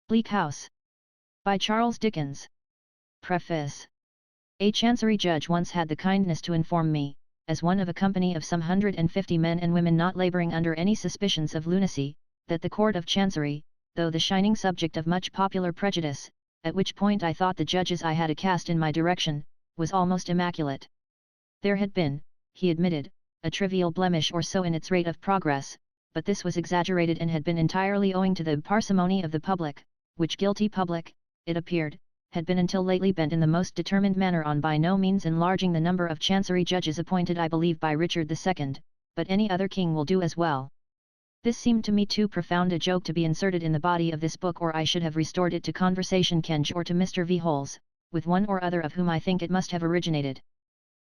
Bleak House. By Charles Dickens. Preface. A Chancery judge once had the kindness to inform me, as one of a company of some 150 men and women not labouring under any suspicions of lunacy, that the Court of Chancery, though the shining subject of much popular prejudice, at which point I thought the judges I had cast in my direction, was almost immaculate. There had been, he admitted, a trivial blemish or so in its rate of progress, but this was exaggerated and had been entirely owing to the parsimony of the public, which guilty public, it appeared, had been until lately bent in the most determined manner on by no means enlarging the number of Chancery judges appointed I believe by Richard II, but any other king will do as well. This seemed to me too profound a joke to be inserted in the body of this book, or I should have restored it to Conversation Kenge or to Mr. V. Holes, with one or other of whom I think it must have originated.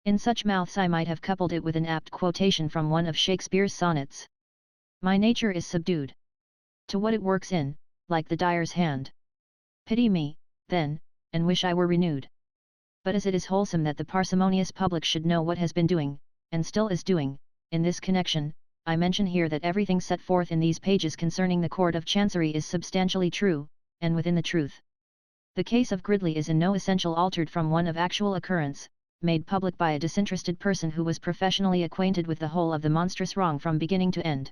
In such mouths I might have coupled it with an apt quotation from one of Shakespeare's sonnets. My nature is subdued to what it works in, like the dyer's hand. Pity me, then, and wish I were renewed. But as it is wholesome that the parsimonious public should know what has been doing, and still is doing, in this connection, I mention here that everything set forth in these pages concerning the Court of Chancery is substantially true, and within the truth. The case of Gridley is in no essential altered from one of actual occurrence, made public by a disinterested person who was professionally acquainted with the whole of the monstrous wrong from beginning to end.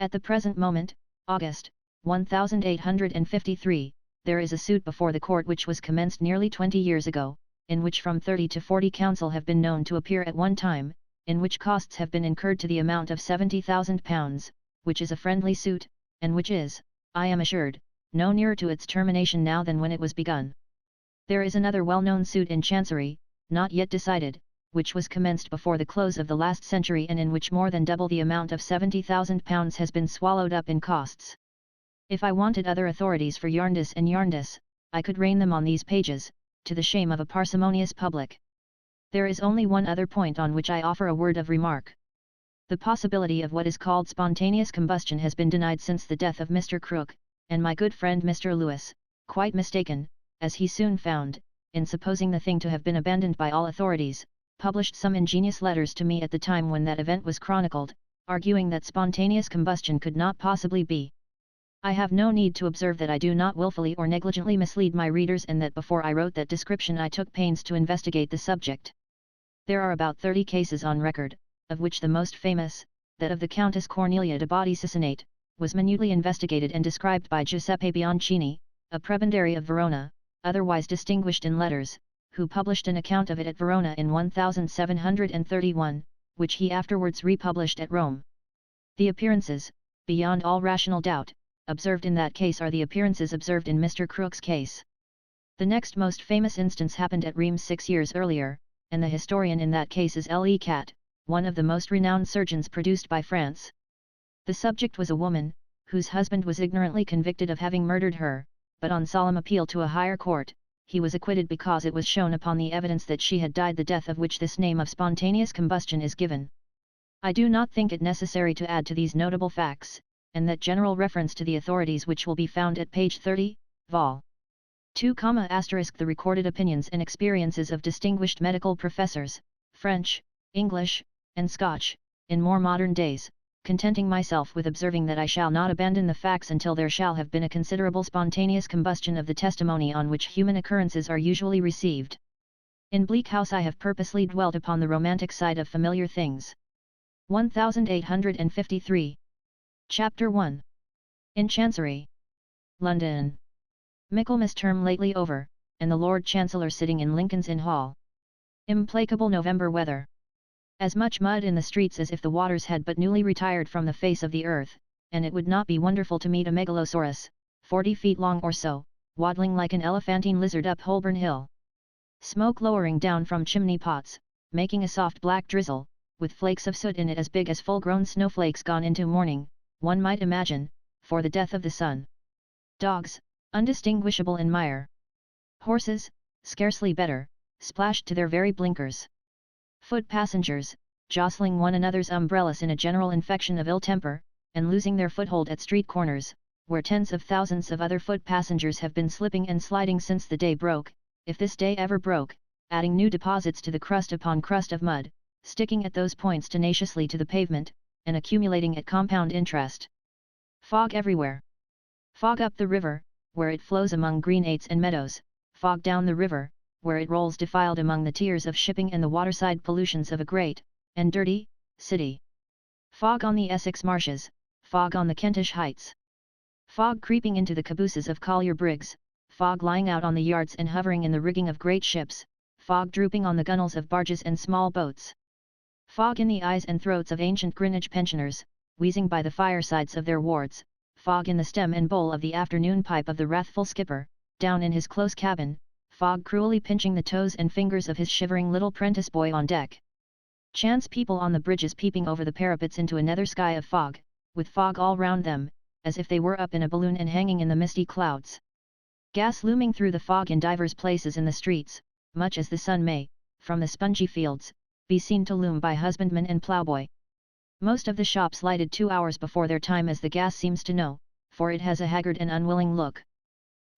At the present moment, August, 1853, there is a suit before the court which was commenced nearly 20 years ago, in which from 30 to 40 counsel have been known to appear at one time, in which costs have been incurred to the amount of £70,000, which is a friendly suit, and which is, I am assured, no nearer to its termination now than when it was begun. There is another well-known suit in Chancery, not yet decided, which was commenced before the close of the last century and in which more than double the amount of £70,000 has been swallowed up in costs. If I wanted other authorities for Yarndus and Yarndus, I could rain them on these pages, to the shame of a parsimonious public. There is only one other point on which I offer a word of remark. The possibility of what is called spontaneous combustion has been denied since the death of Mr. Crook, and my good friend Mr. Lewis, quite mistaken, as he soon found, in supposing the thing to have been abandoned by all authorities, published some ingenious letters to me at the time when that event was chronicled, arguing that spontaneous combustion could not possibly be. I have no need to observe that I do not wilfully or negligently mislead my readers, and that before I wrote that description I took pains to investigate the subject. There are about 30 cases on record, of which the most famous, that of the Countess Cornelia de Botticelli, was minutely investigated and described by Giuseppe Bianchini, a prebendary of Verona, otherwise distinguished in letters, who published an account of it at Verona in 1731, which he afterwards republished at Rome. The appearances, beyond all rational doubt, observed in that case are the appearances observed in Mr. Crook's case. The next most famous instance happened at Rheims 6 years earlier, and the historian in that case is L. E. Cat, one of the most renowned surgeons produced by France. The subject was a woman, whose husband was ignorantly convicted of having murdered her, but on solemn appeal to a higher court, he was acquitted because it was shown upon the evidence that she had died the death of which this name of spontaneous combustion is given. I do not think it necessary to add to these notable facts, and that general reference to the authorities which will be found at page 30, vol. 2, the recorded opinions and experiences of distinguished medical professors, French, English, and Scotch, in more modern days, contenting myself with observing that I shall not abandon the facts until there shall have been a considerable spontaneous combustion of the testimony on which human occurrences are usually received. In Bleak House I have purposely dwelt upon the romantic side of familiar things. 1853. Chapter 1. In Chancery. London. Michaelmas term lately over, and the Lord Chancellor sitting in Lincoln's Inn Hall. Implacable November weather. As much mud in the streets as if the waters had but newly retired from the face of the earth, and it would not be wonderful to meet a megalosaurus, 40 feet long or so, waddling like an elephantine lizard up Holborn Hill. Smoke lowering down from chimney pots, making a soft black drizzle, with flakes of soot in it as big as full-grown snowflakes gone into mourning, one might imagine, for the death of the sun. Dogs, undistinguishable in mire. Horses, scarcely better, splashed to their very blinkers. Foot passengers, jostling one another's umbrellas in a general infection of ill temper, and losing their foothold at street corners, where tens of thousands of other foot passengers have been slipping and sliding since the day broke, if this day ever broke, adding new deposits to the crust upon crust of mud, sticking at those points tenaciously to the pavement, and accumulating at compound interest. Fog everywhere. Fog up the river, where it flows among green aits and meadows, fog down the river, where it rolls defiled among the tiers of shipping and the waterside pollutions of a great, and dirty, city. Fog on the Essex marshes, fog on the Kentish heights. Fog creeping into the cabooses of collier brigs, fog lying out on the yards and hovering in the rigging of great ships, fog drooping on the gunwales of barges and small boats. Fog in the eyes and throats of ancient Greenwich pensioners, wheezing by the firesides of their wards, fog in the stem and bowl of the afternoon pipe of the wrathful skipper, down in his close cabin, fog cruelly pinching the toes and fingers of his shivering little prentice boy on deck. Chance people on the bridges peeping over the parapets into a nether sky of fog, with fog all round them, as if they were up in a balloon and hanging in the misty clouds. Gas looming through the fog in divers places in the streets, much as the sun may, from the spongy fields, be seen to loom by husbandman and ploughboy. Most of the shops lighted 2 hours before their time, as the gas seems to know, for it has a haggard and unwilling look.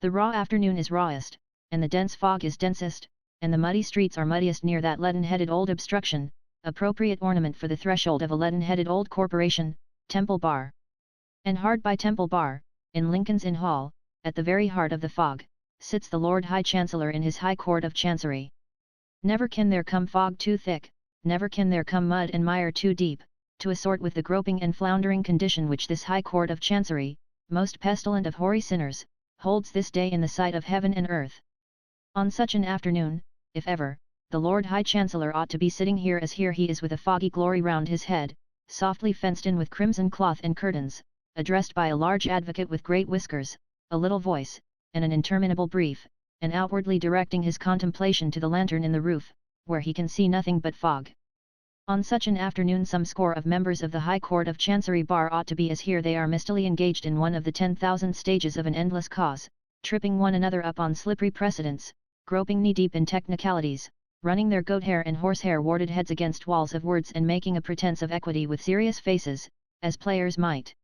The raw afternoon is rawest, and the dense fog is densest, and the muddy streets are muddiest near that leaden-headed old obstruction, appropriate ornament for the threshold of a leaden-headed old corporation, Temple Bar. And hard by Temple Bar, in Lincoln's Inn Hall, at the very heart of the fog, sits the Lord High Chancellor in his High Court of Chancery. Never can there come fog too thick, never can there come mud and mire too deep, to assort with the groping and floundering condition which this High Court of Chancery, most pestilent of hoary sinners, holds this day in the sight of heaven and earth. On such an afternoon, if ever, the Lord High Chancellor ought to be sitting here, as here he is, with a foggy glory round his head, softly fenced in with crimson cloth and curtains, addressed by a large advocate with great whiskers, a little voice, and an interminable brief, and outwardly directing his contemplation to the lantern in the roof, where he can see nothing but fog. On such an afternoon some score of members of the High Court of Chancery Bar ought to be, as here they are mistily engaged in one of the 10,000 stages of an endless cause, tripping one another up on slippery precedents, groping knee-deep in technicalities, running their goat-hair and horsehair warded heads against walls of words, and making a pretence of equity with serious faces, as players might.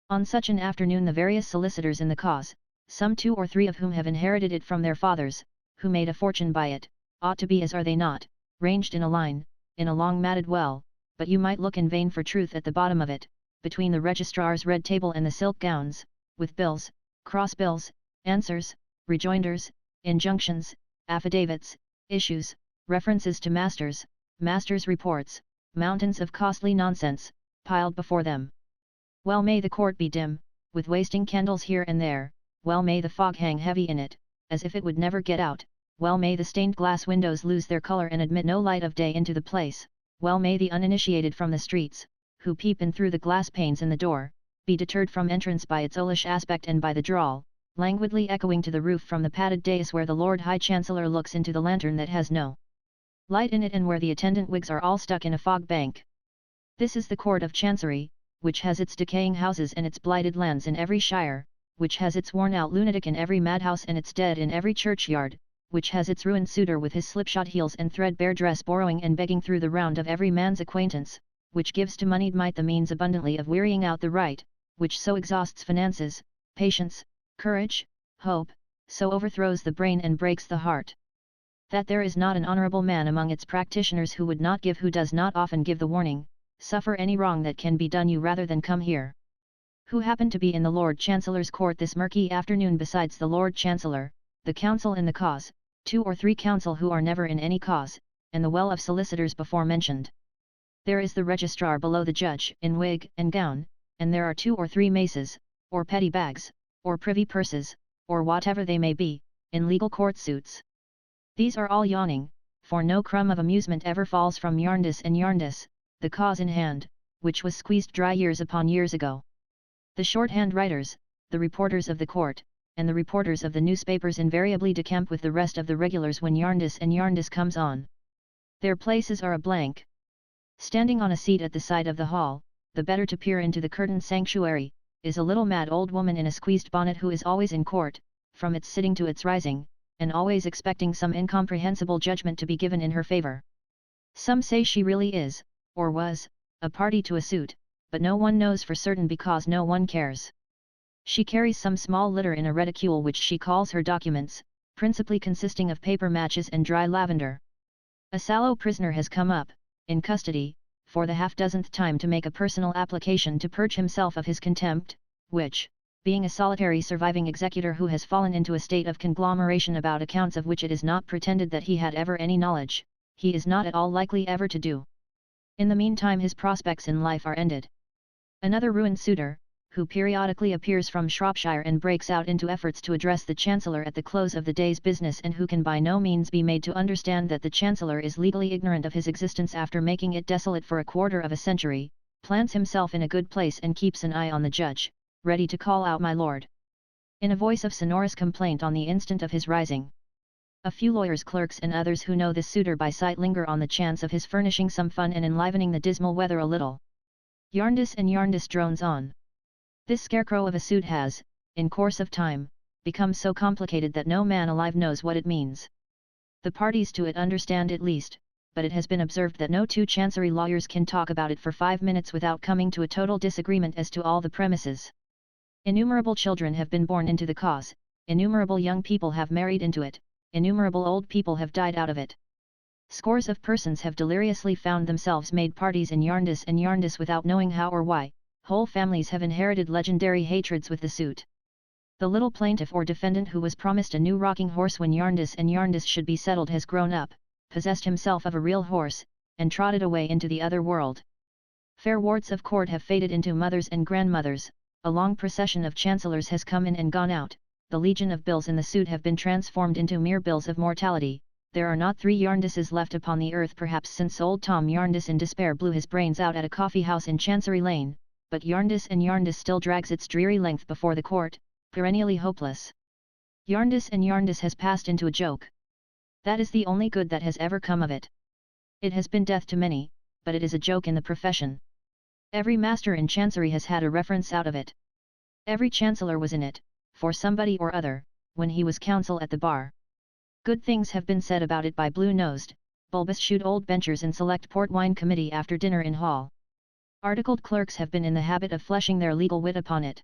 On such an afternoon the various solicitors in the cause, some 2 or 3 of whom have inherited it from their fathers, who made a fortune by it, ought to be, as are they not, ranged in a line, in a long matted well, but you might look in vain for truth at the bottom of it, between the registrar's red table and the silk gowns, with bills, cross-bills, answers, rejoinders, injunctions, affidavits, issues, references to masters' reports, mountains of costly nonsense, piled before them. Well may the court be dim, with wasting candles here and there, well may the fog hang heavy in it, as if it would never get out, well may the stained glass windows lose their colour and admit no light of day into the place, well may the uninitiated from the streets, who peep in through the glass panes in the door, be deterred from entrance by its owlish aspect and by the drawl, languidly echoing to the roof from the padded dais where the Lord High Chancellor looks into the lantern that has no light in it, and where the attendant wigs are all stuck in a fog bank. This is the Court of Chancery, which has its decaying houses and its blighted lands in every shire, which has its worn-out lunatic in every madhouse and its dead in every churchyard, which has its ruined suitor with his slipshod heels and threadbare dress borrowing and begging through the round of every man's acquaintance, which gives to moneyed might the means abundantly of wearying out the right, which so exhausts finances, patience, courage, hope, so overthrows the brain and breaks the heart, that there is not an honourable man among its practitioners who would not give, who does not often give the warning, suffer any wrong that can be done you rather than come here. Who happened to be in the Lord Chancellor's court this murky afternoon besides the Lord Chancellor, the counsel in the cause, 2 or 3 counsel who are never in any cause, and the well of solicitors before mentioned. There is the registrar below the judge in wig and gown, and there are 2 or 3 maces, or petty bags, or privy purses, or whatever they may be, in legal court suits. These are all yawning, for no crumb of amusement ever falls from Yarndis and Yarndis, the cause in hand, which was squeezed dry years upon years ago. The shorthand writers, the reporters of the court, and the reporters of the newspapers invariably decamp with the rest of the regulars when Yarndis and Yarndis comes on. Their places are a blank. Standing on a seat at the side of the hall, the better to peer into the curtained sanctuary, is a little mad old woman in a squeezed bonnet who is always in court, from its sitting to its rising, and always expecting some incomprehensible judgment to be given in her favour. Some say she really is, or was, a party to a suit, but no one knows for certain because no one cares. She carries some small litter in a reticule which she calls her documents, principally consisting of paper matches and dry lavender. A sallow prisoner has come up, in custody, for the half-dozenth time to make a personal application to purge himself of his contempt, which, Being a solitary surviving executor who has fallen into a state of conglomeration about accounts of which it is not pretended that he had ever any knowledge, he is not at all likely ever to do. In the meantime his prospects in life are ended. Another ruined suitor, who periodically appears from Shropshire and breaks out into efforts to address the Chancellor at the close of the day's business, and who can by no means be made to understand that the Chancellor is legally ignorant of his existence after making it desolate for a quarter of a century, plants himself in a good place and keeps an eye on the judge, ready to call out "My lord," in a voice of sonorous complaint on the instant of his rising. A few lawyers' clerks and others who know this suitor by sight linger on the chance of his furnishing some fun and enlivening the dismal weather a little. Yarndus and Yarndus drones on. This scarecrow of a suit has, in course of time, become so complicated that no man alive knows what it means. The parties to it understand it least, but it has been observed that no two chancery lawyers can talk about it for 5 minutes without coming to a total disagreement as to all the premises. Innumerable children have been born into the cause, innumerable young people have married into it, innumerable old people have died out of it. Scores of persons have deliriously found themselves made parties in Yarndus and Yarndus without knowing how or why. Whole families have inherited legendary hatreds with the suit. The little plaintiff or defendant who was promised a new rocking horse when Yarndus and Yarndus should be settled has grown up, possessed himself of a real horse, and trotted away into the other world. Fair wards of court have faded into mothers and grandmothers, a long procession of chancellors has come in and gone out, the legion of bills in the suit have been transformed into mere bills of mortality. There are not 3 Yarnduses left upon the earth perhaps since old Tom Yarndus in despair blew his brains out at a coffee house in Chancery Lane, but Yarndus and Yarndus still drags its dreary length before the court, perennially hopeless. Yarndus and Yarndus has passed into a joke. That is the only good that has ever come of it. It has been death to many, but it is a joke in the profession. Every master in Chancery has had a reference out of it. Every chancellor was in it, for somebody or other, when he was counsel at the bar. Good things have been said about it by blue-nosed, bulbous-shoed old benchers in select port wine committee after dinner in hall. Articled clerks have been in the habit of fleshing their legal wit upon it.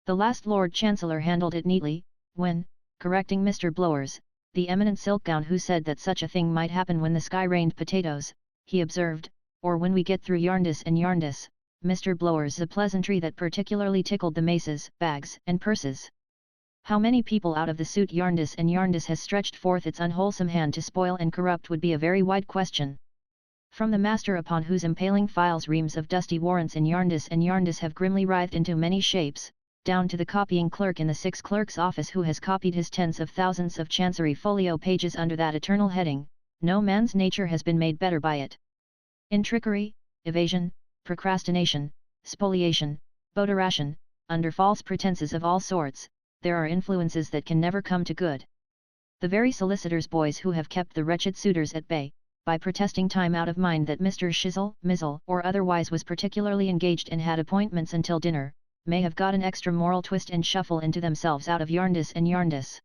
The last Lord Chancellor handled it neatly, when, correcting Mr. Blowers, the eminent silk gown who said that such a thing might happen when the sky rained potatoes, he observed, or when we get through Yarndus and Yarndus, Mr. Blowers, a pleasantry that particularly tickled the maces, bags, and purses. How many people out of the suit Yarndus and Yarndus has stretched forth its unwholesome hand to spoil and corrupt would be a very wide question. From the master upon whose impaling files reams of dusty warrants in Yarndus and Yarndus have grimly writhed into many shapes, down to the copying clerk in the 6 clerk's office who has copied his tens of thousands of Chancery folio pages under that eternal heading, no man's nature has been made better by it. In trickery, evasion, procrastination, spoliation, boderation, under false pretenses of all sorts, there are influences that can never come to good. The very solicitors' boys who have kept the wretched suitors at bay, by protesting time out of mind that Mr. Shizzle, Mizzle or otherwise was particularly engaged and had appointments until dinner, may have got an extra moral twist and shuffle into themselves out of Yarndus and Yarndus.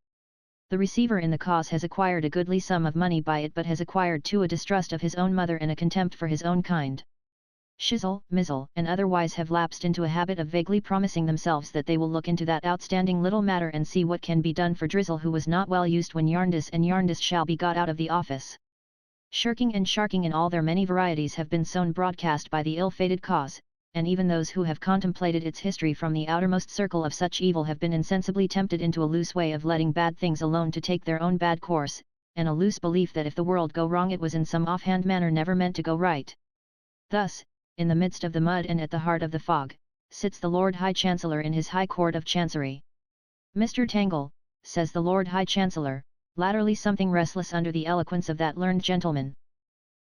The receiver in the cause has acquired a goodly sum of money by it, but has acquired too a distrust of his own mother and a contempt for his own kind. Shizzle, Mizzle and otherwise have lapsed into a habit of vaguely promising themselves that they will look into that outstanding little matter and see what can be done for Drizzle who was not well used when Yarndus and Yarndus shall be got out of the office. Shirking and sharking in all their many varieties have been sown broadcast by the ill-fated cause, and even those who have contemplated its history from the outermost circle of such evil have been insensibly tempted into a loose way of letting bad things alone to take their own bad course, and a loose belief that if the world go wrong it was in some offhand manner never meant to go right. Thus, in the midst of the mud and at the heart of the fog, sits the Lord High Chancellor in his High Court of Chancery. "Mr. Tangle," says the Lord High Chancellor, latterly something restless under the eloquence of that learned gentleman.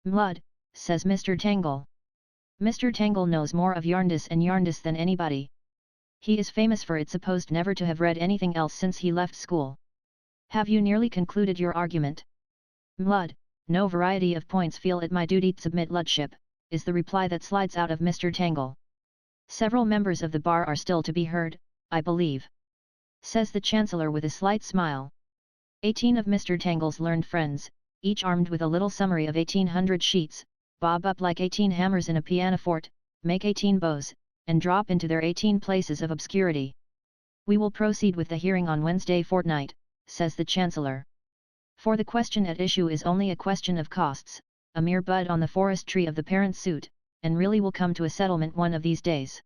"Mlud," says Mr. Tangle. Mr. Tangle knows more of Yarndus and Yarndus than anybody. He is famous for it supposed never to have read anything else since he left school. "Have you nearly concluded your argument?" "Mlud, no variety of points feel it my duty to submit Ludship," is the reply that slides out of Mr. Tangle. "Several members of the bar are still to be heard, I believe," says the Chancellor with a slight smile. 18 of Mr. Tangle's learned friends, each armed with a little summary of 1800 sheets, bob up like 18 hammers in a pianoforte, make 18 bows, and drop into their 18 places of obscurity. "We will proceed with the hearing on Wednesday fortnight," says the Chancellor. "For the question at issue is only a question of costs, a mere bud on the forest tree of the parent suit, and really will come to a settlement one of these days."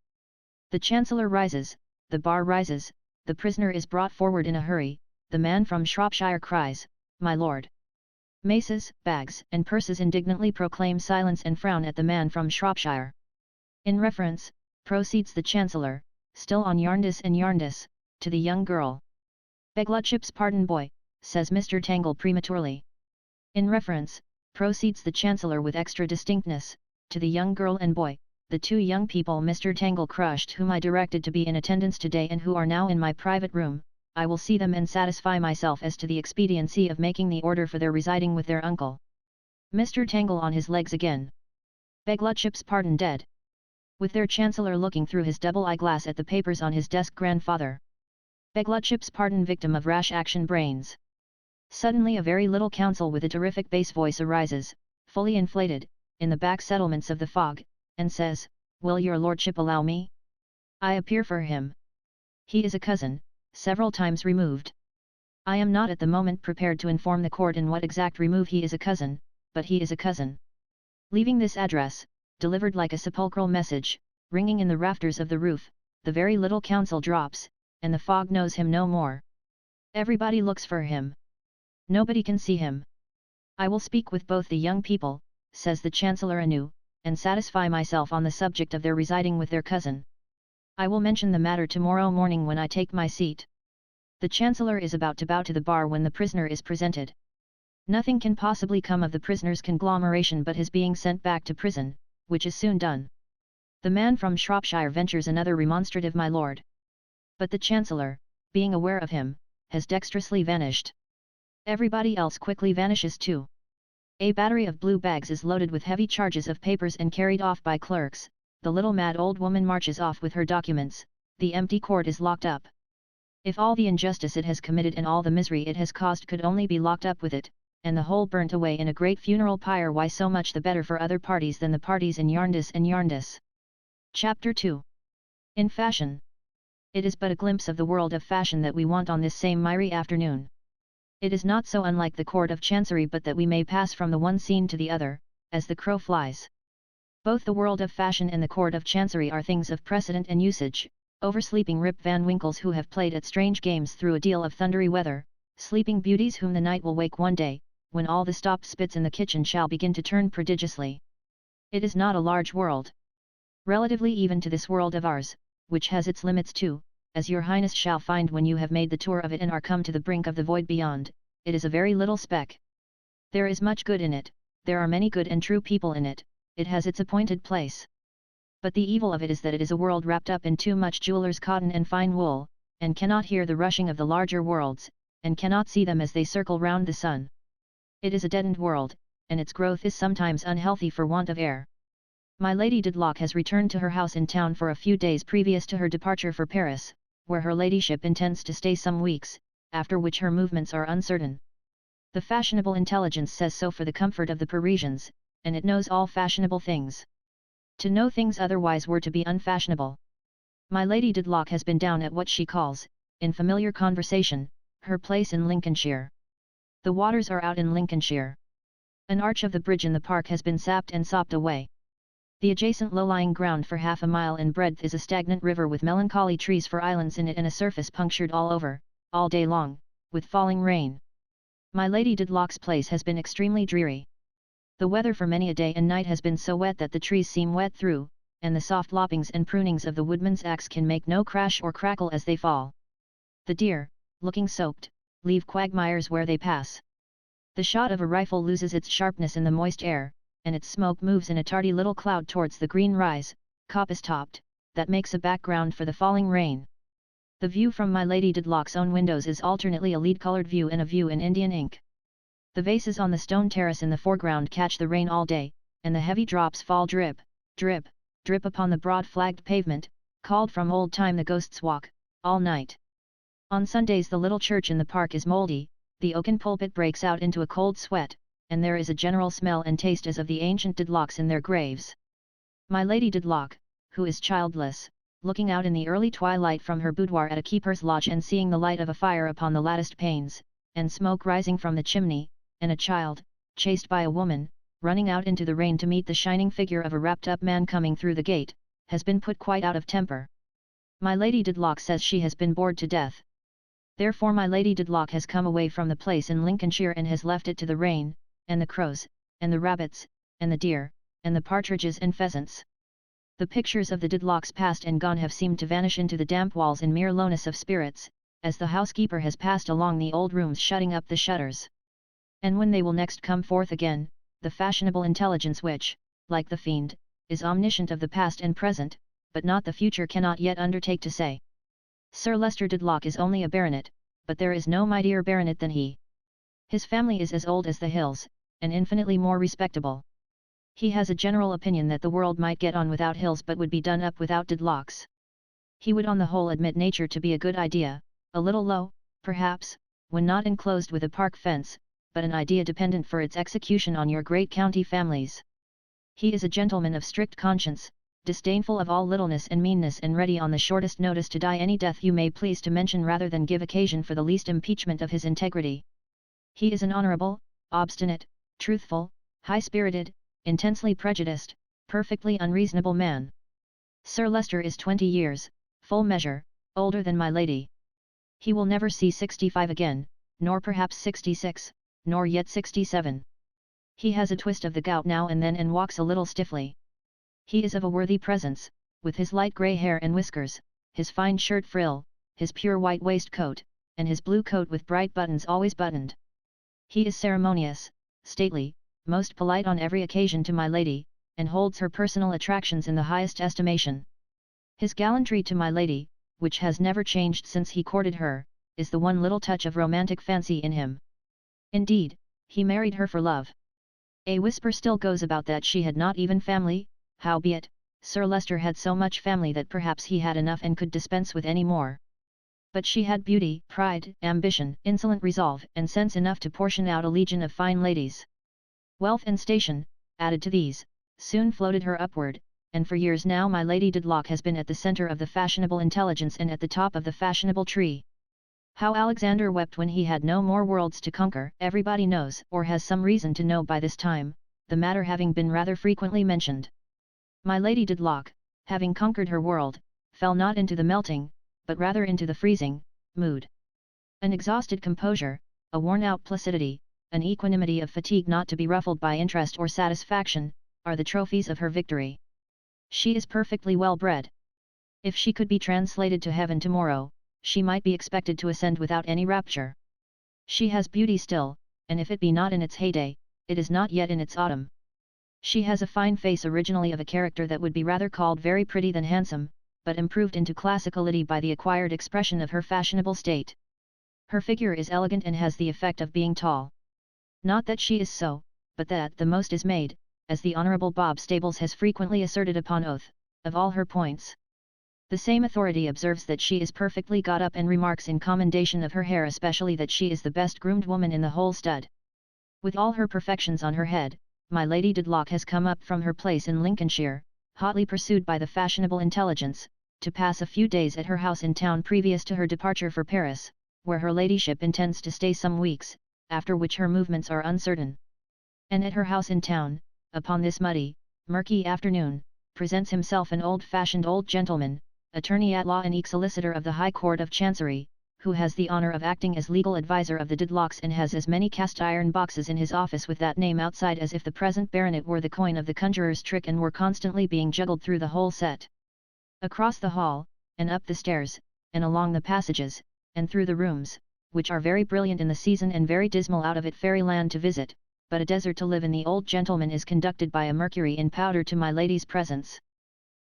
The Chancellor rises, the bar rises, the prisoner is brought forward in a hurry, the man from Shropshire cries, "My lord!" Maces, bags, and purses indignantly proclaim silence and frown at the man from Shropshire. In reference, proceeds the Chancellor, still on Yarndus and Yarndus, to the young girl. "Beg Ludship's pardon, boy," says Mr. Tangle prematurely. In reference, proceeds the Chancellor with extra distinctness, to the young girl and boy, the two young people Mr. Tangle crushed whom I directed to be in attendance today and who are now in my private room. I will see them and satisfy myself as to the expediency of making the order for their residing with their uncle. Mr. Tangle on his legs again. "Beg Ludship's pardon, dead." With their Chancellor looking through his double eyeglass at the papers on his desk. "Grandfather." "Beg Ludship's pardon, victim of rash action, brains." Suddenly a very little council with a terrific bass voice arises, fully inflated, in the back settlements of the fog, and says, "Will your lordship allow me? I appear for him. He is a cousin, several times removed. I am not at the moment prepared to inform the court in what exact remove he is a cousin, but he is a cousin." Leaving this address, delivered like a sepulchral message, ringing in the rafters of the roof, the very little council drops, and the fog knows him no more. Everybody looks for him. Nobody can see him. "I will speak with both the young people," says the Chancellor anew, "and satisfy myself on the subject of their residing with their cousin. I will mention the matter tomorrow morning when I take my seat." The Chancellor is about to bow to the bar when the prisoner is presented. Nothing can possibly come of the prisoner's conglomeration but his being sent back to prison, which is soon done. The man from Shropshire ventures another remonstrative "My lord." But the Chancellor, being aware of him, has dexterously vanished. Everybody else quickly vanishes too. A battery of blue bags is loaded with heavy charges of papers and carried off by clerks. The little mad old woman marches off with her documents. The empty court is locked up. If all the injustice it has committed and all the misery it has caused could only be locked up with it, and the whole burnt away in a great funeral pyre, why so much the better for other parties than the parties in Yarndus and Yarndus. Chapter 2. In Fashion. It is but a glimpse of the world of fashion that we want on this same miry afternoon. It is not so unlike the Court of Chancery but that we may pass from the one scene to the other, as the crow flies. Both the world of fashion and the Court of Chancery are things of precedent and usage, oversleeping Rip Van Winkles who have played at strange games through a deal of thundery weather, sleeping beauties whom the night will wake one day, when all the stopped spits in the kitchen shall begin to turn prodigiously. It is not a large world. Relatively even to this world of ours, which has its limits too, as your highness shall find when you have made the tour of it and are come to the brink of the void beyond, it is a very little speck. There is much good in it, there are many good and true people in it, it has its appointed place. But the evil of it is that it is a world wrapped up in too much jeweller's cotton and fine wool, and cannot hear the rushing of the larger worlds, and cannot see them as they circle round the sun. It is a deadened world, and its growth is sometimes unhealthy for want of air. My Lady Dedlock has returned to her house in town for a few days previous to her departure for Paris, where her ladyship intends to stay some weeks, after which her movements are uncertain. The fashionable intelligence says so for the comfort of the Parisians, and it knows all fashionable things. To know things otherwise were to be unfashionable. My Lady Dedlock has been down at what she calls, in familiar conversation, her place in Lincolnshire. The waters are out in Lincolnshire. An arch of the bridge in the park has been sapped and sopped away. The adjacent low-lying ground for half a mile in breadth is a stagnant river with melancholy trees for islands in it and a surface punctured all over, all day long, with falling rain. My Lady Dedlock's place has been extremely dreary. The weather for many a day and night has been so wet that the trees seem wet through, and the soft loppings and prunings of the woodman's axe can make no crash or crackle as they fall. The deer, looking soaked, leave quagmires where they pass. The shot of a rifle loses its sharpness in the moist air, and its smoke moves in a tardy little cloud towards the green rise, coppice-topped, that makes a background for the falling rain. The view from My Lady Dedlock's own windows is alternately a lead-coloured view and a view in Indian ink. The vases on the stone terrace in the foreground catch the rain all day, and the heavy drops fall drip, drip, drip upon the broad flagged pavement, called from old time the Ghost's Walk, all night. On Sundays the little church in the park is mouldy, the oaken pulpit breaks out into a cold sweat, and there is a general smell and taste as of the ancient Dedlocks in their graves. My Lady Dedlock, who is childless, looking out in the early twilight from her boudoir at a keeper's lodge and seeing the light of a fire upon the latticed panes, and smoke rising from the chimney, and a child, chased by a woman, running out into the rain to meet the shining figure of a wrapped-up man coming through the gate, has been put quite out of temper. My Lady Dedlock says she has been bored to death. Therefore my Lady Dedlock has come away from the place in Lincolnshire and has left it to the rain, and the crows, and the rabbits, and the deer, and the partridges and pheasants. The pictures of the Dedlocks past and gone have seemed to vanish into the damp walls in mere lowness of spirits, as the housekeeper has passed along the old rooms shutting up the shutters. And when they will next come forth again, the fashionable intelligence which, like the fiend, is omniscient of the past and present, but not the future cannot yet undertake to say. Sir Leicester Dedlock is only a baronet, but there is no mightier baronet than he. His family is as old as the hills, and infinitely more respectable. He has a general opinion that the world might get on without hills but would be done up without Dedlocks. He would on the whole admit nature to be a good idea, a little low, perhaps, when not enclosed with a park fence, but an idea dependent for its execution on your great county families. He is a gentleman of strict conscience, disdainful of all littleness and meanness and ready on the shortest notice to die any death you may please to mention rather than give occasion for the least impeachment of his integrity. He is an honourable, obstinate, truthful, high-spirited, intensely prejudiced, perfectly unreasonable man. Sir Leicester is 20 years, full measure, older than my lady. He will never see 65 again, nor perhaps 66, nor yet 67. He has a twist of the gout now and then and walks a little stiffly. He is of a worthy presence, with his light grey hair and whiskers, his fine shirt frill, his pure white waistcoat, and his blue coat with bright buttons always buttoned. He is ceremonious, stately, most polite on every occasion to my lady, and holds her personal attractions in the highest estimation. His gallantry to my lady, which has never changed since he courted her, is the one little touch of romantic fancy in him. Indeed, he married her for love. A whisper still goes about that she had not even family, howbeit, Sir Leicester had so much family that perhaps he had enough and could dispense with any more. But she had beauty, pride, ambition, insolent resolve, and sense enough to portion out a legion of fine ladies. Wealth and station, added to these, soon floated her upward, and for years now my Lady Dedlock has been at the centre of the fashionable intelligence and at the top of the fashionable tree. How Alexander wept when he had no more worlds to conquer, everybody knows, or has some reason to know by this time, the matter having been rather frequently mentioned. My Lady Dedlock, having conquered her world, fell not into the melting, but rather into the freezing, mood. An exhausted composure, a worn-out placidity, an equanimity of fatigue not to be ruffled by interest or satisfaction, are the trophies of her victory. She is perfectly well bred. If she could be translated to heaven tomorrow, she might be expected to ascend without any rapture. She has beauty still, and if it be not in its heyday, it is not yet in its autumn. She has a fine face originally of a character that would be rather called very pretty than handsome, but improved into classicality by the acquired expression of her fashionable state. Her figure is elegant and has the effect of being tall. Not that she is so, but that the most is made, as the Honourable Bob Stables has frequently asserted upon oath, of all her points. The same authority observes that she is perfectly got up and remarks in commendation of her hair especially that she is the best groomed woman in the whole stud. With all her perfections on her head, my Lady Dedlock has come up from her place in Lincolnshire, hotly pursued by the fashionable intelligence, to pass a few days at her house in town previous to her departure for Paris, where her ladyship intends to stay some weeks, after which her movements are uncertain. And at her house in town, upon this muddy, murky afternoon, presents himself an old-fashioned old gentleman, attorney at law and solicitor of the High Court of Chancery, who has the honour of acting as legal adviser of the Dedlocks and has as many cast-iron boxes in his office with that name outside as if the present baronet were the coin of the conjurer's trick and were constantly being juggled through the whole set. Across the hall, and up the stairs, and along the passages, and through the rooms, which are very brilliant in the season and very dismal out of it fairyland to visit, but a desert to live in, the old gentleman is conducted by a Mercury in powder to my lady's presence.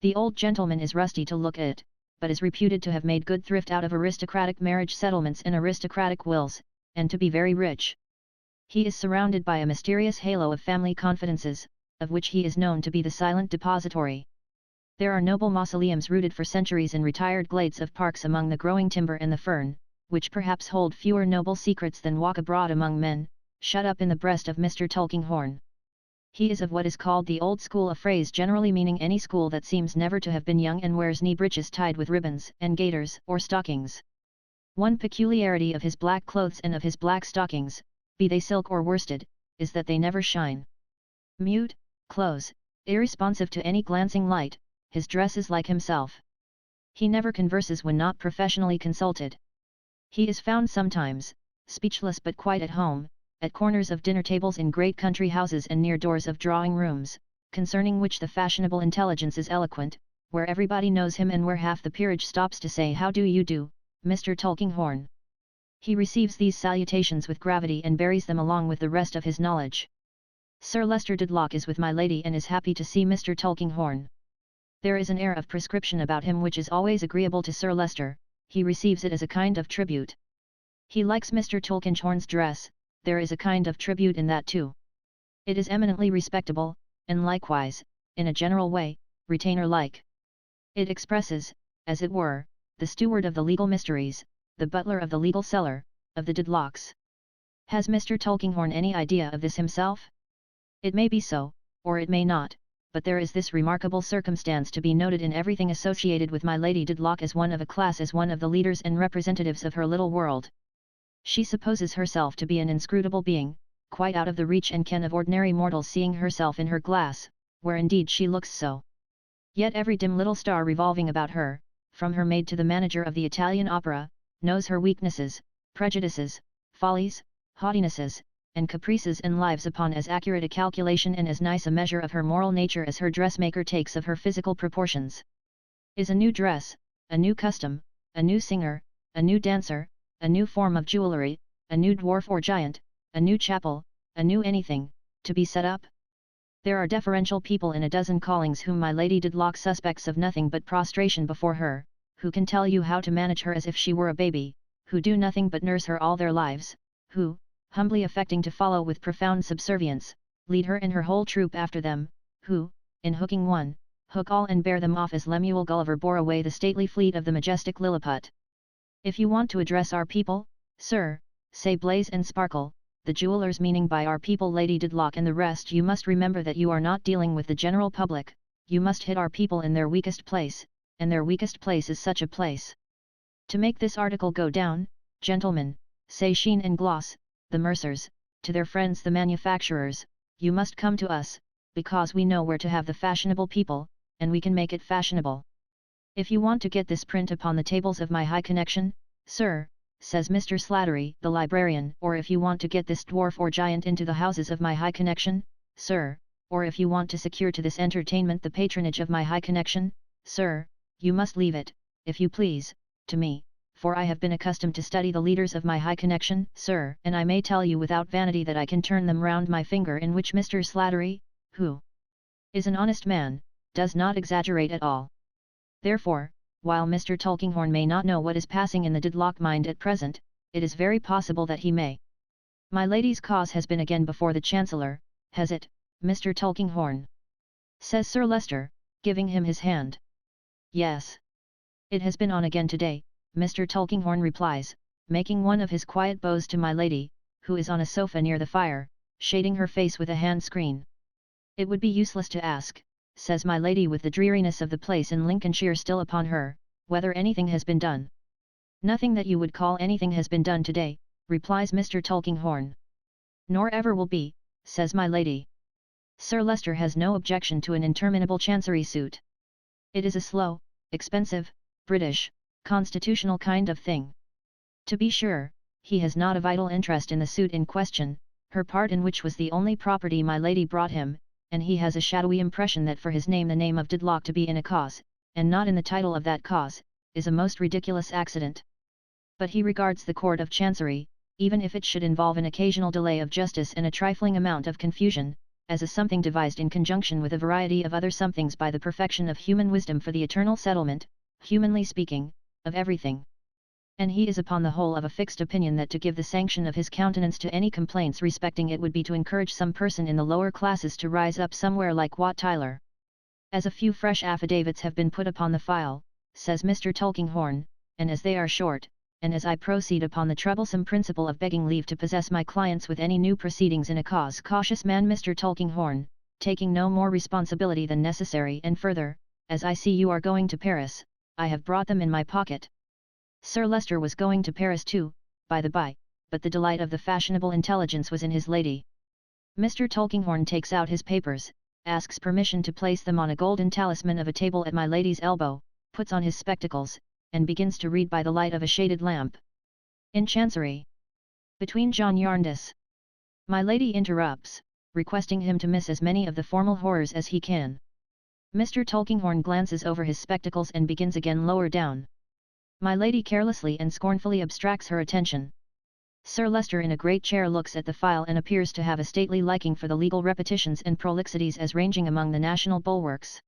The old gentleman is rusty to look at, but is reputed to have made good thrift out of aristocratic marriage settlements and aristocratic wills, and to be very rich. He is surrounded by a mysterious halo of family confidences, of which he is known to be the silent depository. There are noble mausoleums rooted for centuries in retired glades of parks among the growing timber and the fern, which perhaps hold fewer noble secrets than walk abroad among men, shut up in the breast of Mr. Tulkinghorn. He is of what is called the old school, a phrase generally meaning any school that seems never to have been young and wears knee breeches tied with ribbons and gaiters or stockings. One peculiarity of his black clothes and of his black stockings, be they silk or worsted, is that they never shine. Mute, close, irresponsive to any glancing light, his dress is like himself. He never converses when not professionally consulted. He is found sometimes, speechless but quite at home, at corners of dinner tables in great country houses and near doors of drawing rooms, concerning which the fashionable intelligence is eloquent, where everybody knows him and where half the peerage stops to say how do you do, Mr. Tulkinghorn. He receives these salutations with gravity and buries them along with the rest of his knowledge. Sir Leicester Dedlock is with my lady and is happy to see Mr. Tulkinghorn. There is an air of prescription about him which is always agreeable to Sir Leicester. He receives it as a kind of tribute. He likes Mr. Tulkinghorn's dress, there is a kind of tribute in that too. It is eminently respectable, and likewise, in a general way, retainer-like. It expresses, as it were, the steward of the legal mysteries, the butler of the legal cellar, of the Dedlocks. Has Mr. Tulkinghorn any idea of this himself? It may be so, or it may not, but there is this remarkable circumstance to be noted in everything associated with my Lady Dedlock as one of a class, as one of the leaders and representatives of her little world. She supposes herself to be an inscrutable being, quite out of the reach and ken of ordinary mortals, seeing herself in her glass, where indeed she looks so. Yet every dim little star revolving about her, from her maid to the manager of the Italian opera, knows her weaknesses, prejudices, follies, haughtinesses, and caprices, and lives upon as accurate a calculation and as nice a measure of her moral nature as her dressmaker takes of her physical proportions. Is a new dress, a new custom, a new singer, a new dancer, a new form of jewellery, a new dwarf or giant, a new chapel, a new anything, to be set up? There are deferential people in a dozen callings whom my Lady Dedlock suspects of nothing but prostration before her, who can tell you how to manage her as if she were a baby, who do nothing but nurse her all their lives, who, humbly affecting to follow with profound subservience, lead her and her whole troop after them, who, in hooking one, hook all and bear them off as Lemuel Gulliver bore away the stately fleet of the majestic Lilliput. If you want to address our people, sir, say Blaze and Sparkle, the jewellers, meaning by our people Lady Dedlock and the rest, you must remember that you are not dealing with the general public, you must hit our people in their weakest place, and their weakest place is such a place. To make this article go down, gentlemen, say Sheen and Gloss, the mercers, to their friends the manufacturers, you must come to us, because we know where to have the fashionable people, and we can make it fashionable. If you want to get this print upon the tables of my high connection, sir, says Mr. Slattery the librarian, or if you want to get this dwarf or giant into the houses of my high connection, sir, or if you want to secure to this entertainment the patronage of my high connection, sir, you must leave it, if you please, to me, for I have been accustomed to study the leaders of my high connection, sir, and I may tell you without vanity that I can turn them round my finger, in which Mr. Slattery, who is an honest man, does not exaggerate at all. Therefore, while Mr. Tulkinghorn may not know what is passing in the Dedlock mind at present, it is very possible that he may. My lady's cause has been again before the Chancellor, has it, Mr. Tulkinghorn? Says Sir Leicester, giving him his hand. Yes. It has been on again today, Mr. Tulkinghorn replies, making one of his quiet bows to my lady, who is on a sofa near the fire, shading her face with a hand screen. It would be useless to ask, says my lady with the dreariness of the place in Lincolnshire still upon her, whether anything has been done. Nothing that you would call anything has been done today, replies Mr. Tulkinghorn. Nor ever will be, says my lady. Sir Leicester has no objection to an interminable chancery suit. It is a slow, expensive, British, constitutional kind of thing. To be sure, he has not a vital interest in the suit in question, her part in which was the only property my lady brought him, and he has a shadowy impression that for his name, the name of Dedlock, to be in a cause, and not in the title of that cause, is a most ridiculous accident. But he regards the Court of Chancery, even if it should involve an occasional delay of justice and a trifling amount of confusion, as a something devised in conjunction with a variety of other somethings by the perfection of human wisdom for the eternal settlement, humanly speaking, of everything. And he is upon the whole of a fixed opinion that to give the sanction of his countenance to any complaints respecting it would be to encourage some person in the lower classes to rise up somewhere like Wat Tyler. As a few fresh affidavits have been put upon the file, says Mr. Tulkinghorn, and as they are short, and as I proceed upon the troublesome principle of begging leave to possess my clients with any new proceedings in a cause, cautious man Mr. Tulkinghorn, taking no more responsibility than necessary, and further, as I see you are going to Paris, I have brought them in my pocket. Sir Leicester was going to Paris too, by the by, but the delight of the fashionable intelligence was in his lady. Mr. Tulkinghorn takes out his papers, asks permission to place them on a golden talisman of a table at my lady's elbow, puts on his spectacles, and begins to read by the light of a shaded lamp. In Chancery. Between John Jarndyce. My lady interrupts, requesting him to miss as many of the formal horrors as he can. Mr. Tulkinghorn glances over his spectacles and begins again lower down. My lady carelessly and scornfully abstracts her attention. Sir Leicester in a great chair looks at the file and appears to have a stately liking for the legal repetitions and prolixities as ranging among the national bulwarks.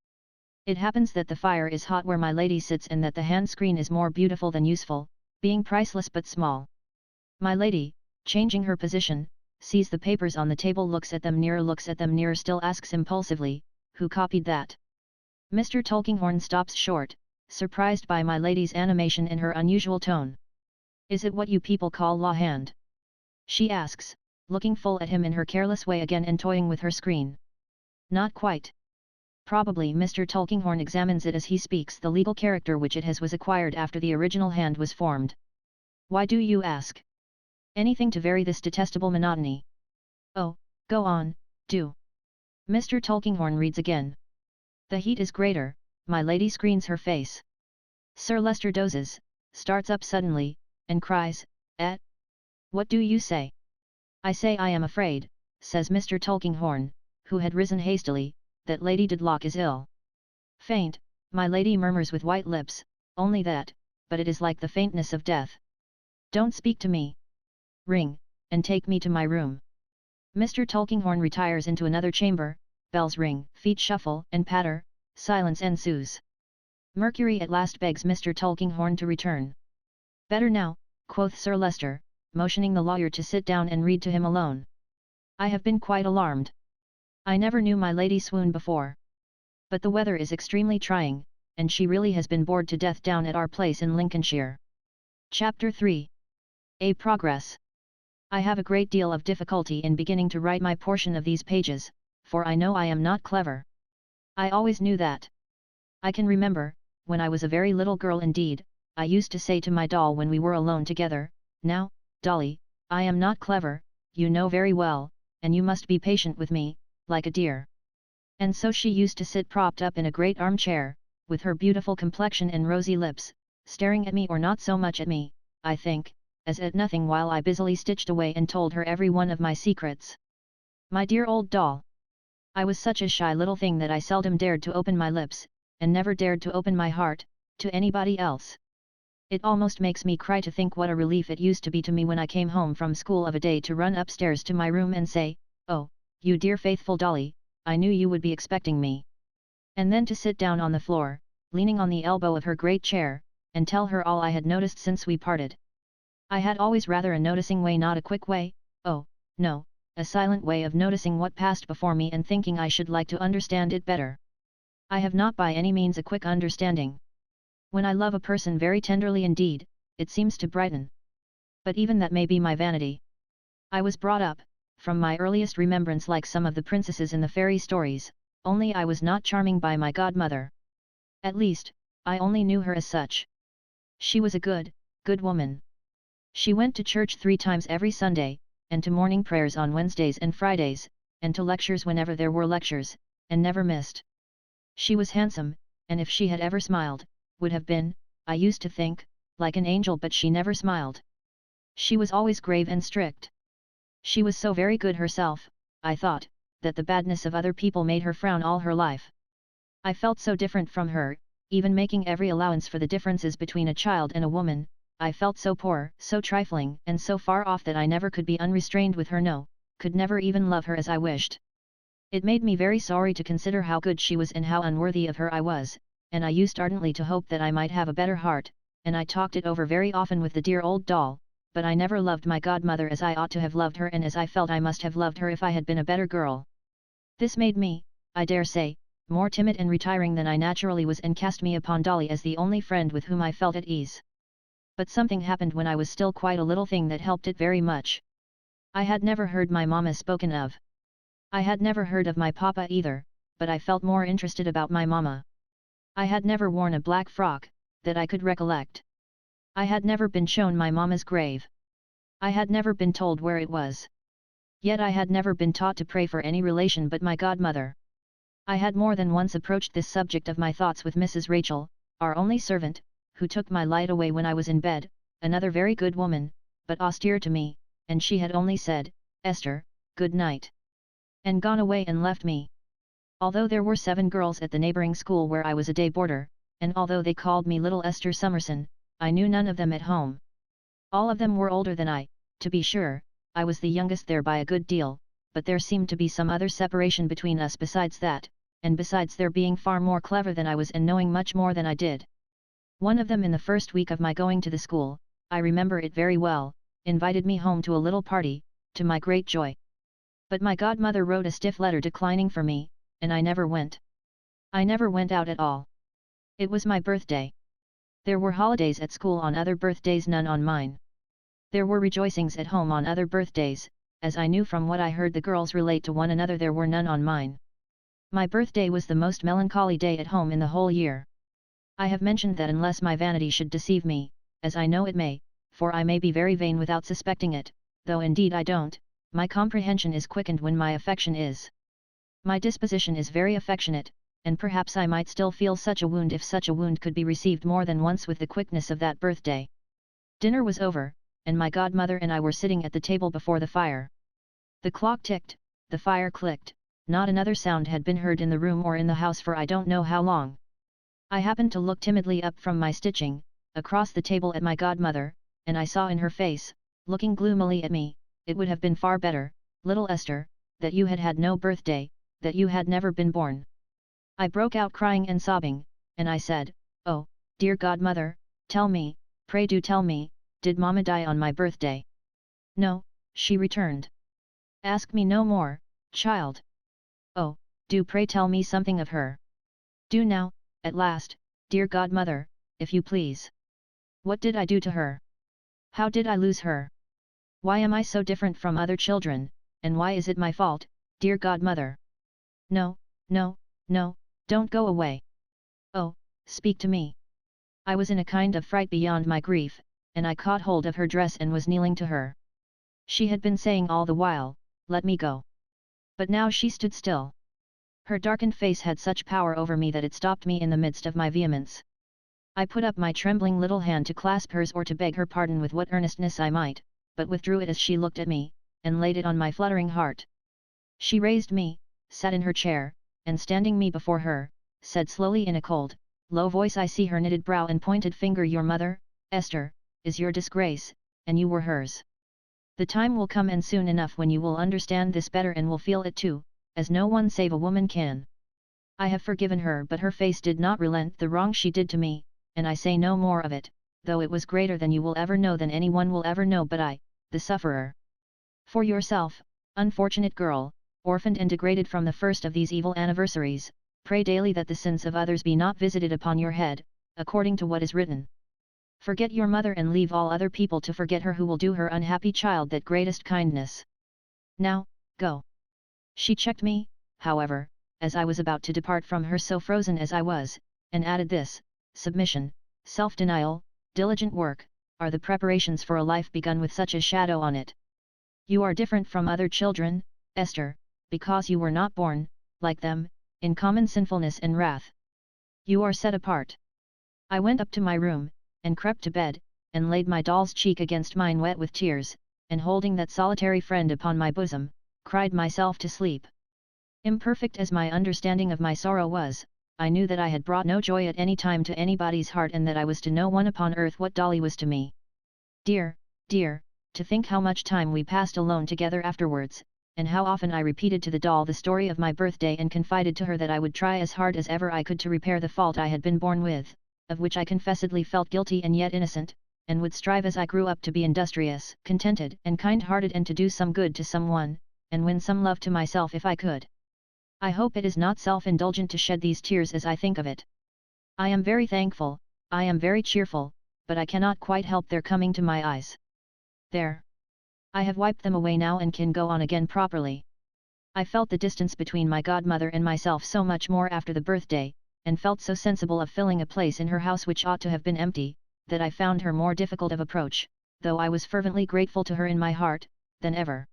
It happens that the fire is hot where my lady sits and that the hand screen is more beautiful than useful, being priceless but small. My lady, changing her position, sees the papers on the table, looks at them nearer, still asks impulsively, who copied that? Mr. Tulkinghorn stops short, surprised by my lady's animation and her unusual tone. Is it what you people call law hand? She asks, looking full at him in her careless way again and toying with her screen. Not quite. Probably. Mr. Tulkinghorn examines it as he speaks. The legal character which it has was acquired after the original hand was formed. Why do you ask? Anything to vary this detestable monotony. Oh, go on, do. Mr. Tulkinghorn reads again. The heat is greater, my lady screens her face. Sir Leicester dozes, starts up suddenly, and cries, "Eh? What do you say?" "I say I am afraid," says Mr. Tulkinghorn, who had risen hastily, "that Lady Dedlock is ill." "Faint," my lady murmurs with white lips, "only that, but it is like the faintness of death." "Don't speak to me. Ring, and take me to my room." Mr. Tulkinghorn retires into another chamber, bells ring, feet shuffle and patter, silence ensues. Mercury at last begs Mr. Tulkinghorn to return. "Better now," quoth Sir Leicester, motioning the lawyer to sit down and read to him alone. "I have been quite alarmed. I never knew my lady swoon before. But the weather is extremely trying, and she really has been bored to death down at our place in Lincolnshire." Chapter 3. A Progress. I have a great deal of difficulty in beginning to write my portion of these pages, for I know I am not clever. I always knew that. I can remember, when I was a very little girl indeed, I used to say to my doll when we were alone together, "Now, Dolly, I am not clever, you know very well, and you must be patient with me, like a dear." And so she used to sit propped up in a great armchair, with her beautiful complexion and rosy lips, staring at me, or not so much at me, I think, as at nothing, while I busily stitched away and told her every one of my secrets. My dear old doll! I was such a shy little thing that I seldom dared to open my lips, and never dared to open my heart, to anybody else. It almost makes me cry to think what a relief it used to be to me when I came home from school of a day to run upstairs to my room and say, "Oh, you dear faithful Dolly, I knew you would be expecting me." And then to sit down on the floor, leaning on the elbow of her great chair, and tell her all I had noticed since we parted. I had always rather a noticing way, not a quick way, oh, no, a silent way of noticing what passed before me and thinking I should like to understand it better. I have not by any means a quick understanding. When I love a person very tenderly indeed, it seems to brighten. But even that may be my vanity. I was brought up, from my earliest remembrance, like some of the princesses in the fairy stories, only I was not charming by my godmother. At least, I only knew her as such. She was a good woman. She went to church 3 times every Sunday, and to morning prayers on Wednesdays and Fridays, and to lectures whenever there were lectures, and never missed. She was handsome, and if she had ever smiled, would have been, I used to think, like an angel, but she never smiled. She was always grave and strict. She was so very good herself, I thought, that the badness of other people made her frown all her life. I felt so different from her, even making every allowance for the differences between a child and a woman. I felt so poor, so trifling, and so far off that I never could be unrestrained with her, no, could never even love her as I wished. It made me very sorry to consider how good she was and how unworthy of her I was, and I used ardently to hope that I might have a better heart, and I talked it over very often with the dear old doll, but I never loved my godmother as I ought to have loved her, and as I felt I must have loved her if I had been a better girl. This made me, I dare say, more timid and retiring than I naturally was, and cast me upon Dolly as the only friend with whom I felt at ease. But something happened when I was still quite a little thing that helped it very much. I had never heard my mamma spoken of. I had never heard of my papa either, but I felt more interested about my mamma. I had never worn a black frock, that I could recollect. I had never been shown my mamma's grave. I had never been told where it was. Yet I had never been taught to pray for any relation but my godmother. I had more than once approached this subject of my thoughts with Mrs. Rachel, our only servant, who took my light away when I was in bed, another very good woman, but austere to me, and she had only said, Esther, good night, and gone away and left me. Although there were 7 girls at the neighbouring school where I was a day boarder, and although they called me little Esther Summerson, I knew none of them at home. All of them were older than I, to be sure, I was the youngest there by a good deal, but there seemed to be some other separation between us besides that, and besides their being far more clever than I was and knowing much more than I did. One of them in the first week of my going to the school, I remember it very well, invited me home to a little party, to my great joy. But my godmother wrote a stiff letter declining for me, and I never went. I never went out at all. It was my birthday. There were holidays at school on other birthdays, none on mine. There were rejoicings at home on other birthdays, as I knew from what I heard the girls relate to one another, there were none on mine. My birthday was the most melancholy day at home in the whole year. I have mentioned that unless my vanity should deceive me, as I know it may, for I may be very vain without suspecting it, though indeed I don't, my comprehension is quickened when my affection is. My disposition is very affectionate, and perhaps I might still feel such a wound if such a wound could be received more than once with the quickness of that birthday. Dinner was over, and my godmother and I were sitting at the table before the fire. The clock ticked, the fire clicked, not another sound had been heard in the room or in the house for I don't know how long. I happened to look timidly up from my stitching, across the table at my godmother, and I saw in her face, looking gloomily at me, it would have been far better, little Esther, that you had had no birthday, that you had never been born. I broke out crying and sobbing, and I said, oh, dear godmother, tell me, pray do tell me, did Mamma die on my birthday? No, she returned. Ask me no more, child. Oh, do pray tell me something of her. Do now, at last, dear godmother, if you please. What did I do to her? How did I lose her? Why am I so different from other children, and why is it my fault, dear godmother? No, no, no, don't go away. Oh, speak to me. I was in a kind of fright beyond my grief, and I caught hold of her dress and was kneeling to her. She had been saying all the while, let me go. But now she stood still. Her darkened face had such power over me that it stopped me in the midst of my vehemence. I put up my trembling little hand to clasp hers or to beg her pardon with what earnestness I might, but withdrew it as she looked at me, and laid it on my fluttering heart. She raised me, sat in her chair, and standing me before her, said slowly in a cold, low voice, I see her knitted brow and pointed finger, your mother, Esther, is your disgrace, and you were hers. The time will come and soon enough when you will understand this better and will feel it too, as no one save a woman can. I have forgiven her, but her face did not relent the wrong she did to me, and I say no more of it, though it was greater than you will ever know, than anyone will ever know but I, the sufferer. For yourself, unfortunate girl, orphaned and degraded from the first of these evil anniversaries, pray daily that the sins of others be not visited upon your head, according to what is written. Forget your mother and leave all other people to forget her who will do her unhappy child that greatest kindness. Now, go. She checked me, however, as I was about to depart from her, so frozen as I was, and added this, submission, self-denial, diligent work, are the preparations for a life begun with such a shadow on it. You are different from other children, Esther, because you were not born, like them, in common sinfulness and wrath. You are set apart. I went up to my room, and crept to bed, and laid my doll's cheek against mine wet with tears, and holding that solitary friend upon my bosom, cried myself to sleep. Imperfect as my understanding of my sorrow was, I knew that I had brought no joy at any time to anybody's heart, and that I was to no one upon earth what Dolly was to me. Dear, dear, to think how much time we passed alone together afterwards, and how often I repeated to the doll the story of my birthday, and confided to her that I would try as hard as ever I could to repair the fault I had been born with, of which I confessedly felt guilty and yet innocent, and would strive as I grew up to be industrious, contented, and kind-hearted, and to do some good to some one, and win some love to myself if I could. I hope it is not self-indulgent to shed these tears as I think of it. I am very thankful, I am very cheerful, but I cannot quite help their coming to my eyes. There. I have wiped them away now and can go on again properly. I felt the distance between my godmother and myself so much more after the birthday, and felt so sensible of filling a place in her house which ought to have been empty, that I found her more difficult of approach, though I was fervently grateful to her in my heart, than ever.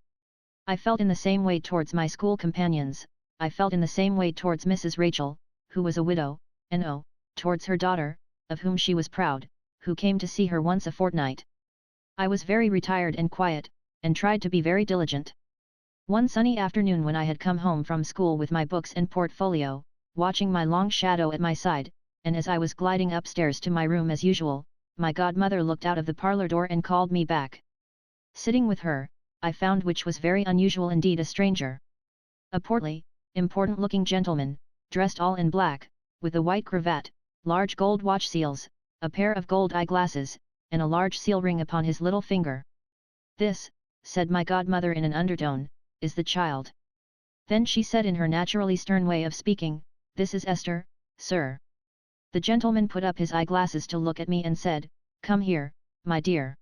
I felt in the same way towards my school companions, I felt in the same way towards Mrs. Rachel, who was a widow, and towards her daughter, of whom she was proud, who came to see her once a fortnight. I was very retired and quiet, and tried to be very diligent. One sunny afternoon when I had come home from school with my books and portfolio, watching my long shadow at my side, and as I was gliding upstairs to my room as usual, my godmother looked out of the parlour door and called me back. Sitting with her, I found, which was very unusual indeed, a stranger. A portly, important-looking gentleman, dressed all in black, with a white cravat, large gold watch seals, a pair of gold eyeglasses, and a large seal ring upon his little finger. "This," said my godmother in an undertone, "is the child." Then she said in her naturally stern way of speaking, "This is Esther, sir." The gentleman put up his eyeglasses to look at me and said, "Come here, my dear."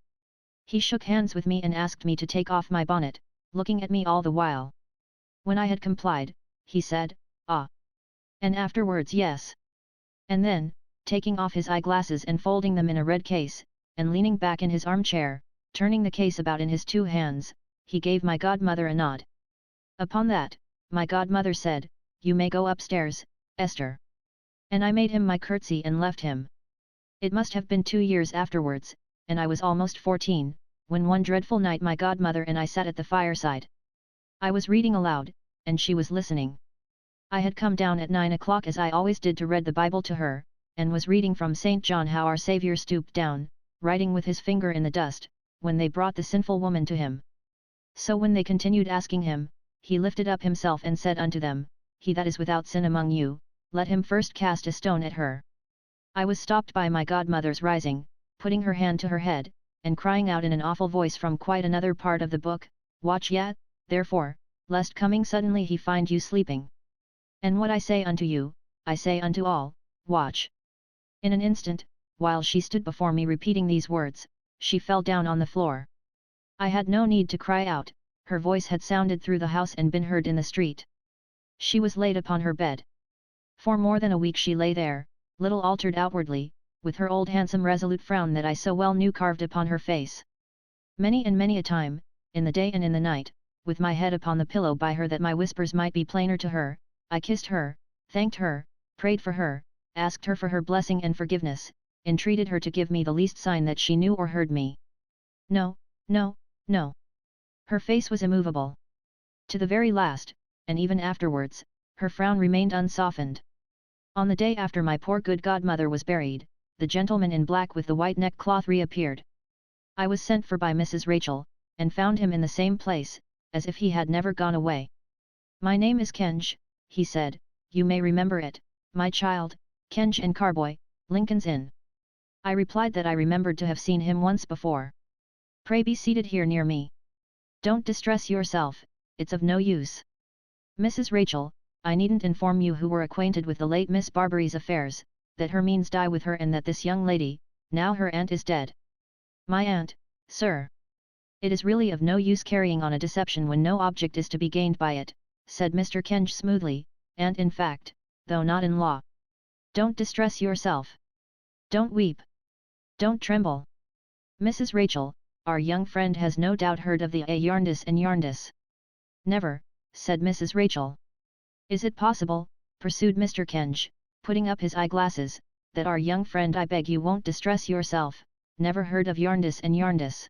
He shook hands with me and asked me to take off my bonnet, looking at me all the while. When I had complied, he said, "Ah." And afterwards, "Yes." And then, taking off his eyeglasses and folding them in a red case, and leaning back in his armchair, turning the case about in his two hands, he gave my godmother a nod. Upon that, my godmother said, "You may go upstairs, Esther." And I made him my curtsy and left him. It must have been 2 years afterwards, and I was almost 14, when one dreadful night my godmother and I sat at the fireside. I was reading aloud, and she was listening. I had come down at 9 o'clock as I always did to read the Bible to her, and was reading from St. John how our Saviour stooped down, writing with his finger in the dust, when they brought the sinful woman to him. So when they continued asking him, he lifted up himself and said unto them, "He that is without sin among you, let him first cast a stone at her." I was stopped by my godmother's rising, putting her hand to her head, and crying out in an awful voice from quite another part of the book, "Watch yet, therefore, lest coming suddenly he find you sleeping. And what I say unto you, I say unto all, watch." In an instant, while she stood before me repeating these words, she fell down on the floor. I had no need to cry out, her voice had sounded through the house and been heard in the street. She was laid upon her bed. For more than a week she lay there, little altered outwardly, with her old handsome resolute frown that I so well knew carved upon her face. Many and many a time, in the day and in the night, with my head upon the pillow by her that my whispers might be plainer to her, I kissed her, thanked her, prayed for her, asked her for her blessing and forgiveness, entreated her to give me the least sign that she knew or heard me. No, no, no. Her face was immovable. To the very last, and even afterwards, her frown remained unsoftened. On the day after my poor good godmother was buried, the gentleman in black with the white neckcloth reappeared. I was sent for by Mrs. Rachel, and found him in the same place, as if he had never gone away. "My name is Kenge," he said, "you may remember it, my child, Kenge and Carboy, Lincoln's Inn." I replied that I remembered to have seen him once before. "Pray be seated here near me. Don't distress yourself, it's of no use. Mrs. Rachel, I needn't inform you who were acquainted with the late Miss Barbary's affairs, that her means die with her and that this young lady, now her aunt is dead." "My aunt, sir." "It is really of no use carrying on a deception when no object is to be gained by it," said Mr. Kenge smoothly, "and in fact, though not in law. Don't distress yourself. Don't weep. Don't tremble. Mrs. Rachel, our young friend has no doubt heard of the Yarndis and Yarndis." "Never," said Mrs. Rachel. "Is it possible," pursued Mr. Kenge, putting up his eyeglasses, "that our young friend, I beg you won't distress yourself, never heard of Yarndis and Yarndis?"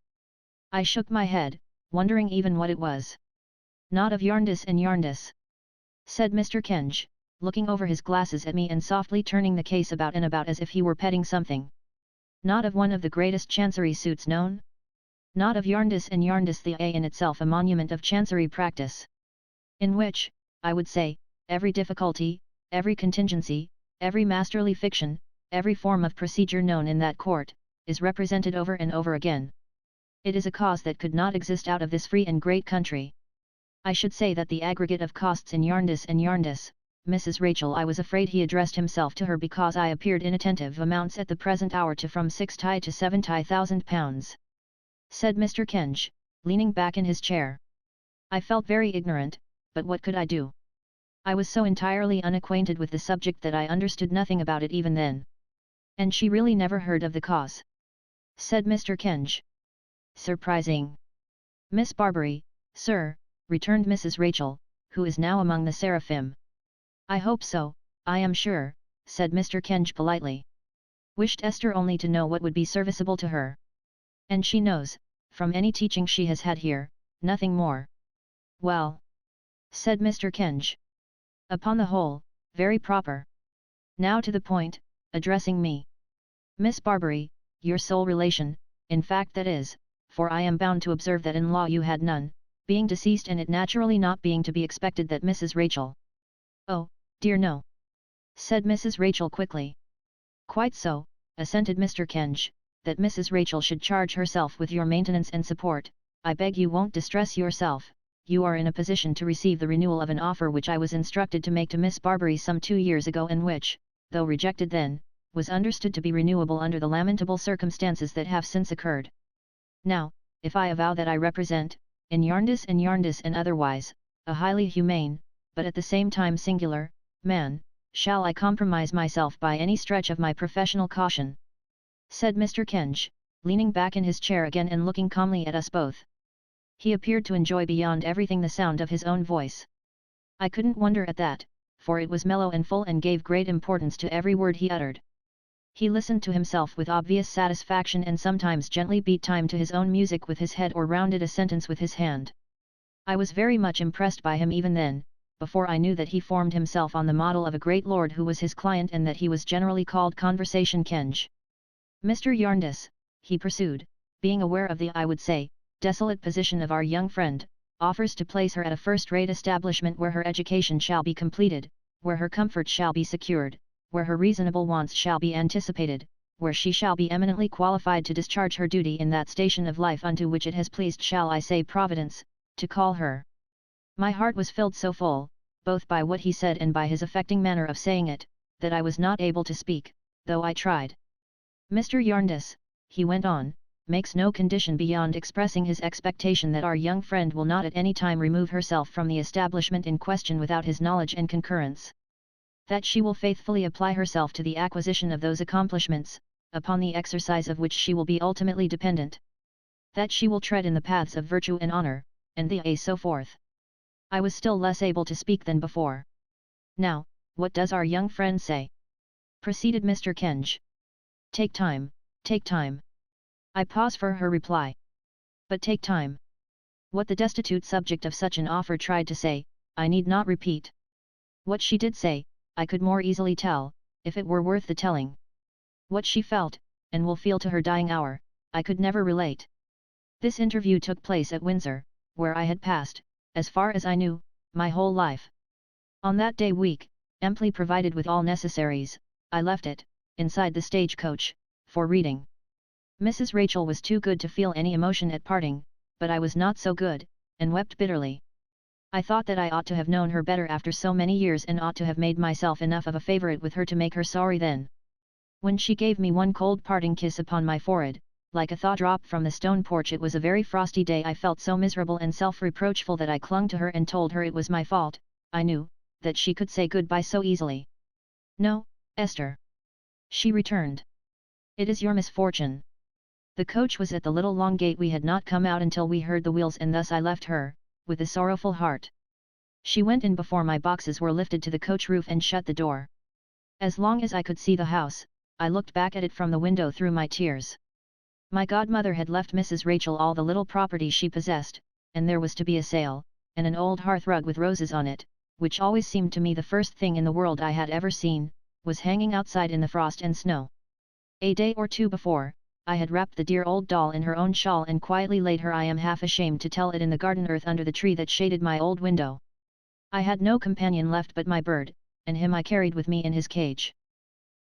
I shook my head, wondering even what it was. "Not of Yarndis and Yarndis," said Mr. Kenge, looking over his glasses at me and softly turning the case about and about as if he were petting something. "Not of one of the greatest chancery suits known? Not of Yarndis and Yarndis, the in itself a monument of chancery practice, in which, I would say, every difficulty, every contingency, every masterly fiction, every form of procedure known in that court, is represented over and over again. It is a cause that could not exist out of this free and great country. I should say that the aggregate of costs in Yarndis and Yarndis, Mrs. Rachel," I was afraid he addressed himself to her because I appeared inattentive, "amounts at the present hour to from 6 to 7 pounds," said Mr. Kenge, leaning back in his chair. I felt very ignorant, but what could I do? I was so entirely unacquainted with the subject that I understood nothing about it even then. "And she really never heard of the cause?" said Mr. Kenge. "Surprising." "Miss Barbary, sir," returned Mrs. Rachel, "who is now among the seraphim." "I hope so, I am sure," said Mr. Kenge politely. wished Esther only to know what would be serviceable to her. And she knows, from any teaching she has had here, nothing more. Well, said Mr. Kenge. Upon the whole, very proper. Now to the point, addressing me. Miss Barbary, your sole relation, in fact that is, for I am bound to observe that in law you had none, being deceased and it naturally not being to be expected that Mrs. Rachel. Oh, dear no. Said Mrs. Rachel quickly. Quite so, assented Mr. Kenge, that Mrs. Rachel should charge herself with your maintenance and support. I beg you won't distress yourself, you are in a position to receive the renewal of an offer which I was instructed to make to Miss Barbary some 2 years ago and which, though rejected then, was understood to be renewable under the lamentable circumstances that have since occurred. Now, if I avow that I represent, in Yarndis and otherwise, a highly humane, but at the same time singular, man, shall I compromise myself by any stretch of my professional caution? Said Mr. Kenge, leaning back in his chair again and looking calmly at us both. He appeared to enjoy beyond everything the sound of his own voice. I couldn't wonder at that, for it was mellow and full and gave great importance to every word he uttered. He listened to himself with obvious satisfaction and sometimes gently beat time to his own music with his head or rounded a sentence with his hand. I was very much impressed by him even then, before I knew that he formed himself on the model of a great lord who was his client and that he was generally called Conversation Kenge. Mr. Yarndis, he pursued, being aware of the, I would say, desolate position of our young friend, offers to place her at a first-rate establishment where her education shall be completed, where her comfort shall be secured, where her reasonable wants shall be anticipated, where she shall be eminently qualified to discharge her duty in that station of life unto which it has pleased, shall I say Providence, to call her. My heart was filled so full, both by what he said and by his affecting manner of saying it, that I was not able to speak, though I tried. Mr. Yarndis, he went on, makes no condition beyond expressing his expectation that our young friend will not at any time remove herself from the establishment in question without his knowledge and concurrence. That she will faithfully apply herself to the acquisition of those accomplishments, upon the exercise of which she will be ultimately dependent. That she will tread in the paths of virtue and honor, and so forth. I was still less able to speak than before. Now, what does our young friend say? Proceeded Mr. Kenge. Take time, take time. I pause for her reply. But take time. What the destitute subject of such an offer tried to say, I need not repeat. What she did say, I could more easily tell, if it were worth the telling. What she felt, and will feel to her dying hour, I could never relate. This interview took place at Windsor, where I had passed, as far as I knew, my whole life. On that day week, amply provided with all necessaries, I left it, inside the stagecoach, for Reading. Mrs. Rachel was too good to feel any emotion at parting, but I was not so good, and wept bitterly. I thought that I ought to have known her better after so many years and ought to have made myself enough of a favourite with her to make her sorry then. When she gave me one cold parting kiss upon my forehead, like a thaw drop from the stone porch, it was a very frosty day. I felt so miserable and self-reproachful that I clung to her and told her it was my fault. I knew that she could say goodbye so easily. No, Esther, she returned. It is your misfortune. The coach was at the little long gate. We had not come out until we heard the wheels, and thus I left her, with a sorrowful heart. She went in before my boxes were lifted to the coach roof and shut the door. As long as I could see the house, I looked back at it from the window through my tears. My godmother had left Mrs. Rachel all the little property she possessed, and there was to be a sale, and an old hearth-rug with roses on it, which always seemed to me the first thing in the world I had ever seen, was hanging outside in the frost and snow. A day or two before, I had wrapped the dear old doll in her own shawl and quietly laid her, I am half ashamed to tell it, in the garden earth under the tree that shaded my old window. I had no companion left but my bird, and him I carried with me in his cage.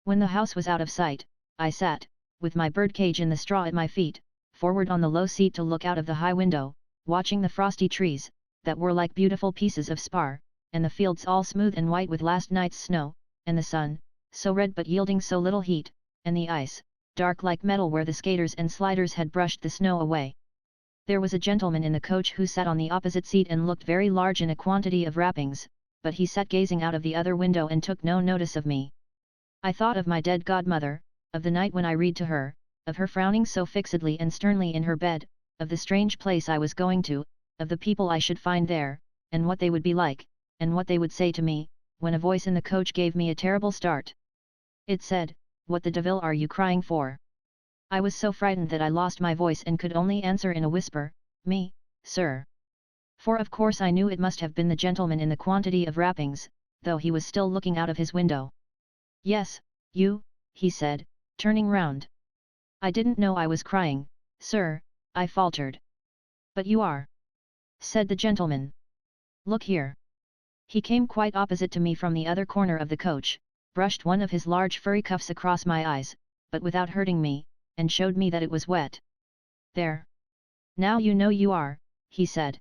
When the house was out of sight, I sat, with my bird cage in the straw at my feet, forward on the low seat to look out of the high window, watching the frosty trees, that were like beautiful pieces of spar, and the fields all smooth and white with last night's snow, and the sun, so red but yielding so little heat, and the ice, dark like metal where the skaters and sliders had brushed the snow away. There was a gentleman in the coach who sat on the opposite seat and looked very large in a quantity of wrappings, but he sat gazing out of the other window and took no notice of me. I thought of my dead godmother, of the night when I read to her, of her frowning so fixedly and sternly in her bed, of the strange place I was going to, of the people I should find there, and what they would be like, and what they would say to me, when a voice in the coach gave me a terrible start. It said, what the devil are you crying for? I was so frightened that I lost my voice and could only answer in a whisper, me, sir. For of course I knew it must have been the gentleman in the quantity of wrappings, though he was still looking out of his window. Yes, you, he said, turning round. I didn't know I was crying, sir, I faltered. But you are, said the gentleman. Look here. He came quite opposite to me from the other corner of the coach, brushed one of his large furry cuffs across my eyes, but without hurting me, and showed me that it was wet. There. Now you know you are, he said.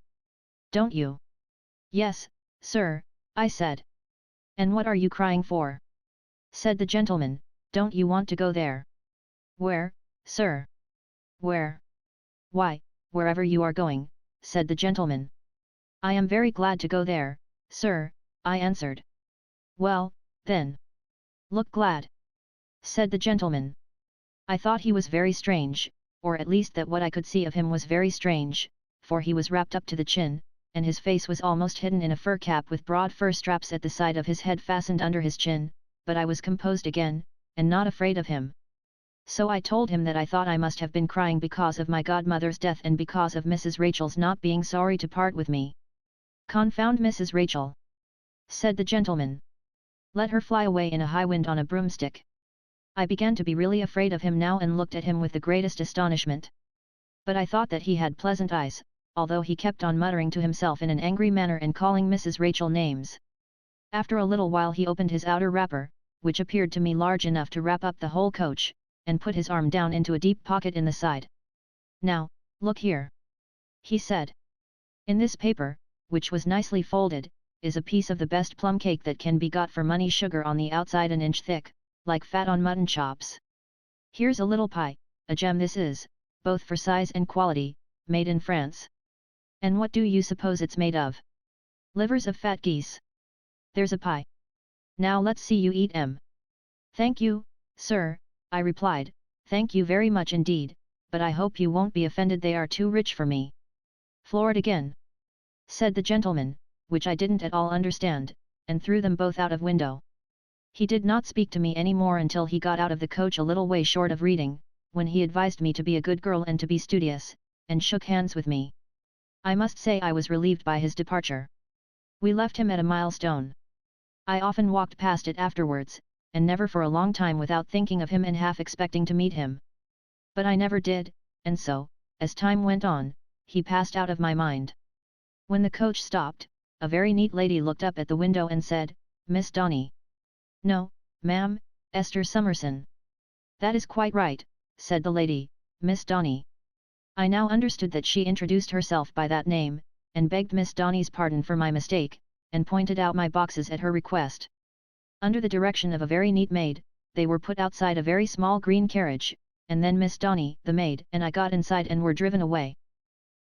Don't you? Yes, sir, I said. And what are you crying for? Said the gentleman, don't you want to go there? Where, sir? Where? Why, wherever you are going, said the gentleman. I am very glad to go there, sir, I answered. Well, then. Look glad, said the gentleman. I thought he was very strange, or at least that what I could see of him was very strange, for he was wrapped up to the chin, and his face was almost hidden in a fur cap with broad fur straps at the side of his head fastened under his chin, but I was composed again, and not afraid of him. So I told him that I thought I must have been crying because of my godmother's death and because of Mrs. Rachel's not being sorry to part with me. Confound Mrs. Rachel, said the gentleman. Let her fly away in a high wind on a broomstick. I began to be really afraid of him now and looked at him with the greatest astonishment. But I thought that he had pleasant eyes, although he kept on muttering to himself in an angry manner and calling Mrs. Rachel names. After a little while he opened his outer wrapper, which appeared to me large enough to wrap up the whole coach, and put his arm down into a deep pocket in the side. Now, look here, he said. In this paper, which was nicely folded, is a piece of the best plum cake that can be got for money, sugar on the outside an inch thick, like fat on mutton chops. Here's a little pie, a gem this is, both for size and quality, made in France. And what do you suppose it's made of? Livers of fat geese. There's a pie. Now let's see you eat 'em. Thank you, sir, I replied, thank you very much indeed, but I hope you won't be offended, they are too rich for me. Floor it again, said the gentleman, which I didn't at all understand, and threw them both out of window. He did not speak to me any more until he got out of the coach a little way short of reading, when he advised me to be a good girl and to be studious, and shook hands with me. I must say I was relieved by his departure. We left him at a milestone. I often walked past it afterwards, and never for a long time without thinking of him and half expecting to meet him. But I never did, and so, as time went on, he passed out of my mind. When the coach stopped, a very neat lady looked up at the window and said, Miss Donny. No, ma'am, Esther Summerson. That is quite right, said the lady, Miss Donny. I now understood that she introduced herself by that name, and begged Miss Donny's pardon for my mistake, and pointed out my boxes at her request. Under the direction of a very neat maid, they were put outside a very small green carriage, and then Miss Donny, the maid, and I got inside and were driven away.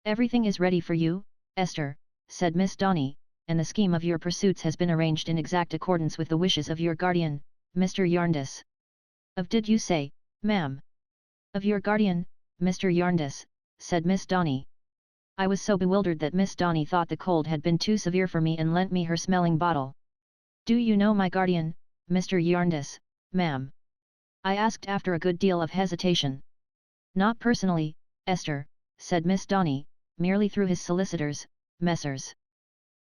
Everything is ready for you, Esther, said Miss Donny, and the scheme of your pursuits has been arranged in exact accordance with the wishes of your guardian, Mr. Yarndus. Of did you say, ma'am? Of your guardian, Mr. Yarndus, said Miss Donny. I was so bewildered that Miss Donny thought the cold had been too severe for me and lent me her smelling bottle. Do you know my guardian, Mr. Yarndus, ma'am? I asked after a good deal of hesitation. Not personally, Esther, said Miss Donny, merely through his solicitors, Messrs.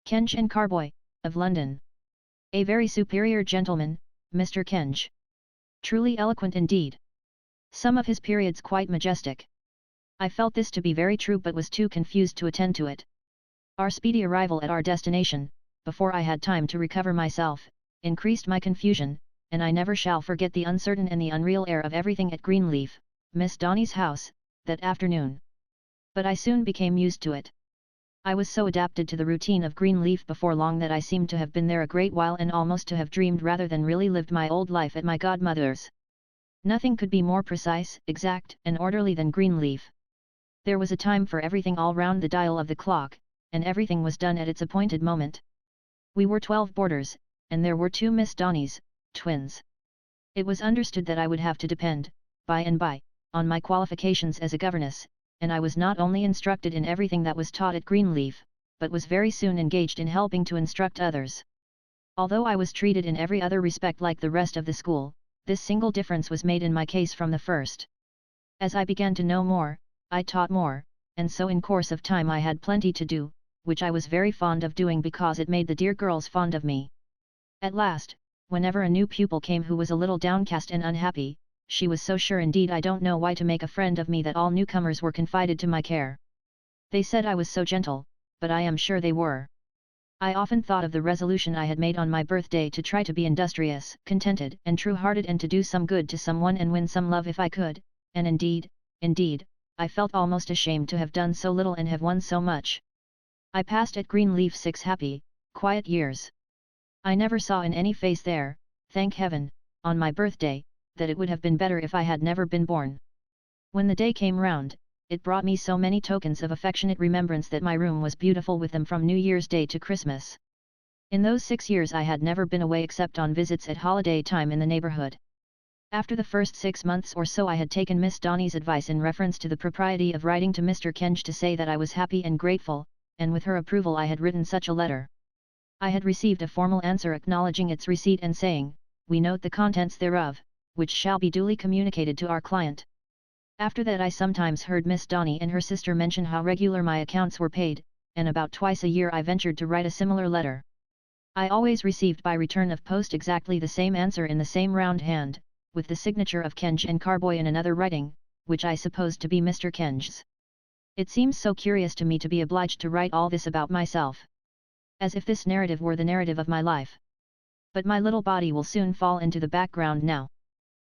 Kenge and Carboy, of London. A very superior gentleman, Mr. Kenge. Truly eloquent indeed. Some of his periods quite majestic. I felt this to be very true but was too confused to attend to it. Our speedy arrival at our destination, before I had time to recover myself, increased my confusion, and I never shall forget the uncertain and the unreal air of everything at Greenleaf, Miss Donny's house, that afternoon. But I soon became used to it. I was so adapted to the routine of Greenleaf before long that I seemed to have been there a great while and almost to have dreamed rather than really lived my old life at my godmother's. Nothing could be more precise, exact, and orderly than Greenleaf. There was a time for everything all round the dial of the clock, and everything was done at its appointed moment. We were 12 boarders, and there were 2 Miss Donnies, twins. It was understood that I would have to depend, by and by, on my qualifications as a governess, and I was not only instructed in everything that was taught at Greenleaf, but was very soon engaged in helping to instruct others. Although I was treated in every other respect like the rest of the school, This single difference was made in my case from the first. As I began to know more, I taught more, and so in course of time I had plenty to do, which I was very fond of doing because it made the dear girls fond of me. At last, whenever a new pupil came who was a little downcast and unhappy, she was so sure indeed I don't know why to make a friend of me that all newcomers were confided to my care. They said I was so gentle, but I am sure they were. I often thought of the resolution I had made on my birthday to try to be industrious, contented and true-hearted and to do some good to someone and win some love if I could, and indeed, I felt almost ashamed to have done so little and have won so much. I passed at Greenleaf 6 happy, quiet years. I never saw in any face there, thank heaven, on my birthday, that it would have been better if I had never been born. When the day came round, it brought me so many tokens of affectionate remembrance that my room was beautiful with them from New Year's Day to Christmas. In those 6 years I had never been away except on visits at holiday time in the neighbourhood. After the first 6 months or so I had taken Miss Donny's advice in reference to the propriety of writing to Mr. Kenge to say that I was happy and grateful, and with her approval I had written such a letter. I had received a formal answer acknowledging its receipt and saying, "We note the contents thereof, which shall be duly communicated to our client." After that I sometimes heard Miss Donny and her sister mention how regular my accounts were paid, and about twice a year I ventured to write a similar letter. I always received by return of post exactly the same answer in the same round hand, with the signature of Kenge and Carboy in another writing, which I supposed to be Mr. Kenge's. It seems so curious to me to be obliged to write all this about myself. As if this narrative were the narrative of my life. But my little body will soon fall into the background now.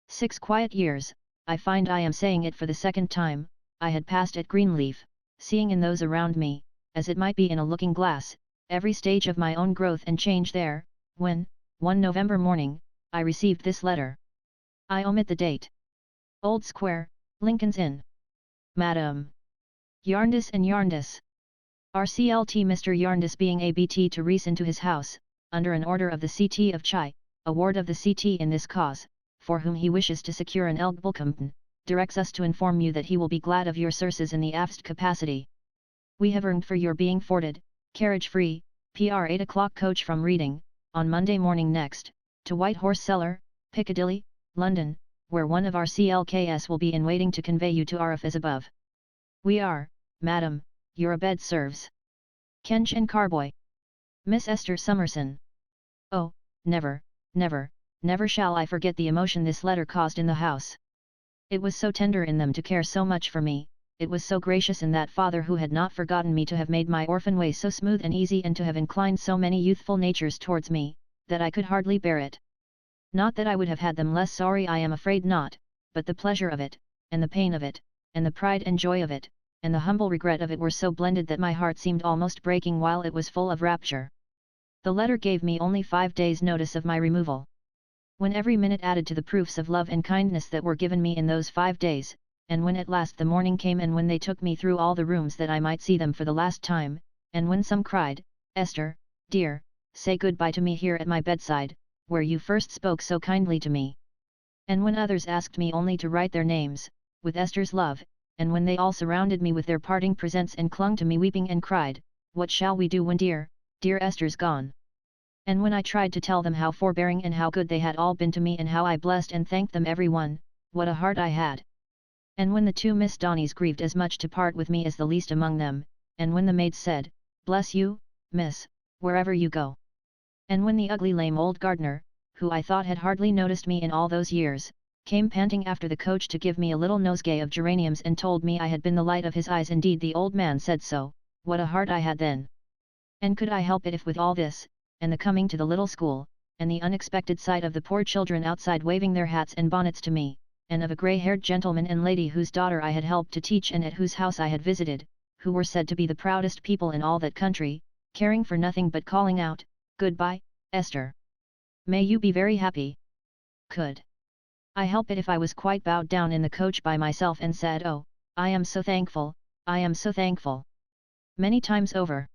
6 quiet years, I find I am saying it for the second time, I had passed at Greenleaf, seeing in those around me, as it might be in a looking glass, every stage of my own growth and change there, when, one November morning, I received this letter. I omit the date. Old Square, Lincoln's Inn. Madam Yarndis and Yarndis. RCLT Mr. Yarndis being ABT to reason to his house, under an order of the CT of Chai, a ward of the CT in this cause, for whom he wishes to secure an Elgbulcomton, directs us to inform you that he will be glad of your services in the aft capacity. We have earned for your being forwarded, carriage free, PR 8 o'clock coach from Reading, on Monday morning next, to White Horse Cellar, Piccadilly, London, where one of our CLKS will be in waiting to convey you to RF as above. We are, Madam, your abed serves. Kenge and Carboy. Miss Esther Summerson. Oh, never, never, never shall I forget the emotion this letter caused in the house. It was so tender in them to care so much for me, it was so gracious in that father who had not forgotten me to have made my orphan way so smooth and easy and to have inclined so many youthful natures towards me, that I could hardly bear it. Not that I would have had them less sorry, I am afraid not, but the pleasure of it, and the pain of it, and the pride and joy of it, and the humble regret of it were so blended that my heart seemed almost breaking while it was full of rapture. The letter gave me only 5 days' notice of my removal. When every minute added to the proofs of love and kindness that were given me in those 5 days, and when at last the morning came and when they took me through all the rooms that I might see them for the last time, and when some cried, "Esther, dear, say good-bye to me here at my bedside, where you first spoke so kindly to me." And when others asked me only to write their names, with Esther's love, and when they all surrounded me with their parting presents and clung to me weeping and cried, "What shall we do when dear, dear Esther's gone?" And when I tried to tell them how forbearing and how good they had all been to me and how I blessed and thanked them every one, what a heart I had. And when the 2 Miss Donnies grieved as much to part with me as the least among them, and when the maids said, "Bless you, miss, wherever you go." And when the ugly lame old gardener, who I thought had hardly noticed me in all those years, came panting after the coach to give me a little nosegay of geraniums and told me I had been the light of his eyes, indeed the old man said so, what a heart I had then. And could I help it if with all this, and the coming to the little school, and the unexpected sight of the poor children outside waving their hats and bonnets to me, and of a grey-haired gentleman and lady whose daughter I had helped to teach and at whose house I had visited, who were said to be the proudest people in all that country, caring for nothing but calling out, "Goodbye, Esther. May you be very happy." Could I help it if I was quite bowed down in the coach by myself and said, "Oh, I am so thankful, I am so thankful," many times over.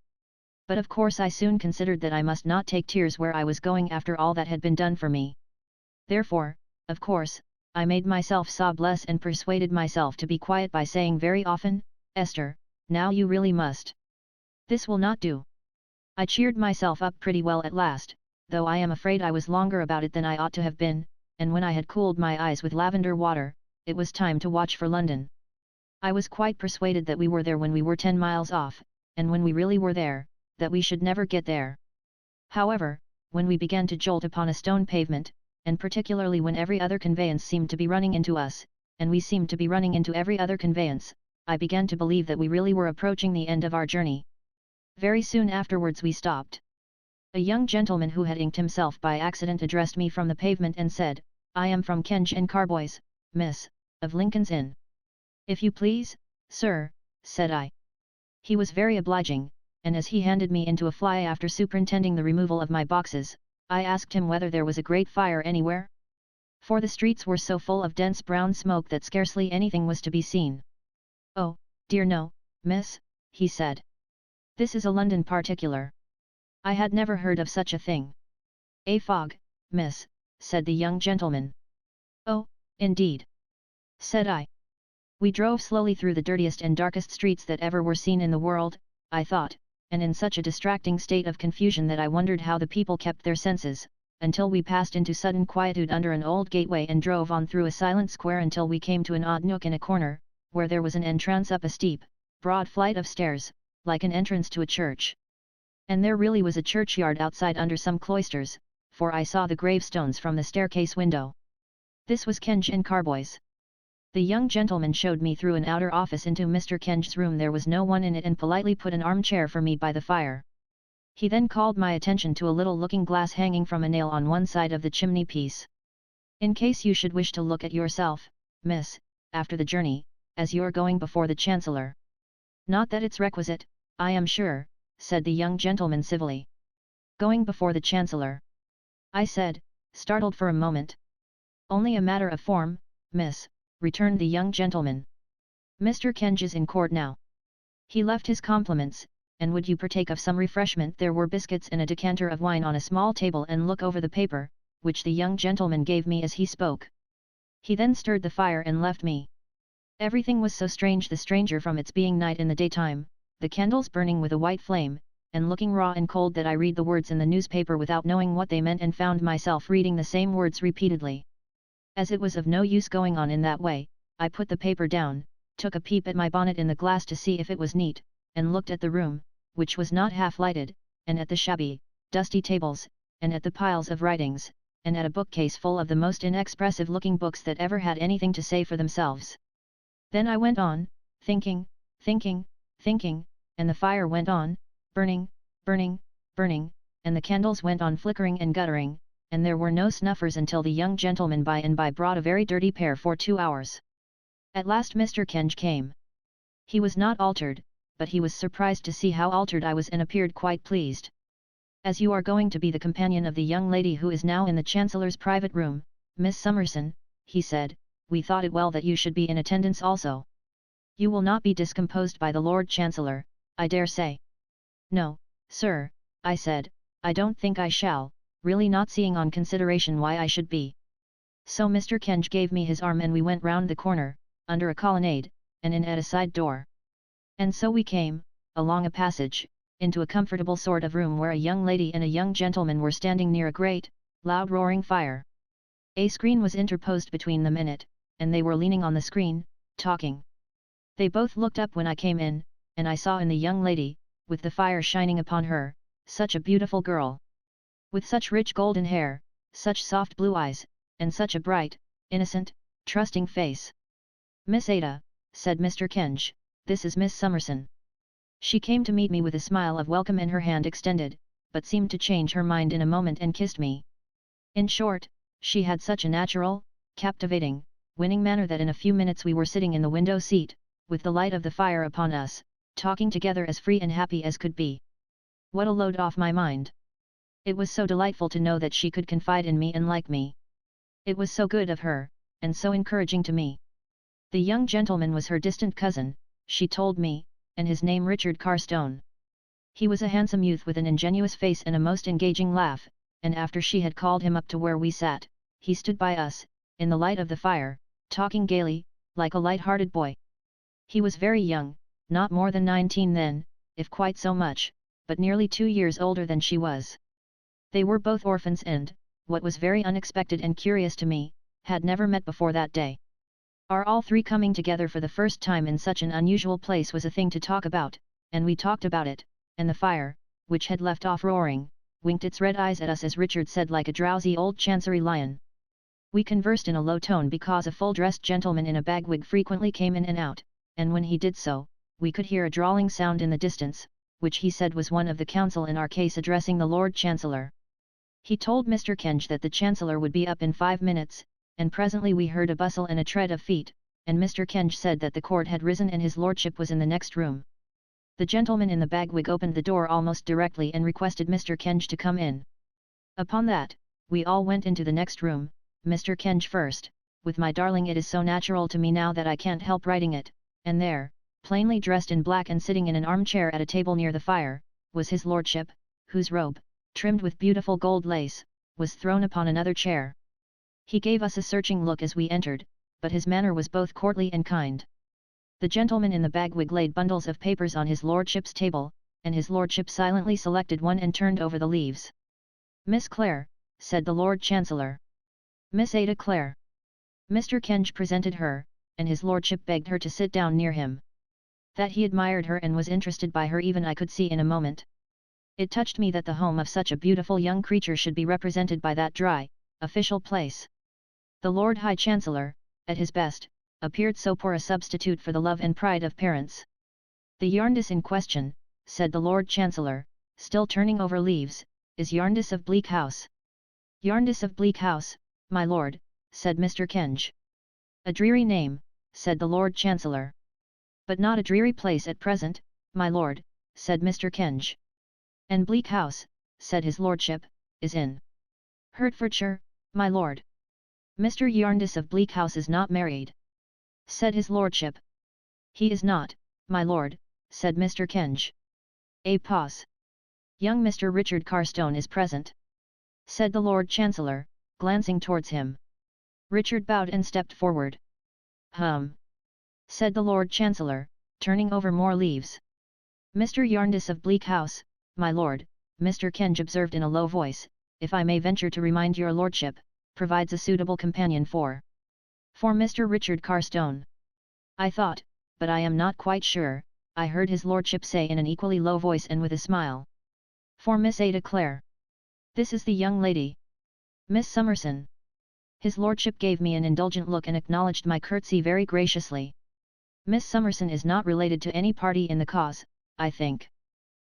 But of course I soon considered that I must not take tears where I was going after all that had been done for me. Therefore, of course, I made myself sob less and persuaded myself to be quiet by saying very often, "Esther, now you really must. This will not do." I cheered myself up pretty well at last, though I am afraid I was longer about it than I ought to have been, and when I had cooled my eyes with lavender water, it was time to watch for London. I was quite persuaded that we were there when we were 10 miles off, and when we really were there, that we should never get there. However, when we began to jolt upon a stone pavement, and particularly when every other conveyance seemed to be running into us, and we seemed to be running into every other conveyance, I began to believe that we really were approaching the end of our journey. Very soon afterwards we stopped. A young gentleman who had inked himself by accident addressed me from the pavement and said, "I am from Kenge and Carboys, miss, of Lincoln's Inn." "If you please, sir," said I. He was very obliging, and as he handed me into a fly after superintending the removal of my boxes, I asked him whether there was a great fire anywhere. For the streets were so full of dense brown smoke that scarcely anything was to be seen. "Oh, dear no, miss," he said. "This is a London particular. I had never heard of such a thing." "A fog, miss," said the young gentleman. "Oh, indeed," said I. We drove slowly through the dirtiest and darkest streets that ever were seen in the world, I thought, and in such a distracting state of confusion that I wondered how the people kept their senses, until we passed into sudden quietude under an old gateway and drove on through a silent square until we came to an odd nook in a corner, where there was an entrance up a steep, broad flight of stairs, like an entrance to a church. And there really was a churchyard outside under some cloisters, for I saw the gravestones from the staircase window. This was Kenge and Carboys. The young gentleman showed me through an outer office into Mr. Kenge's room. There was no one in it, and politely put an armchair for me by the fire. He then called my attention to a little looking glass hanging from a nail on one side of the chimney piece. "In case you should wish to look at yourself, miss, after the journey, as you're going before the Chancellor." "Not that it's requisite, I am sure," said the young gentleman civilly. "Going before the Chancellor?" I said, startled for a moment. "Only a matter of form, miss," returned the young gentleman. "Mr. Kenge is in court now. He left his compliments, and would you partake of some refreshment?" There were biscuits and a decanter of wine on a small table, and look over the paper, which the young gentleman gave me as he spoke. He then stirred the fire and left me. Everything was so strange, the stranger from its being night in the daytime, the candles burning with a white flame, and looking raw and cold, that I read the words in the newspaper without knowing what they meant, and found myself reading the same words repeatedly. As it was of no use going on in that way, I put the paper down, took a peep at my bonnet in the glass to see if it was neat, and looked at the room, which was not half lighted, and at the shabby, dusty tables, and at the piles of writings, and at a bookcase full of the most inexpressive looking books that ever had anything to say for themselves. Then I went on, thinking, and the fire went on, burning, and the candles went on flickering and guttering, and there were no snuffers until the young gentleman by and by brought a very dirty pair for 2 hours. At last Mr. Kenge came. He was not altered, but he was surprised to see how altered I was, and appeared quite pleased. "As you are going to be the companion of the young lady who is now in the Chancellor's private room, Miss Summerson," he said, "we thought it well that you should be in attendance also. You will not be discomposed by the Lord Chancellor, I dare say." "No, sir," I said, "I don't think I shall, really not seeing on consideration why I should be." So Mr. Kenge gave me his arm, and we went round the corner, under a colonnade, and in at a side door. And so we came, along a passage, into a comfortable sort of room where a young lady and a young gentleman were standing near a great, loud roaring fire. A screen was interposed between them in it, and they were leaning on the screen, talking. They both looked up when I came in, and I saw in the young lady, with the fire shining upon her, such a beautiful girl. With such rich golden hair, such soft blue eyes, and such a bright, innocent, trusting face. "Miss Ada," said Mr. Kenge, "this is Miss Summerson." She came to meet me with a smile of welcome and her hand extended, but seemed to change her mind in a moment and kissed me. In short, she had such a natural, captivating, winning manner that in a few minutes we were sitting in the window seat, with the light of the fire upon us, talking together as free and happy as could be. What a load off my mind! It was so delightful to know that she could confide in me and like me. It was so good of her, and so encouraging to me. The young gentleman was her distant cousin, she told me, and his name Richard Carstone. He was a handsome youth with an ingenuous face and a most engaging laugh, and after she had called him up to where we sat, he stood by us, in the light of the fire, talking gaily, like a light-hearted boy. He was very young, not more than 19 then, if quite so much, but nearly 2 years older than she was. They were both orphans, and, what was very unexpected and curious to me, had never met before that day. Our all three coming together for the first time in such an unusual place was a thing to talk about, and we talked about it, and the fire, which had left off roaring, winked its red eyes at us as Richard said like a drowsy old chancery lion. We conversed in a low tone because a full-dressed gentleman in a bagwig frequently came in and out, and when he did so, we could hear a drawling sound in the distance, which he said was one of the counsel in our case addressing the Lord Chancellor. He told Mr. Kenge that the Chancellor would be up in 5 minutes, and presently we heard a bustle and a tread of feet, and Mr. Kenge said that the court had risen and his lordship was in the next room. The gentleman in the bagwig opened the door almost directly and requested Mr. Kenge to come in. Upon that, we all went into the next room, Mr. Kenge first, with my darling it is so natural to me now that I can't help writing it, and there, plainly dressed in black and sitting in an armchair at a table near the fire, was his lordship, whose robe, trimmed with beautiful gold lace, was thrown upon another chair. He gave us a searching look as we entered, but his manner was both courtly and kind. The gentleman in the bagwig laid bundles of papers on his lordship's table, and his lordship silently selected one and turned over the leaves. "Miss Clare," said the Lord Chancellor. "Miss Ada Clare." Mr. Kenge presented her, and his lordship begged her to sit down near him. That he admired her and was interested by her even I could see in a moment. It touched me that the home of such a beautiful young creature should be represented by that dry, official place. The Lord High Chancellor, at his best, appeared so poor a substitute for the love and pride of parents. "The Yarndis in question," said the Lord Chancellor, still turning over leaves, "is Yarndis of Bleak House." "Yarndis of Bleak House, my lord," said Mr. Kenge. "A dreary name," said the Lord Chancellor. "But not a dreary place at present, my lord," said Mr. Kenge. "And Bleak House," said his lordship, "is in Hertfordshire, my lord." "Mr. Yarndis of Bleak House is not married," said his lordship. "He is not, my lord," said Mr. Kenge. A pause. "Young Mr. Richard Carstone is present," said the Lord Chancellor, glancing towards him. Richard bowed and stepped forward. Said the Lord Chancellor, turning over more leaves. "Mr. Yarndis of Bleak House, my lord," Mr. Kenge observed in a low voice, "if I may venture to remind your lordship, provides a suitable companion for Mr. Richard Carstone. I thought, but I am not quite sure," I heard his lordship say in an equally low voice and with a smile. "For Miss Ada Clare. This is the young lady, Miss Summerson." His lordship gave me an indulgent look and acknowledged my curtsy very graciously. "Miss Summerson is not related to any party in the cause, I think."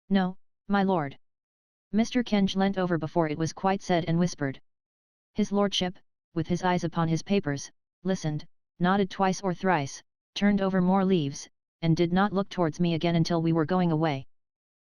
"No, my lord." Mr. Kenge leant over before it was quite said and whispered. His lordship, with his eyes upon his papers, listened, nodded twice or thrice, turned over more leaves, and did not look towards me again until we were going away.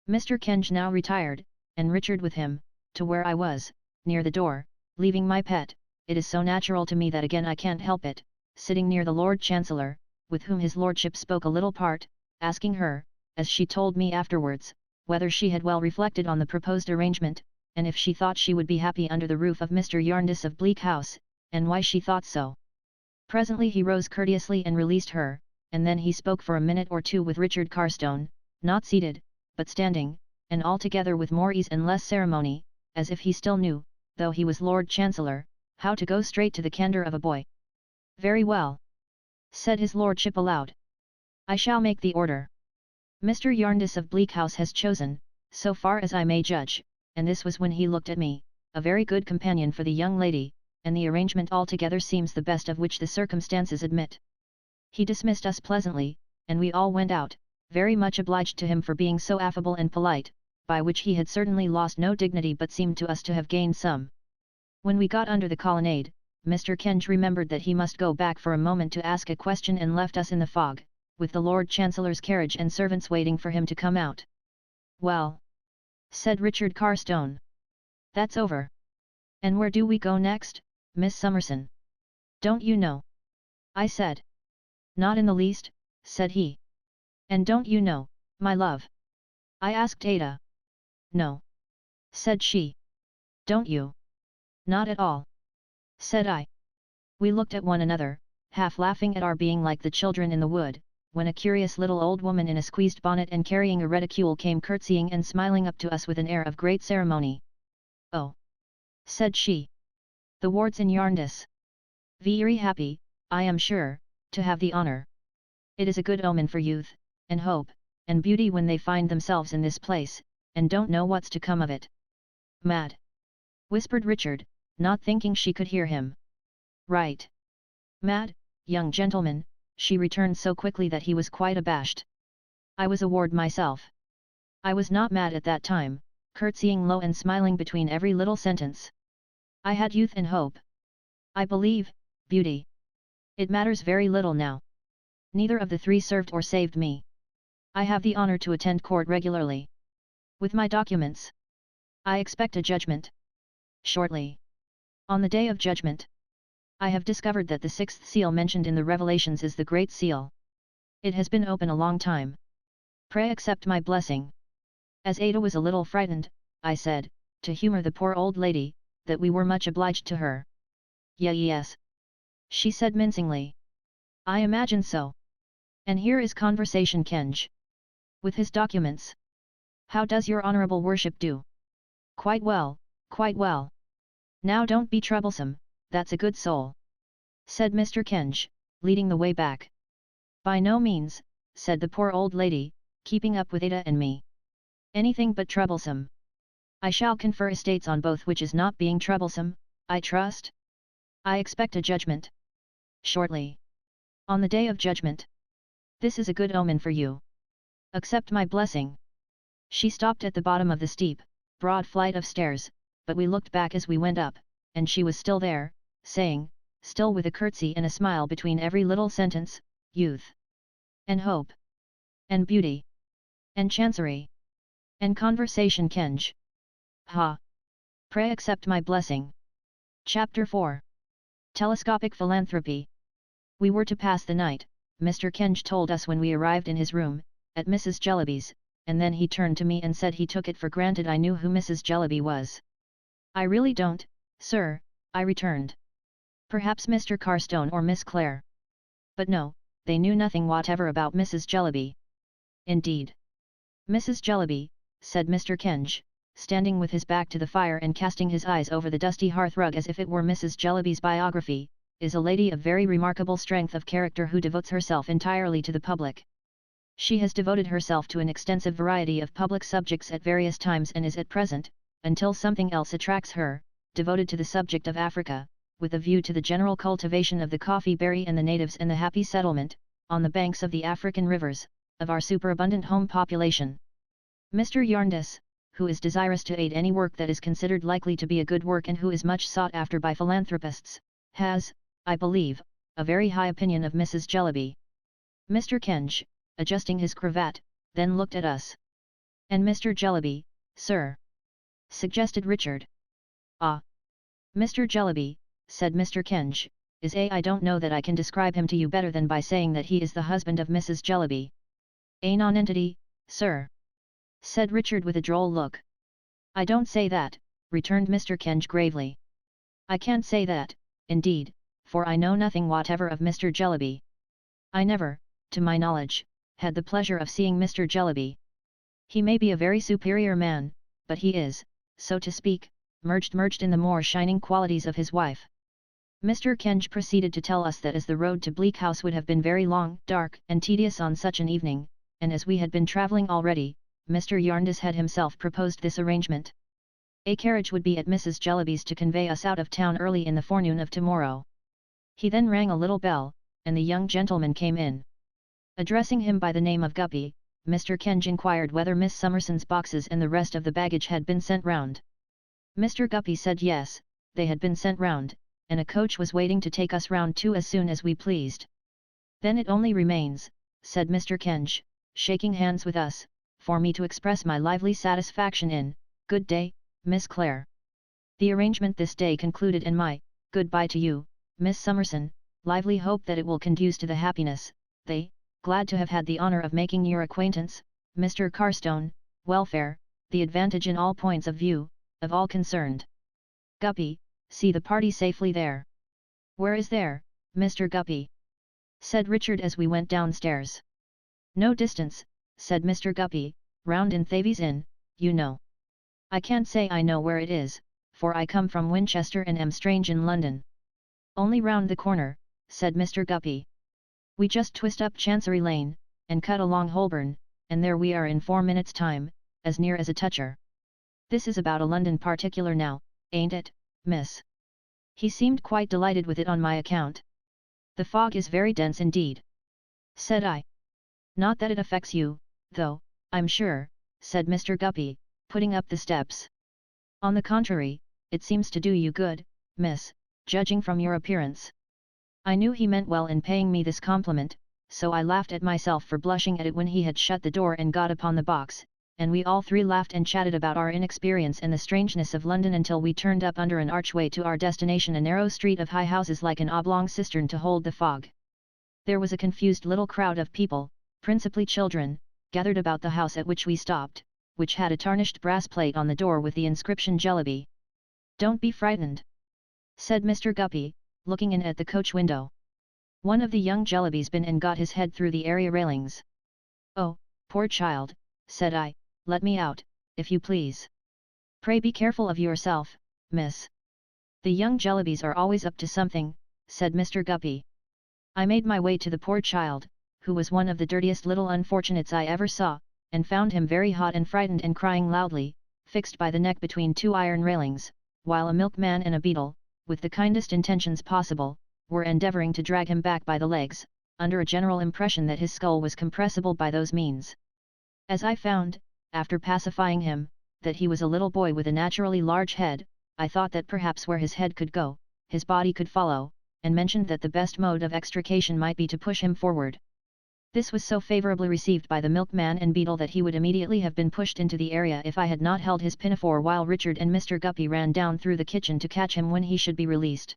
Mr. Kenge now retired, and Richard with him, to where I was, near the door, leaving my pet. It is so natural to me that again I can't help it, sitting near the Lord Chancellor, with whom his lordship spoke a little part, asking her, as she told me afterwards, whether she had well reflected on the proposed arrangement, and if she thought she would be happy under the roof of Mr. Yarndis of Bleak House, and why she thought so. Presently he rose courteously and released her, and then he spoke for a minute or two with Richard Carstone, not seated, but standing, and altogether with more ease and less ceremony, as if he still knew, though he was Lord Chancellor, how to go straight to the candour of a boy. "Very well," said his lordship aloud. "I shall make the order. Mr. Yarndis of Bleak House has chosen, so far as I may judge," and this was when he looked at me, "a very good companion for the young lady, and the arrangement altogether seems the best of which the circumstances admit." He dismissed us pleasantly, and we all went out, very much obliged to him for being so affable and polite, by which he had certainly lost no dignity but seemed to us to have gained some. When we got under the colonnade, Mr. Kenge remembered that he must go back for a moment to ask a question and left us in the fog, with the Lord Chancellor's carriage and servants waiting for him to come out. "Well," said Richard Carstone, "that's over. And where do we go next, Miss Summerson? Don't you know?" I said. "Not in the least," said he. "And don't you know, my love?" I asked Ada. "No," said she. "Don't you?" "Not at all," said I. We looked at one another, half laughing at our being like the children in the wood, when a curious little old woman in a squeezed bonnet and carrying a reticule came curtsying and smiling up to us with an air of great ceremony. "Oh!" said she. "The wards in Yarndis." Very happy, I am sure, to have the honor. It is a good omen for youth, and hope, and beauty when they find themselves in this place, and don't know what's to come of it. Mad! Whispered Richard, not thinking she could hear him. Right. Mad, young gentleman, she returned so quickly that he was quite abashed. I was a ward myself. I was not mad at that time, curtsying low and smiling between every little sentence. I had youth and hope. I believe, beauty. It matters very little now. Neither of the three served or saved me. I have the honor to attend court regularly. With my documents. I expect a judgment. Shortly. On the day of judgment. I have discovered that the sixth seal mentioned in the Revelations is the Great Seal. It has been open a long time. Pray accept my blessing. As Ada was a little frightened, I said, to humor the poor old lady, that we were much obliged to her. Yes. She said mincingly. I imagine so. And here is Conversation Kenge. With his documents. How does your honourable worship do? Quite well, quite well. Now don't be troublesome, that's a good soul. Said Mr. Kenge, leading the way back. By no means, said the poor old lady, keeping up with Ada and me. Anything but troublesome. I shall confer estates on both, which is not being troublesome, I trust. I expect a judgment. Shortly. On the day of judgment. This is a good omen for you. Accept my blessing. She stopped at the bottom of the steep, broad flight of stairs, but we looked back as we went up, and she was still there, saying, still with a curtsy and a smile between every little sentence, youth. And hope. And beauty. And chancery. And conversation Kenge. Ha! Pray accept my blessing. Chapter 4. Telescopic Philanthropy. We were to pass the night, Mr. Kenge told us when we arrived in his room, at Mrs. Jellyby's, and then he turned to me and said he took it for granted I knew who Mrs. Jellyby was. I really don't, sir, I returned. Perhaps Mr. Carstone or Miss Clare. But no, they knew nothing whatever about Mrs. Jellyby. Indeed. Mrs. Jellyby, said Mr. Kenge, standing with his back to the fire and casting his eyes over the dusty hearthrug as if it were Mrs. Jellyby's biography, is a lady of very remarkable strength of character who devotes herself entirely to the public. She has devoted herself to an extensive variety of public subjects at various times and is at present, until something else attracts her, devoted to the subject of Africa, with a view to the general cultivation of the coffee berry and the natives and the happy settlement, on the banks of the African rivers, of our superabundant home population. Mr. Yarndis, who is desirous to aid any work that is considered likely to be a good work and who is much sought after by philanthropists, has, I believe, a very high opinion of Mrs. Jellyby. Mr. Kenge, adjusting his cravat, then looked at us. And Mr. Jellyby, sir? Suggested Richard. Ah! Mr. Jellyby, said Mr. Kenge, is I don't know that I can describe him to you better than by saying that he is the husband of Mrs. Jellyby. A nonentity, sir? Said Richard with a droll look. I don't say that, returned Mr. Kenge gravely. I can't say that, indeed, for I know nothing whatever of Mr. Jellyby. I never, to my knowledge, had the pleasure of seeing Mr. Jellyby. He may be a very superior man, but he is, so to speak, merged in the more shining qualities of his wife. Mr. Kenge proceeded to tell us that as the road to Bleak House would have been very long, dark, and tedious on such an evening, and as we had been travelling already, Mr. Yarndis had himself proposed this arrangement. A carriage would be at Mrs. Jellyby's to convey us out of town early in the forenoon of tomorrow. He then rang a little bell, and the young gentleman came in. Addressing him by the name of Guppy, Mr. Kenge inquired whether Miss Summerson's boxes and the rest of the baggage had been sent round. Mr. Guppy said yes, they had been sent round, and a coach was waiting to take us round too as soon as we pleased. Then it only remains, said Mr. Kenge, shaking hands with us, for me to express my lively satisfaction in, good day, Miss Clare. The arrangement this day concluded and my, good-bye to you, Miss Summerson, lively hope that it will conduce to the happiness, glad to have had the honour of making your acquaintance, Mr. Carstone, welfare, the advantage in all points of view, of all concerned. Guppy, see the party safely there. Where is there, Mr. Guppy? Said Richard as we went downstairs. No distance, said Mr. Guppy, round in Thavies Inn, you know. I can't say I know where it is, for I come from Winchester and am strange in London. Only round the corner, said Mr. Guppy. We just twist up Chancery Lane, and cut along Holborn, and there we are in 4 minutes' time, as near as a toucher. This is about a London particular now, ain't it, miss? He seemed quite delighted with it on my account. The fog is very dense indeed, said I. Not that it affects you, though, I'm sure, said Mr. Guppy, putting up the steps. On the contrary, it seems to do you good, miss, judging from your appearance. I knew he meant well in paying me this compliment, so I laughed at myself for blushing at it when he had shut the door and got upon the box, and we all three laughed and chatted about our inexperience and the strangeness of London until we turned up under an archway to our destination, a narrow street of high houses like an oblong cistern to hold the fog. There was a confused little crowd of people, principally children, gathered about the house at which we stopped, which had a tarnished brass plate on the door with the inscription Jellaby. Don't be frightened, said Mr. Guppy, looking in at the coach window. One of the young Jellabys been and got his head through the area railings. Oh, poor child, said I, let me out, if you please. Pray be careful of yourself, miss. The young Jellabys are always up to something, said Mr. Guppy. I made my way to the poor child, who was one of the dirtiest little unfortunates I ever saw, and found him very hot and frightened and crying loudly, fixed by the neck between two iron railings, while a milkman and a beadle, with the kindest intentions possible, were endeavouring to drag him back by the legs, under a general impression that his skull was compressible by those means. As I found, after pacifying him, that he was a little boy with a naturally large head, I thought that perhaps where his head could go, his body could follow, and mentioned that the best mode of extrication might be to push him forward. This was so favourably received by the milkman and beadle that he would immediately have been pushed into the area if I had not held his pinafore while Richard and Mr. Guppy ran down through the kitchen to catch him when he should be released.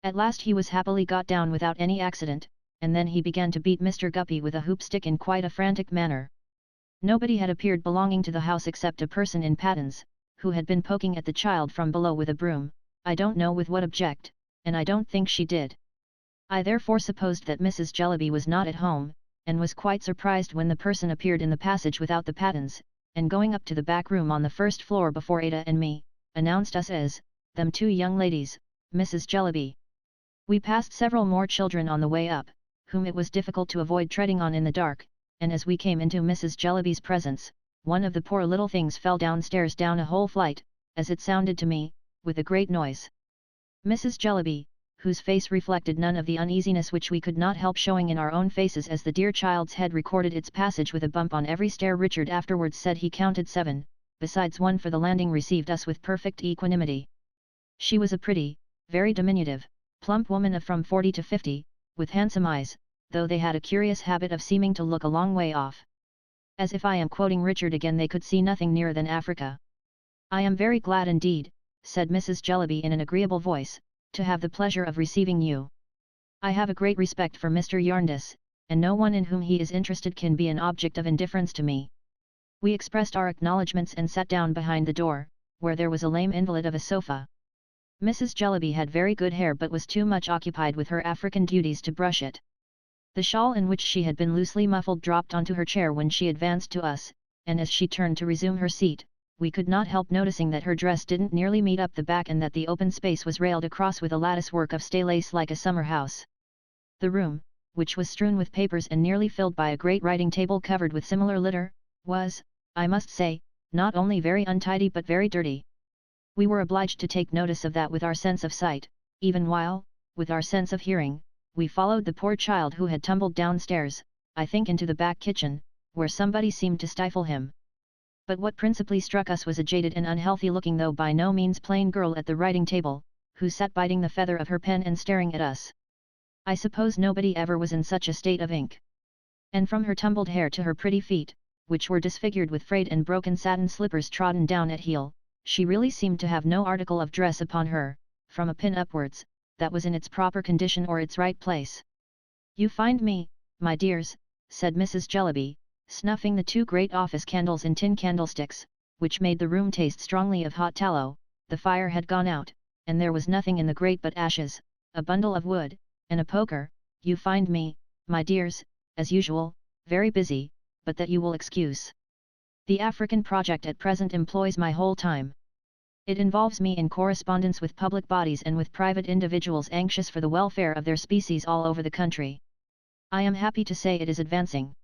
At last he was happily got down without any accident, and then he began to beat Mr. Guppy with a hoop stick in quite a frantic manner. Nobody had appeared belonging to the house except a person in pattens, who had been poking at the child from below with a broom, I don't know with what object, and I don't think she did. I therefore supposed that Mrs. Jellaby was not at home, and was quite surprised when the person appeared in the passage without the pattens, and going up to the back room on the first floor before Ada and me, announced us as, them two young ladies, Mrs. Jellaby. We passed several more children on the way up, whom it was difficult to avoid treading on in the dark, and as we came into Mrs. Jellaby's presence, one of the poor little things fell downstairs down a whole flight, as it sounded to me, with a great noise. Mrs. Jellaby, whose face reflected none of the uneasiness which we could not help showing in our own faces as the dear child's head recorded its passage with a bump on every stair, Richard afterwards said he counted 7, besides one for the landing, received us with perfect equanimity. She was a pretty, very diminutive, plump woman of from 40 to 50, with handsome eyes, though they had a curious habit of seeming to look a long way off. As if I am quoting Richard again, they could see nothing nearer than Africa. I am very glad indeed, said Mrs. Jellaby in an agreeable voice, to have the pleasure of receiving you. I have a great respect for Mr. Jarndyce, and no one in whom he is interested can be an object of indifference to me. We expressed our acknowledgments and sat down behind the door, where there was a lame invalid of a sofa. Mrs. Jellaby had very good hair but was too much occupied with her African duties to brush it. The shawl in which she had been loosely muffled dropped onto her chair when she advanced to us, and as she turned to resume her seat, we could not help noticing that her dress didn't nearly meet up the back and that the open space was railed across with a lattice work of stay lace like a summer house. The room, which was strewn with papers and nearly filled by a great writing table covered with similar litter, was, I must say, not only very untidy but very dirty. We were obliged to take notice of that with our sense of sight, even while, with our sense of hearing, we followed the poor child who had tumbled downstairs, I think into the back kitchen, where somebody seemed to stifle him. But what principally struck us was a jaded and unhealthy-looking though by no means plain girl at the writing table, who sat biting the feather of her pen and staring at us. I suppose nobody ever was in such a state of ink. And from her tumbled hair to her pretty feet, which were disfigured with frayed and broken satin slippers trodden down at heel, she really seemed to have no article of dress upon her, from a pin upwards, that was in its proper condition or its right place. You find me, my dears, said Mrs. Jellaby, snuffing the 2 great office candles in tin candlesticks, which made the room taste strongly of hot tallow. The fire had gone out, and there was nothing in the grate but ashes, a bundle of wood, and a poker. You find me, my dears, as usual, very busy, but that you will excuse. The African project at present employs my whole time. It involves me in correspondence with public bodies and with private individuals anxious for the welfare of their species all over the country. I am happy to say it is advancing.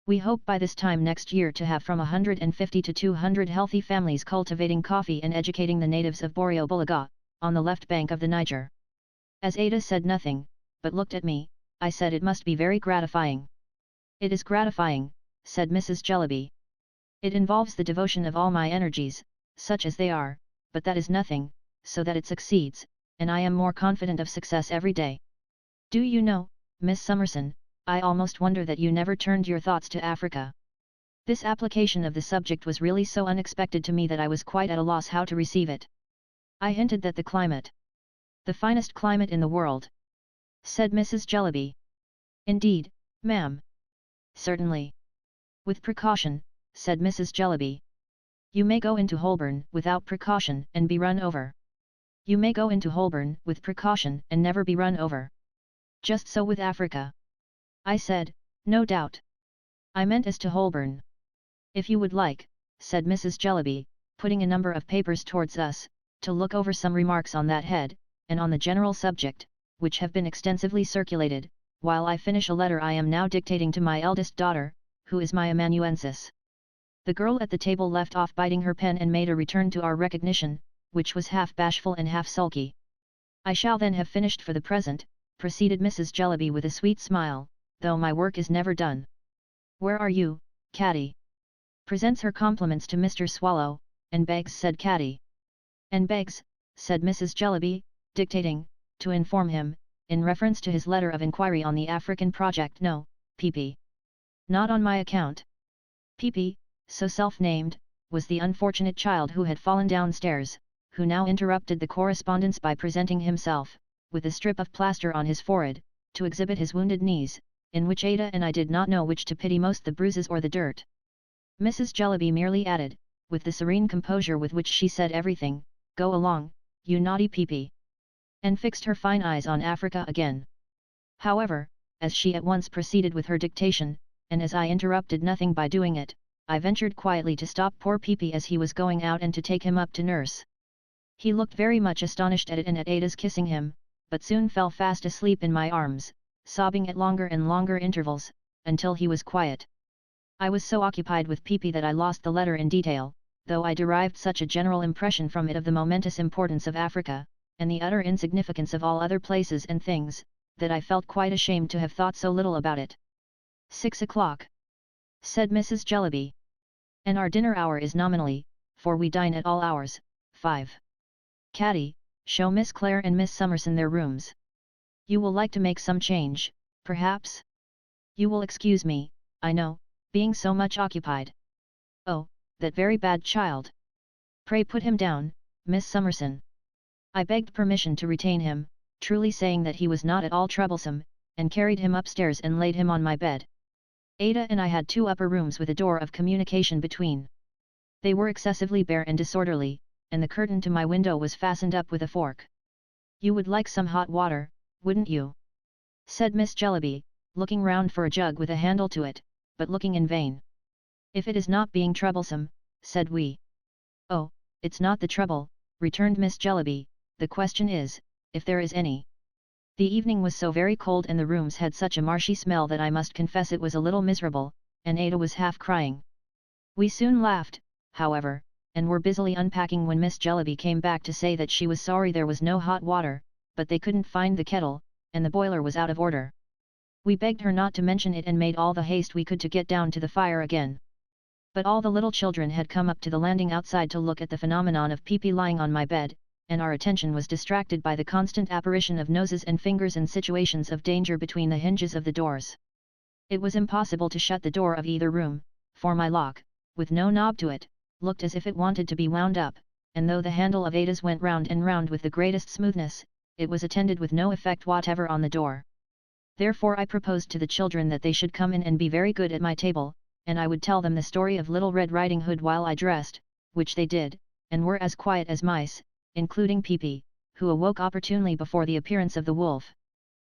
We hope by this time next year to have from 150 to 200 healthy families cultivating coffee and educating the natives of Boreo Bulaga, on the left bank of the Niger. As Ada said nothing, but looked at me, I said it must be very gratifying. It is gratifying, said Mrs. Jellyby. It involves the devotion of all my energies, such as they are, but that is nothing, so that it succeeds, and I am more confident of success every day. Do you know, Miss Summerson, I almost wonder that you never turned your thoughts to Africa. This application of the subject was really so unexpected to me that I was quite at a loss how to receive it. I hinted that the climate. The finest climate in the world. Said Mrs. Jellyby. Indeed, ma'am. Certainly. With precaution, said Mrs. Jellyby. You may go into Holborn without precaution and be run over. You may go into Holborn with precaution and never be run over. Just so with Africa. I said, no doubt. I meant as to Holborn. If you would like, said Mrs. Jellyby, putting a number of papers towards us, to look over some remarks on that head, and on the general subject, which have been extensively circulated, while I finish a letter I am now dictating to my eldest daughter, who is my amanuensis. The girl at the table left off biting her pen and made a return to our recognition, which was half bashful and half sulky. I shall then have finished for the present, proceeded Mrs. Jellyby with a sweet smile, though my work is never done. Where are you, Catty? Presents her compliments to Mr. Swallow, and begs, said Catty. And begs, said Mrs. Jellyby, dictating, to inform him, in reference to his letter of inquiry on the African project, no, Peepee. Not on my account. Peepee, so self-named, was the unfortunate child who had fallen downstairs, who now interrupted the correspondence by presenting himself, with a strip of plaster on his forehead, to exhibit his wounded knees, in which Ada and I did not know which to pity most, the bruises or the dirt. Mrs. Jellyby merely added, with the serene composure with which she said everything, go along, you naughty Peepee. And fixed her fine eyes on Africa again. However, as she at once proceeded with her dictation, and as I interrupted nothing by doing it, I ventured quietly to stop poor Peepee as he was going out and to take him up to nurse. He looked very much astonished at it and at Ada's kissing him, but soon fell fast asleep in my arms, sobbing at longer and longer intervals, until he was quiet. I was so occupied with Peepee that I lost the letter in detail, though I derived such a general impression from it of the momentous importance of Africa, and the utter insignificance of all other places and things, that I felt quite ashamed to have thought so little about it. 6 o'clock, said Mrs. Jellyby. And our dinner hour is nominally, for we dine at all hours, 5. Catty, show Miss Clare and Miss Summerson their rooms. You will like to make some change, perhaps? You will excuse me, I know, being so much occupied. Oh, that very bad child. Pray put him down, Miss Summerson. I begged permission to retain him, truly saying that he was not at all troublesome, and carried him upstairs and laid him on my bed. Ada and I had 2 upper rooms with a door of communication between. They were excessively bare and disorderly, and the curtain to my window was fastened up with a fork. You would like some hot water, wouldn't you? Said Miss Jellyby, looking round for a jug with a handle to it, but looking in vain. If it is not being troublesome, said we. Oh, it's not the trouble, returned Miss Jellyby, the question is, if there is any. The evening was so very cold and the rooms had such a marshy smell that I must confess it was a little miserable, and Ada was half crying. We soon laughed, however, and were busily unpacking when Miss Jellyby came back to say that she was sorry there was no hot water, but they couldn't find the kettle, and the boiler was out of order. We begged her not to mention it and made all the haste we could to get down to the fire again. But all the little children had come up to the landing outside to look at the phenomenon of Peepee lying on my bed, and our attention was distracted by the constant apparition of noses and fingers in situations of danger between the hinges of the doors. It was impossible to shut the door of either room, for my lock, with no knob to it, looked as if it wanted to be wound up, and though the handle of Ada's went round and round with the greatest smoothness, it was attended with no effect whatever on the door. Therefore I proposed to the children that they should come in and be very good at my table, and I would tell them the story of Little Red Riding Hood while I dressed, which they did, and were as quiet as mice, including Peepee, who awoke opportunely before the appearance of the wolf.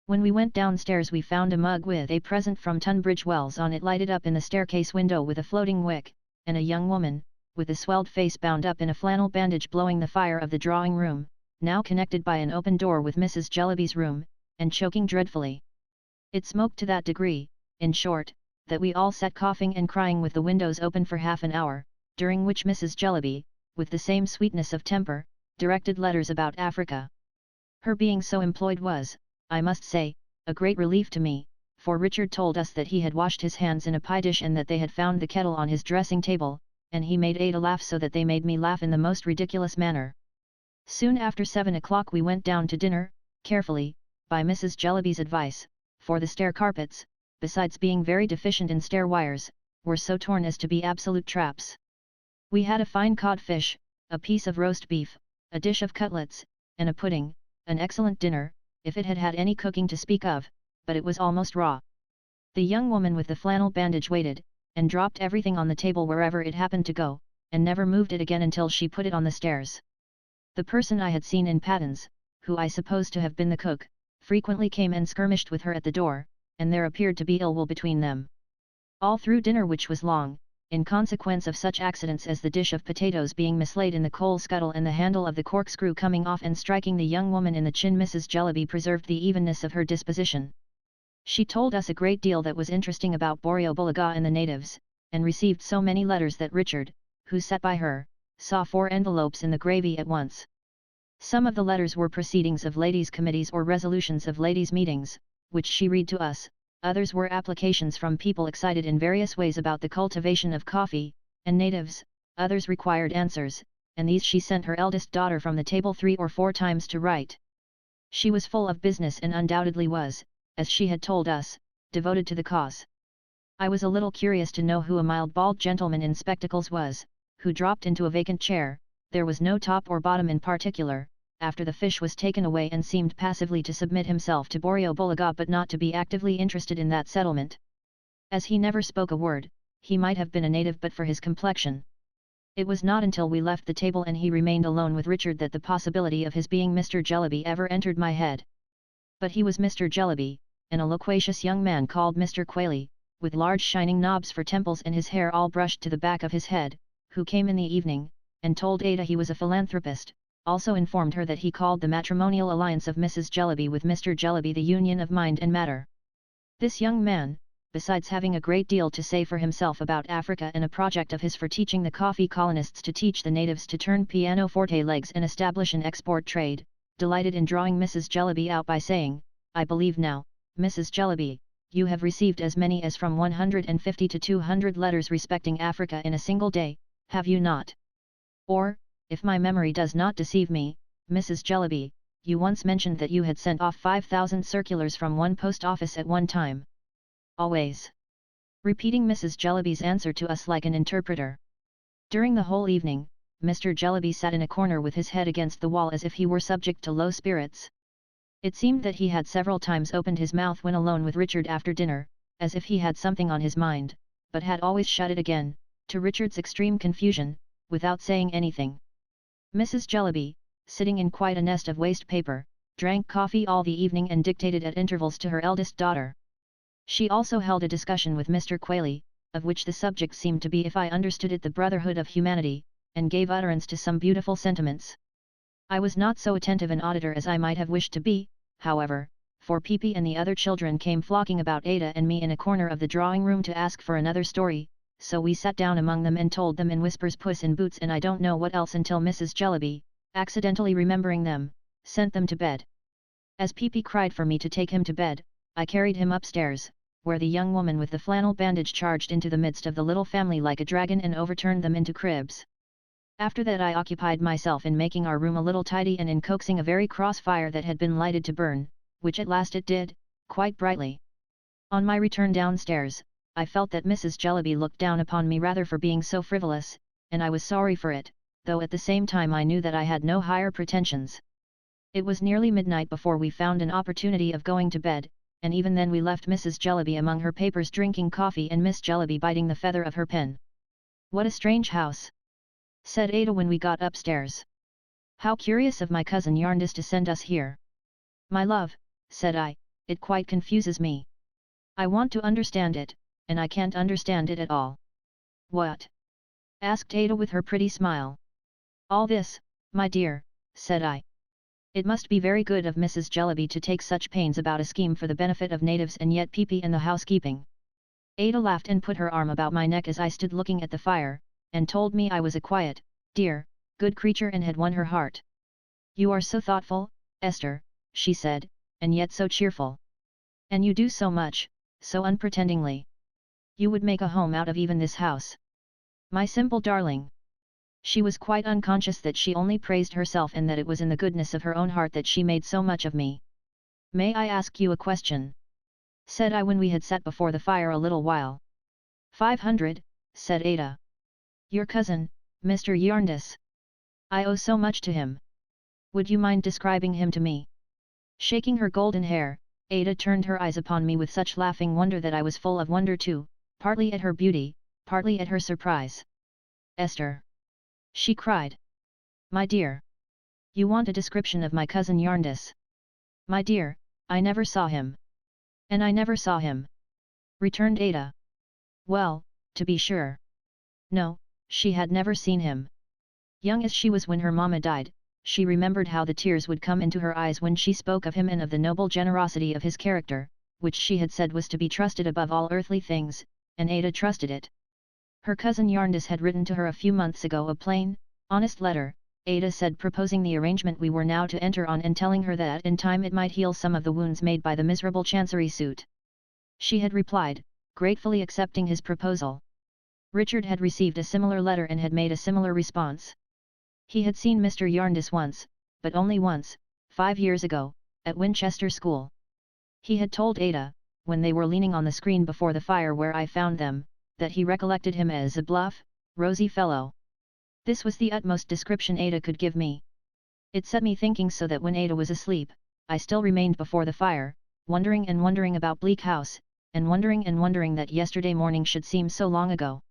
When we went downstairs we found a mug with a present from Tunbridge Wells on it lighted up in the staircase window with a floating wick, and a young woman, with a swelled face bound up in a flannel bandage blowing the fire of the drawing room, now connected by an open door with Mrs. Jellyby's room, and choking dreadfully. It smoked to that degree, in short, that we all sat coughing and crying with the windows open for half an hour, during which Mrs. Jellyby, with the same sweetness of temper, directed letters about Africa. Her being so employed was, I must say, a great relief to me, for Richard told us that he had washed his hands in a pie dish and that they had found the kettle on his dressing table, and he made Ada laugh so that they made me laugh in the most ridiculous manner. Soon after 7 o'clock we went down to dinner, carefully, by Mrs. Jellyby's advice, for the stair carpets, besides being very deficient in stair wires, were so torn as to be absolute traps. We had a fine codfish, a piece of roast beef, a dish of cutlets, and a pudding, an excellent dinner, if it had had any cooking to speak of, but it was almost raw. The young woman with the flannel bandage waited, and dropped everything on the table wherever it happened to go, and never moved it again until she put it on the stairs. The person I had seen in pattens, who I supposed to have been the cook, frequently came and skirmished with her at the door, and there appeared to be ill will between them. All through dinner, which was long, in consequence of such accidents as the dish of potatoes being mislaid in the coal scuttle and the handle of the corkscrew coming off and striking the young woman in the chin, Mrs. Jellyby preserved the evenness of her disposition. She told us a great deal that was interesting about Borrioboola and the natives, and received so many letters that Richard, who sat by her, saw 4 envelopes in the gravy at once. Some of the letters were proceedings of ladies' committees or resolutions of ladies' meetings, which she read to us. Others were applications from people excited in various ways about the cultivation of coffee, and natives. Others required answers, and these she sent her eldest daughter from the table 3 or 4 times to write. She was full of business and undoubtedly was, as she had told us, devoted to the cause. I was a little curious to know who a mild bald gentleman in spectacles was, who dropped into a vacant chair, there was no top or bottom in particular, after the fish was taken away, and seemed passively to submit himself to Borrioboola but not to be actively interested in that settlement. As he never spoke a word, he might have been a native but for his complexion. It was not until we left the table and he remained alone with Richard that the possibility of his being Mr. Jellyby ever entered my head. But he was Mr. Jellyby, and a loquacious young man called Mr. Quayle, with large shining knobs for temples and his hair all brushed to the back of his head, who came in the evening, and told Ada he was a philanthropist, also informed her that he called the matrimonial alliance of Mrs. Jellyby with Mr. Jellyby the union of mind and matter. This young man, besides having a great deal to say for himself about Africa and a project of his for teaching the coffee colonists to teach the natives to turn pianoforte legs and establish an export trade, delighted in drawing Mrs. Jellyby out by saying, I believe now, Mrs. Jellyby, you have received as many as from 150 to 200 letters respecting Africa in a single day, have you not? Or, if my memory does not deceive me, Mrs. Jellyby, you once mentioned that you had sent off 5,000 circulars from one post office at one time. Always. Repeating Mrs. Jellyby's answer to us like an interpreter. During the whole evening, Mr. Jellyby sat in a corner with his head against the wall as if he were subject to low spirits. It seemed that he had several times opened his mouth when alone with Richard after dinner, as if he had something on his mind, but had always shut it again, to Richard's extreme confusion, without saying anything. Mrs. Jellyby, sitting in quite a nest of waste paper, drank coffee all the evening and dictated at intervals to her eldest daughter. She also held a discussion with Mr. Quayle, of which the subject seemed to be, if I understood it, the brotherhood of humanity, and gave utterance to some beautiful sentiments. I was not so attentive an auditor as I might have wished to be, however, for Peepee and the other children came flocking about Ada and me in a corner of the drawing room to ask for another story, so we sat down among them and told them in whispers Puss in Boots and I don't know what else until Mrs. Jellyby, accidentally remembering them, sent them to bed. As Peepee cried for me to take him to bed, I carried him upstairs, where the young woman with the flannel bandage charged into the midst of the little family like a dragon and overturned them into cribs. After that I occupied myself in making our room a little tidy and in coaxing a very cross fire that had been lighted to burn, which at last it did, quite brightly. On my return downstairs, I felt that Mrs. Jellyby looked down upon me rather for being so frivolous, and I was sorry for it, though at the same time I knew that I had no higher pretensions. It was nearly midnight before we found an opportunity of going to bed, and even then we left Mrs. Jellyby among her papers drinking coffee and Miss Jellyby biting the feather of her pen. What a strange house! Said Ada when we got upstairs. How curious of my cousin Yarndis to send us here. My love, said I, it quite confuses me. I want to understand it, and I can't understand it at all. What? asked Ada with her pretty smile. All this, my dear, said I. It must be very good of Mrs. Jellyby to take such pains about a scheme for the benefit of natives and yet pee in the housekeeping. Ada laughed and put her arm about my neck as I stood looking at the fire, and told me I was a quiet, dear, good creature and had won her heart. You are so thoughtful, Esther, she said, and yet so cheerful. And you do so much, so unpretendingly. You would make a home out of even this house. My simple darling. She was quite unconscious that she only praised herself and that it was in the goodness of her own heart that she made so much of me. May I ask you a question? Said I when we had sat before the fire a little while. 500, said Ada. Your cousin, Mr. Yarndis. I owe so much to him. Would you mind describing him to me? Shaking her golden hair, Ada turned her eyes upon me with such laughing wonder that I was full of wonder too, partly at her beauty, partly at her surprise. Esther! She cried. My dear! You want a description of my cousin Yarndis? My dear, I never saw him. And I never saw him. Returned Ada. Well, to be sure. No, she had never seen him. Young as she was when her mamma died, she remembered how the tears would come into her eyes when she spoke of him and of the noble generosity of his character, which she had said was to be trusted above all earthly things, and Ada trusted it. Her cousin Yarndis had written to her a few months ago a plain, honest letter, Ada said, proposing the arrangement we were now to enter on and telling her that in time it might heal some of the wounds made by the miserable chancery suit. She had replied, gratefully accepting his proposal. Richard had received a similar letter and had made a similar response. He had seen Mr. Yarndis once, but only once, 5 years ago, at Winchester School. He had told Ada, when they were leaning on the screen before the fire where I found them, that he recollected him as a bluff, rosy fellow. This was the utmost description Ada could give me. It set me thinking so that when Ada was asleep, I still remained before the fire, wondering and wondering about Bleak House, and wondering that yesterday morning should seem so long ago.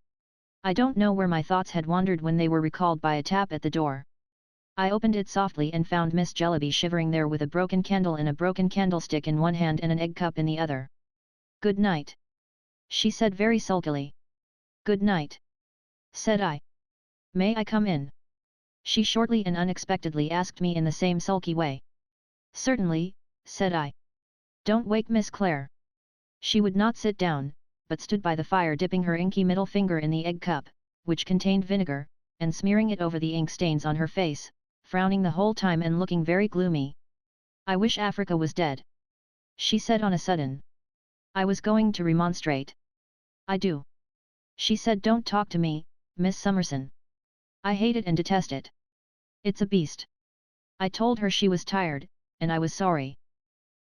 I don't know where my thoughts had wandered when they were recalled by a tap at the door. I opened it softly and found Miss Jellyby shivering there with a broken candle and a broken candlestick in one hand and an egg cup in the other. Good night, she said very sulkily. Good night, said I. May I come in? She shortly and unexpectedly asked me in the same sulky way. Certainly, said I. Don't wake Miss Clare. She would not sit down, but stood by the fire dipping her inky middle finger in the egg cup, which contained vinegar, and smearing it over the ink stains on her face, frowning the whole time and looking very gloomy. I wish Africa was dead, she said on a sudden. I was going to remonstrate. I do. She said, don't talk to me, Miss Summerson. I hate it and detest it. It's a beast. I told her she was tired, and I was sorry.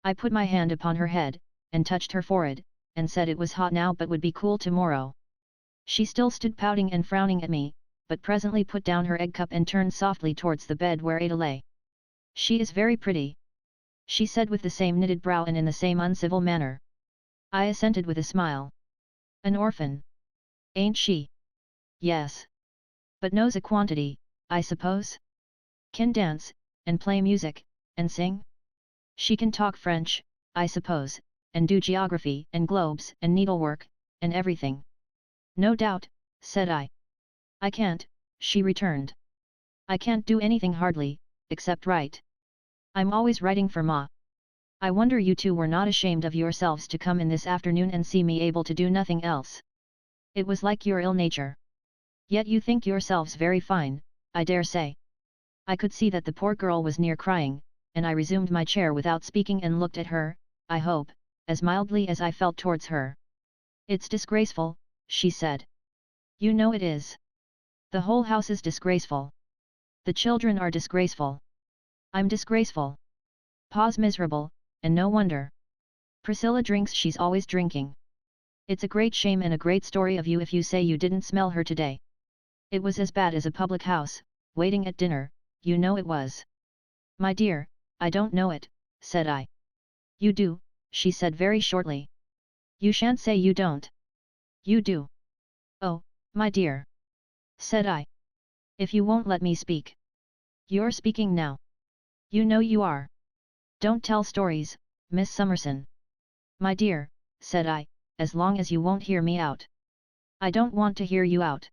I put my hand upon her head, and touched her forehead, and said it was hot now but would be cool tomorrow. She still stood pouting and frowning at me, but presently put down her egg cup and turned softly towards the bed where Ada lay. She is very pretty, she said with the same knitted brow and in the same uncivil manner. I assented with a smile. An orphan, ain't she? Yes. But knows a quantity, I suppose? Can dance, and play music, and sing? She can talk French, I suppose, and do geography and globes and needlework, and everything. No doubt, said I. I can't, she returned. I can't do anything hardly, except write. I'm always writing for Ma. I wonder you two were not ashamed of yourselves to come in this afternoon and see me able to do nothing else. It was like your ill nature. Yet you think yourselves very fine, I dare say. I could see that the poor girl was near crying, and I resumed my chair without speaking and looked at her, I hope, as mildly as I felt towards her. It's disgraceful, she said. You know it is. The whole house is disgraceful. The children are disgraceful. I'm disgraceful. Pa's miserable, and no wonder. Priscilla drinks, she's always drinking. It's a great shame and a great story of you if you say you didn't smell her today. It was as bad as a public house, waiting at dinner, you know it was. My dear, I don't know it, said I. You do, she said very shortly. You shan't say you don't. You do. Oh, my dear, said I. If you won't let me speak. You're speaking now. You know you are. Don't tell stories, Miss Summerson. My dear, said I, as long as you won't hear me out. I don't want to hear you out.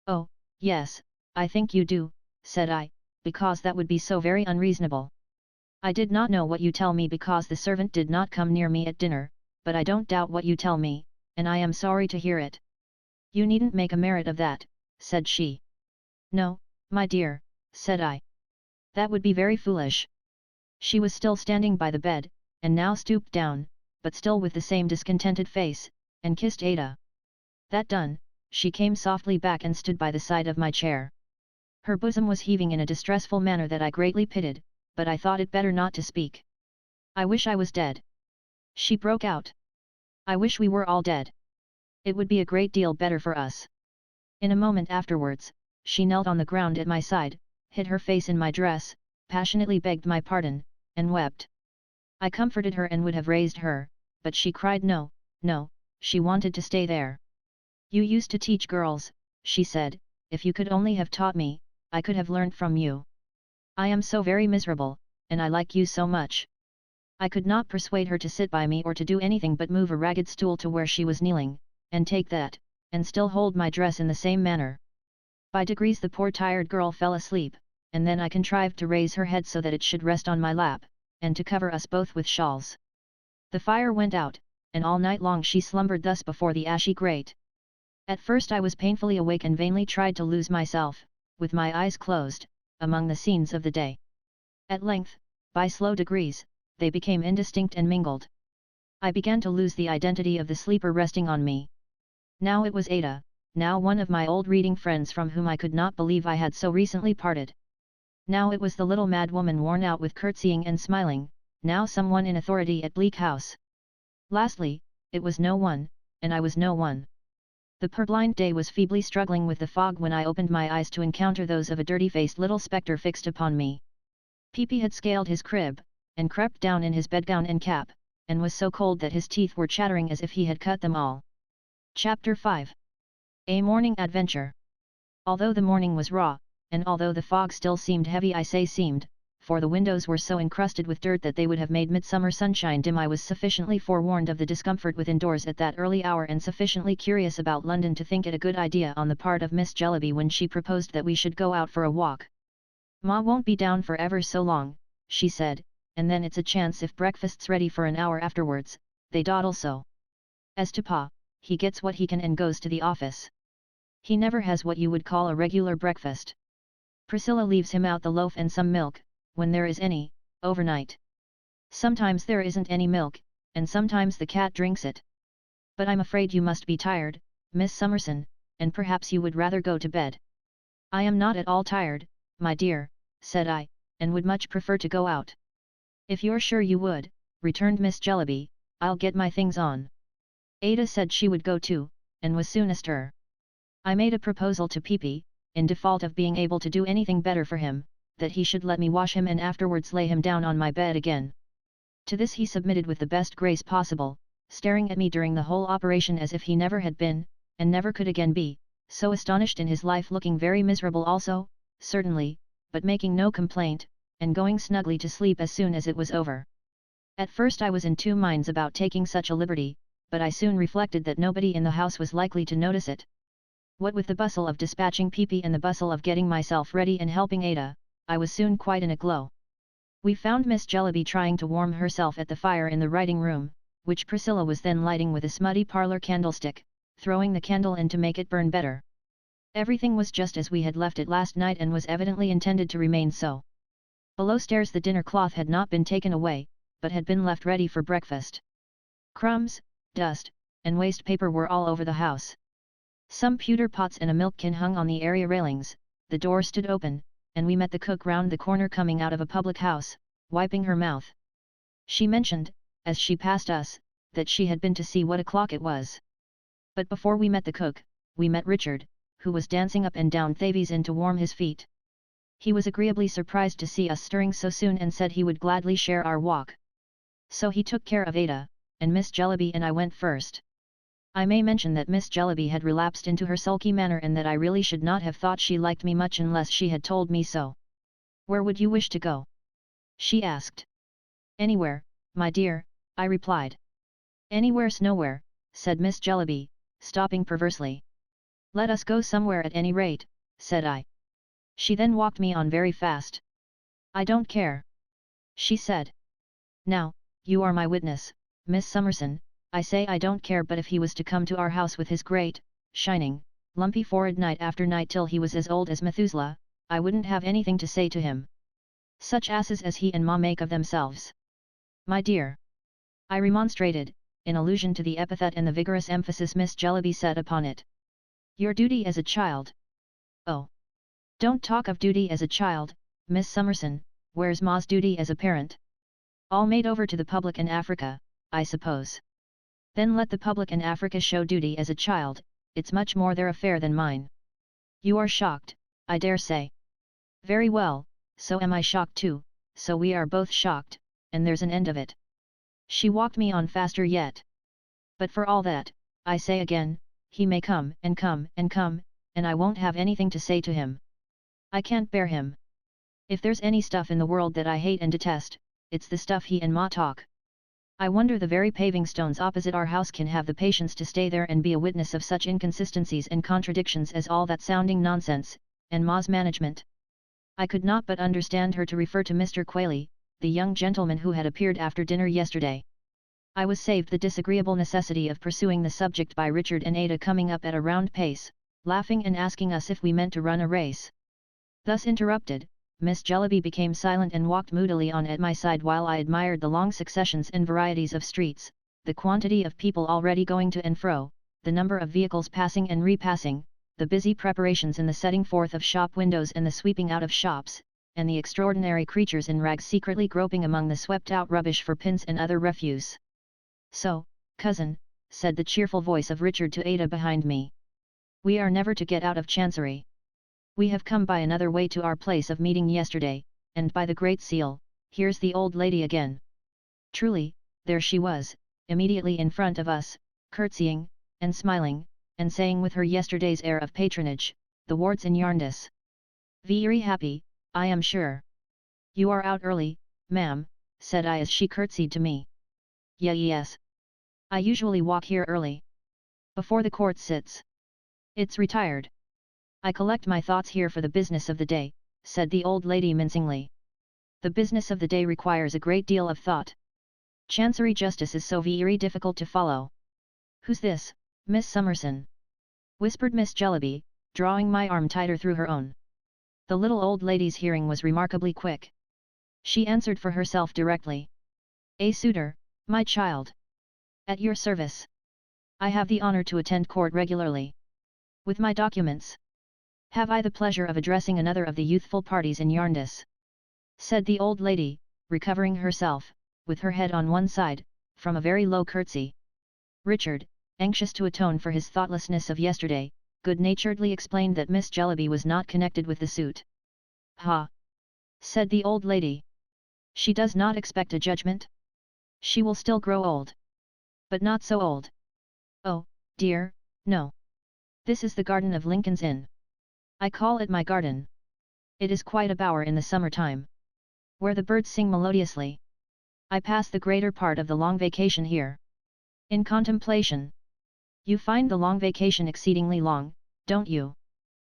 Oh, Yes, I think you do, said I, because that would be so very unreasonable. I did not know what you tell me because the servant did not come near me at dinner, but I don't doubt what you tell me, and I am sorry to hear it. You needn't make a merit of that, said she. No, my dear, said I. That would be very foolish. She was still standing by the bed, and now stooped down, but still with the same discontented face, and kissed Ada. That done, she came softly back and stood by the side of my chair. Her bosom was heaving in a distressful manner that I greatly pitied, but I thought it better not to speak. I wish I was dead. She broke out. I wish we were all dead. It would be a great deal better for us. In a moment afterwards, she knelt on the ground at my side, hid her face in my dress, passionately begged my pardon, and wept. I comforted her and would have raised her, but she cried no, no, she wanted to stay there. You used to teach girls, she said, if you could only have taught me, I could have learnt from you. I am so very miserable, and I like you so much. I could not persuade her to sit by me or to do anything but move a ragged stool to where she was kneeling, and take that, and still hold my dress in the same manner. By degrees the poor tired girl fell asleep, and then I contrived to raise her head so that it should rest on my lap, and to cover us both with shawls. The fire went out, and all night long she slumbered thus before the ashy grate. At first I was painfully awake and vainly tried to lose myself, with my eyes closed, among the scenes of the day. At length, by slow degrees, they became indistinct and mingled. I began to lose the identity of the sleeper resting on me. Now it was Ada, now one of my old reading friends from whom I could not believe I had so recently parted. Now it was the little mad woman worn out with curtsying and smiling, now someone in authority at Bleak House. Lastly, it was no one, and I was no one. The purblind day was feebly struggling with the fog when I opened my eyes to encounter those of a dirty-faced little spectre fixed upon me. Peepy had scaled his crib, and crept down in his bedgown and cap, and was so cold that his teeth were chattering as if he had cut them all. Chapter 5. A Morning Adventure. Although the morning was raw, and although the fog still seemed heavy, I say seemed, for the windows were so encrusted with dirt that they would have made midsummer sunshine dim, I was sufficiently forewarned of the discomfort within doors at that early hour, and sufficiently curious about London to think it a good idea on the part of Miss Jellyby when she proposed that we should go out for a walk. "Ma won't be down for ever so long," she said, "and then it's a chance if breakfast's ready for an hour afterwards, they dawdle so. As to Pa, he gets what he can and goes to the office. He never has what you would call a regular breakfast. Priscilla leaves him out the loaf and some milk, when there is any, overnight. Sometimes there isn't any milk, and sometimes the cat drinks it. But I'm afraid you must be tired, Miss Summerson, and perhaps you would rather go to bed." "I am not at all tired, my dear," said I, "and would much prefer to go out." "If you're sure you would," returned Miss Jellyby, "I'll get my things on." Ada said she would go too, and was soon astir. I made a proposal to Peepy, in default of being able to do anything better for him, that he should let me wash him and afterwards lay him down on my bed again. To this he submitted with the best grace possible, staring at me during the whole operation as if he never had been, and never could again be, so astonished in his life, looking very miserable also, certainly, but making no complaint, and going snugly to sleep as soon as it was over. At first I was in two minds about taking such a liberty, but I soon reflected that nobody in the house was likely to notice it. What with the bustle of dispatching Peepy and the bustle of getting myself ready and helping Ada, I was soon quite in a glow. We found Miss Jellyby trying to warm herself at the fire in the writing room, which Priscilla was then lighting with a smutty parlour candlestick, throwing the candle in to make it burn better. Everything was just as we had left it last night and was evidently intended to remain so. Below stairs the dinner cloth had not been taken away, but had been left ready for breakfast. Crumbs, dust, and waste paper were all over the house. Some pewter pots and a milk can hung on the area railings. The door stood open, and we met the cook round the corner coming out of a public house, wiping her mouth. She mentioned, as she passed us, that she had been to see what o'clock it was. But before we met the cook, we met Richard, who was dancing up and down Thavies Inn to warm his feet. He was agreeably surprised to see us stirring so soon and said he would gladly share our walk. So he took care of Ada, and Miss Jellyby and I went first. I may mention that Miss Jellyby had relapsed into her sulky manner and that I really should not have thought she liked me much unless she had told me so. "Where would you wish to go?" she asked. "Anywhere, my dear," I replied. "Anywhere's nowhere," said Miss Jellyby, stopping perversely. "Let us go somewhere at any rate," said I. She then walked me on very fast. I don't care, she said. Now, you are my witness, Miss Summerson. I say I don't care, but if he was to come to our house with his great, shining, lumpy forehead night after night till he was as old as Methuselah, I wouldn't have anything to say to him. Such asses as he and Ma make of themselves. My dear, I remonstrated, in allusion to the epithet and the vigorous emphasis Miss Jellyby set upon it. Your duty as a child. Oh! Don't talk of duty as a child, Miss Summerson. Where's Ma's duty as a parent? All made over to the public in Africa, I suppose. Then let the public in Africa show duty as a child, it's much more their affair than mine. You are shocked, I dare say. Very well, so am I shocked too, so we are both shocked, and there's an end of it. She walked me on faster yet. But for all that, I say again, he may come and come and come, and I won't have anything to say to him. I can't bear him. If there's any stuff in the world that I hate and detest, it's the stuff he and Ma talk. I wonder the very paving stones opposite our house can have the patience to stay there and be a witness of such inconsistencies and contradictions as all that sounding nonsense, and Ma's management. I could not but understand her to refer to Mr. Quayle, the young gentleman who had appeared after dinner yesterday. I was saved the disagreeable necessity of pursuing the subject by Richard and Ada coming up at a round pace, laughing and asking us if we meant to run a race. Thus interrupted, Miss Jellyby became silent and walked moodily on at my side while I admired the long successions and varieties of streets, the quantity of people already going to and fro, the number of vehicles passing and repassing, the busy preparations in the setting forth of shop windows and the sweeping out of shops, and the extraordinary creatures in rags secretly groping among the swept-out rubbish for pins and other refuse. So, cousin, said the cheerful voice of Richard to Ada behind me. We are never to get out of Chancery. We have come by another way to our place of meeting yesterday, and by the Great Seal, here's the old lady again. Truly, there she was, immediately in front of us, curtsying, and smiling, and saying with her yesterday's air of patronage, the wards in Yarndis. Very happy, I am sure. You are out early, ma'am, said I as she curtsied to me. Yes. I usually walk here early. Before the court sits. It's retired. I collect my thoughts here for the business of the day, said the old lady mincingly. The business of the day requires a great deal of thought. Chancery justice is so very difficult to follow. Who's this, Miss Summerson? Whispered Miss Jellyby, drawing my arm tighter through her own. The little old lady's hearing was remarkably quick. She answered for herself directly. A suitor, my child. At your service. I have the honor to attend court regularly. With my documents. Have I the pleasure of addressing another of the youthful parties in Yarndis? Said the old lady, recovering herself, with her head on one side, from a very low curtsy. Richard, anxious to atone for his thoughtlessness of yesterday, good-naturedly explained that Miss Jellyby was not connected with the suit. Ha! Said the old lady. She does not expect a judgment? She will still grow old. But not so old. Oh, dear, no. This is the garden of Lincoln's Inn. I call it my garden. It is quite a bower in the summer-time, where the birds sing melodiously. I pass the greater part of the long vacation here. In contemplation. You find the long vacation exceedingly long, don't you?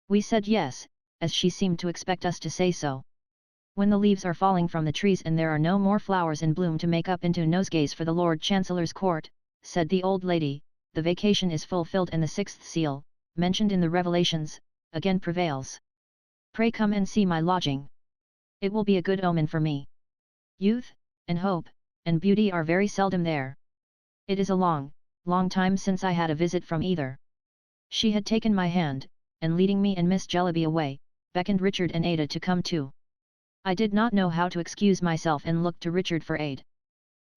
We said yes, as she seemed to expect us to say so. When the leaves are falling from the trees and there are no more flowers in bloom to make up into nosegays for the Lord Chancellor's court, said the old lady, the vacation is fulfilled and the sixth seal, mentioned in the Revelations, again prevails. Pray come and see my lodging. It will be a good omen for me. Youth, and hope, and beauty are very seldom there. It is a long, long time since I had a visit from either. She had taken my hand, and leading me and Miss Jellyby away, beckoned Richard and Ada to come too. I did not know how to excuse myself and looked to Richard for aid.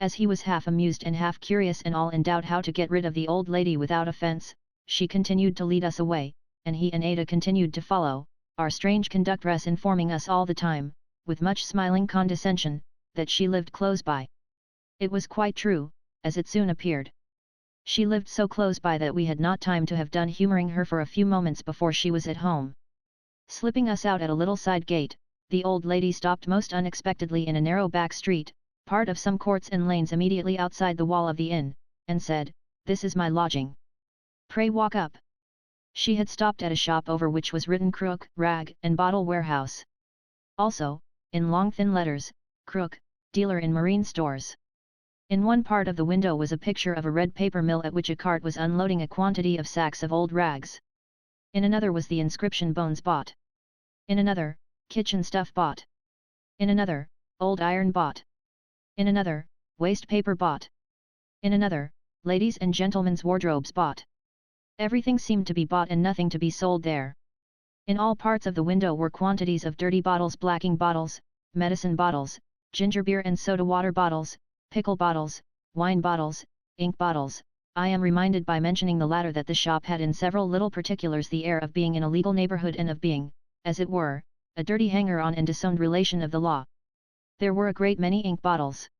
As he was half amused and half curious and all in doubt how to get rid of the old lady without offence, she continued to lead us away, and he and Ada continued to follow, our strange conductress informing us all the time, with much smiling condescension, that she lived close by. It was quite true, as it soon appeared. She lived so close by that we had not time to have done humouring her for a few moments before she was at home. Slipping us out at a little side gate, the old lady stopped most unexpectedly in a narrow back street, part of some courts and lanes immediately outside the wall of the inn, and said, "This is my lodging. Pray walk up." She had stopped at a shop over which was written Crook, Rag and Bottle Warehouse. Also, in long thin letters, Crook, dealer in marine stores. In one part of the window was a picture of a red paper mill at which a cart was unloading a quantity of sacks of old rags. In another was the inscription Bones bought. In another, kitchen stuff bought. In another, old iron bought. In another, waste paper bought. In another, ladies' and gentlemen's wardrobes bought. Everything seemed to be bought and nothing to be sold there. In all parts of the window were quantities of dirty bottles, blacking bottles, medicine bottles, ginger beer and soda water bottles, pickle bottles, wine bottles, ink bottles. I am reminded by mentioning the latter that the shop had in several little particulars the air of being in a legal neighborhood and of being, as it were, a dirty hanger-on and disowned relation of the law. There were a great many ink bottles.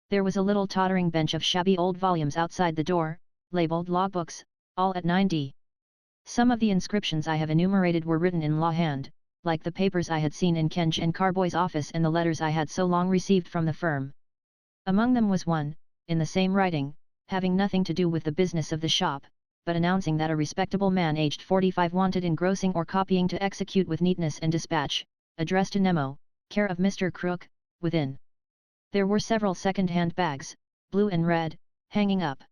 There was a little tottering bench of shabby old volumes outside the door, labelled logbooks, all at 9d. Some of the inscriptions I have enumerated were written in law hand, like the papers I had seen in Kenge and Carboy's office and the letters I had so long received from the firm. Among them was one, in the same writing, having nothing to do with the business of the shop, but announcing that a respectable man aged 45 wanted engrossing or copying to execute with neatness and dispatch, addressed to Nemo, care of Mr. Crook, within. There were several second-hand bags, blue and red, hanging up.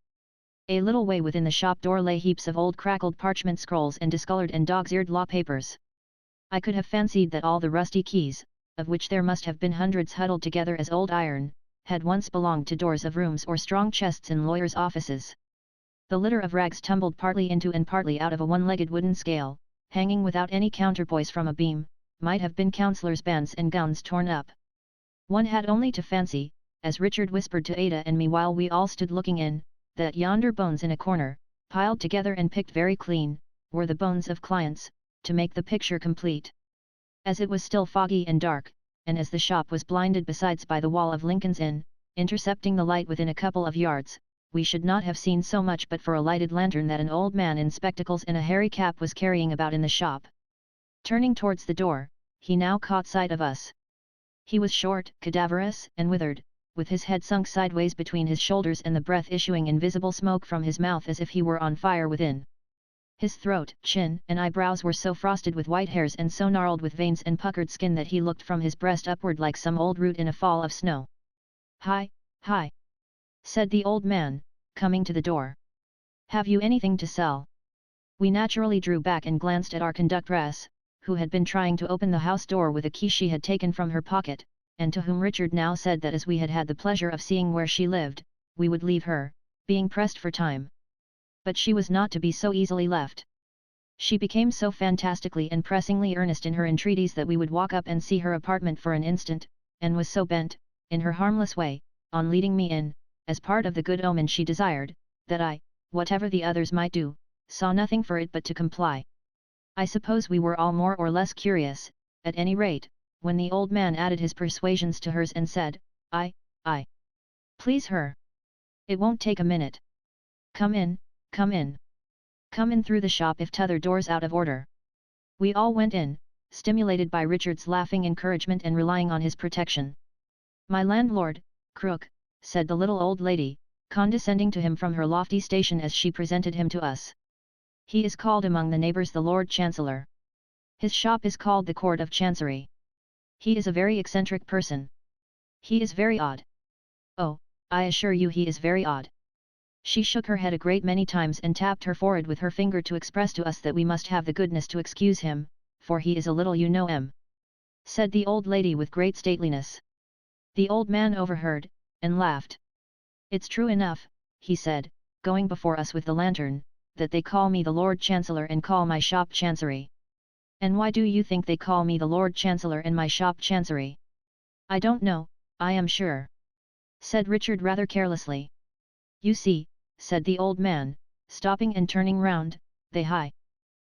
A little way within the shop door lay heaps of old crackled parchment scrolls and discolored and dog's-eared law papers. I could have fancied that all the rusty keys, of which there must have been hundreds huddled together as old iron, had once belonged to doors of rooms or strong chests in lawyers' offices. The litter of rags tumbled partly into and partly out of a one-legged wooden scale, hanging without any counterpoise from a beam, might have been counsellors' bands and gowns torn up. One had only to fancy, as Richard whispered to Ada and me while we all stood looking in, that yonder bones in a corner, piled together and picked very clean, were the bones of clients, to make the picture complete. As it was still foggy and dark, and as the shop was blinded besides by the wall of Lincoln's Inn, intercepting the light within a couple of yards, we should not have seen so much but for a lighted lantern that an old man in spectacles and a hairy cap was carrying about in the shop. Turning towards the door, he now caught sight of us. He was short, cadaverous, and withered, with his head sunk sideways between his shoulders and the breath issuing invisible smoke from his mouth as if he were on fire within. His throat, chin, and eyebrows were so frosted with white hairs and so gnarled with veins and puckered skin that he looked from his breast upward like some old root in a fall of snow. "Hi, hi!" said the old man, coming to the door. "Have you anything to sell?" We naturally drew back and glanced at our conductress, who had been trying to open the house door with a key she had taken from her pocket, and to whom Richard now said that as we had had the pleasure of seeing where she lived, we would leave her, being pressed for time. But she was not to be so easily left. She became so fantastically and pressingly earnest in her entreaties that we would walk up and see her apartment for an instant, and was so bent, in her harmless way, on leading me in, as part of the good omen she desired, that I, whatever the others might do, saw nothing for it but to comply. I suppose we were all more or less curious, at any rate, when the old man added his persuasions to hers and said, I, please her. It won't take a minute. Come in, come in. Come in through the shop if t'other door's out of order." We all went in, stimulated by Richard's laughing encouragement and relying on his protection. "My landlord, Crook," said the little old lady, condescending to him from her lofty station as she presented him to us. "He is called among the neighbours the Lord Chancellor. His shop is called the Court of Chancery. He is a very eccentric person. He is very odd. Oh, I assure you he is very odd." She shook her head a great many times and tapped her forehead with her finger to express to us that we must have the goodness to excuse him, for he is a little said the old lady with great stateliness. The old man overheard, and laughed. "It's true enough," he said, going before us with the lantern, "that they call me the Lord Chancellor and call my shop Chancery. And why do you think they call me the Lord Chancellor and my shop Chancery?" "I don't know, I am sure," said Richard rather carelessly. "You see," said the old man, stopping and turning round,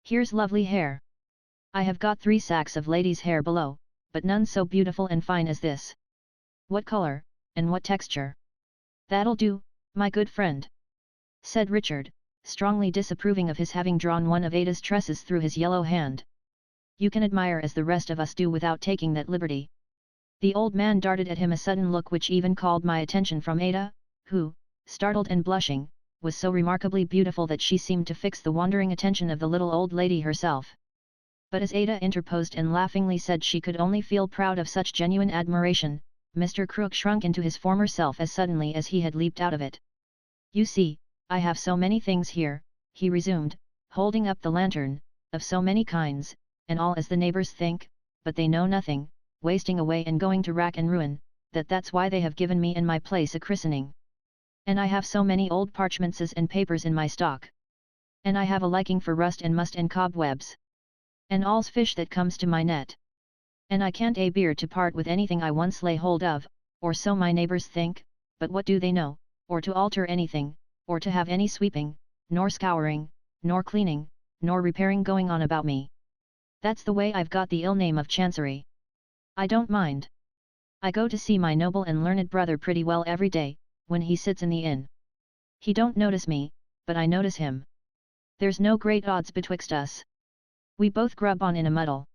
"here's lovely hair. I have got 3 sacks of ladies' hair below, but none so beautiful and fine as this. What colour, and what texture?" "That'll do, my good friend," said Richard, strongly disapproving of his having drawn one of Ada's tresses through his yellow hand. "You can admire as the rest of us do without taking that liberty." The old man darted at him a sudden look which even called my attention from Ada, who, startled and blushing, was so remarkably beautiful that she seemed to fix the wandering attention of the little old lady herself. But as Ada interposed and laughingly said she could only feel proud of such genuine admiration, Mr. Crook shrunk into his former self as suddenly as he had leaped out of it. "You see, I have so many things here," he resumed, holding up the lantern, "of so many kinds, and all as the neighbors think, but they know nothing, wasting away and going to rack and ruin, that's why they have given me and my place a christening. And I have so many old parchmentses and papers in my stock. And I have a liking for rust and must and cobwebs. And all's fish that comes to my net. And I can't bear to part with anything I once lay hold of, or so my neighbors think, but what do they know, or to alter anything, or to have any sweeping, nor scouring, nor cleaning, nor repairing going on about me. That's the way I've got the ill name of Chancery. I don't mind. I go to see my noble and learned brother pretty well every day, when he sits in the inn. He don't notice me, but I notice him. There's no great odds betwixt us. We both grub on in a muddle.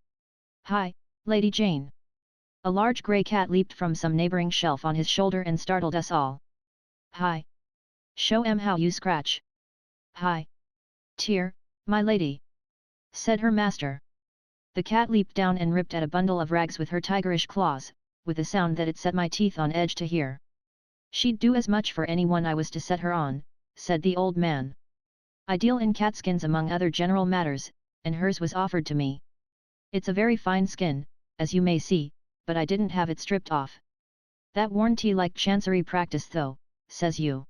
Hi, Lady Jane!" A large grey cat leaped from some neighbouring shelf on his shoulder and startled us all. "Hi! Show 'em how you scratch!" "Hi! Tear, my lady!" said her master. The cat leaped down and ripped at a bundle of rags with her tigerish claws, with a sound that it set my teeth on edge to hear. "She'd do as much for anyone I was to set her on," said the old man. "I deal in catskins among other general matters, and hers was offered to me. It's a very fine skin, as you may see, but I didn't have it stripped off. That warranty like Chancery practice though, says you."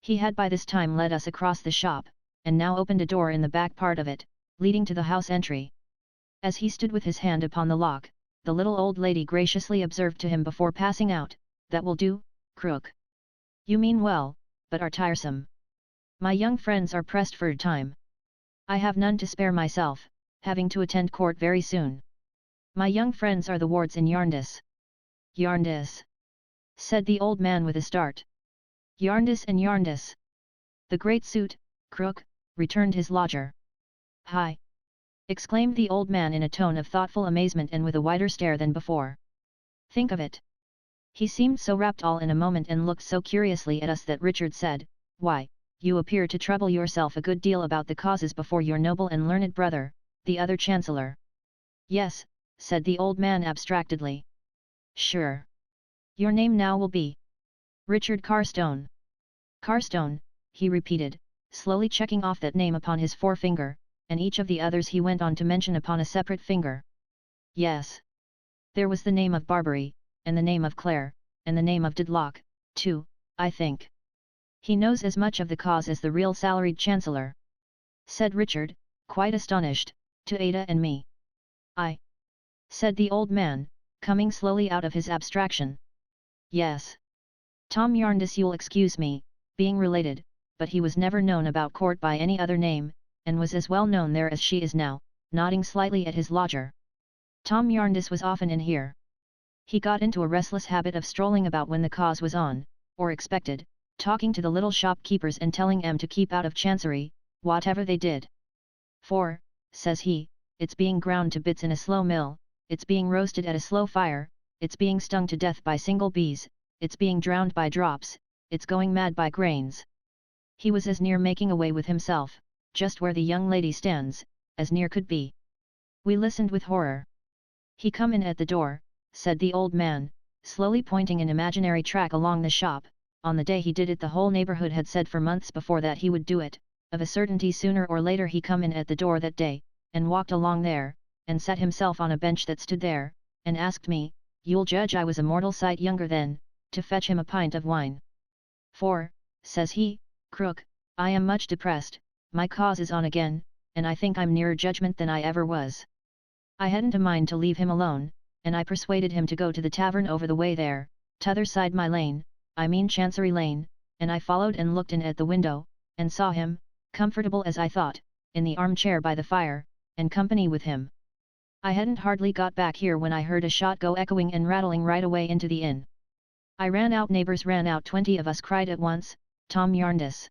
He had by this time led us across the shop, and now opened a door in the back part of it, leading to the house entry. As he stood with his hand upon the lock, the little old lady graciously observed to him before passing out, "That will do, Crook. You mean well, but are tiresome. My young friends are pressed for time. I have none to spare myself, having to attend court very soon. My young friends are the wards in Yarndis." "Yarndis?" said the old man with a start. "Yarndis and Yarndis. The great suit, Crook," returned his lodger. "Hi!" exclaimed the old man in a tone of thoughtful amazement and with a wider stare than before. "Think of it!" He seemed so rapt all in a moment and looked so curiously at us that Richard said, "Why, you appear to trouble yourself a good deal about the causes before your noble and learned brother, the other chancellor." "Yes," said the old man abstractedly. "Sure. Your name now will be Richard Carstone." "Carstone," he repeated, slowly checking off that name upon his forefinger, and each of the others he went on to mention upon a separate finger. "Yes. There was the name of Barbary, and the name of Clare, and the name of Dedlock, too, I think. He knows as much of the cause as the real salaried chancellor," said Richard, quite astonished, to Ada and me. "I," said the old man, coming slowly out of his abstraction. "Yes. Tom Yarndis, you'll excuse me, being related, but he was never known about court by any other name, and was as well known there as she is now," nodding slightly at his lodger. "Tom Yarndis was often in here. He got into a restless habit of strolling about when the cause was on, or expected, talking to the little shopkeepers and telling 'em to keep out of Chancery, whatever they did. 'For,' says he, 'it's being ground to bits in a slow mill, it's being roasted at a slow fire, it's being stung to death by single bees, it's being drowned by drops, it's going mad by grains.' He was as near making away with himself, just where the young lady stands, as near could be." We listened with horror. "He come in at the door," said the old man, slowly pointing an imaginary track along the shop. "On the day he did it the whole neighbourhood had said for months before that he would do it, of a certainty sooner or later he come in at the door that day, and walked along there, and sat himself on a bench that stood there, and asked me, you'll judge I was a mortal sight younger then, to fetch him a pint of wine. 'For,' says he, 'Crook, I am much depressed, my cause is on again, and I think I'm nearer judgment than I ever was.' I hadn't a mind to leave him alone, and I persuaded him to go to the tavern over the way there, t'other side my lane, I mean Chancery Lane, and I followed and looked in at the window, and saw him, comfortable as I thought, in the armchair by the fire, and company with him. I hadn't hardly got back here when I heard a shot go echoing and rattling right away into the inn. I ran out, neighbours ran out, 20 of us cried at once, 'Tom Yarndis!'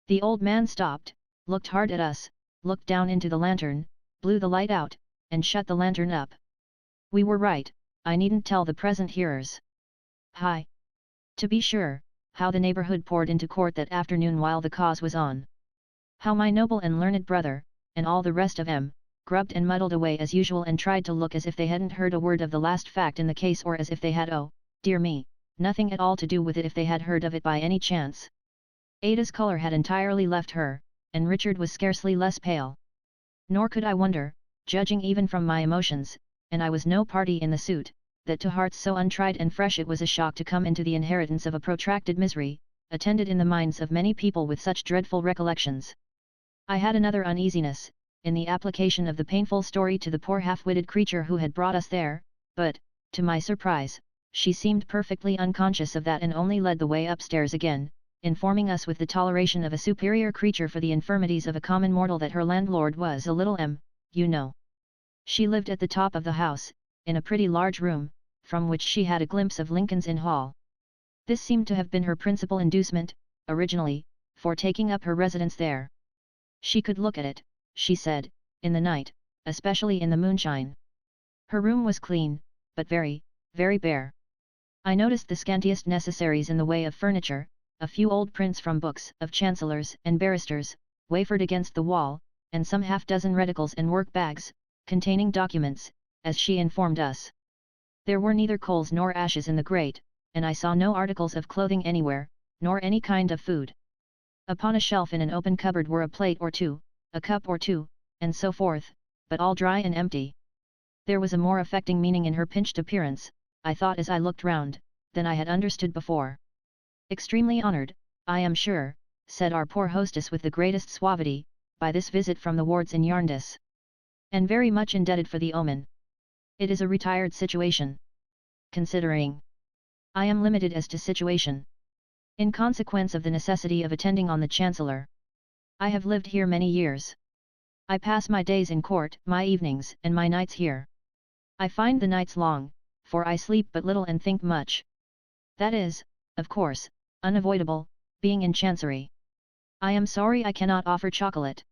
The old man stopped, looked hard at us, looked down into the lantern, blew the light out, and shut the lantern up. We were right, I needn't tell the present hearers. Hi! To be sure, how the neighborhood poured into court that afternoon while the cause was on. How my noble and learned brother, and all the rest of 'em, grubbed and muddled away as usual and tried to look as if they hadn't heard a word of the last fact in the case, or as if they had, oh, dear me, nothing at all to do with it if they had heard of it by any chance. Ada's colour had entirely left her, and Richard was scarcely less pale. Nor could I wonder, judging even from my emotions, and I was no party in the suit, that to hearts so untried and fresh it was a shock to come into the inheritance of a protracted misery, attended in the minds of many people with such dreadful recollections. I had another uneasiness, in the application of the painful story to the poor half-witted creature who had brought us there, but, to my surprise, she seemed perfectly unconscious of that and only led the way upstairs again, informing us with the toleration of a superior creature for the infirmities of a common mortal that her landlord was a little you know. She lived at the top of the house, in a pretty large room, from which she had a glimpse of Lincoln's Inn Hall. This seemed to have been her principal inducement, originally, for taking up her residence there. She could look at it, she said, in the night, especially in the moonshine. Her room was clean, but very, very bare. I noticed the scantiest necessaries in the way of furniture, a few old prints from books of chancellors and barristers, wafered against the wall, and some half-dozen reticles and work-bags, containing documents, as she informed us. There were neither coals nor ashes in the grate, and I saw no articles of clothing anywhere, nor any kind of food. Upon a shelf in an open cupboard were a plate or two, a cup or two, and so forth, but all dry and empty. There was a more affecting meaning in her pinched appearance, I thought as I looked round, than I had understood before. Extremely honoured, I am sure, said our poor hostess with the greatest suavity, by this visit from the wards in Yarndis. And very much indebted for the omen. It is a retired situation. Considering I am limited as to situation. In consequence of the necessity of attending on the Chancellor. I have lived here many years. I pass my days in court, my evenings and my nights here. I find the nights long, for I sleep but little and think much. That is, of course, unavoidable, being in Chancery. I am sorry I cannot offer chocolate.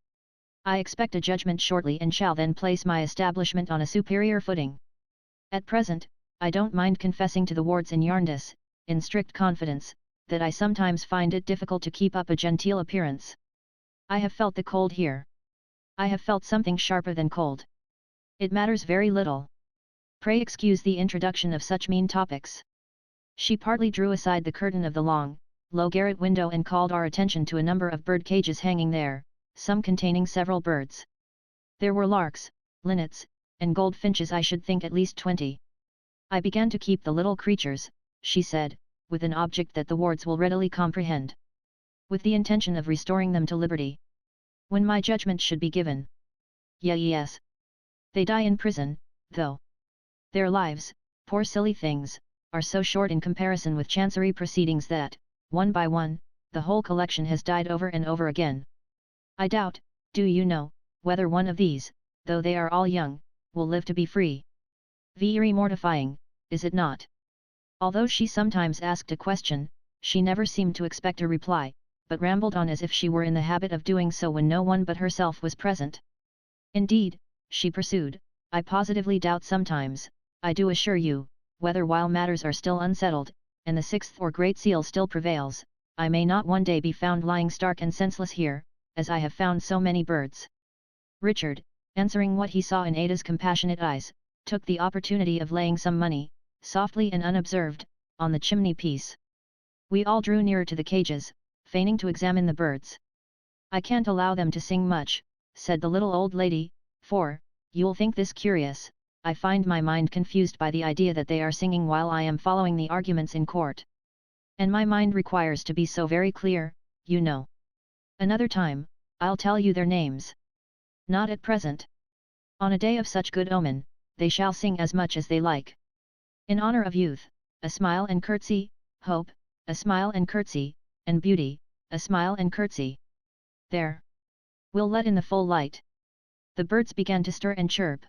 I expect a judgment shortly and shall then place my establishment on a superior footing. At present, I don't mind confessing to the wards in Yarndis, in strict confidence, that I sometimes find it difficult to keep up a genteel appearance. I have felt the cold here. I have felt something sharper than cold. It matters very little. Pray excuse the introduction of such mean topics. She partly drew aside the curtain of the long, low garret window and called our attention to a number of bird cages hanging there, some containing several birds. There were larks, linnets, and goldfinches, I should think at least 20. I began to keep the little creatures, she said, with an object that the wards will readily comprehend. With the intention of restoring them to liberty. When my judgment should be given. Yes. They die in prison, though. Their lives, poor silly things, are so short in comparison with Chancery proceedings that, one by one, the whole collection has died over and over again. I doubt, do you know, whether one of these, though they are all young, will live to be free. Very mortifying, is it not? Although she sometimes asked a question, she never seemed to expect a reply, but rambled on as if she were in the habit of doing so when no one but herself was present. Indeed, she pursued, I positively doubt sometimes, I do assure you, whether while matters are still unsettled, and the sixth or great seal still prevails, I may not one day be found lying stark and senseless here, as I have found so many birds. Richard, answering what he saw in Ada's compassionate eyes, took the opportunity of laying some money, softly and unobserved, on the chimney-piece. We all drew nearer to the cages, feigning to examine the birds. I can't allow them to sing much, said the little old lady, for, you'll think this curious, I find my mind confused by the idea that they are singing while I am following the arguments in court. And my mind requires to be so very clear, you know. Another time, I'll tell you their names. Not at present. On a day of such good omen, they shall sing as much as they like. In honor of youth, a smile and curtsy, hope, a smile and curtsy, and beauty, a smile and curtsy. There. We'll let in the full light. The birds began to stir and chirp.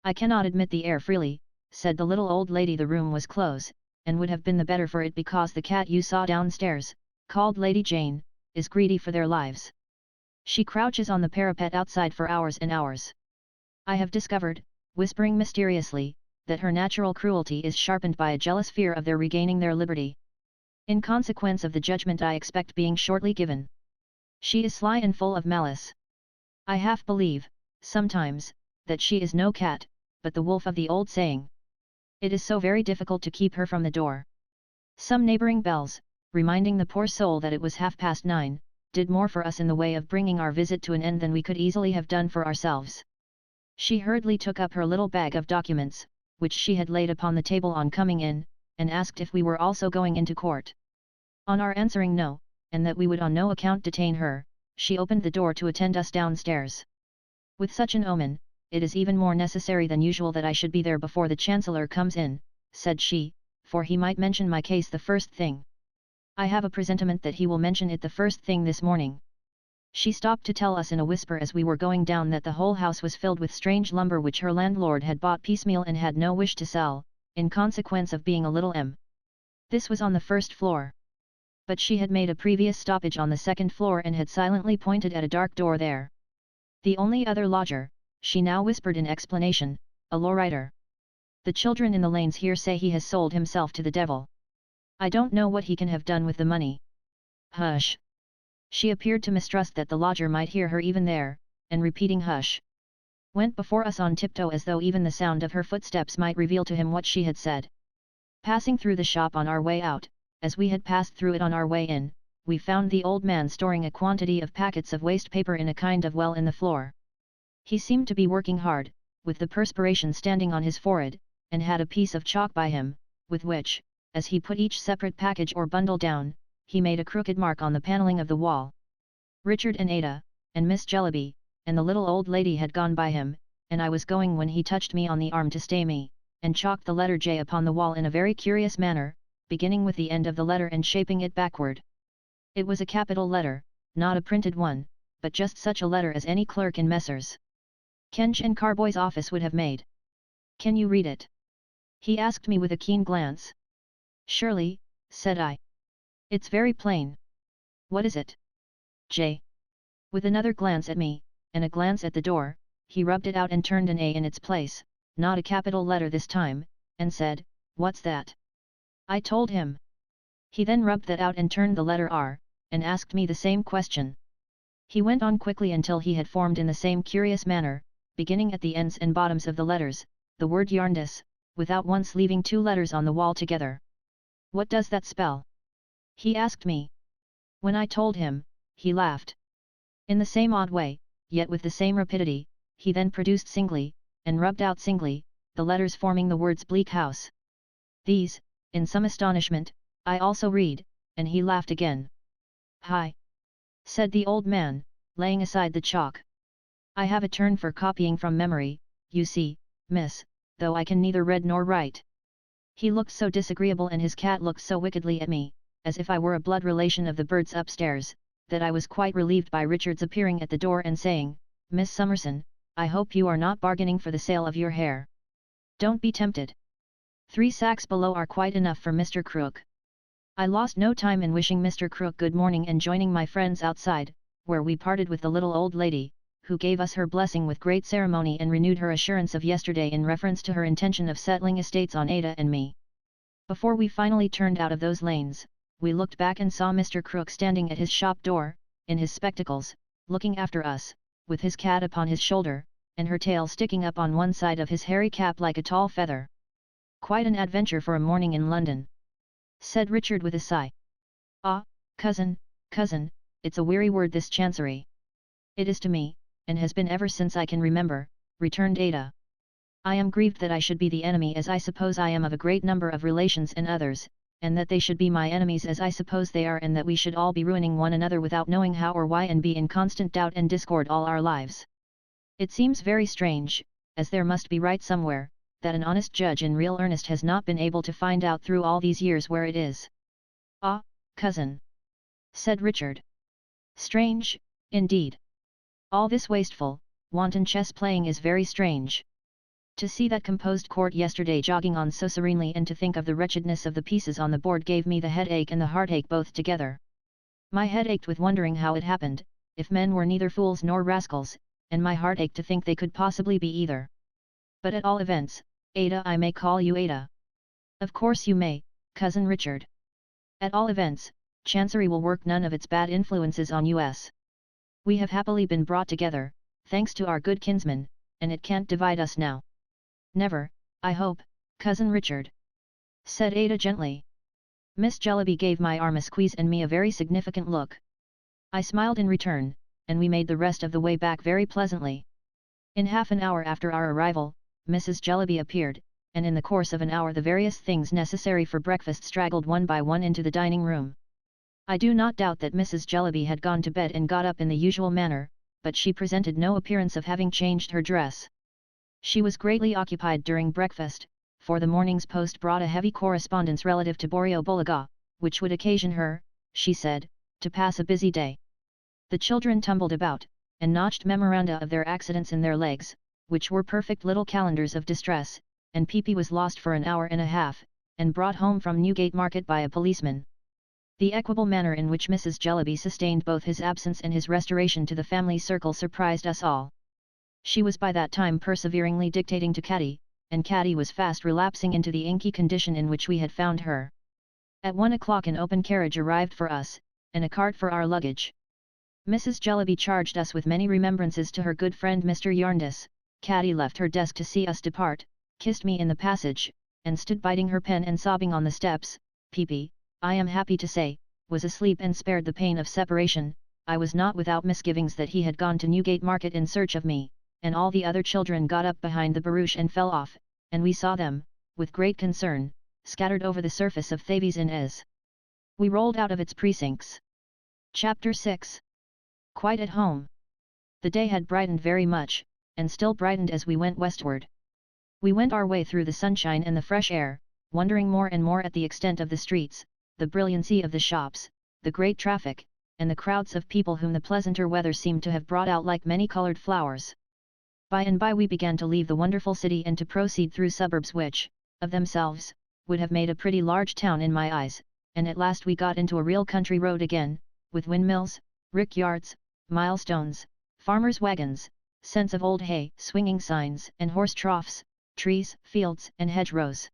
I cannot admit the air freely, said the little old lady. The room was close, and would have been the better for it because the cat you saw downstairs, called Lady Jane, is greedy for their lives. She crouches on the parapet outside for hours and hours. I have discovered, whispering mysteriously, that her natural cruelty is sharpened by a jealous fear of their regaining their liberty. In consequence of the judgment I expect being shortly given. She is sly and full of malice. I half believe, sometimes, that she is no cat, but the wolf of the old saying. It is so very difficult to keep her from the door. Some neighbouring bells, reminding the poor soul that it was 9:30, did more for us in the way of bringing our visit to an end than we could easily have done for ourselves. She hurriedly took up her little bag of documents, which she had laid upon the table on coming in, and asked if we were also going into court. On our answering no, and that we would on no account detain her, she opened the door to attend us downstairs. With such an omen, it is even more necessary than usual that I should be there before the Chancellor comes in, said she, for he might mention my case the first thing. I have a presentiment that he will mention it the first thing this morning. She stopped to tell us in a whisper as we were going down that the whole house was filled with strange lumber which her landlord had bought piecemeal and had no wish to sell, in consequence of being a little This was on the first floor. But she had made a previous stoppage on the second floor and had silently pointed at a dark door there. The only other lodger, she now whispered in explanation, a lowrider. The children in the lanes here say he has sold himself to the devil. I don't know what he can have done with the money. Hush! She appeared to mistrust that the lodger might hear her even there, and repeating hush, went before us on tiptoe as though even the sound of her footsteps might reveal to him what she had said. Passing through the shop on our way out, as we had passed through it on our way in, we found the old man storing a quantity of packets of waste paper in a kind of well in the floor. He seemed to be working hard, with the perspiration standing on his forehead, and had a piece of chalk by him, with which, as he put each separate package or bundle down, he made a crooked mark on the panelling of the wall. Richard and Ada, and Miss Jellyby, and the little old lady had gone by him, and I was going when he touched me on the arm to stay me, and chalked the letter J upon the wall in a very curious manner, beginning with the end of the letter and shaping it backward. It was a capital letter, not a printed one, but just such a letter as any clerk in Messrs. Kench and Carboy's office would have made. Can you read it? He asked me with a keen glance. Surely, said I. It's very plain. What is it? J. With another glance at me, and a glance at the door, he rubbed it out and turned an A in its place, not a capital letter this time, and said, What's that? I told him. He then rubbed that out and turned the letter R, and asked me the same question. He went on quickly until he had formed in the same curious manner, beginning at the ends and bottoms of the letters, the word Yarndus, without once leaving two letters on the wall together. What does that spell? He asked me. When I told him, he laughed. In the same odd way, yet with the same rapidity, he then produced singly, and rubbed out singly, the letters forming the words Bleak House. These, in some astonishment, I also read, and he laughed again. Hi! Said the old man, laying aside the chalk. I have a turn for copying from memory, you see, miss, though I can neither read nor write. He looked so disagreeable and his cat looked so wickedly at me, as if I were a blood relation of the birds upstairs, that I was quite relieved by Richard's appearing at the door and saying, Miss Summerson, I hope you are not bargaining for the sale of your hair. Don't be tempted. 3 sacks below are quite enough for Mr. Crook. I lost no time in wishing Mr. Crook good morning and joining my friends outside, where we parted with the little old lady, who gave us her blessing with great ceremony and renewed her assurance of yesterday in reference to her intention of settling estates on Ada and me. Before we finally turned out of those lanes, we looked back and saw Mr. Crook standing at his shop door, in his spectacles, looking after us, with his cat upon his shoulder, and her tail sticking up on one side of his hairy cap like a tall feather. Quite an adventure for a morning in London, said Richard with a sigh. Ah, cousin, it's a weary word this chancery. It is to me, and has been ever since I can remember, returned Ada. I am grieved that I should be the enemy as I suppose I am of a great number of relations and others, and that they should be my enemies as I suppose they are and that we should all be ruining one another without knowing how or why and be in constant doubt and discord all our lives. It seems very strange, as there must be right somewhere, that an honest judge in real earnest has not been able to find out through all these years where it is. Ah, cousin, said Richard. Strange, indeed. All this wasteful, wanton chess playing is very strange. To see that composed court yesterday jogging on so serenely and to think of the wretchedness of the pieces on the board gave me the headache and the heartache both together. My head ached with wondering how it happened, if men were neither fools nor rascals, and my heart ached to think they could possibly be either. But at all events, Ada, I may call you Ada. Of course you may, cousin Richard. At all events, Chancery will work none of its bad influences on us. We have happily been brought together, thanks to our good kinsman, and it can't divide us now. Never, I hope, Cousin Richard," said Ada gently. Miss Jellyby gave my arm a squeeze and me a very significant look. I smiled in return, and we made the rest of the way back very pleasantly. In half an hour after our arrival, Mrs. Jellyby appeared, and in the course of an hour the various things necessary for breakfast straggled one by one into the dining room. I do not doubt that Mrs. Jellyby had gone to bed and got up in the usual manner, but she presented no appearance of having changed her dress. She was greatly occupied during breakfast, for the morning's post brought a heavy correspondence relative to Boreo-Bolaga, which would occasion her, she said, to pass a busy day. The children tumbled about, and notched memoranda of their accidents in their legs, which were perfect little calendars of distress, and Peepy was lost for an hour and a half, and brought home from Newgate Market by a policeman. The equable manner in which Mrs. Jellyby sustained both his absence and his restoration to the family circle surprised us all. She was by that time perseveringly dictating to Caddy, and Caddy was fast relapsing into the inky condition in which we had found her. At 1 o'clock an open carriage arrived for us, and a cart for our luggage. Mrs. Jellyby charged us with many remembrances to her good friend Mr. Yarndus. Caddy left her desk to see us depart, kissed me in the passage, and stood biting her pen and sobbing on the steps. Peepy, I am happy to say, was asleep and spared the pain of separation. I was not without misgivings that he had gone to Newgate Market in search of me, and all the other children got up behind the barouche and fell off, and we saw them, with great concern, scattered over the surface of Thavies Inn. We rolled out of its precincts. Chapter 6. Quite at home. The day had brightened very much, and still brightened as we went westward. We went our way through the sunshine and the fresh air, wondering more and more at the extent of the streets, the brilliancy of the shops, the great traffic, and the crowds of people whom the pleasanter weather seemed to have brought out like many-coloured flowers. By and by we began to leave the wonderful city and to proceed through suburbs which, of themselves, would have made a pretty large town in my eyes, and at last we got into a real country road again, with windmills, rick yards, milestones, farmers' wagons, scents of old hay, swinging signs and horse troughs, trees, fields and hedgerows.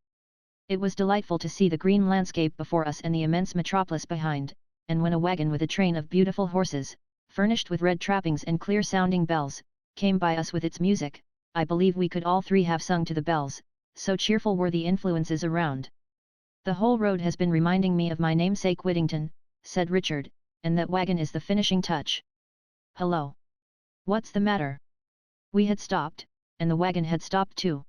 It was delightful to see the green landscape before us and the immense metropolis behind, and when a wagon with a train of beautiful horses, furnished with red trappings and clear-sounding bells, came by us with its music, I believe we could all three have sung to the bells, so cheerful were the influences around. "The whole road has been reminding me of my namesake Whittington," said Richard, "and that wagon is the finishing touch. Hello! What's the matter?" We had stopped, and the wagon had stopped too.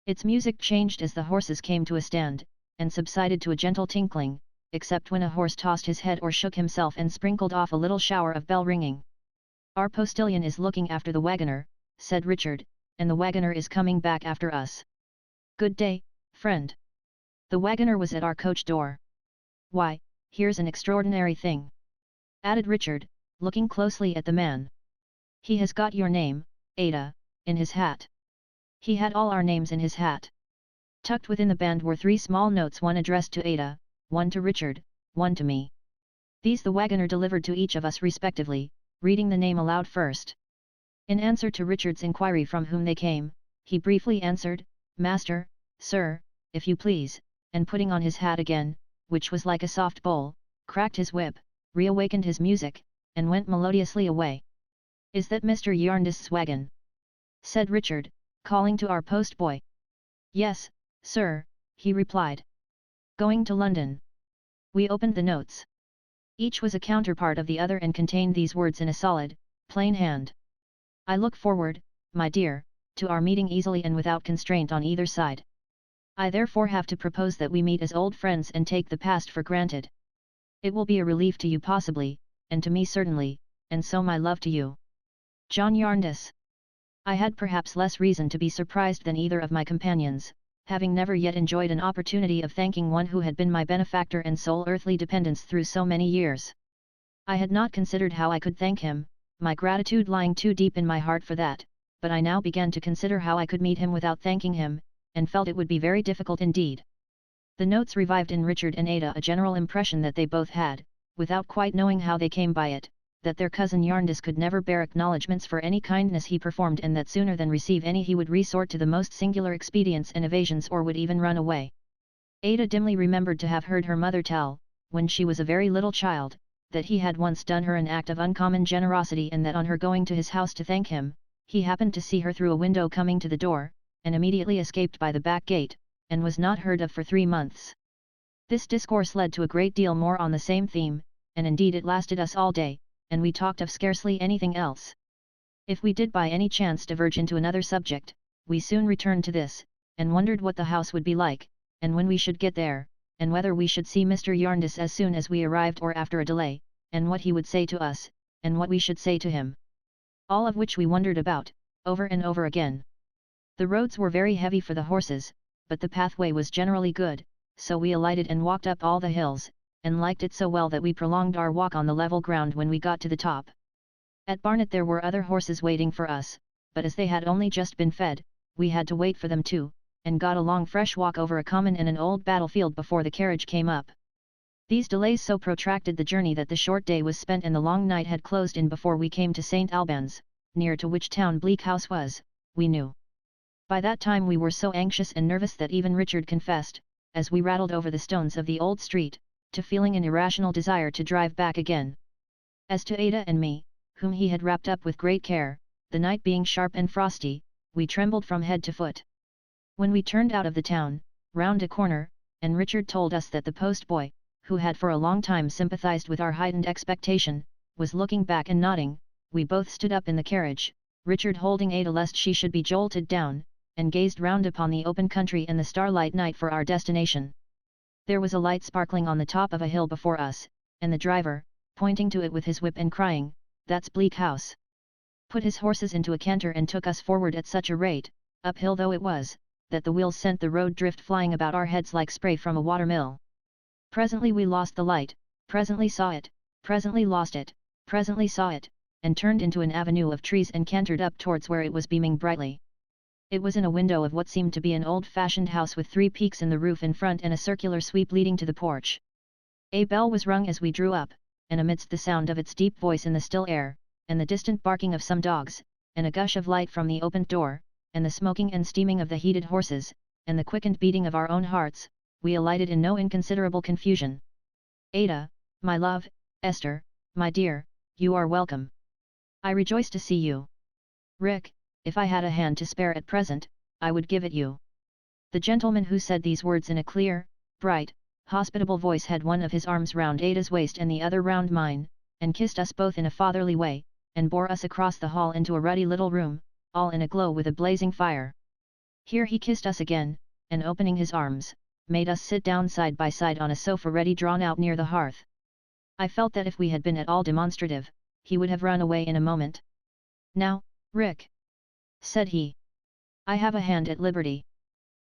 Its music changed as the horses came to a stand, and subsided to a gentle tinkling, except when a horse tossed his head or shook himself and sprinkled off a little shower of bell ringing. "Our postilion is looking after the wagoner," said Richard, "and the wagoner is coming back after us. Good day, friend." The wagoner was at our coach door. "Why, here's an extraordinary thing," added Richard, looking closely at the man. "He has got your name, Ada, in his hat." He had all our names in his hat. Tucked within the band were 3 small notes, one addressed to Ada, one to Richard, one to me. These the wagoner delivered to each of us respectively, reading the name aloud first. In answer to Richard's inquiry from whom they came, he briefly answered, "Master, sir, if you please," and putting on his hat again, which was like a soft bowl, cracked his whip, reawakened his music, and went melodiously away. "Is that Mr. Yarndus's wagon?" said Richard, calling to our post-boy. "Yes, sir," he replied. "Going to London." We opened the notes. Each was a counterpart of the other and contained these words in a solid, plain hand: "I look forward, my dear, to our meeting easily and without constraint on either side. I therefore have to propose that we meet as old friends and take the past for granted. It will be a relief to you possibly, and to me certainly, and so my love to you. John Yarndus." I had perhaps less reason to be surprised than either of my companions, having never yet enjoyed an opportunity of thanking one who had been my benefactor and sole earthly dependence through so many years. I had not considered how I could thank him, my gratitude lying too deep in my heart for that, but I now began to consider how I could meet him without thanking him, and felt it would be very difficult indeed. The notes revived in Richard and Ada a general impression that they both had, without quite knowing how they came by it, that their cousin Yarndus could never bear acknowledgments for any kindness he performed, and that sooner than receive any he would resort to the most singular expedients and evasions or would even run away. Ada dimly remembered to have heard her mother tell, when she was a very little child, that he had once done her an act of uncommon generosity, and that on her going to his house to thank him, he happened to see her through a window coming to the door, and immediately escaped by the back gate, and was not heard of for 3 months. This discourse led to a great deal more on the same theme, and indeed it lasted us all day, and we talked of scarcely anything else. If we did by any chance diverge into another subject, we soon returned to this, and wondered what the house would be like, and when we should get there, and whether we should see Mr. Yarndis as soon as we arrived or after a delay, and what he would say to us, and what we should say to him. All of which we wondered about, over and over again. The roads were very heavy for the horses, but the pathway was generally good, so we alighted and walked up all the hills, and liked it so well that we prolonged our walk on the level ground when we got to the top. At Barnet there were other horses waiting for us, but as they had only just been fed, we had to wait for them too, and got a long fresh walk over a common and an old battlefield before the carriage came up. These delays so protracted the journey that the short day was spent and the long night had closed in before we came to St. Albans, near to which town Bleak House was, we knew. By that time we were so anxious and nervous that even Richard confessed, as we rattled over the stones of the old street, to feeling an irrational desire to drive back again. As to Ada and me, whom he had wrapped up with great care, the night being sharp and frosty, we trembled from head to foot. When we turned out of the town, round a corner, and Richard told us that the post-boy, who had for a long time sympathized with our heightened expectation, was looking back and nodding, we both stood up in the carriage, Richard holding Ada lest she should be jolted down, and gazed round upon the open country and the starlight night for our destination. There was a light sparkling on the top of a hill before us, and the driver, pointing to it with his whip and crying, "That's Bleak House," put his horses into a canter and took us forward at such a rate, uphill though it was, that the wheels sent the road drift flying about our heads like spray from a water-mill. Presently we lost the light, presently saw it, presently lost it, presently saw it, and turned into an avenue of trees and cantered up towards where it was beaming brightly. It was in a window of what seemed to be an old-fashioned house with 3 peaks in the roof in front and a circular sweep leading to the porch. A bell was rung as we drew up, and amidst the sound of its deep voice in the still air, and the distant barking of some dogs, and a gush of light from the opened door, and the smoking and steaming of the heated horses, and the quickened beating of our own hearts, we alighted in no inconsiderable confusion. "Ada, my love, Esther, my dear, you are welcome. I rejoice to see you. Rick, if I had a hand to spare at present, I would give it you." The gentleman who said these words in a clear, bright, hospitable voice had one of his arms round Ada's waist and the other round mine, and kissed us both in a fatherly way, and bore us across the hall into a ruddy little room, all in a glow with a blazing fire. Here he kissed us again, and opening his arms, made us sit down side by side on a sofa ready drawn out near the hearth. I felt that if we had been at all demonstrative, he would have run away in a moment. "Now, Rick," said he, "I have a hand at liberty.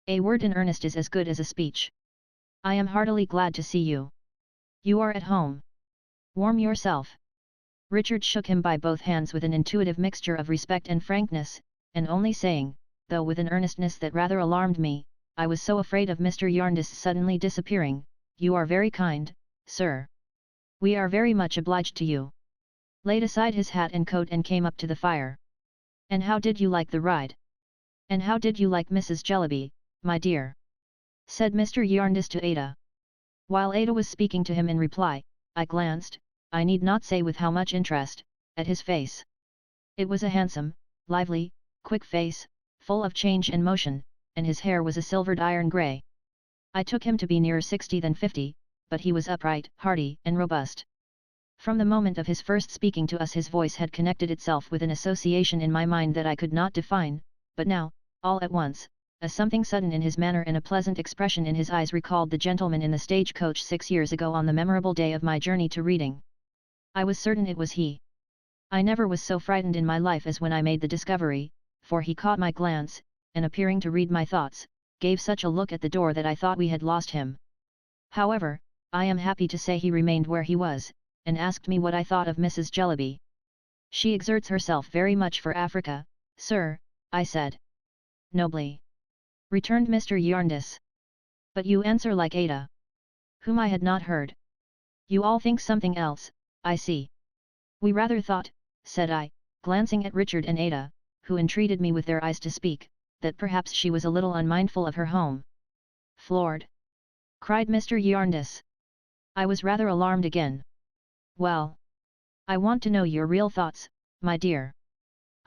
A word in earnest is as good as a speech. I am heartily glad to see you. You are at home. Warm yourself." Richard shook him by both hands with an intuitive mixture of respect and frankness, and only saying, though with an earnestness that rather alarmed me, I was so afraid of Mr. Yarndis suddenly disappearing, "You are very kind, sir. We are very much obliged to you," laid aside his hat and coat and came up to the fire. "And how did you like the ride? And how did you like Mrs. Jellyby, my dear?" said Mr. Yarndis to Ada. While Ada was speaking to him in reply, I glanced, I need not say with how much interest, at his face. It was a handsome, lively, quick face, full of change and motion, and his hair was a silvered iron grey. I took him to be nearer 60 than 50, but he was upright, hearty, and robust. From the moment of his first speaking to us his voice had connected itself with an association in my mind that I could not define, but now, all at once, a something sudden in his manner and a pleasant expression in his eyes recalled the gentleman in the stagecoach 6 years ago on the memorable day of my journey to Reading. I was certain it was he. I never was so frightened in my life as when I made the discovery, for he caught my glance, and appearing to read my thoughts, gave such a look at the door that I thought we had lost him. However, I am happy to say he remained where he was, and asked me what I thought of Mrs. Jellyby. "She exerts herself very much for Africa, sir," I said. "Nobly," returned Mr. Yarndis. "But you answer like Ada, whom I had not heard. You all think something else, I see." "We rather thought," said I, glancing at Richard and Ada, who entreated me with their eyes to speak, "that perhaps she was a little unmindful of her home." "Floored!" cried Mr. Yarndis. I was rather alarmed again. Well, I want to know your real thoughts, my dear.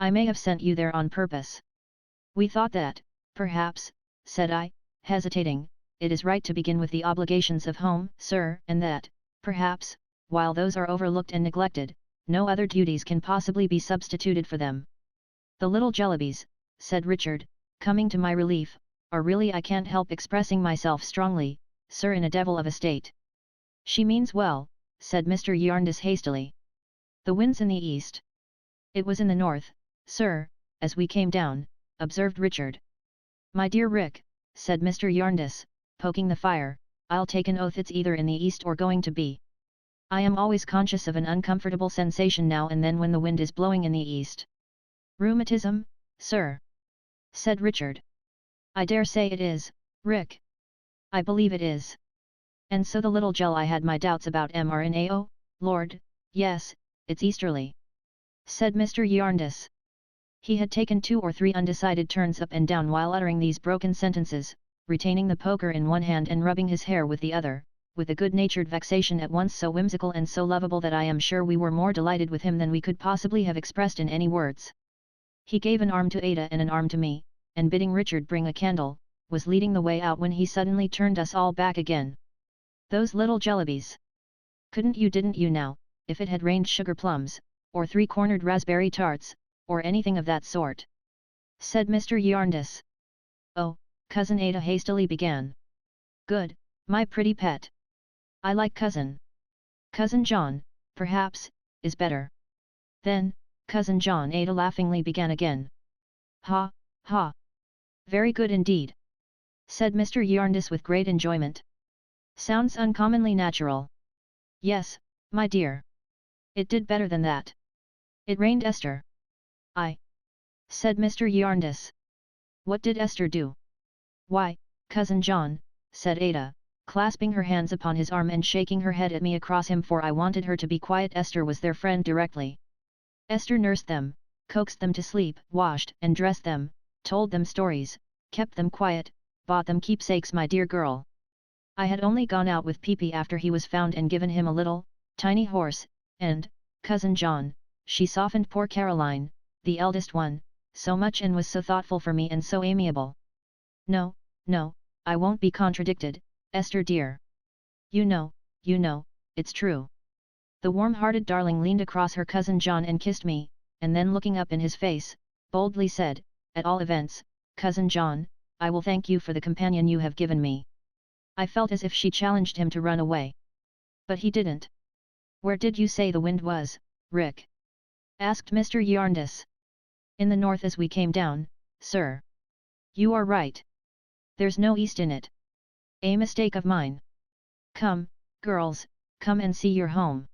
I may have sent you there on purpose. We thought that, perhaps, said I, hesitating, it is right to begin with the obligations of home, sir, and that, perhaps, while those are overlooked and neglected, no other duties can possibly be substituted for them. The little Jellybies, said Richard, coming to my relief, are really, I can't help expressing myself strongly, sir, in a devil of a state. She means well, said Mr. Yarndis hastily. The wind's in the east. It was in the north, sir, as we came down, observed Richard. My dear Rick, said Mr. Yarndis, poking the fire, I'll take an oath it's either in the east or going to be. I am always conscious of an uncomfortable sensation now and then when the wind is blowing in the east. Rheumatism, sir? Said Richard. I dare say it is, Rick. I believe it is. And so the little gel, I had my doubts about mRNAO, Lord, yes, it's easterly. Said Mr. Yarndis. He had taken 2 or 3 undecided turns up and down while uttering these broken sentences, retaining the poker in one hand and rubbing his hair with the other, with a good-natured vexation at once so whimsical and so lovable that I am sure we were more delighted with him than we could possibly have expressed in any words. He gave an arm to Ada and an arm to me, and bidding Richard bring a candle, was leading the way out when he suddenly turned us all back again. Those little Jellybies! Didn't you now, if it had rained sugar plums, or 3-cornered raspberry tarts, or anything of that sort? Said Mr. Yarndis. Oh, Cousin Ada hastily began. Good, my pretty pet. I like Cousin. Cousin John, perhaps, is better. Then, Cousin John, Ada laughingly began again. Ha, ha. Very good indeed. Said Mr. Yarndis with great enjoyment. Sounds uncommonly natural. Yes, my dear. It did better than that. It rained Esther. Said Mr. Yarndis. What did Esther do? Why, Cousin John, said Ada, clasping her hands upon his arm and shaking her head at me across him, for I wanted her to be quiet. Esther was their friend directly. Esther nursed them, coaxed them to sleep, washed and dressed them, told them stories, kept them quiet, bought them keepsakes, my dear girl. I had only gone out with Pee-Pee after he was found and given him a little, tiny horse, and, Cousin John, she softened poor Caroline, the eldest one, so much and was so thoughtful for me and so amiable. No, I won't be contradicted, Esther dear. You know, it's true. The warm-hearted darling leaned across her Cousin John and kissed me, and then looking up in his face, boldly said, at all events, Cousin John, I will thank you for the companion you have given me. I felt as if she challenged him to run away. But he didn't. Where did you say the wind was, Rick? Asked Mr. Yarndis. In the north as we came down, sir. You are right. There's no east in it. A mistake of mine. Come, girls, come and see your home.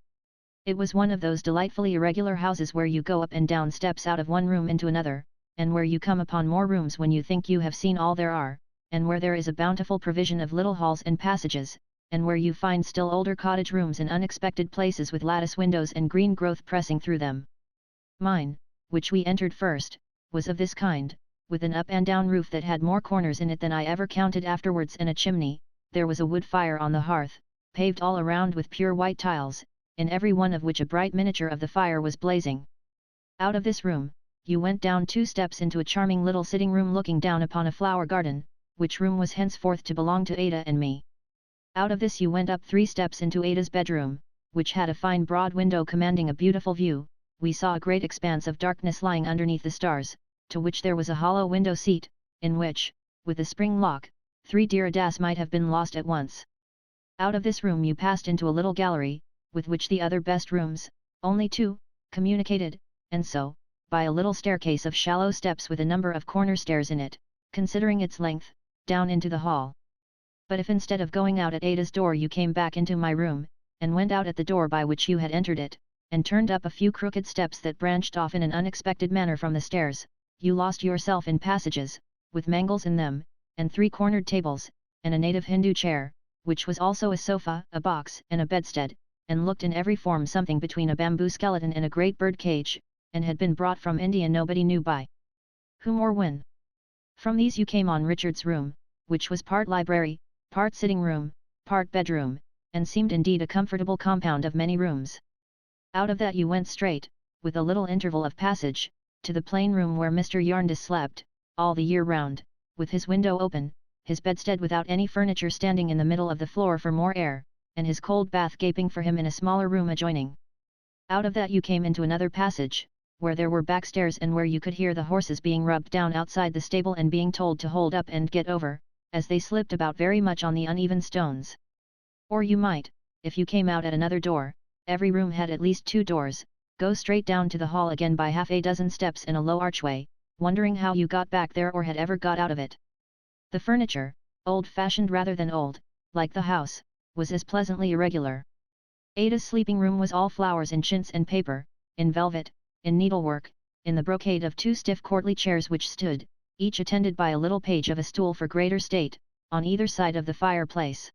It was one of those delightfully irregular houses where you go up and down steps out of one room into another, and where you come upon more rooms when you think you have seen all there are, and where there is a bountiful provision of little halls and passages, and where you find still older cottage rooms in unexpected places with lattice windows and green growth pressing through them. Mine, which we entered first, was of this kind, with an up and down roof that had more corners in it than I ever counted afterwards, and a chimney. There was a wood fire on the hearth, paved all around with pure white tiles, in every one of which a bright miniature of the fire was blazing. Out of this room, you went down 2 steps into a charming little sitting room looking down upon a flower garden, which room was henceforth to belong to Ada and me. Out of this you went up 3 steps into Ada's bedroom, which had a fine broad window commanding a beautiful view. We saw a great expanse of darkness lying underneath the stars, to which there was a hollow window seat, in which, with a spring lock, 3 diridas might have been lost at once. Out of this room you passed into a little gallery, with which the other best rooms, only 2, communicated, and so, by a little staircase of shallow steps with a number of corner stairs in it, considering its length, down into the hall. But if instead of going out at Ada's door you came back into my room, and went out at the door by which you had entered it, and turned up a few crooked steps that branched off in an unexpected manner from the stairs, you lost yourself in passages, with mangles in them, and 3-cornered tables, and a native Hindu chair, which was also a sofa, a box, and a bedstead, and looked in every form something between a bamboo skeleton and a great bird cage, and had been brought from India nobody knew by whom or when. From these you came on Richard's room, which was part library, part sitting room, part bedroom, and seemed indeed a comfortable compound of many rooms. Out of that you went straight, with a little interval of passage, to the plain room where Mr. Jarndyce slept, all the year round, with his window open, his bedstead without any furniture standing in the middle of the floor for more air, and his cold bath gaping for him in a smaller room adjoining. Out of that you came into another passage, where there were backstairs and where you could hear the horses being rubbed down outside the stable and being told to hold up and get over, as they slipped about very much on the uneven stones. Or you might, if you came out at another door, every room had at least 2 doors, go straight down to the hall again by half a dozen steps in a low archway, wondering how you got back there or had ever got out of it. The furniture, old-fashioned rather than old, like the house, was as pleasantly irregular. Ada's sleeping room was all flowers in chintz and paper, in velvet, in needlework, in the brocade of 2 stiff courtly chairs which stood, each attended by a little page of a stool for greater state, on either side of the fireplace.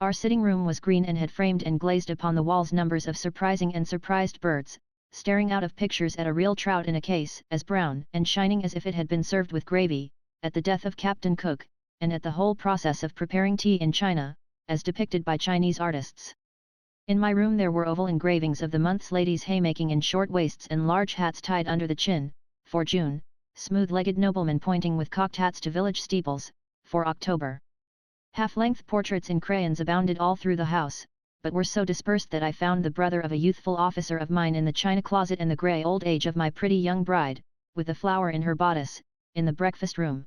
Our sitting room was green and had framed and glazed upon the walls numbers of surprising and surprised birds, staring out of pictures at a real trout in a case as brown and shining as if it had been served with gravy, at the death of Captain Cook, and at the whole process of preparing tea in China, as depicted by Chinese artists. In my room there were oval engravings of the month's ladies haymaking in short waists and large hats tied under the chin, for June, smooth-legged noblemen pointing with cocked hats to village steeples, for October. Half-length portraits in crayons abounded all through the house, but were so dispersed that I found the brother of a youthful officer of mine in the china closet and the grey old age of my pretty young bride, with a flower in her bodice, in the breakfast room.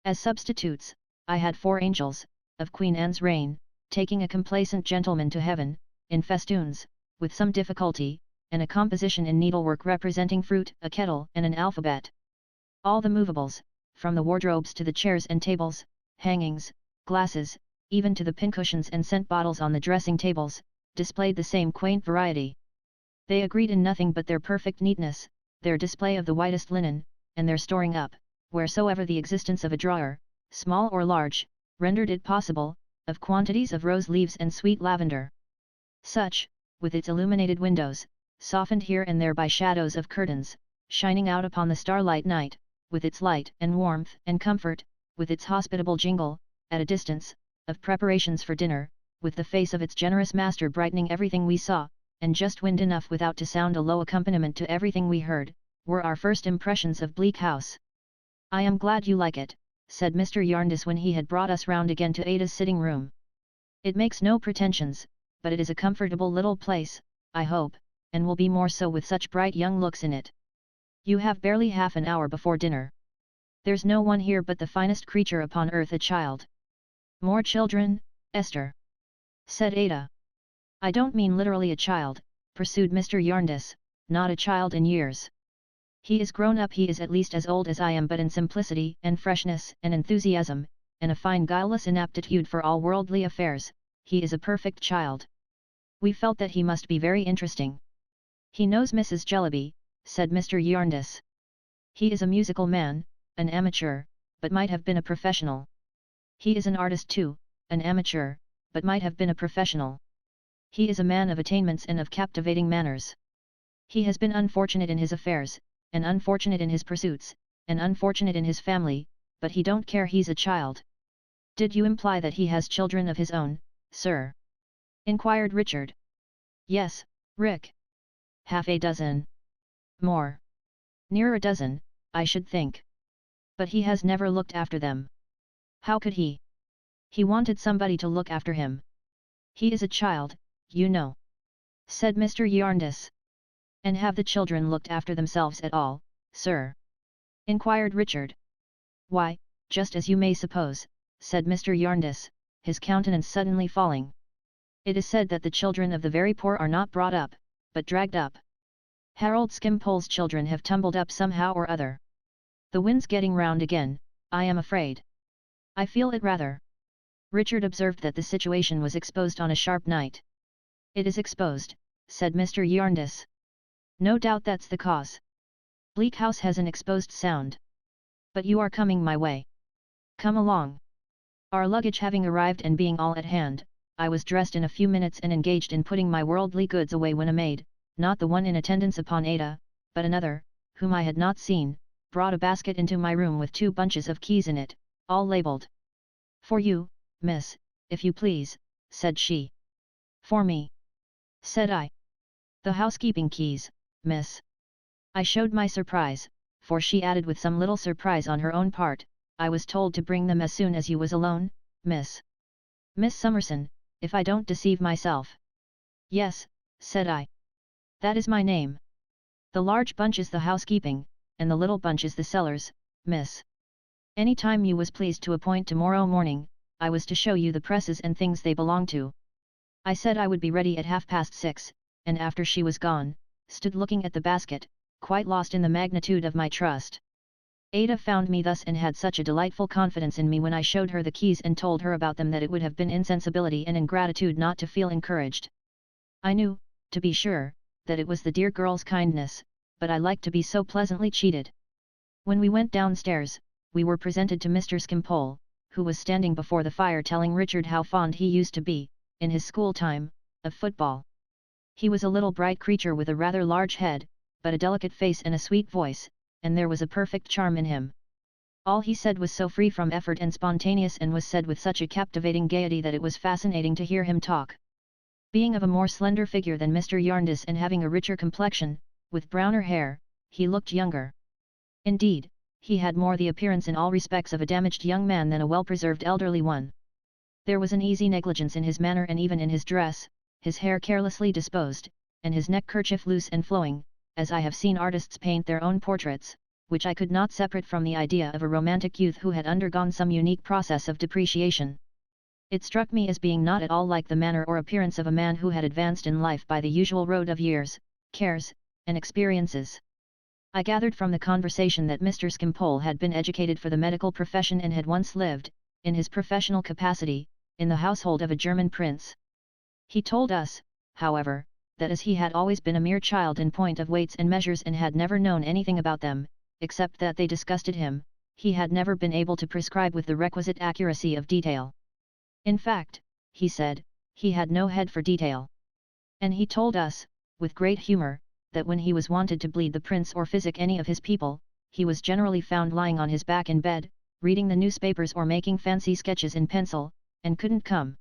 As substitutes, I had 4 angels, of Queen Anne's reign, taking a complacent gentleman to heaven, in festoons, with some difficulty, and a composition in needlework representing fruit, a kettle and an alphabet. All the movables, from the wardrobes to the chairs and tables, hangings, glasses, even to the pincushions and scent bottles on the dressing tables, displayed the same quaint variety. They agreed in nothing but their perfect neatness, their display of the whitest linen, and their storing up, wheresoever the existence of a drawer, small or large, rendered it possible, of quantities of rose leaves and sweet lavender. Such, with its illuminated windows, softened here and there by shadows of curtains, shining out upon the starlight night, with its light and warmth and comfort, with its hospitable jingle, at a distance, of preparations for dinner, with the face of its generous master brightening everything we saw, and just wind enough without to sound a low accompaniment to everything we heard, were our first impressions of Bleak House. "I am glad you like it," said Mr. Jarndyce when he had brought us round again to Ada's sitting room. "It makes no pretensions, but it is a comfortable little place, I hope, and will be more so with such bright young looks in it. You have barely half an hour before dinner. There's no one here but the finest creature upon earth, a child." "More children, Esther?" said Ada. "I don't mean literally a child," pursued Mr. Jarndyce, "not a child in years. He is grown up, he is at least as old as I am, but in simplicity and freshness and enthusiasm, and a fine guileless inaptitude for all worldly affairs, he is a perfect child. We felt that he must be very interesting." "He knows Mrs. Jellyby," said Mr. Jarndyce. "He is a musical man, an amateur, but might have been a professional. He is an artist too, an amateur, but might have been a professional. He is a man of attainments and of captivating manners. He has been unfortunate in his affairs, and unfortunate in his pursuits, and unfortunate in his family, but he don't care, he's a child." "Did you imply that he has children of his own, sir?" inquired Richard. "Yes, Rick. Half a dozen. More. Near a dozen, I should think. But he has never looked after them." "How could he? He wanted somebody to look after him. He is a child, you know," said Mr. Jarndyce. "And have the children looked after themselves at all, sir?" inquired Richard. "Why, just as you may suppose," said Mr. Jarndyce, his countenance suddenly falling. "It is said that the children of the very poor are not brought up, but dragged up. Harold Skimpole's children have tumbled up somehow or other. The wind's getting round again, I am afraid." "I feel it rather." Richard observed that the situation was exposed on a sharp night. "It is exposed," said Mr. Jarndyce. "No doubt that's the cause. Bleak House has an exposed sound. But you are coming my way. Come along." Our luggage having arrived and being all at hand, I was dressed in a few minutes and engaged in putting my worldly goods away when a maid, not the one in attendance upon Ada, but another, whom I had not seen, brought a basket into my room with 2 bunches of keys in it, all labelled. "For you, miss, if you please," said she. For me, said I. The housekeeping keys, miss. I showed my surprise, for she added with some little surprise on her own part, I was told to bring them as soon as you was alone, miss. Miss Summerson, if I don't deceive myself. Yes, said I. That is my name. The large bunch is the housekeeping, and the little bunch is the cellars, miss. Any time you was pleased to appoint tomorrow morning, I was to show you the presses and things they belong to. I said I would be ready at 6:30, and after she was gone, stood looking at the basket, quite lost in the magnitude of my trust. Ada found me thus and had such a delightful confidence in me when I showed her the keys and told her about them that it would have been insensibility and ingratitude not to feel encouraged. I knew, to be sure, that it was the dear girl's kindness, but I liked to be so pleasantly cheated. When we went downstairs, we were presented to Mr. Skimpole, who was standing before the fire telling Richard how fond he used to be, in his school time, of football. He was a little bright creature with a rather large head, but a delicate face and a sweet voice, and there was a perfect charm in him. All he said was so free from effort and spontaneous and was said with such a captivating gaiety that it was fascinating to hear him talk. Being of a more slender figure than Mr. Jarndyce and having a richer complexion, with browner hair, he looked younger. Indeed, he had more the appearance in all respects of a damaged young man than a well-preserved elderly one. There was an easy negligence in his manner and even in his dress, his hair carelessly disposed, and his neckkerchief loose and flowing, as I have seen artists paint their own portraits, which I could not separate from the idea of a romantic youth who had undergone some unique process of depreciation. It struck me as being not at all like the manner or appearance of a man who had advanced in life by the usual road of years, cares, and experiences. I gathered from the conversation that Mr. Skimpole had been educated for the medical profession and had once lived, in his professional capacity, in the household of a German prince. He told us, however, that as he had always been a mere child in point of weights and measures and had never known anything about them, except that they disgusted him, he had never been able to prescribe with the requisite accuracy of detail. In fact, he said, he had no head for detail. And he told us, with great humour, that when he was wanted to bleed the prince or physic any of his people, he was generally found lying on his back in bed, reading the newspapers or making fancy sketches in pencil, and couldn't come.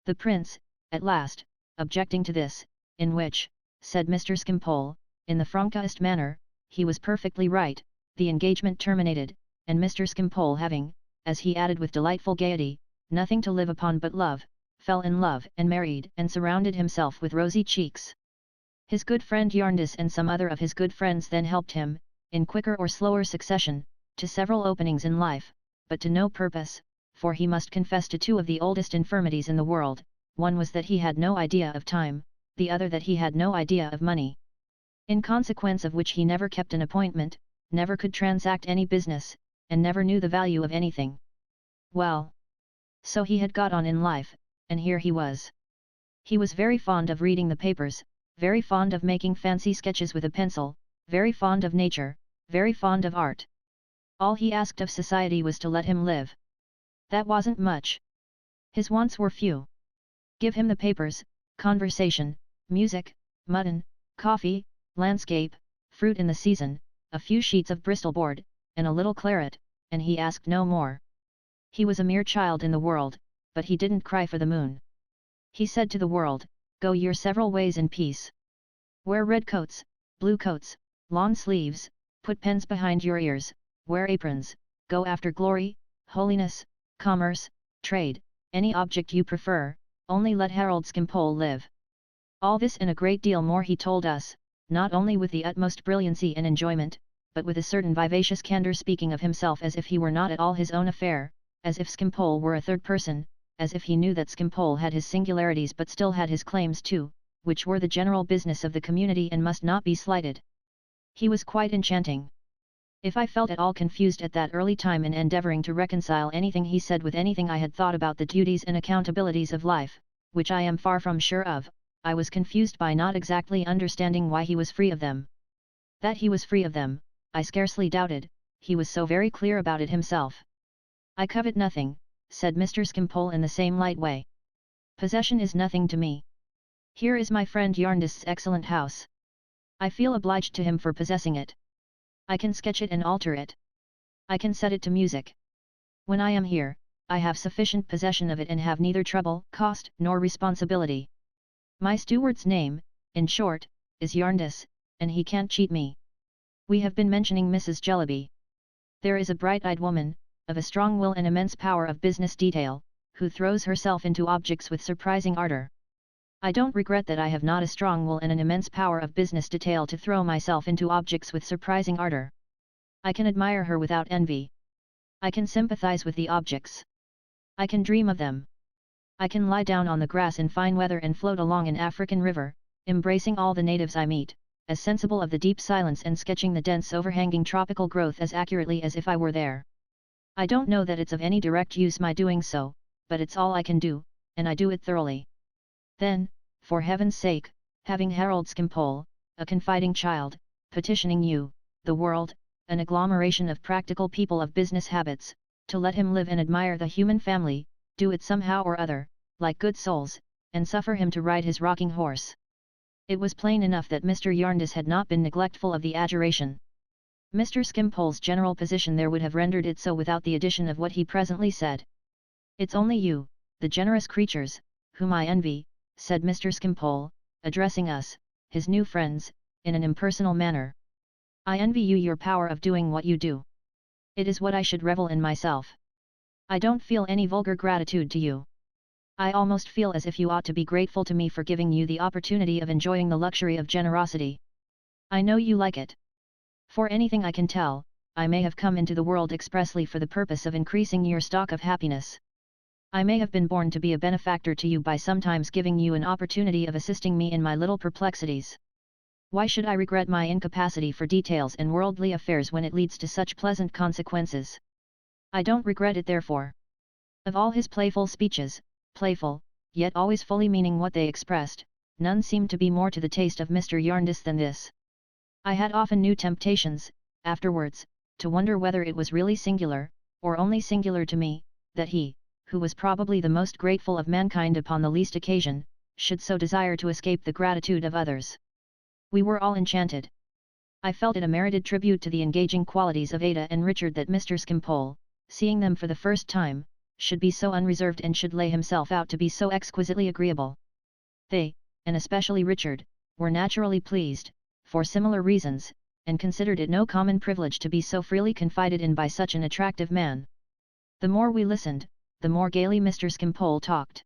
The prince, at last, objecting to this, in which, said Mr. Skimpole, in the frankest manner, he was perfectly right, the engagement terminated, and Mr. Skimpole having, as he added with delightful gaiety, nothing to live upon but love, fell in love and married and surrounded himself with rosy cheeks. His good friend Jarndyce and some other of his good friends then helped him, in quicker or slower succession, to several openings in life, but to no purpose, for he must confess to two of the oldest infirmities in the world, one was that he had no idea of time, the other that he had no idea of money. In consequence of which he never kept an appointment, never could transact any business, and never knew the value of anything. Well, so he had got on in life, and here he was. He was very fond of reading the papers, very fond of making fancy sketches with a pencil, very fond of nature, very fond of art. All he asked of society was to let him live. That wasn't much. His wants were few. Give him the papers, conversation, music, mutton, coffee, landscape, fruit in the season, a few sheets of Bristol board, and a little claret, and he asked no more. He was a mere child in the world, but he didn't cry for the moon. He said to the world, "Go your several ways in peace. Wear red coats, blue coats, lawn sleeves, put pens behind your ears, wear aprons, go after glory, holiness, commerce, trade, any object you prefer, only let Harold Skimpole live." All this and a great deal more he told us, not only with the utmost brilliancy and enjoyment, but with a certain vivacious candour, speaking of himself as if he were not at all his own affair, as if Skimpole were a third person, as if he knew that Skimpole had his singularities but still had his claims too, which were the general business of the community and must not be slighted. He was quite enchanting. If I felt at all confused at that early time in endeavouring to reconcile anything he said with anything I had thought about the duties and accountabilities of life, which I am far from sure of, I was confused by not exactly understanding why he was free of them. That he was free of them, I scarcely doubted, he was so very clear about it himself. "I covet nothing," said Mr. Skimpole in the same light way. "Possession is nothing to me. Here is my friend Jarndyce's excellent house. I feel obliged to him for possessing it. I can sketch it and alter it. I can set it to music. When I am here, I have sufficient possession of it and have neither trouble, cost, nor responsibility. My steward's name, in short, is Yarndus, and he can't cheat me. We have been mentioning Mrs. Jellyby. There is a bright-eyed woman, of a strong will and immense power of business detail, who throws herself into objects with surprising ardor. I don't regret that I have not a strong will and an immense power of business detail to throw myself into objects with surprising ardor. I can admire her without envy. I can sympathize with the objects. I can dream of them. I can lie down on the grass in fine weather and float along an African river, embracing all the natives I meet, as sensible of the deep silence and sketching the dense overhanging tropical growth as accurately as if I were there. I don't know that it's of any direct use my doing so, but it's all I can do, and I do it thoroughly. Then, for heaven's sake, having Harold Skimpole, a confiding child, petitioning you, the world, an agglomeration of practical people of business habits, to let him live and admire the human family, do it somehow or other, like good souls, and suffer him to ride his rocking horse. It was plain enough that Mr. Yarndus had not been neglectful of the adjuration. Mr. Skimpole's general position there would have rendered it so without the addition of what he presently said. It's only you, the generous creatures, whom I envy, said Mr. Skimpole, addressing us, his new friends, in an impersonal manner. I envy you your power of doing what you do. It is what I should revel in myself. I don't feel any vulgar gratitude to you. I almost feel as if you ought to be grateful to me for giving you the opportunity of enjoying the luxury of generosity. I know you like it. For anything I can tell, I may have come into the world expressly for the purpose of increasing your stock of happiness. I may have been born to be a benefactor to you by sometimes giving you an opportunity of assisting me in my little perplexities. Why should I regret my incapacity for details in worldly affairs when it leads to such pleasant consequences? I don't regret it therefore. Of all his playful speeches, playful, yet always fully meaning what they expressed, none seemed to be more to the taste of Mr. Yarndus than this. I had often new temptations, afterwards, to wonder whether it was really singular, or only singular to me, that he, who was probably the most grateful of mankind upon the least occasion, should so desire to escape the gratitude of others. We were all enchanted. I felt it a merited tribute to the engaging qualities of Ada and Richard that Mr. Skimpole, seeing them for the first time, should be so unreserved and should lay himself out to be so exquisitely agreeable. They, and especially Richard, were naturally pleased, for similar reasons, and considered it no common privilege to be so freely confided in by such an attractive man. The more we listened, the more gaily Mr. Skimpole talked.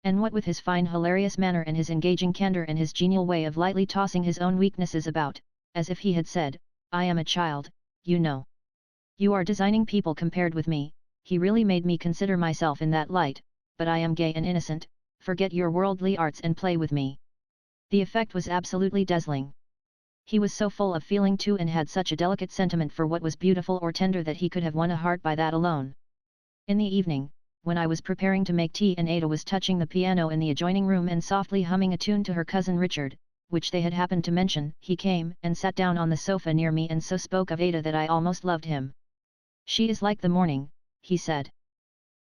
And what with his fine hilarious manner and his engaging candour and his genial way of lightly tossing his own weaknesses about, as if he had said, I am a child, you know. You are designing people compared with me, he really made me consider myself in that light, but I am gay and innocent, forget your worldly arts and play with me. The effect was absolutely dazzling. He was so full of feeling too and had such a delicate sentiment for what was beautiful or tender that he could have won a heart by that alone. In the evening, when I was preparing to make tea and Ada was touching the piano in the adjoining room and softly humming a tune to her cousin Richard, which they had happened to mention, he came and sat down on the sofa near me and so spoke of Ada that I almost loved him. She is like the morning, he said.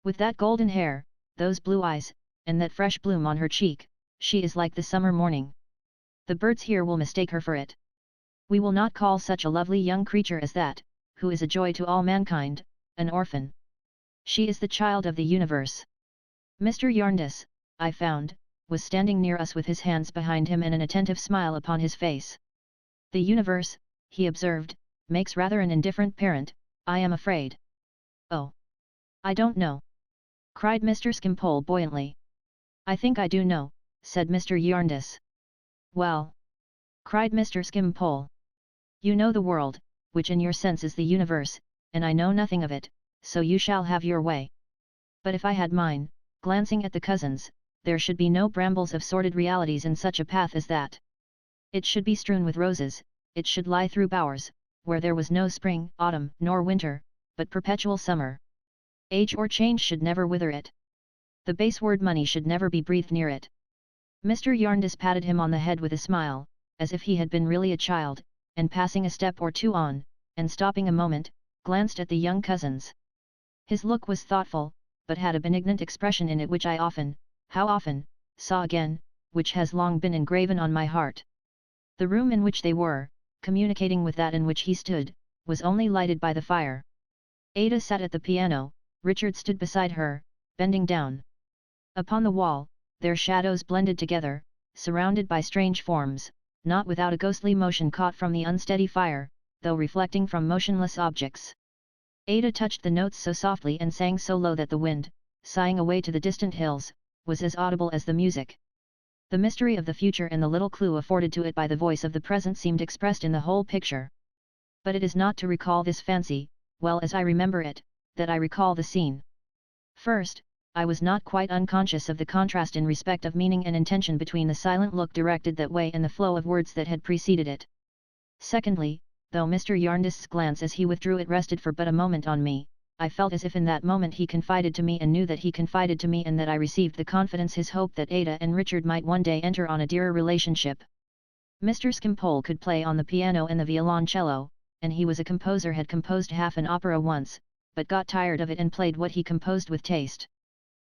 With that golden hair, those blue eyes, and that fresh bloom on her cheek, she is like the summer morning. The birds here will mistake her for it. We will not call such a lovely young creature as that, who is a joy to all mankind, an orphan. She is the child of the universe. Mr. Yarndus, I found, was standing near us with his hands behind him and an attentive smile upon his face. The universe, he observed, makes rather an indifferent parent, I am afraid. Oh! I don't know! Cried Mr. Skimpole buoyantly. I think I do know, said Mr. Yarndus. Well! Cried Mr. Skimpole. You know the world, which in your sense is the universe, and I know nothing of it, so you shall have your way. But if I had mine, glancing at the cousins, there should be no brambles of sordid realities in such a path as that. It should be strewn with roses, it should lie through bowers, where there was no spring, autumn, nor winter, but perpetual summer. Age or change should never wither it. The base word money should never be breathed near it. Mr. Yarndus patted him on the head with a smile, as if he had been really a child, and passing a step or two on, and stopping a moment, glanced at the young cousins. His look was thoughtful, but had a benignant expression in it which I often, how often, saw again, which has long been engraven on my heart. The room in which they were, communicating with that in which he stood, was only lighted by the fire. Ada sat at the piano, Richard stood beside her, bending down. Upon the wall, their shadows blended together, surrounded by strange forms, not without a ghostly motion caught from the unsteady fire, though reflecting from motionless objects. Ada touched the notes so softly and sang so low that the wind, sighing away to the distant hills, was as audible as the music. The mystery of the future and the little clue afforded to it by the voice of the present seemed expressed in the whole picture. But it is not to recall this fancy, well as I remember it, that I recall the scene. First, I was not quite unconscious of the contrast in respect of meaning and intention between the silent look directed that way and the flow of words that had preceded it. Secondly, though Mr. Yarndist's glance as he withdrew it rested for but a moment on me, I felt as if in that moment he confided to me and knew that he confided to me and that I received the confidence his hope that Ada and Richard might one day enter on a dearer relationship. Mr. Skimpole could play on the piano and the violoncello, and he was a composer, had composed half an opera once, but got tired of it and played what he composed with taste.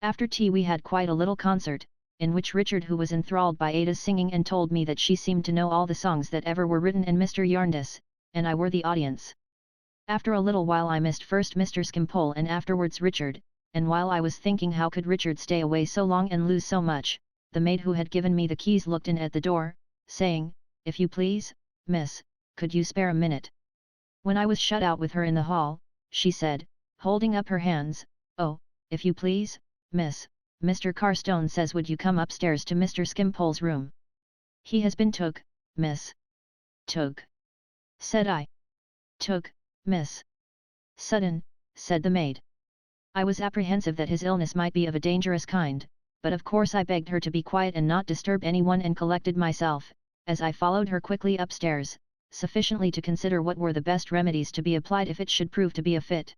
After tea we had quite a little concert, in which Richard, who was enthralled by Ada's singing and told me that she seemed to know all the songs that ever were written, and Mr. Yarndis, and I were the audience. After a little while I missed first Mr. Skimpole and afterwards Richard, and while I was thinking how could Richard stay away so long and lose so much, the maid who had given me the keys looked in at the door, saying, "If you please, miss, could you spare a minute?" When I was shut out with her in the hall, she said, holding up her hands, "Oh, if you please, miss, Mr. Carstone says would you come upstairs to Mr. Skimpole's room. He has been took, miss." "Took?" said I. "Took, miss." "Sudden," said the maid. I was apprehensive that his illness might be of a dangerous kind, but of course I begged her to be quiet and not disturb anyone, and collected myself, as I followed her quickly upstairs, sufficiently to consider what were the best remedies to be applied if it should prove to be a fit.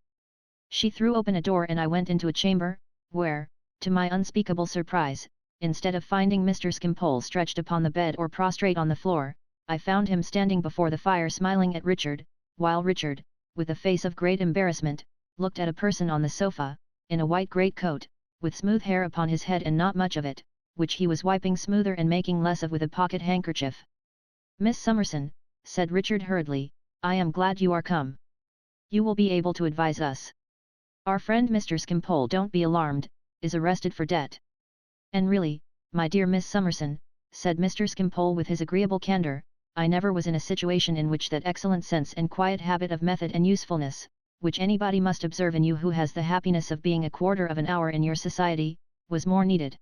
She threw open a door and I went into a chamber, where, to my unspeakable surprise, instead of finding Mr. Skimpole stretched upon the bed or prostrate on the floor, I found him standing before the fire smiling at Richard, while Richard, with a face of great embarrassment, looked at a person on the sofa, in a white greatcoat, with smooth hair upon his head and not much of it, which he was wiping smoother and making less of with a pocket handkerchief. "Miss Summerson," said Richard hurriedly, "I am glad you are come. You will be able to advise us. Our friend Mr. Skimpole, don't be alarmed, is arrested for debt." "And really, my dear Miss Summerson," said Mr. Skimpole with his agreeable candour, "I never was in a situation in which that excellent sense and quiet habit of method and usefulness, which anybody must observe in you who has the happiness of being a quarter of an hour in your society, was more needed."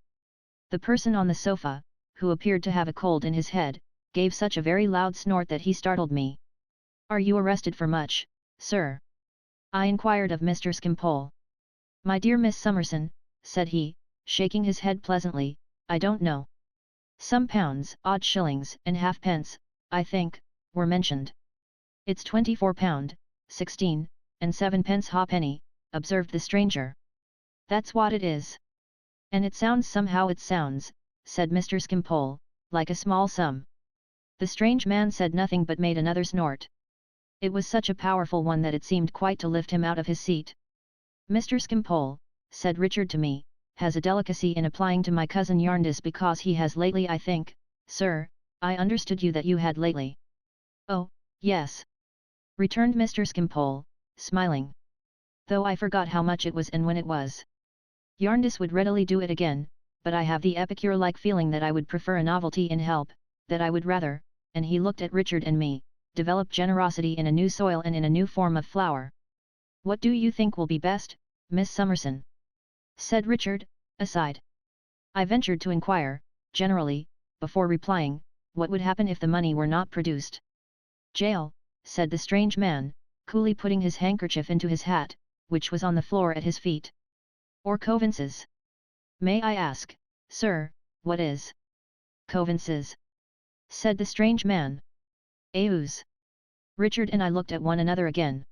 The person on the sofa, who appeared to have a cold in his head, gave such a very loud snort that he startled me. "Are you arrested for much, sir?" I inquired of Mr. Skimpole. "My dear Miss Summerson," said he, shaking his head pleasantly, "I don't know. Some pounds, odd shillings and halfpence, I think, were mentioned." "It's £24, 16, and 7 pence halfpenny," observed the stranger. "That's what it is. And it sounds somehow, it sounds," said Mr. Skimpole, "like a small sum." The strange man said nothing but made another snort. It was such a powerful one that it seemed quite to lift him out of his seat. "Mr. Skimpole," said Richard to me, "has a delicacy in applying to my cousin Yarndis, because he has lately, I think, sir, I understood you that you had lately." "Oh, yes," returned Mr. Skimpole, smiling. "Though I forgot how much it was and when it was. Yarndis would readily do it again, but I have the epicure-like feeling that I would prefer a novelty in help, that I would rather," and he looked at Richard and me, "develop generosity in a new soil and in a new form of flower. What do you think will be best, Miss Summerson?" said Richard, aside. I ventured to inquire, generally, before replying, what would happen if the money were not produced. "Jail," said the strange man, coolly putting his handkerchief into his hat, which was on the floor at his feet. "Or convenances." "May I ask, sir, what is convenances?" said the strange man. "Eus." Richard and I looked at one another again.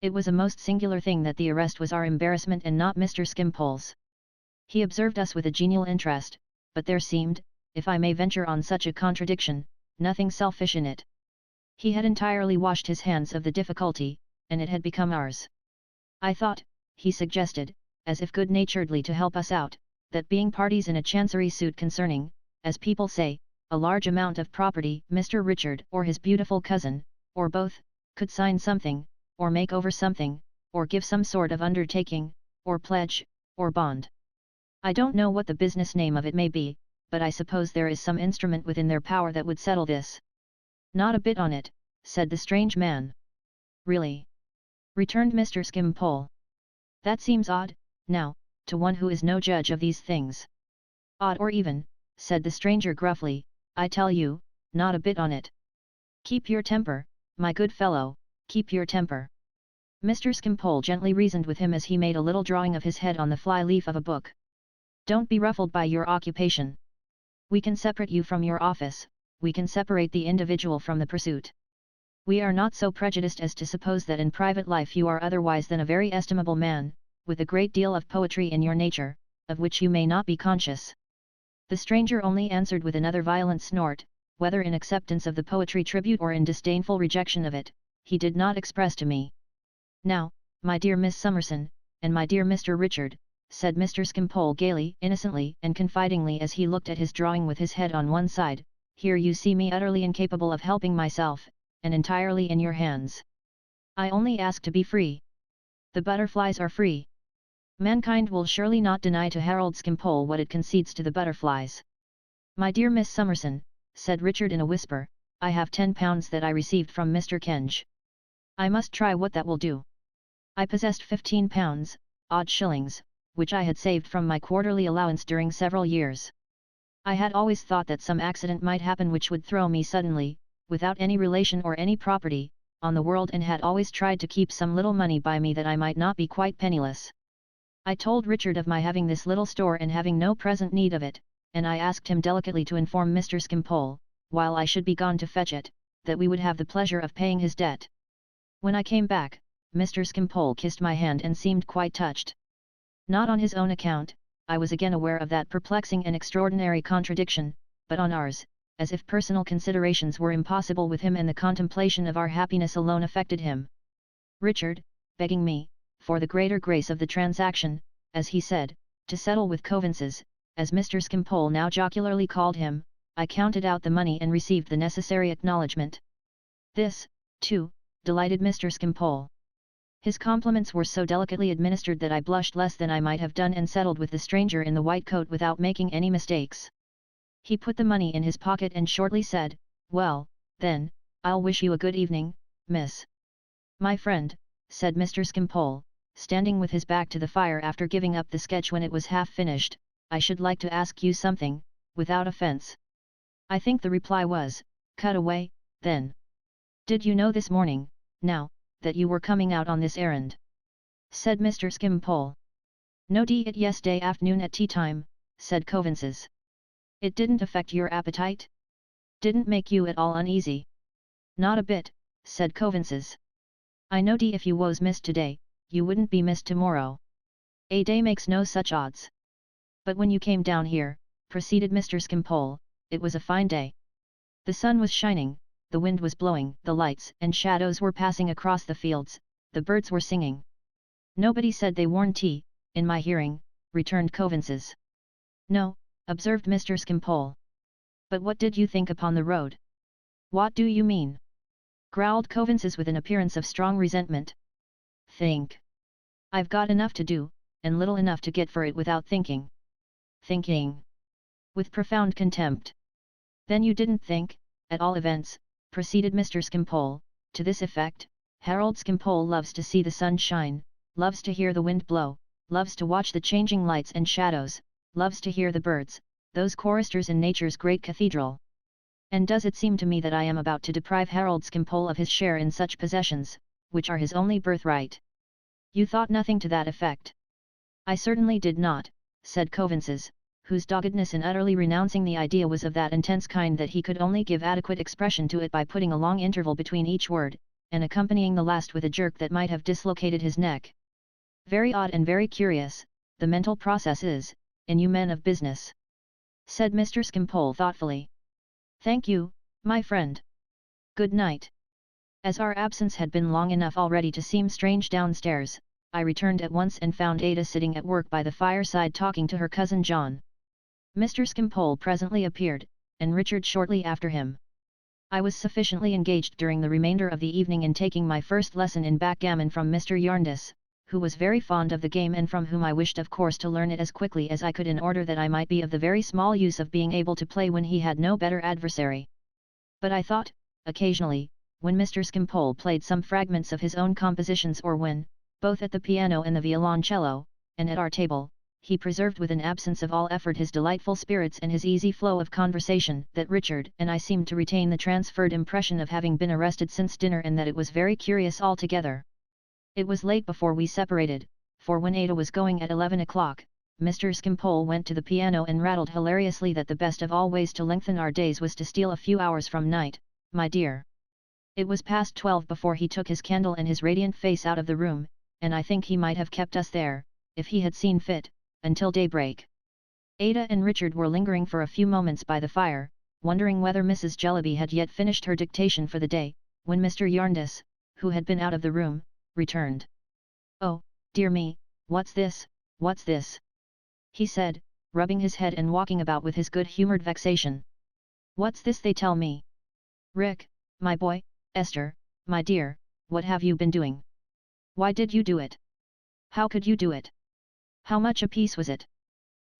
It was a most singular thing that the arrest was our embarrassment and not Mr. Skimpole's. He observed us with a genial interest, but there seemed, if I may venture on such a contradiction, nothing selfish in it. He had entirely washed his hands of the difficulty, and it had become ours. "I thought," he suggested, as if good-naturedly to help us out, "that being parties in a chancery suit concerning, as people say, a large amount of property, Mr. Richard or his beautiful cousin, or both, could sign something, or make over something, or give some sort of undertaking, or pledge, or bond. I don't know what the business name of it may be, but I suppose there is some instrument within their power that would settle this. Not a bit on it, said the strange man. Really? Returned Mr. Skimpole. That seems odd, now, to one who is no judge of these things. Odd or even, said the stranger gruffly, I tell you, not a bit on it. Keep your temper, my good fellow, keep your temper. Mr. Skimpole gently reasoned with him as he made a little drawing of his head on the fly-leaf of a book. Don't be ruffled by your occupation. We can separate you from your office, we can separate the individual from the pursuit. We are not so prejudiced as to suppose that in private life you are otherwise than a very estimable man, with a great deal of poetry in your nature, of which you may not be conscious. The stranger only answered with another violent snort, whether in acceptance of the poetry tribute or in disdainful rejection of it, he did not express to me. Now, my dear Miss Summerson, and my dear Mr. Richard, said Mr. Skimpole gaily, innocently and confidingly as he looked at his drawing with his head on one side, here you see me utterly incapable of helping myself, and entirely in your hands. I only ask to be free. The butterflies are free. Mankind will surely not deny to Harold Skimpole what it concedes to the butterflies. My dear Miss Summerson, said Richard in a whisper, I have £10 that I received from Mr. Kenge. I must try what that will do. I possessed £15, odd shillings, which I had saved from my quarterly allowance during several years. I had always thought that some accident might happen which would throw me suddenly, without any relation or any property, on the world, and had always tried to keep some little money by me that I might not be quite penniless. I told Richard of my having this little store and having no present need of it, and I asked him delicately to inform Mr. Skimpole, while I should be gone to fetch it, that we would have the pleasure of paying his debt. When I came back, Mr. Skimpole kissed my hand and seemed quite touched. Not on his own account, I was again aware of that perplexing and extraordinary contradiction, but on ours, as if personal considerations were impossible with him and the contemplation of our happiness alone affected him. Richard, begging me, for the greater grace of the transaction, as he said, to settle with Coavinses, as Mr. Skimpole now jocularly called him, I counted out the money and received the necessary acknowledgment. This, too, delighted Mr. Skimpole. His compliments were so delicately administered that I blushed less than I might have done and settled with the stranger in the white coat without making any mistakes. He put the money in his pocket and shortly said, Well, then, I'll wish you a good evening, miss. My friend, said Mr. Skimpole, standing with his back to the fire after giving up the sketch when it was half finished, I should like to ask you something, without offence. I think the reply was, cut away, then. Did you know this morning, now, that you were coming out on this errand? Said Mr. Skimpole. No d it yesterday afternoon at tea time, said Coavinses. It didn't affect your appetite? Didn't make you at all uneasy? Not a bit, said Coavinses. I know d if you was missed today, you wouldn't be missed tomorrow. A day makes no such odds. But when you came down here, proceeded Mr. Skimpole, it was a fine day. The sun was shining, the wind was blowing, the lights and shadows were passing across the fields, the birds were singing. Nobody said they worn tea, in my hearing, returned Coavinses. No, observed Mr. Skimpole. But what did you think upon the road? What do you mean? Growled Coavinses with an appearance of strong resentment. Think. I've got enough to do, and little enough to get for it without thinking. Thinking. With profound contempt. Then you didn't think, at all events, proceeded Mr. Skimpole, to this effect, Harold Skimpole loves to see the sun shine, loves to hear the wind blow, loves to watch the changing lights and shadows, loves to hear the birds, those choristers in nature's great cathedral. And does it seem to me that I am about to deprive Harold Skimpole of his share in such possessions, which are his only birthright? You thought nothing to that effect. I certainly did not, said Coavinses, whose doggedness in utterly renouncing the idea was of that intense kind that he could only give adequate expression to it by putting a long interval between each word, and accompanying the last with a jerk that might have dislocated his neck. Very odd and very curious, the mental process is, in you men of business. Said Mr. Skimpole thoughtfully. Thank you, my friend. Good night. As our absence had been long enough already to seem strange downstairs, I returned at once and found Ada sitting at work by the fireside talking to her cousin John. Mr. Skimpole presently appeared, and Richard shortly after him. I was sufficiently engaged during the remainder of the evening in taking my first lesson in backgammon from Mr. Jarndyce, who was very fond of the game and from whom I wished of course to learn it as quickly as I could in order that I might be of the very small use of being able to play when he had no better adversary. But I thought, occasionally, when Mr. Skimpole played some fragments of his own compositions or when, both at the piano and the violoncello, and at our table, he preserved with an absence of all effort his delightful spirits and his easy flow of conversation, that Richard and I seemed to retain the transferred impression of having been arrested since dinner and that it was very curious altogether. It was late before we separated, for when Ada was going at 11 o'clock, Mr. Skimpole went to the piano and rattled hilariously that the best of all ways to lengthen our days was to steal a few hours from night, my dear. It was past 12 before he took his candle and his radiant face out of the room, and I think he might have kept us there, if he had seen fit, until daybreak. Ada and Richard were lingering for a few moments by the fire, wondering whether Mrs. Jellyby had yet finished her dictation for the day, when Mr. Jarndyce, who had been out of the room, returned. "Oh, dear me, what's this, what's this?" he said, rubbing his head and walking about with his good-humoured vexation. "What's this they tell me? Rick, my boy, Esther, my dear, what have you been doing? Why did you do it? How could you do it? How much apiece was it?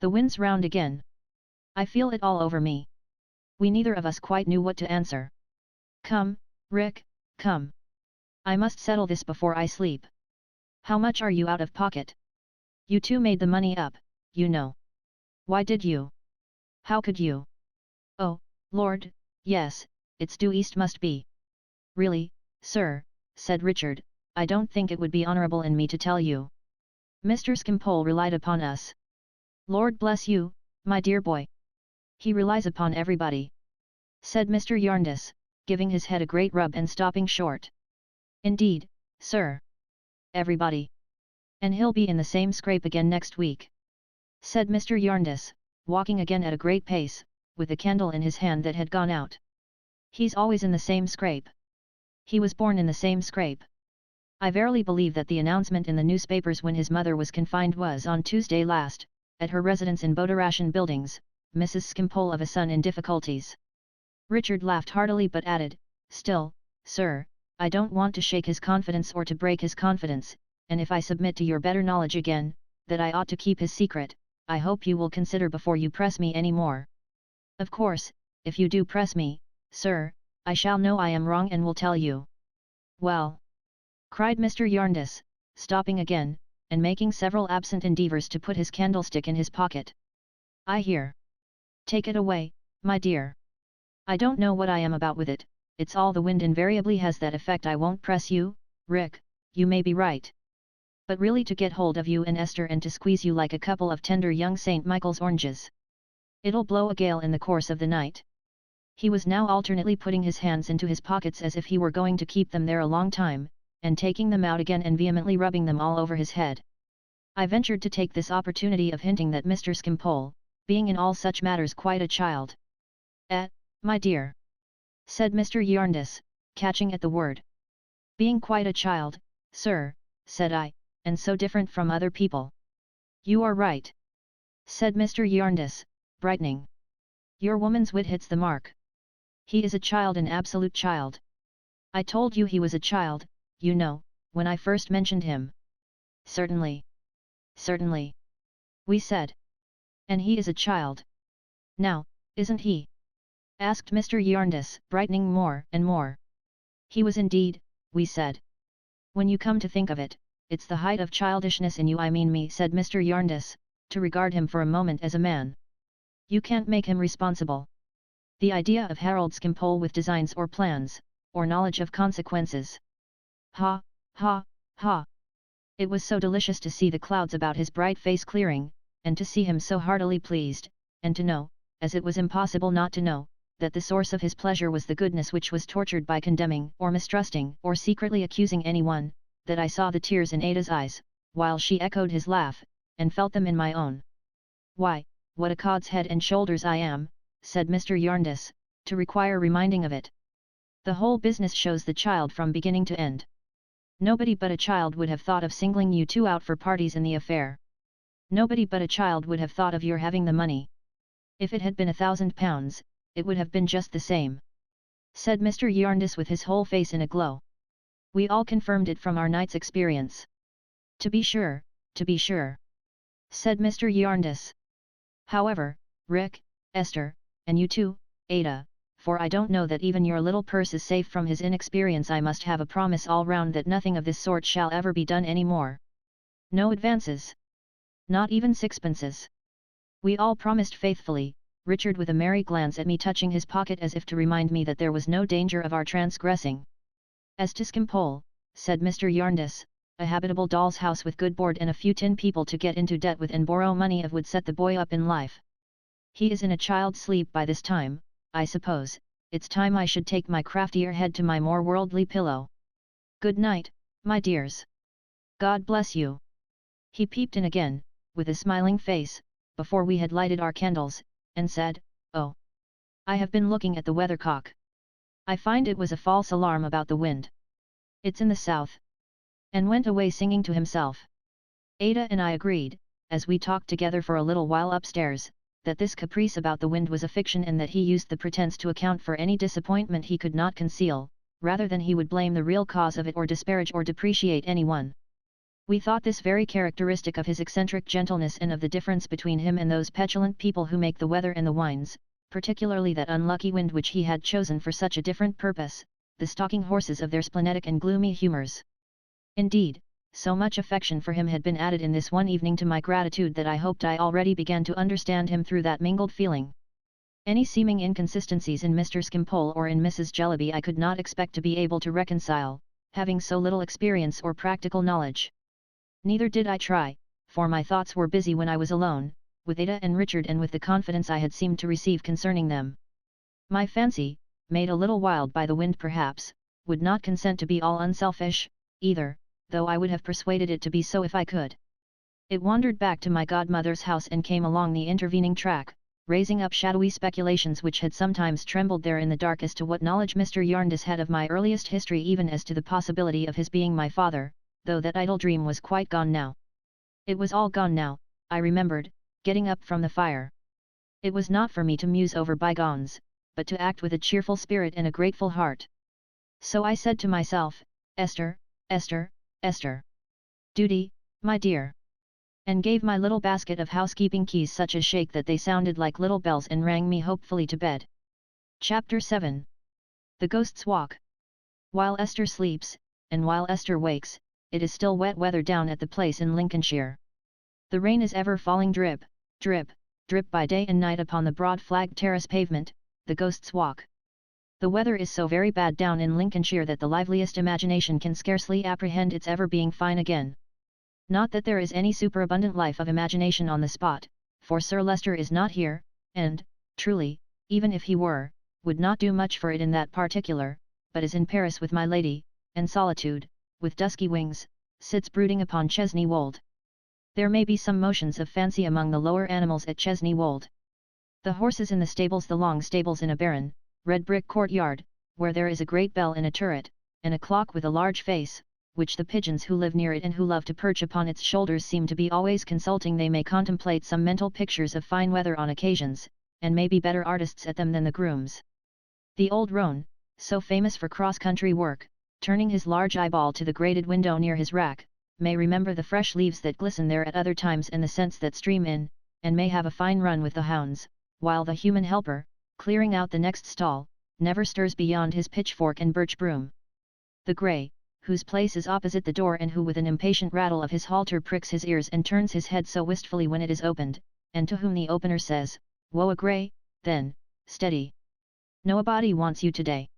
The wind's round again. I feel it all over me." We neither of us quite knew what to answer. "Come, Rick, come. I must settle this before I sleep. How much are you out of pocket? You two made the money up, you know. Why did you? How could you? Oh, Lord, yes, it's due east must be." "Really, sir," said Richard, "I don't think it would be honourable in me to tell you. Mr. Skimpole relied upon us." "Lord bless you, my dear boy. He relies upon everybody," said Mr. Jarndyce, giving his head a great rub and stopping short. "Indeed, sir. Everybody. And he'll be in the same scrape again next week," said Mr. Jarndyce, walking again at a great pace, with a candle in his hand that had gone out. "He's always in the same scrape. He was born in the same scrape. I verily believe that the announcement in the newspapers when his mother was confined was on Tuesday last, at her residence in Boderation Buildings, Mrs. Skimpole of a son in difficulties." Richard laughed heartily but added, "Still, sir, I don't want to shake his confidence or to break his confidence, and if I submit to your better knowledge again, that I ought to keep his secret, I hope you will consider before you press me any more. Of course, if you do press me, sir, I shall know I am wrong and will tell you." "Well," cried Mr. Jarndyce, stopping again, and making several absent endeavours to put his candlestick in his pocket. "I hear. Take it away, my dear. I don't know what I am about with it, it's all the wind invariably has that effect. I won't press you, Rick, you may be right. But really to get hold of you and Esther and to squeeze you like a couple of tender young St. Michael's oranges. It'll blow a gale in the course of the night." He was now alternately putting his hands into his pockets as if he were going to keep them there a long time, and taking them out again and vehemently rubbing them all over his head. I ventured to take this opportunity of hinting that Mr. Skimpole, being in all such matters quite a child. My dear," said Mr. Jarndyce, catching at the word. "Being quite a child, sir," said I, "and so different from other people." "You are right," said Mr. Jarndyce, brightening. "Your woman's wit hits the mark. He is a child, an absolute child. I told you he was a child, you know, when I first mentioned him." "Certainly. Certainly," we said. "And he is a child. Now, isn't he?" asked Mr. Jarndyce, brightening more and more. "He was indeed," we said. "When you come to think of it, it's the height of childishness in you, I mean me," said Mr. Jarndyce, "to regard him for a moment as a man. You can't make him responsible. The idea of Harold Skimpole with designs or plans, or knowledge of consequences. Ha, ha, ha." It was so delicious to see the clouds about his bright face clearing, and to see him so heartily pleased, and to know, as it was impossible not to know, that the source of his pleasure was the goodness which was tortured by condemning or mistrusting or secretly accusing anyone, that I saw the tears in Ada's eyes, while she echoed his laugh, and felt them in my own. "Why, what a cod's head and shoulders I am," said Mr. Jarndyce, "to require reminding of it. The whole business shows the child from beginning to end. Nobody but a child would have thought of singling you two out for parties in the affair. Nobody but a child would have thought of your having the money. If it had been £1,000, it would have been just the same," said Mr. Jarndyce with his whole face in a glow. We all confirmed it from our night's experience. To be sure," said Mr. Yarndus. "However, Rick, Esther, and you too, Ada, for I don't know that even your little purse is safe from his inexperience. I must have a promise all round that nothing of this sort shall ever be done any more. No advances. Not even sixpences." We all promised faithfully, Richard with a merry glance at me touching his pocket as if to remind me that there was no danger of our transgressing. "As to Skimpole," said Mr. Yarndus, "a habitable doll's house with good board and a few tin people to get into debt with and borrow money of would set the boy up in life. He is in a child's sleep by this time. I suppose it's time I should take my craftier head to my more worldly pillow. Good night, my dears. God bless you." He peeped in again, with a smiling face, before we had lighted our candles, and said, "Oh! I have been looking at the weathercock. I find it was a false alarm about the wind. It's in the south." And went away singing to himself. Ada and I agreed, as we talked together for a little while upstairs, that this caprice about the wind was a fiction and that he used the pretense to account for any disappointment he could not conceal, rather than he would blame the real cause of it or disparage or depreciate anyone. We thought this very characteristic of his eccentric gentleness and of the difference between him and those petulant people who make the weather and the wines, particularly that unlucky wind which he had chosen for such a different purpose, the stalking horses of their splenetic and gloomy humours. Indeed, so much affection for him had been added in this one evening to my gratitude that I hoped I already began to understand him through that mingled feeling. Any seeming inconsistencies in Mr. Skimpole or in Mrs. Jellyby I could not expect to be able to reconcile, having so little experience or practical knowledge. Neither did I try, for my thoughts were busy when I was alone, with Ada and Richard and with the confidence I had seemed to receive concerning them. My fancy, made a little wild by the wind perhaps, would not consent to be all unselfish, either, though I would have persuaded it to be so if I could. It wandered back to my godmother's house and came along the intervening track, raising up shadowy speculations which had sometimes trembled there in the dark as to what knowledge Mr. Yarndus had of my earliest history, even as to the possibility of his being my father, though that idle dream was quite gone now. It was all gone now, I remembered, getting up from the fire. It was not for me to muse over bygones, but to act with a cheerful spirit and a grateful heart. So I said to myself, "Esther, Esther, Esther. Duty, my dear." And gave my little basket of housekeeping keys such a shake that they sounded like little bells and rang me hopefully to bed. Chapter 7. The Ghost's Walk. While Esther sleeps, and while Esther wakes, it is still wet weather down at the place in Lincolnshire. The rain is ever falling drip, drip, drip by day and night upon the broad flagged terrace pavement, the Ghost's Walk. The weather is so very bad down in Lincolnshire that the liveliest imagination can scarcely apprehend its ever being fine again. Not that there is any superabundant life of imagination on the spot, for Sir Leicester is not here, and, truly, even if he were, would not do much for it in that particular, but is in Paris with my lady, and Solitude, with dusky wings, sits brooding upon Chesney Wold. There may be some motions of fancy among the lower animals at Chesney Wold. The horses in the stables, the long stables in a barren, red brick courtyard, where there is a great bell in a turret, and a clock with a large face, which the pigeons who live near it and who love to perch upon its shoulders seem to be always consulting. They may contemplate some mental pictures of fine weather on occasions, and may be better artists at them than the grooms. The old roan, so famous for cross-country work, turning his large eyeball to the grated window near his rack, may remember the fresh leaves that glisten there at other times and the scents that stream in, and may have a fine run with the hounds, while the human helper, clearing out the next stall, never stirs beyond his pitchfork and birch broom. The grey, whose place is opposite the door and who with an impatient rattle of his halter pricks his ears and turns his head so wistfully when it is opened, and to whom the opener says, "Whoa, a grey, then, steady. No a body wants you today,"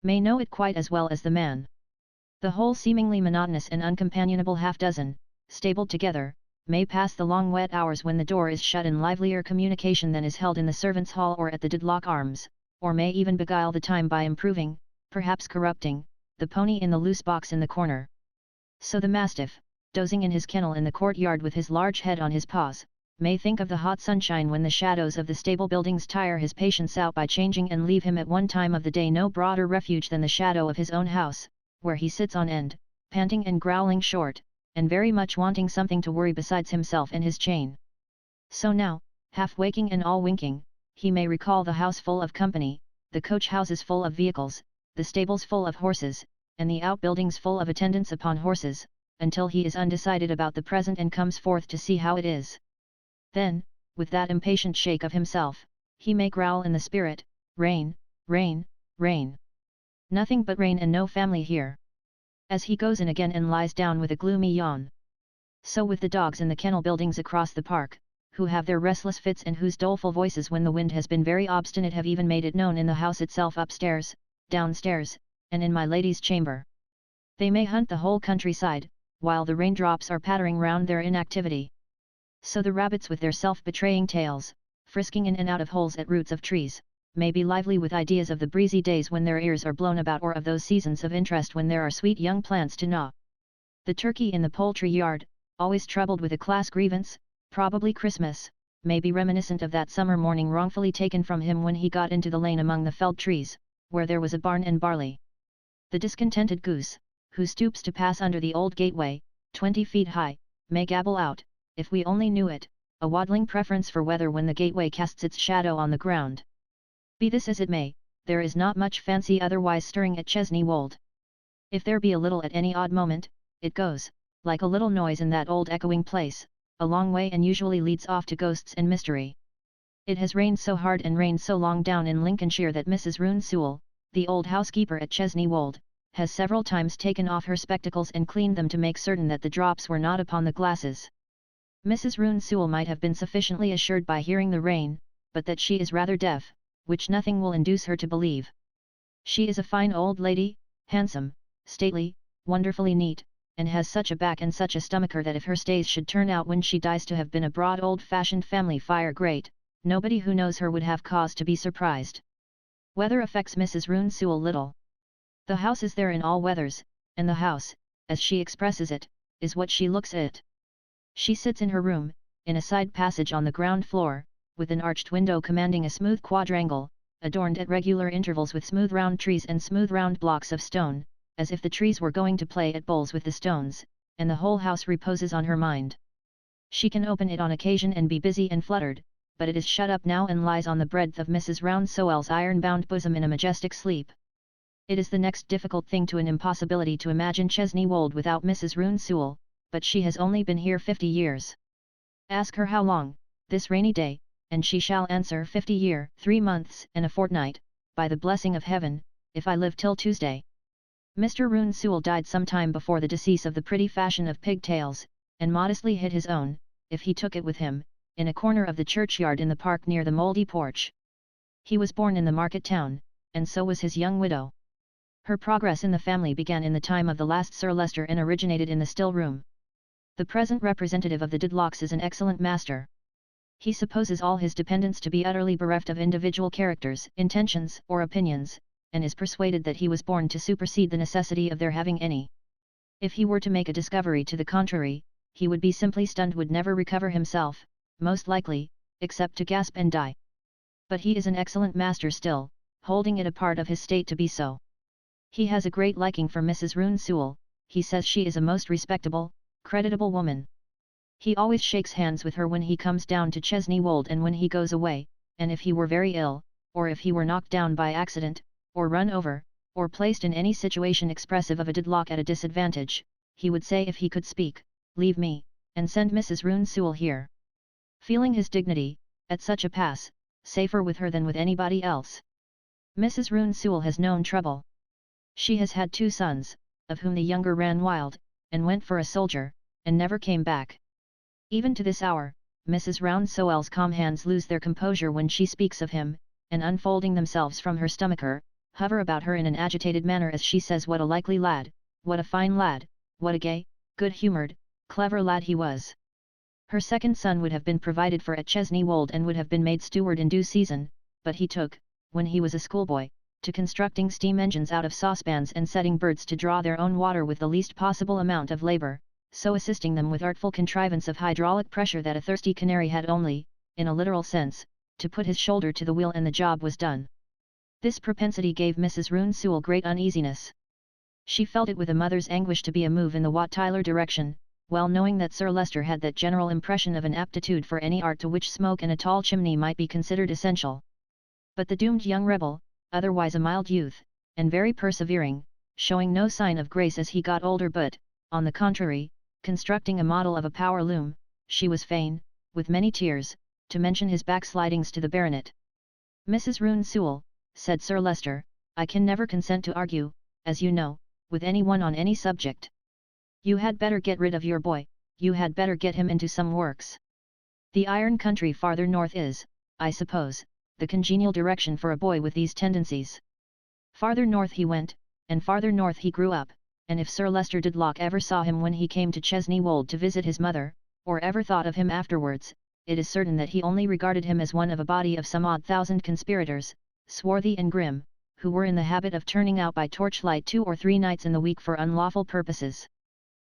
may know it quite as well as the man. The whole seemingly monotonous and uncompanionable half-dozen, stabled together, may pass the long wet hours when the door is shut in livelier communication than is held in the servants' hall or at the Didlock Arms, or may even beguile the time by improving, perhaps corrupting, the pony in the loose box in the corner. So the mastiff, dozing in his kennel in the courtyard with his large head on his paws, may think of the hot sunshine when the shadows of the stable buildings tire his patience out by changing and leave him at one time of the day no broader refuge than the shadow of his own house, where he sits on end, panting and growling short, and very much wanting something to worry besides himself and his chain. So now, half waking and all winking, he may recall the house full of company, the coach houses full of vehicles, the stables full of horses, and the outbuildings full of attendants upon horses, until he is undecided about the present and comes forth to see how it is. Then, with that impatient shake of himself, he may growl in the spirit, "Rain, rain, rain. Nothing but rain and no family here," as he goes in again and lies down with a gloomy yawn. So with the dogs in the kennel buildings across the park, who have their restless fits and whose doleful voices when the wind has been very obstinate have even made it known in the house itself upstairs, downstairs, and in my lady's chamber. They may hunt the whole countryside, while the raindrops are pattering round their inactivity. So the rabbits with their self-betraying tails, frisking in and out of holes at roots of trees, may be lively with ideas of the breezy days when their ears are blown about or of those seasons of interest when there are sweet young plants to gnaw. The turkey in the poultry yard, always troubled with a class grievance, probably Christmas, may be reminiscent of that summer morning wrongfully taken from him when he got into the lane among the felled trees, where there was a barn and barley. The discontented goose, who stoops to pass under the old gateway, 20 feet high, may gabble out, if we only knew it, a waddling preference for weather when the gateway casts its shadow on the ground. Be this as it may, there is not much fancy otherwise stirring at Chesney Wold. If there be a little at any odd moment, it goes, like a little noise in that old echoing place, a long way and usually leads off to ghosts and mystery. It has rained so hard and rained so long down in Lincolnshire that Mrs. Roone Sewell, the old housekeeper at Chesney Wold, has several times taken off her spectacles and cleaned them to make certain that the drops were not upon the glasses. Mrs. Roone Sewell might have been sufficiently assured by hearing the rain, but that she is rather deaf, which nothing will induce her to believe. She is a fine old lady, handsome, stately, wonderfully neat, and has such a back and such a stomacher that if her stays should turn out when she dies to have been a broad old-fashioned family fire grate, nobody who knows her would have cause to be surprised. Weather affects Mrs. Roone Sewell little. The house is there in all weathers, and the house, as she expresses it, is what she looks at. She sits in her room, in a side passage on the ground floor, with an arched window commanding a smooth quadrangle, adorned at regular intervals with smooth round trees and smooth round blocks of stone, as if the trees were going to play at bowls with the stones, and the whole house reposes on her mind. She can open it on occasion and be busy and fluttered, but it is shut up now and lies on the breadth of Mrs. Round Sewell's iron-bound bosom in a majestic sleep. It is the next difficult thing to an impossibility to imagine Chesney Wold without Mrs. Roone Sewell, but she has only been here 50 years. Ask her how long, this rainy day, and she shall answer 50 year, 3 months and a fortnight, by the blessing of heaven, if I live till Tuesday. Mr. Roone Sewell died some time before the decease of the pretty fashion of pigtails, and modestly hid his own, if he took it with him, in a corner of the churchyard in the park near the mouldy porch. He was born in the market town, and so was his young widow. Her progress in the family began in the time of the last Sir Leicester and originated in the still room. The present representative of the Dedlocks is an excellent master. He supposes all his dependents to be utterly bereft of individual characters, intentions, or opinions, and is persuaded that he was born to supersede the necessity of their having any. If he were to make a discovery to the contrary, he would be simply stunned, would never recover himself, most likely, except to gasp and die. But he is an excellent master still, holding it a part of his state to be so. He has a great liking for Mrs. Roone Sewell. He says she is a most respectable, creditable woman. He always shakes hands with her when he comes down to Chesney Wold and when he goes away, and if he were very ill, or if he were knocked down by accident, or run over, or placed in any situation expressive of a Dedlock at a disadvantage, he would say if he could speak, "Leave me, and send Mrs. Roone Sewell here." Feeling his dignity, at such a pass, safer with her than with anybody else. Mrs. Roone Sewell has known trouble. She has had 2 sons, of whom the younger ran wild, and went for a soldier, and never came back. Even to this hour, Mrs. Round Sewell's calm hands lose their composure when she speaks of him, and unfolding themselves from her stomacher, hover about her in an agitated manner as she says what a likely lad, what a fine lad, what a gay, good-humoured, clever lad he was. Her second son would have been provided for at Chesney Wold and would have been made steward in due season, but he took, when he was a schoolboy, to constructing steam engines out of saucepans and setting birds to draw their own water with the least possible amount of labour, so assisting them with artful contrivance of hydraulic pressure that a thirsty canary had only, in a literal sense, to put his shoulder to the wheel and the job was done. This propensity gave Mrs. Roone Sewell great uneasiness. She felt it with a mother's anguish to be a move in the Wat Tyler direction, well knowing that Sir Leicester had that general impression of an aptitude for any art to which smoke and a tall chimney might be considered essential. But the doomed young rebel, otherwise a mild youth, and very persevering, showing no sign of grace as he got older but, on the contrary, constructing a model of a power loom, she was fain, with many tears, to mention his backslidings to the baronet. "Mrs. Roone Sewell," said Sir Leicester, "I can never consent to argue, as you know, with any one on any subject. You had better get rid of your boy, you had better get him into some works. The iron country farther north is, I suppose, the congenial direction for a boy with these tendencies." Farther north he went, and farther north he grew up, and if Sir Leicester Dedlock ever saw him when he came to Chesney Wold to visit his mother, or ever thought of him afterwards, it is certain that he only regarded him as one of a body of some odd thousand conspirators, swarthy and grim, who were in the habit of turning out by torchlight 2 or 3 nights in the week for unlawful purposes.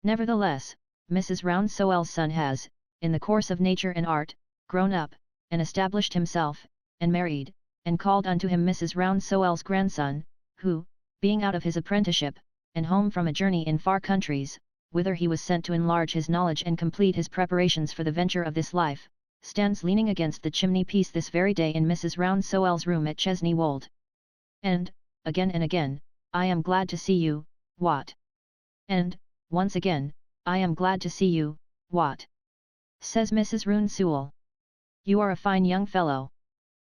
Nevertheless, Mrs. Round Sewell's son has, in the course of nature and art, grown up, and established himself, and married, and called unto him Mrs. Round Sewell's grandson, who, being out of his apprenticeship, and home from a journey in far countries, whither he was sent to enlarge his knowledge and complete his preparations for the venture of this life, stands leaning against the chimney-piece this very day in Mrs. Round Sewell's room at Chesney Wold. And, again, "I am glad to see you, Wat." And, once again, "I am glad to see you, Wat," says Mrs. Roone Sewell. "You are a fine young fellow.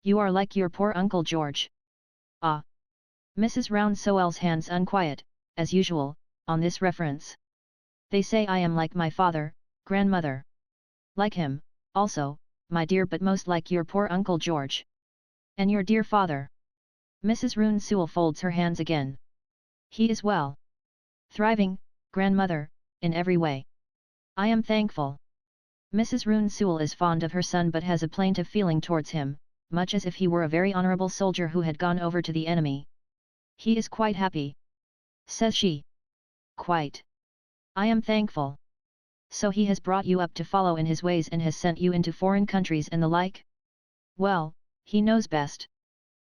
You are like your poor Uncle George." Ah! Mrs. Round Sewell's hands unquiet, as usual, on this reference. "They say I am like my father, grandmother. Like him, also, my dear, but most like your poor Uncle George." "And your dear father?" Mrs. Roone Sewell folds her hands again. "He is well. Thriving, grandmother, in every way. I am thankful." Mrs. Roone Sewell is fond of her son but has a plaintive feeling towards him, much as if he were a very honourable soldier who had gone over to the enemy. "He is quite happy," says she. "Quite. I am thankful. So he has brought you up to follow in his ways and has sent you into foreign countries and the like? Well, he knows best.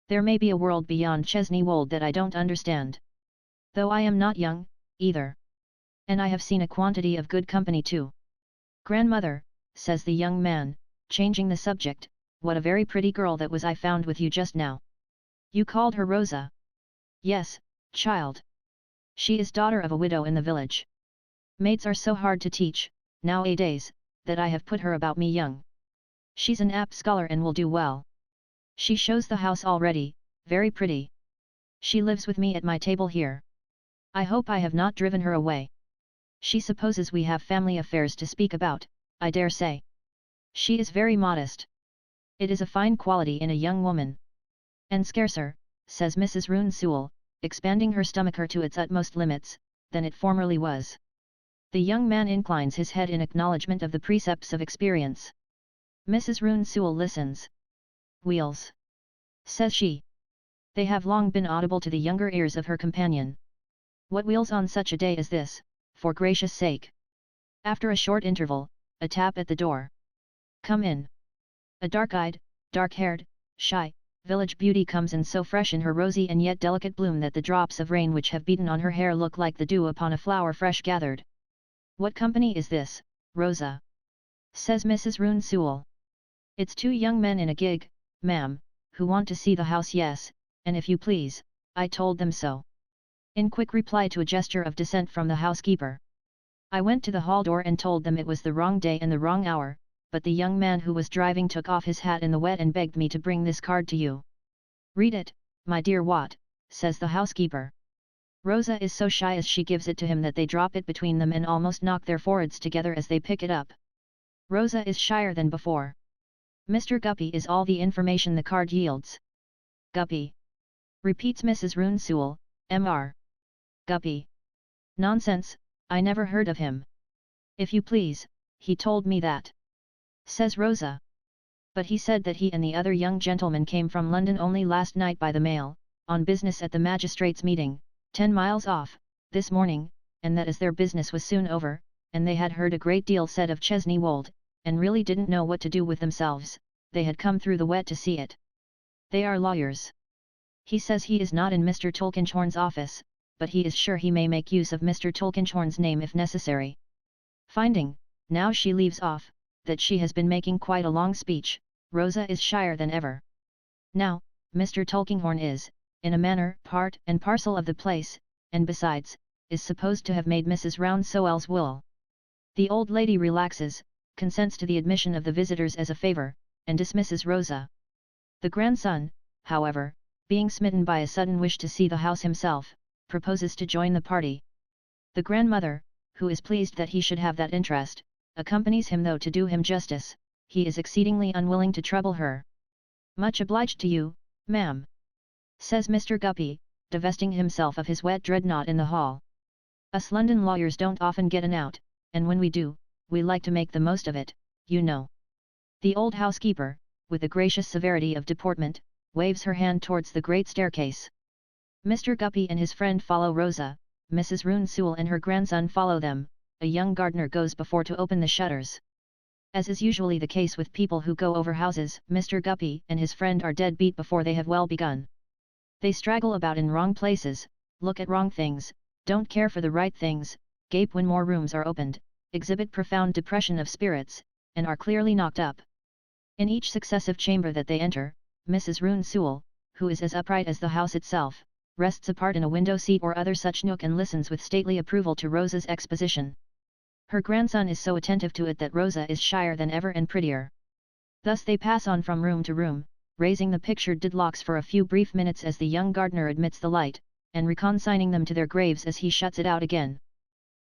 There may be a world beyond Chesney Wold that I don't understand. Though I am not young, either. And I have seen a quantity of good company too." "Grandmother," says the young man, changing the subject, "what a very pretty girl that was I found with you just now." "You called her Rosa?" "Yes, child. She is daughter of a widow in the village. Maids are so hard to teach, nowadays, that I have put her about me young. She's an apt scholar and will do well. She shows the house already, very pretty. She lives with me at my table here. I hope I have not driven her away. She supposes we have family affairs to speak about, I dare say. She is very modest. It is a fine quality in a young woman." "And scarcer," says Mrs. Roone Sewell, expanding her stomacher to its utmost limits, "than it formerly was." The young man inclines his head in acknowledgement of the precepts of experience. Mrs. Roone Sewell listens. "Wheels," says she. They have long been audible to the younger ears of her companion. "What wheels on such a day as this, for gracious sake?" After a short interval, a tap at the door. "Come in." A dark-eyed, dark-haired, shy, village beauty comes in, so fresh in her rosy and yet delicate bloom that the drops of rain which have beaten on her hair look like the dew upon a flower fresh gathered. "What company is this, Rosa?" says Mrs. Roone Sewell. "It's 2 young men in a gig, ma'am, who want to see the house. Yes, and if you please, I told them so." In quick reply to a gesture of dissent from the housekeeper. "I went to the hall door and told them it was the wrong day and the wrong hour, but the young man who was driving took off his hat in the wet and begged me to bring this card to you. Read it, my dear Wat," says the housekeeper. Rosa is so shy as she gives it to him that they drop it between them and almost knock their foreheads together as they pick it up. Rosa is shyer than before. "Mr. Guppy" is all the information the card yields. "Guppy," repeats Mrs. Roone Sewell, "Mr. Guppy. Nonsense, I never heard of him." "If you please, he told me that," says Rosa. "But he said that he and the other young gentleman came from London only last night by the mail, on business at the magistrates' meeting, 10 miles off, this morning, and that as their business was soon over, and they had heard a great deal said of Chesney Wold, and really didn't know what to do with themselves, they had come through the wet to see it. They are lawyers. He says he is not in Mr. Tulkinghorn's office, but he is sure he may make use of Mr. Tulkinghorn's name if necessary." Finding, now she leaves off, that she has been making quite a long speech, Rosa is shyer than ever. Now, Mr. Tulkinghorn is, in a manner, part and parcel of the place, and besides, is supposed to have made Mrs. Rouncewell's will. The old lady relaxes, consents to the admission of the visitors as a favor, and dismisses Rosa. The grandson, however, being smitten by a sudden wish to see the house himself, proposes to join the party. The grandmother, who is pleased that he should have that interest, accompanies him, though to do him justice, he is exceedingly unwilling to trouble her. "Much obliged to you, ma'am," says Mr. Guppy, divesting himself of his wet dreadnought in the hall. "Us London lawyers don't often get an out, and when we do, we like to make the most of it, you know." The old housekeeper, with a gracious severity of deportment, waves her hand towards the great staircase. Mr. Guppy and his friend follow Rosa, Mrs. Rouncewell and her grandson follow them, a young gardener goes before to open the shutters. As is usually the case with people who go over houses, Mr. Guppy and his friend are dead beat before they have well begun. They straggle about in wrong places, look at wrong things, don't care for the right things, gape when more rooms are opened, exhibit profound depression of spirits, and are clearly knocked up. In each successive chamber that they enter, Mrs. Rouncewell, who is as upright as the house itself, rests apart in a window seat or other such nook and listens with stately approval to Rosa's exposition. Her grandson is so attentive to it that Rosa is shyer than ever and prettier. Thus they pass on from room to room, raising the pictured deadlocks for a few brief minutes as the young gardener admits the light, and reconsigning them to their graves as he shuts it out again.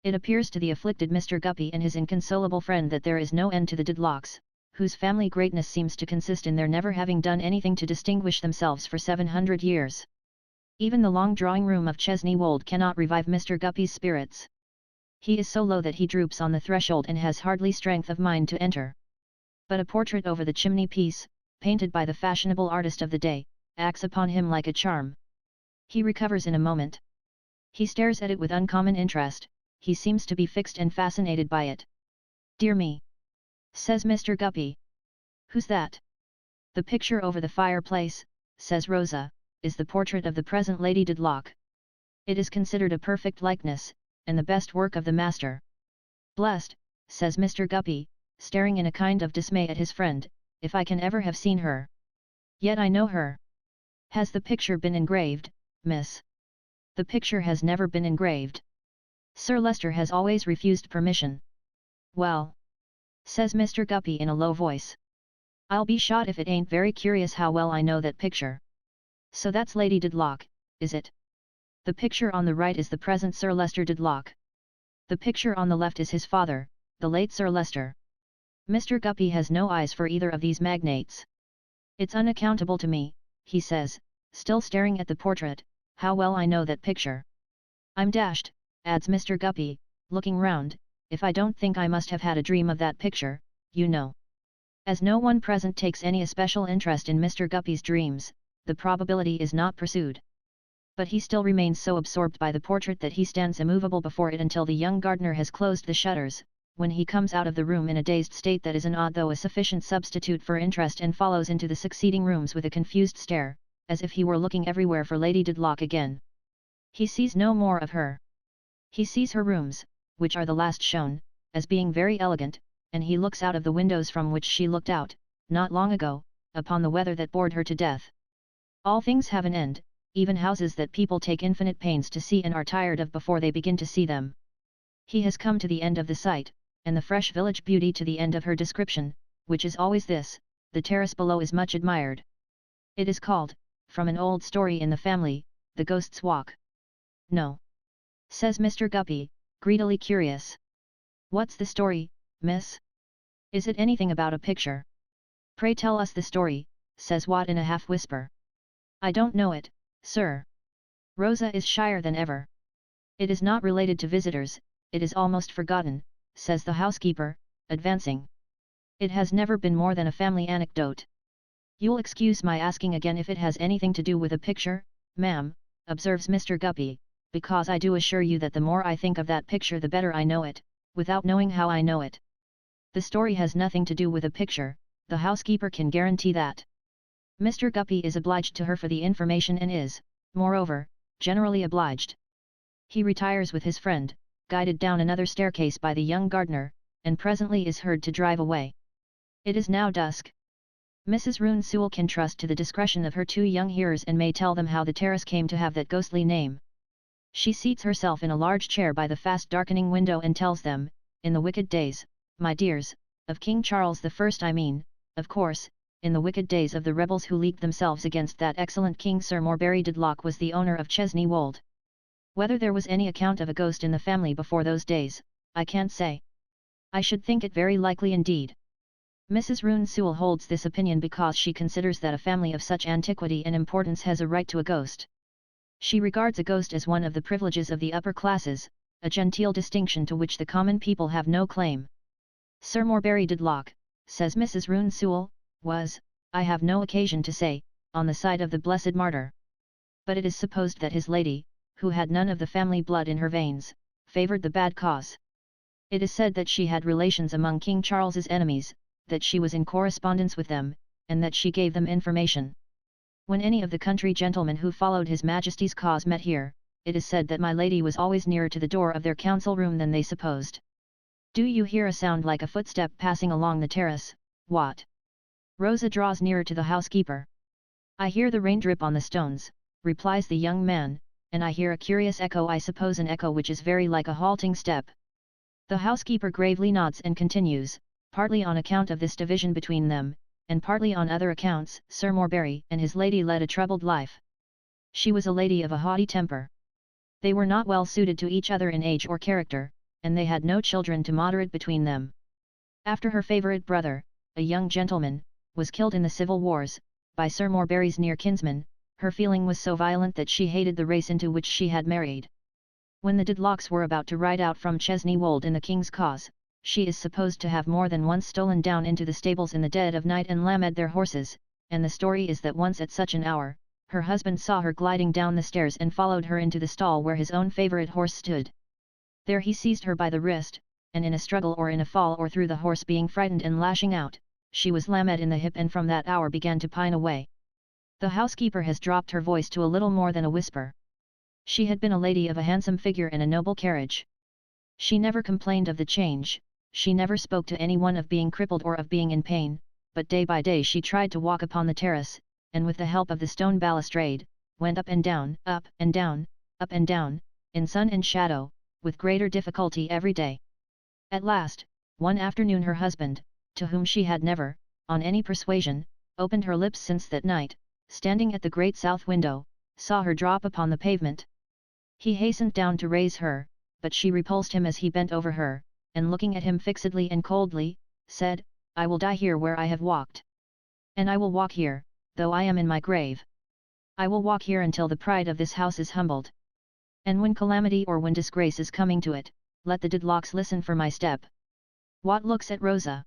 It appears to the afflicted Mr. Guppy and his inconsolable friend that there is no end to the deadlocks, whose family greatness seems to consist in their never having done anything to distinguish themselves for 700 years. Even the long drawing-room of Chesney Wold cannot revive Mr. Guppy's spirits. He is so low that he droops on the threshold and has hardly strength of mind to enter. But a portrait over the chimney-piece, painted by the fashionable artist of the day, acts upon him like a charm. He recovers in a moment. He stares at it with uncommon interest, he seems to be fixed and fascinated by it. "Dear me!" says Mr. Guppy. "Who's that?" "The picture over the fireplace," says Rosa, "is the portrait of the present Lady Dedlock. It is considered a perfect likeness, and the best work of the master." "Blessed," says Mr. Guppy, staring in a kind of dismay at his friend, "if I can ever have seen her. Yet I know her." "Has the picture been engraved, miss?" "The picture has never been engraved. Sir Leicester has always refused permission." "Well," says Mr. Guppy in a low voice, "I'll be shot if it ain't very curious how well I know that picture. So that's Lady Dedlock, is it? The picture on the right is the present Sir Leicester Dedlock. The picture on the left is his father, the late Sir Leicester." Mr. Guppy has no eyes for either of these magnates. "It's unaccountable to me," he says, still staring at the portrait, "how well I know that picture. I'm dashed," adds Mr. Guppy, looking round, "if I don't think I must have had a dream of that picture, you know." As no one present takes any especial interest in Mr. Guppy's dreams, the probability is not pursued. But he still remains so absorbed by the portrait that he stands immovable before it until the young gardener has closed the shutters, when he comes out of the room in a dazed state that is an odd though a sufficient substitute for interest, and follows into the succeeding rooms with a confused stare, as if he were looking everywhere for Lady Dedlock again. He sees no more of her. He sees her rooms, which are the last shown, as being very elegant, and he looks out of the windows from which she looked out, not long ago, upon the weather that bored her to death. All things have an end, even houses that people take infinite pains to see and are tired of before they begin to see them. He has come to the end of the sight, and the fresh village beauty to the end of her description, which is always this: the terrace below is much admired. It is called, from an old story in the family, the Ghost's Walk. "No," says Mr. Guppy, greedily curious. "What's the story, miss? Is it anything about a picture?" "Pray tell us the story," says Watt in a half-whisper. "I don't know it, sir." Rosa is shyer than ever. "It is not related to visitors, it is almost forgotten," says the housekeeper, advancing. "It has never been more than a family anecdote." "You'll excuse my asking again if it has anything to do with a picture, ma'am," observes Mr. Guppy, "because I do assure you that the more I think of that picture the better I know it, without knowing how I know it. The story has nothing to do with a picture, the housekeeper can guarantee that." Mr. Guppy is obliged to her for the information and is, moreover, generally obliged. He retires with his friend, guided down another staircase by the young gardener, and presently is heard to drive away. It is now dusk. Mrs. Rouncewell can trust to the discretion of her two young hearers and may tell them how the terrace came to have that ghostly name. She seats herself in a large chair by the fast darkening window and tells them, in the wicked days, my dears, of King Charles I mean, of course, in the wicked days of the rebels who leagued themselves against that excellent King Sir Morberry Dedlock was the owner of Chesney Wold. Whether there was any account of a ghost in the family before those days, I can't say. I should think it very likely indeed. Mrs. Roone Sewell holds this opinion because she considers that a family of such antiquity and importance has a right to a ghost. She regards a ghost as one of the privileges of the upper classes, a genteel distinction to which the common people have no claim. Sir Morberry Dedlock, says Mrs. Roone Sewell, was, I have no occasion to say, on the side of the blessed martyr. But it is supposed that his lady, who had none of the family blood in her veins, favoured the bad cause. It is said that she had relations among King Charles's enemies, that she was in correspondence with them, and that she gave them information. When any of the country gentlemen who followed His Majesty's cause met here, it is said that my lady was always nearer to the door of their council room than they supposed. Do you hear a sound like a footstep passing along the terrace, Wat? Rosa draws nearer to the housekeeper. I hear the rain drip on the stones, replies the young man, and I hear a curious echo, I suppose an echo which is very like a halting step. The housekeeper gravely nods and continues, partly on account of this division between them, and partly on other accounts, Sir Morberry and his lady led a troubled life. She was a lady of a haughty temper. They were not well suited to each other in age or character, and they had no children to moderate between them. After her favourite brother, a young gentleman, was killed in the civil wars, by Sir Morberry's near kinsman, her feeling was so violent that she hated the race into which she had married. When the Dedlocks were about to ride out from Chesney Wold in the king's cause, she is supposed to have more than once stolen down into the stables in the dead of night and lamed their horses, and the story is that once at such an hour, her husband saw her gliding down the stairs and followed her into the stall where his own favourite horse stood. There he seized her by the wrist, and in a struggle or in a fall or through the horse being frightened and lashing out, she was lamed in the hip and from that hour began to pine away. The housekeeper has dropped her voice to a little more than a whisper. She had been a lady of a handsome figure and a noble carriage. She never complained of the change, she never spoke to anyone of being crippled or of being in pain, but day by day she tried to walk upon the terrace, and with the help of the stone balustrade, went up and down, up and down, up and down, in sun and shadow, with greater difficulty every day. At last, one afternoon her husband, to whom she had never, on any persuasion, opened her lips since that night, standing at the great south window, saw her drop upon the pavement. He hastened down to raise her, but she repulsed him as he bent over her, and looking at him fixedly and coldly, said, I will die here where I have walked. And I will walk here, though I am in my grave. I will walk here until the pride of this house is humbled. And when calamity or when disgrace is coming to it, let the Dedlocks listen for my step. Wat looks at Rosa.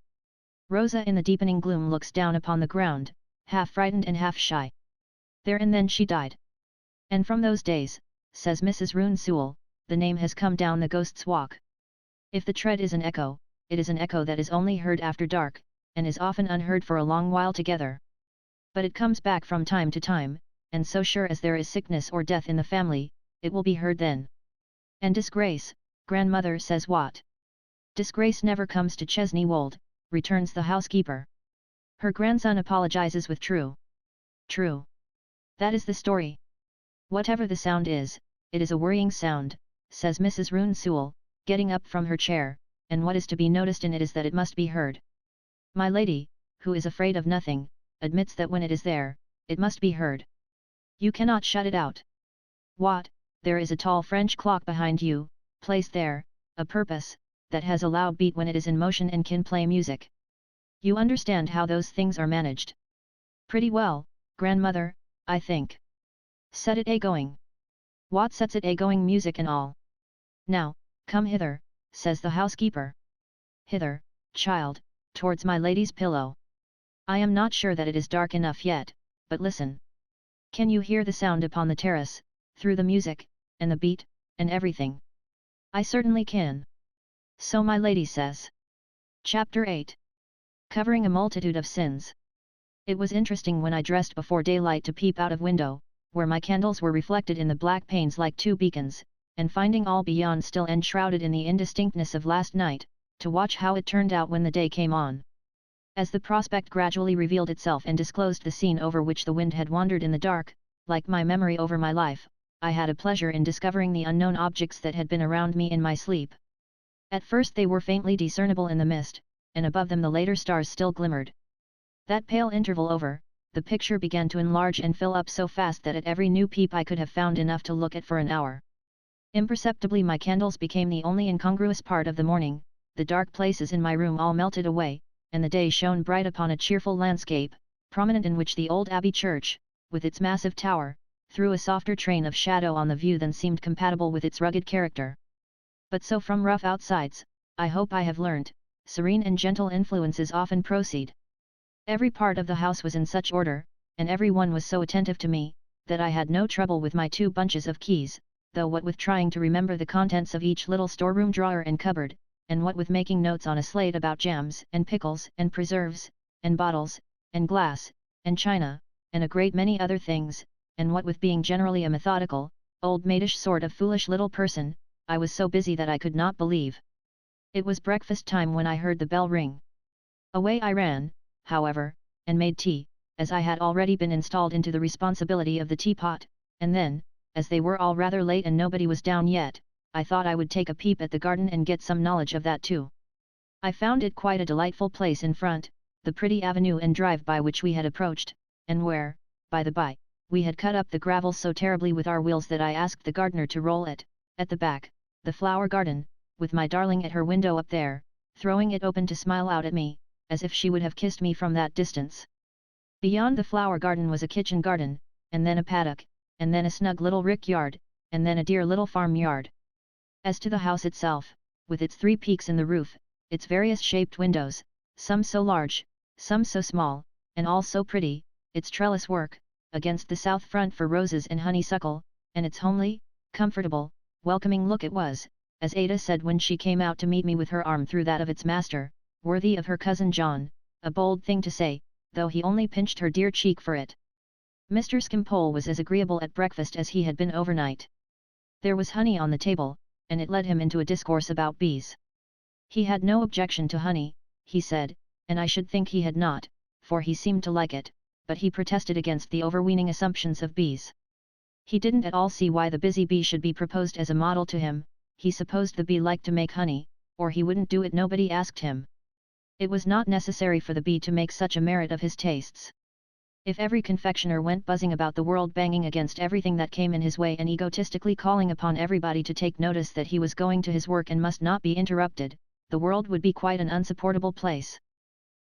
Rosa in the deepening gloom looks down upon the ground, half frightened and half shy. There and then she died. And from those days, says Mrs. Roone Sewell, the name has come down the Ghost's Walk. If the tread is an echo, it is an echo that is only heard after dark, and is often unheard for a long while together. But it comes back from time to time, and so sure as there is sickness or death in the family, it will be heard then. And disgrace, grandmother, says Wat. Disgrace never comes to Chesney Wold, returns the housekeeper. Her grandson apologizes with true. That is the story. Whatever the sound is, it is a worrying sound, says Mrs. Roone Sewell, getting up from her chair, and what is to be noticed in it is that it must be heard. My lady, who is afraid of nothing, admits that when it is there, it must be heard. You cannot shut it out. Wat, there is a tall French clock behind you, placed there, a purpose, that has a loud beat when it is in motion and can play music. You understand how those things are managed? Pretty well, grandmother, I think. Set it a-going. Wat sets it a-going, music and all. Now, come hither, says the housekeeper. Hither, child, towards my lady's pillow. I am not sure that it is dark enough yet, but listen. Can you hear the sound upon the terrace, through the music, and the beat, and everything? I certainly can. So my lady says. Chapter 8. Covering a multitude of sins. It was interesting when I dressed before daylight to peep out of window, where my candles were reflected in the black panes like two beacons, and finding all beyond still enshrouded in the indistinctness of last night, to watch how it turned out when the day came on. As the prospect gradually revealed itself and disclosed the scene over which the wind had wandered in the dark, like my memory over my life, I had a pleasure in discovering the unknown objects that had been around me in my sleep. At first they were faintly discernible in the mist, and above them the later stars still glimmered. That pale interval over, the picture began to enlarge and fill up so fast that at every new peep I could have found enough to look at for an hour. Imperceptibly my candles became the only incongruous part of the morning, the dark places in my room all melted away, and the day shone bright upon a cheerful landscape, prominent in which the old abbey church, with its massive tower, threw a softer train of shadow on the view than seemed compatible with its rugged character. But so from rough outsides, I hope I have learnt, serene and gentle influences often proceed. Every part of the house was in such order, and every one was so attentive to me, that I had no trouble with my 2 bunches of keys, though what with trying to remember the contents of each little storeroom drawer and cupboard, and what with making notes on a slate about jams and pickles and preserves, and bottles, and glass, and china, and a great many other things, and what with being generally a methodical, old maidish sort of foolish little person, I was so busy that I could not believe. It was breakfast time when I heard the bell ring. Away I ran, however, and made tea, as I had already been installed into the responsibility of the teapot, and then, as they were all rather late and nobody was down yet, I thought I would take a peep at the garden and get some knowledge of that too. I found it quite a delightful place in front, the pretty avenue and drive by which we had approached, and where, by the by, we had cut up the gravel so terribly with our wheels that I asked the gardener to roll it. At the back, the flower garden, with my darling at her window up there, throwing it open to smile out at me, as if she would have kissed me from that distance. Beyond the flower garden was a kitchen garden, and then a paddock, and then a snug little rick yard, and then a dear little farm yard. As to the house itself, with its 3 peaks in the roof, its various shaped windows, some so large, some so small, and all so pretty, its trellis work, against the south front for roses and honeysuckle, and its homely, comfortable, welcoming look, it was, as Ada said when she came out to meet me with her arm through that of its master, worthy of her cousin John, a bold thing to say, though he only pinched her dear cheek for it. Mr. Skimpole was as agreeable at breakfast as he had been overnight. There was honey on the table, and it led him into a discourse about bees. He had no objection to honey, he said, and I should think he had not, for he seemed to like it, but he protested against the overweening assumptions of bees. He didn't at all see why the busy bee should be proposed as a model to him. He supposed the bee liked to make honey, or he wouldn't do it. Nobody asked him. It was not necessary for the bee to make such a merit of his tastes. If every confectioner went buzzing about the world banging against everything that came in his way and egotistically calling upon everybody to take notice that he was going to his work and must not be interrupted, the world would be quite an unsupportable place.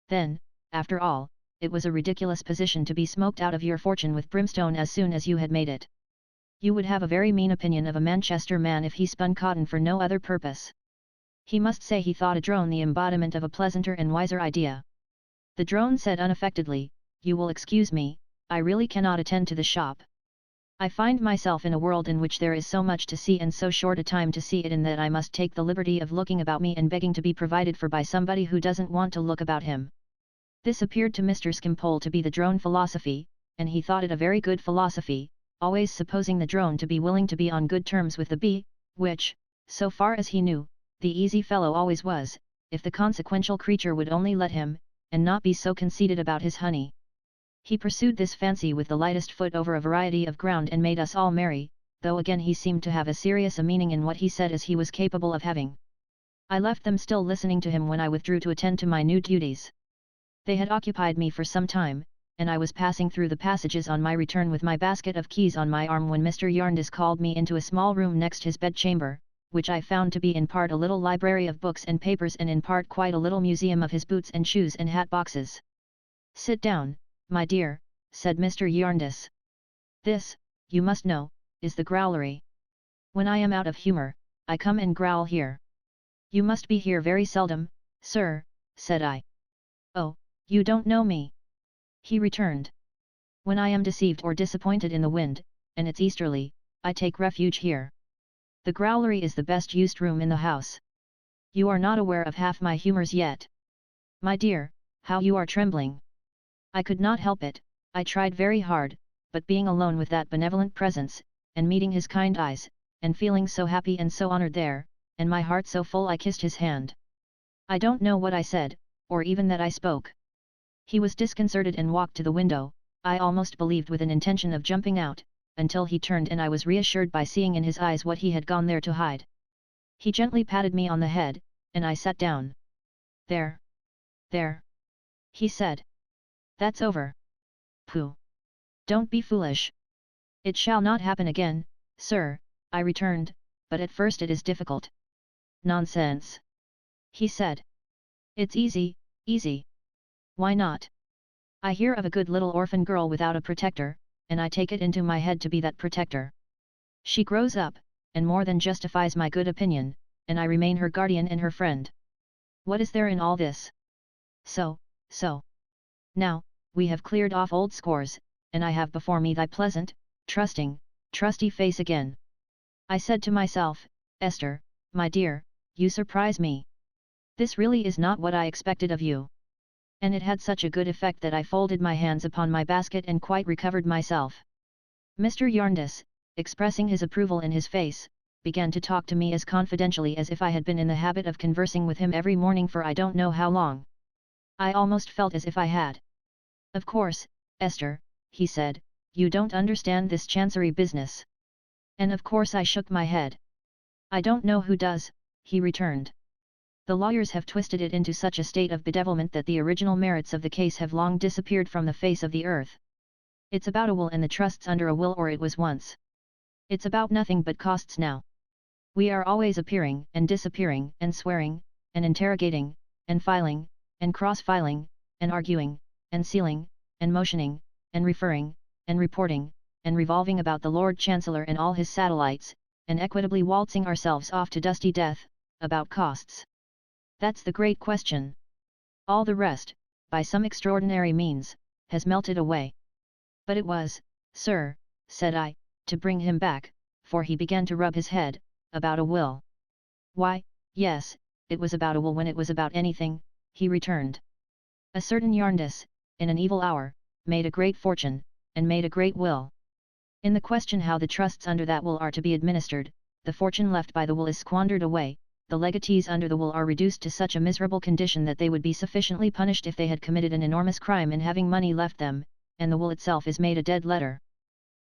Then, after all, it was a ridiculous position to be smoked out of your fortune with brimstone as soon as you had made it. You would have a very mean opinion of a Manchester man if he spun cotton for no other purpose. He must say he thought a drone the embodiment of a pleasanter and wiser idea. The drone said unaffectedly, "You will excuse me, I really cannot attend to the shop. I find myself in a world in which there is so much to see and so short a time to see it in that I must take the liberty of looking about me and begging to be provided for by somebody who doesn't want to look about him." This appeared to Mr. Skimpole to be the drone philosophy, and he thought it a very good philosophy, always supposing the drone to be willing to be on good terms with the bee, which, so far as he knew, the easy fellow always was, if the consequential creature would only let him, and not be so conceited about his honey. He pursued this fancy with the lightest foot over a variety of ground and made us all merry, though again he seemed to have as serious a meaning in what he said as he was capable of having. I left them still listening to him when I withdrew to attend to my new duties. They had occupied me for some time, and I was passing through the passages on my return with my basket of keys on my arm when Mr. Jarndyce called me into a small room next his bedchamber, which I found to be in part a little library of books and papers and in part quite a little museum of his boots and shoes and hat boxes. "Sit down, my dear," said Mr. Jarndyce. "This, you must know, is the growlery. When I am out of humour, I come and growl here." "You must be here very seldom, sir," said I. "Oh, you don't know me," he returned. "When I am deceived or disappointed in the wind, and it's easterly, I take refuge here. The growlery is the best used room in the house. You are not aware of half my humours yet. My dear, how you are trembling!" I could not help it, I tried very hard, but being alone with that benevolent presence, and meeting his kind eyes, and feeling so happy and so honoured there, and my heart so full, I kissed his hand. I don't know what I said, or even that I spoke. He was disconcerted and walked to the window, I almost believed with an intention of jumping out, until he turned and I was reassured by seeing in his eyes what he had gone there to hide. He gently patted me on the head, and I sat down. There. There. He said. That's over. Pooh. Don't be foolish. It shall not happen again, sir, I returned, but at first it is difficult. Nonsense. He said. It's easy, easy. Why not? I hear of a good little orphan girl without a protector, and I take it into my head to be that protector. She grows up, and more than justifies my good opinion, and I remain her guardian and her friend. What is there in all this? So. Now, we have cleared off old scores, and I have before me thy pleasant, trusty face again. I said to myself, Esther, my dear, you surprise me. This really is not what I expected of you. And it had such a good effect that I folded my hands upon my basket and quite recovered myself. Mr. Jarndyce, expressing his approval in his face, began to talk to me as confidentially as if I had been in the habit of conversing with him every morning for I don't know how long. I almost felt as if I had. Of course, Esther, he said, you don't understand this chancery business. And of course I shook my head. I don't know who does, he returned. The lawyers have twisted it into such a state of bedevilment that the original merits of the case have long disappeared from the face of the earth. It's about a will and the trusts under a will, or it was once. It's about nothing but costs now. We are always appearing and disappearing and swearing, and interrogating, and filing, and cross-filing, and arguing, and sealing, and motioning, and referring, and reporting, and revolving about the Lord Chancellor and all his satellites, and equitably waltzing ourselves off to dusty death, about costs. That's the great question. All the rest, by some extraordinary means, has melted away. But it was, sir, said I, to bring him back, for he began to rub his head, about a will. Why, yes, it was about a will when it was about anything, he returned. A certain Jarndyce, in an evil hour, made a great fortune, and made a great will. In the question how the trusts under that will are to be administered, the fortune left by the will is squandered away, the legatees under the will are reduced to such a miserable condition that they would be sufficiently punished if they had committed an enormous crime in having money left them, and the will itself is made a dead letter.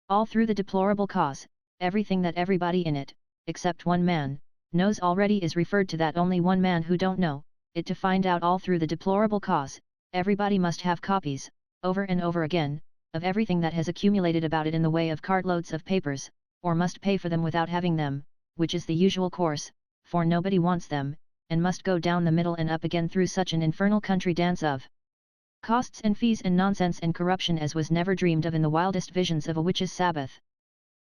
All through the deplorable cause, everything that everybody in it, except one man, knows already is referred to that only one man who don't know it to find out. All through the deplorable cause, everybody must have copies, over and over again, of everything that has accumulated about it in the way of cartloads of papers, or must pay for them without having them, which is the usual course, for nobody wants them, and must go down the middle and up again through such an infernal country dance of costs and fees and nonsense and corruption as was never dreamed of in the wildest visions of a witch's Sabbath.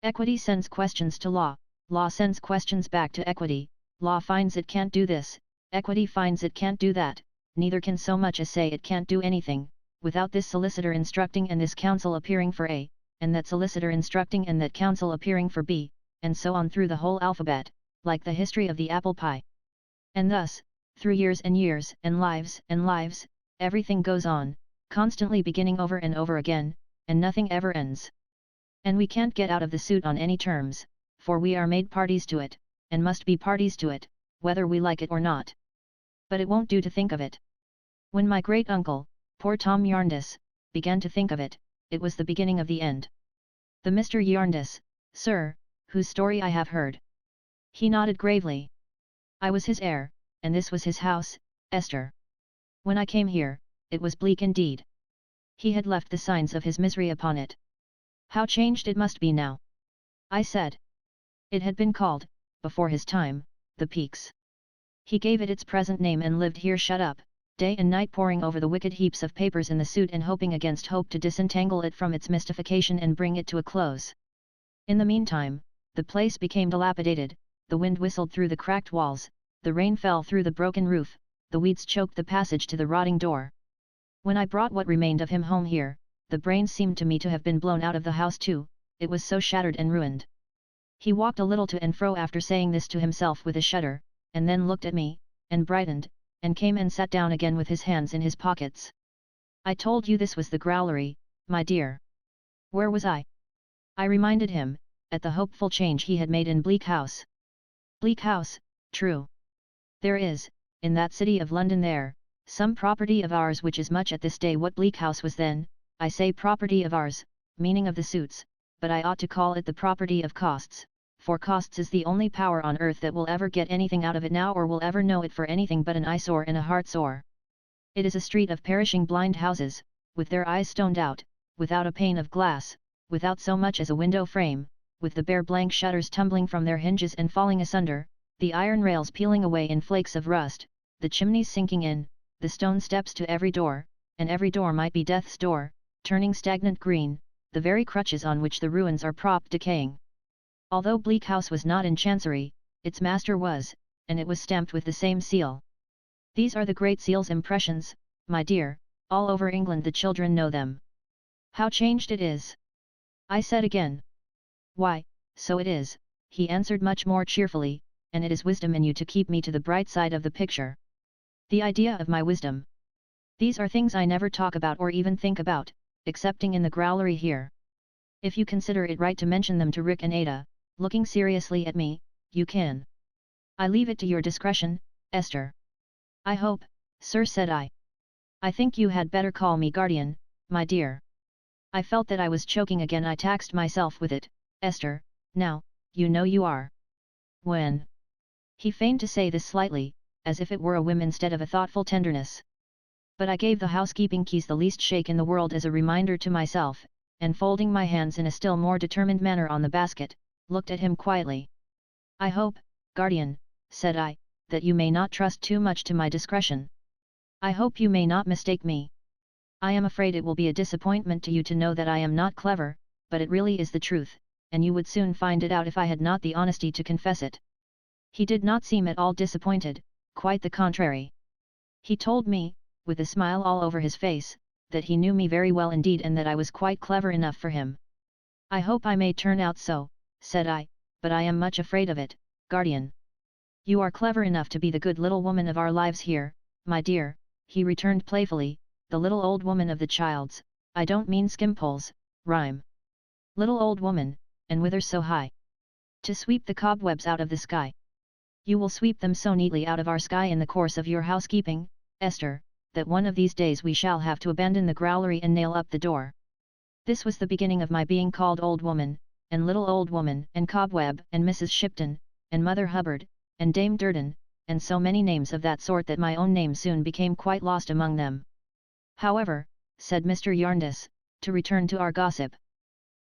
Equity sends questions to law, law sends questions back to equity, law finds it can't do this, equity finds it can't do that, neither can so much as say it can't do anything, without this solicitor instructing and this counsel appearing for A, and that solicitor instructing and that counsel appearing for B, and so on through the whole alphabet, like the history of the apple pie. And thus, through years and years and lives, everything goes on, constantly beginning over and over again, and nothing ever ends. And we can't get out of the suit on any terms, for we are made parties to it, and must be parties to it, whether we like it or not. But it won't do to think of it. When my great-uncle, poor Tom Jarndyce, began to think of it, it was the beginning of the end. The Mr. Jarndyce, sir, whose story I have heard. He nodded gravely. I was his heir, and this was his house, Esther. When I came here, it was bleak indeed. He had left the signs of his misery upon it. How changed it must be now! I said. It had been called, before his time, the Peaks. He gave it its present name and lived here shut up, day and night poring over the wicked heaps of papers in the suit and hoping against hope to disentangle it from its mystification and bring it to a close. In the meantime, the place became dilapidated, the wind whistled through the cracked walls, the rain fell through the broken roof, the weeds choked the passage to the rotting door. When I brought what remained of him home here, the brains seemed to me to have been blown out of the house too, it was so shattered and ruined. He walked a little to and fro after saying this to himself with a shudder, and then looked at me, and brightened, and came and sat down again with his hands in his pockets. I told you this was the growlery, my dear. Where was I? I reminded him, at the hopeful change he had made in Bleak House. Bleak House, true. There is, in that city of London there, some property of ours which is much at this day what Bleak House was then. I say property of ours, meaning of the suits, but I ought to call it the property of costs, for costs is the only power on earth that will ever get anything out of it now or will ever know it for anything but an eyesore and a heartsore. It is a street of perishing blind houses, with their eyes stoned out, without a pane of glass, without so much as a window frame, with the bare blank shutters tumbling from their hinges and falling asunder, the iron rails peeling away in flakes of rust, the chimneys sinking in, the stone steps to every door, and every door might be death's door, turning stagnant green, the very crutches on which the ruins are propped decaying. Although Bleak House was not in Chancery, its master was, and it was stamped with the same seal. These are the Great Seal's impressions, my dear, all over England the children know them. How changed it is! I said again. Why, so it is, he answered much more cheerfully, and it is wisdom in you to keep me to the bright side of the picture. The idea of my wisdom. These are things I never talk about or even think about, excepting in the growlery here. If you consider it right to mention them to Rick and Ada, looking seriously at me, you can. I leave it to your discretion, Esther. I hope, sir, said I. I think you had better call me guardian, my dear. I felt that I was choking again. I taxed myself with it. Esther, now, you know you are. When? He feigned to say this slightly, as if it were a whim instead of a thoughtful tenderness. But I gave the housekeeping keys the least shake in the world as a reminder to myself, and folding my hands in a still more determined manner on the basket, looked at him quietly. I hope, guardian, said I, that you may not trust too much to my discretion. I hope you may not mistake me. I am afraid it will be a disappointment to you to know that I am not clever, but it really is the truth, and you would soon find it out if I had not the honesty to confess it. He did not seem at all disappointed, quite the contrary. He told me, with a smile all over his face, that he knew me very well indeed and that I was quite clever enough for him. I hope I may turn out so, said I, but I am much afraid of it, guardian. You are clever enough to be the good little woman of our lives here, my dear, he returned playfully, the little old woman of the child's, I don't mean Skimpole's, rhyme. Little old woman, and whither so high? To sweep the cobwebs out of the sky. You will sweep them so neatly out of our sky in the course of your housekeeping, Esther, that one of these days we shall have to abandon the growlery and nail up the door. This was the beginning of my being called old woman, and little old woman, and cobweb, and Mrs. Shipton, and Mother Hubbard, and Dame Durden, and so many names of that sort that my own name soon became quite lost among them. However, said Mr. Jarndyce, to return to our gossip.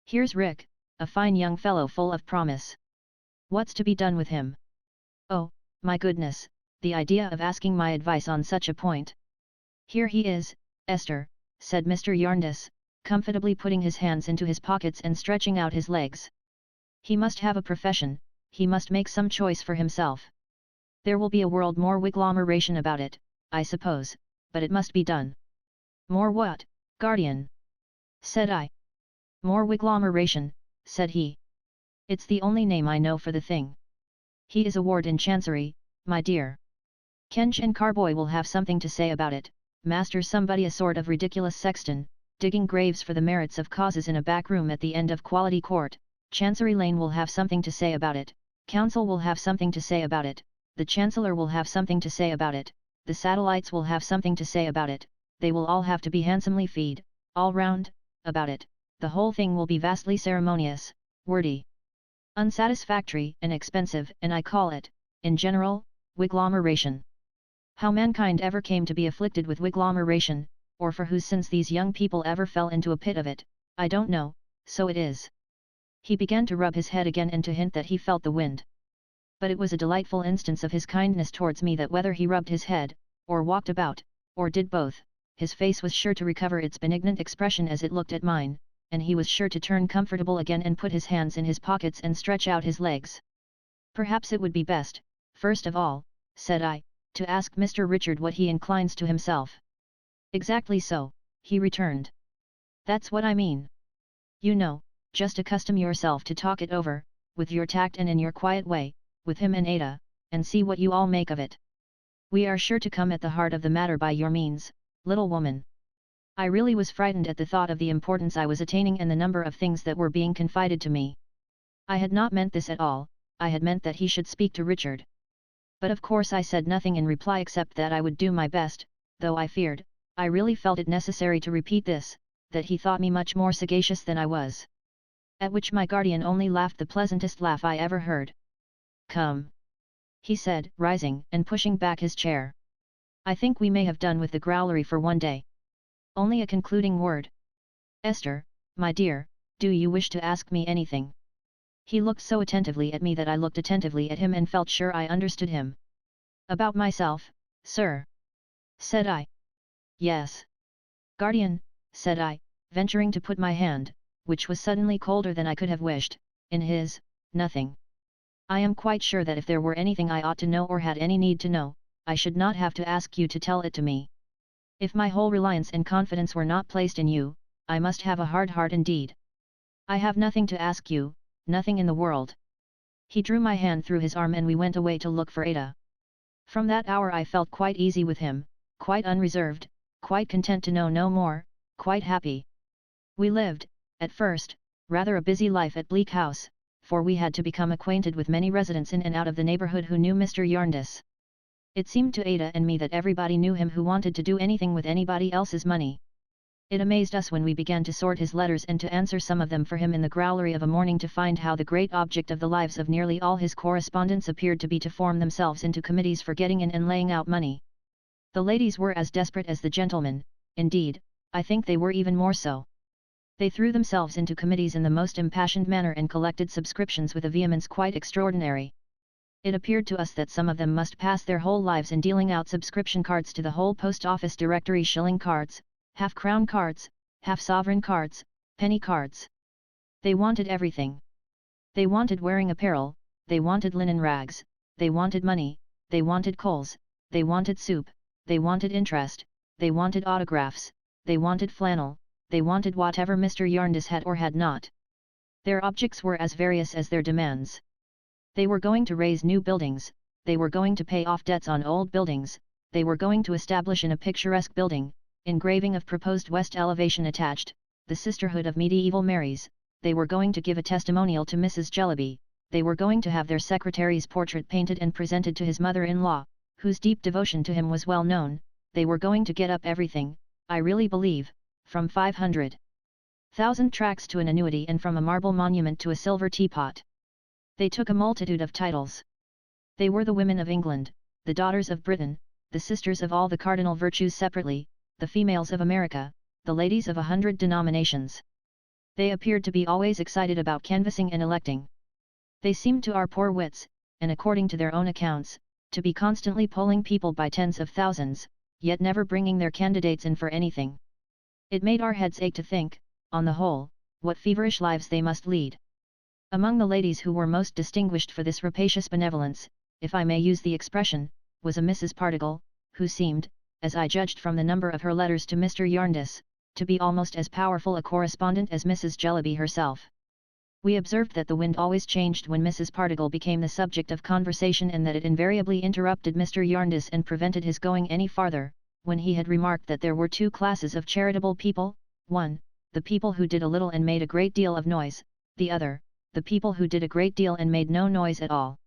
Here's Rick, a fine young fellow full of promise. What's to be done with him? Oh, my goodness, the idea of asking my advice on such a point. Here he is, Esther, said Mr. Jarndyce, comfortably putting his hands into his pockets and stretching out his legs. He must have a profession, he must make some choice for himself. There will be a world more wiglomeration about it, I suppose, but it must be done. More what, guardian? Said I. More wiglomeration, said he. It's the only name I know for the thing. He is a ward in Chancery, my dear. Kench and Carboy will have something to say about it, Master somebody a sort of ridiculous sexton, digging graves for the merits of causes in a back room at the end of Quality Court, Chancery Lane will have something to say about it, Council will have something to say about it, the Chancellor will have something to say about it, the satellites will have something to say about it, they will all have to be handsomely feed, all round, about it, the whole thing will be vastly ceremonious, wordy, unsatisfactory and expensive, and I call it, in general, wiglomeration. How mankind ever came to be afflicted with wiglomeration, or for whose sins these young people ever fell into a pit of it, I don't know, so it is. He began to rub his head again and to hint that he felt the wind. But it was a delightful instance of his kindness towards me that whether he rubbed his head, or walked about, or did both, his face was sure to recover its benignant expression as it looked at mine, and he was sure to turn comfortable again and put his hands in his pockets and stretch out his legs. Perhaps it would be best, first of all, said I, to ask Mr. Richard what he inclines to himself. Exactly so, he returned. That's what I mean. You know, just accustom yourself to talk it over, with your tact and in your quiet way, with him and Ada, and see what you all make of it. We are sure to come at the heart of the matter by your means, little woman. I really was frightened at the thought of the importance I was attaining and the number of things that were being confided to me. I had not meant this at all, I had meant that he should speak to Richard. But of course I said nothing in reply except that I would do my best, though I feared, I really felt it necessary to repeat this, that he thought me much more sagacious than I was. At which my guardian only laughed the pleasantest laugh I ever heard. "Come," he said, rising and pushing back his chair. "I think we may have done with the growlery for one day. Only a concluding word. Esther, my dear, do you wish to ask me anything?" He looked so attentively at me that I looked attentively at him and felt sure I understood him. "About myself, sir?" said I. "Yes." "Guardian," said I, venturing to put my hand, which was suddenly colder than I could have wished, in his. "Nothing. I am quite sure that if there were anything I ought to know or had any need to know, I should not have to ask you to tell it to me. If my whole reliance and confidence were not placed in you, I must have a hard heart indeed. I have nothing to ask you, nothing in the world." He drew my hand through his arm and we went away to look for Ada. From that hour I felt quite easy with him, quite unreserved, quite content to know no more, quite happy. We lived, at first, rather a busy life at Bleak House, for we had to become acquainted with many residents in and out of the neighbourhood who knew Mr. Jarndyce. It seemed to Ada and me that everybody knew him who wanted to do anything with anybody else's money. It amazed us when we began to sort his letters and to answer some of them for him in the growlery of a morning to find how the great object of the lives of nearly all his correspondents appeared to be to form themselves into committees for getting in and laying out money. The ladies were as desperate as the gentlemen, indeed, I think they were even more so. They threw themselves into committees in the most impassioned manner and collected subscriptions with a vehemence quite extraordinary. It appeared to us that some of them must pass their whole lives in dealing out subscription cards to the whole post office directory, shilling cards, half-crown cards, half-sovereign cards, penny cards. They wanted everything. They wanted wearing apparel, they wanted linen rags, they wanted money, they wanted coals, they wanted soup, they wanted interest, they wanted autographs, they wanted flannel, they wanted whatever Mr. Jarndyce had or had not. Their objects were as various as their demands. They were going to raise new buildings, they were going to pay off debts on old buildings, they were going to establish in a picturesque building, engraving of proposed west elevation attached, the Sisterhood of Medieval Marys, they were going to give a testimonial to Mrs. Jellyby, they were going to have their secretary's portrait painted and presented to his mother-in-law, whose deep devotion to him was well known, they were going to get up everything, I really believe, from 500,000 tracts to an annuity and from a marble monument to a silver teapot. They took a multitude of titles. They were the women of England, the daughters of Britain, the sisters of all the cardinal virtues separately, the females of America, the ladies of 100 denominations. They appeared to be always excited about canvassing and electing. They seemed to our poor wits, and according to their own accounts, to be constantly polling people by tens of thousands, yet never bringing their candidates in for anything. It made our heads ache to think, on the whole, what feverish lives they must lead. Among the ladies who were most distinguished for this rapacious benevolence, if I may use the expression, was a Mrs. Pardiggle, who seemed, as I judged from the number of her letters to Mr. Jarndyce, to be almost as powerful a correspondent as Mrs. Jellyby herself. We observed that the wind always changed when Mrs. Pardiggle became the subject of conversation and that it invariably interrupted Mr. Jarndyce and prevented his going any farther, when he had remarked that there were two classes of charitable people, one, the people who did a little and made a great deal of noise, the other, the people who did a great deal and made no noise at all.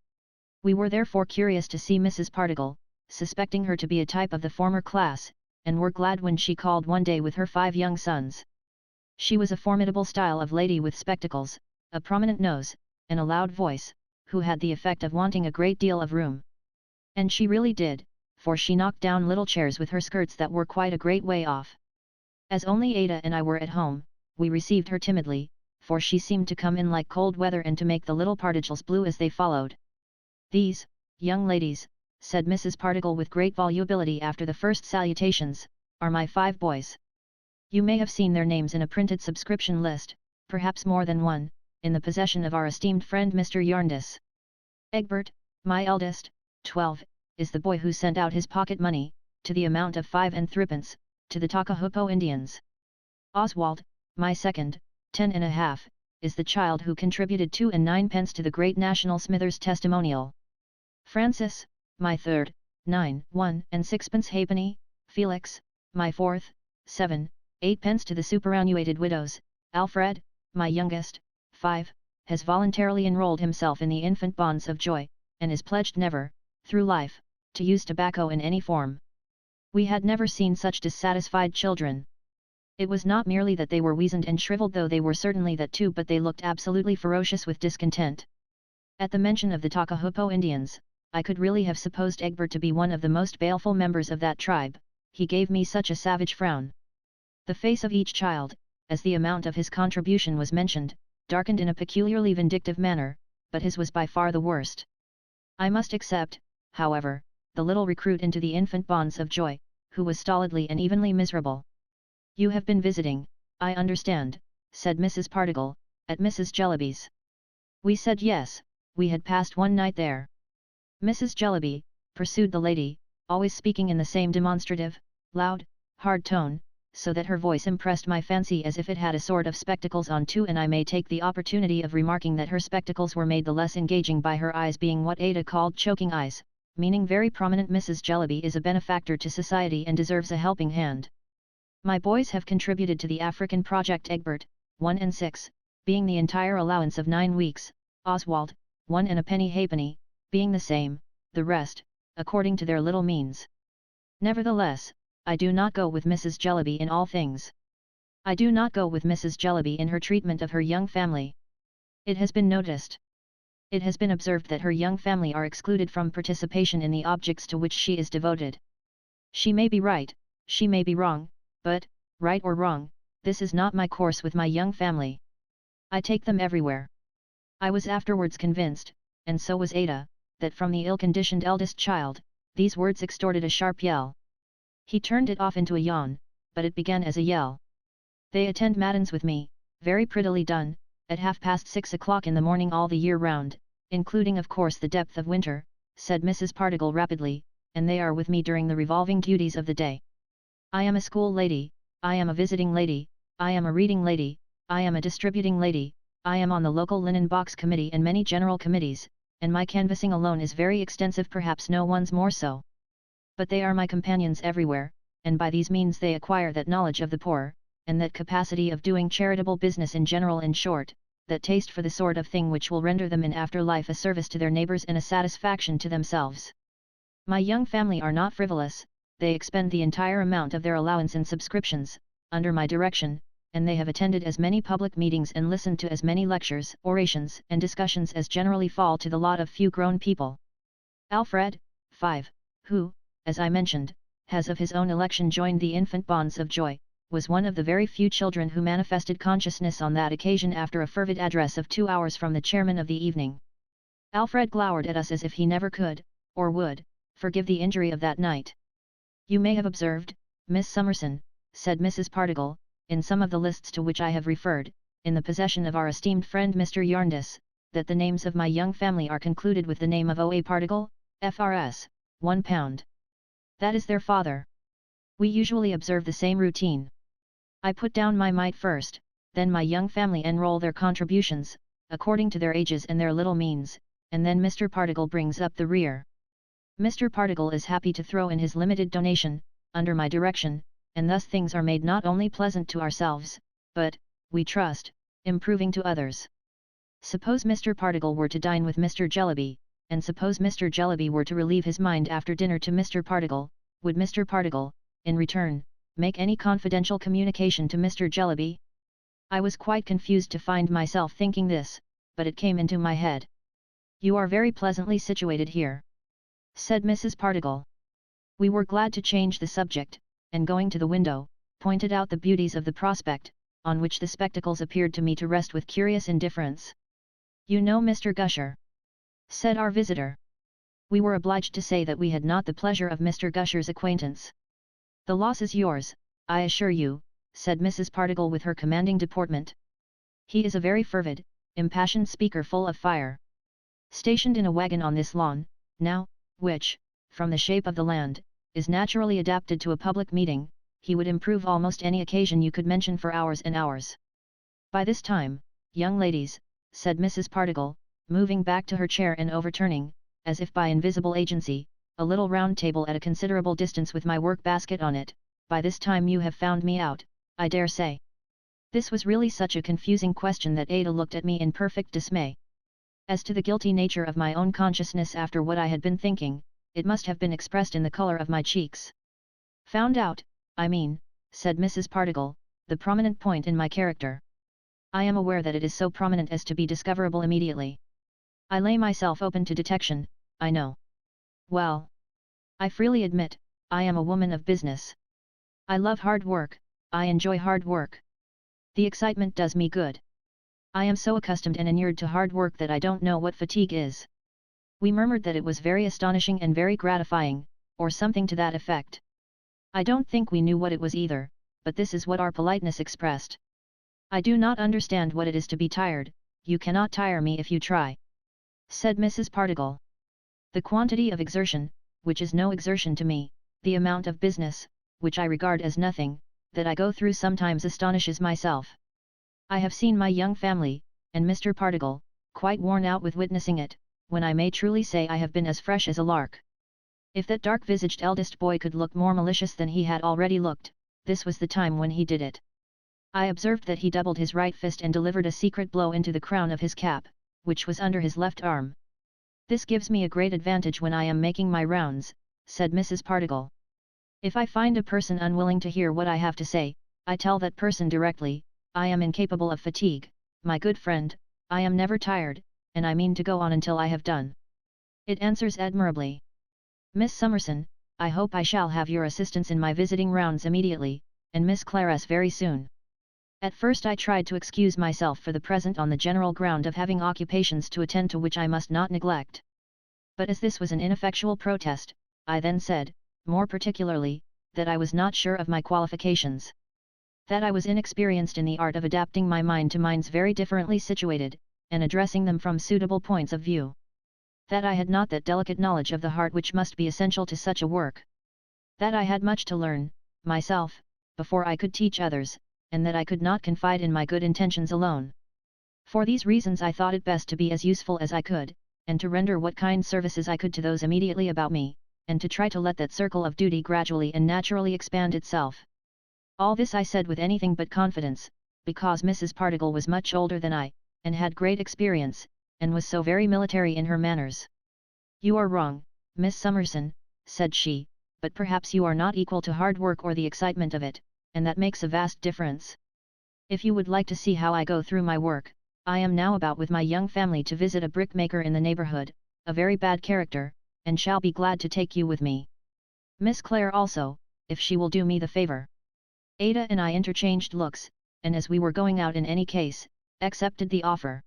We were therefore curious to see Mrs. Pardiggle, suspecting her to be a type of the former class, and were glad when she called one day with her 5 young sons. She was a formidable style of lady with spectacles, a prominent nose, and a loud voice, who had the effect of wanting a great deal of room. And she really did, for she knocked down little chairs with her skirts that were quite a great way off. As only Ada and I were at home, we received her timidly, for she seemed to come in like cold weather and to make the little Pardiggles blue as they followed. "These, young ladies," said Mrs. Pardiggle with great volubility after the first salutations, "are my 5 boys. You may have seen their names in a printed subscription list, perhaps more than one, in the possession of our esteemed friend Mr. Jarndyce. Egbert, my eldest, 12, is the boy who sent out his pocket money, to the amount of 5 and 3pence, to the Takahupo Indians. Oswald, my second, 10 and a half, is the child who contributed 2 and 9pence to the great National Smithers Testimonial. Francis, my third, 9, 1 and 6pence halfpenny, Felix, my fourth, 7, 8pence to the superannuated widows, Alfred, my youngest, 5, has voluntarily enrolled himself in the infant bonds of joy, and is pledged never, through life, to use tobacco in any form. We had never seen such dissatisfied children. It was not merely that they were weazened and shriveled, though they were certainly that too, but they looked absolutely ferocious with discontent. At the mention of the Takahupo Indians, I could really have supposed Egbert to be one of the most baleful members of that tribe, he gave me such a savage frown. The face of each child, as the amount of his contribution was mentioned, darkened in a peculiarly vindictive manner, but his was by far the worst. I must except, however, the little recruit into the infant bonds of joy, who was stolidly and evenly miserable. "You have been visiting, I understand," said Mrs. Pardiggle, "at Mrs. Jellyby's." We said yes, we had passed one night there. "Mrs. Jellyby," pursued the lady, always speaking in the same demonstrative, loud, hard tone, so that her voice impressed my fancy as if it had a sort of spectacles on too, and I may take the opportunity of remarking that her spectacles were made the less engaging by her eyes being what Ada called choking eyes, meaning very prominent. "Mrs. Jellyby is a benefactor to society and deserves a helping hand. My boys have contributed to the African project, Egbert, 1 and 6, being the entire allowance of 9 weeks, Oswald, 1 and a penny halfpenny, being the same, the rest, according to their little means. Nevertheless, I do not go with Mrs. Jellyby in all things. I do not go with Mrs. Jellyby in her treatment of her young family. It has been noticed. It has been observed that her young family are excluded from participation in the objects to which she is devoted. She may be right, she may be wrong, but, right or wrong, this is not my course with my young family. I take them everywhere." I was afterwards convinced, and so was Ada, that from the ill-conditioned eldest child, these words extorted a sharp yell. He turned it off into a yawn, but it began as a yell. "They attend matins with me, very prettily done, at 6:30 in the morning all the year round, including of course the depth of winter," said Mrs. Pardiggle rapidly, "and they are with me during the revolving duties of the day. I am a school lady, I am a visiting lady, I am a reading lady, I am a distributing lady, I am on the local linen box committee and many general committees, and my canvassing alone is very extensive, perhaps no one's more so. But they are my companions everywhere, and by these means they acquire that knowledge of the poor, and that capacity of doing charitable business in general, in short, that taste for the sort of thing which will render them in after life a service to their neighbours and a satisfaction to themselves. My young family are not frivolous, they expend the entire amount of their allowance in subscriptions, under my direction, and they have attended as many public meetings and listened to as many lectures, orations, and discussions as generally fall to the lot of few grown people. Alfred, 5, who, as I mentioned, has of his own election joined the infant bonds of joy, was one of the very few children who manifested consciousness on that occasion after a fervid address of 2 hours from the chairman of the evening. Alfred glowered at us as if he never could, or would, forgive the injury of that night. "You may have observed, Miss Summerson," said Mrs. Pardiggle, "in some of the lists to which I have referred, in the possession of our esteemed friend Mr. Yarndis, that the names of my young family are concluded with the name of O.A. Pardiggle, F.R.S., £1. That is their father. We usually observe the same routine. I put down my mite first, then my young family enroll their contributions, according to their ages and their little means, and then Mr. Pardiggle brings up the rear. Mr. Pardiggle is happy to throw in his limited donation, under my direction, and thus things are made not only pleasant to ourselves, but, we trust, improving to others. Suppose Mr. Pardiggle were to dine with Mr. Jellyby, and suppose Mr. Jellyby were to relieve his mind after dinner to Mr. Pardiggle, would Mr. Pardiggle, in return, make any confidential communication to Mr. Jellyby? I was quite confused to find myself thinking this, but it came into my head. "You are very pleasantly situated here," said Mrs. Pardiggle. We were glad to change the subject, and going to the window, pointed out the beauties of the prospect, on which the spectacles appeared to me to rest with curious indifference. "You know Mr. Gusher?" said our visitor. We were obliged to say that we had not the pleasure of Mr. Gusher's acquaintance. "The loss is yours, I assure you," said Mrs. Pardiggle with her commanding deportment. "He is a very fervid, impassioned speaker full of fire. Stationed in a wagon on this lawn, now, which, from the shape of the land, is naturally adapted to a public meeting, he would improve almost any occasion you could mention for hours and hours. By this time, young ladies," said Mrs. Pardiggle, moving back to her chair and overturning, as if by invisible agency, a little round table at a considerable distance with my work basket on it, "by this time you have found me out, I dare say." This was really such a confusing question that Ada looked at me in perfect dismay. As to the guilty nature of my own consciousness after what I had been thinking, it must have been expressed in the colour of my cheeks. "Found out, I mean," said Mrs. Pardiggle, the prominent point in my character. I am aware that it is so prominent as to be discoverable immediately. I lay myself open to detection, I know. Well, I freely admit, I am a woman of business. I love hard work, I enjoy hard work. The excitement does me good. I am so accustomed and inured to hard work that I don't know what fatigue is. We murmured that it was very astonishing and very gratifying, or something to that effect. I don't think we knew what it was either, but this is what our politeness expressed. I do not understand what it is to be tired, you cannot tire me if you try, said Mrs. Pardiggle. The quantity of exertion, which is no exertion to me, the amount of business, which I regard as nothing, that I go through sometimes astonishes myself. I have seen my young family, and Mr. Pardiggle, quite worn out with witnessing it, when I may truly say I have been as fresh as a lark. If that dark-visaged eldest boy could look more malicious than he had already looked, this was the time when he did it. I observed that he doubled his right fist and delivered a secret blow into the crown of his cap, which was under his left arm. This gives me a great advantage when I am making my rounds, said Mrs. Pardiggle. If I find a person unwilling to hear what I have to say, I tell that person directly, I am incapable of fatigue, my good friend, I am never tired, and I mean to go on until I have done. It answers admirably. Miss Summerson, I hope I shall have your assistance in my visiting rounds immediately, and Miss Clarice very soon. At first I tried to excuse myself for the present on the general ground of having occupations to attend to which I must not neglect. But as this was an ineffectual protest, I then said, more particularly, that I was not sure of my qualifications. That I was inexperienced in the art of adapting my mind to minds very differently situated, and addressing them from suitable points of view. That I had not that delicate knowledge of the heart which must be essential to such a work. That I had much to learn, myself, before I could teach others, and that I could not confide in my good intentions alone. For these reasons I thought it best to be as useful as I could, and to render what kind services I could to those immediately about me, and to try to let that circle of duty gradually and naturally expand itself. All this I said with anything but confidence, because Mrs. Pardiggle was much older than I, and had great experience, and was so very military in her manners. You are wrong, Miss Summerson, said she, but perhaps you are not equal to hard work or the excitement of it, and that makes a vast difference. If you would like to see how I go through my work, I am now about with my young family to visit a brickmaker in the neighbourhood, a very bad character, and shall be glad to take you with me. Miss Clare also, if she will do me the favour. Ada and I interchanged looks, and as we were going out in any case, accepted the offer.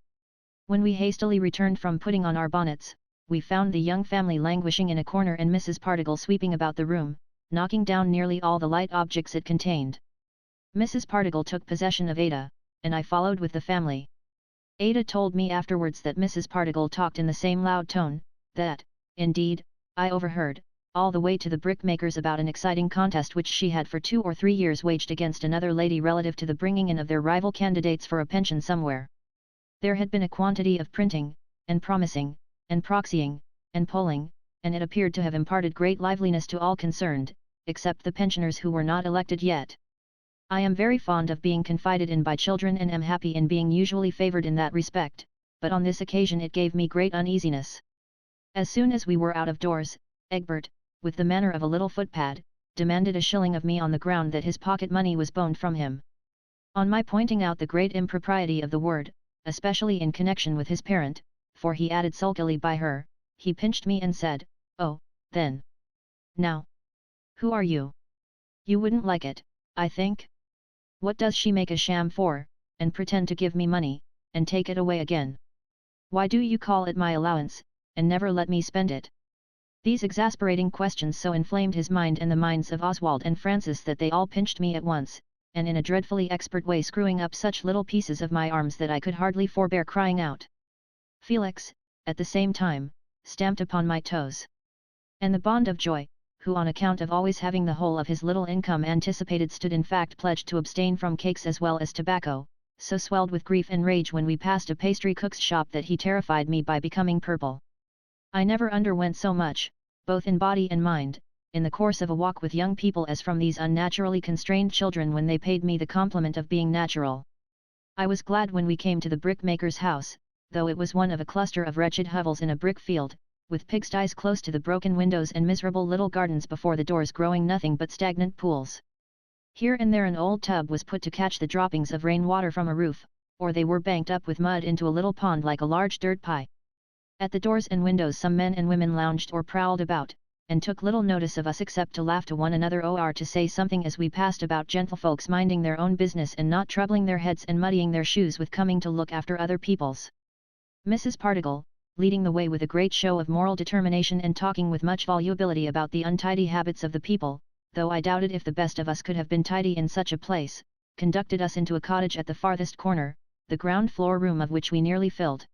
When we hastily returned from putting on our bonnets, we found the young family languishing in a corner and Mrs. Pardiggle sweeping about the room, knocking down nearly all the light objects it contained. Mrs. Pardiggle took possession of Ada, and I followed with the family. Ada told me afterwards that Mrs. Pardiggle talked in the same loud tone, that, indeed, I overheard, all the way to the brickmakers about an exciting contest which she had for 2 or 3 years waged against another lady relative to the bringing in of their rival candidates for a pension somewhere. There had been a quantity of printing, and promising, and proxying, and polling, and it appeared to have imparted great liveliness to all concerned, except the pensioners who were not elected yet. I am very fond of being confided in by children and am happy in being usually favoured in that respect, but on this occasion it gave me great uneasiness. As soon as we were out of doors, Egbert, with the manner of a little footpad, demanded a shilling of me on the ground that his pocket money was boned from him. On my pointing out the great impropriety of the word, especially in connection with his parent, for he added sulkily by her, he pinched me and said, "Oh, then. Now. Who are you? You wouldn't like it, I think? What does she make a sham for, and pretend to give me money, and take it away again? Why do you call it my allowance, and never let me spend it?" These exasperating questions so inflamed his mind and the minds of Oswald and Francis that they all pinched me at once, and in a dreadfully expert way screwing up such little pieces of my arms that I could hardly forbear crying out. Felix, at the same time, stamped upon my toes. And the Bond of Joy, who on account of always having the whole of his little income anticipated stood in fact pledged to abstain from cakes as well as tobacco, so swelled with grief and rage when we passed a pastry cook's shop that he terrified me by becoming purple. I never underwent so much, both in body and mind, in the course of a walk with young people as from these unnaturally constrained children when they paid me the compliment of being natural. I was glad when we came to the brickmaker's house, though it was one of a cluster of wretched hovels in a brick field, with pigsties close to the broken windows and miserable little gardens before the doors growing nothing but stagnant pools. Here and there an old tub was put to catch the droppings of rainwater from a roof, or they were banked up with mud into a little pond like a large dirt pie. At the doors and windows some men and women lounged or prowled about, and took little notice of us except to laugh to one another or to say something as we passed about, gentlefolks minding their own business and not troubling their heads and muddying their shoes with coming to look after other people's. Mrs. Particle, leading the way with a great show of moral determination and talking with much volubility about the untidy habits of the people, though I doubted if the best of us could have been tidy in such a place, conducted us into a cottage at the farthest corner, the ground floor room of which we nearly filled.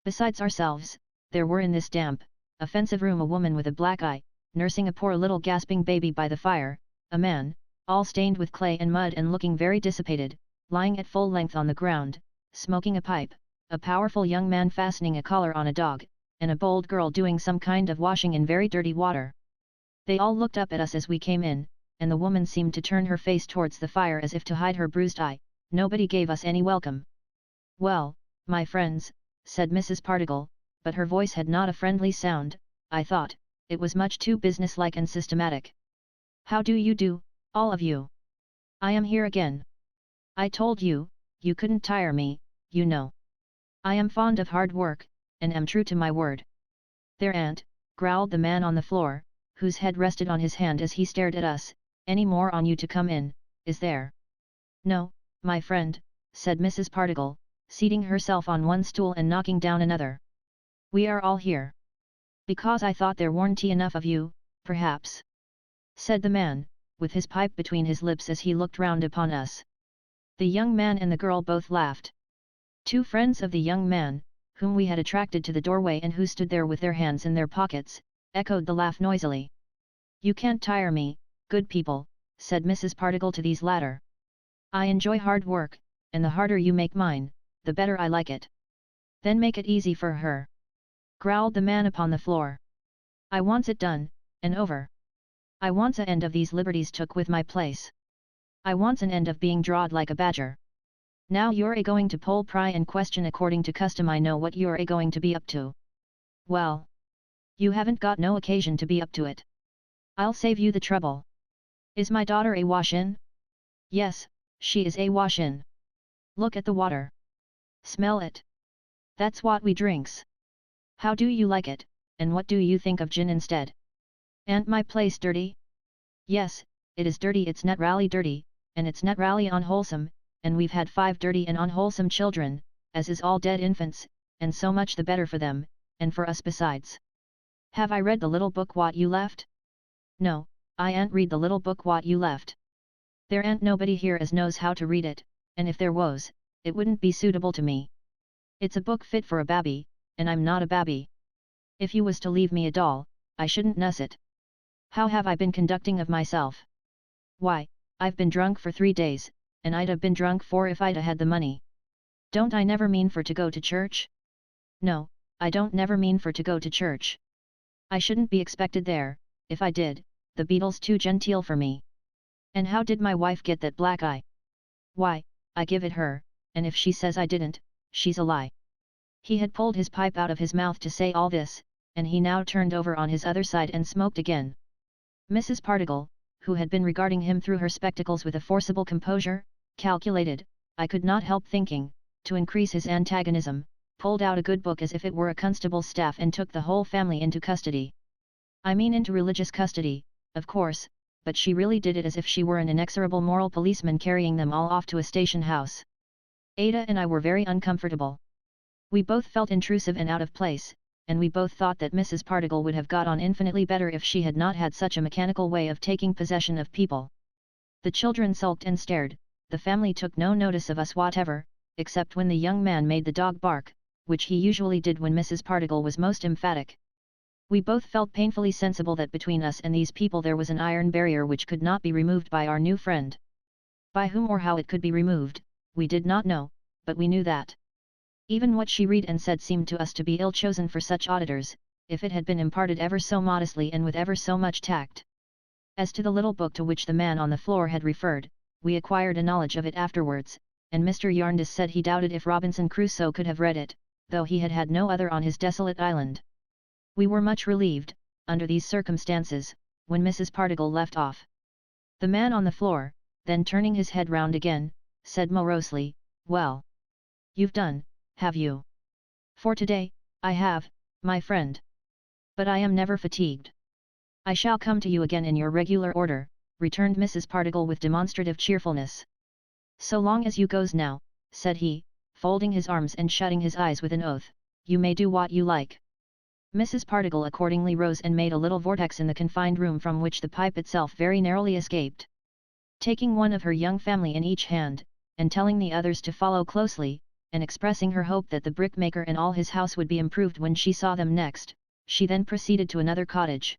Besides ourselves, there were in this damp, offensive room a woman with a black eye, nursing a poor little gasping baby by the fire, a man, all stained with clay and mud and looking very dissipated, lying at full length on the ground, smoking a pipe, a powerful young man fastening a collar on a dog, and a bold girl doing some kind of washing in very dirty water. They all looked up at us as we came in, and the woman seemed to turn her face towards the fire as if to hide her bruised eye. Nobody gave us any welcome. "Well, my friends," said Mrs. Particle, but her voice had not a friendly sound, I thought, it was much too businesslike and systematic. "How do you do, all of you? I am here again. I told you, you couldn't tire me, you know. I am fond of hard work, and am true to my word." "There ain't," growled the man on the floor, whose head rested on his hand as he stared at us, "any more on you to come in, is there?" "No, my friend," said Mrs. Particle, seating herself on one stool and knocking down another. "We are all here. Because I thought there weren't enough of you, perhaps," said the man, with his pipe between his lips as he looked round upon us. The young man and the girl both laughed. Two friends of the young man, whom we had attracted to the doorway and who stood there with their hands in their pockets, echoed the laugh noisily. "You can't tire me, good people," said Mrs. Particle to these latter. "I enjoy hard work, and the harder you make mine, the better I like it." "Then make it easy for her," growled the man upon the floor. "I wants it done, and over. I wants a end of these liberties took with my place. I wants an end of being drawed like a badger. Now you're a-going to poll pry and question according to custom. I know what you're a-going to be up to. Well, you haven't got no occasion to be up to it. I'll save you the trouble. Is my daughter a wash-in?" "Yes, she is a wash-in. Look at the water. Smell it. That's what we drinks. How do you like it, and what do you think of gin instead? Ain't my place dirty?" "Yes, it is dirty. It's not rally dirty, and it's not rally unwholesome, and we've had 5 dirty and unwholesome children, as is all dead infants, and so much the better for them, and for us besides. Have I read the little book what you left?" "No, I ain't read the little book what you left. There ain't nobody here as knows how to read it, and if there was, it wouldn't be suitable to me. It's a book fit for a babby, and I'm not a babby. If you was to leave me a doll, I shouldn't nuss it. How have I been conducting of myself? Why, I've been drunk for 3 days, and I'd have been drunk 4 if I'd had the money. Don't I never mean for to go to church? No, I don't never mean for to go to church. I shouldn't be expected there, if I did, the beadle's too genteel for me. And how did my wife get that black eye? Why, I give it her, and if she says I didn't, she's a lie." He had pulled his pipe out of his mouth to say all this, and he now turned over on his other side and smoked again. Mrs. Particle, who had been regarding him through her spectacles with a forcible composure, calculated, I could not help thinking, to increase his antagonism, pulled out a good book as if it were a constable's staff and took the whole family into custody. I mean into religious custody, of course, but she really did it as if she were an inexorable moral policeman carrying them all off to a station house. Ada and I were very uncomfortable. We both felt intrusive and out of place, and we both thought that Mrs. Particle would have got on infinitely better if she had not had such a mechanical way of taking possession of people. The children sulked and stared, the family took no notice of us whatever, except when the young man made the dog bark, which he usually did when Mrs. Particle was most emphatic. We both felt painfully sensible that between us and these people there was an iron barrier which could not be removed by our new friend. By whom or how it could be removed, we did not know, but we knew that even what she read and said seemed to us to be ill-chosen for such auditors, if it had been imparted ever so modestly and with ever so much tact. As to the little book to which the man on the floor had referred, we acquired a knowledge of it afterwards, and Mr. Yarndis said he doubted if Robinson Crusoe could have read it, though he had had no other on his desolate island. We were much relieved, under these circumstances, when Mrs. Particle left off. The man on the floor, then turning his head round again, said morosely, "Well, you've done, have you? For today, I have, my friend. But I am never fatigued." "I shall come to you again in your regular order," returned Mrs. Pardiggle with demonstrative cheerfulness. "So long as you goes now," said he, folding his arms and shutting his eyes with an oath, "you may do what you like." Mrs. Pardiggle accordingly rose and made a little vortex in the confined room from which the pipe itself very narrowly escaped. Taking one of her young family in each hand, and telling the others to follow closely, and expressing her hope that the brickmaker and all his house would be improved when she saw them next, she then proceeded to another cottage.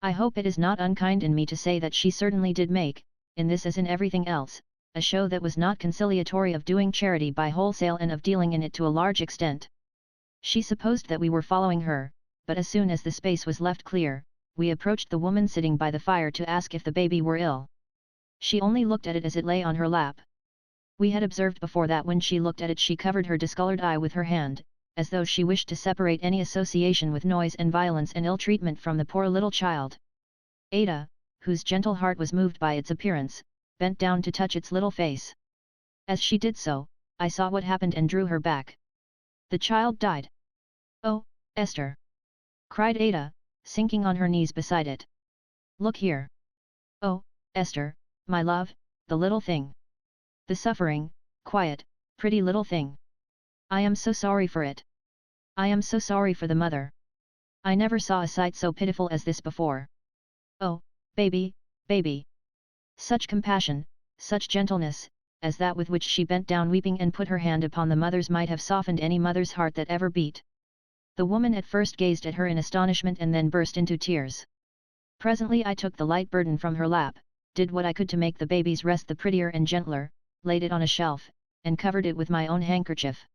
I hope it is not unkind in me to say that she certainly did make, in this as in everything else, a show that was not conciliatory of doing charity by wholesale and of dealing in it to a large extent. She supposed that we were following her, but as soon as the space was left clear, we approached the woman sitting by the fire to ask if the baby were ill. She only looked at it as it lay on her lap. We had observed before that when she looked at it she covered her discolored eye with her hand, as though she wished to separate any association with noise and violence and ill-treatment from the poor little child. Ada, whose gentle heart was moved by its appearance, bent down to touch its little face. As she did so, I saw what happened and drew her back. "The child died." "Oh, Esther!" cried Ada, sinking on her knees beside it. "Look here." "Oh, Esther, my love, the little thing. The suffering, quiet, pretty little thing. I am so sorry for it. I am so sorry for the mother. I never saw a sight so pitiful as this before. Oh, baby, baby!" Such compassion, such gentleness, as that with which she bent down weeping and put her hand upon the mother's might have softened any mother's heart that ever beat. The woman at first gazed at her in astonishment and then burst into tears. Presently I took the light burden from her lap, did what I could to make the baby's rest the prettier and gentler, laid it on a shelf, and covered it with my own handkerchief.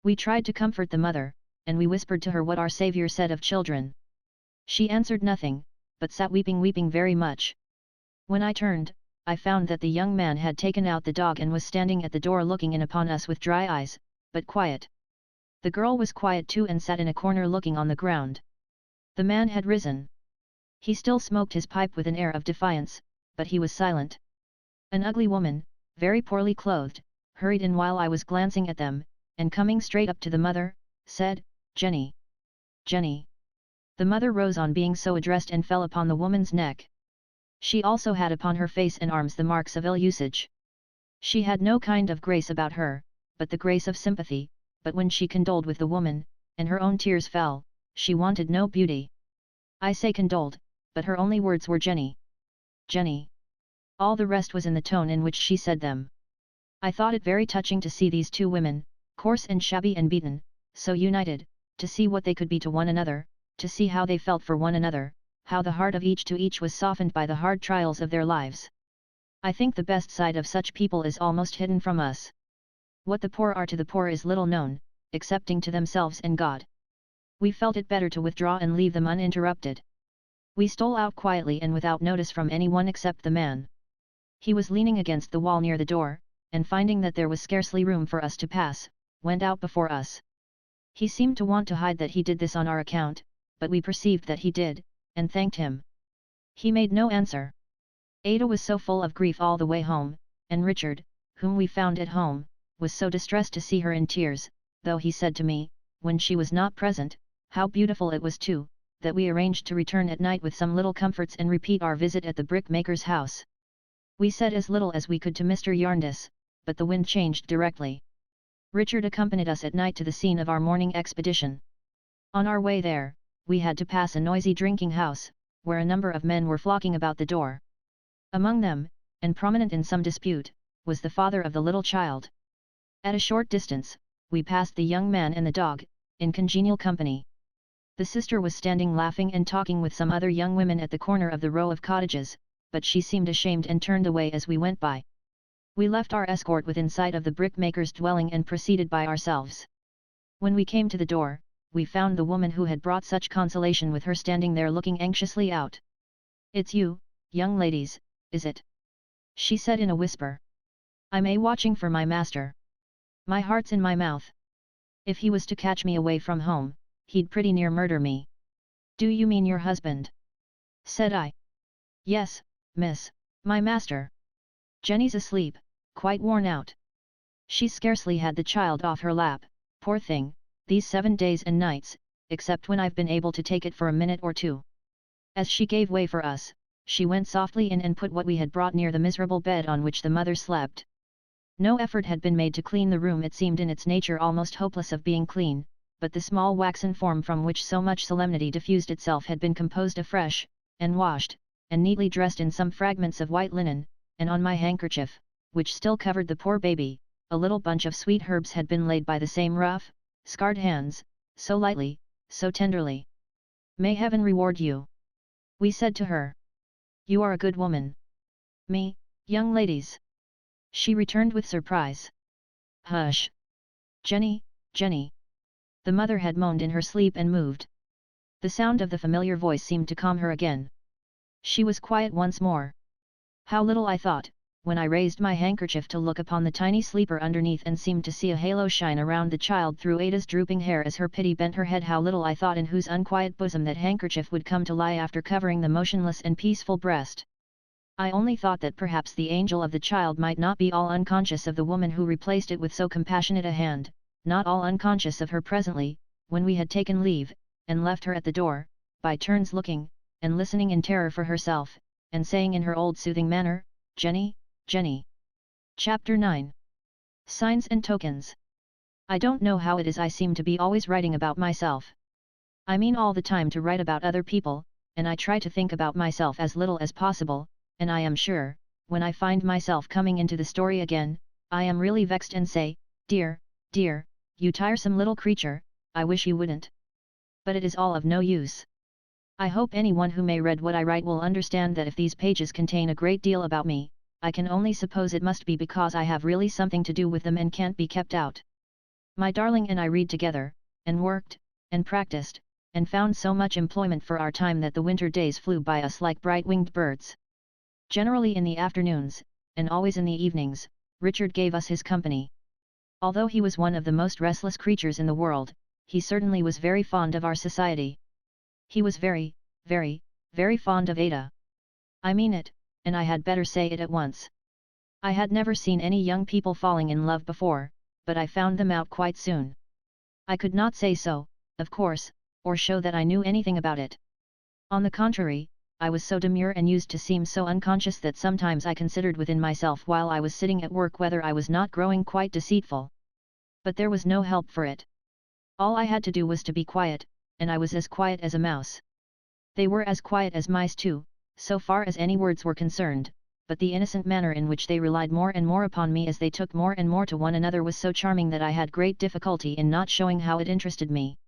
We tried to comfort the mother, and we whispered to her what our Saviour said of children. She answered nothing, but sat weeping very much. When I turned, I found that the young man had taken out the dog and was standing at the door looking in upon us with dry eyes, but quiet. The girl was quiet too and sat in a corner looking on the ground. The man had risen. He still smoked his pipe with an air of defiance, but he was silent. An ugly woman, very poorly clothed, hurried in while I was glancing at them, and coming straight up to the mother, said, "Jenny! Jenny!" The mother rose on being so addressed and fell upon the woman's neck. She also had upon her face and arms the marks of ill usage. She had no kind of grace about her, but the grace of sympathy, but when she condoled with the woman, and her own tears fell, she wanted no beauty. I say condoled, but her only words were Jenny! Jenny! All the rest was in the tone in which she said them. I thought it very touching to see these two women, coarse and shabby and beaten, so united, to see what they could be to one another, to see how they felt for one another, how the heart of each to each was softened by the hard trials of their lives. I think the best side of such people is almost hidden from us. What the poor are to the poor is little known, excepting to themselves and God. We felt it better to withdraw and leave them uninterrupted. We stole out quietly and without notice from any one except the man. He was leaning against the wall near the door, and finding that there was scarcely room for us to pass, went out before us. He seemed to want to hide that he did this on our account, but we perceived that he did, and thanked him. He made no answer. Ada was so full of grief all the way home, and Richard, whom we found at home, was so distressed to see her in tears, though he said to me, when she was not present, how beautiful it was too, that we arranged to return at night with some little comforts and repeat our visit at the brickmaker's house. We said as little as we could to Mr. Jarndyce, but the wind changed directly. Richard accompanied us at night to the scene of our morning expedition. On our way there, we had to pass a noisy drinking house, where a number of men were flocking about the door. Among them, and prominent in some dispute, was the father of the little child. At a short distance, we passed the young man and the dog, in congenial company. The sister was standing laughing and talking with some other young women at the corner of the row of cottages, but she seemed ashamed and turned away as we went by. We left our escort within sight of the brickmaker's dwelling and proceeded by ourselves. When we came to the door, we found the woman who had brought such consolation with her standing there looking anxiously out. "It's you, young ladies, is it?" she said in a whisper. "I'm watching for my master. My heart's in my mouth. If he was to catch me away from home, he'd pretty near murder me." "Do you mean your husband?" said I. "Yes, miss, my master. Jenny's asleep, quite worn out. She's scarcely had the child off her lap, poor thing, these 7 days and nights, except when I've been able to take it for a minute or two. As she gave way for us, she went softly in and put what we had brought near the miserable bed on which the mother slept. No effort had been made to clean the room. It seemed in its nature almost hopeless of being clean, but the small waxen form from which so much solemnity diffused itself had been composed afresh, and washed, and neatly dressed in some fragments of white linen, and on my handkerchief, which still covered the poor baby, a little bunch of sweet herbs had been laid by the same rough, scarred hands, so lightly, so tenderly. "May heaven reward you," we said to her. "You are a good woman." "Me, young ladies?" she returned with surprise. "Hush! Jenny, Jenny!" the mother had moaned in her sleep and moved. The sound of the familiar voice seemed to calm her again. She was quiet once more. How little I thought, when I raised my handkerchief to look upon the tiny sleeper underneath and seemed to see a halo shine around the child through Ada's drooping hair as her pity bent her head, how little I thought in whose unquiet bosom that handkerchief would come to lie after covering the motionless and peaceful breast. I only thought that perhaps the angel of the child might not be all unconscious of the woman who replaced it with so compassionate a hand, not all unconscious of her presently, when we had taken leave, and left her at the door, by turns looking, and listening in terror for herself, and saying in her old soothing manner, "Jenny, Jenny." Chapter 9. Signs and Tokens. I don't know how it is I seem to be always writing about myself. I mean all the time to write about other people, and I try to think about myself as little as possible, and I am sure, when I find myself coming into the story again, I am really vexed and say, "Dear, dear, you tiresome little creature, I wish you wouldn't." But it is all of no use. I hope anyone who may read what I write will understand that if these pages contain a great deal about me, I can only suppose it must be because I have really something to do with them and can't be kept out. My darling and I read together, and worked, and practiced, and found so much employment for our time that the winter days flew by us like bright-winged birds. Generally in the afternoons, and always in the evenings, Richard gave us his company. Although he was one of the most restless creatures in the world, he certainly was very fond of our society. He was very, very, very fond of Ada. I mean it, and I had better say it at once. I had never seen any young people falling in love before, but I found them out quite soon. I could not say so, of course, or show that I knew anything about it. On the contrary, I was so demure and used to seem so unconscious that sometimes I considered within myself while I was sitting at work whether I was not growing quite deceitful. But there was no help for it. All I had to do was to be quiet, and I was as quiet as a mouse. They were as quiet as mice too, so far as any words were concerned, but the innocent manner in which they relied more and more upon me as they took more and more to one another was so charming that I had great difficulty in not showing how it interested me.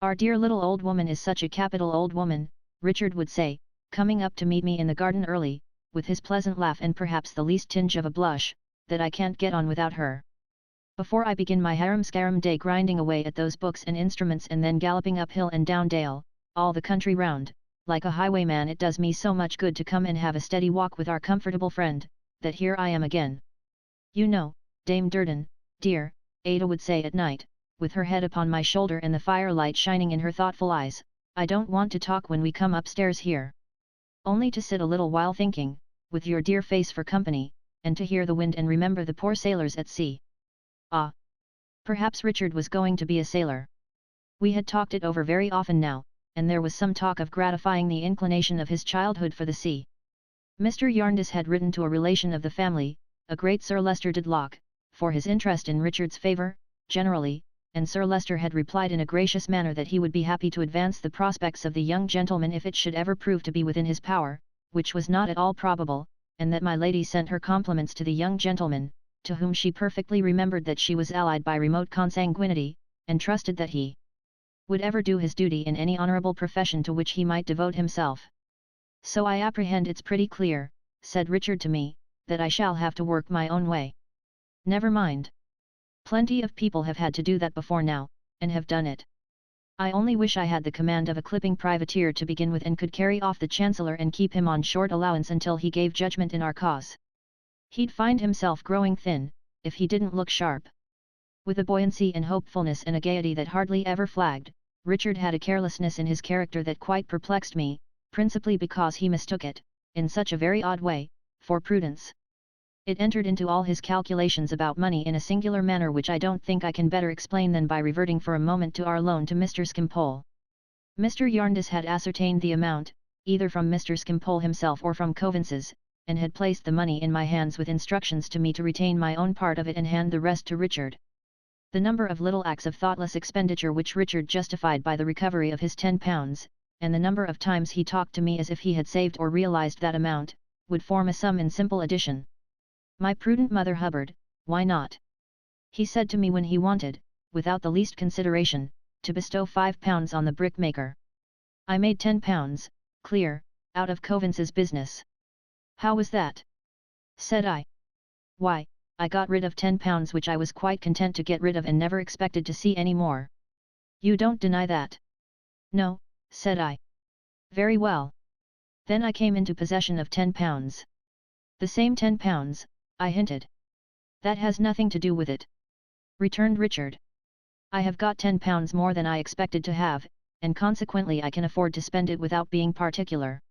"Our dear little old woman is such a capital old woman," Richard would say, coming up to meet me in the garden early, with his pleasant laugh and perhaps the least tinge of a blush, "that I can't get on without her. Before I begin my harum-scarum day grinding away at those books and instruments and then galloping up hill and down dale, all the country round, like a highwayman, it does me so much good to come and have a steady walk with our comfortable friend, that here I am again. You know, Dame Durden, dear," Ada would say at night, with her head upon my shoulder and the firelight shining in her thoughtful eyes, "I don't want to talk when we come upstairs here. Only to sit a little while thinking, with your dear face for company, and to hear the wind and remember the poor sailors at sea." Ah! Perhaps Richard was going to be a sailor. We had talked it over very often now, and there was some talk of gratifying the inclination of his childhood for the sea. Mr. Yarndis had written to a relation of the family, a great Sir Leicester Dedlock, for his interest in Richard's favour, generally, and Sir Leicester had replied in a gracious manner that he would be happy to advance the prospects of the young gentleman if it should ever prove to be within his power, which was not at all probable, and that my lady sent her compliments to the young gentleman, to whom she perfectly remembered that she was allied by remote consanguinity, and trusted that he would ever do his duty in any honourable profession to which he might devote himself. "So I apprehend it's pretty clear," said Richard to me, "that I shall have to work my own way. Never mind. Plenty of people have had to do that before now, and have done it. I only wish I had the command of a clipping privateer to begin with and could carry off the Chancellor and keep him on short allowance until he gave judgment in our cause. He'd find himself growing thin, if he didn't look sharp." With a buoyancy and hopefulness and a gaiety that hardly ever flagged, Richard had a carelessness in his character that quite perplexed me, principally because he mistook it, in such a very odd way, for prudence. It entered into all his calculations about money in a singular manner which I don't think I can better explain than by reverting for a moment to our loan to Mr. Skimpole. Mr. Jarndyce had ascertained the amount, either from Mr. Skimpole himself or from Coavinses, and had placed the money in my hands with instructions to me to retain my own part of it and hand the rest to Richard. The number of little acts of thoughtless expenditure which Richard justified by the recovery of his £10, and the number of times he talked to me as if he had saved or realized that amount, would form a sum in simple addition. My prudent mother Hubbard, why not? He said to me when he wanted, without the least consideration, to bestow £5 on the brickmaker. I made £10, clear, out of Coavins's business. How was that? Said I. Why, I got rid of £10 which I was quite content to get rid of and never expected to see any more. You don't deny that? No, said I. Very well. Then I came into possession of £10. The same £10, I hinted. That has nothing to do with it, returned Richard. I have got £10 more than I expected to have, and consequently I can afford to spend it without being particular.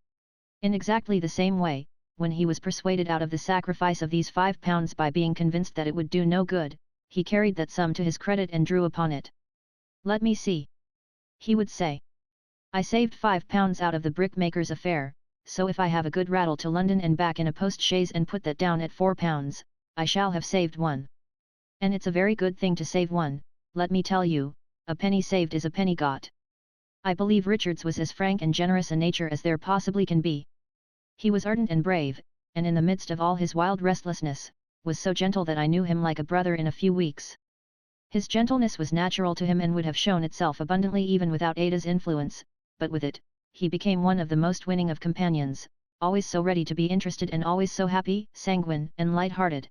In exactly the same way, when he was persuaded out of the sacrifice of these £5 by being convinced that it would do no good, he carried that sum to his credit and drew upon it. Let me see, he would say. I saved £5 out of the brickmaker's affair, so if I have a good rattle to London and back in a post-chaise and put that down at £4, I shall have saved one. And it's a very good thing to save one, let me tell you, a penny saved is a penny got. I believe Richard's was as frank and generous a nature as there possibly can be. He was ardent and brave, and in the midst of all his wild restlessness, was so gentle that I knew him like a brother in a few weeks. His gentleness was natural to him and would have shown itself abundantly even without Ada's influence, but with it, he became one of the most winning of companions, always so ready to be interested and always so happy, sanguine, and light-hearted.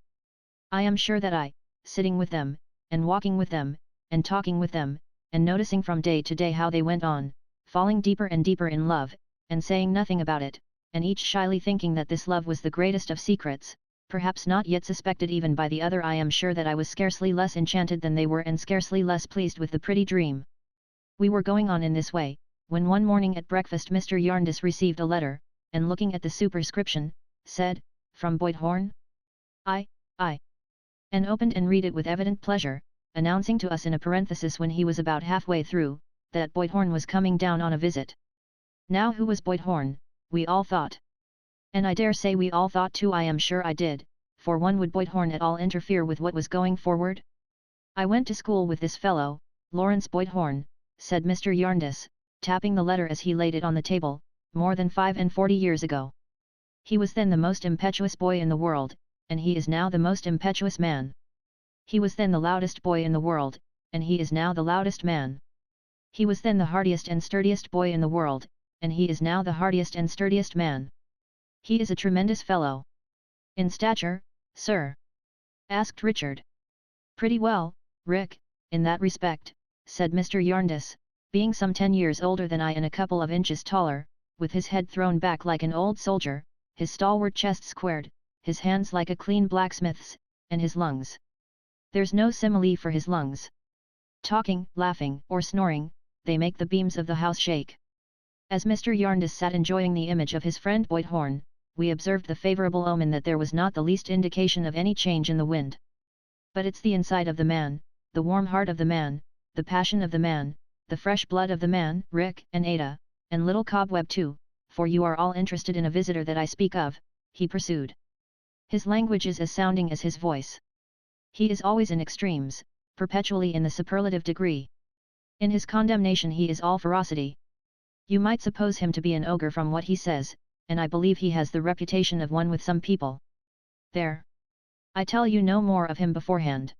I am sure that I, sitting with them, and walking with them, and talking with them, and noticing from day to day how they went on, falling deeper and deeper in love, and saying nothing about it, and each shyly thinking that this love was the greatest of secrets, perhaps not yet suspected even by the other, I am sure that I was scarcely less enchanted than they were and scarcely less pleased with the pretty dream. We were going on in this way, when one morning at breakfast Mr. Jarndyce received a letter, and looking at the superscription, said, "From Boydhorn?" I, and opened and read it with evident pleasure, announcing to us in a parenthesis when he was about halfway through, that Boydhorn was coming down on a visit. Now who was Boydhorn, we all thought. And I dare say we all thought too, I am sure I did, for one would Boydhorn at all interfere with what was going forward? I went to school with this fellow, Lawrence Boydhorn, said Mr. Jarndyce, tapping the letter as he laid it on the table, more than 45 years ago. He was then the most impetuous boy in the world, and he is now the most impetuous man. He was then the loudest boy in the world, and he is now the loudest man. He was then the hardiest and sturdiest boy in the world, and he is now the hardiest and sturdiest man. He is a tremendous fellow. In stature, sir? Asked Richard. Pretty well, Rick, in that respect, said Mr. Jarndyce, being some 10 years older than I and a couple of inches taller, with his head thrown back like an old soldier, his stalwart chest squared, his hands like a clean blacksmith's, and his lungs. There's no simile for his lungs. Talking, laughing, or snoring, they make the beams of the house shake. As Mr. Jarndyce sat enjoying the image of his friend Boydhorn, we observed the favourable omen that there was not the least indication of any change in the wind. But it's the inside of the man, the warm heart of the man, the passion of the man, the fresh blood of the man, Rick and Ada, and little Cobweb too, for you are all interested in a visitor that I speak of, he pursued. His language is as sounding as his voice. He is always in extremes, perpetually in the superlative degree. In his condemnation he is all ferocity. You might suppose him to be an ogre from what he says, and I believe he has the reputation of one with some people. There. I tell you no more of him beforehand.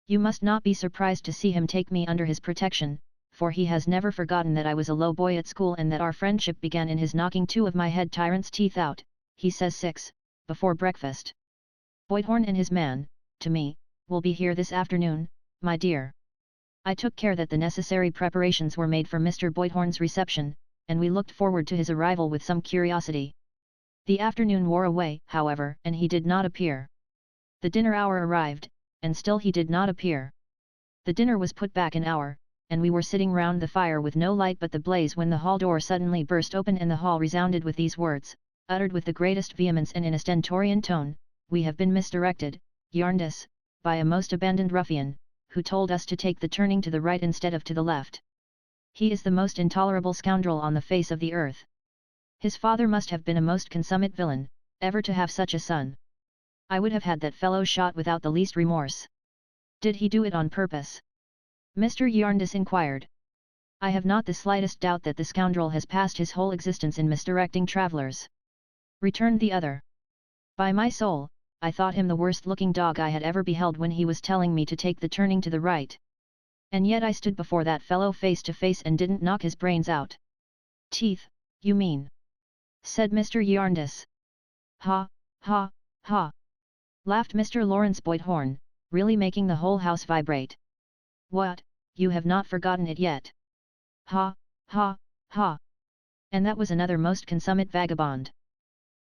You must not be surprised to see him take me under his protection, for he has never forgotten that I was a low boy at school and that our friendship began in his knocking 2 of my head tyrant's teeth out, he says 6, before breakfast. Boydhorn and his man, to me, will be here this afternoon, my dear. I took care that the necessary preparations were made for Mr. Boydhorn's reception, and we looked forward to his arrival with some curiosity. The afternoon wore away, however, and he did not appear. The dinner hour arrived, and still he did not appear. The dinner was put back an hour, and we were sitting round the fire with no light but the blaze when the hall door suddenly burst open and the hall resounded with these words, uttered with the greatest vehemence and in a stentorian tone, we have been misdirected, Yarndus, by a most abandoned ruffian, who told us to take the turning to the right instead of to the left. He is the most intolerable scoundrel on the face of the earth. His father must have been a most consummate villain, ever to have such a son. I would have had that fellow shot without the least remorse. Did he do it on purpose? Mr. Yarndus inquired. I have not the slightest doubt that the scoundrel has passed his whole existence in misdirecting travellers, returned the other. By my soul, I thought him the worst-looking dog I had ever beheld when he was telling me to take the turning to the right. And yet I stood before that fellow face to face and didn't knock his brains out. Teeth, you mean? Said Mr. Yarndus. Ha, ha, ha! Laughed Mr. Lawrence Boydhorn, really making the whole house vibrate. What, you have not forgotten it yet? Ha, ha, ha! And that was another most consummate vagabond.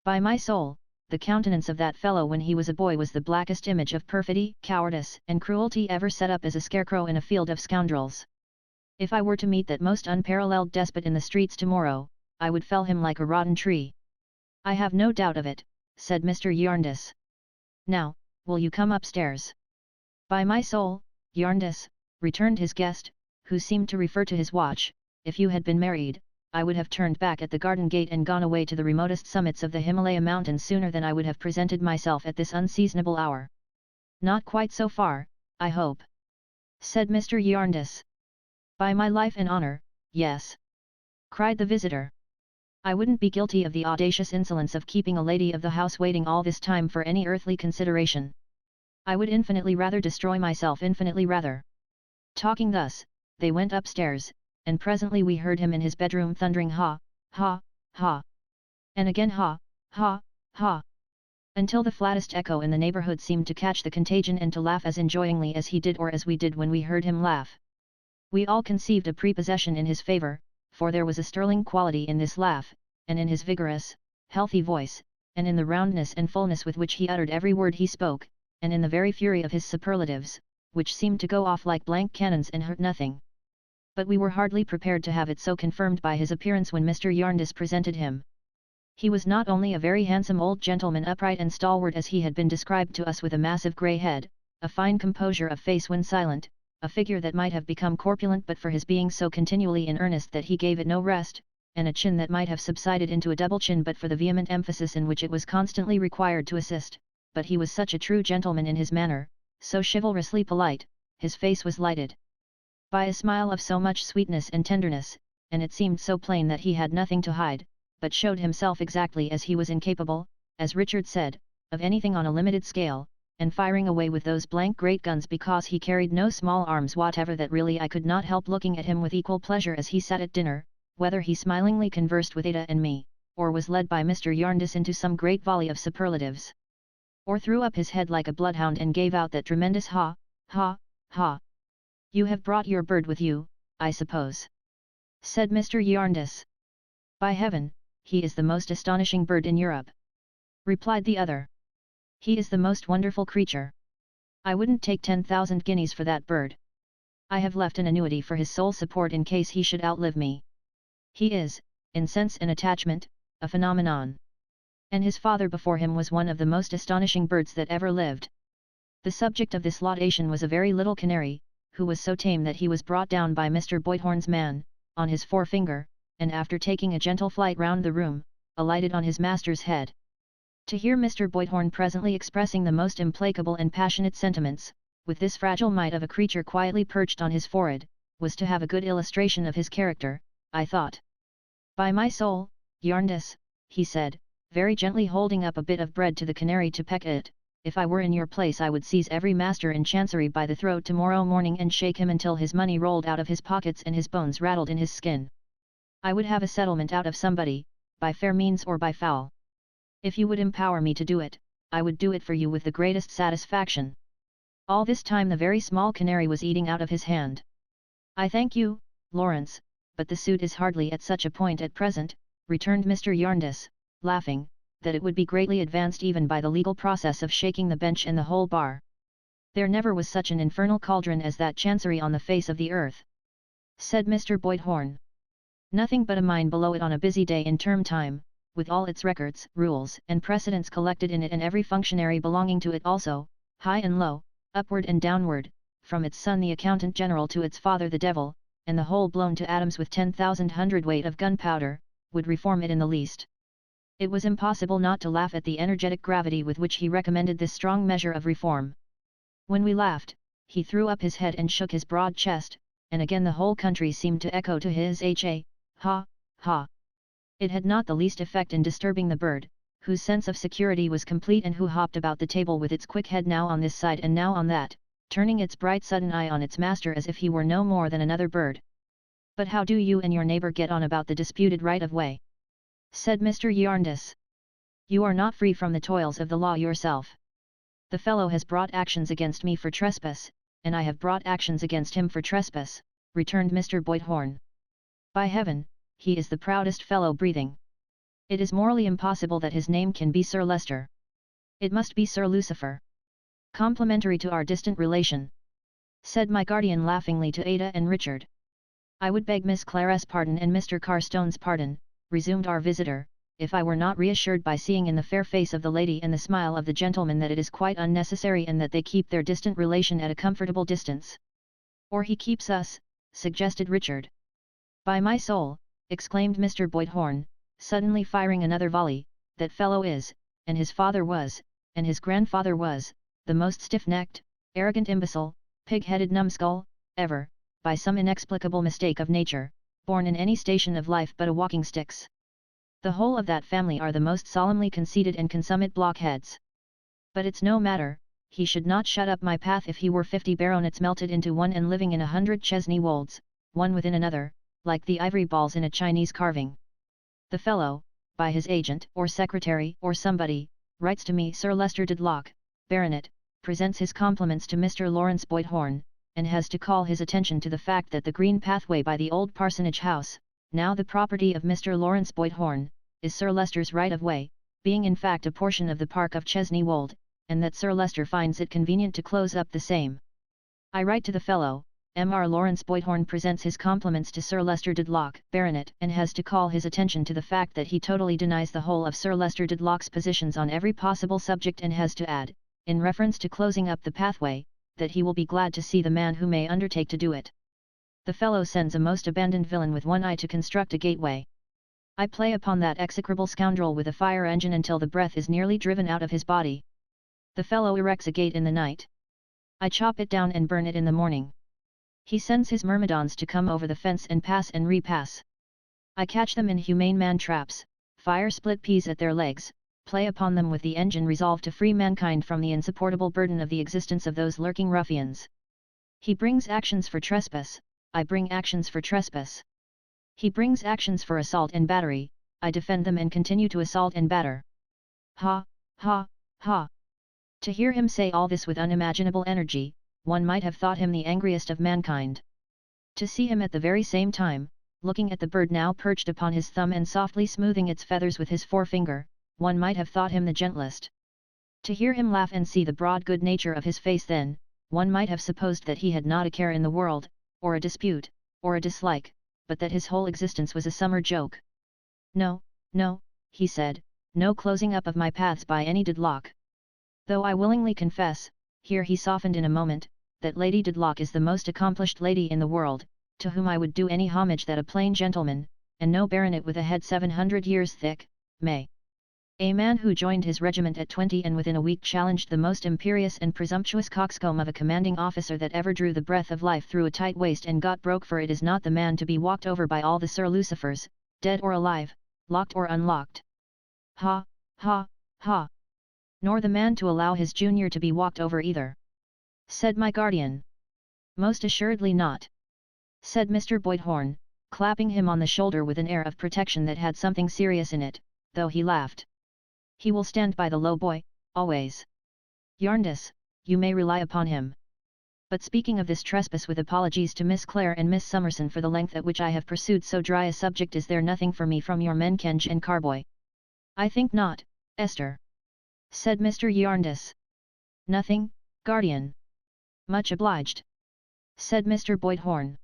By my soul, the countenance of that fellow when he was a boy was the blackest image of perfidy, cowardice, and cruelty ever set up as a scarecrow in a field of scoundrels. If I were to meet that most unparalleled despot in the streets tomorrow, I would fell him like a rotten tree. I have no doubt of it, said Mr. Yarndus. Now, will you come upstairs? By my soul, Yarndus, returned his guest, who seemed to refer to his watch, if you had been married, I would have turned back at the garden gate and gone away to the remotest summits of the Himalaya mountains sooner than I would have presented myself at this unseasonable hour. Not quite so far, I hope, said Mr. Yarndus. By my life and honour, yes, cried the visitor. I wouldn't be guilty of the audacious insolence of keeping a lady of the house waiting all this time for any earthly consideration. I would infinitely rather destroy myself, infinitely rather. Talking thus, they went upstairs, and presently we heard him in his bedroom thundering ha, ha, ha, and again ha, ha, ha, until the flattest echo in the neighbourhood seemed to catch the contagion and to laugh as enjoyingly as he did or as we did when we heard him laugh. We all conceived a prepossession in his favour, for there was a sterling quality in this laugh, and in his vigorous, healthy voice, and in the roundness and fullness with which he uttered every word he spoke, and in the very fury of his superlatives, which seemed to go off like blank cannons and hurt nothing. But we were hardly prepared to have it so confirmed by his appearance when Mr. Yarndus presented him. He was not only a very handsome old gentleman, upright and stalwart as he had been described to us, with a massive grey head, a fine composure of face when silent, a figure that might have become corpulent but for his being so continually in earnest that he gave it no rest, and a chin that might have subsided into a double chin but for the vehement emphasis in which it was constantly required to assist, but he was such a true gentleman in his manner, so chivalrously polite, his face was lighted by a smile of so much sweetness and tenderness, and it seemed so plain that he had nothing to hide, but showed himself exactly as he was, incapable, as Richard said, of anything on a limited scale, and firing away with those blank great guns because he carried no small arms whatever, that really I could not help looking at him with equal pleasure as he sat at dinner, whether he smilingly conversed with Ada and me, or was led by Mr. Yarndus into some great volley of superlatives, or threw up his head like a bloodhound and gave out that tremendous ha, ha, ha. You have brought your bird with you, I suppose, said Mr. Yarndus. By heaven, he is the most astonishing bird in Europe, replied the other. He is the most wonderful creature. I wouldn't take 10,000 guineas for that bird. I have left an annuity for his sole support in case he should outlive me. He is, in sense and attachment, a phenomenon. And his father before him was one of the most astonishing birds that ever lived. The subject of this laudation was a very little canary, who was so tame that he was brought down by Mr. Boydhorn's man, on his forefinger, and after taking a gentle flight round the room, alighted on his master's head. To hear Mr. Boydhorn presently expressing the most implacable and passionate sentiments, with this fragile mite of a creature quietly perched on his forehead, was to have a good illustration of his character, I thought. By my soul, Yarndus, he said, very gently holding up a bit of bread to the canary to peck at, if I were in your place I would seize every master in Chancery by the throat tomorrow morning and shake him until his money rolled out of his pockets and his bones rattled in his skin. I would have a settlement out of somebody, by fair means or by foul. If you would empower me to do it, I would do it for you with the greatest satisfaction. All this time the very small canary was eating out of his hand. I thank you, Lawrence, but the suit is hardly at such a point at present, returned Mr. Yarndus, laughing, that it would be greatly advanced even by the legal process of shaking the bench and the whole bar. There never was such an infernal cauldron as that Chancery on the face of the earth, said Mr. Boydhorn. Nothing but a mine below it on a busy day in term time, with all its records, rules, and precedents collected in it, and every functionary belonging to it also, high and low, upward and downward, from its son the accountant general to its father the devil, and the whole blown to atoms with 10,000 hundredweight of gunpowder, would reform it in the least. It was impossible not to laugh at the energetic gravity with which he recommended this strong measure of reform. When we laughed, he threw up his head and shook his broad chest, and again the whole country seemed to echo to his ha, ha. It had not the least effect in disturbing the bird, whose sense of security was complete and who hopped about the table with its quick head now on this side and now on that, turning its bright sudden eye on its master as if he were no more than another bird. "But how do you and your neighbour get on about the disputed right of way?" said Mr. Jarndyce. "You are not free from the toils of the law yourself." "The fellow has brought actions against me for trespass, and I have brought actions against him for trespass," returned Mr. Boythorn. "By heaven, he is the proudest fellow breathing. It is morally impossible that his name can be Sir Leicester. It must be Sir Lucifer. Complimentary to our distant relation," said my guardian laughingly to Ada and Richard. "I would beg Miss Clara's pardon and Mr. Carstone's pardon," resumed our visitor, "if I were not reassured by seeing in the fair face of the lady and the smile of the gentleman that it is quite unnecessary and that they keep their distant relation at a comfortable distance." "Or he keeps us," suggested Richard. "By my soul," exclaimed Mr. Boythorn, suddenly firing another volley, "that fellow is, and his father was, and his grandfather was, the most stiff-necked, arrogant imbecile, pig-headed numbskull, ever, by some inexplicable mistake of nature, born in any station of life but a walking-sticks. The whole of that family are the most solemnly conceited and consummate blockheads. But it's no matter, he should not shut up my path if he were 50 baronets melted into one and living in 100 Chesney Wolds, one within another, like the ivory balls in a Chinese carving. The fellow, by his agent or secretary or somebody, writes to me Sir Leicester Dedlock, Baronet, presents his compliments to Mr. Lawrence Boythorn, and has to call his attention to the fact that the green pathway by the old parsonage house, now the property of Mr. Lawrence Boythorn, is Sir Leicester's right of way, being in fact a portion of the park of Chesney Wold, and that Sir Leicester finds it convenient to close up the same. I write to the fellow, Mr. Lawrence Boythorn presents his compliments to Sir Leicester Dedlock, Baronet, and has to call his attention to the fact that he totally denies the whole of Sir Leicester Dedlock's positions on every possible subject, and has to add, in reference to closing up the pathway, that he will be glad to see the man who may undertake to do it. The fellow sends a most abandoned villain with one eye to construct a gateway. I play upon that execrable scoundrel with a fire engine until the breath is nearly driven out of his body. The fellow erects a gate in the night. I chop it down and burn it in the morning. He sends his myrmidons to come over the fence and pass and repass. I catch them in humane man traps, fire split peas at their legs, play upon them with the engine resolved to free mankind from the insupportable burden of the existence of those lurking ruffians. He brings actions for trespass, I bring actions for trespass. He brings actions for assault and battery, I defend them and continue to assault and batter. Ha, ha, ha. To hear him say all this with unimaginable energy, one might have thought him the angriest of mankind. To see him at the very same time, looking at the bird now perched upon his thumb and softly smoothing its feathers with his forefinger, one might have thought him the gentlest. To hear him laugh and see the broad good nature of his face then, one might have supposed that he had not a care in the world, or a dispute, or a dislike, but that his whole existence was a summer joke. "No, no," he said, "no closing up of my paths by any Dedlock. Though I willingly confess," here he softened in a moment, "that Lady Dedlock is the most accomplished lady in the world, to whom I would do any homage that a plain gentleman, and no baronet with a head 700 years thick, may. A man who joined his regiment at 20 and within a week challenged the most imperious and presumptuous coxcomb of a commanding officer that ever drew the breath of life through a tight waist and got broke, for it is not the man to be walked over by all the Sir Lucifers, dead or alive, locked or unlocked. Ha, ha, ha. Nor the man to allow his junior to be walked over either," said my guardian. "Most assuredly not," said Mr. Boythorn, clapping him on the shoulder with an air of protection that had something serious in it, though he laughed. "He will stand by the low boy, always. Jarndyce, you may rely upon him. But speaking of this trespass, with apologies to Miss Clare and Miss Summerson for the length at which I have pursued so dry a subject, is there nothing for me from your men Kenge and Carboy?" "I think not, Esther," said Mr. Jarndyce. "Nothing, guardian." "Much obliged," said Mr. Boythorn.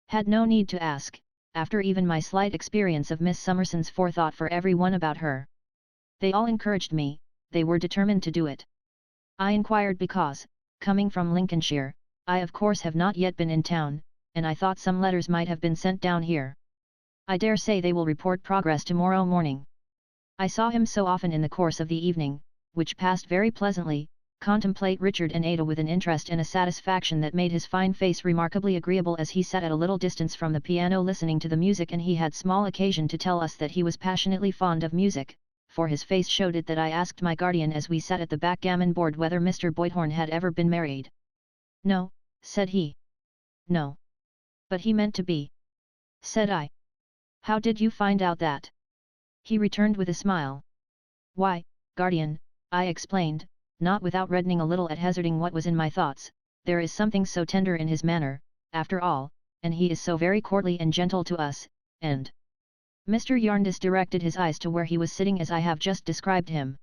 "Had no need to ask, after even my slight experience of Miss Summerson's forethought for everyone about her. They all encouraged me, they were determined to do it. I inquired because, coming from Lincolnshire, I of course have not yet been in town, and I thought some letters might have been sent down here. I dare say they will report progress tomorrow morning. I saw him so often in the course of the evening, which passed very pleasantly, contemplate Richard and Ada with an interest and a satisfaction that made his fine face remarkably agreeable as he sat at a little distance from the piano listening to the music, and he had small occasion to tell us that he was passionately fond of music, for his face showed it. That I asked my guardian as we sat at the backgammon board whether Mr. Boythorn had ever been married. No, said he. No. But he meant to be. Said I. How did you find out that? He returned with a smile. Why, guardian, I explained, not without reddening a little at hazarding what was in my thoughts, there is something so tender in his manner, after all, and he is so very courtly and gentle to us, and... Mr. Jarndyce directed his eyes to where he was sitting as I have just described him.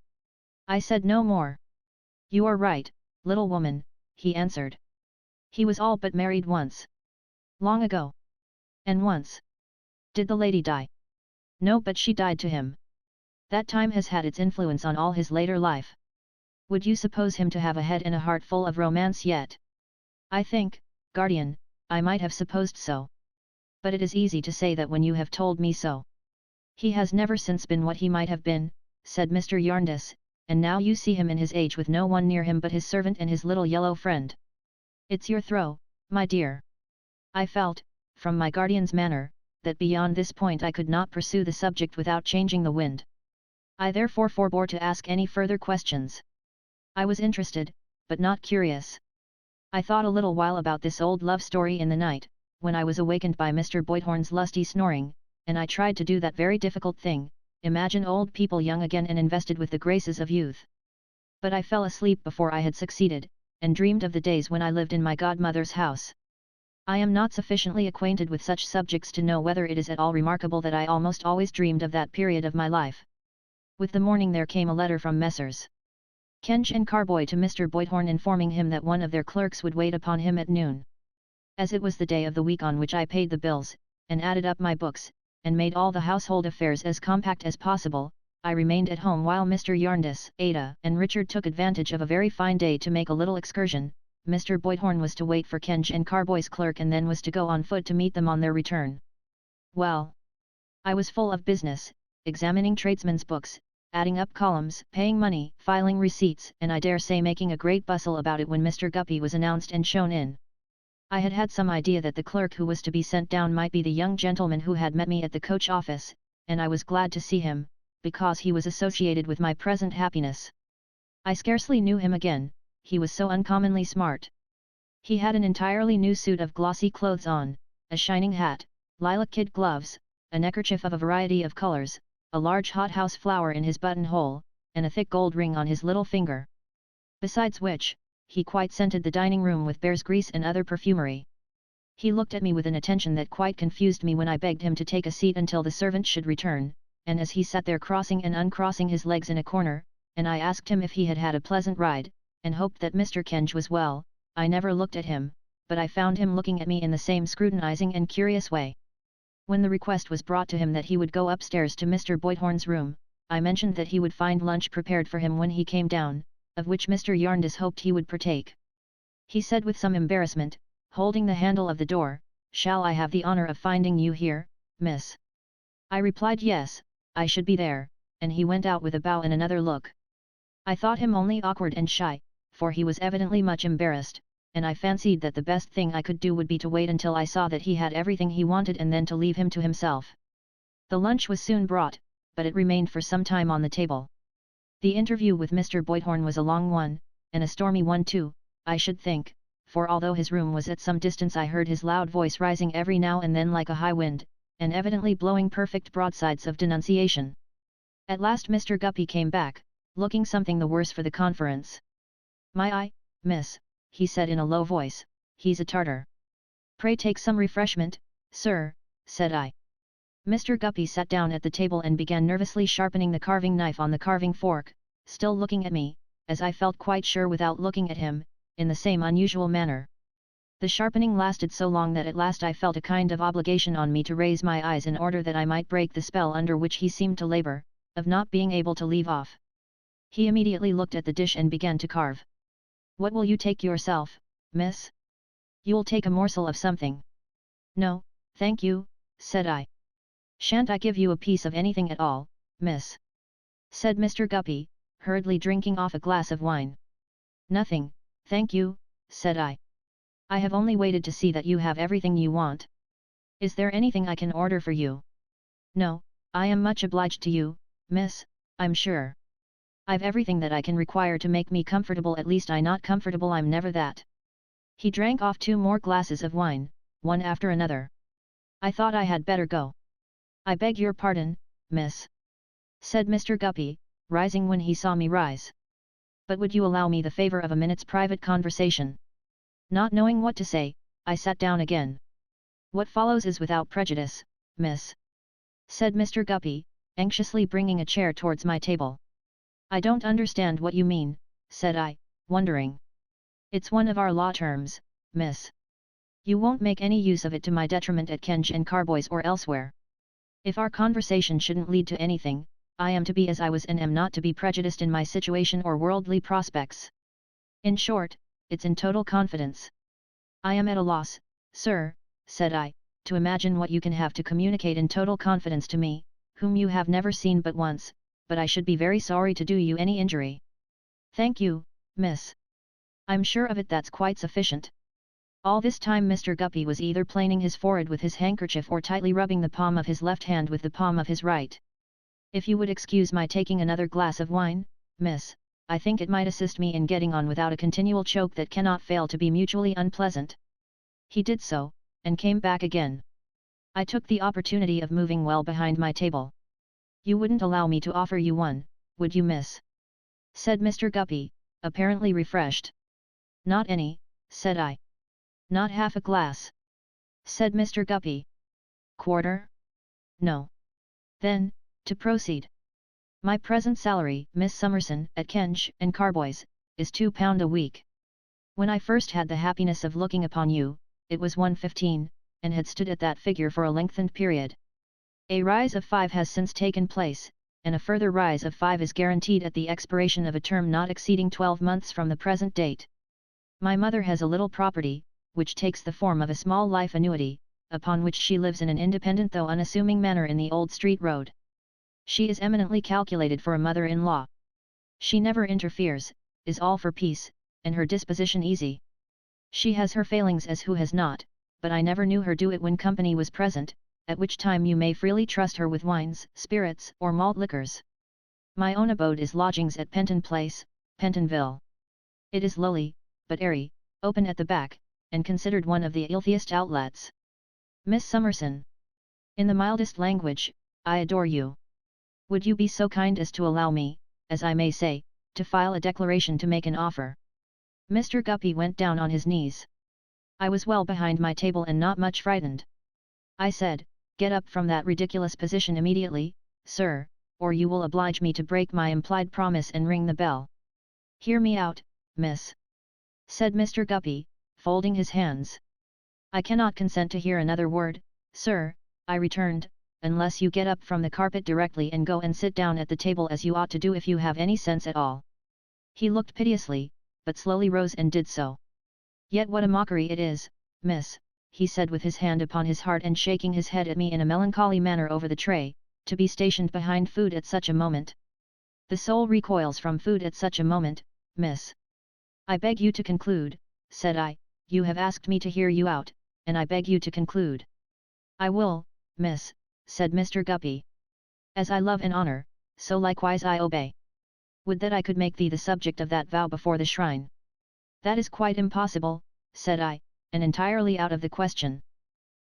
I said no more. You are right, little woman, he answered. He was all but married once. Long ago. And once. Did the lady die? No, but she died to him. That time has had its influence on all his later life. Would you suppose him to have a head and a heart full of romance yet? I think, guardian, I might have supposed so. But it is easy to say that when you have told me so. He has never since been what he might have been, said Mr. Jarndyce, and now you see him in his age with no one near him but his servant and his little yellow friend. It's your throw, my dear. I felt, from my guardian's manner, that beyond this point I could not pursue the subject without changing the wind. I therefore forbore to ask any further questions. I was interested, but not curious. I thought a little while about this old love story in the night, when I was awakened by Mr. Boythorn's lusty snoring, and I tried to do that very difficult thing, imagine old people young again and invested with the graces of youth. But I fell asleep before I had succeeded, and dreamed of the days when I lived in my godmother's house. I am not sufficiently acquainted with such subjects to know whether it is at all remarkable that I almost always dreamed of that period of my life. With the morning there came a letter from Messrs. Kenge and Carboy to Mr. Boythorn informing him that one of their clerks would wait upon him at noon. As it was the day of the week on which I paid the bills, and added up my books, and made all the household affairs as compact as possible, I remained at home while Mr. Jarndyce, Ada, and Richard took advantage of a very fine day to make a little excursion. Mr. Boythorn was to wait for Kenge and Carboy's clerk and then was to go on foot to meet them on their return. Well, I was full of business, examining tradesmen's books, adding up columns, paying money, filing receipts, and I dare say making a great bustle about it when Mr. Guppy was announced and shown in. I had had some idea that the clerk who was to be sent down might be the young gentleman who had met me at the coach office, and I was glad to see him, because he was associated with my present happiness. I scarcely knew him again, he was so uncommonly smart. He had an entirely new suit of glossy clothes on, a shining hat, lilac kid gloves, a neckerchief of a variety of colors, a large hothouse flower in his buttonhole, and a thick gold ring on his little finger. Besides which, he quite scented the dining room with bear's grease and other perfumery. He looked at me with an attention that quite confused me when I begged him to take a seat until the servant should return, and as he sat there crossing and uncrossing his legs in a corner, and I asked him if he had had a pleasant ride, and hoped that Mr. Kenge was well, I never looked at him, but I found him looking at me in the same scrutinizing and curious way. When the request was brought to him that he would go upstairs to Mr. Boythorn's room, I mentioned that he would find lunch prepared for him when he came down, of which Mr. Jarndyce hoped he would partake. He said with some embarrassment, holding the handle of the door, "Shall I have the honor of finding you here, miss?" I replied yes, I should be there, and he went out with a bow and another look. I thought him only awkward and shy, for he was evidently much embarrassed, and I fancied that the best thing I could do would be to wait until I saw that he had everything he wanted and then to leave him to himself. The lunch was soon brought, but it remained for some time on the table. The interview with Mr. Boythorn was a long one, and a stormy one too, I should think, for although his room was at some distance I heard his loud voice rising every now and then like a high wind, and evidently blowing perfect broadsides of denunciation. At last Mr. Guppy came back, looking something the worse for the conference. "My eye, miss," he said in a low voice, "he's a Tartar." "Pray take some refreshment, sir," said I. Mr. Guppy sat down at the table and began nervously sharpening the carving knife on the carving fork, still looking at me, as I felt quite sure without looking at him, in the same unusual manner. The sharpening lasted so long that at last I felt a kind of obligation on me to raise my eyes in order that I might break the spell under which he seemed to labor, of not being able to leave off. He immediately looked at the dish and began to carve. "What will you take yourself, miss? You'll take a morsel of something." "No, thank you," said I. "Shan't I give you a piece of anything at all, miss?" said Mr. Guppy, hurriedly drinking off a glass of wine. "Nothing, thank you," said I. "I have only waited to see that you have everything you want. Is there anything I can order for you?" "No, I am much obliged to you, miss, I'm sure. I've everything that I can require to make me comfortable, at least I not comfortable I'm never that." He drank off 2 more glasses of wine, one after another. I thought I had better go. "I beg your pardon, miss," said Mr. Guppy, rising when he saw me rise. "But would you allow me the favour of a minute's private conversation?" Not knowing what to say, I sat down again. "What follows is without prejudice, miss," said Mr. Guppy, anxiously bringing a chair towards my table. "I don't understand what you mean," said I, wondering. "It's one of our law terms, miss. You won't make any use of it to my detriment at Kenge and Carboys or elsewhere. If our conversation shouldn't lead to anything, I am to be as I was and am not to be prejudiced in my situation or worldly prospects. In short, it's in total confidence. I am at a loss, sir," said I, "to imagine what you can have to communicate in total confidence to me, whom you have never seen but once, but I should be very sorry to do you any injury." "Thank you, miss. I'm sure of it, that's quite sufficient." All this time Mr. Guppy was either planing his forehead with his handkerchief or tightly rubbing the palm of his left hand with the palm of his right. "If you would excuse my taking another glass of wine, miss, I think it might assist me in getting on without a continual choke that cannot fail to be mutually unpleasant." He did so, and came back again. I took the opportunity of moving well behind my table. "You wouldn't allow me to offer you one, would you, miss?" said Mr. Guppy, apparently refreshed. "Not any," said I. "Not half a glass?" said Mr. Guppy. "Quarter?" "No." "Then, to proceed. My present salary, Miss Summerson, at Kenge and Carboys, is £2 a week. When I first had the happiness of looking upon you, it was £1.15, and had stood at that figure for a lengthened period. A rise of 5 has since taken place, and a further rise of 5 is guaranteed at the expiration of a term not exceeding 12 months from the present date. My mother has a little property, which takes the form of a small life annuity, upon which she lives in an independent though unassuming manner in the Old Street Road. She is eminently calculated for a mother-in-law. She never interferes, is all for peace, and her disposition easy. She has her failings as who has not, but I never knew her do it when company was present, at which time you may freely trust her with wines, spirits, or malt liquors. My own abode is lodgings at Penton Place, Pentonville. It is lowly, but airy, open at the back, and considered one of the filthiest outlets. Miss Summerson, in the mildest language, I adore you. Would you be so kind as to allow me, as I may say, to file a declaration to make an offer?" Mr. Guppy went down on his knees. I was well behind my table and not much frightened. I said, "Get up from that ridiculous position immediately, sir, or you will oblige me to break my implied promise and ring the bell." "Hear me out, miss," said Mr. Guppy, folding his hands. "I cannot consent to hear another word, sir," I returned, "unless you get up from the carpet directly and go and sit down at the table as you ought to do if you have any sense at all." He looked piteously, but slowly rose and did so. "Yet what a mockery it is, miss," he said with his hand upon his heart and shaking his head at me in a melancholy manner over the tray, "to be stationed behind food at such a moment. The soul recoils from food at such a moment, miss." "I beg you to conclude," said I, "you have asked me to hear you out, and I beg you to conclude." "I will, miss," said Mr. Guppy. "As I love and honour, so likewise I obey. Would that I could make thee the subject of that vow before the shrine." "That is quite impossible," said I, "and entirely out of the question."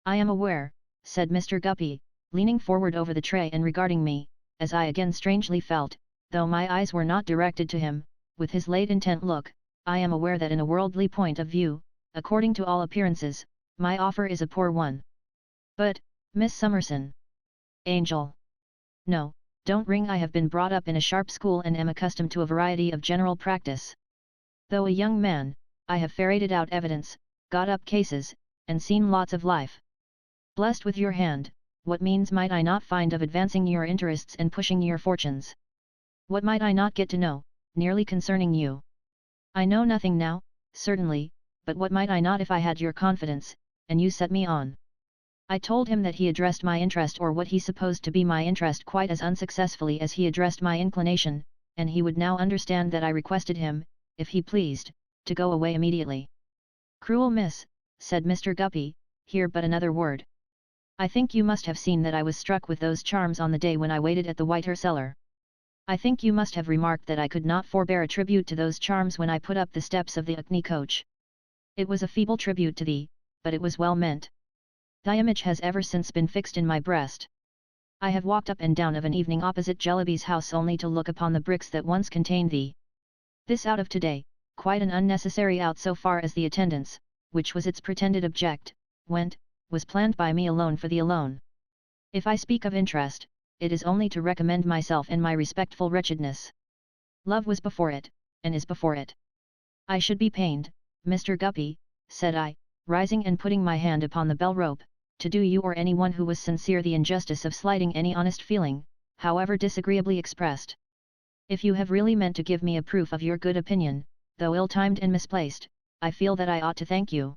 "I am aware," said Mr. Guppy, leaning forward over the tray and regarding me, as I again strangely felt, though my eyes were not directed to him, with his late intent look, "I am aware that in a worldly point of view, according to all appearances, my offer is a poor one. But, Miss Summerson—" "Angel! No, don't ring. I have been brought up in a sharp school and am accustomed to a variety of general practice. Though a young man, I have ferreted out evidence, got up cases, and seen lots of life. Blessed with your hand, what means might I not find of advancing your interests and pushing your fortunes? What might I not get to know, nearly concerning you? I know nothing now, certainly, but what might I not if I had your confidence, and you set me on? I told him that he addressed my interest or what he supposed to be my interest quite as unsuccessfully as he addressed my inclination, and he would now understand that I requested him, if he pleased, to go away immediately. Cruel miss, said Mr. Guppy, here but another word. I think you must have seen that I was struck with those charms on the day when I waited at the White Hare Cellar. I think you must have remarked that I could not forbear a tribute to those charms when I put up the steps of the hackney coach. It was a feeble tribute to thee, but it was well meant. Thy image has ever since been fixed in my breast. I have walked up and down of an evening opposite Jellyby's house only to look upon the bricks that once contained thee. This out of today, quite an unnecessary out so far as the attendance, which was its pretended object, went, was planned by me alone for thee alone. If I speak of interest, it is only to recommend myself and my respectful wretchedness. Love was before it, and is before it. I should be pained, Mr. Guppy, said I, rising and putting my hand upon the bell rope, to do you or any one who was sincere the injustice of slighting any honest feeling, however disagreeably expressed. If you have really meant to give me a proof of your good opinion, though ill-timed and misplaced, I feel that I ought to thank you.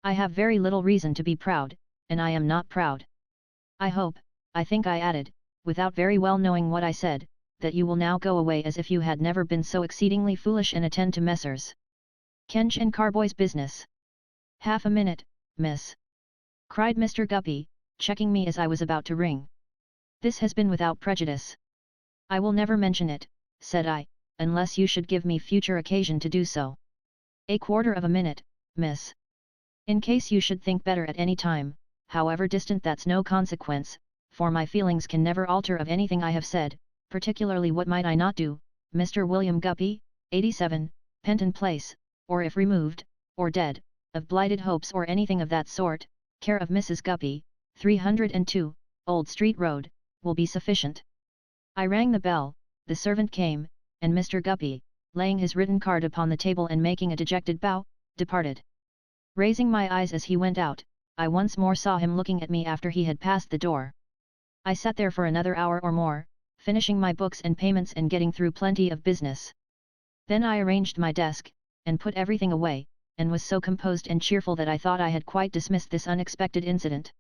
I have very little reason to be proud, and I am not proud. I think I added, without very well knowing what I said, that you will now go away as if you had never been so exceedingly foolish and attend to Messrs. Kench and Carboy's business. Half a minute, miss, cried Mr. Guppy, checking me as I was about to ring. This has been without prejudice. I will never mention it, said I, unless you should give me future occasion to do so. A quarter of a minute, miss. In case you should think better at any time, however distant, that's no consequence, for my feelings can never alter of anything I have said, particularly what might I not do, Mr. William Guppy, 87, Penton Place, or if removed, or dead, of blighted hopes or anything of that sort, care of Mrs. Guppy, 302, Old Street Road, will be sufficient. I rang the bell, the servant came, and Mr. Guppy, laying his written card upon the table and making a dejected bow, departed. Raising my eyes as he went out, I once more saw him looking at me after he had passed the door. I sat there for another hour or more, finishing my books and payments and getting through plenty of business. Then I arranged my desk, and put everything away, and was so composed and cheerful that I thought I had quite dismissed this unexpected incident.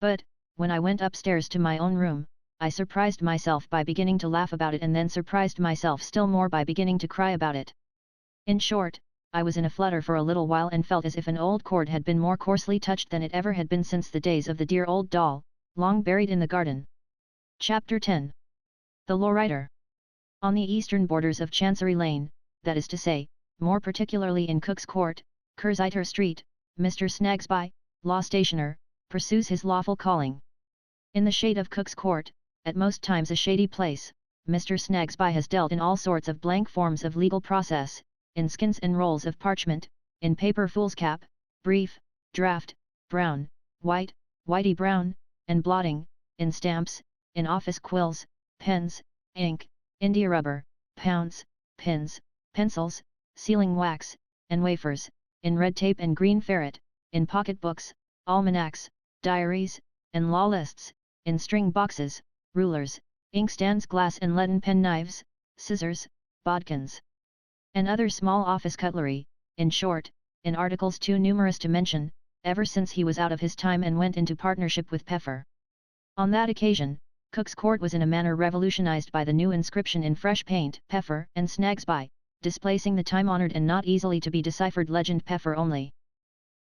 But, when I went upstairs to my own room, I surprised myself by beginning to laugh about it and then surprised myself still more by beginning to cry about it. In short, I was in a flutter for a little while and felt as if an old chord had been more coarsely touched than it ever had been since the days of the dear old doll, long buried in the garden. Chapter 10. The Lowrider. On the eastern borders of Chancery Lane, that is to say, more particularly in Cook's Court, Curziter Street, Mr. Snagsby, law stationer, pursues his lawful calling. In the shade of Cook's Court, at most times a shady place, Mr. Snagsby has dealt in all sorts of blank forms of legal process, in skins and rolls of parchment, in paper foolscap, brief, draft, brown, white, whitey brown, and blotting, in stamps, in office quills, pens, ink, india rubber, pounds, pins, pencils, sealing wax, and wafers, in red tape and green ferret, in pocket books, almanacs, diaries, and law lists, in string boxes, rulers, inkstands, glass and leaden pen knives, scissors, bodkins, and other small office cutlery, in short, in articles too numerous to mention, ever since he was out of his time and went into partnership with Peffer. On that occasion, Cook's Court was in a manner revolutionized by the new inscription in fresh paint, Peffer and Snagsby, displacing the time-honored and not easily to be deciphered legend Peffer only.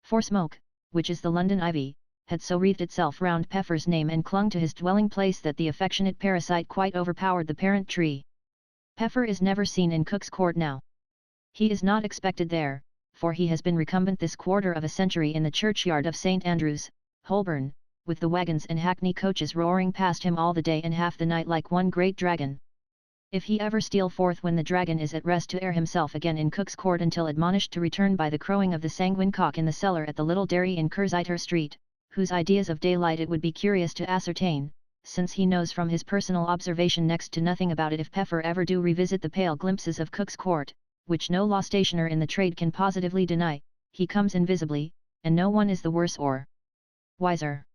For smoke, which is the London ivy, had so wreathed itself round Peffer's name and clung to his dwelling place that the affectionate parasite quite overpowered the parent tree. Peffer is never seen in Cook's Court now. He is not expected there, for he has been recumbent this quarter of a century in the churchyard of St. Andrews, Holborn, with the wagons and hackney coaches roaring past him all the day and half the night like one great dragon. If he ever steal forth when the dragon is at rest to air himself again in Cook's Court until admonished to return by the crowing of the sanguine cock in the cellar at the little dairy in Curziter Street, whose ideas of daylight it would be curious to ascertain, since he knows from his personal observation next to nothing about it, if Peffer ever do revisit the pale glimpses of Cook's Court, which no law stationer in the trade can positively deny, he comes invisibly, and no one is the worse or wiser.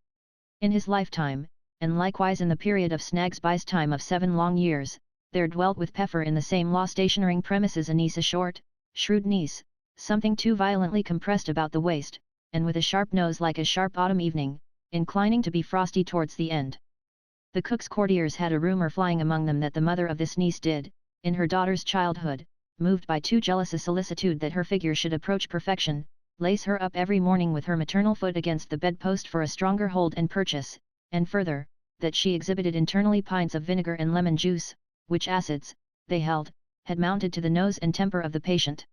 In his lifetime, and likewise in the period of Snagsby's time of 7 long years, there dwelt with Peffer in the same law stationering premises a niece, a short, shrewd niece, something too violently compressed about the waist, and with a sharp nose like a sharp autumn evening, inclining to be frosty towards the end. The cook's courtiers had a rumour flying among them that the mother of this niece did, in her daughter's childhood, moved by too jealous a solicitude that her figure should approach perfection, lace her up every morning with her maternal foot against the bedpost for a stronger hold and purchase, and further, that she exhibited internally pints of vinegar and lemon juice, which acids, they held, had mounted to the nose and temper of the patient.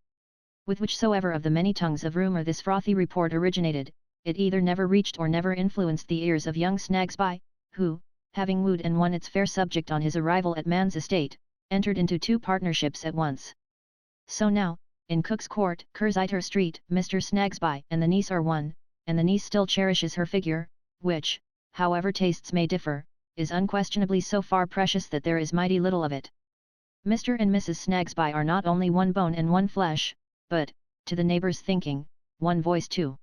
With whichsoever of the many tongues of rumour this frothy report originated, it either never reached or never influenced the ears of young Snagsby, who, having wooed and won its fair subject on his arrival at man's estate, entered into 2 partnerships at once. So now, in Cook's Court, Curziter Street, Mr. Snagsby and the niece are one, and the niece still cherishes her figure, which, however tastes may differ, is unquestionably so far precious that there is mighty little of it. Mr. and Mrs. Snagsby are not only one bone and one flesh, but, to the neighbours' thinking, one voice too.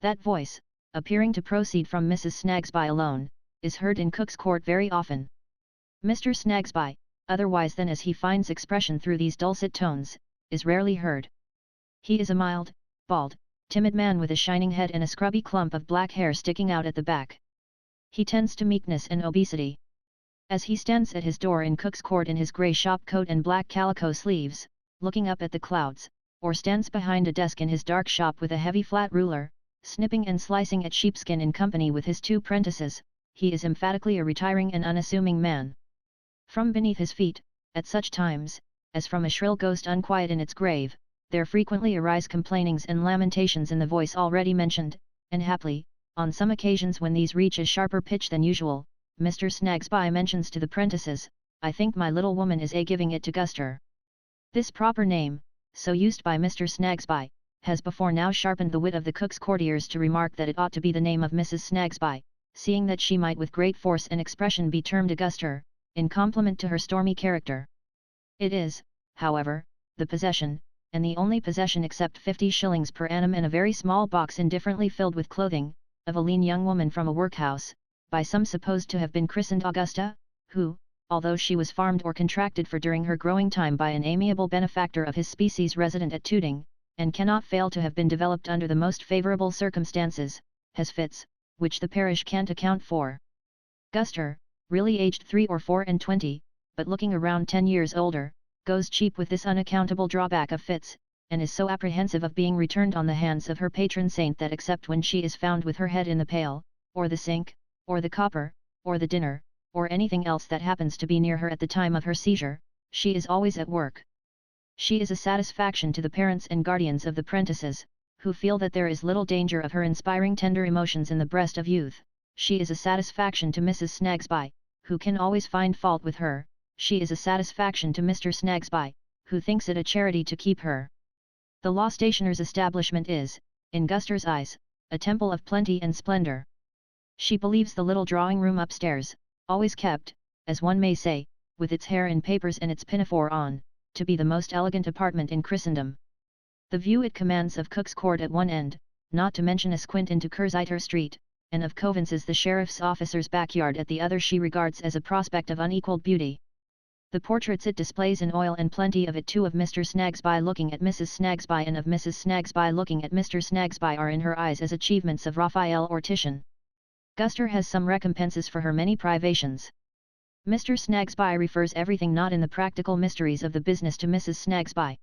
That voice, appearing to proceed from Mrs. Snagsby alone, is heard in Cook's Court very often. Mr. Snagsby, otherwise than as he finds expression through these dulcet tones, is rarely heard. He is a mild, bald, timid man with a shining head and a scrubby clump of black hair sticking out at the back. He tends to meekness and obesity. As he stands at his door in Cook's Court in his grey shop coat and black calico sleeves, looking up at the clouds, or stands behind a desk in his dark shop with a heavy flat ruler, snipping and slicing at sheepskin in company with his 2 prentices, he is emphatically a retiring and unassuming man. From beneath his feet, at such times, as from a shrill ghost unquiet in its grave, there frequently arise complainings and lamentations in the voice already mentioned, and haply, on some occasions when these reach a sharper pitch than usual, Mr. Snagsby mentions to the prentices, "I think my little woman is giving it to Guster." This proper name, so used by Mr. Snagsby, has before now sharpened the wit of the cook's courtiers to remark that it ought to be the name of Mrs. Snagsby, seeing that she might with great force and expression be termed Auguster, in compliment to her stormy character. It is, however, the possession, and the only possession except 50 shillings per annum and a very small box indifferently filled with clothing, of a lean young woman from a workhouse, by some supposed to have been christened Augusta, who, although she was farmed or contracted for during her growing time by an amiable benefactor of his species resident at Tooting, and cannot fail to have been developed under the most favourable circumstances, has fits, which the parish can't account for. Guster, really aged 3 or 4 and 20, but looking around 10 years older, goes cheap with this unaccountable drawback of fits, and is so apprehensive of being returned on the hands of her patron saint that except when she is found with her head in the pail, or the sink, or the copper, or the dinner, or anything else that happens to be near her at the time of her seizure, she is always at work. She is a satisfaction to the parents and guardians of the prentices, who feel that there is little danger of her inspiring tender emotions in the breast of youth. She is a satisfaction to Mrs. Snagsby, who can always find fault with her. She is a satisfaction to Mr. Snagsby, who thinks it a charity to keep her. The law stationer's establishment is, in Guster's eyes, a temple of plenty and splendour. She believes the little drawing-room upstairs, always kept, as one may say, with its hair in papers and its pinafore on, to be the most elegant apartment in Christendom. The view it commands of Cook's Court at one end, not to mention a squint into Curziter Street, and of Covance's the sheriff's officer's backyard at the other she regards as a prospect of unequalled beauty. The portraits it displays in oil and plenty of it too of Mr. Snagsby looking at Mrs. Snagsby and of Mrs. Snagsby looking at Mr. Snagsby are in her eyes as achievements of Raphael or Titian. Guster has some recompenses for her many privations. Mr. Snagsby refers everything not in the practical mysteries of the business to Mrs. Snagsby.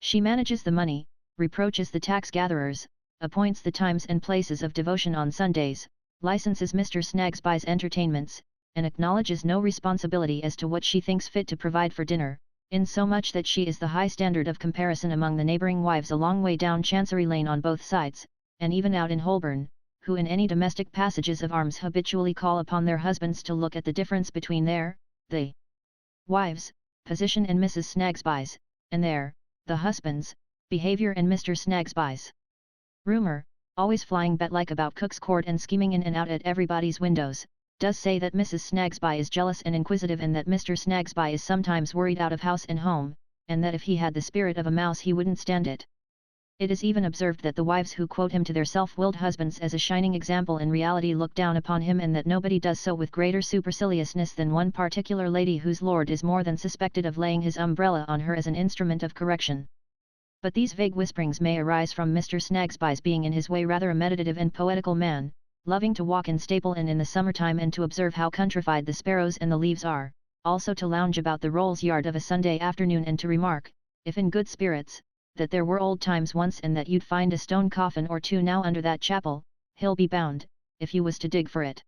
She manages the money, reproaches the tax-gatherers, appoints the times and places of devotion on Sundays, licenses Mr. Snagsby's entertainments, and acknowledges no responsibility as to what she thinks fit to provide for dinner, insomuch that she is the high standard of comparison among the neighbouring wives a long way down Chancery Lane on both sides, and even out in Holborn, who in any domestic passages of arms habitually call upon their husbands to look at the difference between the wives' position and Mrs. Snagsby's, and the husbands' behaviour and Mr. Snagsby's. Rumour, always flying bat-like about Cook's Court and scheming in and out at everybody's windows, does say that Mrs. Snagsby is jealous and inquisitive and that Mr. Snagsby is sometimes worried out of house and home, and that if he had the spirit of a mouse he wouldn't stand it. It is even observed that the wives who quote him to their self-willed husbands as a shining example in reality look down upon him, and that nobody does so with greater superciliousness than one particular lady whose lord is more than suspected of laying his umbrella on her as an instrument of correction. But these vague whisperings may arise from Mr. Snagsby's being in his way rather a meditative and poetical man, loving to walk in Staple Inn in the summertime and to observe how countrified the sparrows and the leaves are, also to lounge about the Rolls Yard of a Sunday afternoon and to remark, if in good spirits, that there were old times once and that you'd find a stone coffin or two now under that chapel, he'll be bound, if you was to dig for it.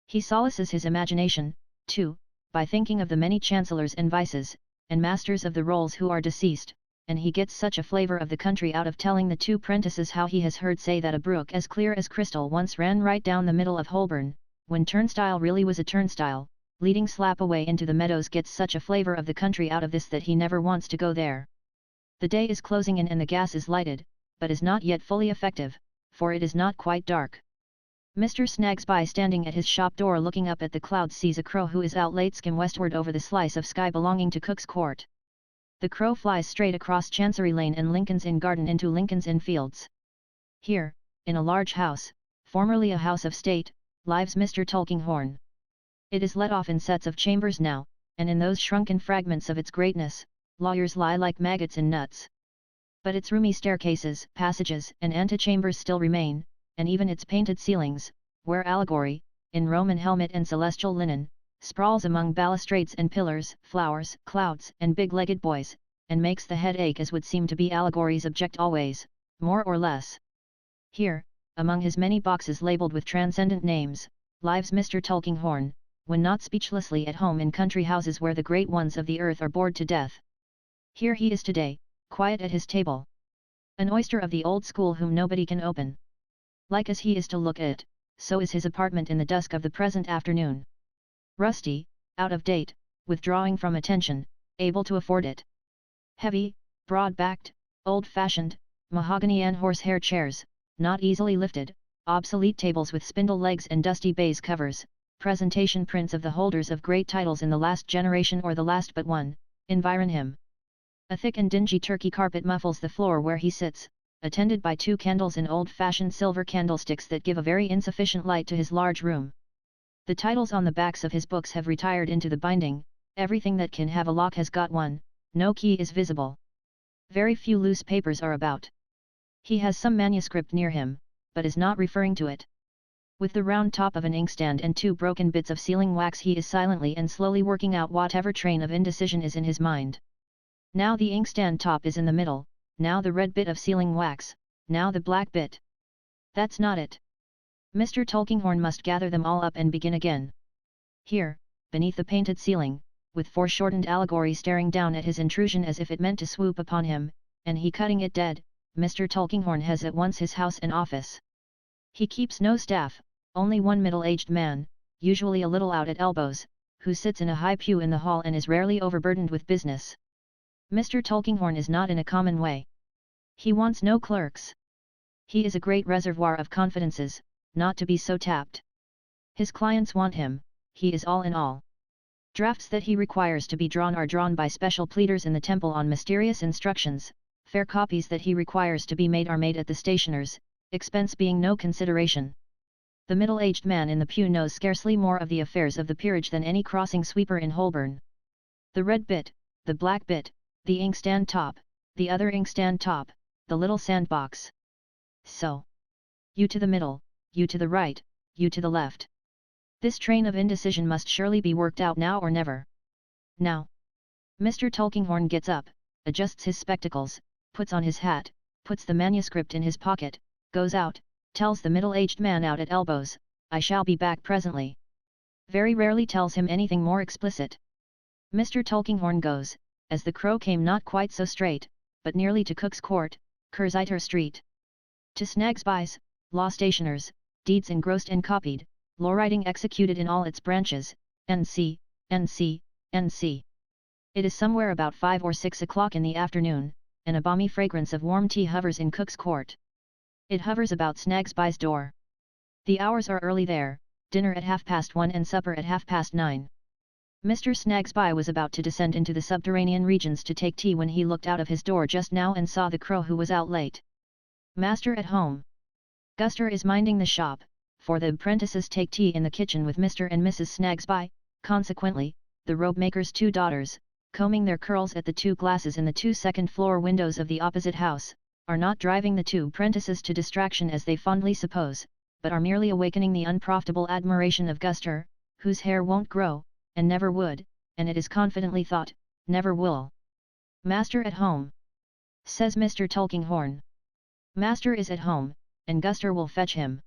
He solaces his imagination, too, by thinking of the many chancellors and vices, and masters of the rolls who are deceased, and he gets such a flavour of the country out of telling the two prentices how he has heard say that a brook as clear as crystal once ran right down the middle of Holborn, when turnstile really was a turnstile, leading slap away into the meadows. Gets such a flavour of the country out of this that he never wants to go there. The day is closing in and the gas is lighted, but is not yet fully effective, for it is not quite dark. Mr. Snagsby, standing at his shop door looking up at the clouds, sees a crow who is out late skim westward over the slice of sky belonging to Cook's Court. The crow flies straight across Chancery Lane and Lincoln's Inn Garden into Lincoln's Inn Fields. Here, in a large house, formerly a house of state, lives Mr. Tulkinghorn. It is let off in sets of chambers now, and in those shrunken fragments of its greatness, lawyers lie like maggots in nuts. But its roomy staircases, passages, and antechambers still remain, and even its painted ceilings, where allegory, in Roman helmet and celestial linen, sprawls among balustrades and pillars, flowers, clouds, and big-legged boys, and makes the head ache, as would seem to be allegory's object always, more or less. Here, among his many boxes labelled with transcendent names, lives Mr. Tulkinghorn, when not speechlessly at home in country houses where the great ones of the earth are bored to death. Here he is today, quiet at his table. An oyster of the old school whom nobody can open. Like as he is to look at, so is his apartment in the dusk of the present afternoon. Rusty, out of date, withdrawing from attention, able to afford it. Heavy, broad-backed, old-fashioned, mahogany and horsehair chairs, not easily lifted, obsolete tables with spindle legs and dusty baize covers, presentation prints of the holders of great titles in the last generation or the last but one, environ him. A thick and dingy Turkey carpet muffles the floor where he sits, attended by two candles in old-fashioned silver candlesticks that give a very insufficient light to his large room. The titles on the backs of his books have retired into the binding, everything that can have a lock has got one, no key is visible. Very few loose papers are about. He has some manuscript near him, but is not referring to it. With the round top of an inkstand and two broken bits of sealing wax, he is silently and slowly working out whatever train of indecision is in his mind. Now the inkstand top is in the middle, now the red bit of sealing wax, now the black bit. That's not it. Mr. Tulkinghorn must gather them all up and begin again. Here, beneath the painted ceiling, with foreshortened allegory staring down at his intrusion as if it meant to swoop upon him, and he cutting it dead, Mr. Tulkinghorn has at once his house and office. He keeps no staff, only one middle-aged man, usually a little out at elbows, who sits in a high pew in the hall and is rarely overburdened with business. Mr. Tulkinghorn is not in a common way. He wants no clerks. He is a great reservoir of confidences, not to be so tapped. His clients want him, he is all in all. Drafts that he requires to be drawn are drawn by special pleaders in the Temple on mysterious instructions, fair copies that he requires to be made are made at the stationer's, expense being no consideration. The middle-aged man in the pew knows scarcely more of the affairs of the peerage than any crossing sweeper in Holborn. The red bit, the black bit, the inkstand top, the other inkstand top, the little sandbox. So. You to the middle, you to the right, you to the left. This train of indecision must surely be worked out now or never. Now. Mr. Tulkinghorn gets up, adjusts his spectacles, puts on his hat, puts the manuscript in his pocket, goes out, tells the middle-aged man out at elbows, "I shall be back presently." Very rarely tells him anything more explicit. Mr. Tulkinghorn goes, as the crow came not quite so straight, but nearly to Cook's Court, Curziter Street. To Snagsby's, law stationers, deeds engrossed and copied, law writing executed in all its branches, N.C., N.C., N.C. It is somewhere about 5 or 6 o'clock in the afternoon, and a balmy fragrance of warm tea hovers in Cook's Court. It hovers about Snagsby's door. The hours are early there, dinner at 1:30 and supper at 9:30. Mr. Snagsby was about to descend into the subterranean regions to take tea when he looked out of his door just now and saw the crow who was out late. Master at home. Guster is minding the shop, for the apprentices take tea in the kitchen with Mr. and Mrs. Snagsby, consequently, the robe-maker's 2 daughters, combing their curls at the 2 glasses in the 2 second-floor windows of the opposite house, are not driving the 2 apprentices to distraction as they fondly suppose, but are merely awakening the unprofitable admiration of Guster, whose hair won't grow, and never would, and it is confidently thought, never will. Master at home, says Mr. Tulkinghorn. Master is at home, and Guster will fetch him.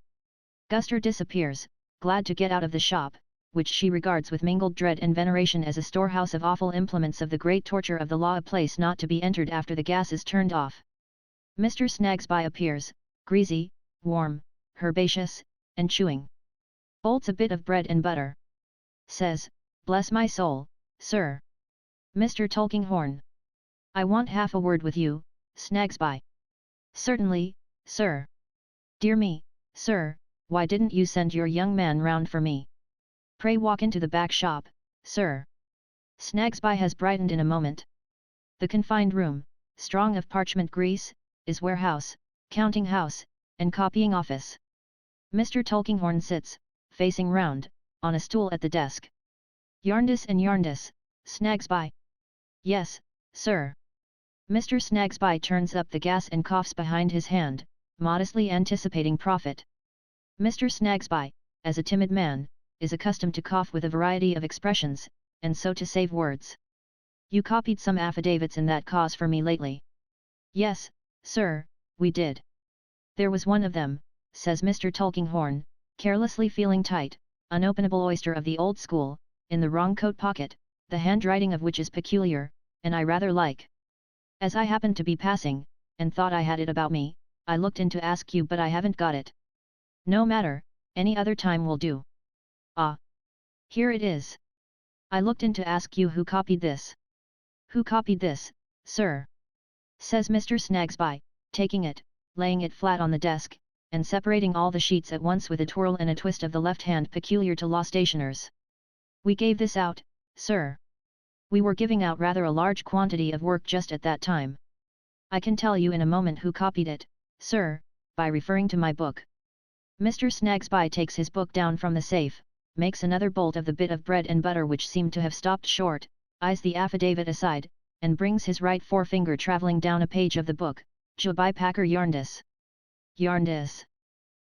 Guster disappears, glad to get out of the shop, which she regards with mingled dread and veneration as a storehouse of awful implements of the great torture of the law, a place not to be entered after the gas is turned off. Mr. Snagsby appears, greasy, warm, herbaceous, and chewing. Bolts a bit of bread and butter. Says, "Bless my soul, sir." Mr. Tulkinghorn. "I want half a word with you, Snagsby." "Certainly, sir." "Dear me, sir, why didn't you send your young man round for me? Pray walk into the back shop, sir." Snagsby has brightened in a moment. The confined room, strong of parchment grease, is warehouse, counting house, and copying office. Mr. Tulkinghorn sits, facing round, on a stool at the desk. "Yarndus and Yarndus, Snagsby." "Yes, sir." Mr. Snagsby turns up the gas and coughs behind his hand, modestly anticipating profit. Mr. Snagsby, as a timid man, is accustomed to cough with a variety of expressions, and so to save words. "You copied some affidavits in that cause for me lately." "Yes, sir, we did." "There was one of them," says Mr. Tulkinghorn, carelessly feeling tight, unopenable oyster of the old school, in the wrong coat pocket, the handwriting of which is peculiar, and I rather like. "As I happened to be passing, and thought I had it about me, I looked in to ask you, but I haven't got it." "No matter, any other time will do." "Ah! Here it is. I looked in to ask you who copied this." "Who copied this, sir?" says Mr. Snagsby, taking it, laying it flat on the desk, and separating all the sheets at once with a twirl and a twist of the left hand peculiar to law stationers. "We gave this out, sir. We were giving out rather a large quantity of work just at that time. I can tell you in a moment who copied it, sir, by referring to my book." Mr. Snagsby takes his book down from the safe, makes another bolt of the bit of bread and butter which seemed to have stopped short, eyes the affidavit aside, and brings his right forefinger travelling down a page of the book, "Jobai Packer Yarndus." "Yarndus.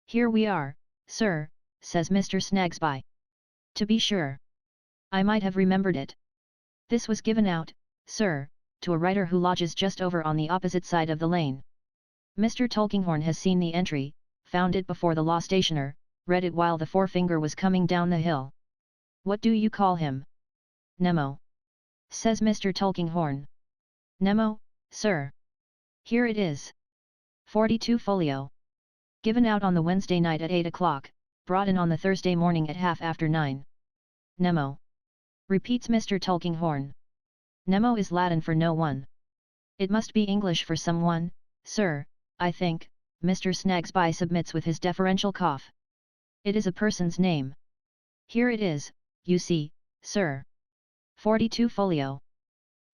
Here we are, sir," says Mr. Snagsby. "To be sure. I might have remembered it. This was given out, sir, to a writer who lodges just over on the opposite side of the lane." Mr. Tulkinghorn has seen the entry, found it before the law stationer, read it while the forefinger was coming down the hill. "What do you call him?" "Nemo," says Mr. Tulkinghorn. "Nemo, sir. Here it is. 42 folio. Given out on the Wednesday night at 8 o'clock, brought in on the Thursday morning at 9:30. Nemo," repeats Mr. Tulkinghorn. "Nemo is Latin for no one. It must be English for someone, sir, I think," Mr. Snagsby submits with his deferential cough. "It is a person's name. Here it is, you see, sir. 42 folio.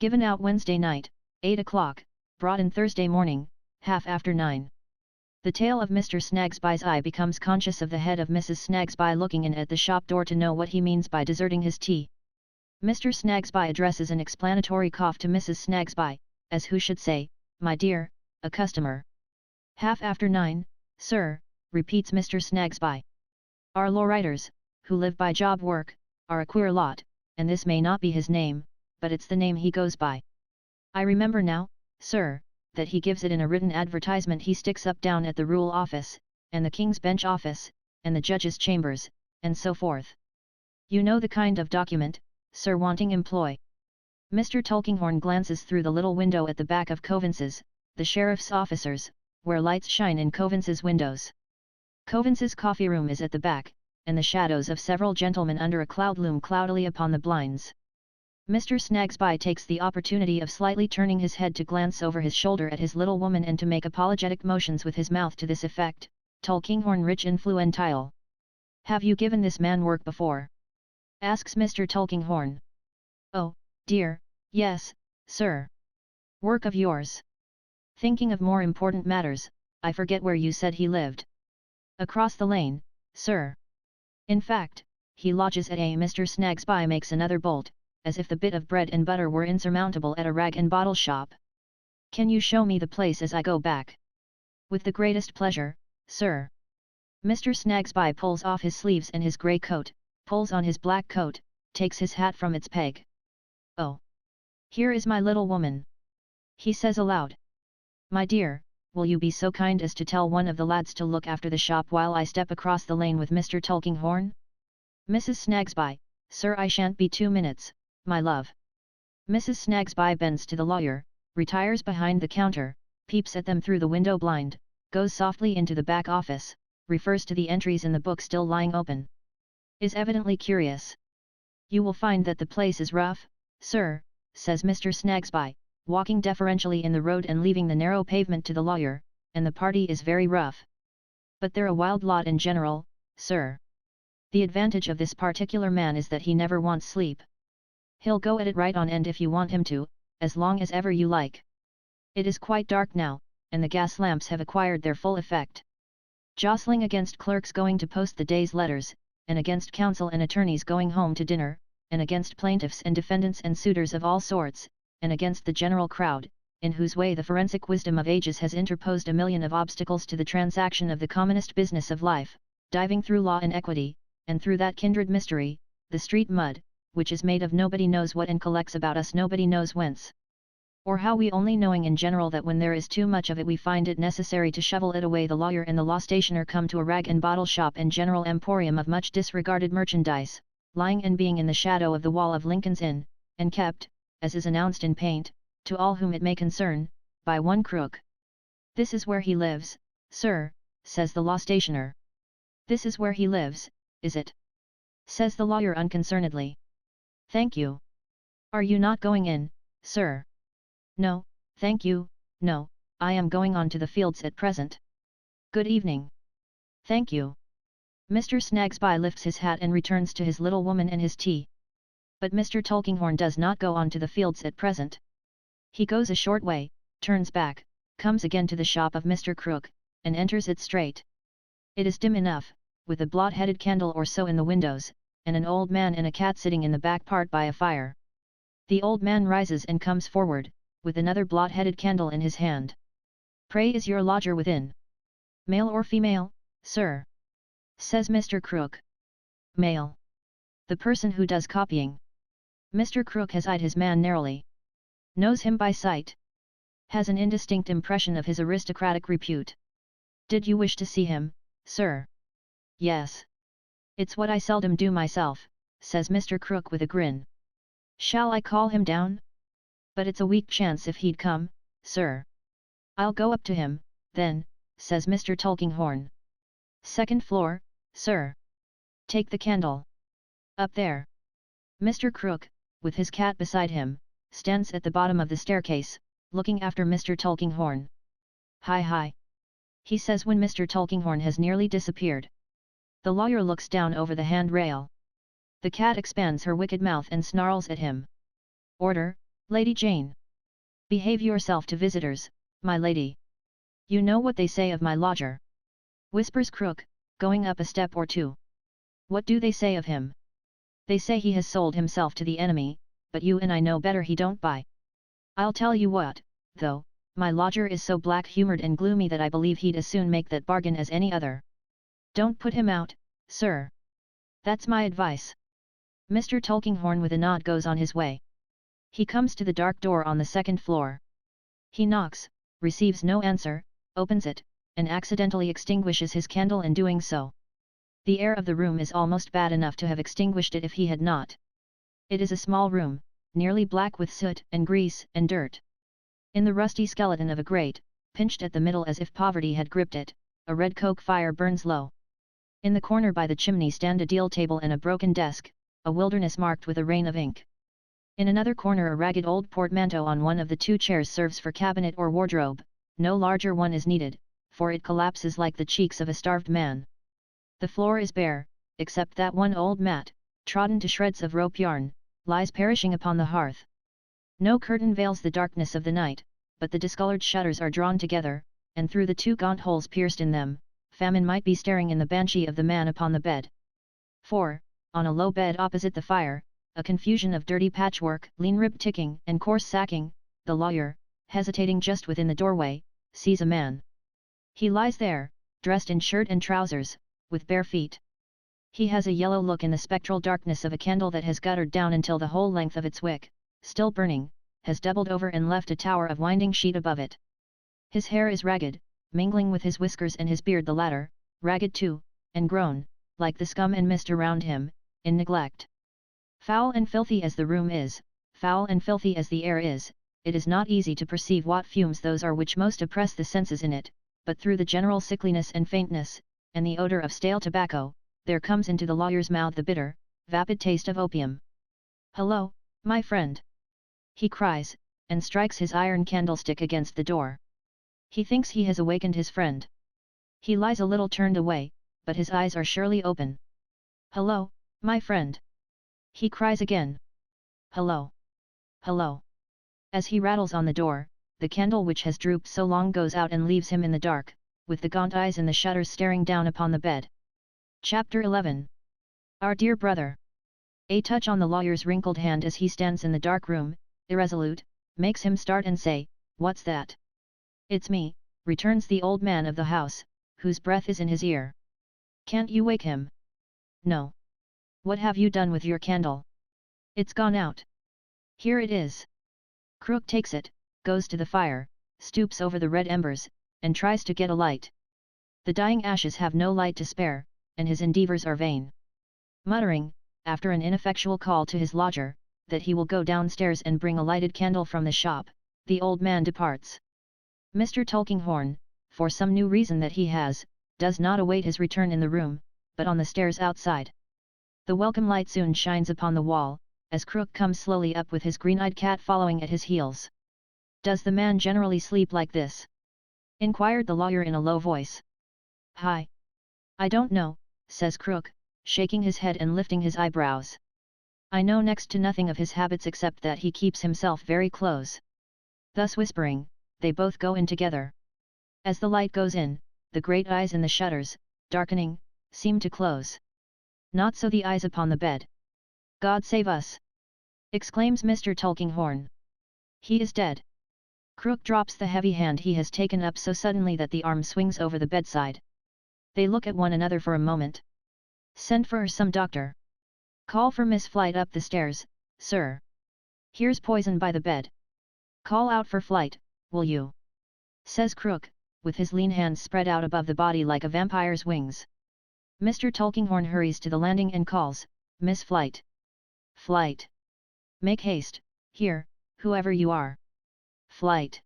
Given out Wednesday night, 8 o'clock, brought in Thursday morning, 9:30. The tail of Mr. Snagsby's eye becomes conscious of the head of Mrs. Snagsby looking in at the shop door to know what he means by deserting his tea. Mr. Snagsby addresses an explanatory cough to Mrs. Snagsby, as who should say, "My dear, a customer." 9:30, sir, repeats Mr. Snagsby. "Our law writers, who live by job work, are a queer lot, and this may not be his name, but it's the name he goes by. I remember now, sir, that he gives it in a written advertisement he sticks up down at the Rule Office, and the King's Bench Office, and the Judge's Chambers, and so forth. You know the kind of document, sir, wanting employ." Mr. Tulkinghorn glances through the little window at the back of Coavinses, the sheriff's officers, where lights shine in Coavinses' windows. Coavinses' coffee room is at the back, and the shadows of several gentlemen under a cloud loom cloudily upon the blinds. Mr. Snagsby takes the opportunity of slightly turning his head to glance over his shoulder at his little woman and to make apologetic motions with his mouth to this effect, "Tulkinghorn rich influentile. Have you given this man work before?" asks Mr. Tulkinghorn. "Oh, dear, yes, sir." "Work of yours. Thinking of more important matters, I forget where you said he lived. Across the lane, sir. In fact, he lodges at a Mr. Snagsby makes another bolt, as if the bit of bread and butter were insurmountable at a rag and bottle shop. Can you show me the place as I go back? With the greatest pleasure, sir. Mr. Snagsby pulls off his sleeves and his grey coat, pulls on his black coat, takes his hat from its peg. Oh! Here is my little woman! He says aloud. My dear, will you be so kind as to tell one of the lads to look after the shop while I step across the lane with Mr. Tulkinghorn? Mrs. Snagsby, sir, I shan't be 2 minutes, my love. Mrs. Snagsby bends to the lawyer, retires behind the counter, peeps at them through the window blind, goes softly into the back office, refers to the entries in the book still lying open. Is evidently curious. You will find that the place is rough, sir, says Mr. Snagsby, walking deferentially in the road and leaving the narrow pavement to the lawyer, and the party is very rough. But they're a wild lot in general, sir. The advantage of this particular man is that he never wants sleep. He'll go at it right on end if you want him to, as long as ever you like. It is quite dark now, and the gas lamps have acquired their full effect. Jostling against clerks going to post the day's letters, and against counsel and attorneys going home to dinner, and against plaintiffs and defendants and suitors of all sorts, and against the general crowd, in whose way the forensic wisdom of ages has interposed a million of obstacles to the transaction of the commonest business of life, diving through law and equity, and through that kindred mystery, the street mud, which is made of nobody knows what and collects about us nobody knows whence. Or how, we only knowing in general that when there is too much of it we find it necessary to shovel it away. The lawyer and the law stationer come to a rag and bottle shop and general emporium of much disregarded merchandise, lying and being in the shadow of the wall of Lincoln's Inn, and kept, as is announced in paint, to all whom it may concern, by one crook. This is where he lives, sir, says the law stationer. This is where he lives, is it? Says the lawyer unconcernedly. Thank you. Are you not going in, sir? No, thank you, no, I am going on to the fields at present. Good evening. Thank you. Mr. Snagsby lifts his hat and returns to his little woman and his tea. But Mr. Tulkinghorn does not go on to the fields at present. He goes a short way, turns back, comes again to the shop of Mr. Crook, and enters it straight. It is dim enough, with a blot-headed candle or so in the windows, and an old man and a cat sitting in the back part by a fire. The old man rises and comes forward, with another blot-headed candle in his hand. Pray, is your lodger within? Male or female, sir? Says Mr. Crook. Male. The person who does copying. Mr. Crook has eyed his man narrowly. Knows him by sight. Has an indistinct impression of his aristocratic repute. Did you wish to see him, sir? Yes. It's what I seldom do myself, says Mr. Crook with a grin. Shall I call him down? But it's a weak chance if he'd come, sir. I'll go up to him, then, says Mr. Tulkinghorn. Second floor, sir. Take the candle. Up there. Mr. Crook, with his cat beside him, stands at the bottom of the staircase, looking after Mr. Tulkinghorn. Hi hi! He says when Mr. Tulkinghorn has nearly disappeared. The lawyer looks down over the handrail. The cat expands her wicked mouth and snarls at him. Order, Lady Jane. Behave yourself to visitors, my lady. You know what they say of my lodger. Whispers Crook, going up a step or two. What do they say of him? They say he has sold himself to the enemy, but you and I know better he don't buy. I'll tell you what, though, my lodger is so black-humoured and gloomy that I believe he'd as soon make that bargain as any other. Don't put him out, sir. That's my advice. Mr. Tulkinghorn with a nod goes on his way. He comes to the dark door on the second floor. He knocks, receives no answer, opens it, and accidentally extinguishes his candle in doing so. The air of the room is almost bad enough to have extinguished it if he had not. It is a small room, nearly black with soot and grease and dirt. In the rusty skeleton of a grate, pinched at the middle as if poverty had gripped it, a red coke fire burns low. In the corner by the chimney stand a deal table and a broken desk, a wilderness marked with a rain of ink. In another corner a ragged old portmanteau on one of the two chairs serves for cabinet or wardrobe. No larger one is needed, for it collapses like the cheeks of a starved man. The floor is bare, except that one old mat, trodden to shreds of rope yarn, lies perishing upon the hearth. No curtain veils the darkness of the night, but the discoloured shutters are drawn together, and through the 2 gaunt holes pierced in them, famine might be staring in the banshee of the man upon the bed. 4. On a low bed opposite the fire, a confusion of dirty patchwork, lean rib ticking, and coarse sacking, the lawyer, hesitating just within the doorway, sees a man. He lies there, dressed in shirt and trousers, with bare feet. He has a yellow look in the spectral darkness of a candle that has guttered down until the whole length of its wick, still burning, has doubled over and left a tower of winding sheet above it. His hair is ragged, mingling with his whiskers and his beard, the latter, ragged too, and grown, like the scum and mist around him, in neglect. Foul and filthy as the room is, foul and filthy as the air is, it is not easy to perceive what fumes those are which most oppress the senses in it, but through the general sickliness and faintness, and the odour of stale tobacco, there comes into the lawyer's mouth the bitter, vapid taste of opium. "Hello, my friend!" he cries, and strikes his iron candlestick against the door. He thinks he has awakened his friend. He lies a little turned away, but his eyes are surely open. "Hello, my friend!" he cries again. "Hello! Hello!" As he rattles on the door, the candle which has drooped so long goes out and leaves him in the dark, with the gaunt eyes and the shutters staring down upon the bed. Chapter 11. Our dear brother. A touch on the lawyer's wrinkled hand as he stands in the dark room, irresolute, makes him start and say, "What's that?" "It's me," returns the old man of the house, whose breath is in his ear. "Can't you wake him?" "No." "What have you done with your candle?" "It's gone out." "Here it is." Crook takes it, goes to the fire, stoops over the red embers, and tries to get a light. The dying ashes have no light to spare, and his endeavours are vain. Muttering, after an ineffectual call to his lodger, that he will go downstairs and bring a lighted candle from the shop, the old man departs. Mr. Tulkinghorn, for some new reason that he has, does not await his return in the room, but on the stairs outside. The welcome light soon shines upon the wall, as Crook comes slowly up with his green-eyed cat following at his heels. "Does the man generally sleep like this?" inquired the lawyer in a low voice. "Hi! I don't know," says Crook, shaking his head and lifting his eyebrows. "I know next to nothing of his habits except that he keeps himself very close." Thus whispering, they both go in together. As the light goes in, the great eyes in the shutters, darkening, seem to close. Not so the eyes upon the bed. "God save us!" exclaims Mr. Tulkinghorn. "He is dead." Crook drops the heavy hand he has taken up so suddenly that the arm swings over the bedside. They look at one another for a moment. "Send for some doctor." "Call for Miss Flight up the stairs, sir." "Here's poison by the bed." "Call out for Flight, will you?" says Crook, with his lean hands spread out above the body like a vampire's wings. Mr. Tulkinghorn hurries to the landing and calls, "Miss Flight! Flight! Make haste, here, whoever you are! Flight!"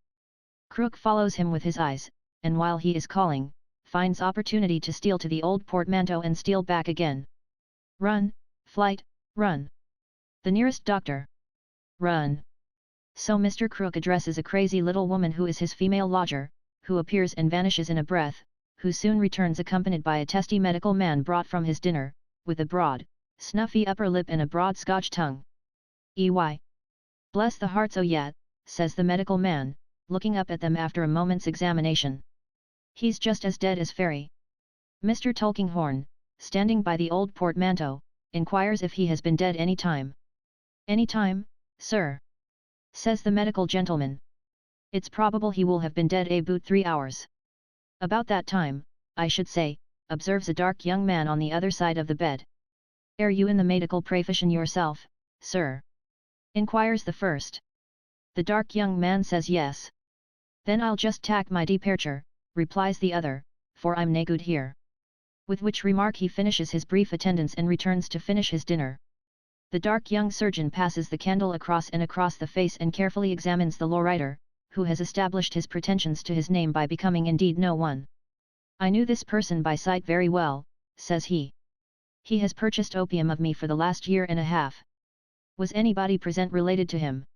Crook follows him with his eyes, and while he is calling, finds opportunity to steal to the old portmanteau and steal back again. "Run, Flight, run! The nearest doctor! Run!" So Mr. Crook addresses a crazy little woman who is his female lodger, who appears and vanishes in a breath, who soon returns accompanied by a testy medical man brought from his dinner, with a broad, snuffy upper lip and a broad Scotch tongue. "EY! Bless the hearts, oh yeah," says the medical man, looking up at them after a moment's examination. "He's just as dead as fairy." Mr. Tulkinghorn, standing by the old portmanteau, inquires if he has been dead any time. "Any time, sir?" says the medical gentleman. "It's probable he will have been dead about 3 hours." "About that time, I should say," observes a dark young man on the other side of the bed. "Are you in the medical profession yourself, sir?" inquires the first. The dark young man says yes. "Then I'll just tack my departure," replies the other, "for I'm nae good here." With which remark he finishes his brief attendance and returns to finish his dinner. The dark young surgeon passes the candle across the face and carefully examines the lowrider, who has established his pretensions to his name by becoming indeed no one. "I knew this person by sight very well," says he. "He has purchased opium of me for the last year and a half. Was anybody present related to him?"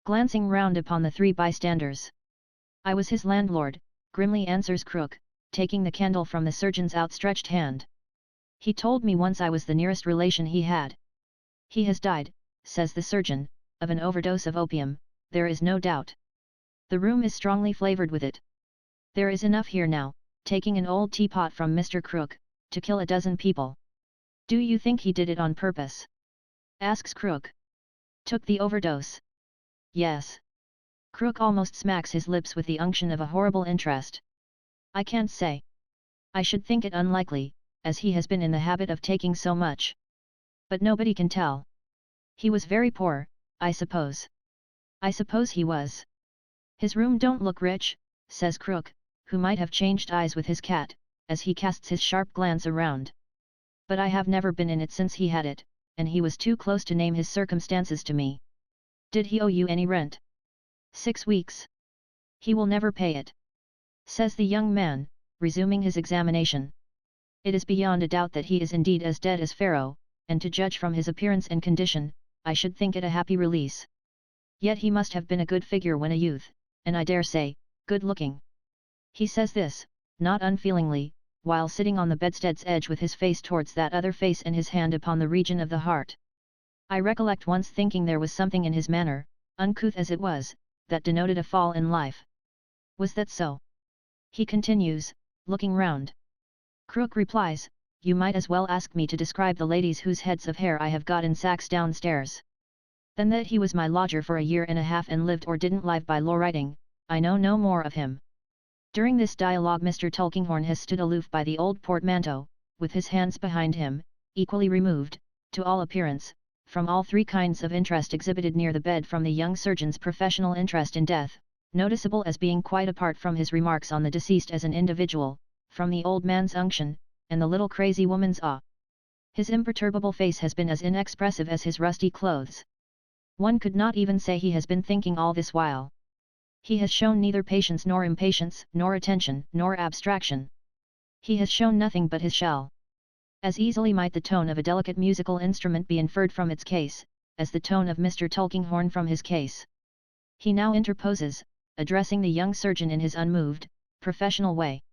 Glancing round upon the 3 bystanders. "I was his landlord," grimly answers Crook, taking the candle from the surgeon's outstretched hand. "He told me once I was the nearest relation he had." "He has died," says the surgeon, "of an overdose of opium, there is no doubt. The room is strongly flavoured with it." There is enough here now, taking an old teapot from Mr. Crook, to kill a dozen people. Do you think he did it on purpose? Asks Crook. Took the overdose. Yes. Crook almost smacks his lips with the unction of a horrible interest. I can't say. I should think it unlikely, as he has been in the habit of taking so much. But nobody can tell. He was very poor, I suppose. I suppose he was. His room don't look rich, says Crook, who might have changed eyes with his cat, as he casts his sharp glance around. But I have never been in it since he had it, and he was too close to name his circumstances to me. Did he owe you any rent? 6 weeks. He will never pay it, says the young man, resuming his examination. It is beyond a doubt that he is indeed as dead as Pharaoh, and to judge from his appearance and condition, I should think it a happy release. Yet he must have been a good figure when a youth, and I dare say, good-looking. He says this, not unfeelingly, while sitting on the bedstead's edge with his face towards that other face and his hand upon the region of the heart. I recollect once thinking there was something in his manner, uncouth as it was, that denoted a fall in life. Was that so? He continues, looking round. Crook replies, you might as well ask me to describe the ladies whose heads of hair I have got in sacks downstairs. Then that he was my lodger for a year and a half and lived or didn't live by law writing, I know no more of him. During this dialogue Mr. Tulkinghorn has stood aloof by the old portmanteau, with his hands behind him, equally removed, to all appearance, from all three kinds of interest exhibited near the bed, from the young surgeon's professional interest in death, noticeable as being quite apart from his remarks on the deceased as an individual, from the old man's unction, and the little crazy woman's awe. His imperturbable face has been as inexpressive as his rusty clothes. One could not even say he has been thinking all this while. He has shown neither patience nor impatience, nor attention, nor abstraction. He has shown nothing but his shell. As easily might the tone of a delicate musical instrument be inferred from its case, as the tone of Mr. Tulkinghorn from his case. He now interposes, addressing the young surgeon in his unmoved, professional way.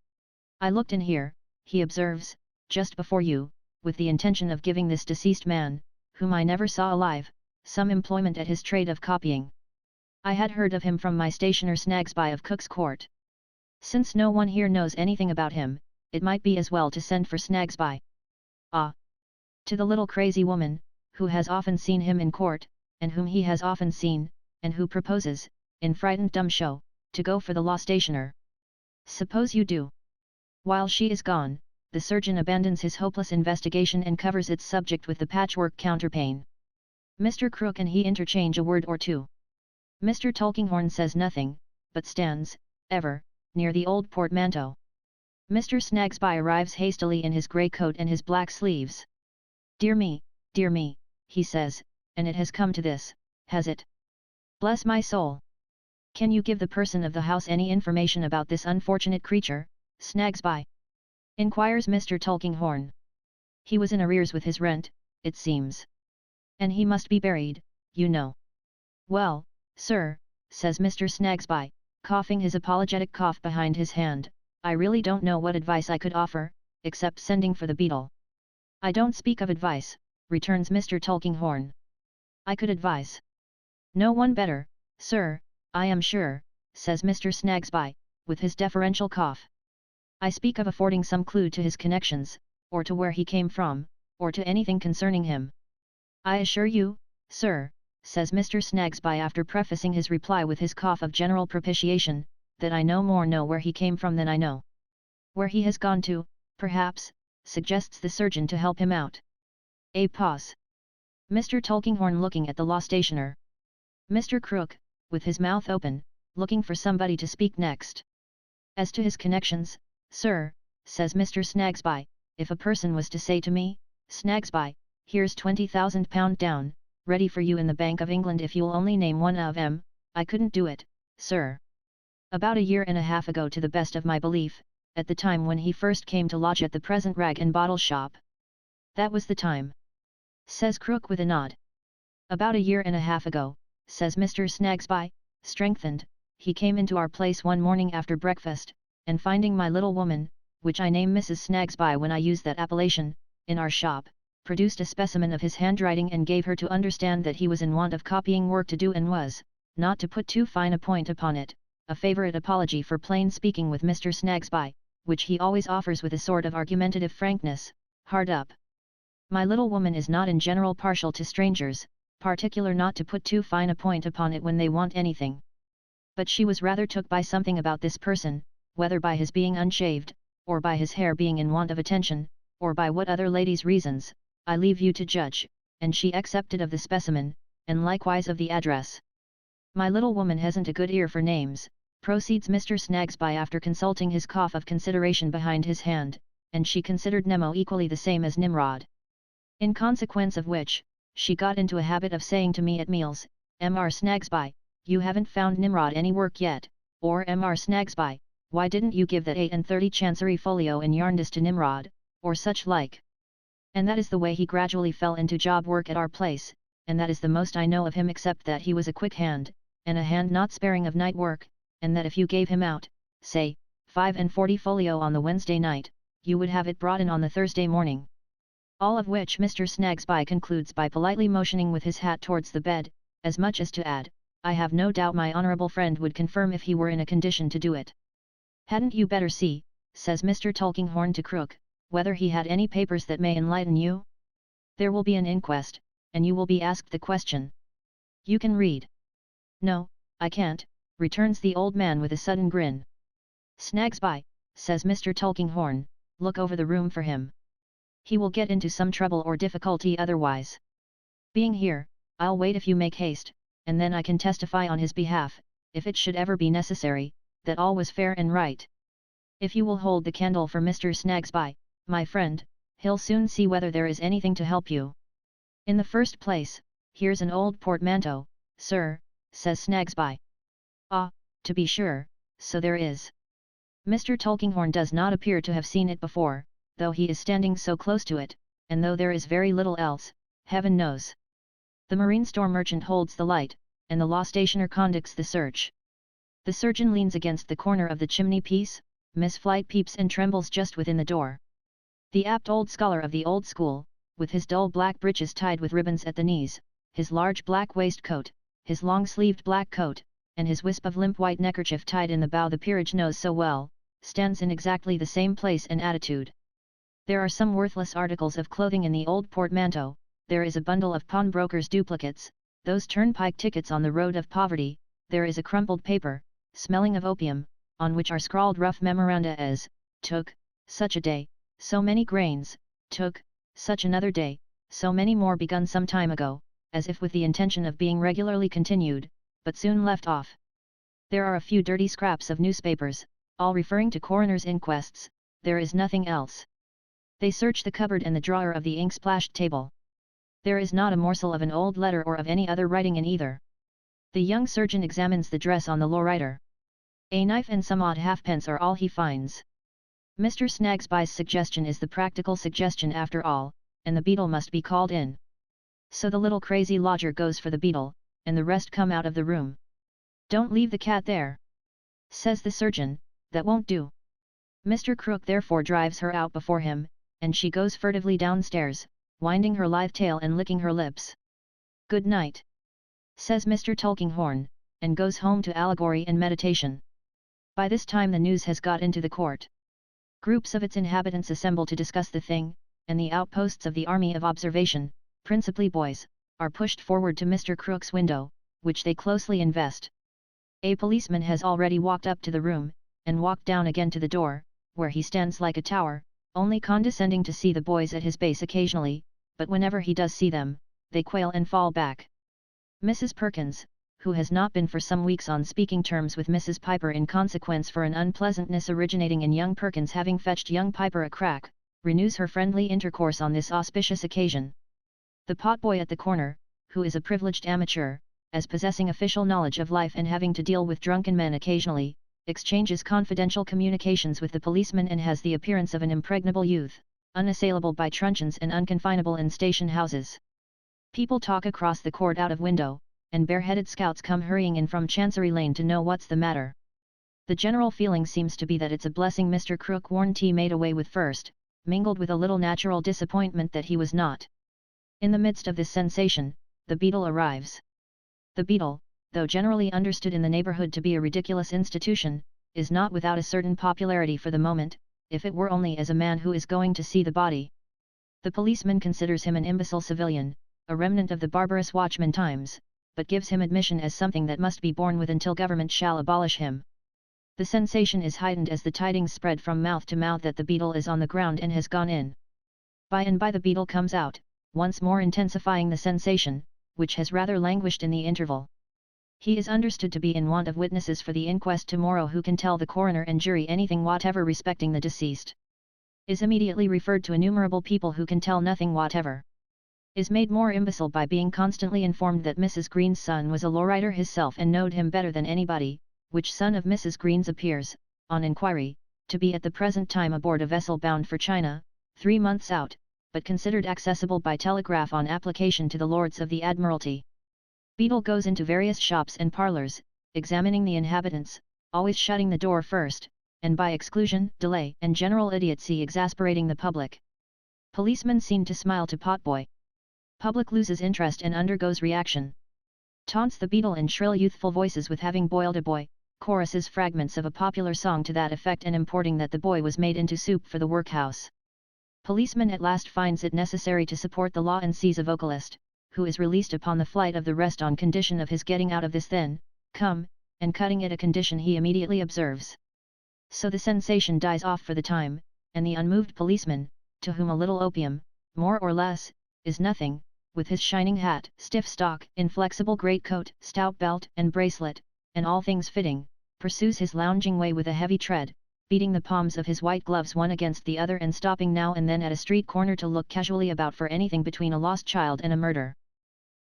I looked in here, he observes, just before you, with the intention of giving this deceased man, whom I never saw alive, some employment at his trade of copying. I had heard of him from my stationer Snagsby of Cook's Court. Since no one here knows anything about him, it might be as well to send for Snagsby. Ah! To the little crazy woman, who has often seen him in court, and whom he has often seen, and who proposes, in frightened dumb show, to go for the law stationer. Suppose you do. While she is gone, the surgeon abandons his hopeless investigation and covers its subject with the patchwork counterpane. Mr. Crook and he interchange a word or two. Mr. Tulkinghorn says nothing, but stands, ever, near the old portmanteau. Mr. Snagsby arrives hastily in his grey coat and his black sleeves. Dear me, he says, and it has come to this, has it? Bless my soul! Can you give the person of the house any information about this unfortunate creature, Snagsby? Inquires Mr. Tulkinghorn. He was in arrears with his rent, it seems. And he must be buried, you know. Well, sir, says Mr. Snagsby, coughing his apologetic cough behind his hand, I really don't know what advice I could offer, except sending for the beadle. I don't speak of advice, returns Mr. Tulkinghorn. I could advise. No one better, sir, I am sure, says Mr. Snagsby, with his deferential cough. I speak of affording some clue to his connections, or to where he came from, or to anything concerning him. I assure you, sir, says Mr. Snagsby after prefacing his reply with his cough of general propitiation, that I no more know where he came from than I know where he has gone to, perhaps, suggests the surgeon to help him out. A pause. Mr. Tulkinghorn looking at the law stationer. Mr. Crook, with his mouth open, looking for somebody to speak next. As to his connections, sir, says Mr. Snagsby, if a person was to say to me, Snagsby, here's £20,000 down, ready for you in the Bank of England if you'll only name one of 'em, I couldn't do it, sir. About a year and a half ago, to the best of my belief, at the time when he first came to lodge at the present rag and bottle shop. That was the time, says Crook with a nod. About a year and a half ago, says Mr. Snagsby, strengthened, he came into our place one morning after breakfast, and finding my little woman, which I name Mrs. Snagsby when I use that appellation, in our shop, produced a specimen of his handwriting and gave her to understand that he was in want of copying work to do and was, not to put too fine a point upon it, a favourite apology for plain speaking with Mr. Snagsby, which he always offers with a sort of argumentative frankness, hard up. My little woman is not in general partial to strangers, particular not to put too fine a point upon it when they want anything. But she was rather took by something about this person, whether by his being unshaved, or by his hair being in want of attention, or by what other ladies' reasons, I leave you to judge, and she accepted of the specimen, and likewise of the address. My little woman hasn't a good ear for names, proceeds Mr. Snagsby after consulting his cough of consideration behind his hand, and she considered Nemo equally the same as Nimrod. In consequence of which, she got into a habit of saying to me at meals, "Mr. Snagsby, you haven't found Nimrod any work yet," or "Mr. Snagsby, why didn't you give that 8 Chancery folio in Yarndus to Nimrod," or such like. And that is the way he gradually fell into job work at our place, and that is the most I know of him, except that he was a quick hand, and a hand not sparing of night work, and that if you gave him out, say, 45 folio on the Wednesday night, you would have it brought in on the Thursday morning. All of which Mr. Snagsby concludes by politely motioning with his hat towards the bed, as much as to add, "I have no doubt my honourable friend would confirm if he were in a condition to do it." "Hadn't you better see," says Mr. Tulkinghorn to Crook, "whether he had any papers that may enlighten you? There will be an inquest, and you will be asked the question. You can read." "No, I can't," returns the old man with a sudden grin. "Snagsby," says Mr. Tulkinghorn, "look over the room for him. He will get into some trouble or difficulty otherwise. Being here, I'll wait if you make haste, and then I can testify on his behalf, if it should ever be necessary, that all was fair and right. If you will hold the candle for Mr. Snagsby, my friend, he'll soon see whether there is anything to help you. In the first place, here's an old portmanteau, sir," says Snagsby. "Ah, to be sure, so there is." Mr. Tulkinghorn does not appear to have seen it before, though he is standing so close to it, and though there is very little else, heaven knows. The marine store merchant holds the light, and the law stationer conducts the search. The surgeon leans against the corner of the chimney-piece, Miss Flite peeps and trembles just within the door. The apt old scholar of the old school, with his dull black breeches tied with ribbons at the knees, his large black waistcoat, his long-sleeved black coat, and his wisp of limp white neckerchief tied in the bow the peerage knows so well, stands in exactly the same place and attitude. There are some worthless articles of clothing in the old portmanteau, there is a bundle of pawnbrokers' duplicates, those turnpike tickets on the road of poverty, there is a crumpled paper, smelling of opium, on which are scrawled rough memoranda as, "Took, such a day, so many grains, took, such another day, so many more, begun some time ago," as if with the intention of being regularly continued, but soon left off. There are a few dirty scraps of newspapers, all referring to coroners' inquests, there is nothing else. They search the cupboard and the drawer of the ink-splashed table. There is not a morsel of an old letter or of any other writing in either. The young surgeon examines the dress on the lowrider. A knife and some odd halfpence are all he finds. Mr. Snagsby's suggestion is the practical suggestion after all, and the beadle must be called in. So the little crazy lodger goes for the beadle, and the rest come out of the room. "Don't leave the cat there," says the surgeon, "that won't do." Mr. Crook therefore drives her out before him, and she goes furtively downstairs, winding her lithe tail and licking her lips. "Good night," says Mr. Tulkinghorn, and goes home to allegory and meditation. By this time the news has got into the court. Groups of its inhabitants assemble to discuss the thing, and the outposts of the army of observation, principally boys, are pushed forward to Mr. Crook's window, which they closely invest. A policeman has already walked up to the room, and walked down again to the door, where he stands like a tower, only condescending to see the boys at his base occasionally, but whenever he does see them, they quail and fall back. Mrs. Perkins, who has not been for some weeks on speaking terms with Mrs. Piper in consequence for an unpleasantness originating in young Perkins having fetched young Piper a crack, renews her friendly intercourse on this auspicious occasion. The potboy at the corner, who is a privileged amateur, as possessing official knowledge of life and having to deal with drunken men occasionally, exchanges confidential communications with the policeman and has the appearance of an impregnable youth, unassailable by truncheons and unconfinable in station houses. People talk across the court out of window, and bareheaded scouts come hurrying in from Chancery Lane to know what's the matter. The general feeling seems to be that it's a blessing Mr. Crook warn't made away with first, mingled with a little natural disappointment that he was not. In the midst of this sensation, the beadle arrives. The beadle, though generally understood in the neighborhood to be a ridiculous institution, is not without a certain popularity for the moment, if it were only as a man who is going to see the body. The policeman considers him an imbecile civilian, a remnant of the barbarous watchman times, but gives him admission as something that must be borne with until government shall abolish him. The sensation is heightened as the tidings spread from mouth to mouth that the beadle is on the ground and has gone in. By and by the beadle comes out, once more intensifying the sensation, which has rather languished in the interval. He is understood to be in want of witnesses for the inquest tomorrow who can tell the coroner and jury anything whatever respecting the deceased. Is immediately referred to innumerable people who can tell nothing whatever. Is made more imbecile by being constantly informed that Mrs. Green's son was a lowrider himself and knowed him better than anybody, which son of Mrs. Green's appears, on inquiry, to be at the present time aboard a vessel bound for China, 3 months out, but considered accessible by telegraph on application to the Lords of the Admiralty. Beadle goes into various shops and parlours, examining the inhabitants, always shutting the door first, and by exclusion, delay and general idiocy exasperating the public. Policeman seen to smile to potboy. Public loses interest and undergoes reaction. Taunts the beadle in shrill youthful voices with having boiled a boy, choruses fragments of a popular song to that effect and importing that the boy was made into soup for the workhouse. Policeman at last finds it necessary to support the law and seize a vocalist, who is released upon the flight of the rest on condition of his getting out of this then, come, and cutting it, a condition he immediately observes. So the sensation dies off for the time, and the unmoved policeman, to whom a little opium, more or less, is nothing, with his shining hat, stiff stock, inflexible greatcoat, stout belt and bracelet, and all things fitting, pursues his lounging way with a heavy tread, beating the palms of his white gloves one against the other and stopping now and then at a street corner to look casually about for anything between a lost child and a murder.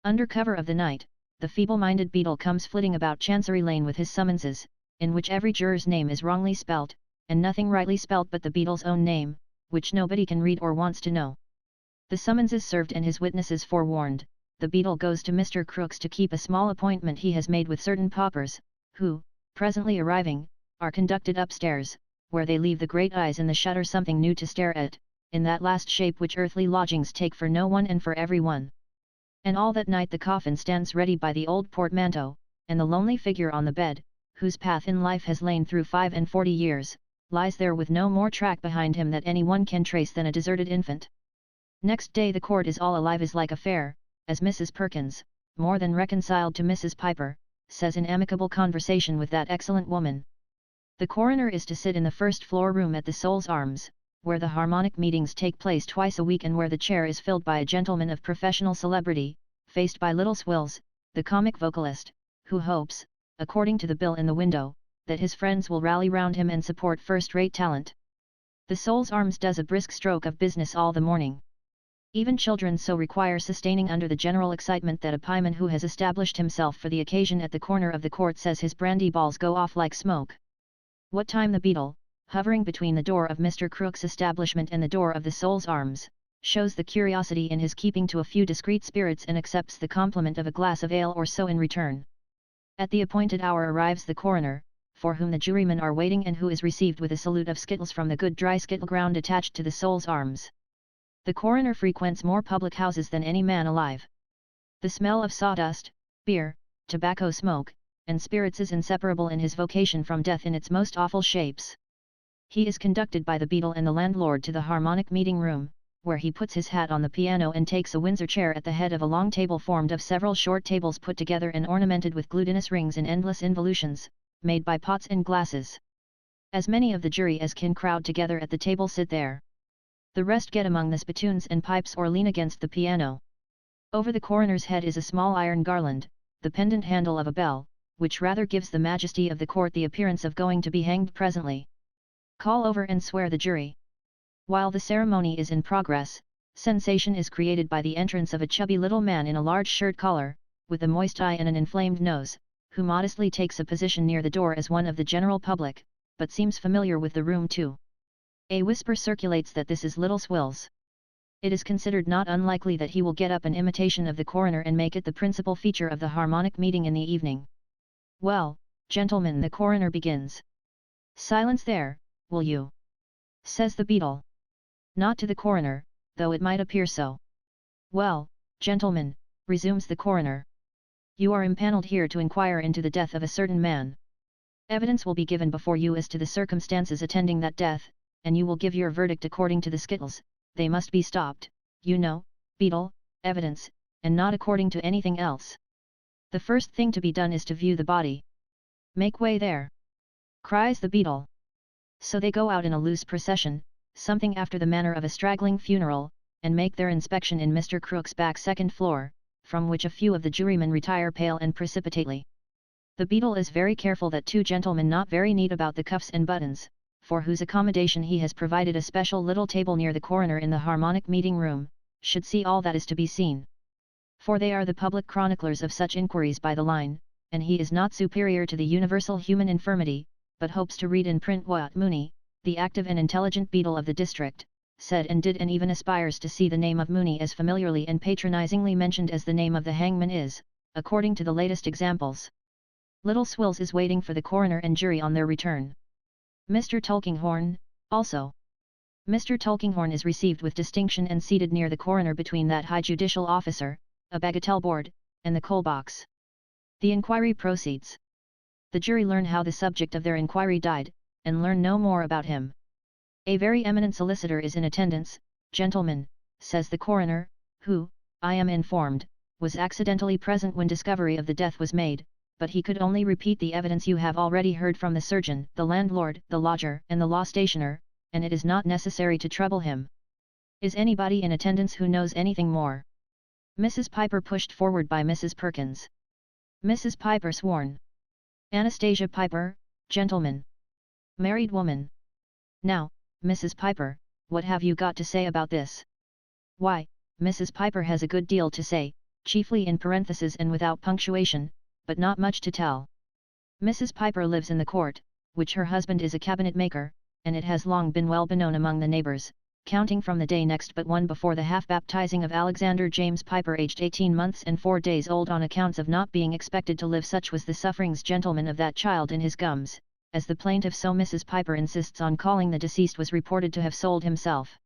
Under cover of the night, the feeble-minded beadle comes flitting about Chancery Lane with his summonses, in which every juror's name is wrongly spelt, and nothing rightly spelt but the beadle's own name, which nobody can read or wants to know. The summons is served and his witnesses forewarned. The beadle goes to Mr. Crook's to keep a small appointment he has made with certain paupers, who, presently arriving, are conducted upstairs, where they leave the great eyes in the shutter something new to stare at, in that last shape which earthly lodgings take for no one and for every one. And all that night the coffin stands ready by the old portmanteau, and the lonely figure on the bed, whose path in life has lain through 45 years, lies there with no more track behind him that any one can trace than a deserted infant. Next day the court is all alive as like a fair, as Mrs. Perkins, more than reconciled to Mrs. Piper, says in amicable conversation with that excellent woman. The coroner is to sit in the first-floor room at the Soul's Arms, where the harmonic meetings take place twice a week and where the chair is filled by a gentleman of professional celebrity, faced by Little Swills, the comic vocalist, who hopes, according to the bill in the window, that his friends will rally round him and support first-rate talent. The Soul's Arms does a brisk stroke of business all the morning. Even children so require sustaining under the general excitement that a pieman who has established himself for the occasion at the corner of the court says his brandy balls go off like smoke. What time the beadle, hovering between the door of Mr. Crook's establishment and the door of the Soul's Arms, shows the curiosity in his keeping to a few discreet spirits and accepts the compliment of a glass of ale or so in return. At the appointed hour arrives the coroner, for whom the jurymen are waiting and who is received with a salute of skittles from the good dry skittle ground attached to the Soul's Arms. The coroner frequents more public houses than any man alive. The smell of sawdust, beer, tobacco smoke, and spirits is inseparable in his vocation from death in its most awful shapes. He is conducted by the beadle and the landlord to the harmonic meeting room, where he puts his hat on the piano and takes a Windsor chair at the head of a long table formed of several short tables put together and ornamented with glutinous rings in endless involutions, made by pots and glasses. As many of the jury as can crowd together at the table sit there. The rest get among the spittoons and pipes or lean against the piano. Over the coroner's head is a small iron garland, the pendant handle of a bell, which rather gives the majesty of the court the appearance of going to be hanged presently. Call over and swear the jury. While the ceremony is in progress, sensation is created by the entrance of a chubby little man in a large shirt collar, with a moist eye and an inflamed nose, who modestly takes a position near the door as one of the general public, but seems familiar with the room too. A whisper circulates that this is Little Swills. It is considered not unlikely that he will get up an imitation of the coroner and make it the principal feature of the harmonic meeting in the evening. Well, gentlemen, the coroner begins. Silence there, will you? Says the beadle. Not to the coroner, though it might appear so. Well, gentlemen, resumes the coroner. You are impaneled here to inquire into the death of a certain man. Evidence will be given before you as to the circumstances attending that death, and you will give your verdict according to the skittles, they must be stopped, you know, beetle, evidence, and not according to anything else. The first thing to be done is to view the body. Make way there! Cries the beetle. So they go out in a loose procession, something after the manner of a straggling funeral, and make their inspection in Mr. Crook's back second floor, from which a few of the jurymen retire pale and precipitately. The beetle is very careful that two gentlemen not very neat about the cuffs and buttons, for whose accommodation he has provided a special little table near the coroner in the harmonic meeting room, should see all that is to be seen. For they are the public chroniclers of such inquiries by the line, and he is not superior to the universal human infirmity, but hopes to read in print what Mooney, the active and intelligent beetle of the district, said and did, and even aspires to see the name of Mooney as familiarly and patronizingly mentioned as the name of the hangman is, according to the latest examples. Little Swills is waiting for the coroner and jury on their return. Mr. Tulkinghorn, also. Mr. Tulkinghorn is received with distinction and seated near the coroner between that high judicial officer, a bagatelle board, and the coal box. The inquiry proceeds. The jury learn how the subject of their inquiry died, and learn no more about him. A very eminent solicitor is in attendance, gentlemen, says the coroner, who, I am informed, was accidentally present when discovery of the death was made, but he could only repeat the evidence you have already heard from the surgeon, the landlord, the lodger, and the law stationer, and it is not necessary to trouble him. Is anybody in attendance who knows anything more? Mrs. Piper pushed forward by Mrs. Perkins. Mrs. Piper sworn. Anastasia Piper, gentlemen. Married woman. Now, Mrs. Piper, what have you got to say about this? Why, Mrs. Piper has a good deal to say, chiefly in parentheses and without punctuation, but not much to tell. Mrs. Piper lives in the court, which her husband is a cabinet maker, and it has long been well beknown among the neighbours, counting from the day next but one before the half-baptizing of Alexander James Piper aged 18 months and 4 days old on accounts of not being expected to live. Such was the sufferings, gentlemen, of that child in his gums, as the plaintiff, so Mrs. Piper insists on calling the deceased, was reported to have sold himself.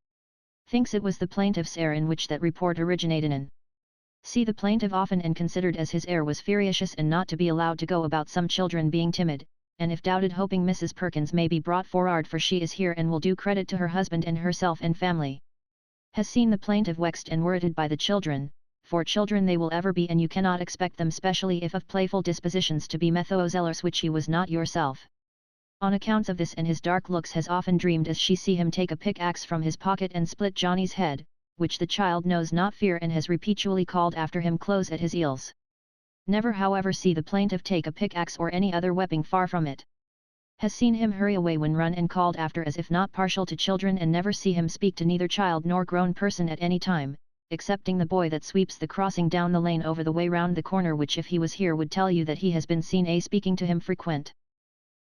Thinks it was the plaintiff's heir in which that report originated in. See, the plaintiff often and considered as his heir was furious and not to be allowed to go about some children being timid, and if doubted hoping Mrs. Perkins may be brought forward, for she is here and will do credit to her husband and herself and family. Has seen the plaintiff vexed and worrited by the children, for children they will ever be, and you cannot expect them, specially if of playful dispositions, to be methozealous, which he was not yourself. On accounts of this and his dark looks has often dreamed as she see him take a pickaxe from his pocket and split Johnny's head, which the child knows not fear and has repeatedly called after him close at his heels. Never however see the plaintiff take a pickaxe or any other weapon, far from it. Has seen him hurry away when run and called after as if not partial to children, and never see him speak to neither child nor grown person at any time, excepting the boy that sweeps the crossing down the lane over the way round the corner, which if he was here would tell you that he has been seen speaking to him frequent.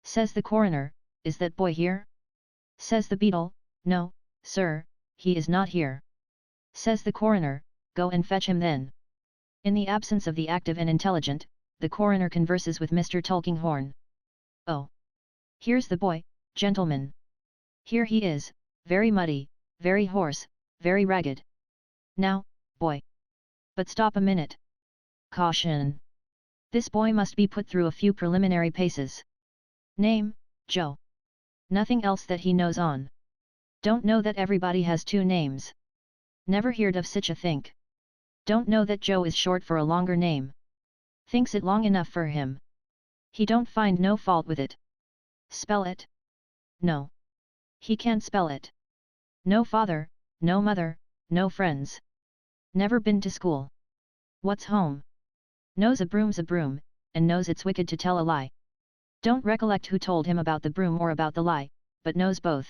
Says the coroner, is that boy here? Says the beadle, no, sir, he is not here. Says the coroner, go and fetch him then. In the absence of the active and intelligent, the coroner converses with Mr. Tulkinghorn. Oh! Here's the boy, gentlemen. Here he is, very muddy, very hoarse, very ragged. Now, boy. But stop a minute. Caution! This boy must be put through a few preliminary paces. Name, Joe. Nothing else that he knows on. Don't know that everybody has two names. Never heard of such a think. Don't know that Joe is short for a longer name. Thinks it long enough for him. He don't find no fault with it. Spell it? No. He can't spell it. No father, no mother, no friends. Never been to school. What's home? Knows a broom's a broom, and knows it's wicked to tell a lie. Don't recollect who told him about the broom or about the lie, but knows both.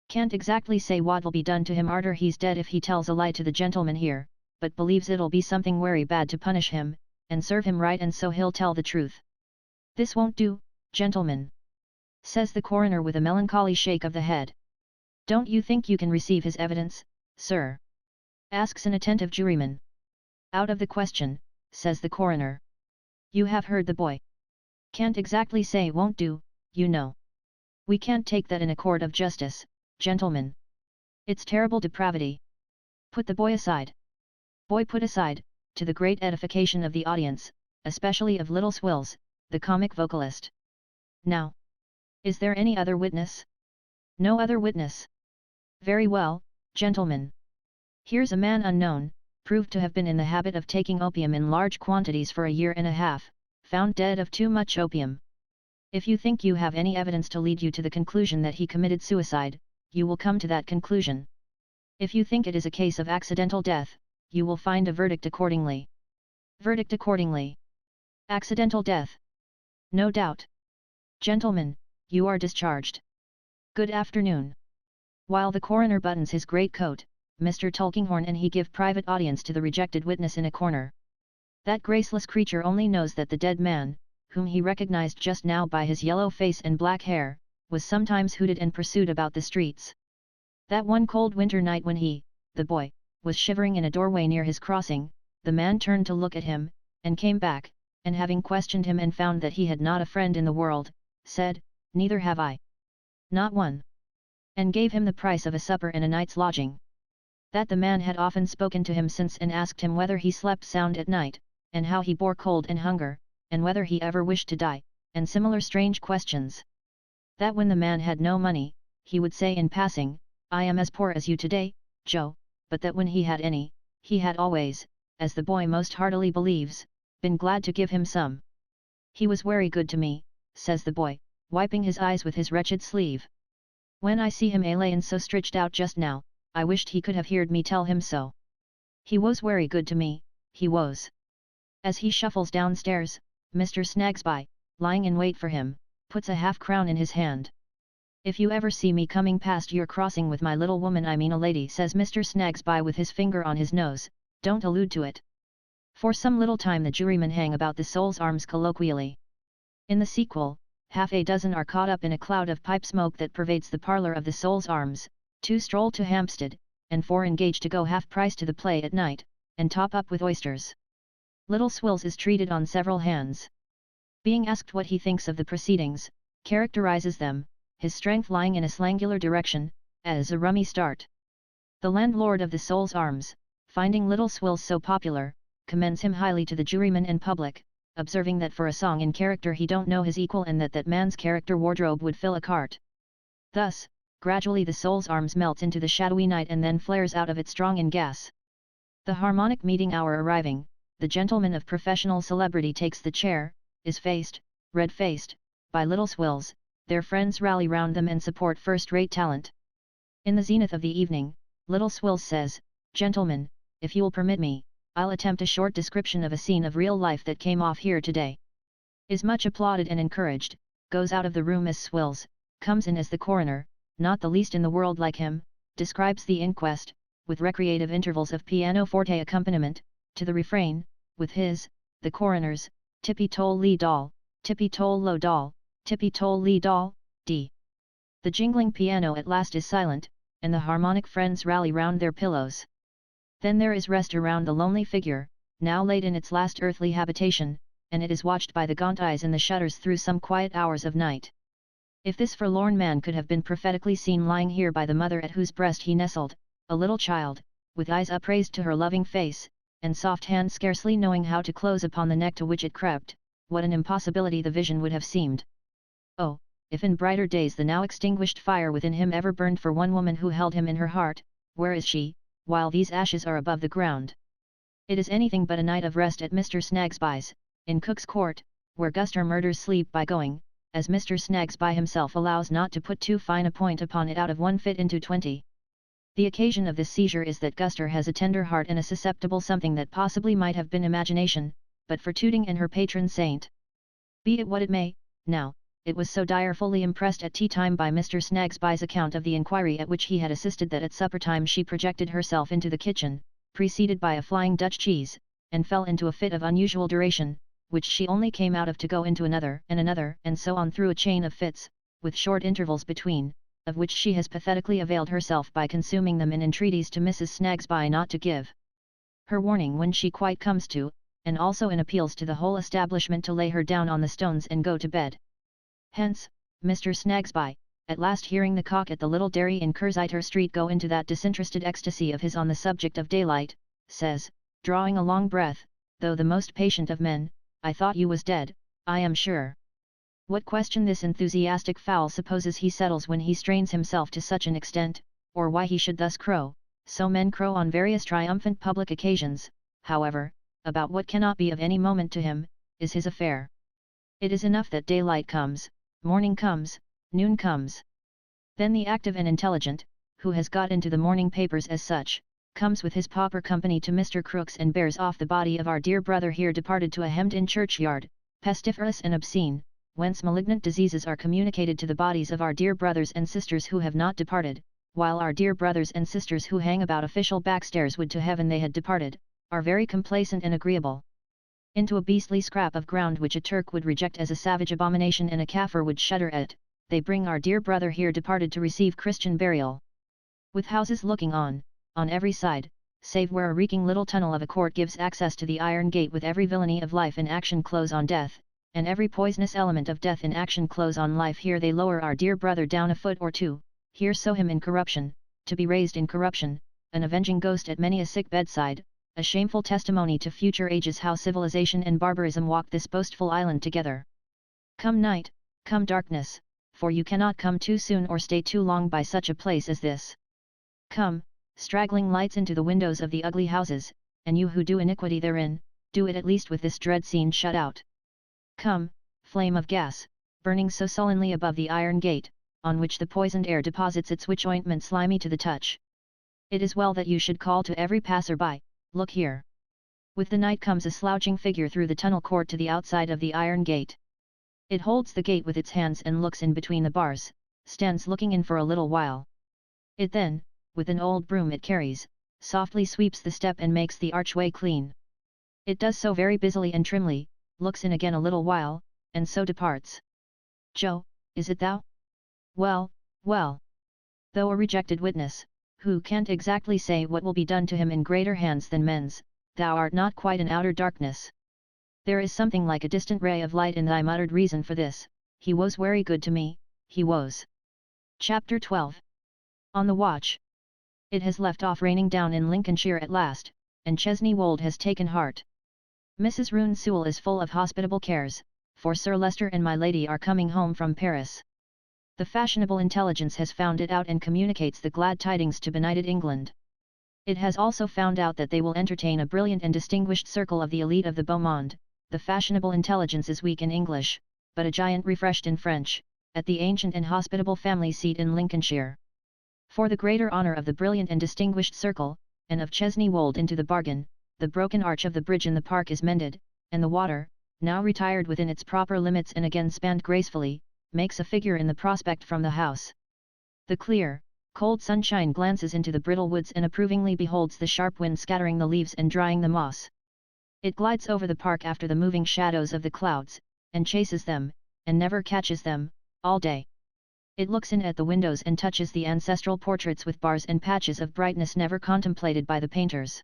Can't exactly say what'll be done to him arter he's dead if he tells a lie to the gentleman here, but believes it'll be something werry bad to punish him, and serve him right, and so he'll tell the truth. This won't do, gentlemen. Says the coroner with a melancholy shake of the head. Don't you think you can receive his evidence, sir? Asks an attentive juryman. Out of the question, says the coroner. You have heard the boy. Can't exactly say won't do, you know. We can't take that in a court of justice, gentlemen. It's terrible depravity. Put the boy aside. Boy put aside, to the great edification of the audience, especially of little Swills, the comic vocalist. Now, is there any other witness? No other witness. Very well, gentlemen. Here's a man unknown, proved to have been in the habit of taking opium in large quantities for a year and a half, found dead of too much opium. If you think you have any evidence to lead you to the conclusion that he committed suicide, you will come to that conclusion. If you think it is a case of accidental death, you will find a verdict accordingly. Verdict accordingly. Accidental death. No doubt. Gentlemen, you are discharged. Good afternoon. While the coroner buttons his greatcoat, Mr. Tulkinghorn and he give private audience to the rejected witness in a corner. That graceless creature only knows that the dead man, whom he recognized just now by his yellow face and black hair, was sometimes hooted and pursued about the streets. That one cold winter night when he, the boy, was shivering in a doorway near his crossing, the man turned to look at him, and came back, and having questioned him and found that he had not a friend in the world, said, "Neither have I. Not one." And gave him the price of a supper and a night's lodging. That the man had often spoken to him since and asked him whether he slept sound at night, and how he bore cold and hunger, and whether he ever wished to die, and similar strange questions. That when the man had no money, he would say in passing, "I am as poor as you today, Joe," but that when he had any, he had always, as the boy most heartily believes, been glad to give him some. "He was very good to me," says the boy, wiping his eyes with his wretched sleeve. "When I see him layin' so stretched out just now, I wished he could have heard me tell him so. He was very good to me, he was." As he shuffles downstairs, Mr. Snagsby, lying in wait for him, puts a half-crown in his hand. "If you ever see me coming past your crossing with my little woman, I mean a lady," says Mr. Snagsby with his finger on his nose, "don't allude to it." For some little time the jurymen hang about the Soul's Arms colloquially. In the sequel, half a dozen are caught up in a cloud of pipe smoke that pervades the parlour of the Soul's Arms, 2 stroll to Hampstead, and 4 engage to go half price to the play at night, and top up with oysters. Little Swills is treated on several hands. Being asked what he thinks of the proceedings, characterizes them, his strength lying in a slangular direction, as a rummy start. The landlord of the Soul's Arms, finding Little Swills so popular, commends him highly to the jurymen and public, observing that for a song in character he don't know his equal, and that man's character wardrobe would fill a cart. Thus, gradually the Soul's Arms melts into the shadowy night and then flares out of it strong in gas. The harmonic meeting hour arriving, the gentleman of professional celebrity takes the chair, is faced, red-faced, by Little Swills, their friends rally round them and support first-rate talent. In the zenith of the evening, Little Swills says, "Gentlemen, if you'll permit me, I'll attempt a short description of a scene of real life that came off here today." Is much applauded and encouraged, goes out of the room as Swills, comes in as the coroner, not the least in the world like him, describes the inquest, with recreative intervals of pianoforte accompaniment, to the refrain, with his, the coroner's, tippy-toe-lee doll, tippy-toe-low doll, tippy-toe-lee doll, d. The jingling piano at last is silent, and the harmonic friends rally round their pillows. Then there is rest around the lonely figure, now laid in its last earthly habitation, and it is watched by the gaunt eyes in the shutters through some quiet hours of night. If this forlorn man could have been prophetically seen lying here by the mother at whose breast he nestled, a little child, with eyes upraised to her loving face, and soft hand scarcely knowing how to close upon the neck to which it crept, what an impossibility the vision would have seemed. Oh, if in brighter days the now extinguished fire within him ever burned for one woman who held him in her heart, where is she, while these ashes are above the ground? It is anything but a night of rest at Mr. Snagsby's, in Cook's Court, where Guster murders sleep by going, as Mr. Snagsby himself allows not to put too fine a point upon it, out of 1 fit into 20. The occasion of this seizure is that Guster has a tender heart and a susceptible something that possibly might have been imagination, but for Tooting and her patron saint. Be it what it may, now, it was so direfully impressed at tea-time by Mr. Snagsby's account of the inquiry at which he had assisted that at supper-time she projected herself into the kitchen, preceded by a flying Dutch cheese, and fell into a fit of unusual duration, which she only came out of to go into another, and so on through a chain of fits, with short intervals between, of which she has pathetically availed herself by consuming them in entreaties to Mrs. Snagsby not to give her warning when she quite comes to, and also in appeals to the whole establishment to lay her down on the stones and go to bed. Hence, Mr. Snagsby, at last hearing the cock at the little dairy in Curziter Street go into that disinterested ecstasy of his on the subject of daylight, says, drawing a long breath, though the most patient of men, I thought you was dead, I am sure. What question this enthusiastic fowl supposes he settles when he strains himself to such an extent, or why he should thus crow, so men crow on various triumphant public occasions, however, about what cannot be of any moment to him, is his affair. It is enough that daylight comes, morning comes, noon comes. Then the active and intelligent, who has got into the morning papers as such, comes with his pauper company to Mr. Crookes and bears off the body of our dear brother here departed to a hemmed-in churchyard, pestiferous and obscene, whence malignant diseases are communicated to the bodies of our dear brothers and sisters who have not departed, while our dear brothers and sisters who hang about official backstairs would to heaven they had departed, are very complacent and agreeable. Into a beastly scrap of ground which a Turk would reject as a savage abomination and a Kaffir would shudder at, they bring our dear brother here departed to receive Christian burial. With houses looking on every side, save where a reeking little tunnel of a court gives access to the iron gate with every villainy of life in action close on death, and every poisonous element of death in action close on life, here they lower our dear brother down a foot or two, here sow him in corruption, to be raised in corruption, an avenging ghost at many a sick bedside, a shameful testimony to future ages how civilization and barbarism walk this boastful island together. Come night, come darkness, for you cannot come too soon or stay too long by such a place as this. Come, straggling lights into the windows of the ugly houses, and you who do iniquity therein, do it at least with this dread scene shut out. Come, flame of gas, burning so sullenly above the iron gate, on which the poisoned air deposits its witch ointment slimy to the touch. It is well that you should call to every passer-by, look here. With the night comes a slouching figure through the tunnel court to the outside of the iron gate. It holds the gate with its hands and looks in between the bars, stands looking in for a little while. It then, with an old broom it carries, softly sweeps the step and makes the archway clean. It does so very busily and trimly, looks in again a little while, and so departs. Joe, is it thou? Well, well. Though a rejected witness, who can't exactly say what will be done to him in greater hands than men's, thou art not quite in outer darkness. There is something like a distant ray of light in thy muttered reason for this, he was very good to me, he was. Chapter 12. On the watch. It has left off raining down in Lincolnshire at last, and Chesney Wold has taken heart. Mrs. Roone Sewell is full of hospitable cares, for Sir Leicester and my lady are coming home from Paris. The fashionable intelligence has found it out and communicates the glad tidings to benighted England. It has also found out that they will entertain a brilliant and distinguished circle of the elite of the beau monde. The fashionable intelligence is weak in English, but a giant refreshed in French, at the ancient and hospitable family seat in Lincolnshire. For the greater honour of the brilliant and distinguished circle, and of Chesney Wold into the bargain, the broken arch of the bridge in the park is mended, and the water, now retired within its proper limits and again spanned gracefully, makes a figure in the prospect from the house. The clear, cold sunshine glances into the brittle woods and approvingly beholds the sharp wind scattering the leaves and drying the moss. It glides over the park after the moving shadows of the clouds, and chases them, and never catches them, all day. It looks in at the windows and touches the ancestral portraits with bars and patches of brightness never contemplated by the painters.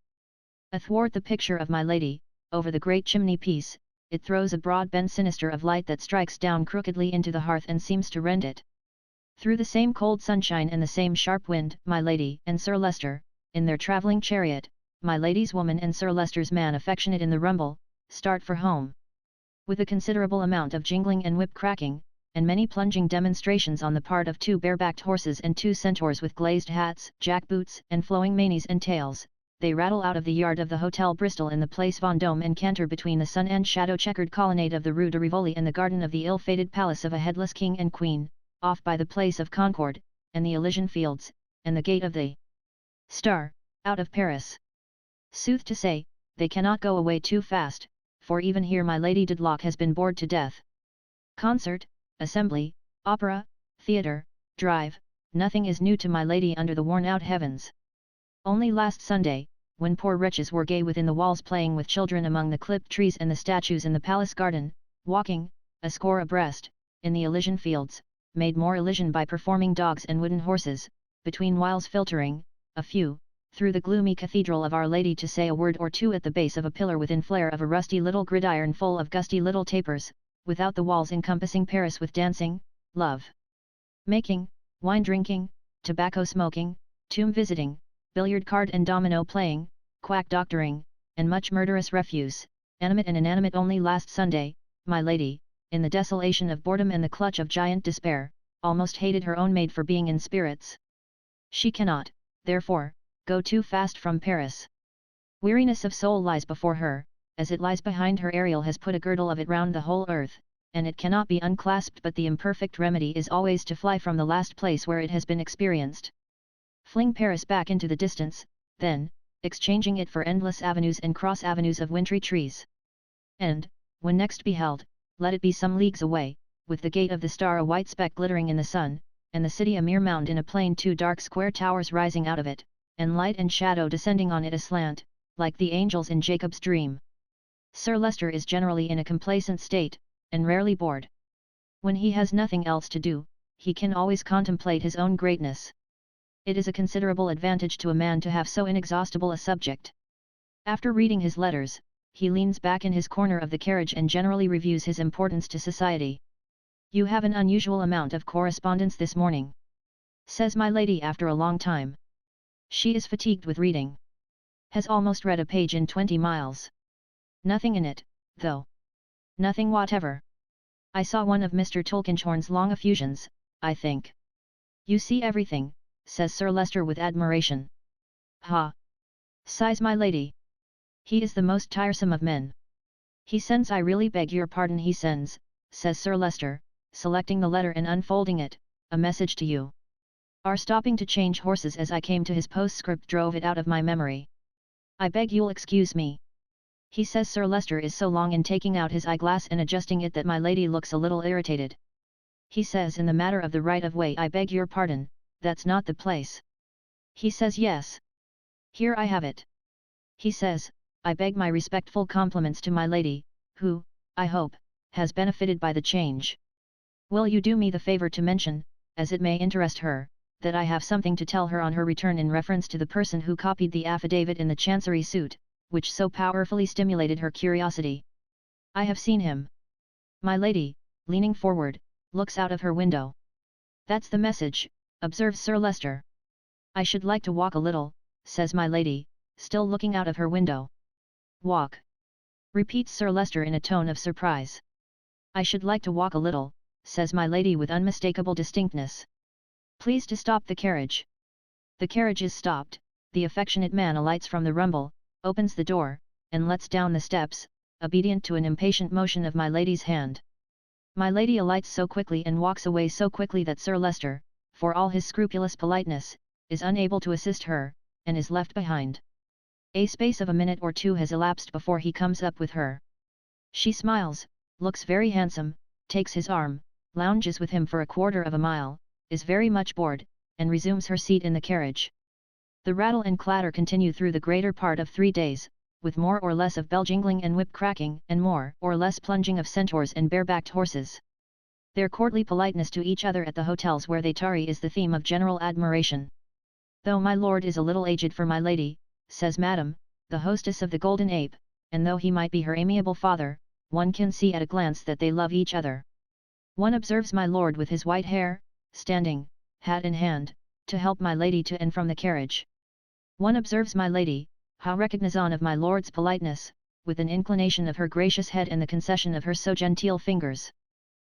Athwart the picture of my lady, over the great chimney-piece, it throws a broad bend sinister of light that strikes down crookedly into the hearth and seems to rend it. Through the same cold sunshine and the same sharp wind, my lady and Sir Leicester, in their travelling chariot, my lady's woman and Sir Leicester's man affectionate in the rumble, start for home. With a considerable amount of jingling and whip cracking, and many plunging demonstrations on the part of 2 barebacked horses and 2 centaurs with glazed hats, jack boots and flowing manes and tails, they rattle out of the yard of the Hotel Bristol in the Place Vendôme and canter between the sun and shadow checkered colonnade of the Rue de Rivoli and the garden of the ill-fated palace of a headless king and queen, off by the Place of Concord, and the Elysian Fields, and the gate of the Star, out of Paris. Sooth to say, they cannot go away too fast, for even here my Lady Dedlock has been bored to death. Concert, assembly, opera, theatre, drive, nothing is new to my lady under the worn-out heavens. Only last Sunday, when poor wretches were gay within the walls playing with children among the clipped trees and the statues in the palace garden, walking, a score abreast, in the Elysian Fields, made more Elysian by performing dogs and wooden horses, between whiles filtering, a few, through the gloomy cathedral of Our Lady to say a word or two at the base of a pillar within flare of a rusty little gridiron full of gusty little tapers, without the walls encompassing Paris with dancing, love making, wine drinking, tobacco smoking, tomb visiting, billiard card and domino playing, quack doctoring, and much murderous refuse, animate and inanimate only last Sunday, my lady, in the desolation of boredom and the clutch of giant despair, almost hated her own maid for being in spirits. She cannot, therefore, go too fast from Paris. Weariness of soul lies before her, as it lies behind her. Ariel has put a girdle of it round the whole earth, and it cannot be unclasped, but the imperfect remedy is always to fly from the last place where it has been experienced. Fling Paris back into the distance, then, exchanging it for endless avenues and cross avenues of wintry trees. And, when next beheld, let it be some leagues away, with the gate of the star a white speck glittering in the sun, and the city a mere mound in a plain, two dark square towers rising out of it, and light and shadow descending on it aslant, like the angels in Jacob's dream. Sir Leicester is generally in a complacent state, and rarely bored. When he has nothing else to do, he can always contemplate his own greatness. It is a considerable advantage to a man to have so inexhaustible a subject. After reading his letters, he leans back in his corner of the carriage and generally reviews his importance to society. "You have an unusual amount of correspondence this morning," says my lady after a long time. She is fatigued with reading. Has almost read a page in 20 miles. Nothing in it, though. Nothing whatever. I saw one of Mr. Tulkinghorn's long effusions, I think. "You see everything," says Sir Leicester with admiration. "Ha!" sighs my lady. "He is the most tiresome of men." "He sends, I really beg your pardon, he sends," says Sir Leicester, selecting the letter and unfolding it, "a message to you. Are stopping to change horses as I came to his postscript drove it out of my memory. I beg you'll excuse me." He says Sir Leicester is so long in taking out his eyeglass and adjusting it that my lady looks a little irritated. He says, "In the matter of the right of way, I beg your pardon, that's not the place." He says, "Yes. Here I have it." He says, "I beg my respectful compliments to my lady, who, I hope, has benefited by the change. Will you do me the favour to mention, as it may interest her, that I have something to tell her on her return in reference to the person who copied the affidavit in the Chancery suit, which so powerfully stimulated her curiosity. I have seen him." My lady, leaning forward, looks out of her window. "That's the message," observes Sir Leicester. "I should like to walk a little," says my lady, still looking out of her window. "Walk?" repeats Sir Leicester in a tone of surprise. "I should like to walk a little," says my lady with unmistakable distinctness. "Please to stop the carriage." The carriage is stopped, the affectionate man alights from the rumble, opens the door, and lets down the steps, obedient to an impatient motion of my lady's hand. My lady alights so quickly and walks away so quickly that Sir Leicester, for all his scrupulous politeness, is unable to assist her, and is left behind. A space of a minute or two has elapsed before he comes up with her. She smiles, looks very handsome, takes his arm, lounges with him for a quarter of a mile, is very much bored, and resumes her seat in the carriage. The rattle and clatter continue through the greater part of 3 days, with more or less of bell jingling and whip cracking, and more or less plunging of centaurs and bare-backed horses. Their courtly politeness to each other at the hotels where they tarry is the theme of general admiration. "Though my lord is a little aged for my lady," says Madame, the hostess of the Golden Ape, "and though he might be her amiable father, one can see at a glance that they love each other. One observes my lord with his white hair, standing, hat in hand, to help my lady to and from the carriage. One observes my lady, how recognizant of my lord's politeness, with an inclination of her gracious head and the concession of her so genteel fingers.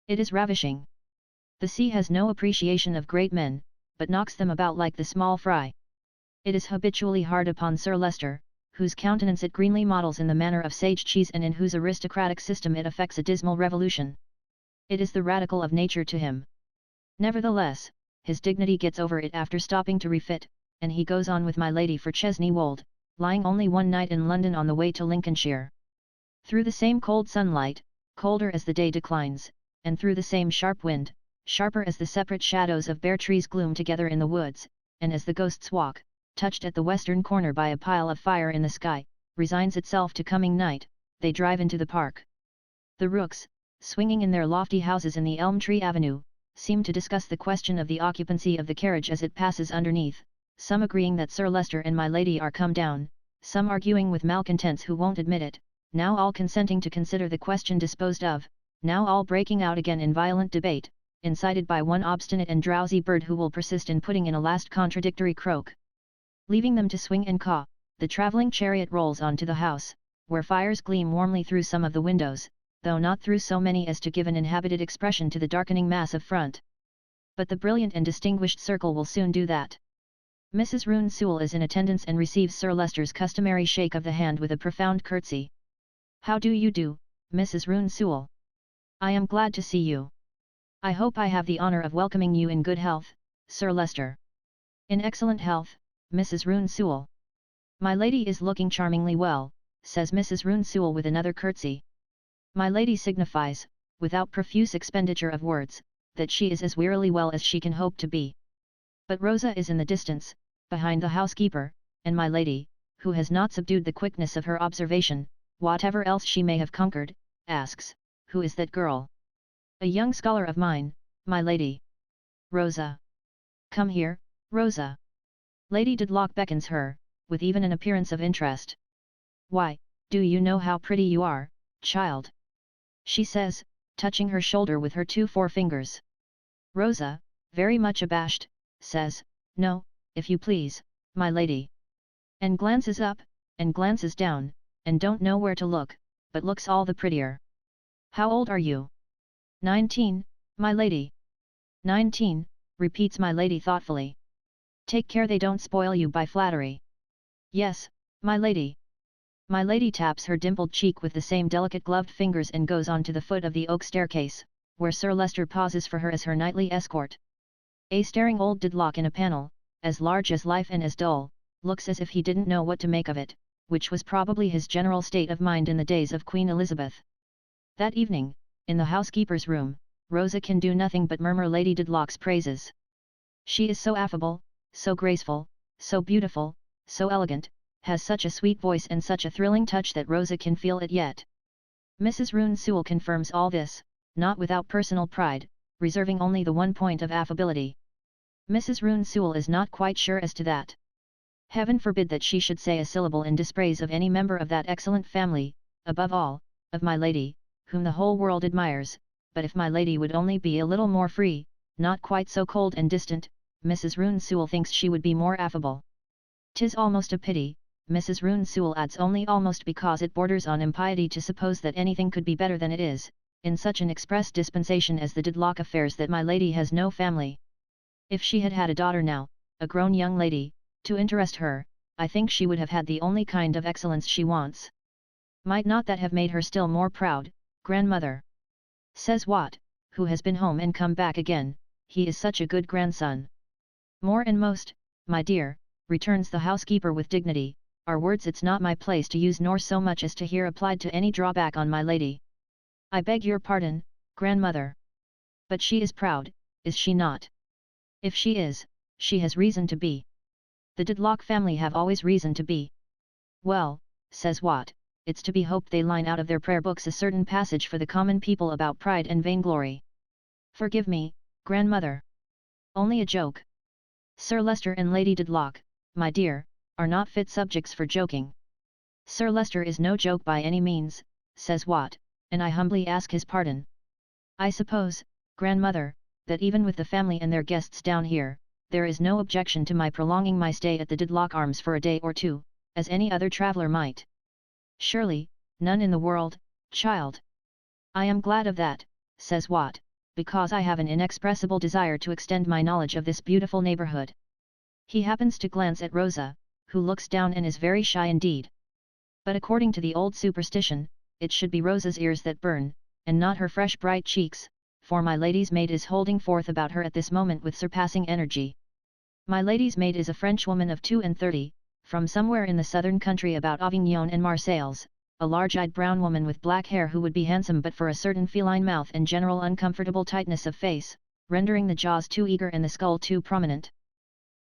It is ravishing. The sea has no appreciation of great men, but knocks them about like the small fry. It is habitually hard upon Sir Leicester, whose countenance it greenly models in the manner of sage cheese and in whose aristocratic system it effects a dismal revolution. It is the radical of nature to him. Nevertheless, his dignity gets over it after stopping to refit, and he goes on with my lady for Chesney Wold, lying only one night in London on the way to Lincolnshire. Through the same cold sunlight, colder as the day declines, and through the same sharp wind, sharper as the separate shadows of bare trees gloom together in the woods, and as the ghosts walk, touched at the western corner by a pile of fire in the sky, resigns itself to coming night, they drive into the park. The rooks, swinging in their lofty houses in the elm tree avenue, seem to discuss the question of the occupancy of the carriage as it passes underneath, some agreeing that Sir Leicester and my lady are come down, some arguing with malcontents who won't admit it, now all consenting to consider the question disposed of, now all breaking out again in violent debate, incited by one obstinate and drowsy bird who will persist in putting in a last contradictory croak. Leaving them to swing and caw, the travelling chariot rolls on to the house, where fires gleam warmly through some of the windows, though not through so many as to give an inhabited expression to the darkening mass of front. But the brilliant and distinguished circle will soon do that. Mrs. Roone Sewell is in attendance and receives Sir Leicester's customary shake of the hand with a profound curtsy. "How do you do, Mrs. Roone Sewell? I am glad to see you. I hope I have the honour of welcoming you in good health, Sir Leicester." "In excellent health, Mrs. Roone Sewell. My lady is looking charmingly well," says Mrs. Roone Sewell with another curtsy. My lady signifies, without profuse expenditure of words, that she is as wearily well as she can hope to be. But Rosa is in the distance, behind the housekeeper, and my lady, who has not subdued the quickness of her observation, whatever else she may have conquered, asks, "Who is that girl?" "A young scholar of mine, my lady." "Rosa. Come here, Rosa." Lady Dedlock beckons her, with even an appearance of interest. "Why, do you know how pretty you are, child?" she says, touching her shoulder with her 2 forefingers. Rosa, very much abashed, says, "No, if you please, my lady," and glances up, and glances down, and don't know where to look, but looks all the prettier. "How old are you?" 19, my lady." 19, repeats my lady thoughtfully. "Take care they don't spoil you by flattery." "Yes, my lady." My lady taps her dimpled cheek with the same delicate gloved fingers and goes on to the foot of the oak staircase, where Sir Leicester pauses for her as her nightly escort. A staring old Dedlock in a panel, as large as life and as dull, looks as if he didn't know what to make of it, which was probably his general state of mind in the days of Queen Elizabeth. That evening, in the housekeeper's room, Rosa can do nothing but murmur Lady Dedlock's praises. She is so affable, so graceful, so beautiful, so elegant, has such a sweet voice and such a thrilling touch that Rosa can feel it yet. Mrs. Roone Sewell confirms all this, not without personal pride, reserving only the one point of affability. Mrs. Roone Sewell is not quite sure as to that. Heaven forbid that she should say a syllable in dispraise of any member of that excellent family, above all, of my lady, whom the whole world admires, but if my lady would only be a little more free, not quite so cold and distant, Mrs. Roone Sewell thinks she would be more affable. "'Tis almost a pity," Mrs. Roone Sewell adds, "only almost, because it borders on impiety to suppose that anything could be better than it is, in such an express dispensation as the Dedlock affairs, that my lady has no family. If she had had a daughter now, a grown young lady, to interest her, I think she would have had the only kind of excellence she wants. Might not that have made her still more proud, grandmother?" Says Watt, who has been home and come back again, "he is such a good grandson." "More and most, my dear," returns the housekeeper with dignity, "are words it's not my place to use, nor so much as to hear applied to any drawback on my lady. I beg your pardon, grandmother. But she is proud, is she not? If she is, she has reason to be. The Dedlock family have always reason to be." "Well," says Watt, "it's to be hoped they line out of their prayer books a certain passage for the common people about pride and vainglory." "Forgive me, grandmother. Only a joke. Sir Leicester and Lady Dedlock, my dear, are not fit subjects for joking." "Sir Leicester is no joke by any means," says Watt, "and I humbly ask his pardon. I suppose, grandmother, that even with the family and their guests down here, there is no objection to my prolonging my stay at the Dedlock Arms for a day or two, as any other traveller might." "Surely, none in the world, child." "I am glad of that," says Watt, "because I have an inexpressible desire to extend my knowledge of this beautiful neighbourhood." He happens to glance at Rosa, who looks down and is very shy indeed. But according to the old superstition, it should be Rosa's ears that burn, and not her fresh bright cheeks, for my lady's maid is holding forth about her at this moment with surpassing energy. My lady's maid is a Frenchwoman of 32, from somewhere in the southern country about Avignon and Marseilles, a large-eyed brown woman with black hair who would be handsome but for a certain feline mouth and general uncomfortable tightness of face, rendering the jaws too eager and the skull too prominent.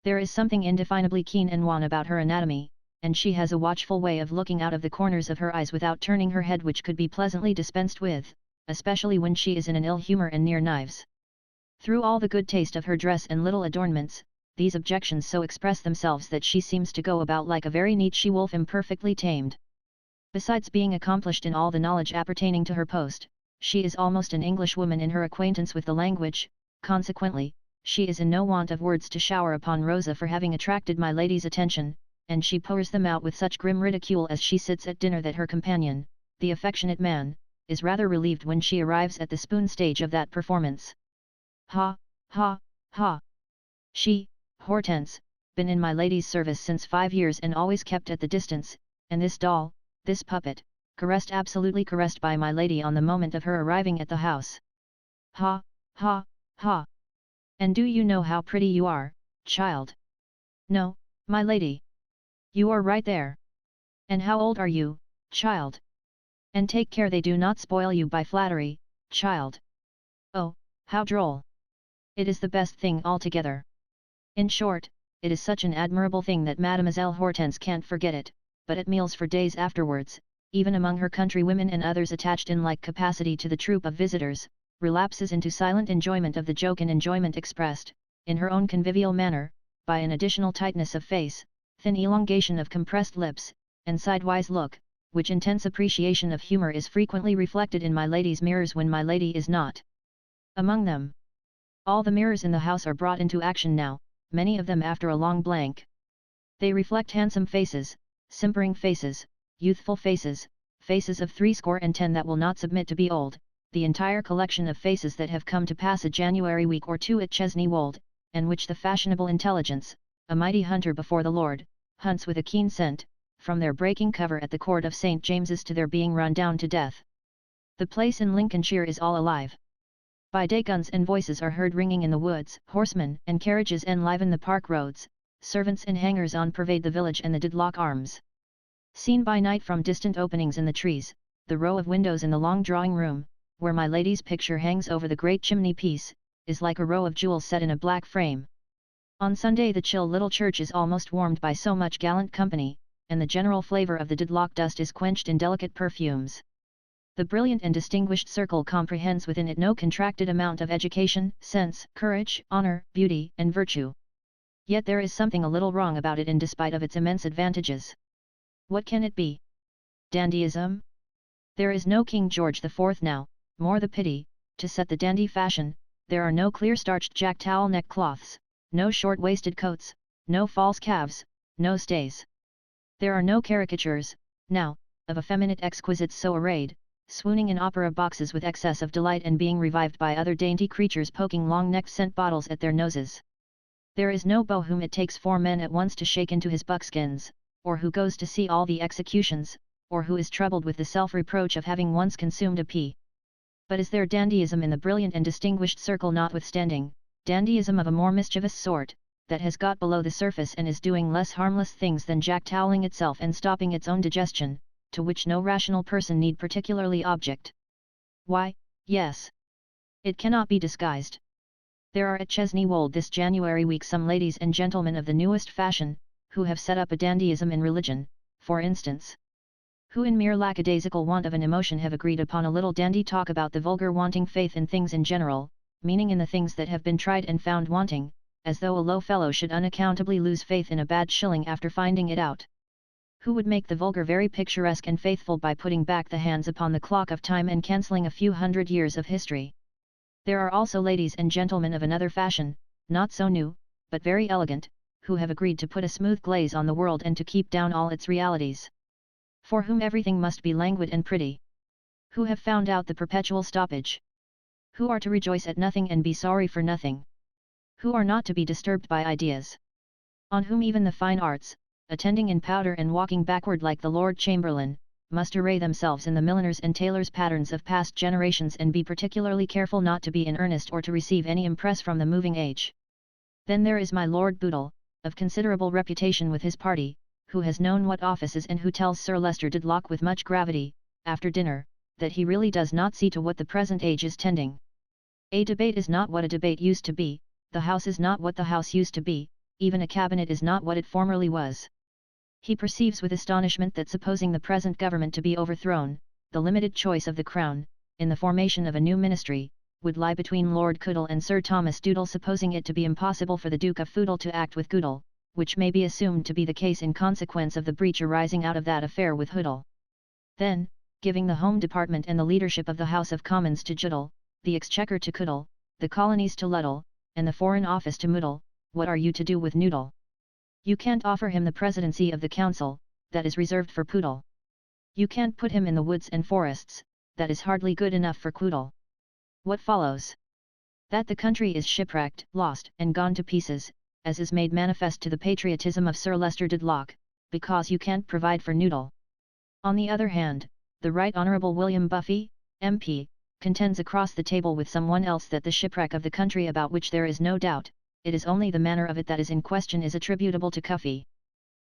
There is something indefinably keen and wan about her anatomy, and she has a watchful way of looking out of the corners of her eyes without turning her head, which could be pleasantly dispensed with, especially when she is in an ill humour and near knives. Through all the good taste of her dress and little adornments, these objections so express themselves that she seems to go about like a very neat she-wolf imperfectly tamed. Besides being accomplished in all the knowledge appertaining to her post, she is almost an Englishwoman in her acquaintance with the language, consequently, she is in no want of words to shower upon Rosa for having attracted my lady's attention, and she pours them out with such grim ridicule as she sits at dinner that her companion, the affectionate man, is rather relieved when she arrives at the spoon stage of that performance. Ha, ha, ha! She, Hortense, been in my lady's service since 5 years and always kept at the distance, and this doll, this puppet, absolutely caressed by my lady on the moment of her arriving at the house. Ha, ha, ha! And do you know how pretty you are, child? No, my lady. You are right there. And how old are you, child? And take care they do not spoil you by flattery, child. Oh, how droll! It is the best thing altogether. In short, it is such an admirable thing that Mademoiselle Hortense can't forget it, but at meals for days afterwards, even among her countrywomen and others attached in like capacity to the troop of visitors, relapses into silent enjoyment of the joke and enjoyment expressed, in her own convivial manner, by an additional tightness of face, thin elongation of compressed lips, and sidewise look, which intense appreciation of humour is frequently reflected in my lady's mirrors when my lady is not among them. All the mirrors in the house are brought into action now, many of them after a long blank. They reflect handsome faces, simpering faces, youthful faces, faces of 70 that will not submit to be old, the entire collection of faces that have come to pass a January week or two at Chesney Wold, and which the fashionable intelligence, a mighty hunter before the Lord, hunts with a keen scent, from their breaking cover at the court of St. James's to their being run down to death. The place in Lincolnshire is all alive. By day guns and voices are heard ringing in the woods, horsemen and carriages enliven the park roads, servants and hangers-on pervade the village and the Didlock Arms. Seen by night from distant openings in the trees, the row of windows in the long drawing-room, where my lady's picture hangs over the great chimney-piece, is like a row of jewels set in a black frame. On Sunday the chill little church is almost warmed by so much gallant company, and the general flavour of the Didlock dust is quenched in delicate perfumes. The brilliant and distinguished circle comprehends within it no contracted amount of education, sense, courage, honour, beauty, and virtue. Yet there is something a little wrong about it in despite of its immense advantages. What can it be? Dandyism? There is no King George IV now, more the pity, to set the dandy fashion. There are no clear-starched jack-towel neckcloths, no short-waisted coats, no false calves, no stays. There are no caricatures, now, of effeminate exquisites so arrayed, swooning in opera boxes with excess of delight and being revived by other dainty creatures poking long-necked scent bottles at their noses. There is no beau whom it takes 4 men at once to shake into his buckskins, or who goes to see all the executions, or who is troubled with the self-reproach of having once consumed a pea. But is there dandyism in the brilliant and distinguished circle notwithstanding, dandyism of a more mischievous sort, that has got below the surface and is doing less harmless things than jack-toweling itself and stopping its own digestion, to which no rational person need particularly object? Why, yes. It cannot be disguised. There are at Chesney Wold this January week some ladies and gentlemen of the newest fashion, who have set up a dandyism in religion, for instance. Who in mere lackadaisical want of an emotion have agreed upon a little dandy talk about the vulgar wanting faith in things in general, meaning in the things that have been tried and found wanting, as though a low fellow should unaccountably lose faith in a bad shilling after finding it out. Who would make the vulgar very picturesque and faithful by putting back the hands upon the clock of time and cancelling a few hundred years of history. There are also ladies and gentlemen of another fashion, not so new, but very elegant, who have agreed to put a smooth glaze on the world and to keep down all its realities. For whom everything must be languid and pretty. Who have found out the perpetual stoppage. Who are to rejoice at nothing and be sorry for nothing. Who are not to be disturbed by ideas. On whom even the fine arts, attending in powder and walking backward like the Lord Chamberlain, must array themselves in the milliners' and tailors' patterns of past generations and be particularly careful not to be in earnest or to receive any impress from the moving age. Then there is my Lord Boodle, of considerable reputation with his party, who has known what offices and who tells Sir Leicester Didlock with much gravity, after dinner, that he really does not see to what the present age is tending. A debate is not what a debate used to be, the House is not what the House used to be, even a cabinet is not what it formerly was. He perceives with astonishment that supposing the present government to be overthrown, the limited choice of the Crown, in the formation of a new ministry, would lie between Lord Coodle and Sir Thomas Doodle, supposing it to be impossible for the Duke of Foodle to act with Goodle, which may be assumed to be the case in consequence of the breach arising out of that affair with Hoodle. Then, giving the Home Department and the leadership of the House of Commons to Joodle, the Exchequer to Coodle, the colonies to Luddle, and the Foreign Office to Moodle, what are you to do with Noodle? You can't offer him the presidency of the council, that is reserved for Poodle. You can't put him in the woods and forests, that is hardly good enough for Quoodle. What follows? That the country is shipwrecked, lost, and gone to pieces, as is made manifest to the patriotism of Sir Leicester Dedlock, because you can't provide for Noodle. On the other hand, the Right Honourable William Buffy, MP, contends across the table with someone else that the shipwreck of the country about which there is no doubt, it is only the manner of it that is in question is attributable to Cuffy.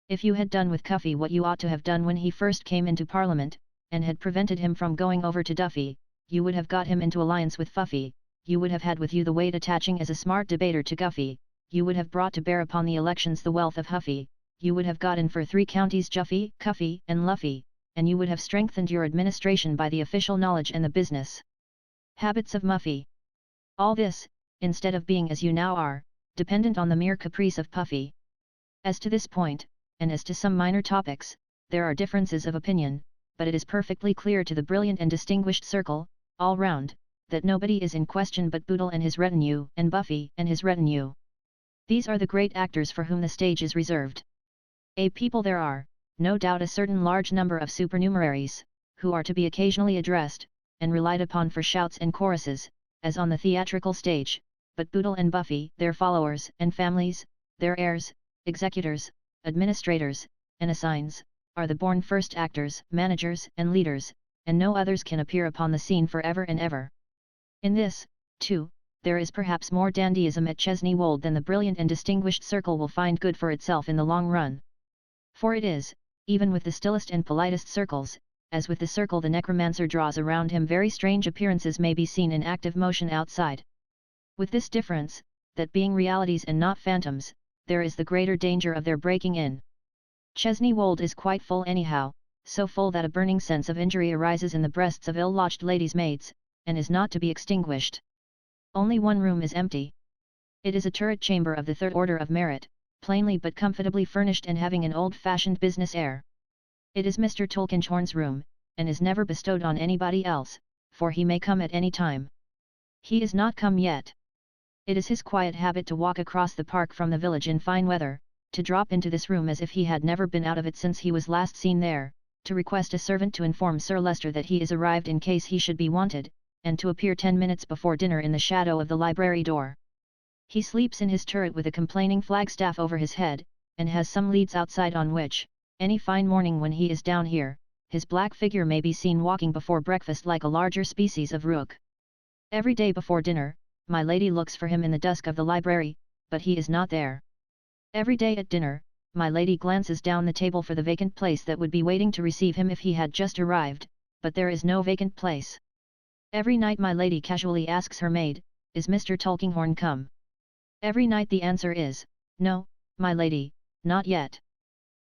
If you had done with Cuffy what you ought to have done when he first came into Parliament, and had prevented him from going over to Duffy, you would have got him into alliance with Fuffy, you would have had with you the weight attaching as a smart debater to Guffy, you would have brought to bear upon the elections the wealth of Huffy, you would have got in for 3 counties Juffy, Cuffy, and Luffy, and you would have strengthened your administration by the official knowledge and the business habits of Muffy. All this, instead of being as you now are, dependent on the mere caprice of Puffy. As to this point, and as to some minor topics, there are differences of opinion, but it is perfectly clear to the brilliant and distinguished circle, all round, that nobody is in question but Boodle and his retinue, and Buffy and his retinue. These are the great actors for whom the stage is reserved. A people there are, no doubt a certain large number of supernumeraries, who are to be occasionally addressed, and relied upon for shouts and choruses, as on the theatrical stage, but Boodle and Buffy, their followers and families, their heirs, executors, administrators, and assigns, are the born first actors, managers, and leaders, and no others can appear upon the scene for ever and ever. In this, too, there is perhaps more dandyism at Chesney Wold than the brilliant and distinguished circle will find good for itself in the long run. For it is, even with the stillest and politest circles, as with the circle the necromancer draws around him, very strange appearances may be seen in active motion outside. With this difference, that being realities and not phantoms, there is the greater danger of their breaking in. Chesney Wold is quite full anyhow, so full that a burning sense of injury arises in the breasts of ill-lodged ladies' maids, and is not to be extinguished. Only one room is empty. It is a turret chamber of the 3rd order of merit, plainly but comfortably furnished and having an old-fashioned business air. It is Mr. Tulkinghorn's room, and is never bestowed on anybody else, for he may come at any time. He is not come yet. It is his quiet habit to walk across the park from the village in fine weather, to drop into this room as if he had never been out of it since he was last seen there, to request a servant to inform Sir Leicester that he is arrived in case he should be wanted, and to appear 10 minutes before dinner in the shadow of the library door. He sleeps in his turret with a complaining flagstaff over his head, and has some leads outside on which, any fine morning when he is down here, his black figure may be seen walking before breakfast like a larger species of rook. Every day before dinner, my lady looks for him in the dusk of the library, but he is not there. Every day at dinner, my lady glances down the table for the vacant place that would be waiting to receive him if he had just arrived, but there is no vacant place. Every night my lady casually asks her maid, "Is Mr. Tulkinghorn come?" Every night the answer is, "No, my lady, not yet."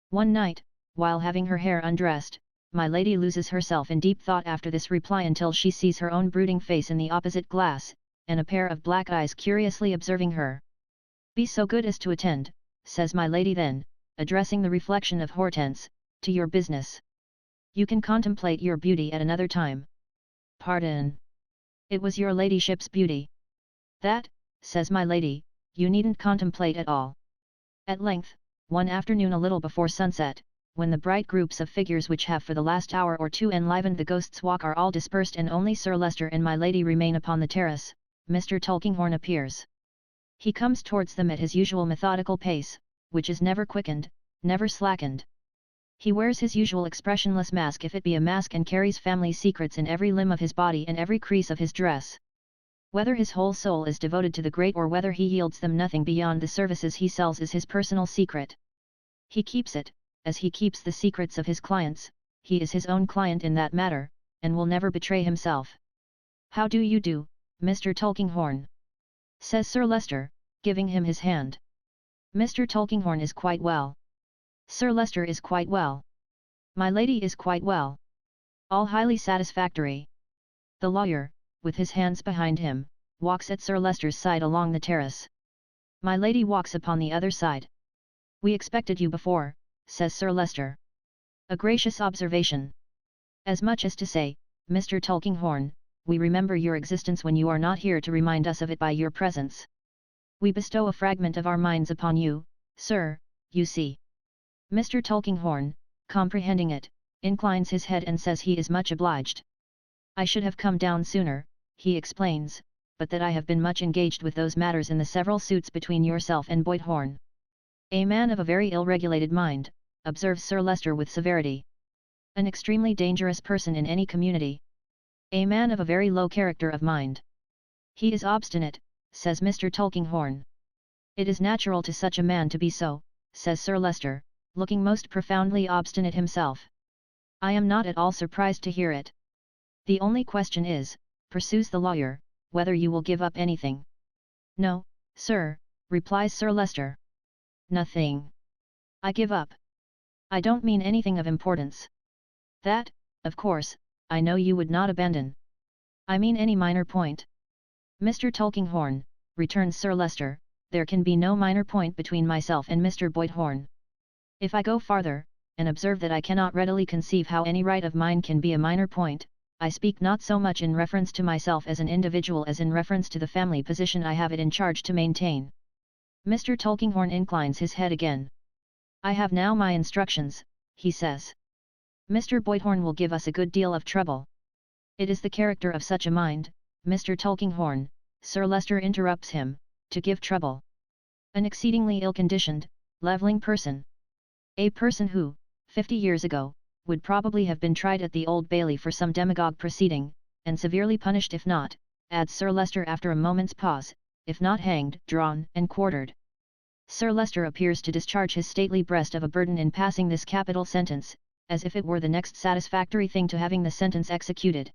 One night, while having her hair undressed, my lady loses herself in deep thought after this reply until she sees her own brooding face in the opposite glass, and a pair of black eyes curiously observing her. "Be so good as to attend," says my lady then, addressing the reflection of Hortense, "to your business. You can contemplate your beauty at another time." "Pardon. It was your ladyship's beauty." "That," says my lady, "you needn't contemplate at all." At length, one afternoon a little before sunset, when the bright groups of figures which have for the last hour or two enlivened the Ghost's Walk are all dispersed and only Sir Leicester and my lady remain upon the terrace, Mr. Tulkinghorn appears. He comes towards them at his usual methodical pace, which is never quickened, never slackened. He wears his usual expressionless mask if it be a mask, and carries family secrets in every limb of his body and every crease of his dress. Whether his whole soul is devoted to the great or whether he yields them nothing beyond the services he sells is his personal secret. He keeps it, as he keeps the secrets of his clients. He is his own client in that matter, and will never betray himself. "How do you do, Mr. Tulkinghorn?" says Sir Leicester, giving him his hand. Mr. Tulkinghorn is quite well. Sir Leicester is quite well. My lady is quite well. All highly satisfactory. The lawyer, with his hands behind him, walks at Sir Leicester's side along the terrace. My lady walks upon the other side. "We expected you before," says Sir Leicester. A gracious observation. As much as to say, "Mr. Tulkinghorn, we remember your existence when you are not here to remind us of it by your presence. We bestow a fragment of our minds upon you, sir, you see. Mr. Tulkinghorn, comprehending it, inclines his head and says he is much obliged. I should have come down sooner, he explains, but that I have been much engaged with those matters in the several suits between yourself and Boydhorn. A man of a very ill-regulated mind, observes Sir Leicester with severity. An extremely dangerous person in any community. A man of a very low character of mind. He is obstinate, says Mr. Tulkinghorn. It is natural to such a man to be so, says Sir Leicester, looking most profoundly obstinate himself. I am not at all surprised to hear it. The only question is, pursues the lawyer, whether you will give up anything. No, sir, replies Sir Leicester. Nothing. I give up. I don't mean anything of importance. That, of course, I know you would not abandon. I mean any minor point. Mr. Tulkinghorn, returns Sir Leicester, there can be no minor point between myself and Mr. Boydhorn. If I go farther, and observe that I cannot readily conceive how any right of mine can be a minor point, I speak not so much in reference to myself as an individual as in reference to the family position I have it in charge to maintain. Mr. Tulkinghorn inclines his head again. I have now my instructions, he says. Mr. Boydhorn will give us a good deal of trouble. It is the character of such a mind, Mr. Tulkinghorn, Sir Leicester interrupts him, to give trouble. An exceedingly ill-conditioned, levelling person. A person who, 50 years ago, would probably have been tried at the Old Bailey for some demagogue proceeding, and severely punished if not, adds Sir Leicester after a moment's pause, if not hanged, drawn, and quartered. Sir Leicester appears to discharge his stately breast of a burden in passing this capital sentence, as if it were the next satisfactory thing to having the sentence executed.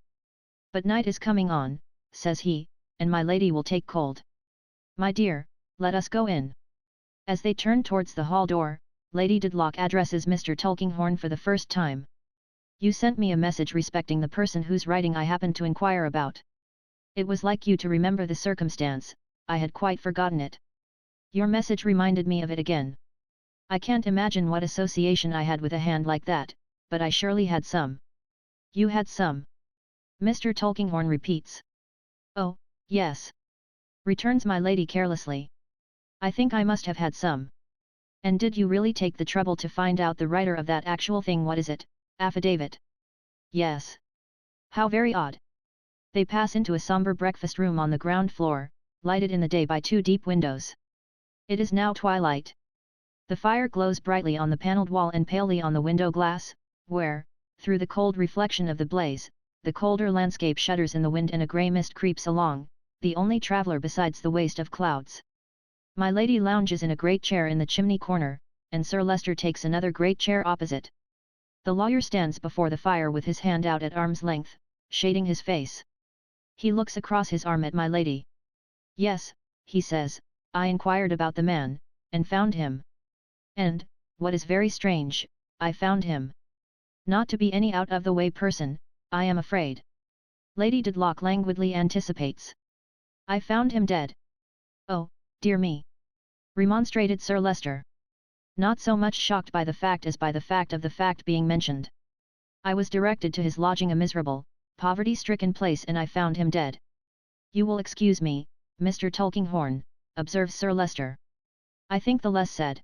But night is coming on, says he, and my lady will take cold. My dear, let us go in. As they turn towards the hall door, Lady Dedlock addresses Mr. Tulkinghorn for the first time. You sent me a message respecting the person whose writing I happened to inquire about. It was like you to remember the circumstance, I had quite forgotten it. Your message reminded me of it again. I can't imagine what association I had with a hand like that, but I surely had some. You had some? Mr. Tulkinghorn repeats. Oh, yes. Returns my lady carelessly. I think I must have had some. And did you really take the trouble to find out the writer of that actual thing? What is it, affidavit? Yes. How very odd. They pass into a sombre breakfast room on the ground floor, lighted in the day by two deep windows. It is now twilight. The fire glows brightly on the panelled wall and palely on the window glass, where, through the cold reflection of the blaze, the colder landscape shudders in the wind and a grey mist creeps along, the only traveller besides the waste of clouds. My lady lounges in a great chair in the chimney corner, and Sir Leicester takes another great chair opposite. The lawyer stands before the fire with his hand out at arm's length, shading his face. He looks across his arm at my lady. Yes, he says, I inquired about the man, and found him. And, what is very strange, I found him. Not to be any out-of-the-way person, I am afraid. Lady Dedlock languidly anticipates. I found him dead. Oh, dear me! Remonstrated Sir Leicester. Not so much shocked by the fact as by the fact of the fact being mentioned. I was directed to his lodging, a miserable, poverty-stricken place, and I found him dead. You will excuse me, Mr. Tulkinghorn, observes Sir Leicester. I think the less said.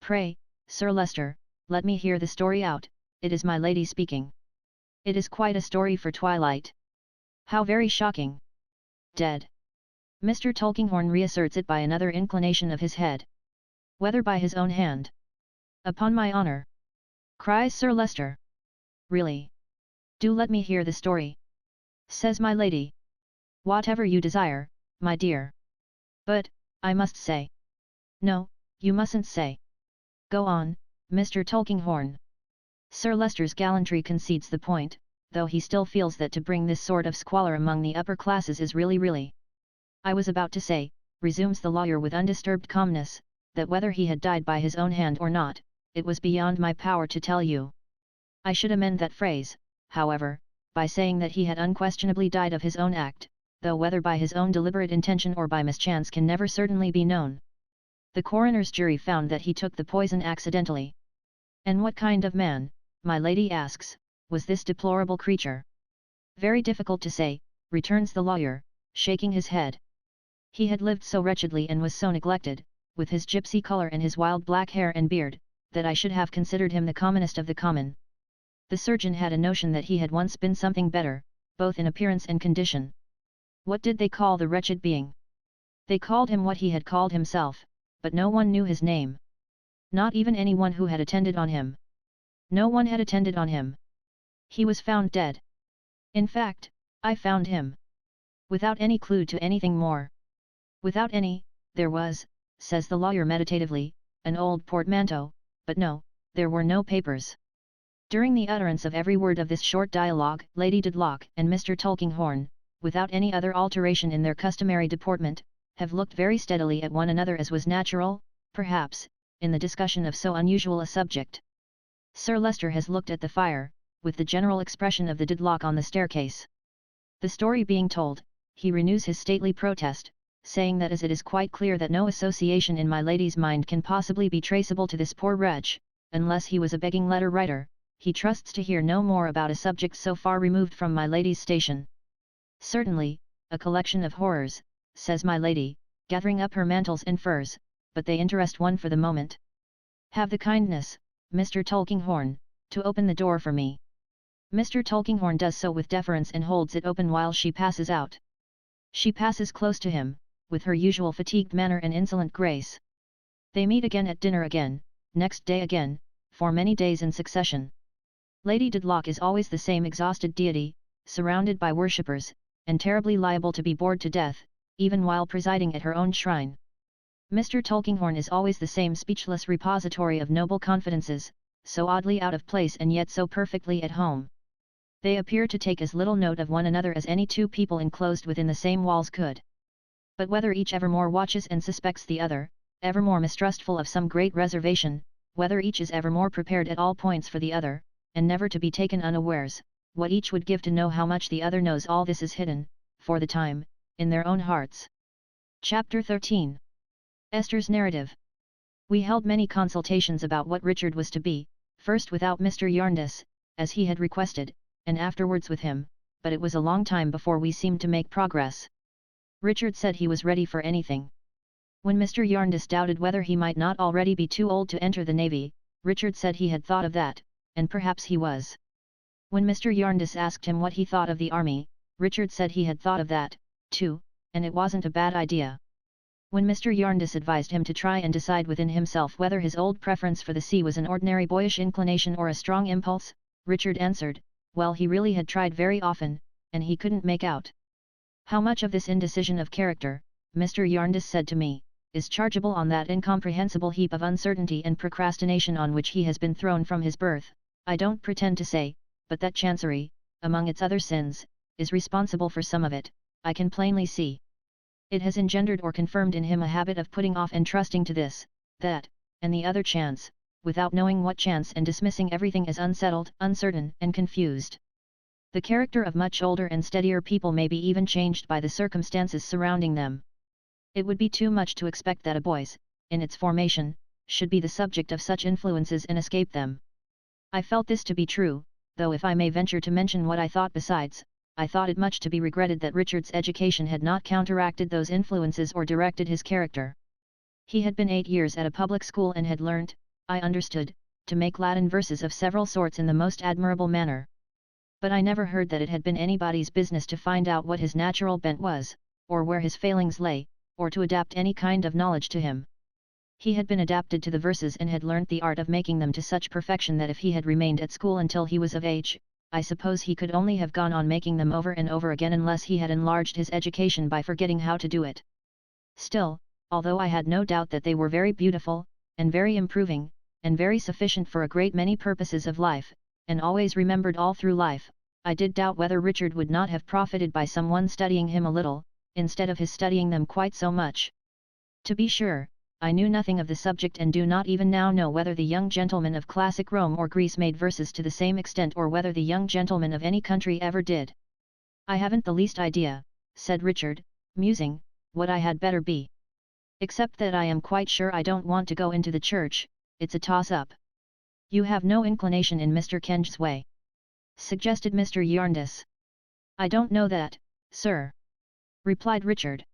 Pray, Sir Leicester, let me hear the story out, it is my lady speaking. It is quite a story for twilight. How very shocking. Dead. Mr. Tulkinghorn reasserts it by another inclination of his head. Whether by his own hand? Upon my honour! Cries Sir Leicester. Really? Do let me hear the story. Says my lady. Whatever you desire, my dear. But, I must say. No, you mustn't say. Go on, Mr. Tulkinghorn. Sir Leicester's gallantry concedes the point, though he still feels that to bring this sort of squalor among the upper classes is really. I was about to say, resumes the lawyer with undisturbed calmness, that whether he had died by his own hand or not, it was beyond my power to tell you. I should amend that phrase, however, by saying that he had unquestionably died of his own act, though whether by his own deliberate intention or by mischance can never certainly be known. The coroner's jury found that he took the poison accidentally. And what kind of man, my lady asks, was this deplorable creature? Very difficult to say, returns the lawyer, shaking his head. He had lived so wretchedly and was so neglected, with his gypsy colour and his wild black hair and beard, that I should have considered him the commonest of the common. The surgeon had a notion that he had once been something better, both in appearance and condition. What did they call the wretched being? They called him what he had called himself, but no one knew his name. Not even anyone who had attended on him. No one had attended on him. He was found dead. In fact, I found him. Without any clue to anything more. Without any, there was, says the lawyer meditatively, an old portmanteau, but no, there were no papers. During the utterance of every word of this short dialogue, Lady Dedlock and Mr. Tulkinghorn, without any other alteration in their customary deportment, have looked very steadily at one another as was natural, perhaps, in the discussion of so unusual a subject. Sir Leicester has looked at the fire, with the general expression of the Dedlock on the staircase. The story being told, he renews his stately protest, saying that as it is quite clear that no association in my lady's mind can possibly be traceable to this poor wretch, unless he was a begging letter writer, he trusts to hear no more about a subject so far removed from my lady's station. Certainly, a collection of horrors, says my lady, gathering up her mantles and furs, but they interest one for the moment. Have the kindness, Mr. Tulkinghorn, to open the door for me. Mr. Tulkinghorn does so with deference and holds it open while she passes out. She passes close to him, with her usual fatigued manner and insolent grace. They meet again at dinner again, next day again, for many days in succession. Lady Dedlock is always the same exhausted deity, surrounded by worshippers, and terribly liable to be bored to death, even while presiding at her own shrine. Mr. Tulkinghorn is always the same speechless repository of noble confidences, so oddly out of place and yet so perfectly at home. They appear to take as little note of one another as any two people enclosed within the same walls could. But whether each evermore watches and suspects the other, evermore mistrustful of some great reservation, whether each is evermore prepared at all points for the other, and never to be taken unawares, what each would give to know how much the other knows, all this is hidden, for the time, in their own hearts. Chapter 13. Esther's narrative. We held many consultations about what Richard was to be, first without Mr. Jarndyce, as he had requested, and afterwards with him, but it was a long time before we seemed to make progress. Richard said he was ready for anything. When Mr. Jarndyce doubted whether he might not already be too old to enter the navy, Richard said he had thought of that, and perhaps he was. When Mr. Jarndyce asked him what he thought of the army, Richard said he had thought of that, too, and it wasn't a bad idea. When Mr. Jarndyce advised him to try and decide within himself whether his old preference for the sea was an ordinary boyish inclination or a strong impulse, Richard answered, well, he really had tried very often, and he couldn't make out. How much of this indecision of character, Mr. Jarndyce said to me, is chargeable on that incomprehensible heap of uncertainty and procrastination on which he has been thrown from his birth, I don't pretend to say, but that Chancery, among its other sins, is responsible for some of it, I can plainly see. It has engendered or confirmed in him a habit of putting off and trusting to this, that, and the other chance, without knowing what chance, and dismissing everything as unsettled, uncertain, and confused. The character of much older and steadier people may be even changed by the circumstances surrounding them. It would be too much to expect that a boy's, in its formation, should be the subject of such influences and escape them. I felt this to be true, though if I may venture to mention what I thought besides, I thought it much to be regretted that Richard's education had not counteracted those influences or directed his character. He had been 8 years at a public school and had learnt, I understood, to make Latin verses of several sorts in the most admirable manner. But I never heard that it had been anybody's business to find out what his natural bent was, or where his failings lay, or to adapt any kind of knowledge to him. He had been adapted to the verses and had learnt the art of making them to such perfection that if he had remained at school until he was of age, I suppose he could only have gone on making them over and over again unless he had enlarged his education by forgetting how to do it. Still, although I had no doubt that they were very beautiful, and very improving, and very sufficient for a great many purposes of life, and always remembered all through life, I did doubt whether Richard would not have profited by someone studying him a little, instead of his studying them quite so much. To be sure, I knew nothing of the subject and do not even now know whether the young gentlemen of classic Rome or Greece made verses to the same extent or whether the young gentlemen of any country ever did. I haven't the least idea, said Richard, musing, what I had better be. Except that I am quite sure I don't want to go into the church, it's a toss-up. You have no inclination in Mr. Kenge's way? Suggested Mr. Jarndyce. I don't know that, sir, replied Richard.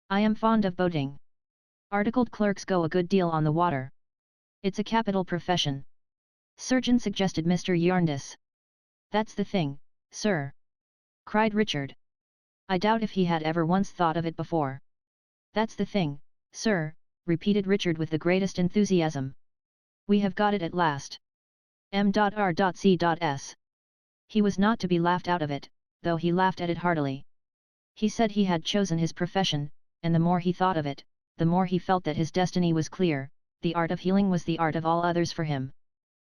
I am fond of boating. Articled clerks go a good deal on the water. It's a capital profession. Surgeon, suggested Mr. Yarndis. That's the thing, sir, cried Richard. I doubt if he had ever once thought of it before. That's the thing, sir, repeated Richard with the greatest enthusiasm. We have got it at last. M.R.C.S. He was not to be laughed out of it, though he laughed at it heartily. He said he had chosen his profession, and the more he thought of it, the more he felt that his destiny was clear. The art of healing was the art of all others for him.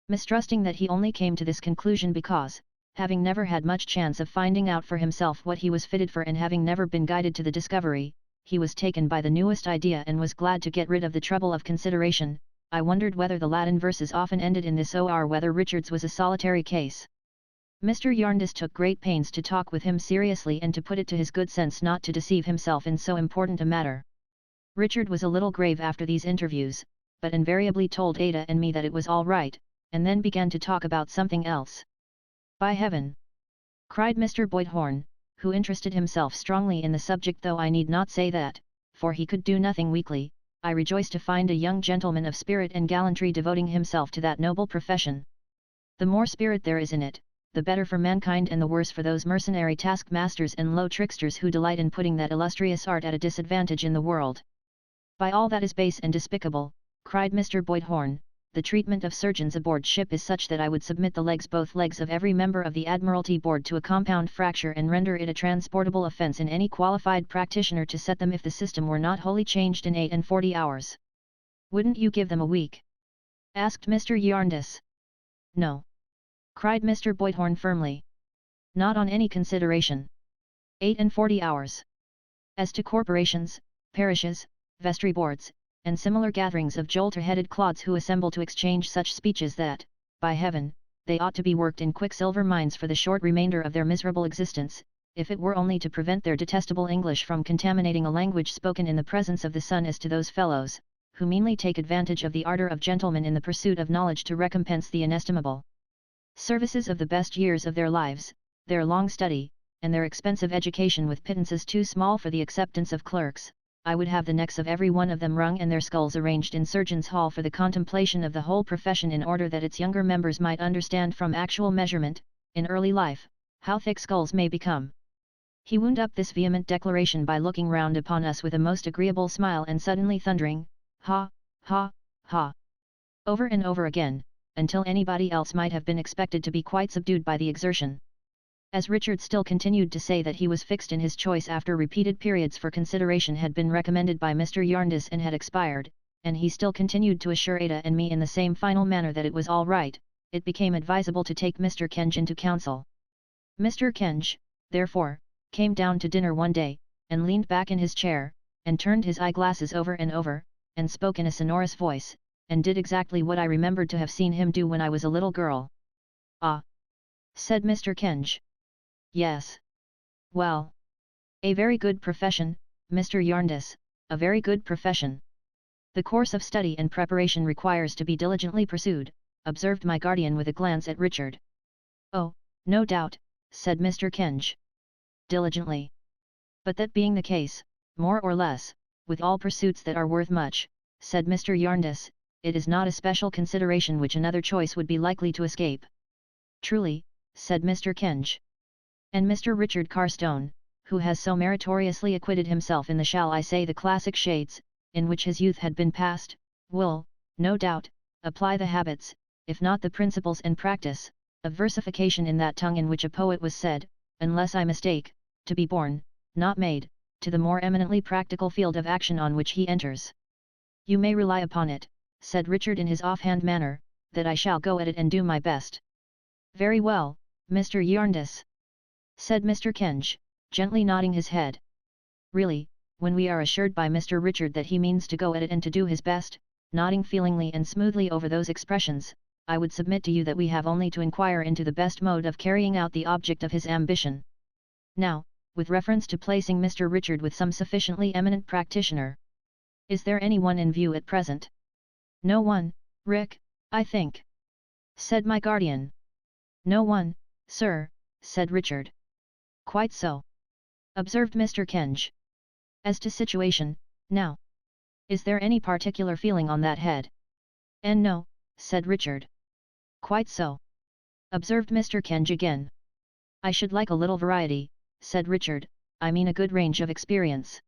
Mistrusting that he only came to this conclusion because, having never had much chance of finding out for himself what he was fitted for and having never been guided to the discovery, he was taken by the newest idea and was glad to get rid of the trouble of consideration. I wondered whether the Latin verses often ended in this or whether Richard's was a solitary case. Mr. Yarndis took great pains to talk with him seriously and to put it to his good sense not to deceive himself in so important a matter. Richard was a little grave after these interviews, but invariably told Ada and me that it was all right, and then began to talk about something else. By heaven! Cried Mr. Boydhorn, who interested himself strongly in the subject, though I need not say that, for he could do nothing weakly. I rejoice to find a young gentleman of spirit and gallantry devoting himself to that noble profession. The more spirit there is in it, the better for mankind and the worse for those mercenary taskmasters and low tricksters who delight in putting that illustrious art at a disadvantage in the world. By all that is base and despicable, cried Mr. Boydhorn, the treatment of surgeons aboard ship is such that I would submit both legs of every member of the Admiralty Board to a compound fracture and render it a transportable offence in any qualified practitioner to set them if the system were not wholly changed in 48 hours. Wouldn't you give them a week? Asked Mr. Yarndis. No. Cried Mr. Boydhorn firmly. Not on any consideration. 48 hours. As to corporations, parishes, vestry boards, and similar gatherings of jolter-headed clods who assemble to exchange such speeches that, by heaven, they ought to be worked in quicksilver mines for the short remainder of their miserable existence, if it were only to prevent their detestable English from contaminating a language spoken in the presence of the sun. As to those fellows, who meanly take advantage of the ardour of gentlemen in the pursuit of knowledge to recompense the inestimable services of the best years of their lives, their long study, and their expensive education with pittances too small for the acceptance of clerks, I would have the necks of every one of them wrung and their skulls arranged in Surgeons' Hall for the contemplation of the whole profession, in order that its younger members might understand from actual measurement, in early life, how thick skulls may become. He wound up this vehement declaration by looking round upon us with a most agreeable smile and suddenly thundering, ha, ha, ha, over and over again, until anybody else might have been expected to be quite subdued by the exertion. As Richard still continued to say that he was fixed in his choice after repeated periods for consideration had been recommended by Mr. Yarndis and had expired, and he still continued to assure Ada and me in the same final manner that it was all right, it became advisable to take Mr. Kenge into counsel. Mr. Kenge, therefore, came down to dinner one day, and leaned back in his chair, and turned his eyeglasses over and over, and spoke in a sonorous voice, and did exactly what I remembered to have seen him do when I was a little girl. Ah! Said Mr. Kenge. Yes. Well. A very good profession, Mr. Yarndis, a very good profession. The course of study and preparation requires to be diligently pursued, observed my guardian with a glance at Richard. Oh, no doubt, said Mr. Kenge. Diligently. But that being the case, more or less, with all pursuits that are worth much, said Mr. Yarndis, it is not a special consideration which another choice would be likely to escape. Truly, said Mr. Kenge. And Mr. Richard Carstone, who has so meritoriously acquitted himself in the shall I say the classic shades, in which his youth had been passed, will, no doubt, apply the habits, if not the principles and practice, of versification in that tongue in which a poet was said, unless I mistake, to be born, not made, to the more eminently practical field of action on which he enters. You may rely upon it, said Richard in his offhand manner, that I shall go at it and do my best. Very well, Mr. Yarndis, said Mr. Kenge, gently nodding his head. Really, when we are assured by Mr. Richard that he means to go at it and to do his best, nodding feelingly and smoothly over those expressions, I would submit to you that we have only to inquire into the best mode of carrying out the object of his ambition. Now, with reference to placing Mr. Richard with some sufficiently eminent practitioner. Is there any one in view at present? No one, Rick, I think, said my guardian. No one, sir, said Richard. Quite so, observed Mr. Kenge. As to situation, now, Is there any particular feeling on that head? And no, said Richard. Quite so, observed Mr. Kenge again. I should like a little variety, said Richard, I mean a good range of experience.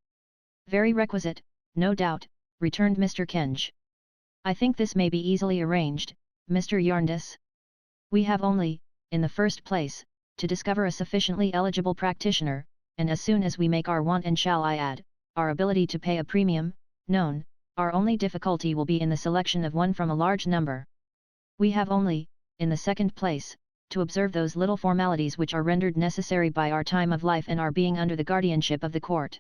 Very requisite, no doubt, returned Mr. Kenge. I think this may be easily arranged, Mr. Jarndyce. We have only, in the first place, to discover a sufficiently eligible practitioner, and as soon as we make our want and shall I add, our ability to pay a premium, known, our only difficulty will be in the selection of one from a large number. We have only, in the second place, to observe those little formalities which are rendered necessary by our time of life and our being under the guardianship of the court.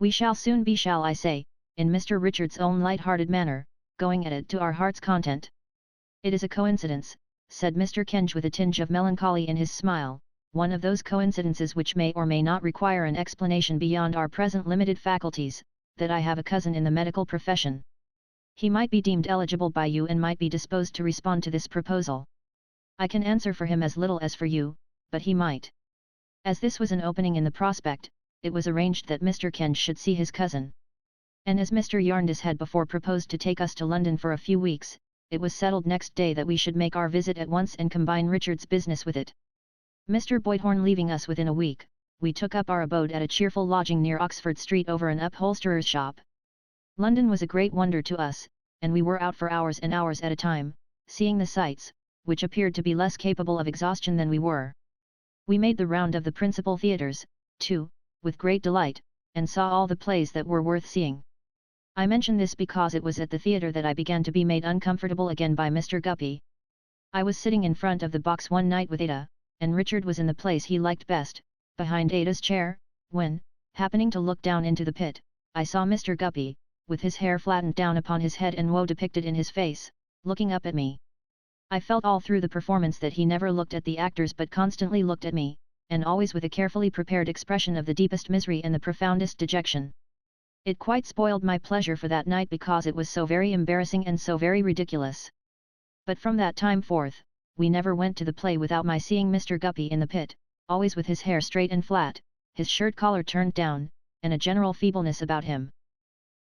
We shall soon be, shall I say, in Mr. Richard's own light-hearted manner, going at it to our heart's content. It is a coincidence, said Mr. Kenge with a tinge of melancholy in his smile, one of those coincidences which may or may not require an explanation beyond our present limited faculties, that I have a cousin in the medical profession. He might be deemed eligible by you and might be disposed to respond to this proposal. I can answer for him as little as for you, but he might. As this was an opening in the prospect, it was arranged that Mr. Kenge should see his cousin. And as Mr. Jarndyce had before proposed to take us to London for a few weeks, it was settled next day that we should make our visit at once and combine Richard's business with it. Mr. Boydhorn leaving us within a week, we took up our abode at a cheerful lodging near Oxford Street over an upholsterer's shop. London was a great wonder to us, and we were out for hours and hours at a time, seeing the sights, which appeared to be less capable of exhaustion than we were. We made the round of the principal theatres, too, with great delight, and saw all the plays that were worth seeing. I mention this because it was at the theatre that I began to be made uncomfortable again by Mr. Guppy. I was sitting in front of the box one night with Ada, and Richard was in the place he liked best, behind Ada's chair, when, happening to look down into the pit, I saw Mr. Guppy, with his hair flattened down upon his head and woe depicted in his face, looking up at me. I felt all through the performance that he never looked at the actors but constantly looked at me, and always with a carefully prepared expression of the deepest misery and the profoundest dejection. It quite spoiled my pleasure for that night because it was so very embarrassing and so very ridiculous. But from that time forth, we never went to the play without my seeing Mr. Guppy in the pit, always with his hair straight and flat, his shirt collar turned down, and a general feebleness about him.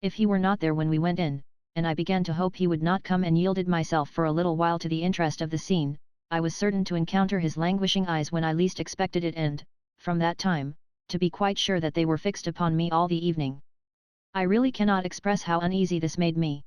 If he were not there when we went in, and I began to hope he would not come and yielded myself for a little while to the interest of the scene, I was certain to encounter his languishing eyes when I least expected it and, from that time, to be quite sure that they were fixed upon me all the evening. I really cannot express how uneasy this made me.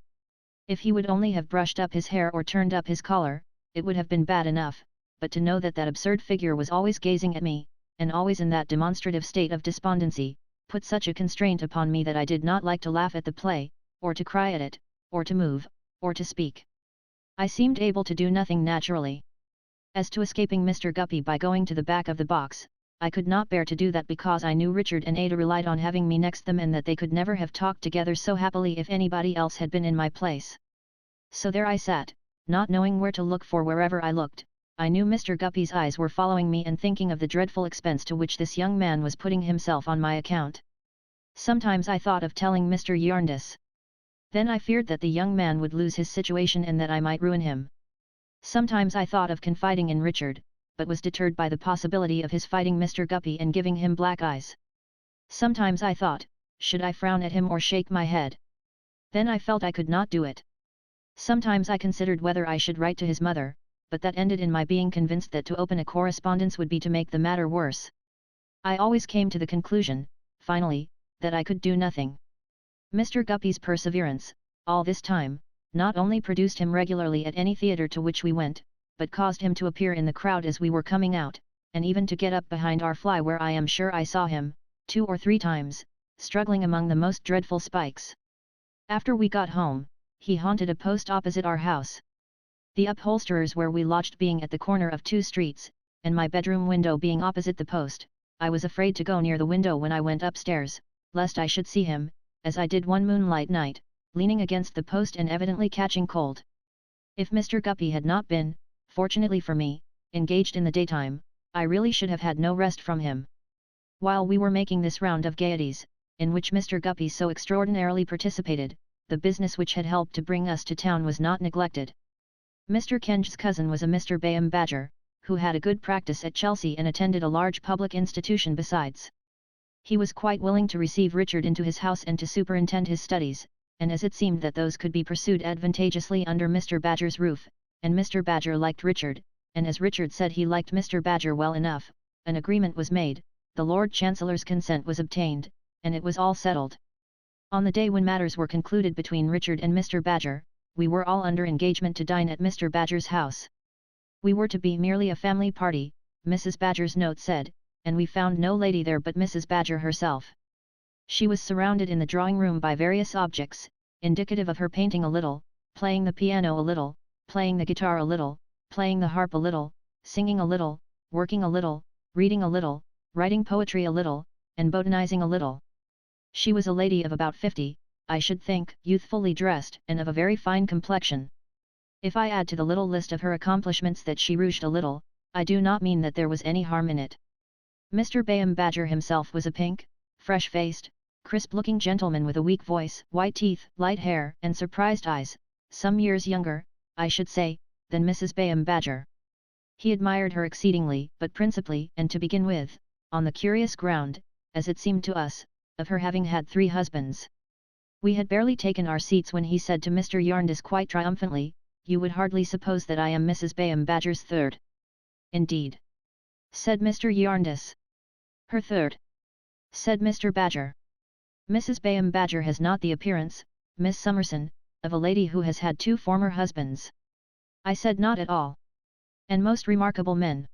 If he would only have brushed up his hair or turned up his collar, it would have been bad enough, but to know that that absurd figure was always gazing at me, and always in that demonstrative state of despondency, put such a constraint upon me that I did not like to laugh at the play, or to cry at it, or to move, or to speak. I seemed able to do nothing naturally. As to escaping Mr. Guppy by going to the back of the box, I could not bear to do that because I knew Richard and Ada relied on having me next them and that they could never have talked together so happily if anybody else had been in my place. So there I sat, not knowing where to look, for wherever I looked, I knew Mr. Guppy's eyes were following me and thinking of the dreadful expense to which this young man was putting himself on my account. Sometimes I thought of telling Mr. Jarndyce. Then I feared that the young man would lose his situation and that I might ruin him. Sometimes I thought of confiding in Richard, but was deterred by the possibility of his fighting Mr. Guppy and giving him black eyes. Sometimes I thought, should I frown at him or shake my head? Then I felt I could not do it. Sometimes I considered whether I should write to his mother, but that ended in my being convinced that to open a correspondence would be to make the matter worse. I always came to the conclusion, finally, that I could do nothing. Mr. Guppy's perseverance, all this time, not only produced him regularly at any theatre to which we went, but caused him to appear in the crowd as we were coming out, and even to get up behind our fly, where I am sure I saw him, 2 or 3 times, struggling among the most dreadful spikes. After we got home, he haunted a post opposite our house. The upholsterers where we lodged being at the corner of 2 streets, and my bedroom window being opposite the post, I was afraid to go near the window when I went upstairs, lest I should see him, as I did one moonlight night, leaning against the post and evidently catching cold. If Mr. Guppy had not been, fortunately for me, engaged in the daytime, I really should have had no rest from him. While we were making this round of gaieties, in which Mr. Guppy so extraordinarily participated, the business which had helped to bring us to town was not neglected. Mr. Kenge's cousin was a Mr. Bayham Badger, who had a good practice at Chelsea and attended a large public institution besides. He was quite willing to receive Richard into his house and to superintend his studies, and as it seemed that those could be pursued advantageously under Mr. Badger's roof, and Mr. Badger liked Richard, and as Richard said he liked Mr. Badger well enough, an agreement was made, the Lord Chancellor's consent was obtained, and it was all settled. On the day when matters were concluded between Richard and Mr. Badger, we were all under engagement to dine at Mr. Badger's house. We were to be merely a family party, Mrs. Badger's note said, and we found no lady there but Mrs. Badger herself. She was surrounded in the drawing-room by various objects, indicative of her painting a little, playing the piano a little, playing the guitar a little, playing the harp a little, singing a little, working a little, reading a little, writing poetry a little, and botanizing a little. She was a lady of about 50, I should think, youthfully dressed and of a very fine complexion. If I add to the little list of her accomplishments that she rouged a little, I do not mean that there was any harm in it. Mr. Bayham Badger himself was a pink, fresh-faced, crisp-looking gentleman with a weak voice, white teeth, light hair, and surprised eyes, some years younger, I should say, than Mrs. Bayham Badger. He admired her exceedingly, but principally, and to begin with, on the curious ground, as it seemed to us, of her having had 3 husbands. We had barely taken our seats when he said to Mr. Jarndyce quite triumphantly, "You would hardly suppose that I am Mrs. Bayham Badger's 3rd. "Indeed," said Mr. Jarndyce. "Her 3rd. said Mr. Badger. "Mrs. Bayham Badger has not the appearance, Miss Summerson, of a lady who has had 2 former husbands." I said, "Not at all." "And most remarkable men,"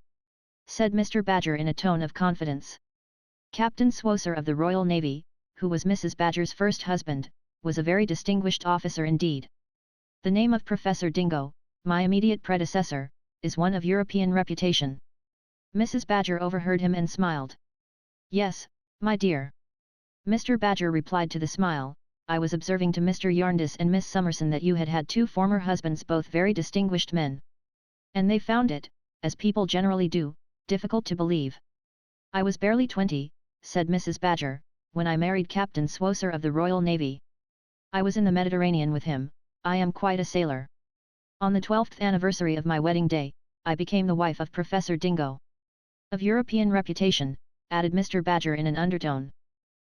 said Mr. Badger in a tone of confidence. Captain Swosser of the Royal Navy, who was Mrs. Badger's first husband, was a very distinguished officer indeed. The name of Professor Dingo, my immediate predecessor, is one of European reputation. Mrs. Badger overheard him and smiled. "Yes, my dear." Mr. Badger replied to the smile, "I was observing to Mr. Jarndyce and Miss Summerson that you had had 2 former husbands, both very distinguished men. And they found it, as people generally do, difficult to believe." "I was barely 20, said Mrs. Badger, "when I married Captain Swosser of the Royal Navy. I was in the Mediterranean with him, I am quite a sailor. On the 12th anniversary of my wedding day, I became the wife of Professor Dingo." "Of European reputation," added Mr. Badger in an undertone.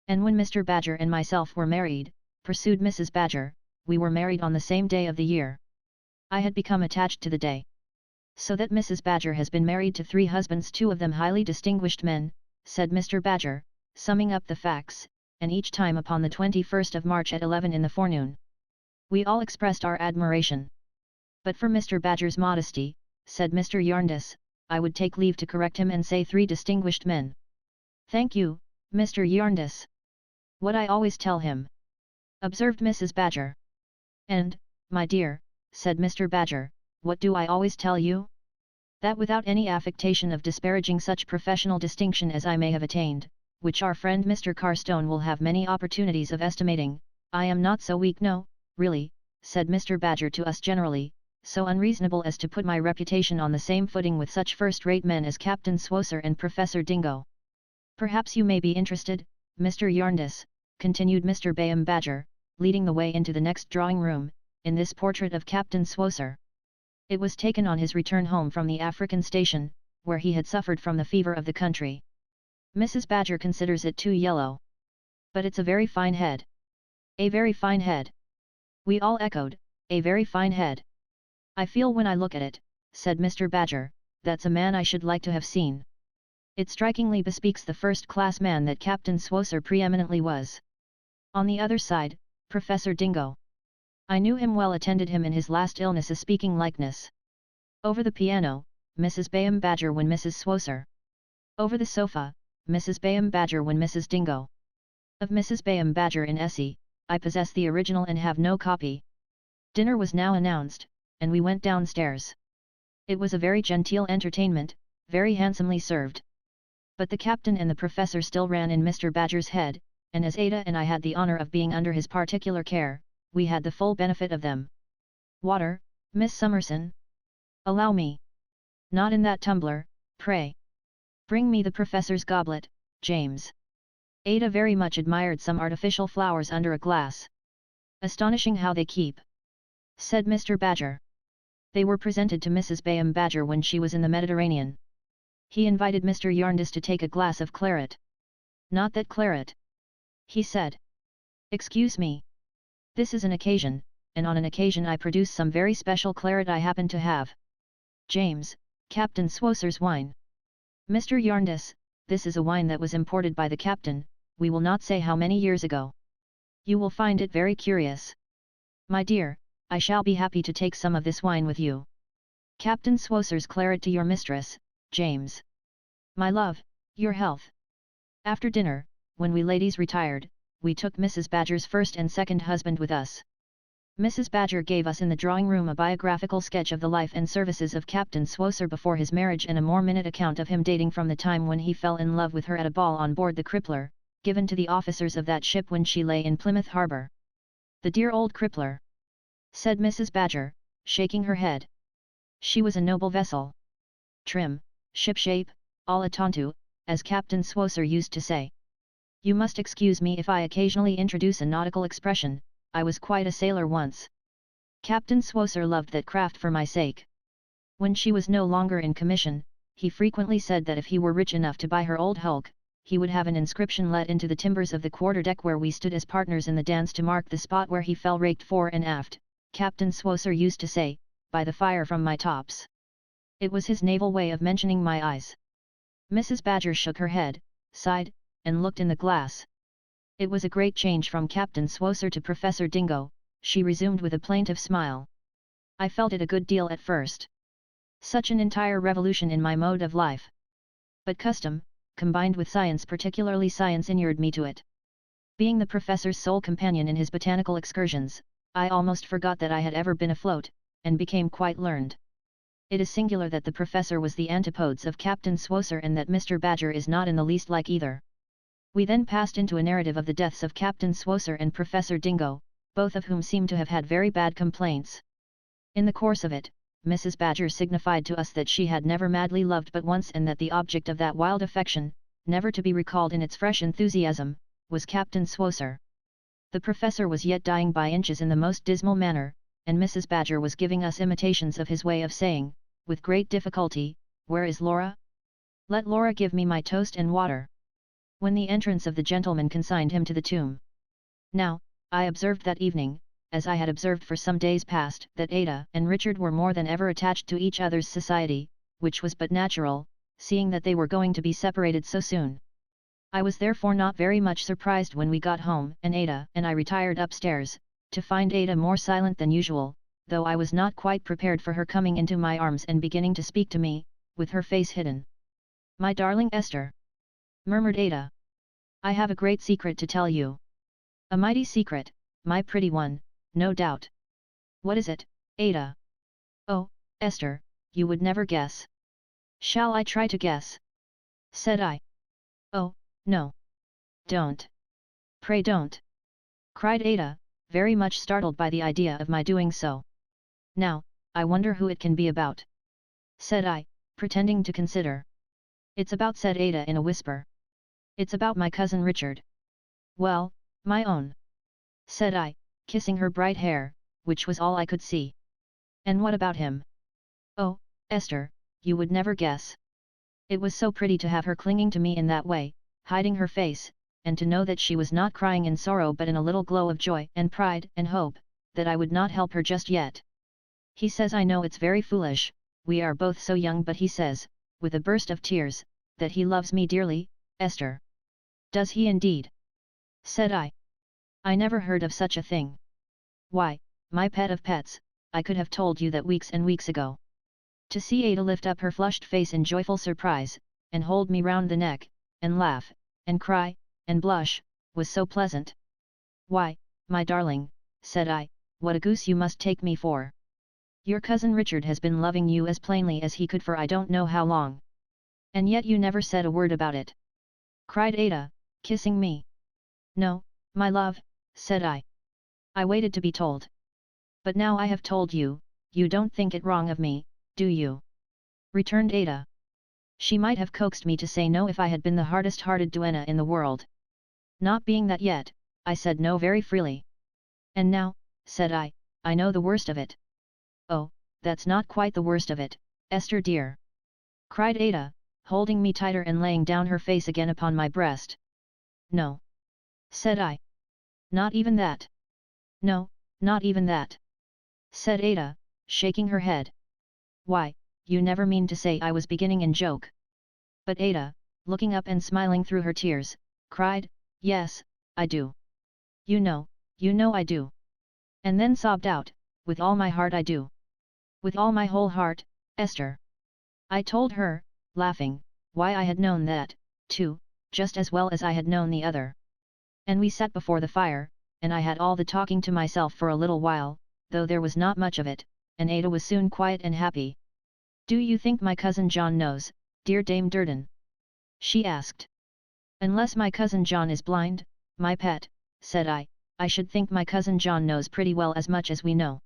"And when Mr. Badger and myself were married," pursued Mrs. Badger, "we were married on the same day of the year. I had become attached to the day. So that Mrs. Badger has been married to 3 husbands, 2 of them highly distinguished men," said Mr. Badger, summing up the facts, "and each time upon the 21st of March at 11 in the forenoon." We all expressed our admiration. "But for Mr. Badger's modesty," said Mr. Jarndyce, "I would take leave to correct him and say 3 distinguished men." "Thank you, Mr. Jarndyce. What I always tell him," observed Mrs. Badger. "And, my dear," said Mr. Badger, "what do I always tell you? That without any affectation of disparaging such professional distinction as I may have attained, which our friend Mr. Carstone will have many opportunities of estimating, I am not so weak, no, really," said Mr. Badger to us generally, "so unreasonable as to put my reputation on the same footing with such first-rate men as Captain Swosser and Professor Dingo. Perhaps you may be interested, Mr. Jarndyce," continued Mr. Bayham Badger, leading the way into the next drawing-room, "in this portrait of Captain Swosser. It was taken on his return home from the African station, where he had suffered from the fever of the country. Mrs. Badger considers it too yellow. But it's a very fine head." "A very fine head." We all echoed, "A very fine head." "I feel when I look at it," said Mr. Badger, "that's a man I should like to have seen. It strikingly bespeaks the first-class man that Captain Swosser preeminently was. On the other side, Professor Dingo. I knew him well, attended him in his last illness, a speaking likeness. Over the piano, Mrs. Bayham Badger when Mrs. Swosser. Over the sofa, Mrs. Bayham Badger when Mrs. Dingo. Of Mrs. Bayham Badger in Essie, I possess the original and have no copy." Dinner was now announced, and we went downstairs. It was a very genteel entertainment, very handsomely served. But the captain and the professor still ran in Mr. Badger's head, and as Ada and I had the honour of being under his particular care, we had the full benefit of them. "Water, Miss Summerson?" "Allow me." "Not in that tumbler, pray. Bring me the professor's goblet, James." Ada very much admired some artificial flowers under a glass. "Astonishing how they keep," said Mr. Badger. They were presented to Mrs. Bayham Badger when she was in the Mediterranean. He invited Mr. Jarndyce to take a glass of claret. "Not that claret," he said. "Excuse me. This is an occasion, and on an occasion I produce some very special claret I happen to have. James, Captain Swoser's wine. Mr. Yarndis, this is a wine that was imported by the captain, we will not say how many years ago. You will find it very curious. My dear, I shall be happy to take some of this wine with you. Captain Swoser's claret to your mistress, James. My love, your health. After dinner, when we ladies retired, we took Mrs. Badger's first and second husband with us. Mrs. Badger gave us in the drawing-room a biographical sketch of the life and services of Captain Swoser before his marriage and a more minute account of him dating from the time when he fell in love with her at a ball on board the Crippler, given to the officers of that ship when she lay in Plymouth Harbour. The dear old Crippler! Said Mrs. Badger, shaking her head. She was a noble vessel. Trim, ship-shape, all attentu, as Captain Swoser used to say. You must excuse me if I occasionally introduce a nautical expression, I was quite a sailor once. Captain Swoser loved that craft for my sake. When she was no longer in commission, he frequently said that if he were rich enough to buy her old hulk, he would have an inscription let into the timbers of the quarter-deck where we stood as partners in the dance to mark the spot where he fell raked fore and aft, Captain Swoser used to say, by the fire from my tops. It was his naval way of mentioning my eyes. Mrs. Badger shook her head, sighed, and looked in the glass. It was a great change from Captain Swoser to Professor Dingo, she resumed with a plaintive smile. I felt it a good deal at first. Such an entire revolution in my mode of life. But custom, combined with science, particularly science, inured me to it. Being the professor's sole companion in his botanical excursions, I almost forgot that I had ever been afloat, and became quite learned. It is singular that the professor was the antipodes of Captain Swoser and that Mr. Badger is not in the least like either. We then passed into a narrative of the deaths of Captain Swoser and Professor Dingo, both of whom seem to have had very bad complaints. In the course of it, Mrs. Badger signified to us that she had never madly loved but once, and that the object of that wild affection, never to be recalled in its fresh enthusiasm, was Captain Swoser. The professor was yet dying by inches in the most dismal manner, and Mrs. Badger was giving us imitations of his way of saying, with great difficulty, "Where is Laura? Let Laura give me my toast and water," when the entrance of the gentleman consigned him to the tomb. Now, I observed that evening, as I had observed for some days past, that Ada and Richard were more than ever attached to each other's society, which was but natural, seeing that they were going to be separated so soon. I was therefore not very much surprised when we got home, and Ada and I retired upstairs, to find Ada more silent than usual, though I was not quite prepared for her coming into my arms and beginning to speak to me, with her face hidden. "My darling Esther," murmured Ada. "I have a great secret to tell you. A mighty secret, my pretty one, no doubt." "What is it, Ada?" "Oh, Esther, you would never guess." "Shall I try to guess?" said I. "Oh, no. Don't. Pray don't," cried Ada, very much startled by the idea of my doing so. "Now, I wonder who it can be about," said I, pretending to consider. "It's about," said Ada in a whisper. "It's about my cousin Richard." "Well, my own," said I, kissing her bright hair, which was all I could see. "And what about him?" "Oh, Esther, you would never guess." It was so pretty to have her clinging to me in that way, hiding her face, and to know that she was not crying in sorrow but in a little glow of joy and pride and hope, that I would not help her just yet. "He says, I know it's very foolish, we are both so young, but he says, with a burst of tears, that he loves me dearly, Esther." "Does he indeed?" said I. "I never heard of such a thing." "Why, my pet of pets, I could have told you that weeks and weeks ago." To see Ada lift up her flushed face in joyful surprise, and hold me round the neck, and laugh, and cry, and blush, was so pleasant. "Why, my darling," said I, "what a goose you must take me for. Your cousin Richard has been loving you as plainly as he could for I don't know how long. And yet you never said a word about it," cried Ada, kissing me. "No, my love," said I. "I waited to be told. But now I have told you, you don't think it wrong of me, do you?" returned Ada. She might have coaxed me to say no if I had been the hardest-hearted duenna in the world. Not being that yet, I said no very freely. "And now," said I know the worst of it." "Oh, that's not quite the worst of it, Esther dear," cried Ada, holding me tighter and laying down her face again upon my breast. "No," said I. "Not even that." No, not even that, said Ada, shaking her head. Why, you never mean to say I was beginning in joke. But Ada, looking up and smiling through her tears, cried, yes, I do. You know I do. And then sobbed out, with all my heart I do. With all my whole heart, Esther. I told her, laughing, why I had known that, too, just as well as I had known the other. And we sat before the fire, and I had all the talking to myself for a little while, though there was not much of it, and Ada was soon quiet and happy. Do you think my cousin John knows, dear Dame Durden? She asked. Unless my cousin John is blind, my pet, said I should think my cousin John knows pretty well as much as we know.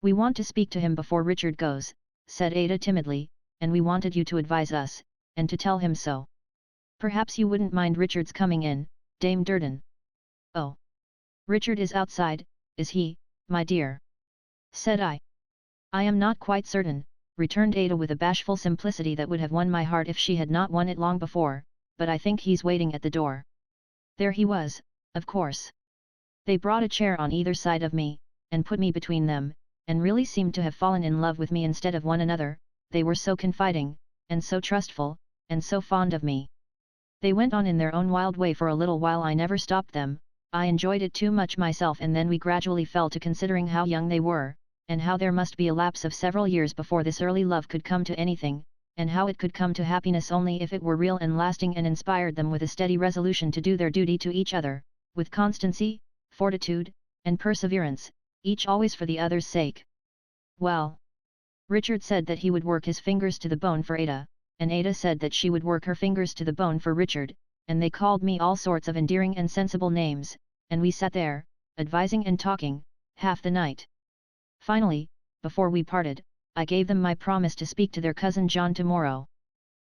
We want to speak to him before Richard goes, said Ada timidly, and we wanted you to advise us, and to tell him so. Perhaps you wouldn't mind Richard's coming in, Dame Durden. Oh. Richard is outside, is he, my dear? Said I. I am not quite certain, returned Ada with a bashful simplicity that would have won my heart if she had not won it long before, but I think he's waiting at the door. There he was, of course. They brought a chair on either side of me, and put me between them, and really seemed to have fallen in love with me instead of one another. They were so confiding, and so trustful, and so fond of me. They went on in their own wild way for a little while. I never stopped them, I enjoyed it too much myself, and then we gradually fell to considering how young they were, and how there must be a lapse of several years before this early love could come to anything, and how it could come to happiness only if it were real and lasting and inspired them with a steady resolution to do their duty to each other, with constancy, fortitude, and perseverance, each always for the other's sake. Well, Richard said that he would work his fingers to the bone for Ada, and Ada said that she would work her fingers to the bone for Richard, and they called me all sorts of endearing and sensible names, and we sat there, advising and talking, half the night. Finally, before we parted, I gave them my promise to speak to their cousin John tomorrow.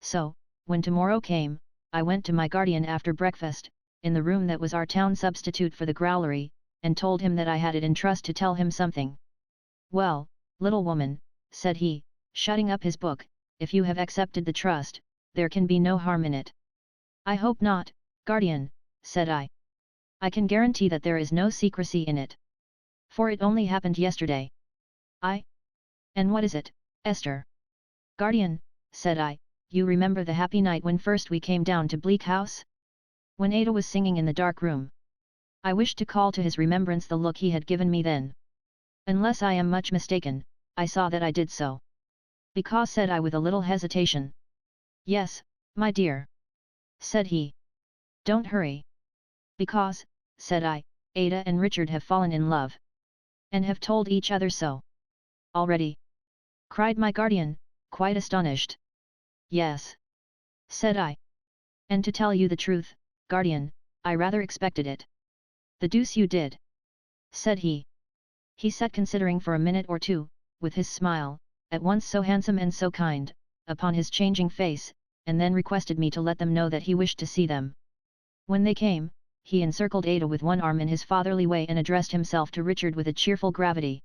So, when tomorrow came, I went to my guardian after breakfast, in the room that was our town substitute for the growlery, and told him that I had it in trust to tell him something. Well, little woman, said he, shutting up his book, if you have accepted the trust, there can be no harm in it. I hope not, guardian, said I. I can guarantee that there is no secrecy in it. For it only happened yesterday. And what is it, Esther? Guardian, said I, you remember the happy night when first we came down to Bleak House? When Ada was singing in the dark room. I wished to call to his remembrance the look he had given me then. Unless I am much mistaken, I saw that I did so. Because, said I with a little hesitation. Yes, my dear, said he. Don't hurry. Because, said I, Ada and Richard have fallen in love. And have told each other so. Already? Cried my guardian, quite astonished. Yes, said I. And to tell you the truth, guardian, I rather expected it. The deuce you did, said he. He sat considering for a minute or two, with his smile, at once so handsome and so kind, upon his changing face, and then requested me to let them know that he wished to see them. When they came, he encircled Ada with one arm in his fatherly way and addressed himself to Richard with a cheerful gravity.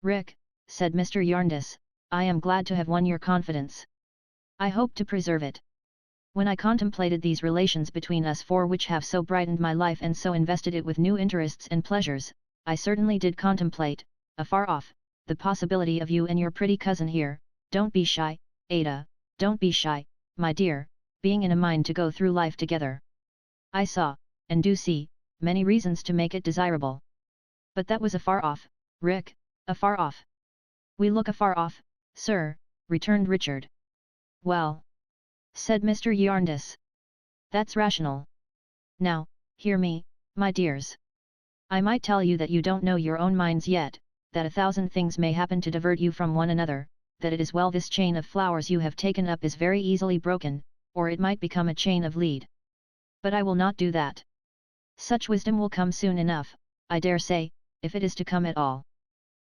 Rick, said Mr. Yarndus, I am glad to have won your confidence. I hope to preserve it. When I contemplated these relations between us four which have so brightened my life and so invested it with new interests and pleasures, I certainly did contemplate, afar off, the possibility of you and your pretty cousin here. Don't be shy, Ada, don't be shy, my dear, being in a mind to go through life together. I saw, and do see, many reasons to make it desirable. But that was afar off, Rick, afar off. We look afar off, sir, returned Richard. Well, said Mr. Yarndus. That's rational. Now, hear me, my dears. I might tell you that you don't know your own minds yet, that 1,000 things may happen to divert you from one another, that it is well this chain of flowers you have taken up is very easily broken, or it might become a chain of lead. But I will not do that. Such wisdom will come soon enough, I dare say, if it is to come at all.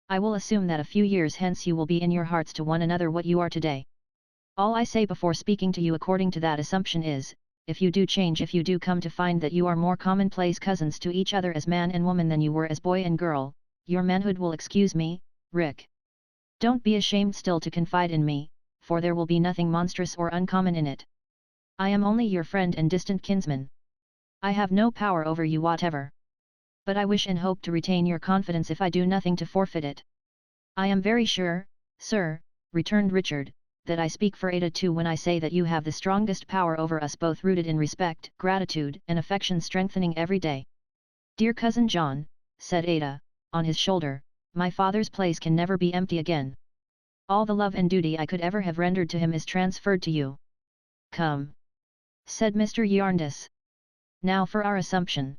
I will assume that a few years hence you will be in your hearts to one another what you are today. All I say before speaking to you according to that assumption is, if you do change, if you do come to find that you are more commonplace cousins to each other as man and woman than you were as boy and girl, your manhood will excuse me, Rick. Don't be ashamed still to confide in me, for there will be nothing monstrous or uncommon in it. I am only your friend and distant kinsman. I have no power over you whatever. But I wish and hope to retain your confidence if I do nothing to forfeit it. I am very sure, sir, returned Richard, that I speak for Ada too when I say that you have the strongest power over us both, rooted in respect, gratitude, and affection, strengthening every day. Dear cousin John, said Ada, on his shoulder, my father's place can never be empty again. All the love and duty I could ever have rendered to him is transferred to you. Come, said Mr. Yarndus. Now for our assumption.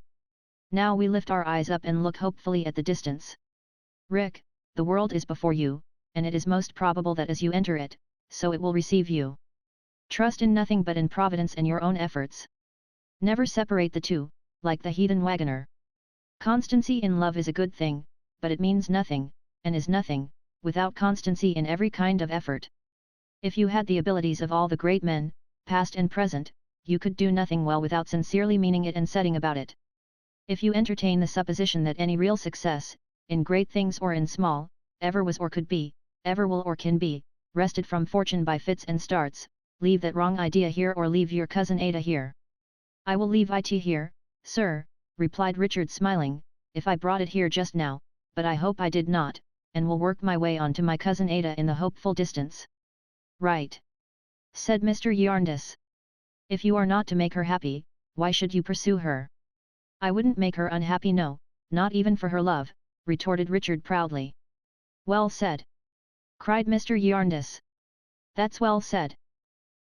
Now we lift our eyes up and look hopefully at the distance. Rick, the world is before you, and it is most probable that as you enter it, so it will receive you. Trust in nothing but in Providence and your own efforts. Never separate the two, like the heathen wagoner. Constancy in love is a good thing, but it means nothing, and is nothing, without constancy in every kind of effort. If you had the abilities of all the great men, past and present, you could do nothing well without sincerely meaning it and setting about it. If you entertain the supposition that any real success, in great things or in small, ever was or could be, ever will or can be, rested from fortune by fits and starts, leave that wrong idea here, or leave your cousin Ada here. I will leave it here, sir, replied Richard smiling, if I brought it here just now, but I hope I did not, and will work my way on to my cousin Ada in the hopeful distance. Right, said Mr. Yarndus. If you are not to make her happy, why should you pursue her? I wouldn't make her unhappy, no, not even for her love, retorted Richard proudly. Well said, cried Mr. Yarndus. That's well said.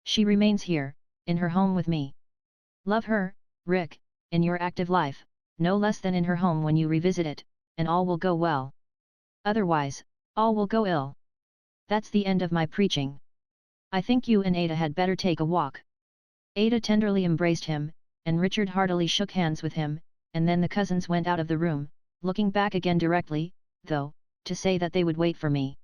She remains here, in her home with me. Love her, Rick, in your active life, no less than in her home when you revisit it, and all will go well. Otherwise, all will go ill. That's the end of my preaching. I think you and Ada had better take a walk. Ada tenderly embraced him, and Richard heartily shook hands with him, and then the cousins went out of the room, looking back again directly, though, to say that they would wait for me.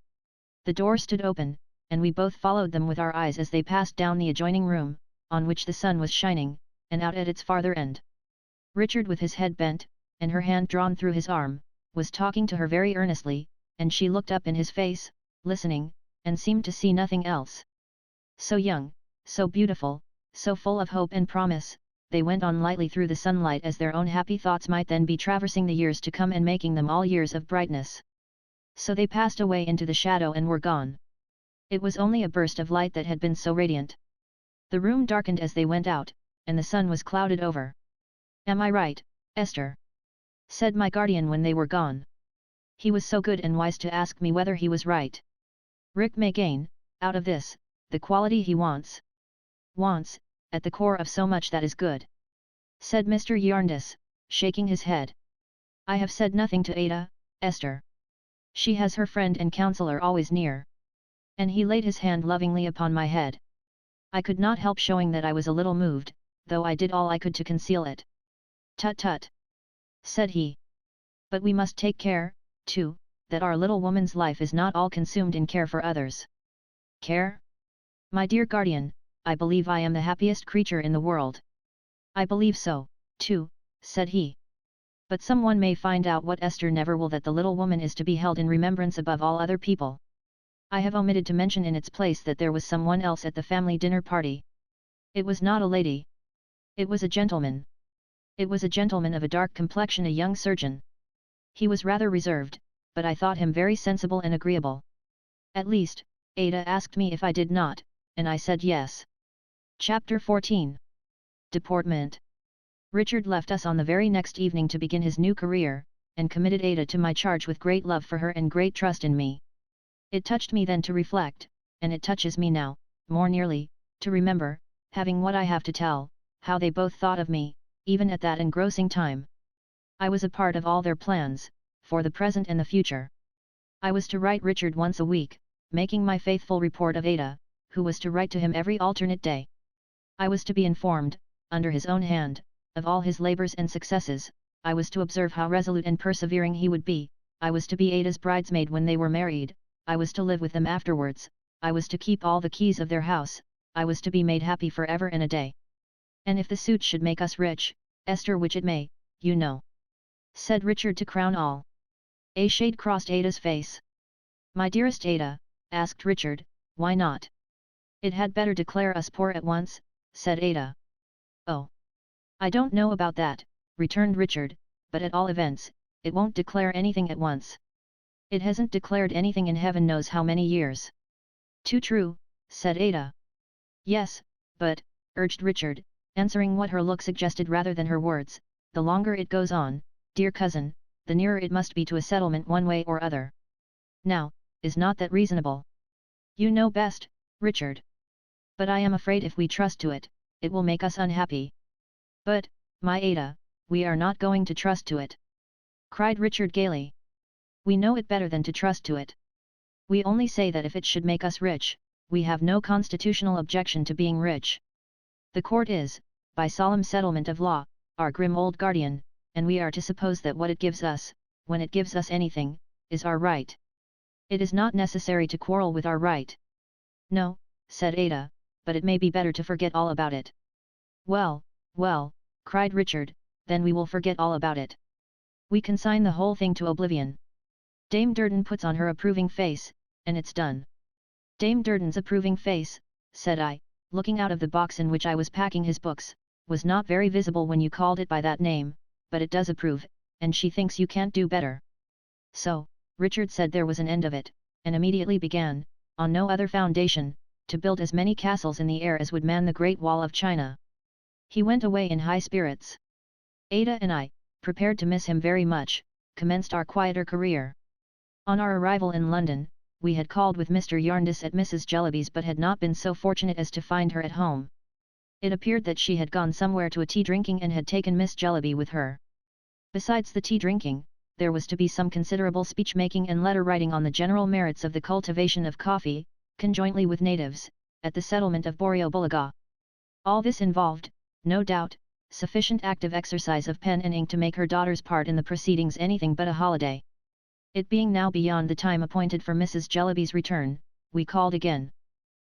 The door stood open, and we both followed them with our eyes as they passed down the adjoining room, on which the sun was shining, and out at its farther end. Richard, with his head bent, and her hand drawn through his arm, was talking to her very earnestly, and she looked up in his face, listening, and seemed to see nothing else. So young, so beautiful, so full of hope and promise, they went on lightly through the sunlight as their own happy thoughts might then be traversing the years to come and making them all years of brightness. So they passed away into the shadow and were gone. It was only a burst of light that had been so radiant. The room darkened as they went out, and the sun was clouded over. Am I right, Esther? Said my guardian when they were gone. He was so good and wise to ask me whether he was right. Rick may gain, out of this, the quality he wants, at the core of so much that is good. Said Mr. Yarndus, shaking his head. I have said nothing to Ada, Esther. She has her friend and counselor always near. And he laid his hand lovingly upon my head. I could not help showing that I was a little moved, though I did all I could to conceal it. Tut tut, said he. But we must take care, too, that our little woman's life is not all consumed in care for others. Care? My dear guardian, I believe I am the happiest creature in the world. I believe so, too, said he. But someone may find out what Esther never will, that the little woman is to be held in remembrance above all other people. I have omitted to mention in its place that there was someone else at the family dinner party. It was not a lady. It was a gentleman. It was a gentleman of a dark complexion, a young surgeon. He was rather reserved, but I thought him very sensible and agreeable. At least, Ada asked me if I did not, and I said yes. Chapter 14. Deportment. Richard left us on the very next evening to begin his new career, and committed Ada to my charge with great love for her and great trust in me. It touched me then to reflect, and it touches me now, more nearly, to remember, having what I have to tell, how they both thought of me, even at that engrossing time. I was a part of all their plans, for the present and the future. I was to write Richard once a week, making my faithful report of Ada, who was to write to him every alternate day. I was to be informed, under his own hand, of all his labours and successes. I was to observe how resolute and persevering he would be. I was to be Ada's bridesmaid when they were married. I was to live with them afterwards. I was to keep all the keys of their house. I was to be made happy for ever and a day. And if the suit should make us rich, Esther, which it may, you know, said Richard to crown all. A shade crossed Ada's face. My dearest Ada, asked Richard, why not? It had better declare us poor at once, said Ada. Oh! I don't know about that, returned Richard, but at all events, it won't declare anything at once. It hasn't declared anything in heaven knows how many years. Too true, said Ada. Yes, but, urged Richard, answering what her look suggested rather than her words, the longer it goes on, dear cousin, the nearer it must be to a settlement one way or other. Now, is not that reasonable? You know best, Richard. But I am afraid if we trust to it, it will make us unhappy. But, my Ada, we are not going to trust to it, cried Richard gaily. We know it better than to trust to it. We only say that if it should make us rich, we have no constitutional objection to being rich. The court is, by solemn settlement of law, our grim old guardian, and we are to suppose that what it gives us, when it gives us anything, is our right. It is not necessary to quarrel with our right. No, said Ada, but it may be better to forget all about it. Well, well, cried Richard, then we will forget all about it. We consign the whole thing to oblivion. Dame Durden puts on her approving face, and it's done. Dame Durden's approving face, said I, looking out of the box in which I was packing his books, was not very visible when you called it by that name, but it does approve, and she thinks you can't do better. So, Richard said there was an end of it, and immediately began, on no other foundation, to build as many castles in the air as would man the Great Wall of China. He went away in high spirits. Ada and I, prepared to miss him very much, commenced our quieter career. On our arrival in London, we had called with Mr. Jarndyce at Mrs. Jellyby's but had not been so fortunate as to find her at home. It appeared that she had gone somewhere to a tea drinking and had taken Miss Jellyby with her. Besides the tea drinking, there was to be some considerable speech making and letter writing on the general merits of the cultivation of coffee, conjointly with natives, at the settlement of Borriobooлагah. All this involved, no doubt, sufficient active exercise of pen and ink to make her daughter's part in the proceedings anything but a holiday. It being now beyond the time appointed for Mrs. Jellyby's return, we called again.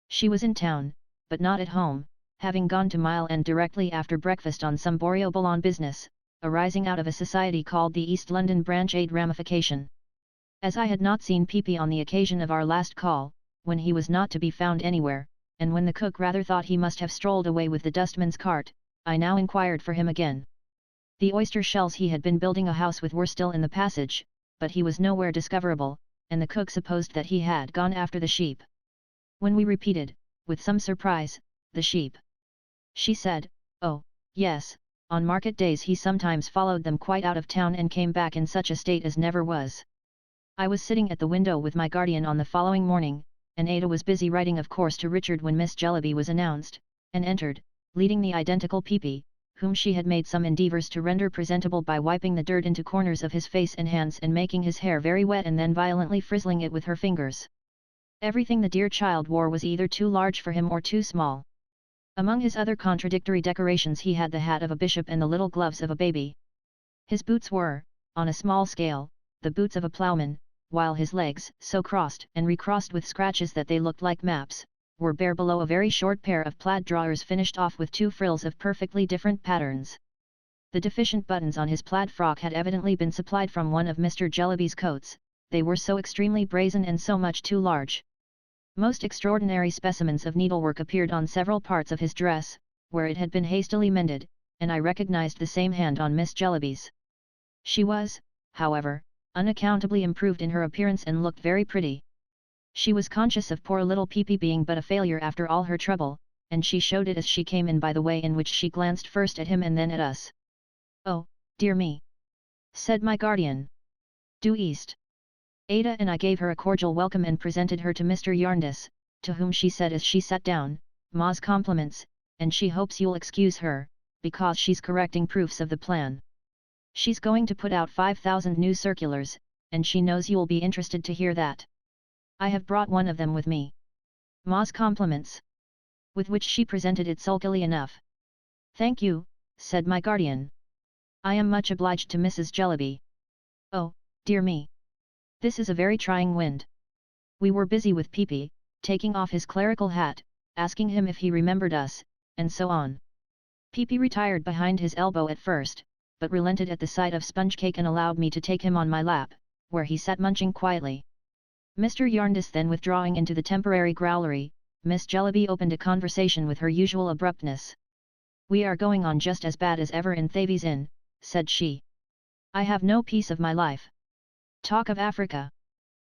She was in town, but not at home, having gone to Mile End directly after breakfast on some Borrioboolan business, arising out of a society called the East London Branch Aid Ramification. As I had not seen Peepy on the occasion of our last call, when he was not to be found anywhere, and when the cook rather thought he must have strolled away with the dustman's cart, I now inquired for him again. The oyster shells he had been building a house with were still in the passage, but he was nowhere discoverable, and the cook supposed that he had gone after the sheep. When we repeated, with some surprise, the sheep, she said, oh, yes, on market days he sometimes followed them quite out of town and came back in such a state as never was. I was sitting at the window with my guardian on the following morning, and Ada was busy writing of course to Richard when Miss Jellyby was announced, and entered, leading the identical Peepy, whom she had made some endeavours to render presentable by wiping the dirt into corners of his face and hands and making his hair very wet and then violently frizzling it with her fingers. Everything the dear child wore was either too large for him or too small. Among his other contradictory decorations he had the hat of a bishop and the little gloves of a baby. His boots were, on a small scale, the boots of a ploughman, while his legs, so crossed and recrossed with scratches that they looked like maps, were bare below a very short pair of plaid drawers finished off with 2 frills of perfectly different patterns. The deficient buttons on his plaid frock had evidently been supplied from one of Mr. Jellyby's coats, they were so extremely brazen and so much too large. Most extraordinary specimens of needlework appeared on several parts of his dress, where it had been hastily mended, and I recognized the same hand on Miss Jellyby's. She was, however, unaccountably improved in her appearance and looked very pretty. She was conscious of poor little Peepy being but a failure after all her trouble, and she showed it as she came in by the way in which she glanced first at him and then at us. Oh, dear me! Said my guardian. Due east. Ada and I gave her a cordial welcome and presented her to Mr. Jarndyce, to whom she said as she sat down, "Ma's compliments, and she hopes you'll excuse her, because she's correcting proofs of the plan. She's going to put out 5,000 new circulars, and she knows you'll be interested to hear that. I have brought one of them with me. Ma's compliments." With which she presented it sulkily enough. "Thank you," said my guardian. "I am much obliged to Mrs. Jellyby. Oh, dear me! This is a very trying wind." We were busy with Peepy, taking off his clerical hat, asking him if he remembered us, and so on. Peepy retired behind his elbow at first, but relented at the sight of sponge cake and allowed me to take him on my lap, where he sat munching quietly. Mr. Jarndyce then withdrawing into the temporary growlery, Miss Jellyby opened a conversation with her usual abruptness. "We are going on just as bad as ever in Thavies Inn," said she. I have no peace of my life. Talk of Africa.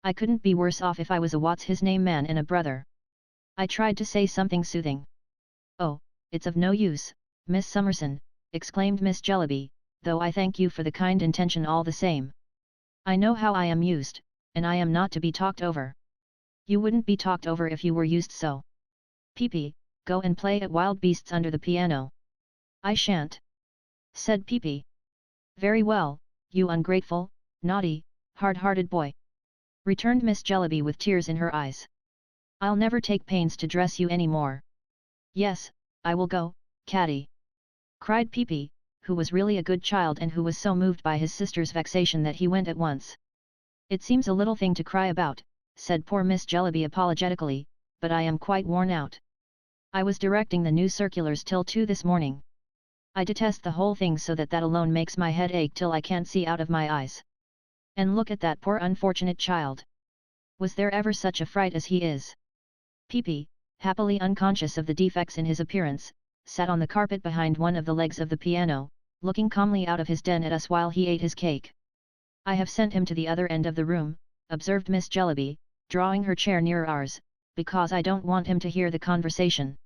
I couldn't be worse off if I was a what's-his-name man and a brother. I tried to say something soothing. Oh, it's of no use, Miss Summerson, exclaimed Miss Jellyby, though I thank you for the kind intention all the same. I know how I am used, and I am not to be talked over. You wouldn't be talked over if you were used so. Peepee, go and play at wild beasts under the piano. I shan't, said Peepee. Very well, you ungrateful, naughty, hard-hearted boy, returned Miss Jellyby with tears in her eyes. I'll never take pains to dress you any more. Yes, I will go, Catty, cried Peepee, who was really a good child and who was so moved by his sister's vexation that he went at once. It seems a little thing to cry about, said poor Miss Jellyby apologetically, but I am quite worn out. I was directing the new circulars till 2 this morning. I detest the whole thing so that alone makes my head ache till I can't see out of my eyes. And look at that poor unfortunate child. Was there ever such a fright as he is? Peepee, happily unconscious of the defects in his appearance, sat on the carpet behind one of the legs of the piano, looking calmly out of his den at us while he ate his cake. I have sent him to the other end of the room, observed Miss Jellyby, drawing her chair nearer ours, because I don't want him to hear the conversation.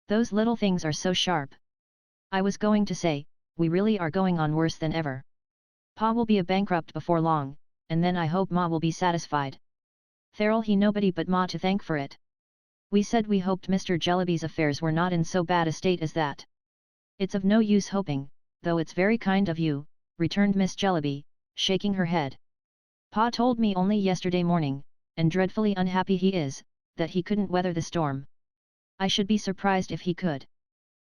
Those little things are so sharp. I was going to say, we really are going on worse than ever. Pa will be a bankrupt before long, and then I hope Ma will be satisfied. There'll he nobody but Ma to thank for it. We said we hoped Mr. Jellyby's affairs were not in so bad a state as that. It's of no use hoping, though it's very kind of you, returned Miss Jellyby, shaking her head. Pa told me only yesterday morning, and dreadfully unhappy he is, that he couldn't weather the storm. I should be surprised if he could.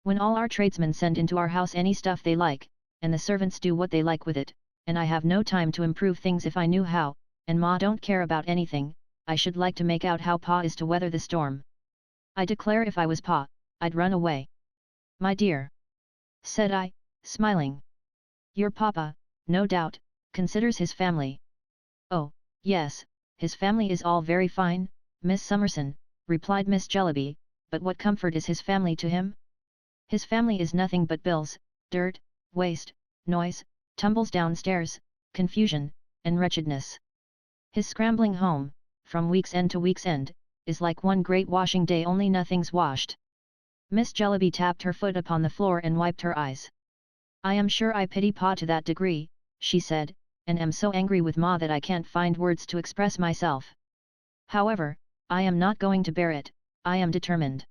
When all our tradesmen send into our house any stuff they like, and the servants do what they like with it, and I have no time to improve things if I knew how, and Ma don't care about anything, I should like to make out how Pa is to weather the storm. I declare if I was Pa, I'd run away. My dear, said I, smiling. Your papa, no doubt, considers his family. Oh, yes, his family is all very fine, Miss Summerson, replied Miss Jellyby, but what comfort is his family to him? His family is nothing but bills, dirt, waste, noise, tumbles downstairs, confusion, and wretchedness. His scrambling home, from week's end to week's end, is like one great washing day only nothing's washed. Miss Jellyby tapped her foot upon the floor and wiped her eyes. I am sure I pity Pa to that degree, she said, and am so angry with Ma that I can't find words to express myself. However, I am not going to bear it, I am determined.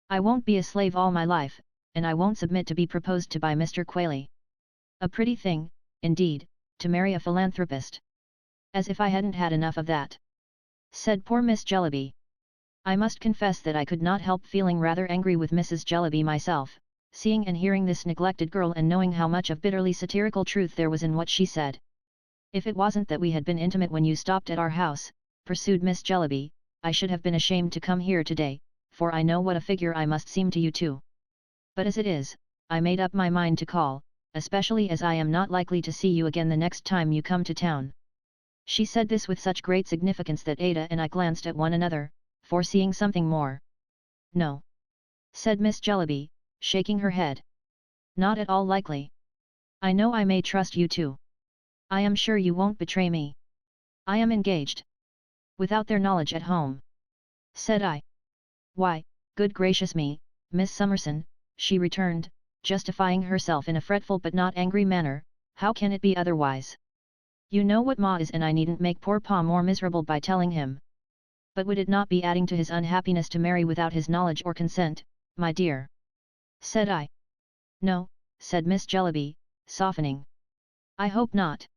I won't be a slave all my life, and I won't submit to be proposed to by Mr. Quayle. A pretty thing, indeed, to marry a philanthropist. As if I hadn't had enough of that, said poor Miss Jellyby. I must confess that I could not help feeling rather angry with Mrs. Jellyby myself, seeing and hearing this neglected girl and knowing how much of bitterly satirical truth there was in what she said. If it wasn't that we had been intimate when you stopped at our house, pursued Miss Jellyby, I should have been ashamed to come here today, for I know what a figure I must seem to you too. But as it is, I made up my mind to call, especially as I am not likely to see you again the next time you come to town. She said this with such great significance that Ada and I glanced at one another, foreseeing something more. No, said Miss Jellyby, shaking her head. Not at all likely. I know I may trust you too. I am sure you won't betray me. I am engaged. Without their knowledge at home, said I. Why, good gracious me, Miss Summerson, she returned, justifying herself in a fretful but not angry manner, how can it be otherwise? You know what Ma is and I needn't make poor Pa more miserable by telling him. But would it not be adding to his unhappiness to marry without his knowledge or consent, my dear? Said I. No, said Miss Jellyby, softening. I hope not.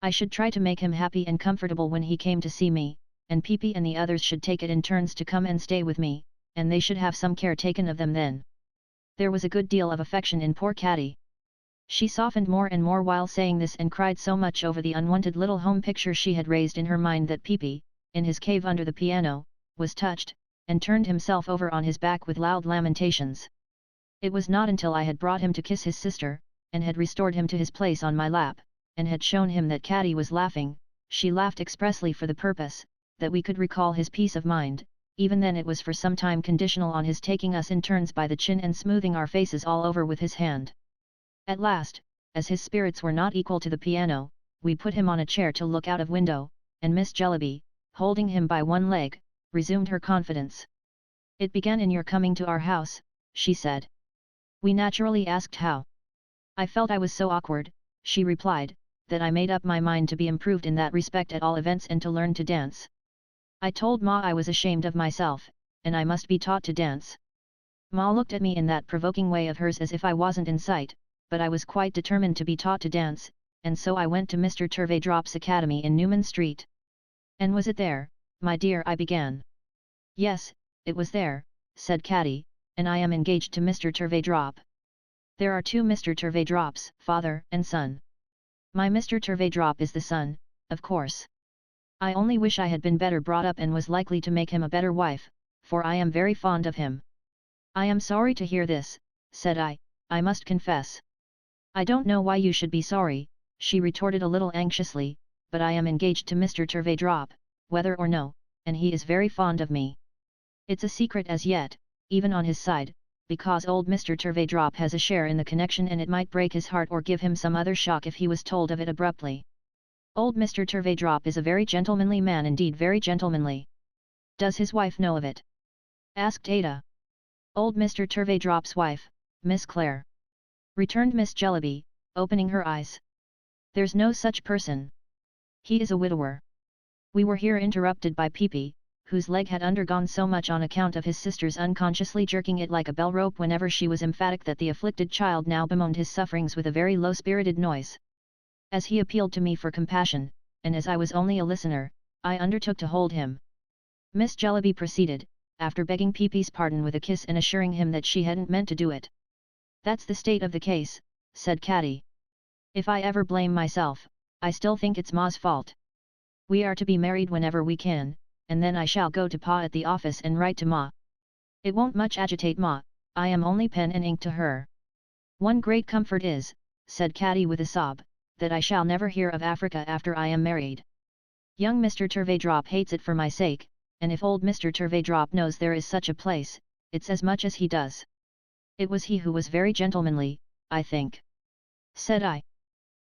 I should try to make him happy and comfortable when he came to see me, and Peepee and the others should take it in turns to come and stay with me, and they should have some care taken of them then. There was a good deal of affection in poor Catty. She softened more and more while saying this and cried so much over the unwanted little home picture she had raised in her mind that Peepee, in his cave under the piano, was touched, and turned himself over on his back with loud lamentations. It was not until I had brought him to kiss his sister, and had restored him to his place on my lap, and had shown him that Catty was laughing, she laughed expressly for the purpose, that we could recall his peace of mind. Even then it was for some time conditional on his taking us in turns by the chin and smoothing our faces all over with his hand. At last, as his spirits were not equal to the piano, we put him on a chair to look out of window, and Miss Jellyby, holding him by one leg, resumed her confidence. "It began in your coming to our house," she said. "We naturally asked how. I felt I was so awkward," she replied, "that I made up my mind to be improved in that respect at all events and to learn to dance. I told Ma I was ashamed of myself, and I must be taught to dance. Ma looked at me in that provoking way of hers as if I wasn't in sight, but I was quite determined to be taught to dance, and so I went to Mr. Turveydrop's Academy in Newman Street." "And was it there, my dear?" I began. "Yes, it was there," said Caddy, "and I am engaged to Mr. Turveydrop. There are two Mr. Turveydrops, father and son. My Mr. Turveydrop is the son, of course. I only wish I had been better brought up and was likely to make him a better wife, for I am very fond of him." "I am sorry to hear this," said I must confess." "I don't know why you should be sorry," she retorted a little anxiously, "but I am engaged to Mr. Turveydrop, whether or no, and he is very fond of me. It's a secret as yet, even on his side, because old Mr. Turveydrop has a share in the connection and it might break his heart or give him some other shock if he was told of it abruptly. Old Mr. Turveydrop is a very gentlemanly man, indeed very gentlemanly." "Does his wife know of it?" asked Ada. "Old Mr. Turveydrop's wife, Miss Clare," returned Miss Jellyby, opening her eyes. "There's no such person. He is a widower." We were here interrupted by Peepy, whose leg had undergone so much on account of his sister's unconsciously jerking it like a bell rope whenever she was emphatic that the afflicted child now bemoaned his sufferings with a very low-spirited noise. As he appealed to me for compassion, and as I was only a listener, I undertook to hold him. Miss Jellyby proceeded, after begging Peepy's pardon with a kiss and assuring him that she hadn't meant to do it. "That's the state of the case," said Caddy. "If I ever blame myself, I still think it's Ma's fault. We are to be married whenever we can, and then I shall go to Pa at the office and write to Ma. It won't much agitate Ma, I am only pen and ink to her. One great comfort is," said Caddy with a sob, "that I shall never hear of Africa after I am married. Young Mr. Turveydrop hates it for my sake, and if old Mr. Turveydrop knows there is such a place, it's as much as he does." "It was he who was very gentlemanly, I think," said I.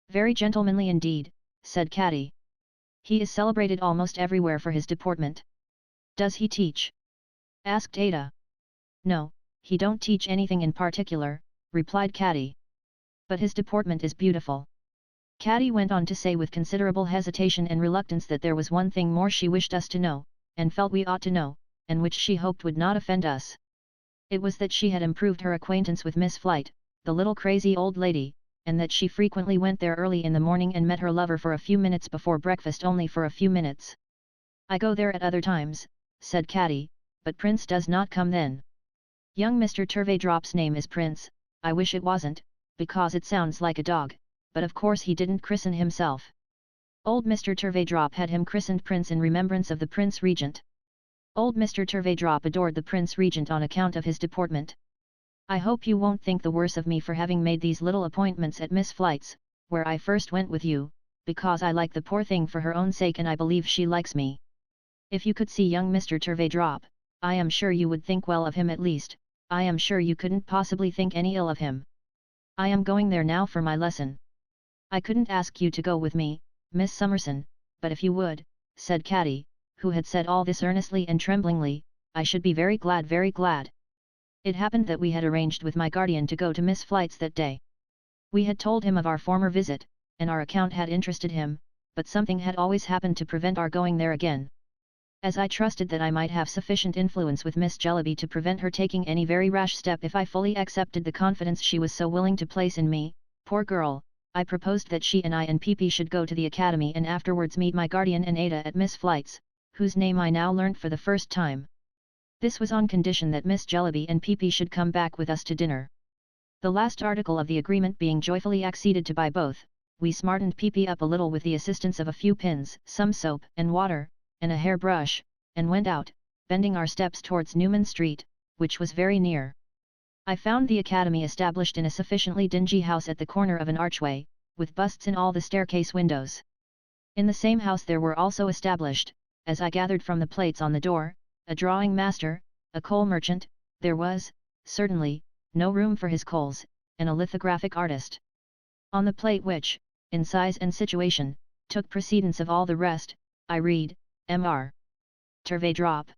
"Very gentlemanly indeed," said Caddy. "He is celebrated almost everywhere for his deportment." "Does he teach?" asked Ada. "No, he don't teach anything in particular," replied Caddy. "But his deportment is beautiful." Caddy went on to say with considerable hesitation and reluctance that there was one thing more she wished us to know, and felt we ought to know, and which she hoped would not offend us. It was that she had improved her acquaintance with Miss Flight, the little crazy old lady, and that she frequently went there early in the morning and met her lover for a few minutes before breakfast, only for a few minutes. "I go there at other times," said Caddy, "but Prince does not come then. Young Mr. Turveydrop's name is Prince, I wish it wasn't, because it sounds like a dog, but of course he didn't christen himself. Old Mr. Turveydrop had him christened Prince in remembrance of the Prince Regent. Old Mr. Turveydrop adored the Prince Regent on account of his deportment. I hope you won't think the worse of me for having made these little appointments at Miss Flight's, where I first went with you, because I like the poor thing for her own sake and I believe she likes me. If you could see young Mr. Turveydrop, I am sure you would think well of him at least, I am sure you couldn't possibly think any ill of him. I am going there now for my lesson." "I couldn't ask you to go with me, Miss Summerson, but if you would," said Caddy, who had said all this earnestly and tremblingly, "I should be very glad, very glad." It happened that we had arranged with my guardian to go to Miss Flight's that day. We had told him of our former visit, and our account had interested him, but something had always happened to prevent our going there again. As I trusted that I might have sufficient influence with Miss Jellyby to prevent her taking any very rash step if I fully accepted the confidence she was so willing to place in me, poor girl, I proposed that she and I and Peepy should go to the academy and afterwards meet my guardian and Ada at Miss Flight's, whose name I now learnt for the first time. This was on condition that Miss Jellyby and Peepy should come back with us to dinner. The last article of the agreement being joyfully acceded to by both, we smartened Peepy up a little with the assistance of a few pins, some soap and water, and a hair brush, and went out, bending our steps towards Newman Street, which was very near. I found the academy established in a sufficiently dingy house at the corner of an archway, with busts in all the staircase windows. In the same house there were also established, as I gathered from the plates on the door, a drawing master, a coal merchant, there was, certainly, no room for his coals, and a lithographic artist. On the plate which, in size and situation, took precedence of all the rest, I read, Mr. Turvey drop.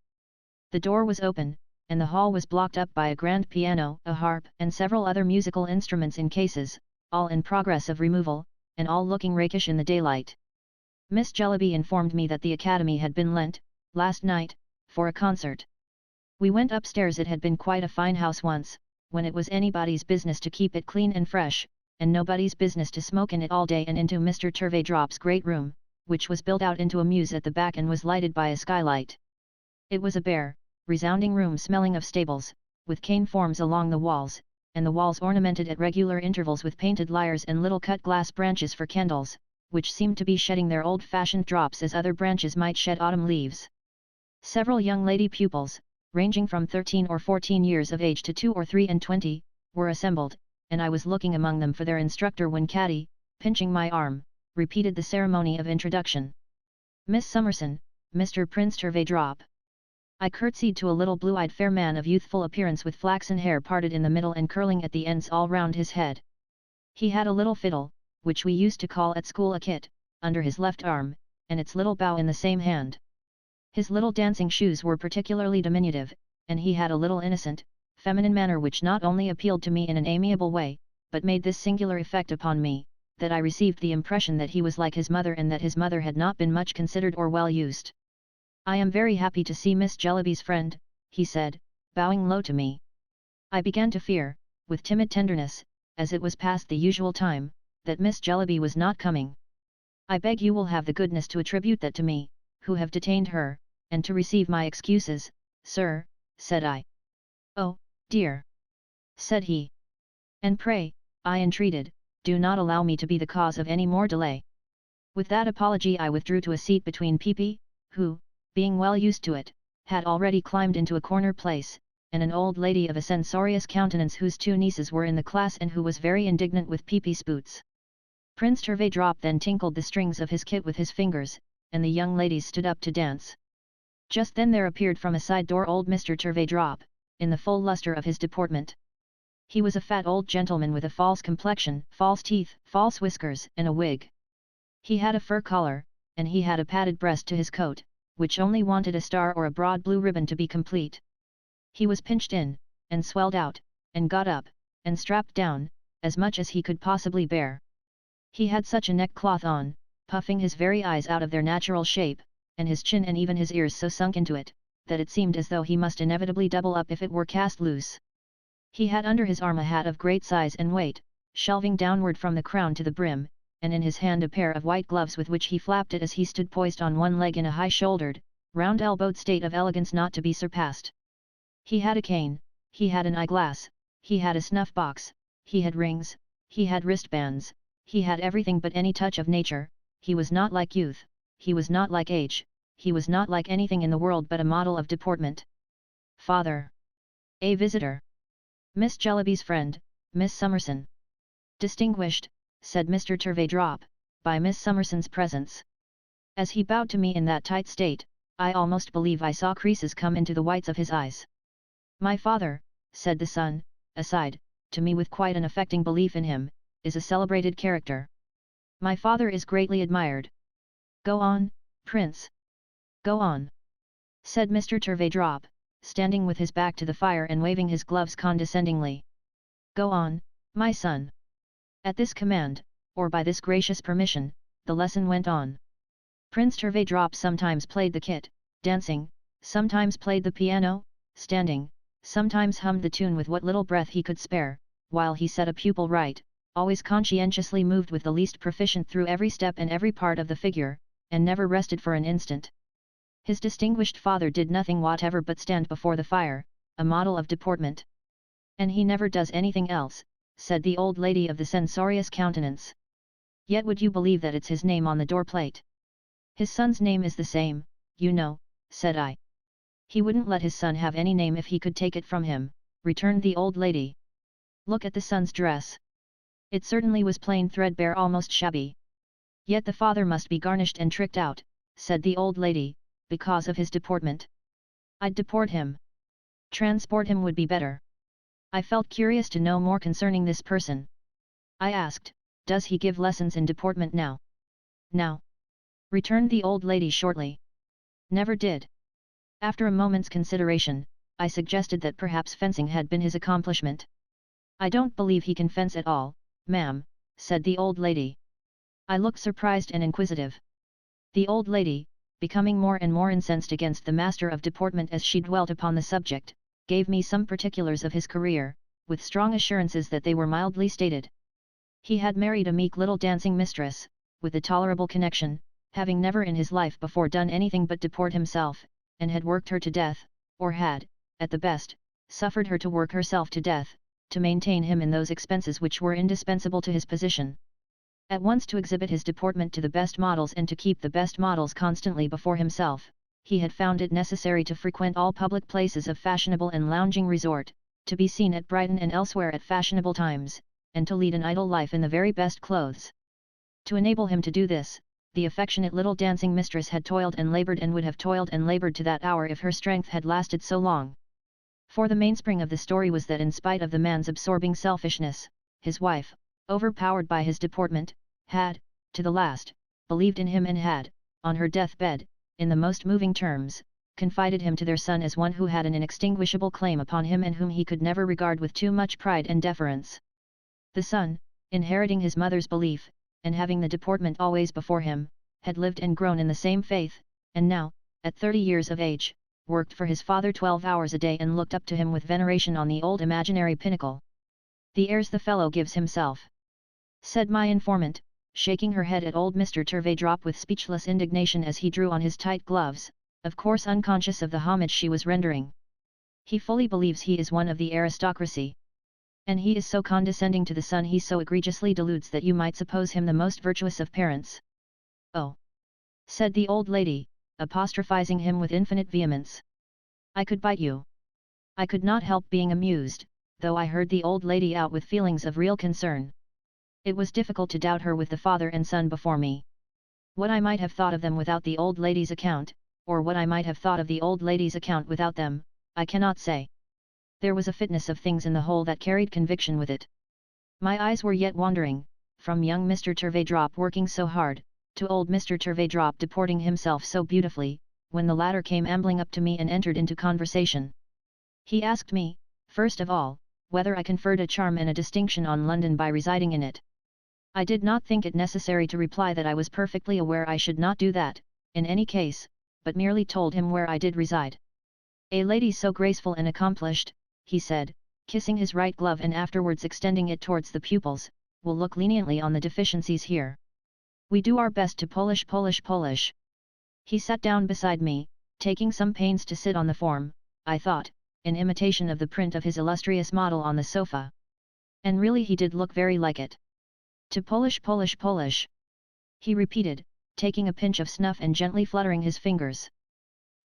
The door was open, and the hall was blocked up by a grand piano, a harp, and several other musical instruments in cases, all in progress of removal, and all looking rakish in the daylight. Miss Jellyby informed me that the Academy had been lent, last night, for a concert. We went upstairs. It had been quite a fine house once, when it was anybody's business to keep it clean and fresh, and nobody's business to smoke in it all day, and into Mr. Turveydrop's great room, which was built out into a mews at the back and was lighted by a skylight. It was a bare, resounding room smelling of stables, with cane forms along the walls, and the walls ornamented at regular intervals with painted lyres and little cut glass branches for candles, which seemed to be shedding their old-fashioned drops as other branches might shed autumn leaves. Several young lady pupils, ranging from 13 or 14 years of age to 2 or 3 and 20, were assembled, and I was looking among them for their instructor when Caddy, pinching my arm, repeated the ceremony of introduction. Miss Summerson, Mr. Prince Turveydrop. I curtsied to a little blue-eyed fair man of youthful appearance with flaxen hair parted in the middle and curling at the ends all round his head. He had a little fiddle, which we used to call at school a kit, under his left arm, and its little bow in the same hand. His little dancing shoes were particularly diminutive, and he had a little innocent, feminine manner which not only appealed to me in an amiable way, but made this singular effect upon me, that I received the impression that he was like his mother and that his mother had not been much considered or well used. "I am very happy to see Miss Jellyby's friend," he said, bowing low to me. I began to fear, with timid tenderness, as it was past the usual time, that Miss Jellyby was not coming. "I beg you will have the goodness to attribute that to me, who have detained her, and to receive my excuses, sir," said I. "Oh, dear!" said he. "And pray," I entreated, "do not allow me to be the cause of any more delay." With that apology I withdrew to a seat between Peepee, who, being well used to it, had already climbed into a corner place, and an old lady of a censorious countenance whose 2 nieces were in the class and who was very indignant with Peepee's boots. Prince Turveydrop then tinkled the strings of his kit with his fingers, and the young ladies stood up to dance. Just then there appeared from a side door old Mr. Turveydrop, in the full lustre of his deportment. He was a fat old gentleman with a false complexion, false teeth, false whiskers, and a wig. He had a fur collar, and he had a padded breast to his coat, which only wanted a star or a broad blue ribbon to be complete. He was pinched in, and swelled out, and got up, and strapped down, as much as he could possibly bear. He had such a neckcloth on, puffing his very eyes out of their natural shape, and his chin and even his ears so sunk into it, that it seemed as though he must inevitably double up if it were cast loose. He had under his arm a hat of great size and weight, shelving downward from the crown to the brim, and in his hand a pair of white gloves with which he flapped it as he stood poised on one leg in a high-shouldered, round-elbowed state of elegance not to be surpassed. He had a cane, he had an eyeglass, he had a snuff-box, he had rings, he had wristbands, he had everything but any touch of nature. He was not like youth, he was not like age, he was not like anything in the world but a model of deportment. "Father! A visitor! Miss Jellyby's friend, Miss Summerson." "Distinguished," said Mr. Turveydrop, "by Miss Summerson's presence." As he bowed to me in that tight state, I almost believe I saw creases come into the whites of his eyes. "My father," said the son, aside, to me with quite an affecting belief in him, "is a celebrated character. My father is greatly admired." "Go on, Prince. Go on," said Mr. Turveydrop, standing with his back to the fire and waving his gloves condescendingly. "Go on, my son." At this command, or by this gracious permission, the lesson went on. Prince Turveydrop sometimes played the kit, dancing, sometimes played the piano, standing, sometimes hummed the tune with what little breath he could spare, while he set a pupil right, always conscientiously moved with the least proficient through every step and every part of the figure, and never rested for an instant. His distinguished father did nothing whatever but stand before the fire, a model of deportment. "And he never does anything else," said the old lady of the censorious countenance. "Yet would you believe that it's his name on the door-plate?" "His son's name is the same, you know," said I. "He wouldn't let his son have any name if he could take it from him," returned the old lady. "Look at the son's dress. It certainly was plain threadbare, almost shabby." "Yet the father must be garnished and tricked out," said the old lady, "because of his deportment." "I'd deport him. Transport him would be better." I felt curious to know more concerning this person. I asked, Does he give lessons in deportment now? Now, returned the old lady shortly. Never did. After a moment's consideration, I suggested that perhaps fencing had been his accomplishment. I don't believe he can fence at all, ma'am, said the old lady. I looked surprised and inquisitive. The old lady, becoming more and more incensed against the master of deportment as she dwelt upon the subject, gave me some particulars of his career, with strong assurances that they were mildly stated. He had married a meek little dancing mistress, with a tolerable connection, having never in his life before done anything but deport himself, and had worked her to death, or had, at the best, suffered her to work herself to death, to maintain him in those expenses which were indispensable to his position. At once to exhibit his deportment to the best models and to keep the best models constantly before himself, he had found it necessary to frequent all public places of fashionable and lounging resort, to be seen at Brighton and elsewhere at fashionable times, and to lead an idle life in the very best clothes. To enable him to do this, the affectionate little dancing mistress had toiled and laboured and would have toiled and laboured to that hour if her strength had lasted so long. For the mainspring of the story was that in spite of the man's absorbing selfishness, his wife, overpowered by his deportment, had, to the last, believed in him and had, on her deathbed, in the most moving terms, confided him to their son as one who had an inextinguishable claim upon him and whom he could never regard with too much pride and deference. The son, inheriting his mother's belief, and having the deportment always before him, had lived and grown in the same faith, and now, at 30 years of age, worked for his father 12 hours a day and looked up to him with veneration on the old imaginary pinnacle. The airs the fellow gives himself, said my informant, shaking her head at old Mr. Turveydrop with speechless indignation as he drew on his tight gloves, of course unconscious of the homage she was rendering. He fully believes he is one of the aristocracy. And he is so condescending to the son, he so egregiously deludes that you might suppose him the most virtuous of parents. Oh! said the old lady, apostrophizing him with infinite vehemence. I could bite you. I could not help being amused, though I heard the old lady out with feelings of real concern. It was difficult to doubt her with the father and son before me. What I might have thought of them without the old lady's account, or what I might have thought of the old lady's account without them, I cannot say. There was a fitness of things in the whole that carried conviction with it. My eyes were yet wandering, from young Mr. Turveydrop working so hard, to old Mr. Turveydrop deporting himself so beautifully, when the latter came ambling up to me and entered into conversation. He asked me, first of all, whether I conferred a charm and a distinction on London by residing in it. I did not think it necessary to reply that I was perfectly aware I should not do that, in any case, but merely told him where I did reside. A lady so graceful and accomplished, he said, kissing his right glove and afterwards extending it towards the pupils, will look leniently on the deficiencies here. We do our best to polish. He sat down beside me, taking some pains to sit on the form, I thought, in imitation of the print of his illustrious model on the sofa. And really he did look very like it. To polish, he repeated, taking a pinch of snuff and gently fluttering his fingers.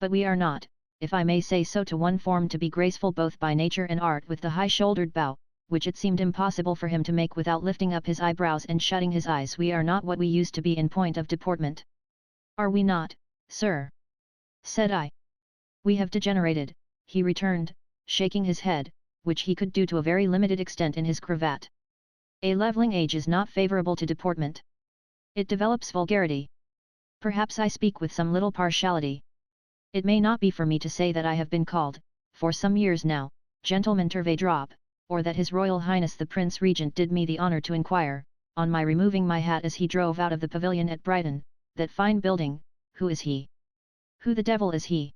But we are not, if I may say so, to one form to be graceful both by nature and art, with the high-shouldered bow, which it seemed impossible for him to make without lifting up his eyebrows and shutting his eyes. We are not what we used to be in point of deportment. Are we not, sir? Said I. We have degenerated, he returned, shaking his head, which he could do to a very limited extent in his cravat. A levelling age is not favourable to deportment. It develops vulgarity. Perhaps I speak with some little partiality. It may not be for me to say that I have been called, for some years now, Gentleman Turveydrop, or that His Royal Highness the Prince Regent did me the honour to inquire, on my removing my hat as he drove out of the pavilion at Brighton, that fine building, who is he? Who the devil is he?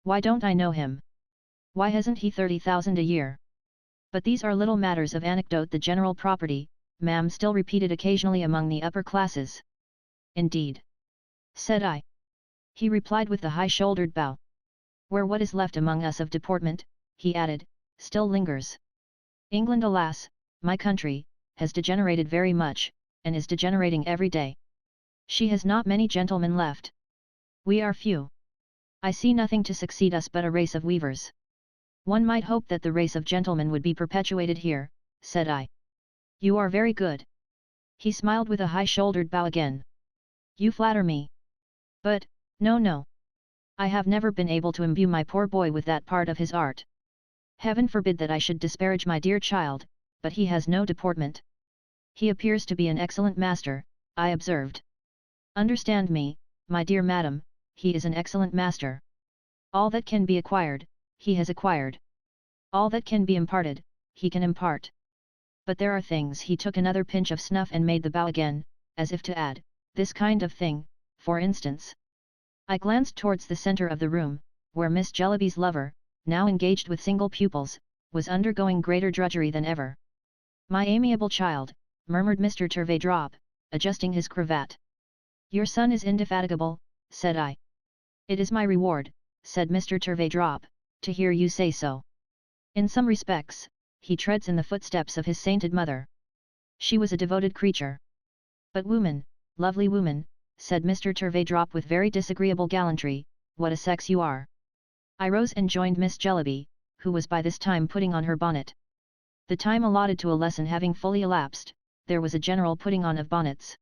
Why don't I know him? Why hasn't he 30,000 a year? But these are little matters of anecdote. The general property, ma'am, still repeated occasionally among the upper classes. Indeed. Said I. He replied with the high-shouldered bow. Where what is left among us of deportment, he added, still lingers. England, alas, my country, has degenerated very much, and is degenerating every day. She has not many gentlemen left. We are few. I see nothing to succeed us but a race of weavers. One might hope that the race of gentlemen would be perpetuated here, said I. You are very good. He smiled with a high-shouldered bow again. You flatter me. But, no. I have never been able to imbue my poor boy with that part of his art. Heaven forbid that I should disparage my dear child, but he has no deportment. He appears to be an excellent master, I observed. Understand me, my dear madam, he is an excellent master. All that can be acquired, he has acquired. All that can be imparted, he can impart. But there are things. He took another pinch of snuff and made the bow again, as if to add, this kind of thing, for instance. I glanced towards the centre of the room, where Miss Jellyby's lover, now engaged with single pupils, was undergoing greater drudgery than ever. My amiable child, murmured Mr. Turveydrop, adjusting his cravat. Your son is indefatigable, said I. It is my reward, said Mr. Turveydrop, to hear you say so. In some respects, he treads in the footsteps of his sainted mother. She was a devoted creature. But woman, lovely woman, said Mr. Turveydrop with very disagreeable gallantry, what a sex you are. I rose and joined Miss Jellyby, who was by this time putting on her bonnet. The time allotted to a lesson having fully elapsed, there was a general putting on of bonnets.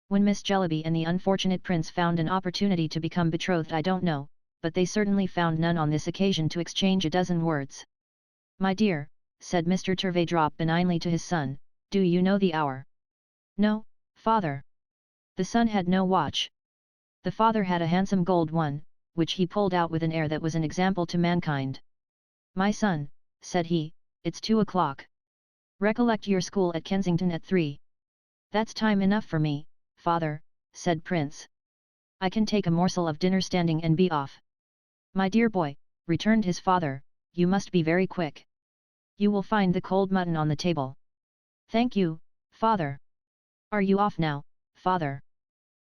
When Miss Jellyby and the unfortunate prince found an opportunity to become betrothed I don't know, but they certainly found none on this occasion to exchange a dozen words. My dear, said Mr. Turveydrop benignly to his son, do you know the hour? No, father. The son had no watch. The father had a handsome gold one, which he pulled out with an air that was an example to mankind. My son, said he, it's 2 o'clock. Recollect your school at Kensington at 3. That's time enough for me, father, said Prince. I can take a morsel of dinner standing and be off. My dear boy, returned his father, you must be very quick. You will find the cold mutton on the table. Thank you, father. Are you off now, father?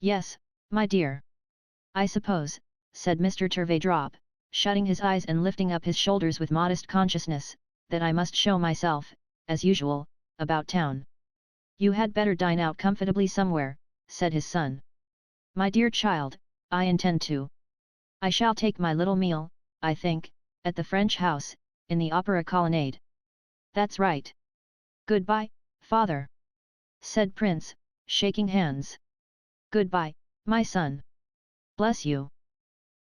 Yes, my dear. I suppose, said Mr. Turveydrop, shutting his eyes and lifting up his shoulders with modest consciousness, that I must show myself, as usual, about town. You had better dine out comfortably somewhere, said his son. My dear child, I intend to. I shall take my little meal, I think, at the French house, in the Opera Colonnade. That's right. Goodbye, father, said Prince, shaking hands. Goodbye, my son. Bless you.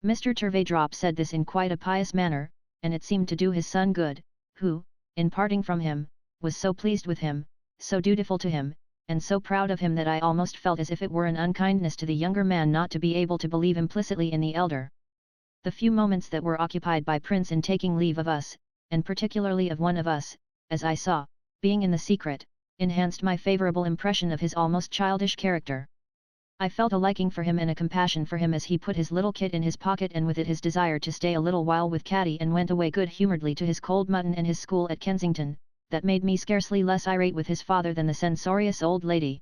Mr. Turveydrop said this in quite a pious manner, and it seemed to do his son good, who, in parting from him, was so pleased with him, so dutiful to him, and so proud of him that I almost felt as if it were an unkindness to the younger man not to be able to believe implicitly in the elder. The few moments that were occupied by Prince in taking leave of us, and particularly of one of us, as I saw, being in the secret, enhanced my favourable impression of his almost childish character. I felt a liking for him and a compassion for him as he put his little kit in his pocket and with it his desire to stay a little while with Caddy and went away good-humouredly to his cold mutton and his school at Kensington, that made me scarcely less irate with his father than the censorious old lady.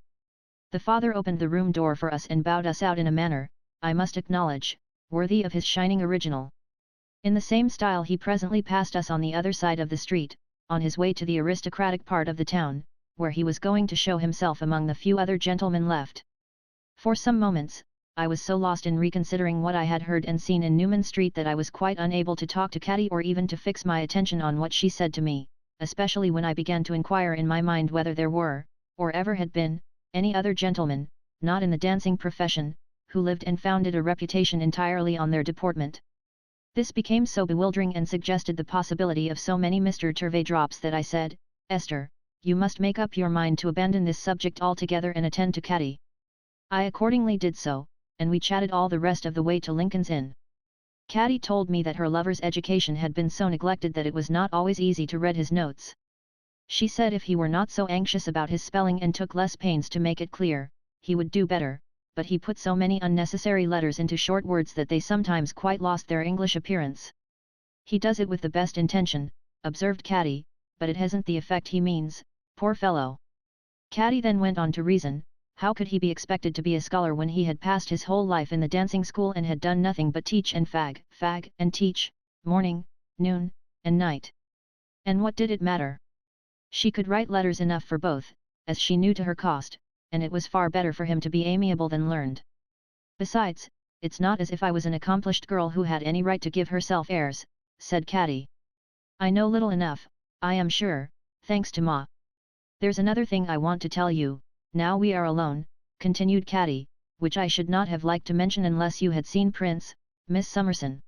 The father opened the room door for us and bowed us out in a manner, I must acknowledge, worthy of his shining original. In the same style he presently passed us on the other side of the street, on his way to the aristocratic part of the town, where he was going to show himself among the few other gentlemen left. For some moments, I was so lost in reconsidering what I had heard and seen in Newman Street that I was quite unable to talk to Caddy or even to fix my attention on what she said to me, especially when I began to inquire in my mind whether there were, or ever had been, any other gentlemen, not in the dancing profession, who lived and founded a reputation entirely on their deportment. This became so bewildering and suggested the possibility of so many Mr. Turveydrops that I said, Esther, you must make up your mind to abandon this subject altogether and attend to Caddy. I accordingly did so, and we chatted all the rest of the way to Lincoln's Inn. Caddy told me that her lover's education had been so neglected that it was not always easy to read his notes. She said if he were not so anxious about his spelling and took less pains to make it clear, he would do better, but he put so many unnecessary letters into short words that they sometimes quite lost their English appearance. He does it with the best intention, observed Caddy, but it hasn't the effect he means, poor fellow. Caddy then went on to reason, how could he be expected to be a scholar when he had passed his whole life in the dancing school and had done nothing but teach and fag and teach, morning, noon, and night. And what did it matter? She could write letters enough for both, as she knew to her cost, and it was far better for him to be amiable than learned. Besides, it's not as if I was an accomplished girl who had any right to give herself airs, said Caddy. I know little enough, I am sure, thanks to Ma. There's another thing I want to tell you, now we are alone, continued Caddy, which I should not have liked to mention unless you had seen Prince, Miss Summerson.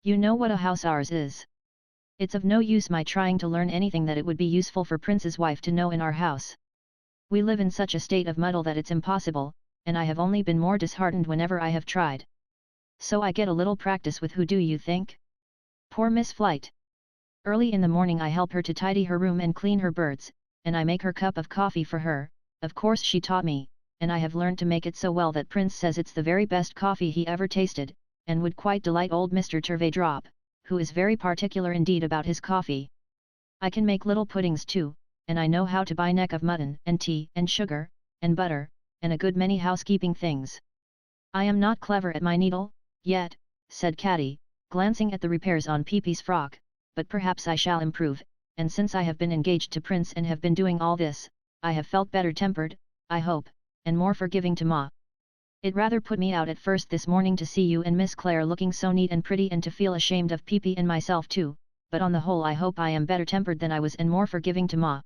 You know what a house ours is. It's of no use my trying to learn anything that it would be useful for Prince's wife to know in our house. We live in such a state of muddle that it's impossible, and I have only been more disheartened whenever I have tried. So I get a little practice with who do you think? Poor Miss Flight. Early in the morning I help her to tidy her room and clean her birds, and I make her cup of coffee for her. Of course she taught me, and I have learned to make it so well that Prince says it's the very best coffee he ever tasted, and would quite delight old Mr. Turveydrop, who is very particular indeed about his coffee. I can make little puddings too, and I know how to buy neck of mutton and tea and sugar, and butter, and a good many housekeeping things. I am not clever at my needle, yet, said Caddy, glancing at the repairs on Peepy's frock, but perhaps I shall improve, and since I have been engaged to Prince and have been doing all this, I have felt better tempered, I hope, and more forgiving to Ma. It rather put me out at first this morning to see you and Miss Clare looking so neat and pretty and to feel ashamed of Peepy and myself too, but on the whole I hope I am better tempered than I was and more forgiving to Ma.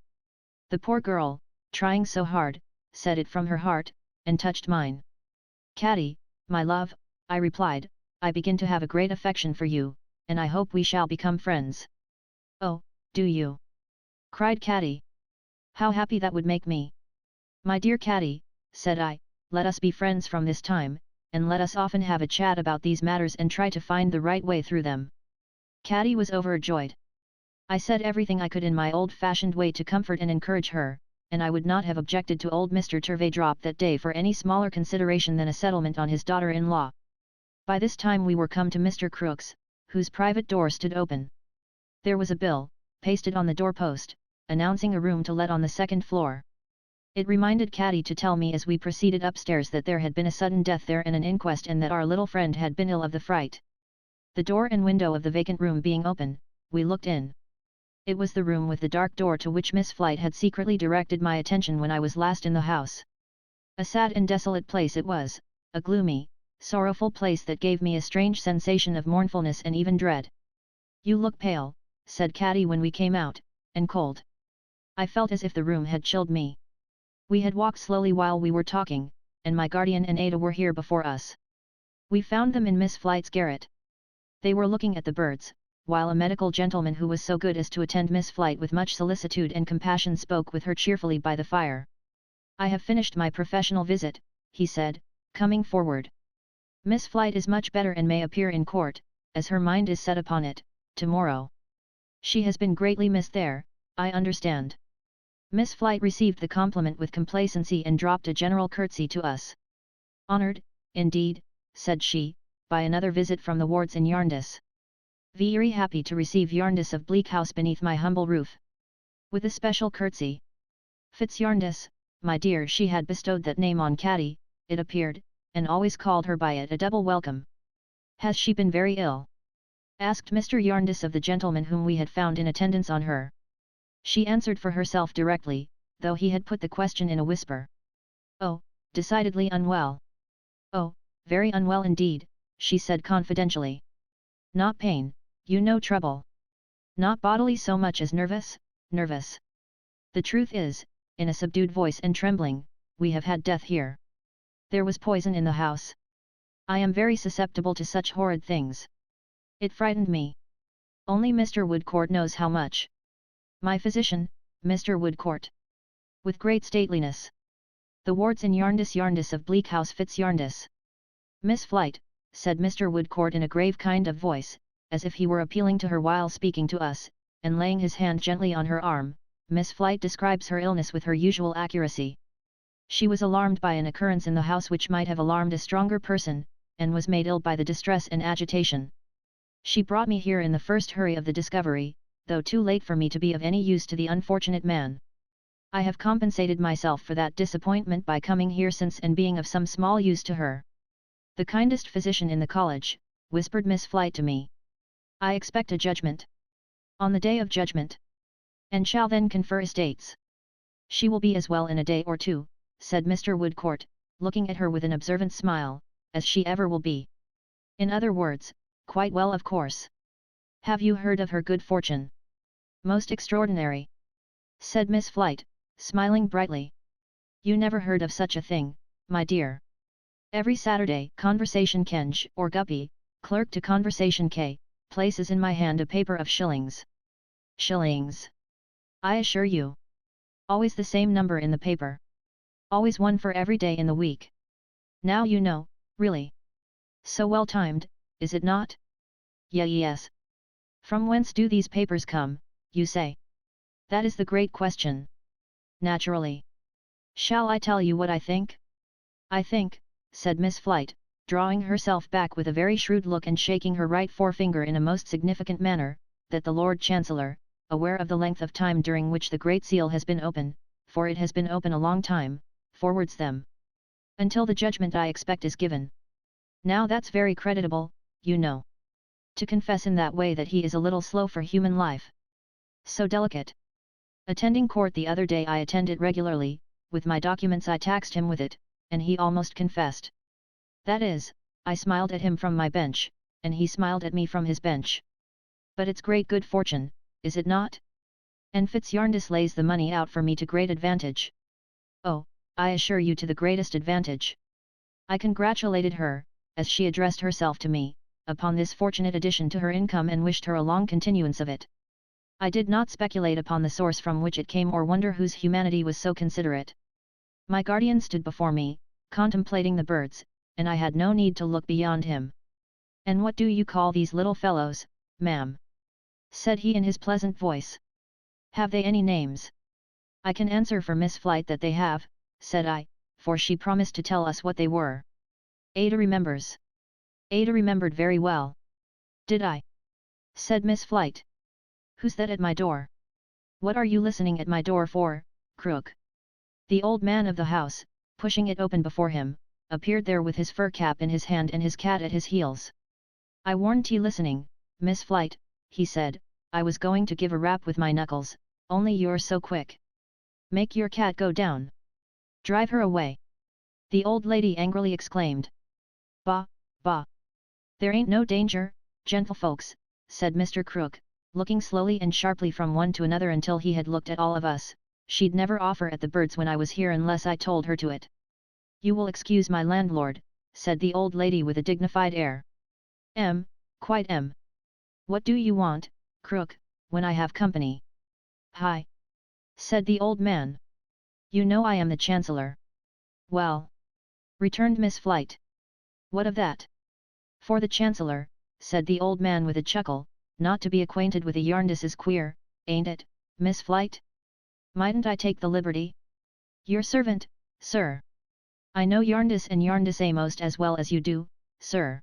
The poor girl, trying so hard, said it from her heart, and touched mine. Caddy, my love, I replied, I begin to have a great affection for you, and I hope we shall become friends. Oh, do you? Cried Caddy. How happy that would make me. My dear Caddy, said I, let us be friends from this time, and let us often have a chat about these matters and try to find the right way through them. Caddy was overjoyed. I said everything I could in my old-fashioned way to comfort and encourage her, and I would not have objected to old Mr. Turveydrop that day for any smaller consideration than a settlement on his daughter-in-law. By this time we were come to Mr. Crook's, whose private door stood open. There was a bill, pasted on the doorpost, announcing a room to let on the second floor. It reminded Caddy to tell me as we proceeded upstairs that there had been a sudden death there and an inquest and that our little friend had been ill of the fright. The door and window of the vacant room being open, we looked in. It was the room with the dark door to which Miss Flight had secretly directed my attention when I was last in the house. A sad and desolate place it was, a gloomy, sorrowful place that gave me a strange sensation of mournfulness and even dread. You look pale, said Caddy when we came out, and cold. I felt as if the room had chilled me. We had walked slowly while we were talking, and my guardian and Ada were here before us. We found them in Miss Flight's garret. They were looking at the birds, while a medical gentleman who was so good as to attend Miss Flight with much solicitude and compassion spoke with her cheerfully by the fire. I have finished my professional visit, he said, coming forward. Miss Flight is much better and may appear in court, as her mind is set upon it, tomorrow. She has been greatly missed there, I understand. Miss Flight received the compliment with complacency and dropped a general curtsy to us. Honoured, indeed, said she, by another visit from the wards in Yarndis. Very happy to receive Yarndis of Bleak House beneath my humble roof. With a special curtsy. Fitz Yarndis, my dear, she had bestowed that name on Caddy, it appeared, and always called her by it a double welcome. Has she been very ill? Asked Mr. Yarndis of the gentleman whom we had found in attendance on her. She answered for herself directly, though he had put the question in a whisper. Oh, decidedly unwell. Oh, very unwell indeed, she said confidentially. Not pain, you know, trouble. Not bodily so much as nervous, nervous. The truth is, in a subdued voice and trembling, we have had death here. There was poison in the house. I am very susceptible to such horrid things. It frightened me. Only Mr. Woodcourt knows how much. My physician, Mr. Woodcourt. With great stateliness. The wards in Yarndis of Bleak House Fitz Yarndis. Miss Flight, said Mr. Woodcourt in a grave kind of voice, as if he were appealing to her while speaking to us, and laying his hand gently on her arm, Miss Flight describes her illness with her usual accuracy. She was alarmed by an occurrence in the house which might have alarmed a stronger person, and was made ill by the distress and agitation. She brought me here in the first hurry of the discovery, though too late for me to be of any use to the unfortunate man. I have compensated myself for that disappointment by coming here since and being of some small use to her. The kindest physician in the college, whispered Miss Flight to me. I expect a judgment. On the day of judgment. And shall then confer estates. She will be as well in a day or two, said Mr. Woodcourt, looking at her with an observant smile, as she ever will be. In other words, quite well of course. Have you heard of her good fortune? Most extraordinary. Said Miss Flight, smiling brightly. You never heard of such a thing, my dear. Every Saturday, Conversation Kenge, or Guppy, clerk to Conversation K, places in my hand a paper of shillings. Shillings. I assure you. Always the same number in the paper. Always one for every day in the week. Now you know, really. So well timed, is it not? Yes. From whence do these papers come, you say? That is the great question. Naturally. Shall I tell you what I think? I think, said Miss Flite, drawing herself back with a very shrewd look and shaking her right forefinger in a most significant manner, that the Lord Chancellor, aware of the length of time during which the Great Seal has been open, for it has been open a long time, forwards them. Until the judgment I expect is given. Now that's very creditable, you know. To confess in that way that he is a little slow for human life. So delicate. Attending court the other day I attend it regularly, with my documents I taxed him with it, and he almost confessed. That is, I smiled at him from my bench, and he smiled at me from his bench. But it's great good fortune, is it not? And Fitzjarndis lays the money out for me to great advantage. Oh, I assure you to the greatest advantage. I congratulated her, as she addressed herself to me, upon this fortunate addition to her income and wished her a long continuance of it. I did not speculate upon the source from which it came or wonder whose humanity was so considerate. My guardian stood before me, contemplating the birds, and I had no need to look beyond him. And what do you call these little fellows, ma'am? Said he in his pleasant voice. Have they any names? I can answer for Miss Flite that they have, said I, for she promised to tell us what they were. Ada remembers. Ada remembered very well. Did I? Said Miss Flite. Who's that at my door? What are you listening at my door for, Crook? The old man of the house, pushing it open before him, appeared there with his fur cap in his hand and his cat at his heels. I warn't ye listening, Miss Flite, he said, I was going to give a rap with my knuckles, only you're so quick. Make your cat go down. Drive her away. The old lady angrily exclaimed. Bah, bah. There ain't no danger, gentlefolks, said Mr. Crook, looking slowly and sharply from one to another until he had looked at all of us. She'd never offer at the birds when I was here unless I told her to it. You will excuse my landlord, said the old lady with a dignified air. Quite. What do you want, Crook, when I have company? Hi! Said the old man. You know I am the Chancellor. Well! Returned Miss Flite. What of that? For the Chancellor, said the old man with a chuckle, not to be acquainted with a Jarndis is queer, ain't it, Miss Flite? Mightn't I take the liberty? Your servant, sir. I know Jarndis and Jarndis most as well as you do, sir.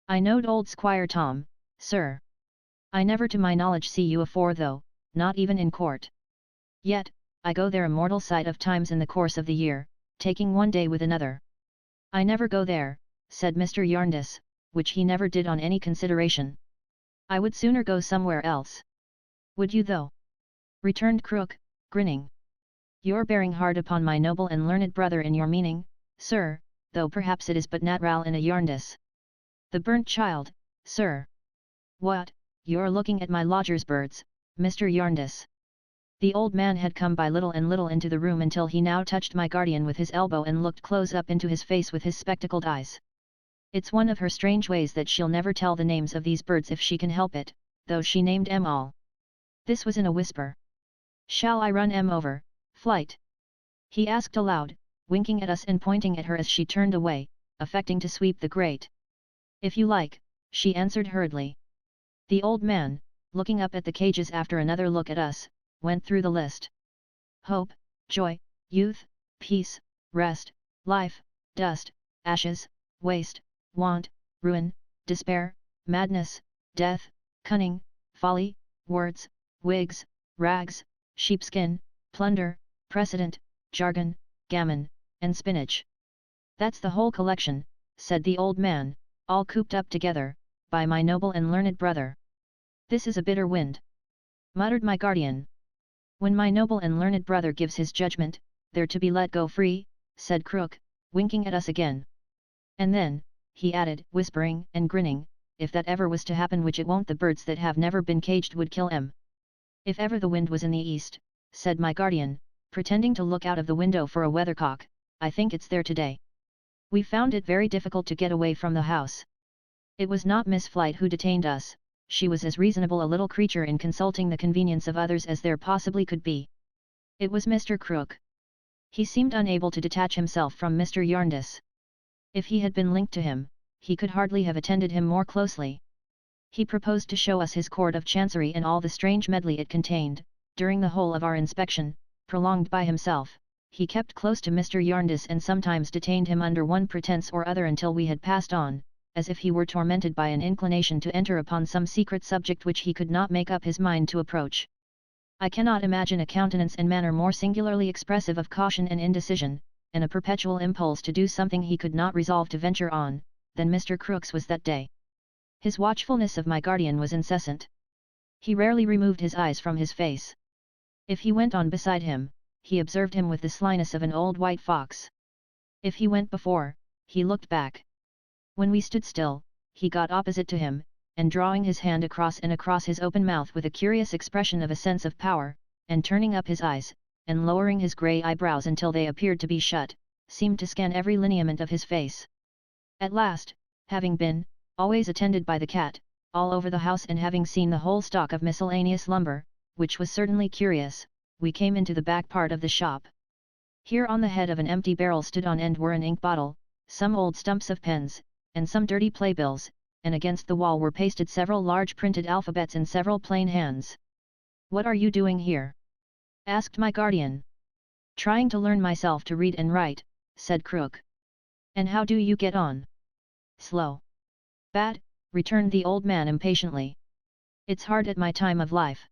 I knowed old Squire Tom, sir. I never to my knowledge see you afore though, not even in court. Yet, I go there a mortal sight of times in the course of the year, taking one day with another. I never go there, said Mr. Jarndis, which he never did on any consideration. I would sooner go somewhere else. Would you though? Returned Crook, grinning. You're bearing hard upon my noble and learned brother in your meaning, sir, though perhaps it is but natural in a Jarndis. The burnt child, sir. What, you're looking at my lodger's birds, Mr. Jarndis. The old man had come by little and little into the room until he now touched my guardian with his elbow and looked close up into his face with his spectacled eyes. It's one of her strange ways that she'll never tell the names of these birds if she can help it, though she named 'em all. This was in a whisper. Shall I run 'em over, Flite? He asked aloud, winking at us and pointing at her as she turned away, affecting to sweep the grate. If you like, she answered hurriedly. The old man, looking up at the cages after another look at us, went through the list. Hope, joy, youth, peace, rest, life, dust, ashes, waste, want, ruin, despair, madness, death, cunning, folly, words, wigs, rags, sheepskin, plunder, precedent, jargon, gammon, and spinach. That's the whole collection, said the old man, all cooped up together, by my noble and learned brother. This is a bitter wind, muttered my guardian. When my noble and learned brother gives his judgment, they're to be let go free, said Crook, winking at us again. And then, he added, whispering and grinning, if that ever was to happen, which it won't, the birds that have never been caged would kill 'em. If ever the wind was in the east, said my guardian, pretending to look out of the window for a weathercock, I think it's there today. We found it very difficult to get away from the house. It was not Miss Flite who detained us, she was as reasonable a little creature in consulting the convenience of others as there possibly could be. It was Mr. Crook. He seemed unable to detach himself from Mr. Jarndyce. If he had been linked to him, he could hardly have attended him more closely. He proposed to show us his court of chancery and all the strange medley it contained. During the whole of our inspection, prolonged by himself, he kept close to Mr. Jarndyce and sometimes detained him under one pretence or other until we had passed on, as if he were tormented by an inclination to enter upon some secret subject which he could not make up his mind to approach. I cannot imagine a countenance and manner more singularly expressive of caution and indecision, and a perpetual impulse to do something he could not resolve to venture on, than Mr. Crookes was that day. His watchfulness of my guardian was incessant. He rarely removed his eyes from his face. If he went on beside him, he observed him with the slyness of an old white fox. If he went before, he looked back. When we stood still, he got opposite to him, and drawing his hand across and across his open mouth with a curious expression of a sense of power, and turning up his eyes, and lowering his grey eyebrows until they appeared to be shut, seemed to scan every lineament of his face. At last, having been, always attended by the cat, all over the house and having seen the whole stock of miscellaneous lumber, which was certainly curious, we came into the back part of the shop. Here on the head of an empty barrel stood on end were an ink bottle, some old stumps of pens, and some dirty playbills, and against the wall were pasted several large printed alphabets in several plain hands. "What are you doing here?" asked my guardian. "Trying to learn myself to read and write," said Crook. "And how do you get on?" "Slow." "Bad," returned the old man impatiently. "It's hard at my time of life."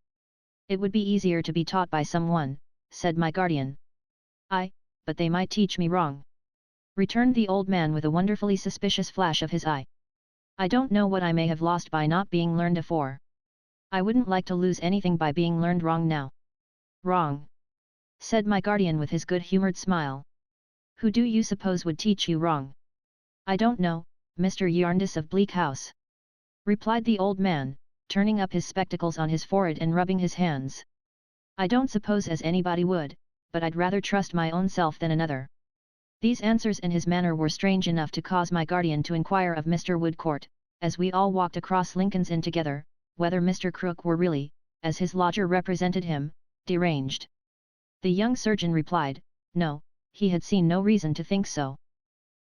"It would be easier to be taught by someone," said my guardian. "Aye, but they might teach me wrong," returned the old man with a wonderfully suspicious flash of his eye. "I don't know what I may have lost by not being learned afore. I wouldn't like to lose anything by being learned wrong now." "Wrong?" said my guardian with his good-humoured smile. "Who do you suppose would teach you wrong?" "I don't know, Mr. Jarndyce of Bleak House," replied the old man, turning up his spectacles on his forehead and rubbing his hands. "I don't suppose as anybody would, but I'd rather trust my own self than another." These answers and his manner were strange enough to cause my guardian to inquire of Mr. Woodcourt, as we all walked across Lincoln's Inn together, whether Mr. Crook were really, as his lodger represented him, deranged. The young surgeon replied, no, he had seen no reason to think so.